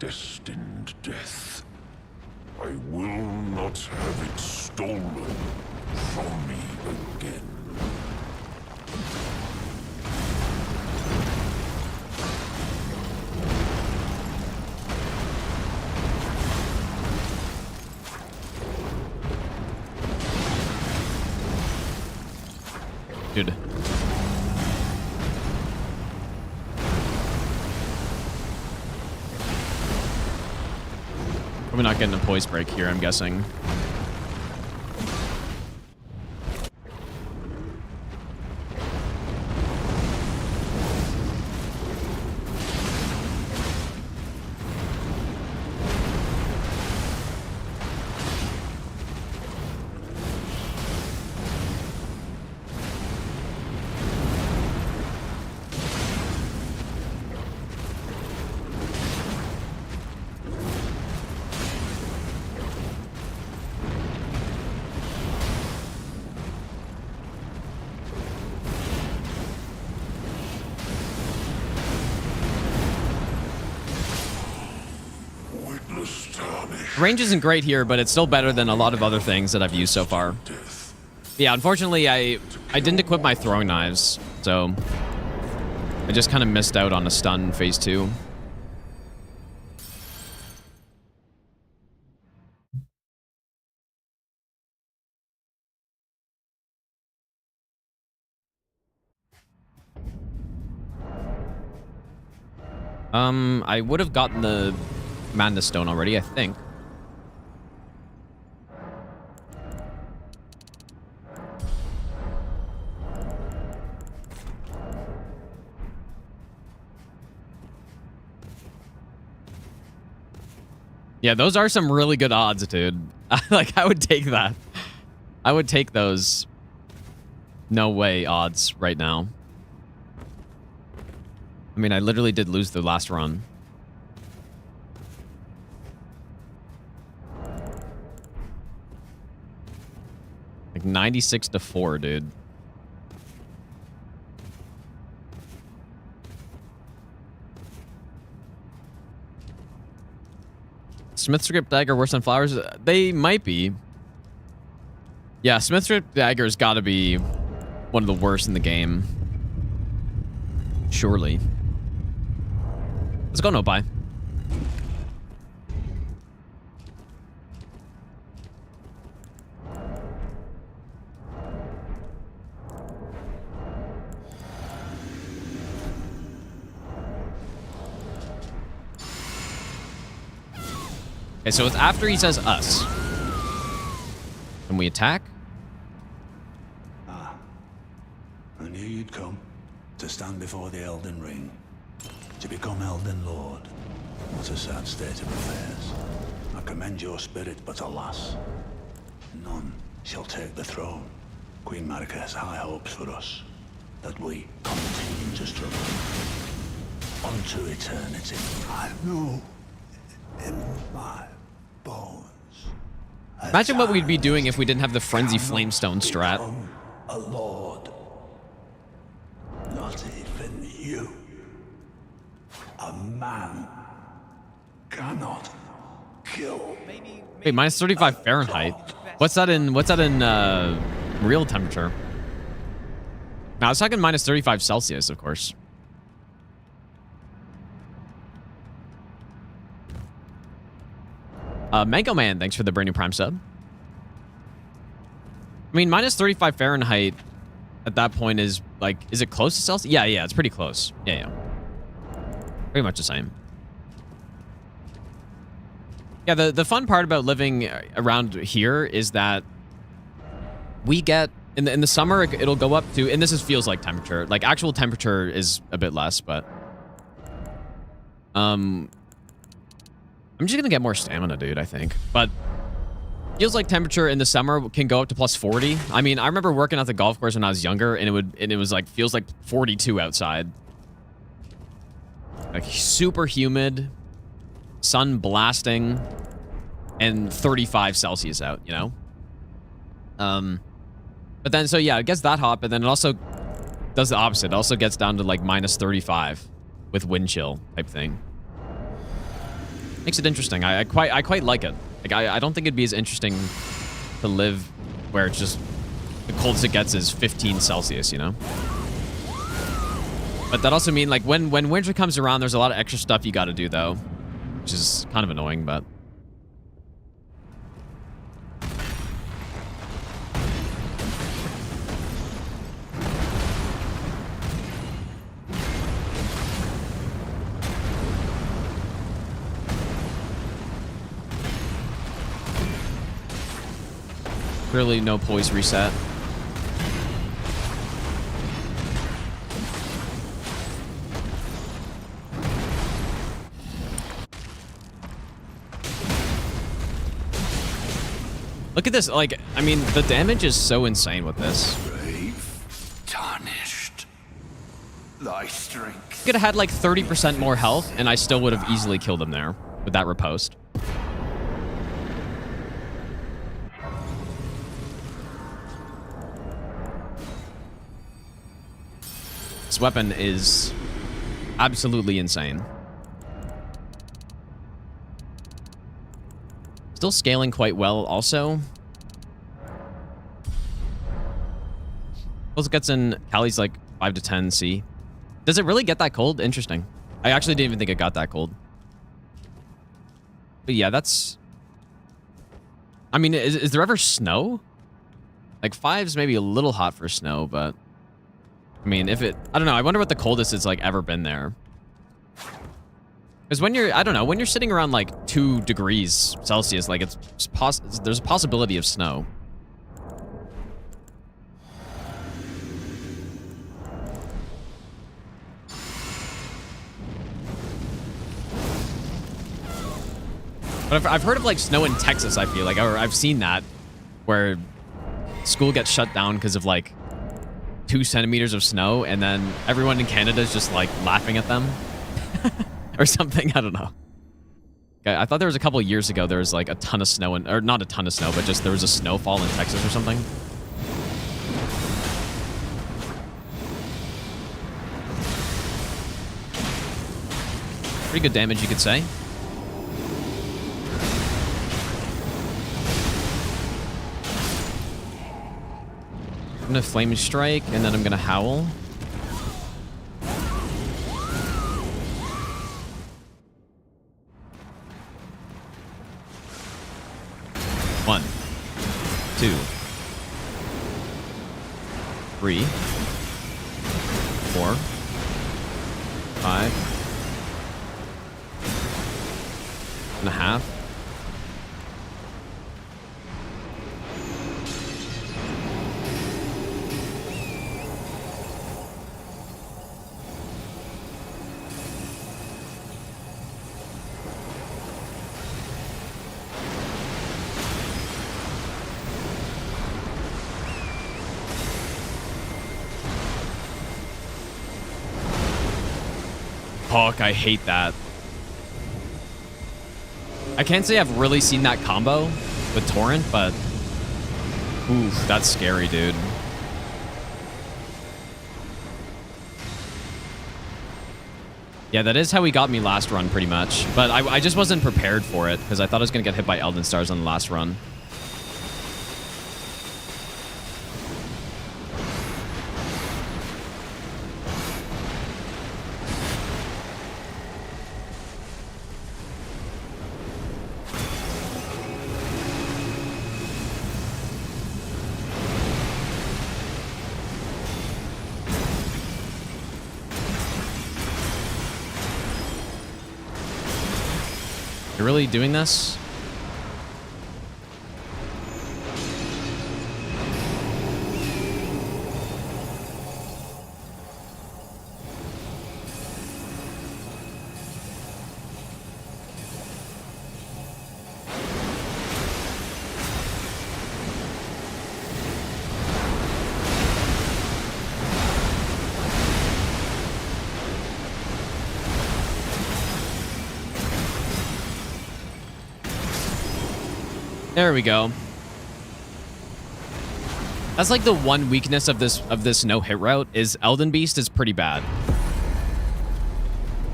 destined death. I will not have it stolen from me again. Dude. Probably not getting a poise break here, I'm guessing. Range isn't great here, but it's still better than a lot of other things that I've used so far. Yeah, unfortunately, I didn't equip my throwing knives, so I just kind of missed out on a stun in phase 2. I would have gotten the Madness Stone already, I think. Yeah, those are some really good odds, dude. Like, I would take that. I would take those no way odds right now. I mean, I literally did lose the last run. Like 96-4, dude. Smith's Grip Dagger worse than Flowers? They might be. Yeah, Smith's Grip Dagger's got to be one of the worst in the game. Surely. Let's go, no bye. Okay, so it's after he says us. Can we attack? Ah. I knew you'd come. To stand before the Elden Ring. To become Elden Lord. What a sad state of affairs. I commend your spirit, but alas. None shall take the throne. Queen Marika has high hopes for us. That we continue to struggle. Unto eternity. I know in my bones. Imagine what we'd be doing if we didn't have the Frenzy Flamestone strat. A lord. Not even you. A man cannot kill. Wait, minus 35 Fahrenheit. What's that in real temperature? No, I was talking minus 35 Celsius, of course. Mango Man, thanks for the brand new Prime sub. I mean, minus 35 Fahrenheit at that point is like, is it close to Celsius? Yeah, it's pretty close. Yeah. Pretty much the same. Yeah, the fun part about living around here is that we get, in the summer, it'll go up to, and this feels like temperature. Like, actual temperature is a bit less, but... I'm just gonna get more stamina, dude, I think. But feels like temperature in the summer can go up to plus 40. I mean, I remember working at the golf course when I was younger, and it was like, feels like 42 outside. Like, super humid, sun blasting, and 35 Celsius out, you know? But then, so yeah, it gets that hot, but then it also does the opposite. It also gets down to like minus 35 with wind chill type thing. Makes it interesting. I quite like it. Like I don't think it'd be as interesting to live where it's just the coldest it gets is 15 Celsius, you know? But that also means like when winter comes around, there's a lot of extra stuff you got to do though, which is kind of annoying, but really no poise reset. Look at this, like, I mean, the damage is so insane with this. Brave, tarnished, thy strength. Could have had like 30% more health, and I still would have easily killed him there with that riposte. This weapon is absolutely insane. Still scaling quite well also. Also gets in Cali's like 5 to 10 C. Does it really get that cold? Interesting. I actually didn't even think it got that cold. But yeah, that's... I mean, is there ever snow? Like 5's maybe a little hot for snow, but... I mean, if it... I don't know. I wonder what the coldest it's like ever been there. Because when you're... I don't know. When you're sitting around like 2 degrees Celsius, like there's a possibility of snow. But I've heard of like snow in Texas, I feel like, or I've seen that, where school gets shut down because of like 2 centimeters of snow, and then everyone in Canada is just like laughing at them or something. I don't know. I thought there was a couple of years ago there was like a ton of snow, or not a ton of snow, but just there was a snowfall in Texas or something. Pretty good damage, you could say. I'm gonna flame strike, and then I'm gonna howl. One, 2, 3, 4, 5 and a half. Fuck, I hate that. I can't say I've really seen that combo with Torrent, but... Oof, that's scary, dude. Yeah, that is how he got me last run, pretty much. But I just wasn't prepared for it, because I thought I was going to get hit by Elden Stars on the last run. You're really doing this? There we go. That's like the one weakness of this no hit route is Elden Beast is pretty bad.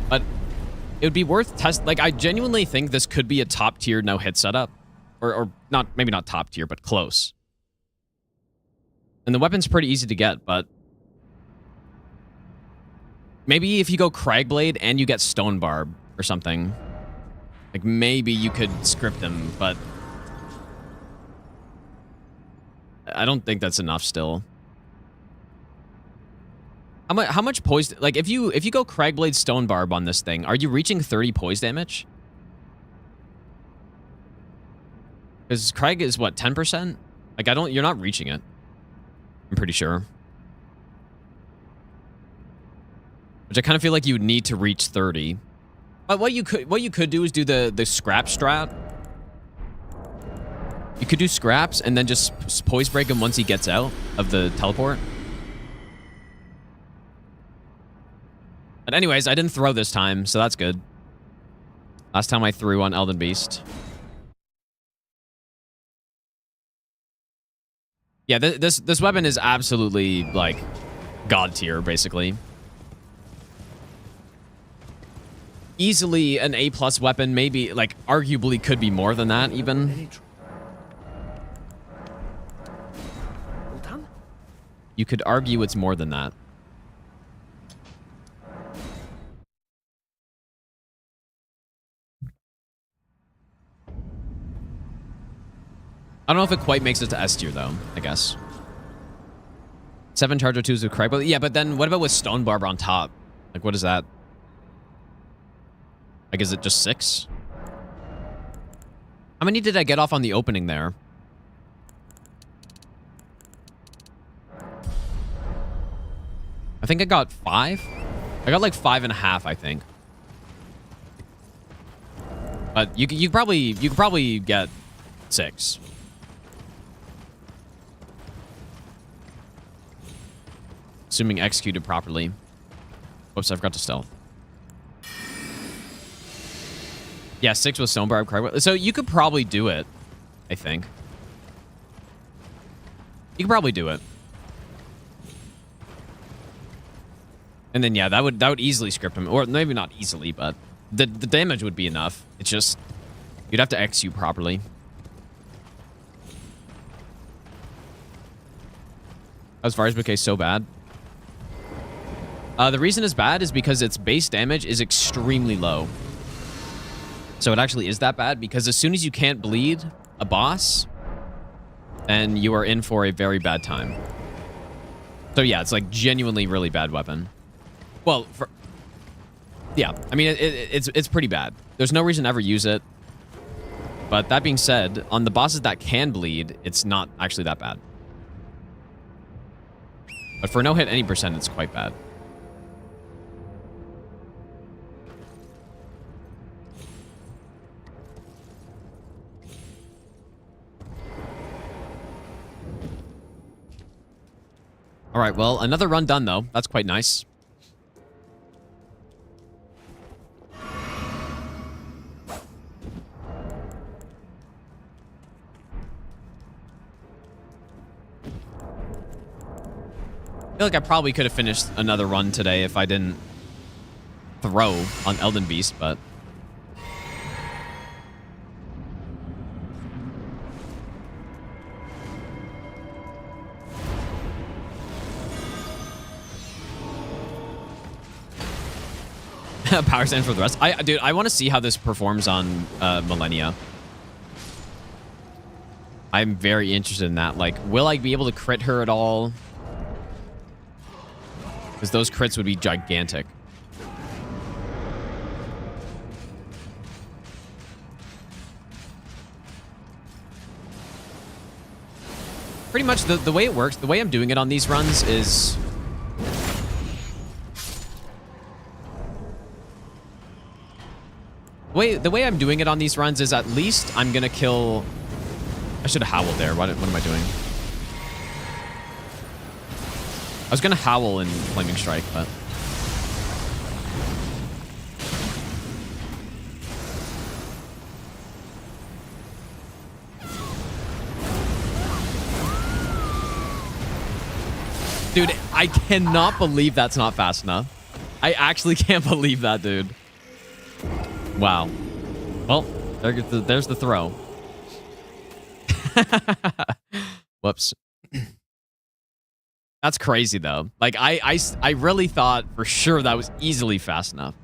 But it would be worth test. Like, I genuinely think this could be a top tier no hit setup, or not, maybe not top tier, but close. And the weapon's pretty easy to get, but maybe if you go Cragblade and you get Stone Barb or something, like maybe you could script him, but I don't think that's enough still. How much poise? Like if you go Cragblade Stone Barb on this thing, are you reaching 30 poise damage? Because Crag is what, 10%? Like you're not reaching it. I'm pretty sure. Which I kind of feel like you would need to reach 30. But what you could do is do the scrap strat. You could do scraps and then just poise break him once he gets out of the teleport. But anyways, I didn't throw this time, so that's good. Last time I threw on Elden Beast. Yeah, this weapon is absolutely, like, god tier, basically. Easily an A+ weapon, maybe, like, arguably could be more than that, even. You could argue it's more than that. I don't know if it quite makes it to S tier, though, I guess. 7 Charger 2s with Crag. Yeah, but then what about with Stone Barb on top? Like, what is that? Like, is it just 6? How many did I get off on the opening there? I think I got 5? I got like 5.5, I think. But you could probably get 6. Assuming executed properly. Whoops, I forgot to stealth. Yeah, 6 with Stone Barb Crag. So you could probably do it, I think. You could probably do it. And then yeah, that would easily script him, or maybe not easily, but the damage would be enough. It's just you'd have to execute properly. How's Varre's bouquet so bad? The reason it's bad is because its base damage is extremely low. So it actually is that bad because as soon as you can't bleed a boss, then you are in for a very bad time. So yeah, it's like genuinely really bad weapon. Well, yeah, I mean, it's pretty bad. There's no reason to ever use it. But that being said, on the bosses that can bleed, it's not actually that bad. But for no hit any percent, it's quite bad. All right, well, another run done, though. That's quite nice. I feel like I probably could have finished another run today if I didn't throw on Elden Beast, but... Power stand for the rest. Dude, I want to see how this performs on Millennia. I'm very interested in that. Like, will I be able to crit her at all? Because those crits would be gigantic. Pretty much the way it works, the way I'm doing it on these runs is... The way I'm doing it on these runs is at least I'm going to kill... I should have howled there. What am I doing? I was going to howl in Flaming Strike, but... Dude, I cannot believe that's not fast enough. I actually can't believe that, dude. Wow. Well, there's the throw. Whoops. That's crazy, though. Like, I really thought for sure that was easily fast enough.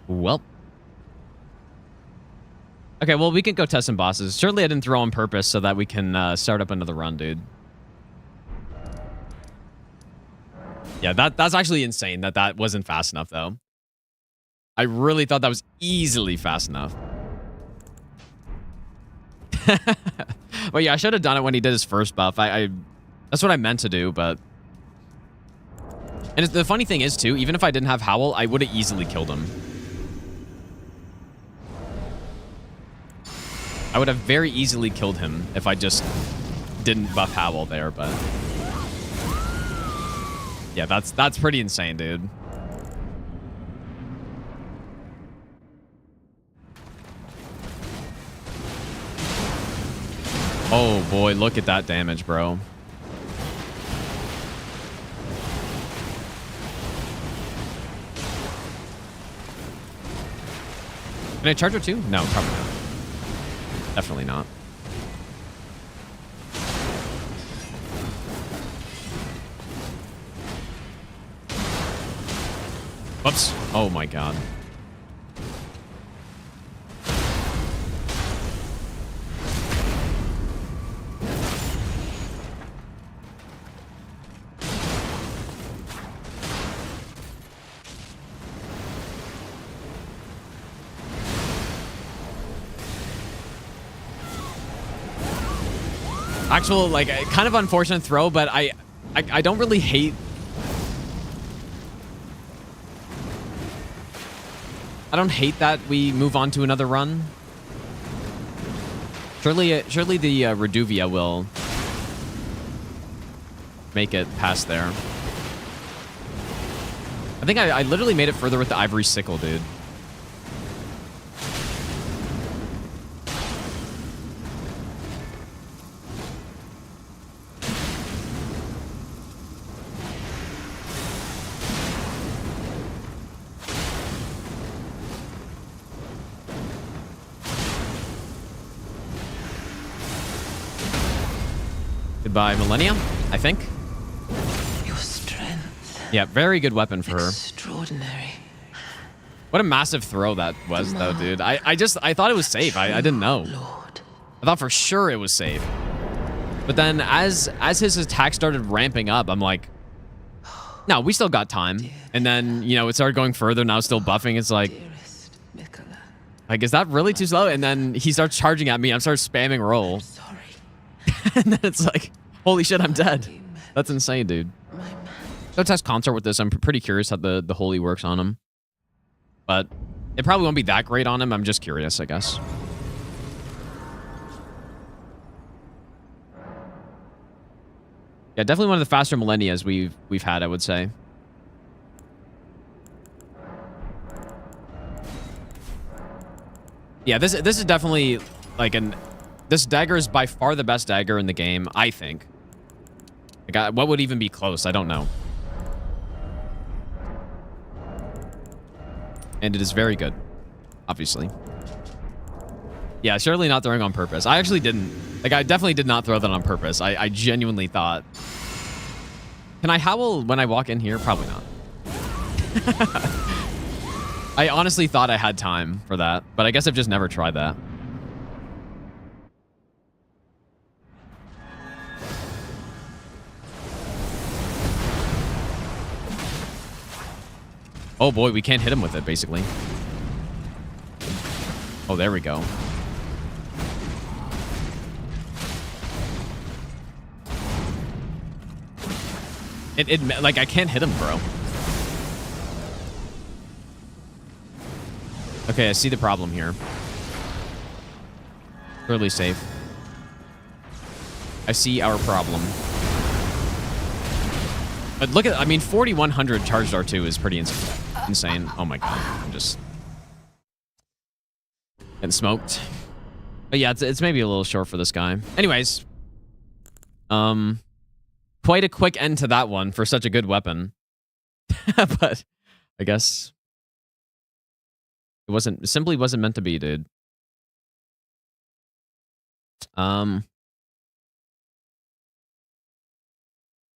Well. Okay, well, we can go test some bosses. Surely I didn't throw on purpose so that we can start up another run, dude. Yeah, that's actually insane that wasn't fast enough, though. I really thought that was easily fast enough. Well, yeah, I should have done it when he did his first buff. That's what I meant to do, but... And the funny thing is, too, even if I didn't have Howl, I would have easily killed him. I would have very easily killed him if I just didn't buff Howl there, but... Yeah, that's pretty insane, dude. Oh boy, look at that damage, bro. Can I charge her too? No, probably not. Definitely not. Whoops. Oh my god. Actual, like, kind of unfortunate throw, but I don't really hate... I don't hate that we move on to another run. Surely the Reduvia will make it past there. I think I literally made it further with the Ivory Sickle, dude. Goodbye, Millennia, I think. Your strength. Yeah, very good weapon for her. Extraordinary. What a massive throw that was, though, dude. I thought it was safe. I didn't know. Lord. I thought for sure it was safe. But then as his attack started ramping up, I'm like, no, we still got time. And then, you know, it started going further. Now it's still buffing. It's like, is that really too slow? And then he starts charging at me. I start spamming roll. And then it's like, holy shit, I'm dead. That's insane, dude. Go test Consort with this. I'm pretty curious how the Holy works on him. But it probably won't be that great on him. I'm just curious, I guess. Yeah, definitely one of the faster Millennias we've had, I would say. Yeah, this is definitely like this dagger is by far the best dagger in the game, I think. Like, what would even be close? I don't know. And it is very good, obviously. Yeah, surely not throwing on purpose. I actually didn't. Like, I definitely did not throw that on purpose. I genuinely thought... Can I howl when I walk in here? Probably not. I honestly thought I had time for that, but I guess I've just never tried that. Oh boy, we can't hit him with it, basically. Oh, there we go. Like, I can't hit him, bro. Okay, I see the problem here. Clearly safe. I see our problem. But look at, I mean, 4100 charged R2 is pretty insane. Oh my god, I'm just getting smoked. But yeah, it's maybe a little short for this guy. Anyways, quite a quick end to that one for such a good weapon. But I guess it simply wasn't meant to be, dude.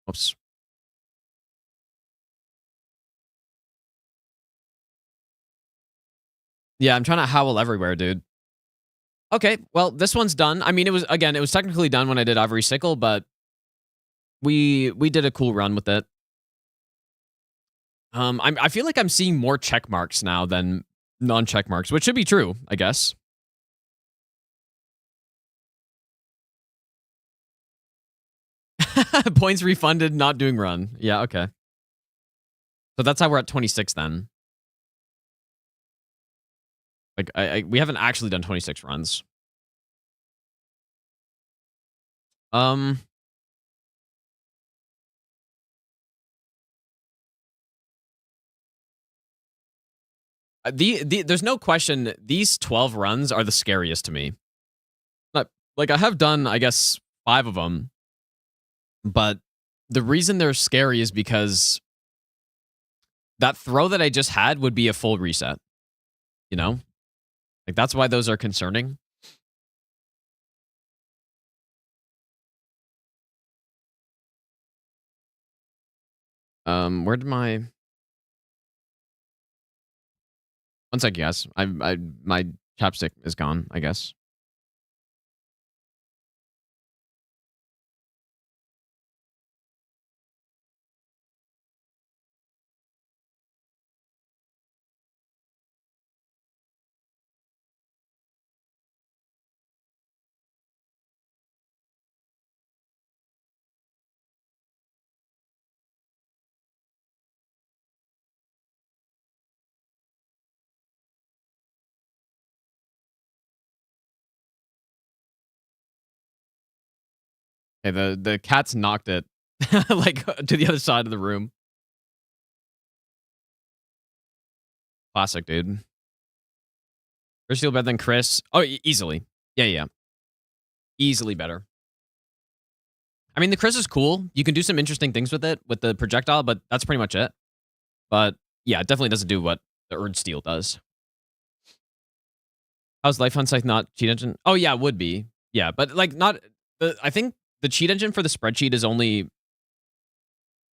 Oops. Yeah, I'm trying to howl everywhere, dude. Okay, well, this one's done. I mean, it was technically done when I did Ivory Sickle, but we did a cool run with it. I feel like I'm seeing more check marks now than non-check marks, which should be true, I guess. Points refunded, not doing run. Yeah, okay. So that's how we're at 26 then. Like, we haven't actually done 26 runs. There's no question these 12 runs are the scariest to me. Like, I have done, I guess, 5 of them, but the reason they're scary is because that throw that I just had would be a full reset. You know? Like, that's why those are concerning. Where did my... One sec, guys. My chapstick is gone, I guess. Okay, the cat's knocked it like to the other side of the room. Classic, dude. Erdsteel better than Chris? Oh, easily. Yeah. Easily better. I mean, the Chris is cool. You can do some interesting things with it, with the projectile, but that's pretty much it. But yeah, it definitely doesn't do what the Erdsteel does. How's Life on Scythe not cheat engine? Oh, yeah, it would be. Yeah, but like not... I think the cheat engine for the spreadsheet is only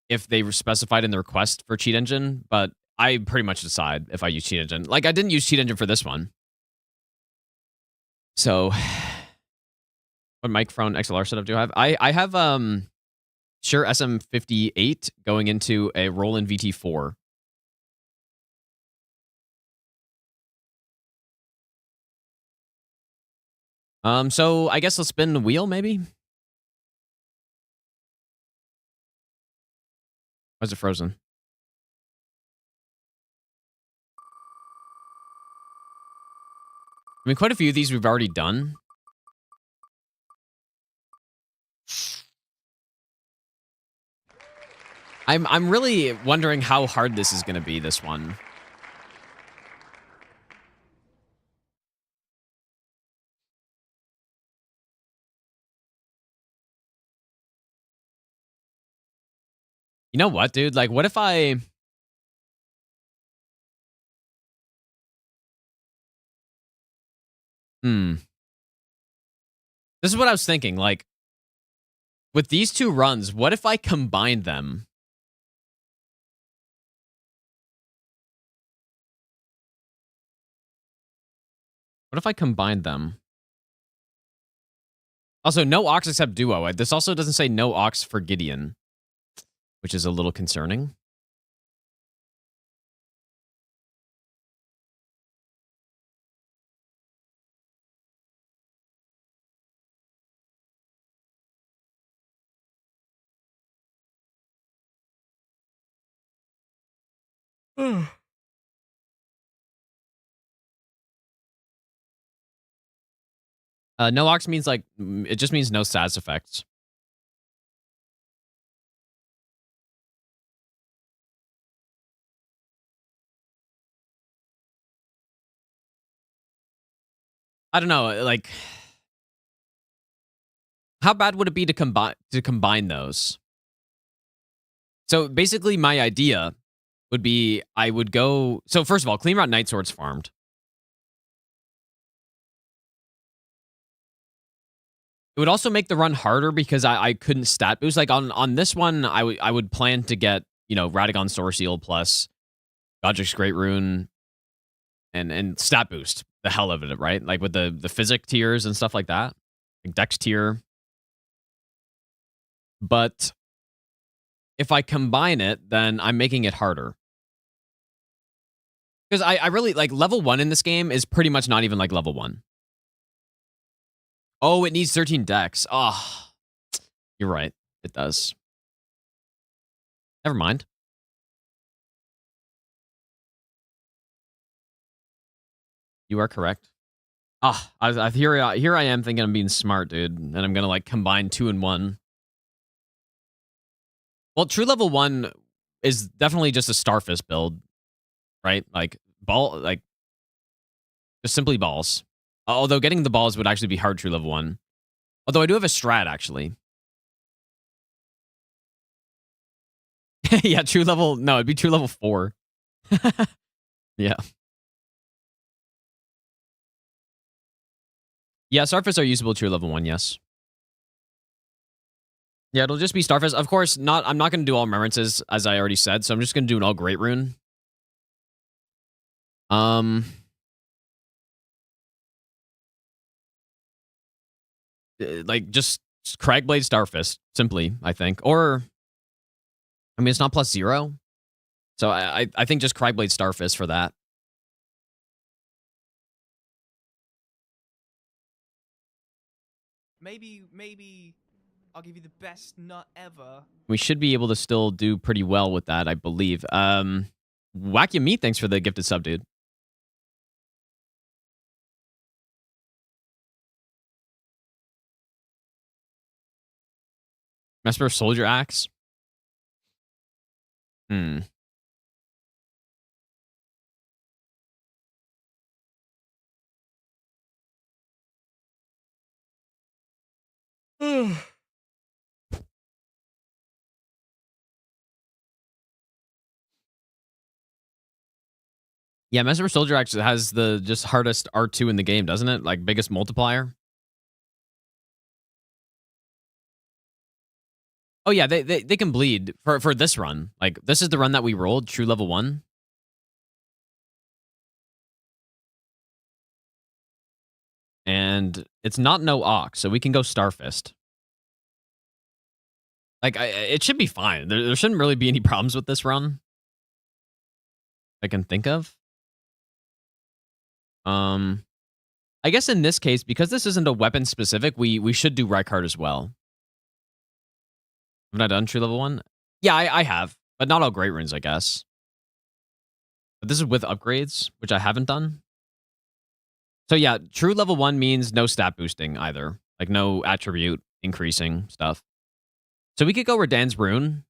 if they were specified in the request for cheat engine, but I pretty much decide if I use cheat engine. Like, I didn't use cheat engine for this one. So, what microphone XLR setup do I have? I have Shure SM58 going into a Roland VT4. So I guess let's spin the wheel, maybe? Why is it frozen? I mean, quite a few of these we've already done. I'm really wondering how hard this is going to be, this one. You know what, dude? Like, what if I... This is what I was thinking. Like, with these two runs, what if I combine them? What if I combined them? Also, no Ox except Duo. This also doesn't say no Ox for Gideon, which is a little concerning. No Ox means, like, it just means no SAS effects. I don't know, like, how bad would it be to combine those? So basically, my idea would be I would go... So first of all, Clean Route Night Sword's farmed. It would also make the run harder because I couldn't stat boost. Like on this one, I would plan to get, you know, Radahn Source Seal plus Godric's Great Rune and stat boost the hell of it, right? Like with the physic tiers and stuff like that. Like Dex tier. But if I combine it, then I'm making it harder. Because I really, like, level 1 in this game is pretty much not even like level 1. Oh, it needs 13 Dex. Oh, you're right. It does. Never mind. You are correct. Here I am thinking I'm being smart, dude. And I'm going to, like, combine 2 and 1. Well, true level 1 is definitely just a Starfist build, right? Like, just simply balls. Although getting the balls would actually be hard true level 1. Although I do have a strat, actually. Yeah, true level... No, it'd be true level 4. Yeah. Yeah, Starfists are usable true level 1, yes. Yeah, it'll just be Starfist. Of course, I'm not going to do all remembrances, as I already said, so I'm just going to do an all Great Rune. Like, just Cragblade Starfist, simply, I think. Or, I mean, it's not plus 0. So I think just Cragblade Starfist for that. Maybe I'll give you the best nut ever. We should be able to still do pretty well with that, I believe. Whack You Meat, thanks for the gifted sub, dude. Mesper Soldier Axe. Yeah, Mesmer Soldier actually has the just hardest R2 in the game, doesn't it? Like, biggest multiplier. Oh, yeah, they can bleed for this run. Like, this is the run that we rolled, true level 1. And it's not no Ox, so we can go Starfist. Like, it should be fine. There shouldn't really be any problems with this run. I can think of. I guess in this case, because this isn't a weapon specific, we should do Rykard as well. Haven't I done true level 1? Yeah, I have. But not all Great Runes, I guess. But this is with upgrades, which I haven't done. So yeah, true level 1 means no stat boosting either. Like, no attribute increasing stuff. So we could go Radahn's Rune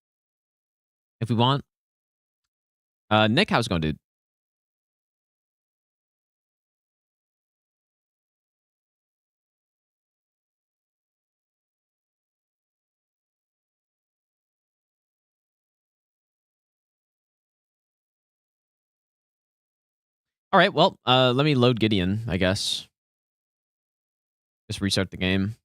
if we want. Nick, how's it going, dude? All right, well, let me load Gideon, I guess. Just restart the game.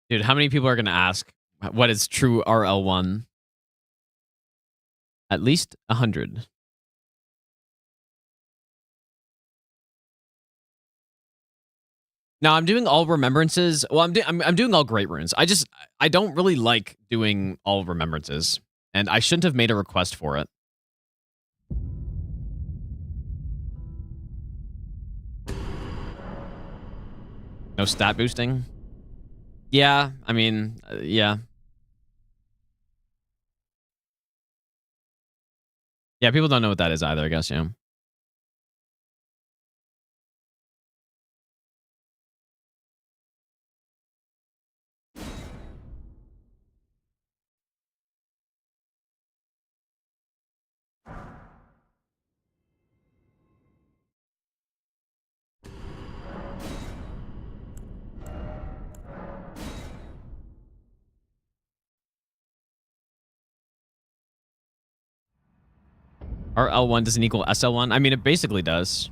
Dude, how many people are going to ask what is true RL1? At least 100. No, I'm doing all remembrances. Well, I'm doing all Great Runes. I don't really like doing all remembrances, and I shouldn't have made a request for it. No stat boosting? Yeah, I mean, yeah. Yeah, people don't know what that is either, I guess, yeah. RL1 doesn't equal SL1? I mean, it basically does.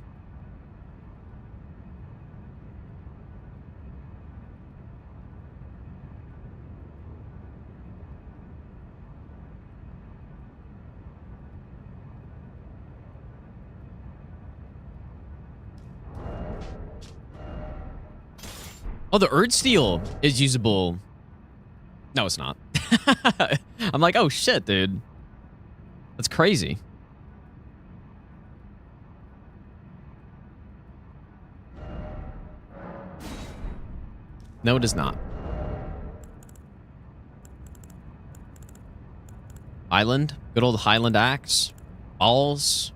Oh, the Erdsteel is usable. No, it's not. I'm like, oh shit, dude. That's crazy. No, it is not. Highland. Good old Highland axe. Balls.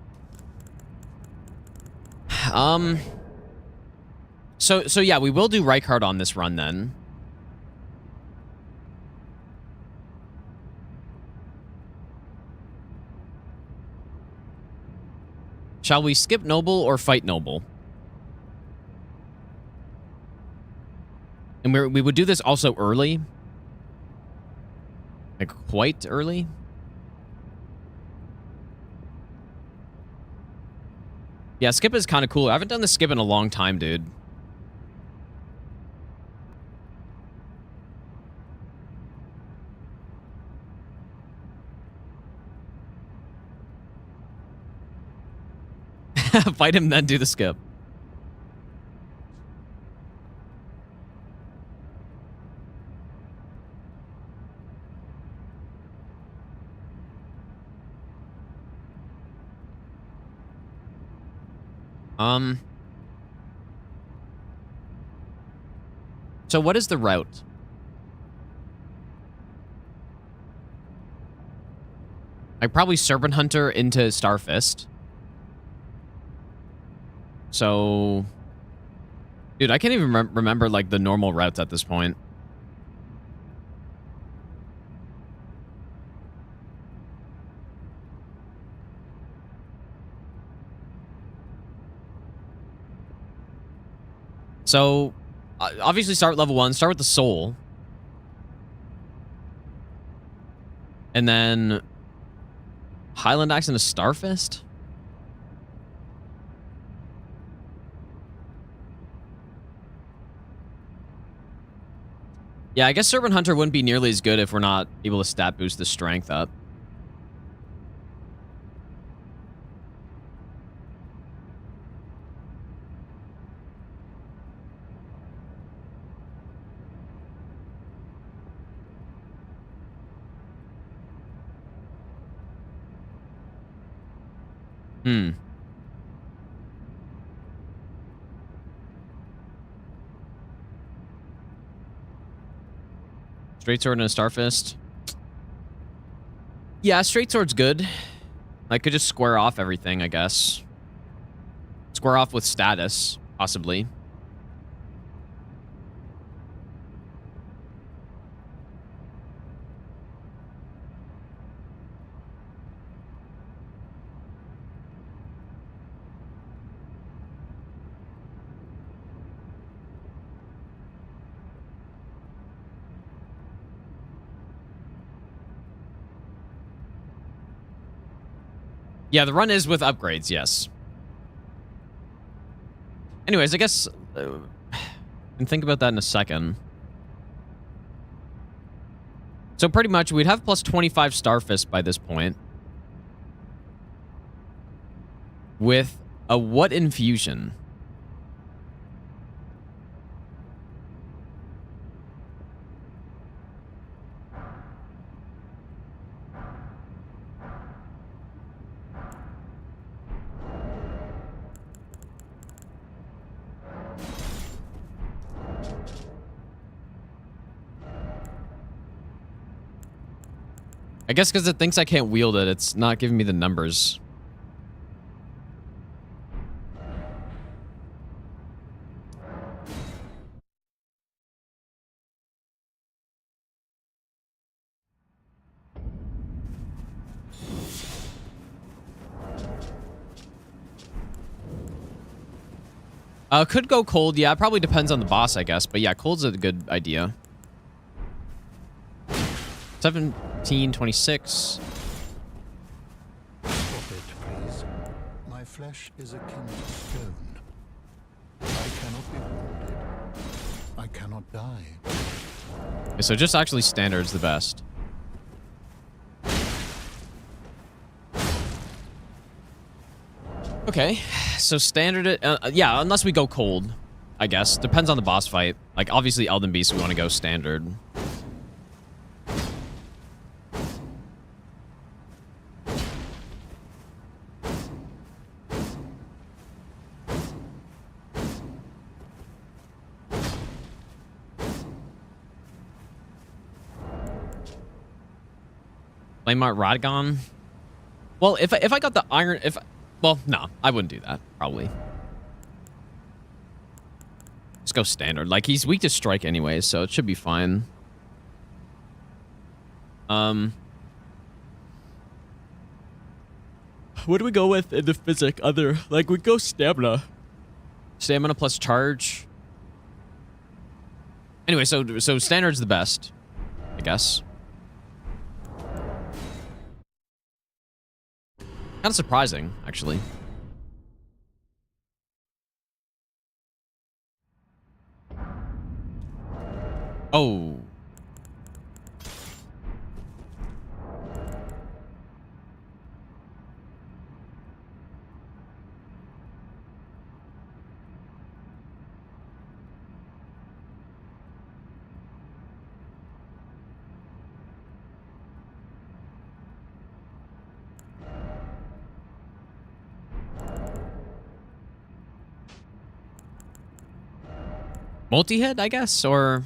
So yeah, we will do Reichard on this run then. Shall we skip Noble or fight Noble? And we would do this also early. Like, quite early. Yeah, skip is kind of cool. I haven't done the skip in a long time, dude. Fight him, then do the skip. So what is the route? I probably Serpent Hunter into Starfist. So, dude, I can't even remember like the normal routes at this point. So, obviously start level 1, start with the soul. And then Highland Axe into Starfist? Yeah, I guess Serpent Hunter wouldn't be nearly as good if we're not able to stat boost the strength up. Straight sword and a Starfist. Yeah, straight sword's good. I could just square off everything, I guess. Square off with status, possibly. Yeah, the run is with upgrades, yes. Anyways, I guess... I can think about that in a second. So pretty much, we'd have plus 25 Starfist by this point. With a what infusion? I guess because it thinks I can't wield it, it's not giving me the numbers. Could go cold. Yeah, it probably depends on the boss, I guess. But yeah, cold's a good idea. 17, 26. Stop it, please. flesh is akin to stone. I cannot be wounded. I cannot die. Okay, so just actually standard's the best. Okay, so standard, yeah, unless we go cold, I guess. Depends on the boss fight. Like, obviously, Elden Beast, we want to go standard. Flame Art Radahn? Well, if I got the iron, well, no, I wouldn't do that, probably. Just go standard. Like, he's weak to strike anyway, so it should be fine. What do we go with in the physic? Other, like, we go stamina. Stamina plus charge. Anyway, so standard's the best, I guess. Kind of surprising, actually. Oh. Multi-hit, I guess, or...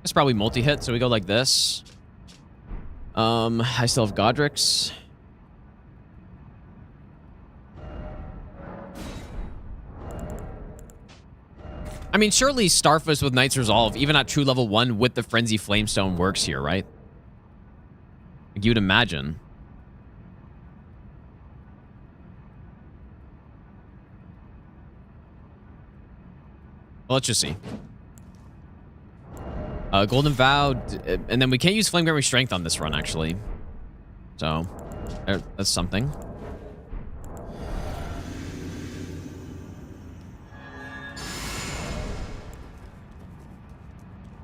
It's probably multi-hit, so we go like this. I still have Godric's. I mean, surely Starfist with Knight's Resolve, even at true level 1 with the Frenzy Flamestone works here, right? Like, you'd imagine. Well, let's just see. Golden Vow, and then we can't use Flame Grant Strength on this run, actually. So, that's something.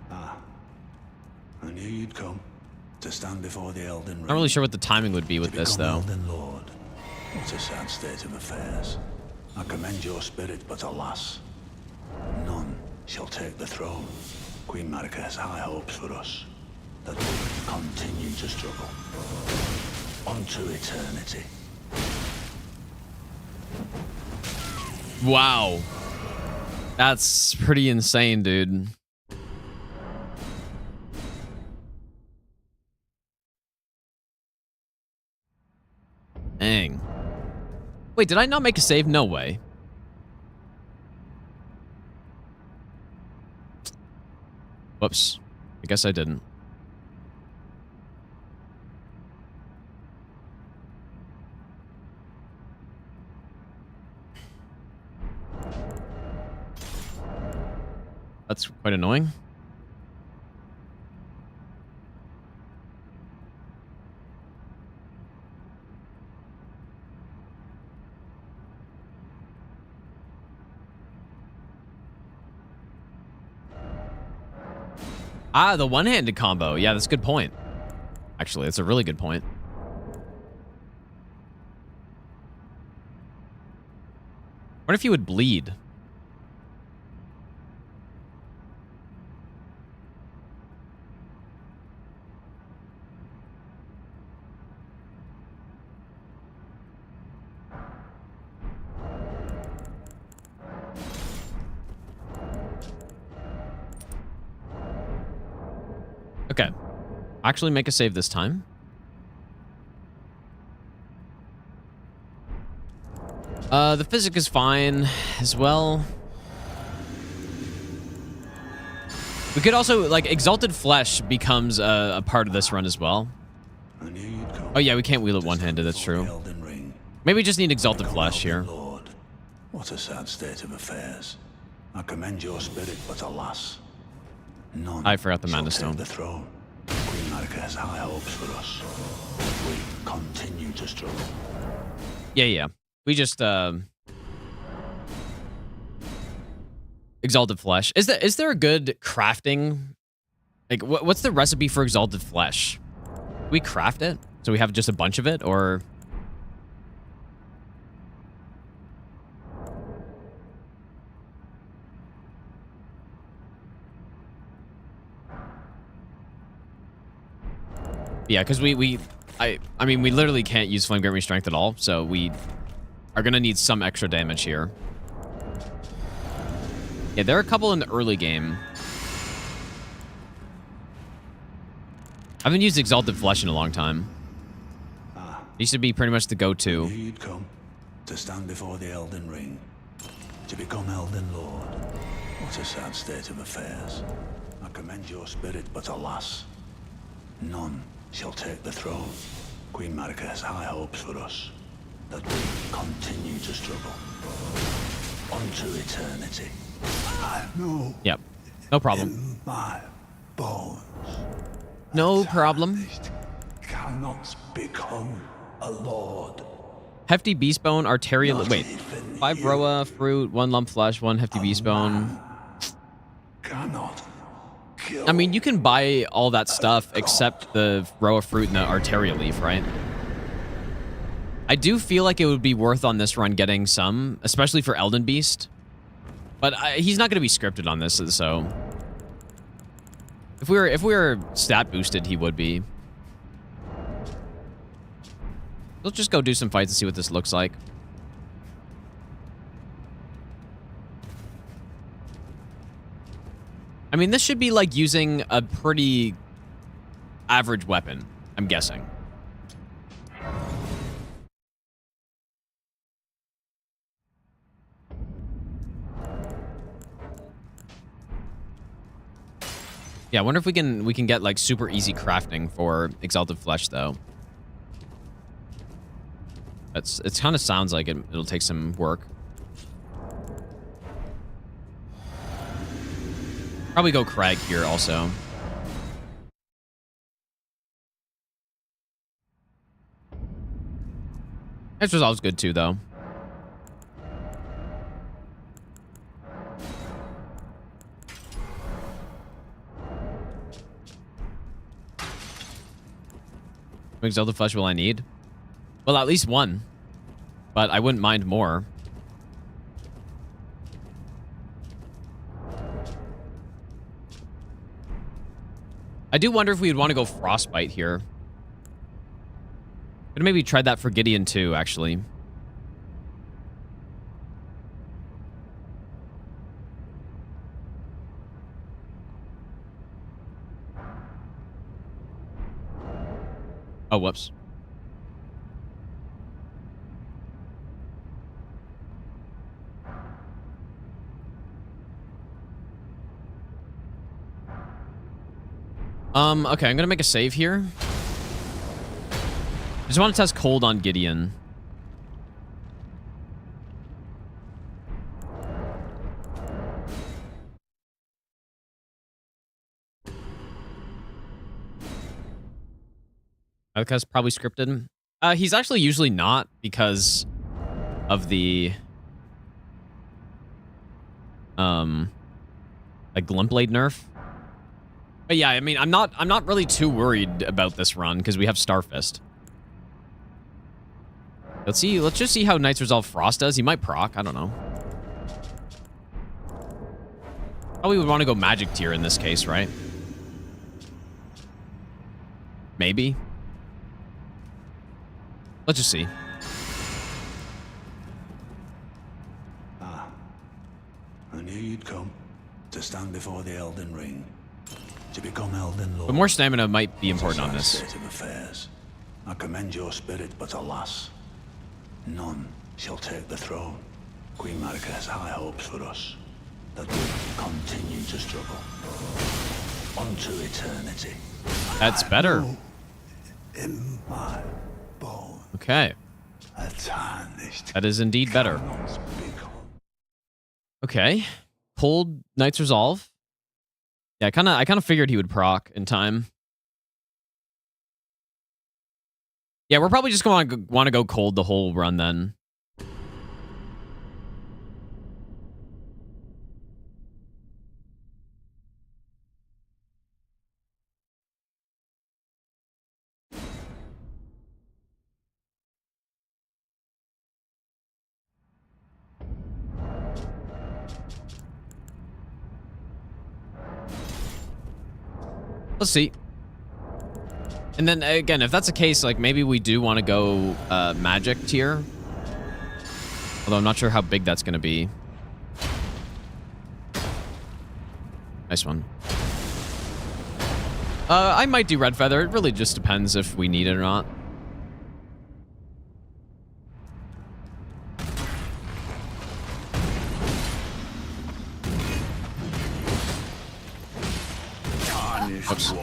I knew you'd come to stand before the Elden Ring. Not really sure what the timing would be with this, though. Elden Lord. What a sad state of affairs. I commend your spirit, but alas, none shall take the throne. Queen Marika has high hopes for us, that we continue to struggle unto eternity. Wow. That's pretty insane, dude. Dang. Wait, did I not make a save? No way. Whoops. I guess I didn't. That's quite annoying. Ah, the one-handed combo. Yeah, that's a good point. Actually, that's a really good point. What if he would bleed? Okay. Actually make a save this time. The physic is fine as well. We could also, like, Exalted Flesh becomes a part of this run as well. Oh yeah, we can't wheel it one-handed, that's true. Maybe we just need Exalted Flesh here. Lord, what a sad state of affairs. I commend your spirit, but alas, none I forgot the Mana Stone. the throne. Queen Marika has high hopes for us. We continue to struggle. Yeah. We just exalted flesh. Is there a good crafting? Like, what's the recipe for exalted flesh? We craft it so we have just a bunch of it, or? Yeah, because I mean, we literally can't use Flame Grant Me Strength at all, so we are going to need some extra damage here. Yeah, there are a couple in the early game. I haven't used Exalted Flesh in a long time. It used to be pretty much the go-to. You'd come to stand before the Elden Ring, to become Elden Lord. What a sad state of affairs. I commend your spirit, but alas, none shall take the throne. Queen Marika has high hopes for us, that we continue to struggle. Unto eternity. I know. Yep. No problem. My bones. No problem. Cannot become a lord. Hefty beast bone, arterial. Wait. 5 roa fruit, 1 lump flesh, 1 hefty beast bone. Cannot. I mean, you can buy all that stuff except the roa fruit and the arterial leaf, right? I do feel like it would be worth on this run getting some, especially for Elden Beast. But he's not going to be scripted on this, so if we were stat boosted, he would be. Let's just go do some fights and see what this looks like. I mean, this should be like using a pretty average weapon, I'm guessing. Yeah, I wonder if we can get like super easy crafting for Exalted Flesh though. It kind of sounds like it'll take some work. Probably go Crag here also. This resolve's good too though. Exalted Flesh will I need? Well, at least 1. But I wouldn't mind more. I do wonder if we would want to go Frostbite here. Could maybe try that for Gideon too, actually. Oh, whoops. Okay, I'm gonna make a save here. I just want to test cold on Gideon. That's probably scripted. He's actually usually not because of the like Glumblade nerf. But yeah, I mean, I'm not really too worried about this run because we have Starfist. Let's just see how Knight's Resolve Frost does. He might proc, I don't know. Probably would want to go Magic Tier in this case, right? Maybe. Let's just see. I knew you'd come to stand before the Elden Ring, to become Elden Lord. But more stamina might be important on this. State of affairs. I commend your spirit, but alas, none shall take the throne. Queen Marika has high hopes for us, that we continue to struggle unto eternity. That's better. In my bones. Okay. That is indeed better. Okay. Pulled Knight's Resolve. Yeah, I kind of figured he would proc in time. Yeah, we're probably just going to want to go cold the whole run then. Let's see. And then again, if that's the case, like maybe we do want to go magic tier. Although I'm not sure how big that's going to be. Nice one. I might do red feather. It really just depends if we need it or not. Oops.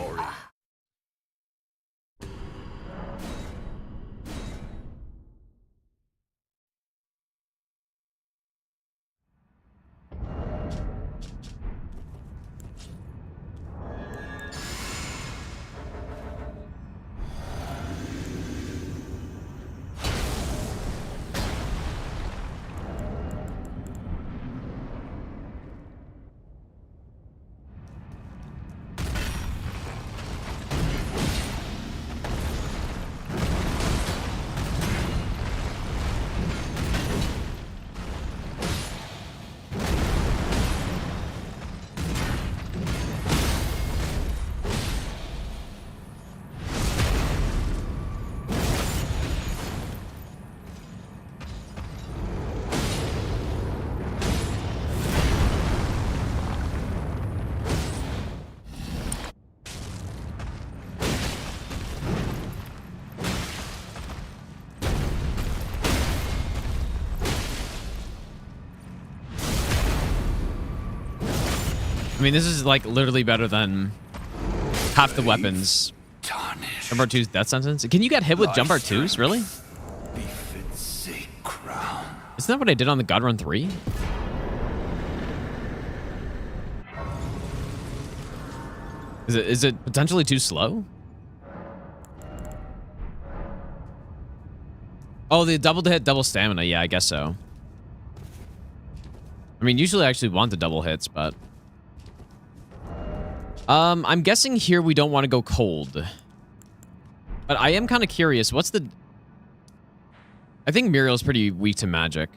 I mean, this is like literally better than half the weapons. Jump R2's death sentence. Can you get hit with jump R2s? Really? Isn't that what I did on the God Run 3? Is it potentially too slow? Oh, the double hit, double stamina. Yeah, I guess so. I mean, usually I actually want the double hits, but... I'm guessing here we don't want to go cold. But I am kind of curious. What's the... I think Muriel's pretty weak to magic.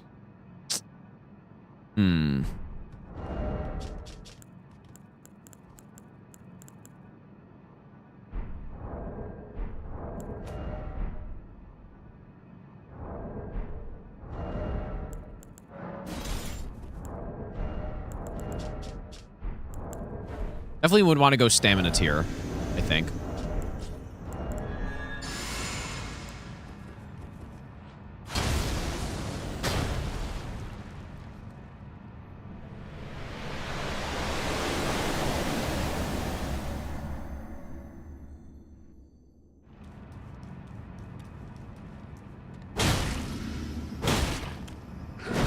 Definitely would want to go stamina tier, I think.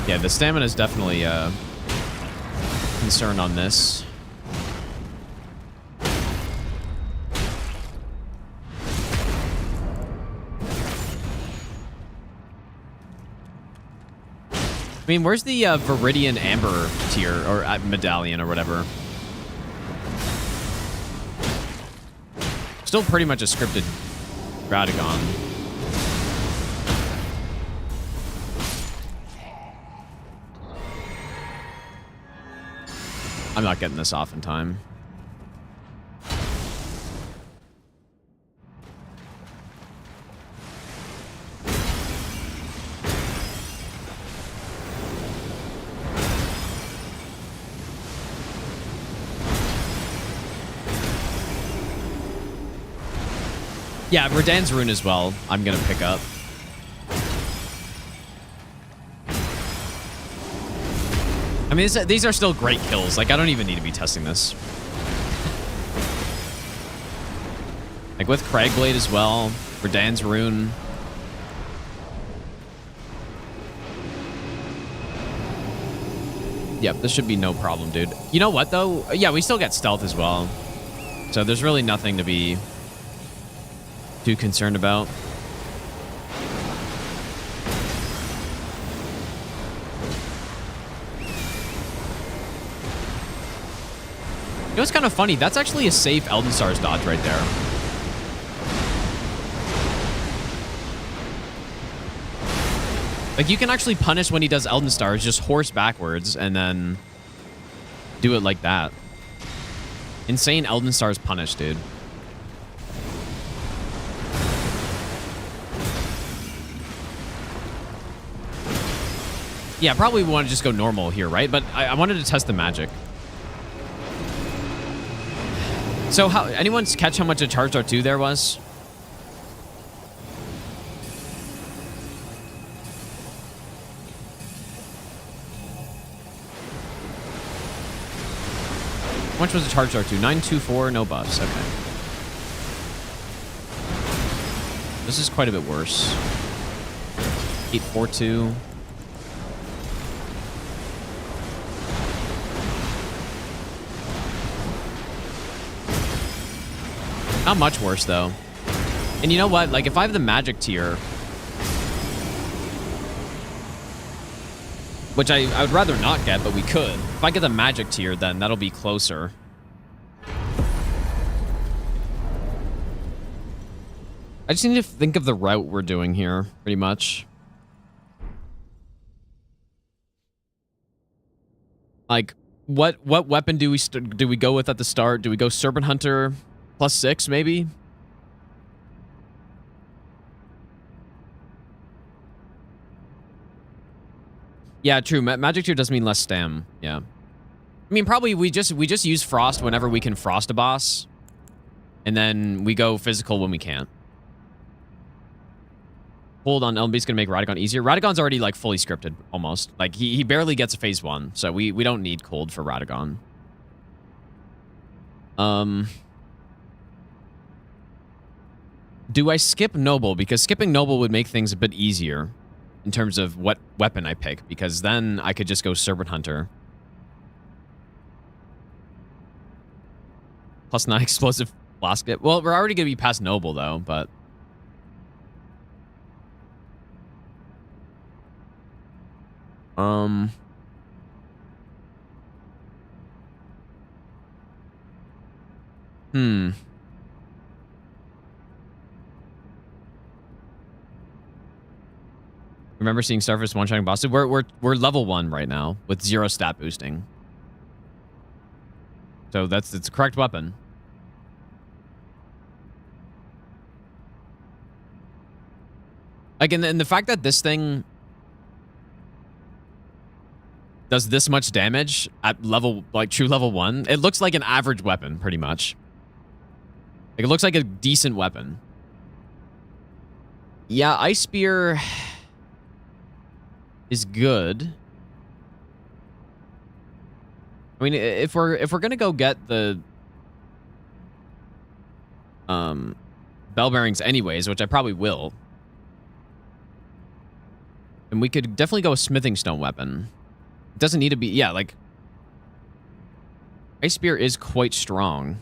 Yeah, the stamina is definitely a concern on this. I mean, where's the Viridian Amber tier, or medallion, or whatever? Still pretty much a scripted Radahn. I'm not getting this off in time. Yeah, Radahn's rune as well, I'm going to pick up. I mean, these are still great kills. Like, I don't even need to be testing this. Like, with Craigblade as well, Radahn's rune. Yep, this should be no problem, dude. You know what, though? Yeah, we still get stealth as well. So there's really nothing to be too concerned about. You know what's kind of funny? That's actually a safe Elden Stars dodge right there. Like, you can actually punish when he does Elden Stars, just horse backwards, and then do it like that. Insane Elden Stars punish, dude. Yeah, probably want to just go normal here, right? But I wanted to test the magic. So, anyone catch how much a charged R2 there was? How much was a charged R2? 924, no buffs. Okay. This is quite a bit worse. 842. Not much worse, though. And you know what? Like, if I have the magic tier, which I would rather not get, but we could. If I get the magic tier, then that'll be closer. I just need to think of the route we're doing here, pretty much. Like, what weapon do we go with at the start? Do we go Serpent Hunter +6, maybe? Yeah, true. Magic tier does mean less stam. Yeah. I mean, probably we just use Frost whenever we can Frost a boss. And then we go physical when we can't. Hold on, Elden Beast gonna make Radahn easier. Radahnn's already, like, fully scripted, almost. Like, he barely gets a phase 1, so we don't need cold for Radahn. Do I skip Noble? Because skipping Noble would make things a bit easier in terms of what weapon I pick, because then I could just go Serpent Hunter. +9 explosive flask dip. Well, we're already going to be past Noble, though, but... Remember seeing Starfish one-shotting bosses? We're level 1 right now with 0 stat boosting. So it's a correct weapon. Like, and the fact that this thing does this much damage at level, like, true level 1, it looks like an average weapon, pretty much. Like, it looks like a decent weapon. Yeah, Ice Spear is good. I mean, if we're gonna go get the bell bearings anyways, which I probably will, and we could definitely go a smithing stone weapon. It doesn't need to be, yeah, like, Ice Spear is quite strong.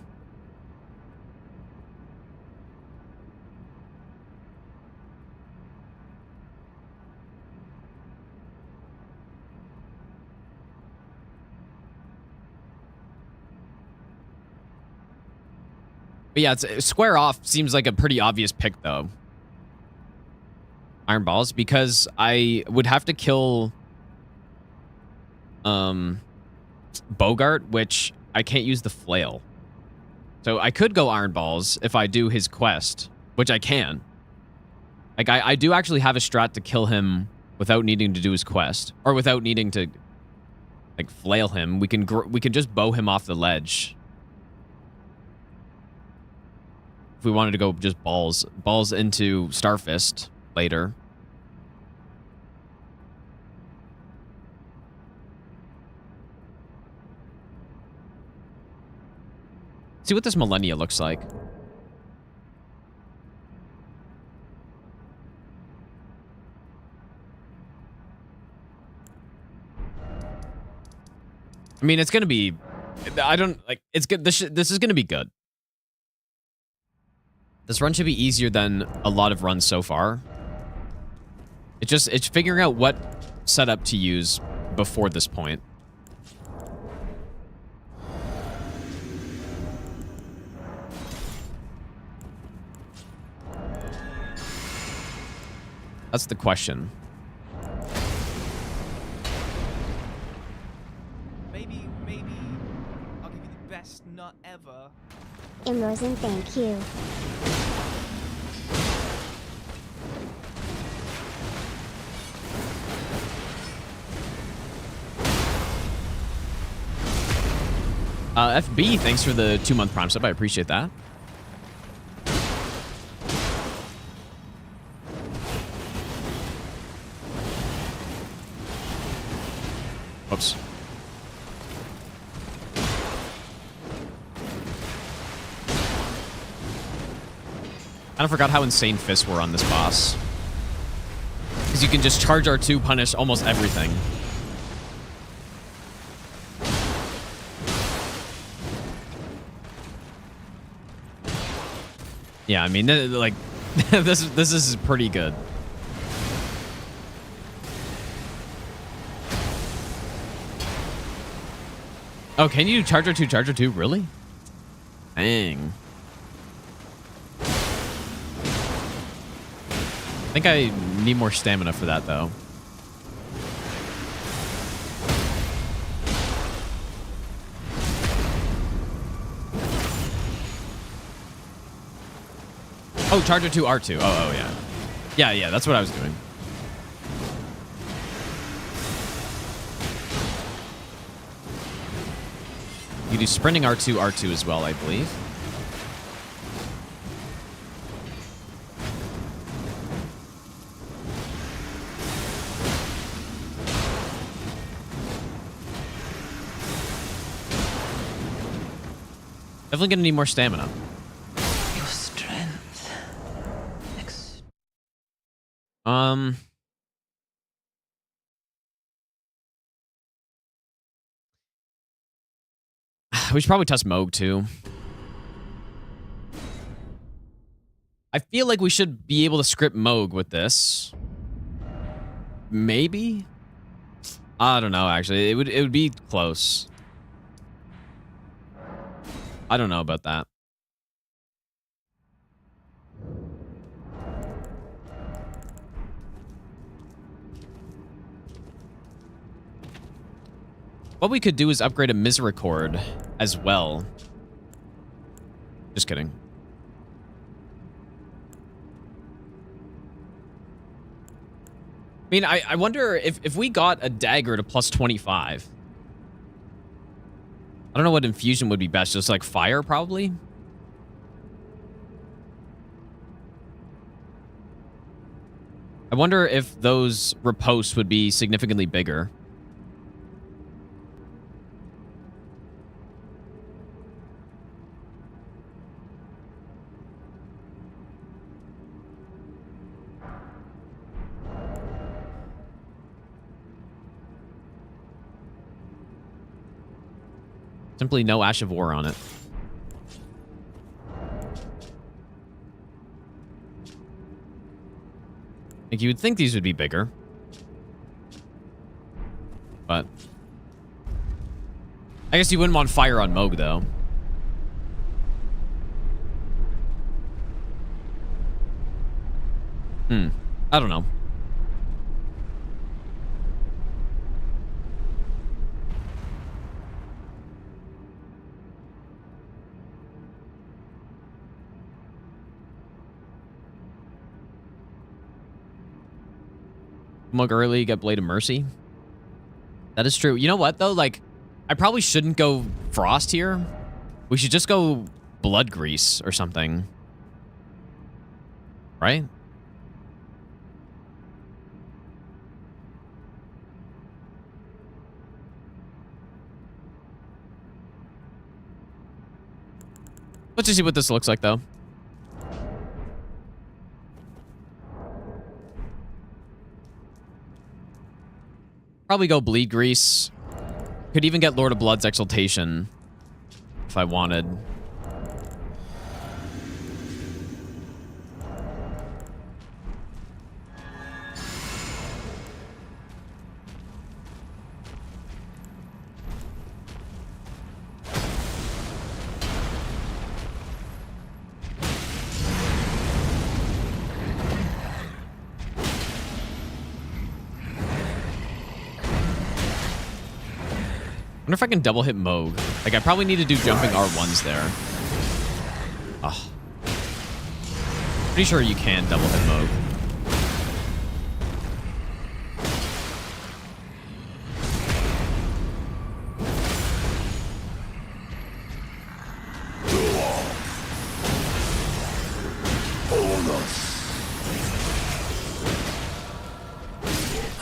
But yeah, Square Off seems like a pretty obvious pick, though. Iron Balls, because I would have to kill Bogart, which I can't use the flail. So I could go Iron Balls if I do his quest, which I can. Like, I do actually have a strat to kill him without needing to do his quest, or without needing to, like, flail him. We can just bow him off the ledge. If we wanted to go just balls into Starfist later. See what this Millennia looks like. I mean, it's gonna be. I don't like. It's good. This is gonna be good. This run should be easier than a lot of runs so far. It's figuring out what setup to use before this point. That's the question. Maybe I'll give you the best nut ever. Imrosen, thank you. FB, thanks for the 2-month Prime sub. I appreciate that. Whoops. I forgot how insane fists were on this boss. Because you can just charge R2, punish almost everything. Yeah, I mean, like, this is pretty good. Oh, can you charge R2, really? Dang. I think I need more stamina for that, though. Oh, charger 2, R2. Oh, yeah. Yeah, that's what I was doing. You do sprinting R2 as well, I believe. Definitely gonna need more stamina. Your strength. We should probably test Mohg too. I feel like we should be able to script Mohg with this. Maybe? I don't know, actually. It would be close. I don't know about that. What we could do is upgrade a Misericord as well. Just kidding. I mean, I wonder if we got a Dagger to plus 25. I don't know what infusion would be best. Just like fire, probably? I wonder if those riposte would be significantly bigger. Simply no Ash of War on it. Like, you would think these would be bigger. But I guess you wouldn't want fire on Mohg, though. I don't know. Mohg early, get Blade of Mercy. That is true. You know what, though? Like, I probably shouldn't go Frost here. We should just go Blood Grease or something. Right? Let's just see what this looks like, though. Probably go Bleed Grease. Could even get Lord of Blood's Exaltation if I wanted. wonder if I can double hit Mohg. Like, I probably need to do jumping R1s there. Oh. Pretty sure you can double hit Mohg.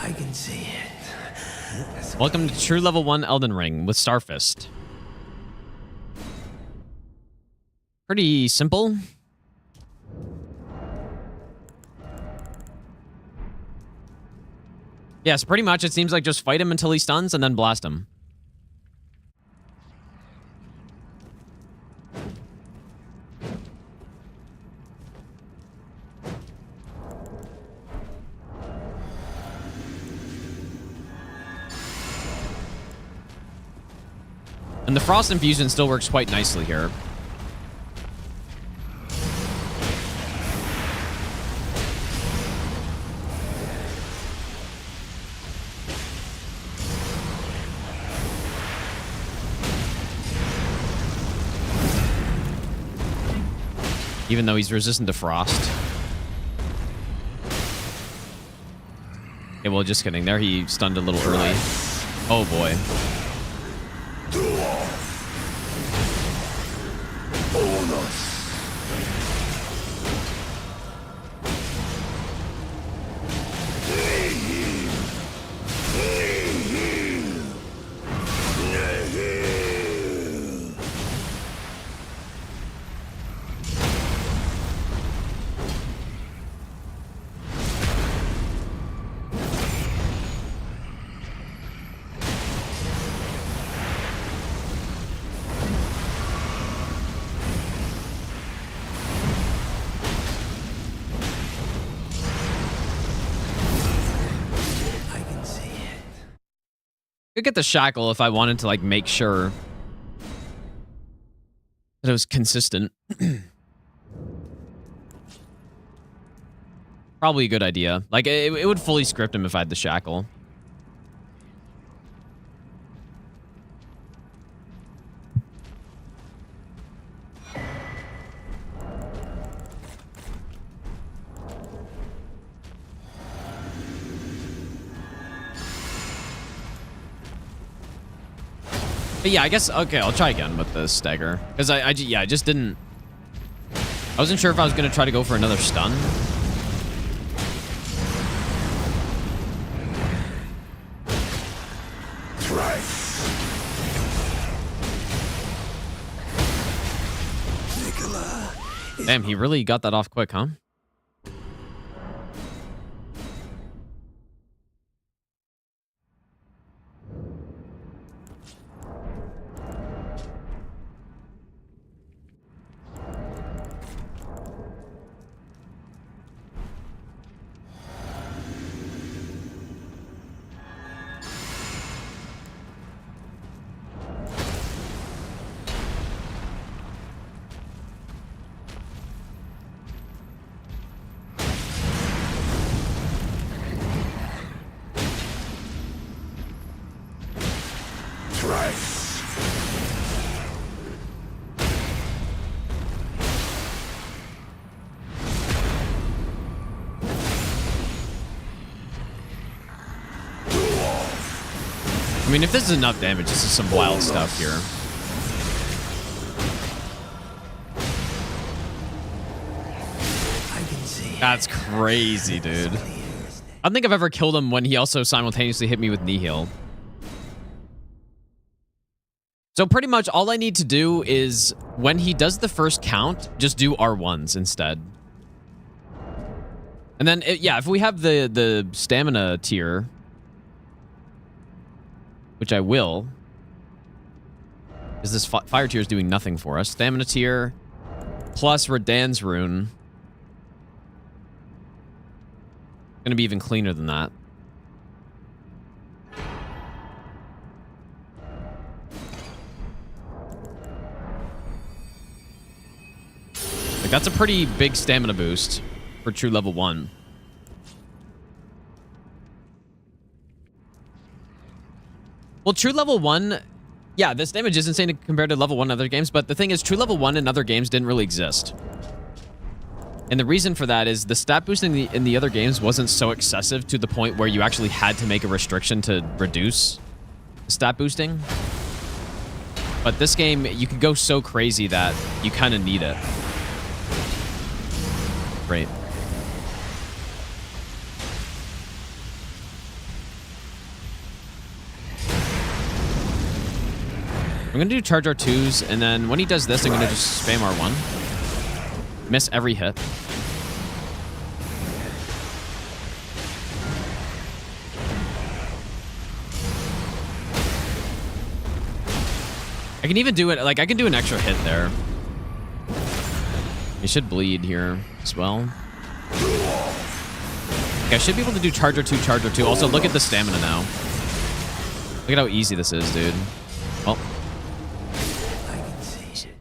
I can see it. Welcome to True Level 1 Elden Ring with Starfist. Pretty simple. Yes, pretty much. It seems like just fight him until he stuns and then blast him. And the Frost Infusion still works quite nicely here. Even though he's resistant to Frost. Okay, well, just kidding. There he stunned a little early. Oh, boy. Could get the shackle if I wanted to, like, make sure that it was consistent. Probably a good idea. Like, it would fully script him if I had the shackle. But yeah, I guess, okay, I'll try again with this Dagger. Because I just didn't... I wasn't sure if I was going to try to go for another stun. Damn, he really got that off quick, huh? I mean, if this is enough damage, this is some wild stuff here. That's crazy, dude. I don't think I've ever killed him when he also simultaneously hit me with Nihil. So pretty much all I need to do is, when he does the first count, just do R1s instead. And then, yeah, if we have the stamina tier, which I will, because this fire tier is doing nothing for us. Stamina tier plus Radahn's rune. Gonna be even cleaner than that. Like, that's a pretty big stamina boost for true level 1. Well, true level 1, Yeah, this damage is insane compared to level 1 in other games, but the thing is, true level 1 in other games didn't really exist. And the reason for that is the stat boost in the other games wasn't so excessive to the point where you actually had to make a restriction to reduce stat boosting. But this game, you can go so crazy that you kind of need it. Great. I'm going to do charge R2s, and then when he does this, I'm going to just spam R1. Miss every hit. I can even do it, like, I can do an extra hit there. He should bleed here as well. Okay, I should be able to do charge R2, charge R2. Also, look at the stamina now. Look at how easy this is, dude. Well.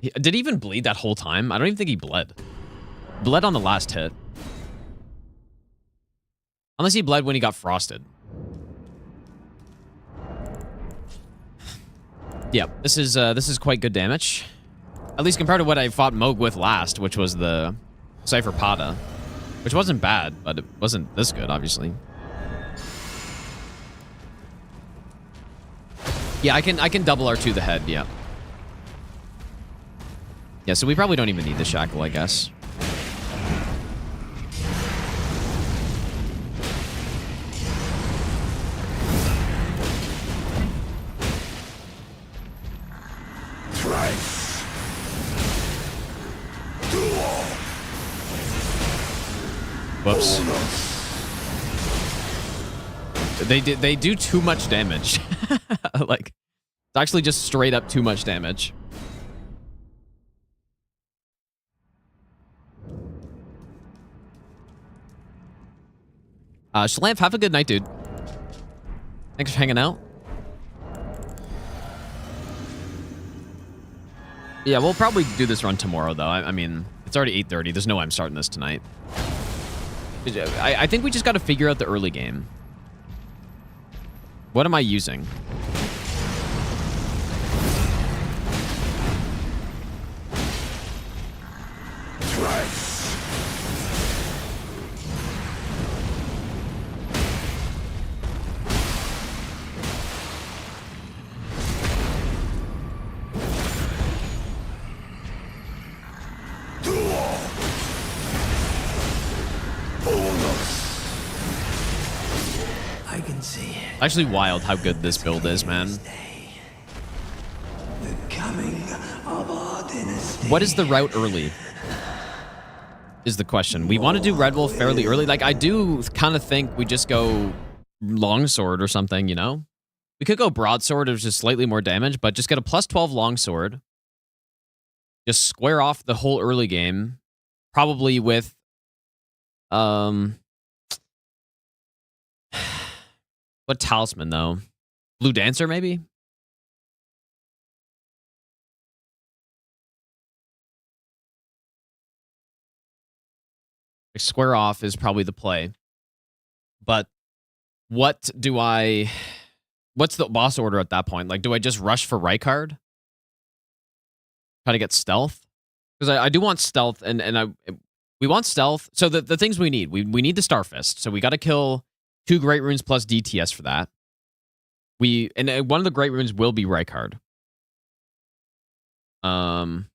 Did he even bleed that whole time? I don't even think he bled. Bled on the last hit. Unless he bled when he got frosted. Yeah, this is quite good damage. At least compared to what I fought Mohg with last, which was the Cypher Pada. Which wasn't bad, but it wasn't this good, obviously. Yeah, I can double R2 the head, yeah. Yeah, so we probably don't even need the shackle, I guess. Whoops. They do too much damage. Like, it's actually just straight up too much damage. Shalamp, have a good night, dude. Thanks for hanging out. Yeah, we'll probably do this run tomorrow, though. I mean, it's already 8:30. There's no way I'm starting this tonight. I think we just got to figure out the early game. What am I using? Actually wild how good this build is, man. What is the route early? Is the question. We want to do Red Wolf fairly early. Like, I do kind of think we just go longsword or something, you know? We could go broadsword, which is slightly more damage, but just get a plus 12 longsword. Just square off the whole early game. Probably with... What talisman, though? Blue Dancer, maybe? Square off is probably the play. But what do I... What's the boss order at that point? Like, do I just rush for Rykard? Try to get stealth? Because I do want stealth, and we want stealth. So the things we need. We need the Starfist. So we got to kill... 2 Great Runes plus DTS for that. And one of the Great Runes will be Rykard. Doing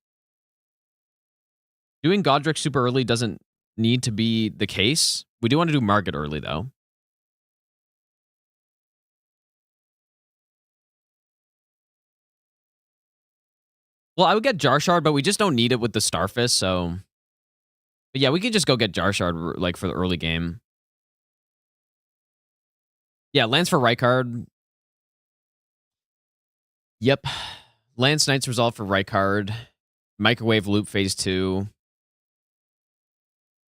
Godric super early doesn't need to be the case. We do want to do Margit early, though. Well, I would get Jarshard, but we just don't need it with the Starfist, so... But yeah, we could just go get Jarshard, like, for the early game. Yeah, Lance for Rykard. Yep. Lance Knight's Resolve for Rykard. Microwave Loop Phase 2. Want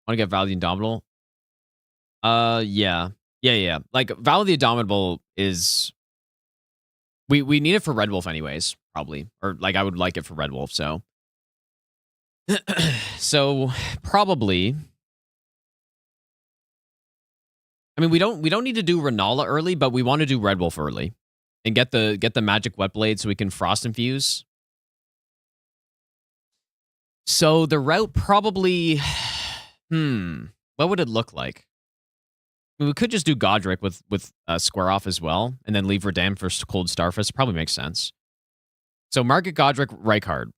to get Val the Indomitable? Yeah. Yeah. Like, Val the Indomitable is... We need it for Red Wolf anyways, probably. Or, like, I would like it for Red Wolf, so... So, probably... I mean, we don't need to do Renala early, but we want to do Red Wolf early. and get the magic wet blade so we can frost infuse. So the route probably, what would it look like? We could just do Godric with square off as well, and then leave Radahn for Cold Starfist. Probably makes sense. So Market Godric Rykard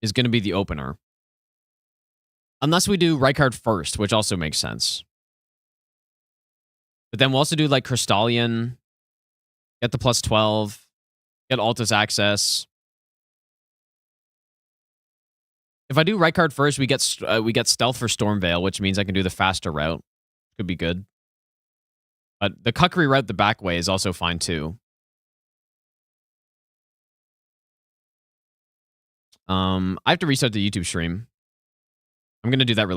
is going to be the opener. Unless we do Rykard first, which also makes sense. But then we'll also do like Crystallian, get the plus 12, get Altus access. If I do Rykard first, we get stealth for Stormveil, which means I can do the faster route. Could be good. But the Cuckery route the back way is also fine too. I have to restart the YouTube stream. I'm going to do that really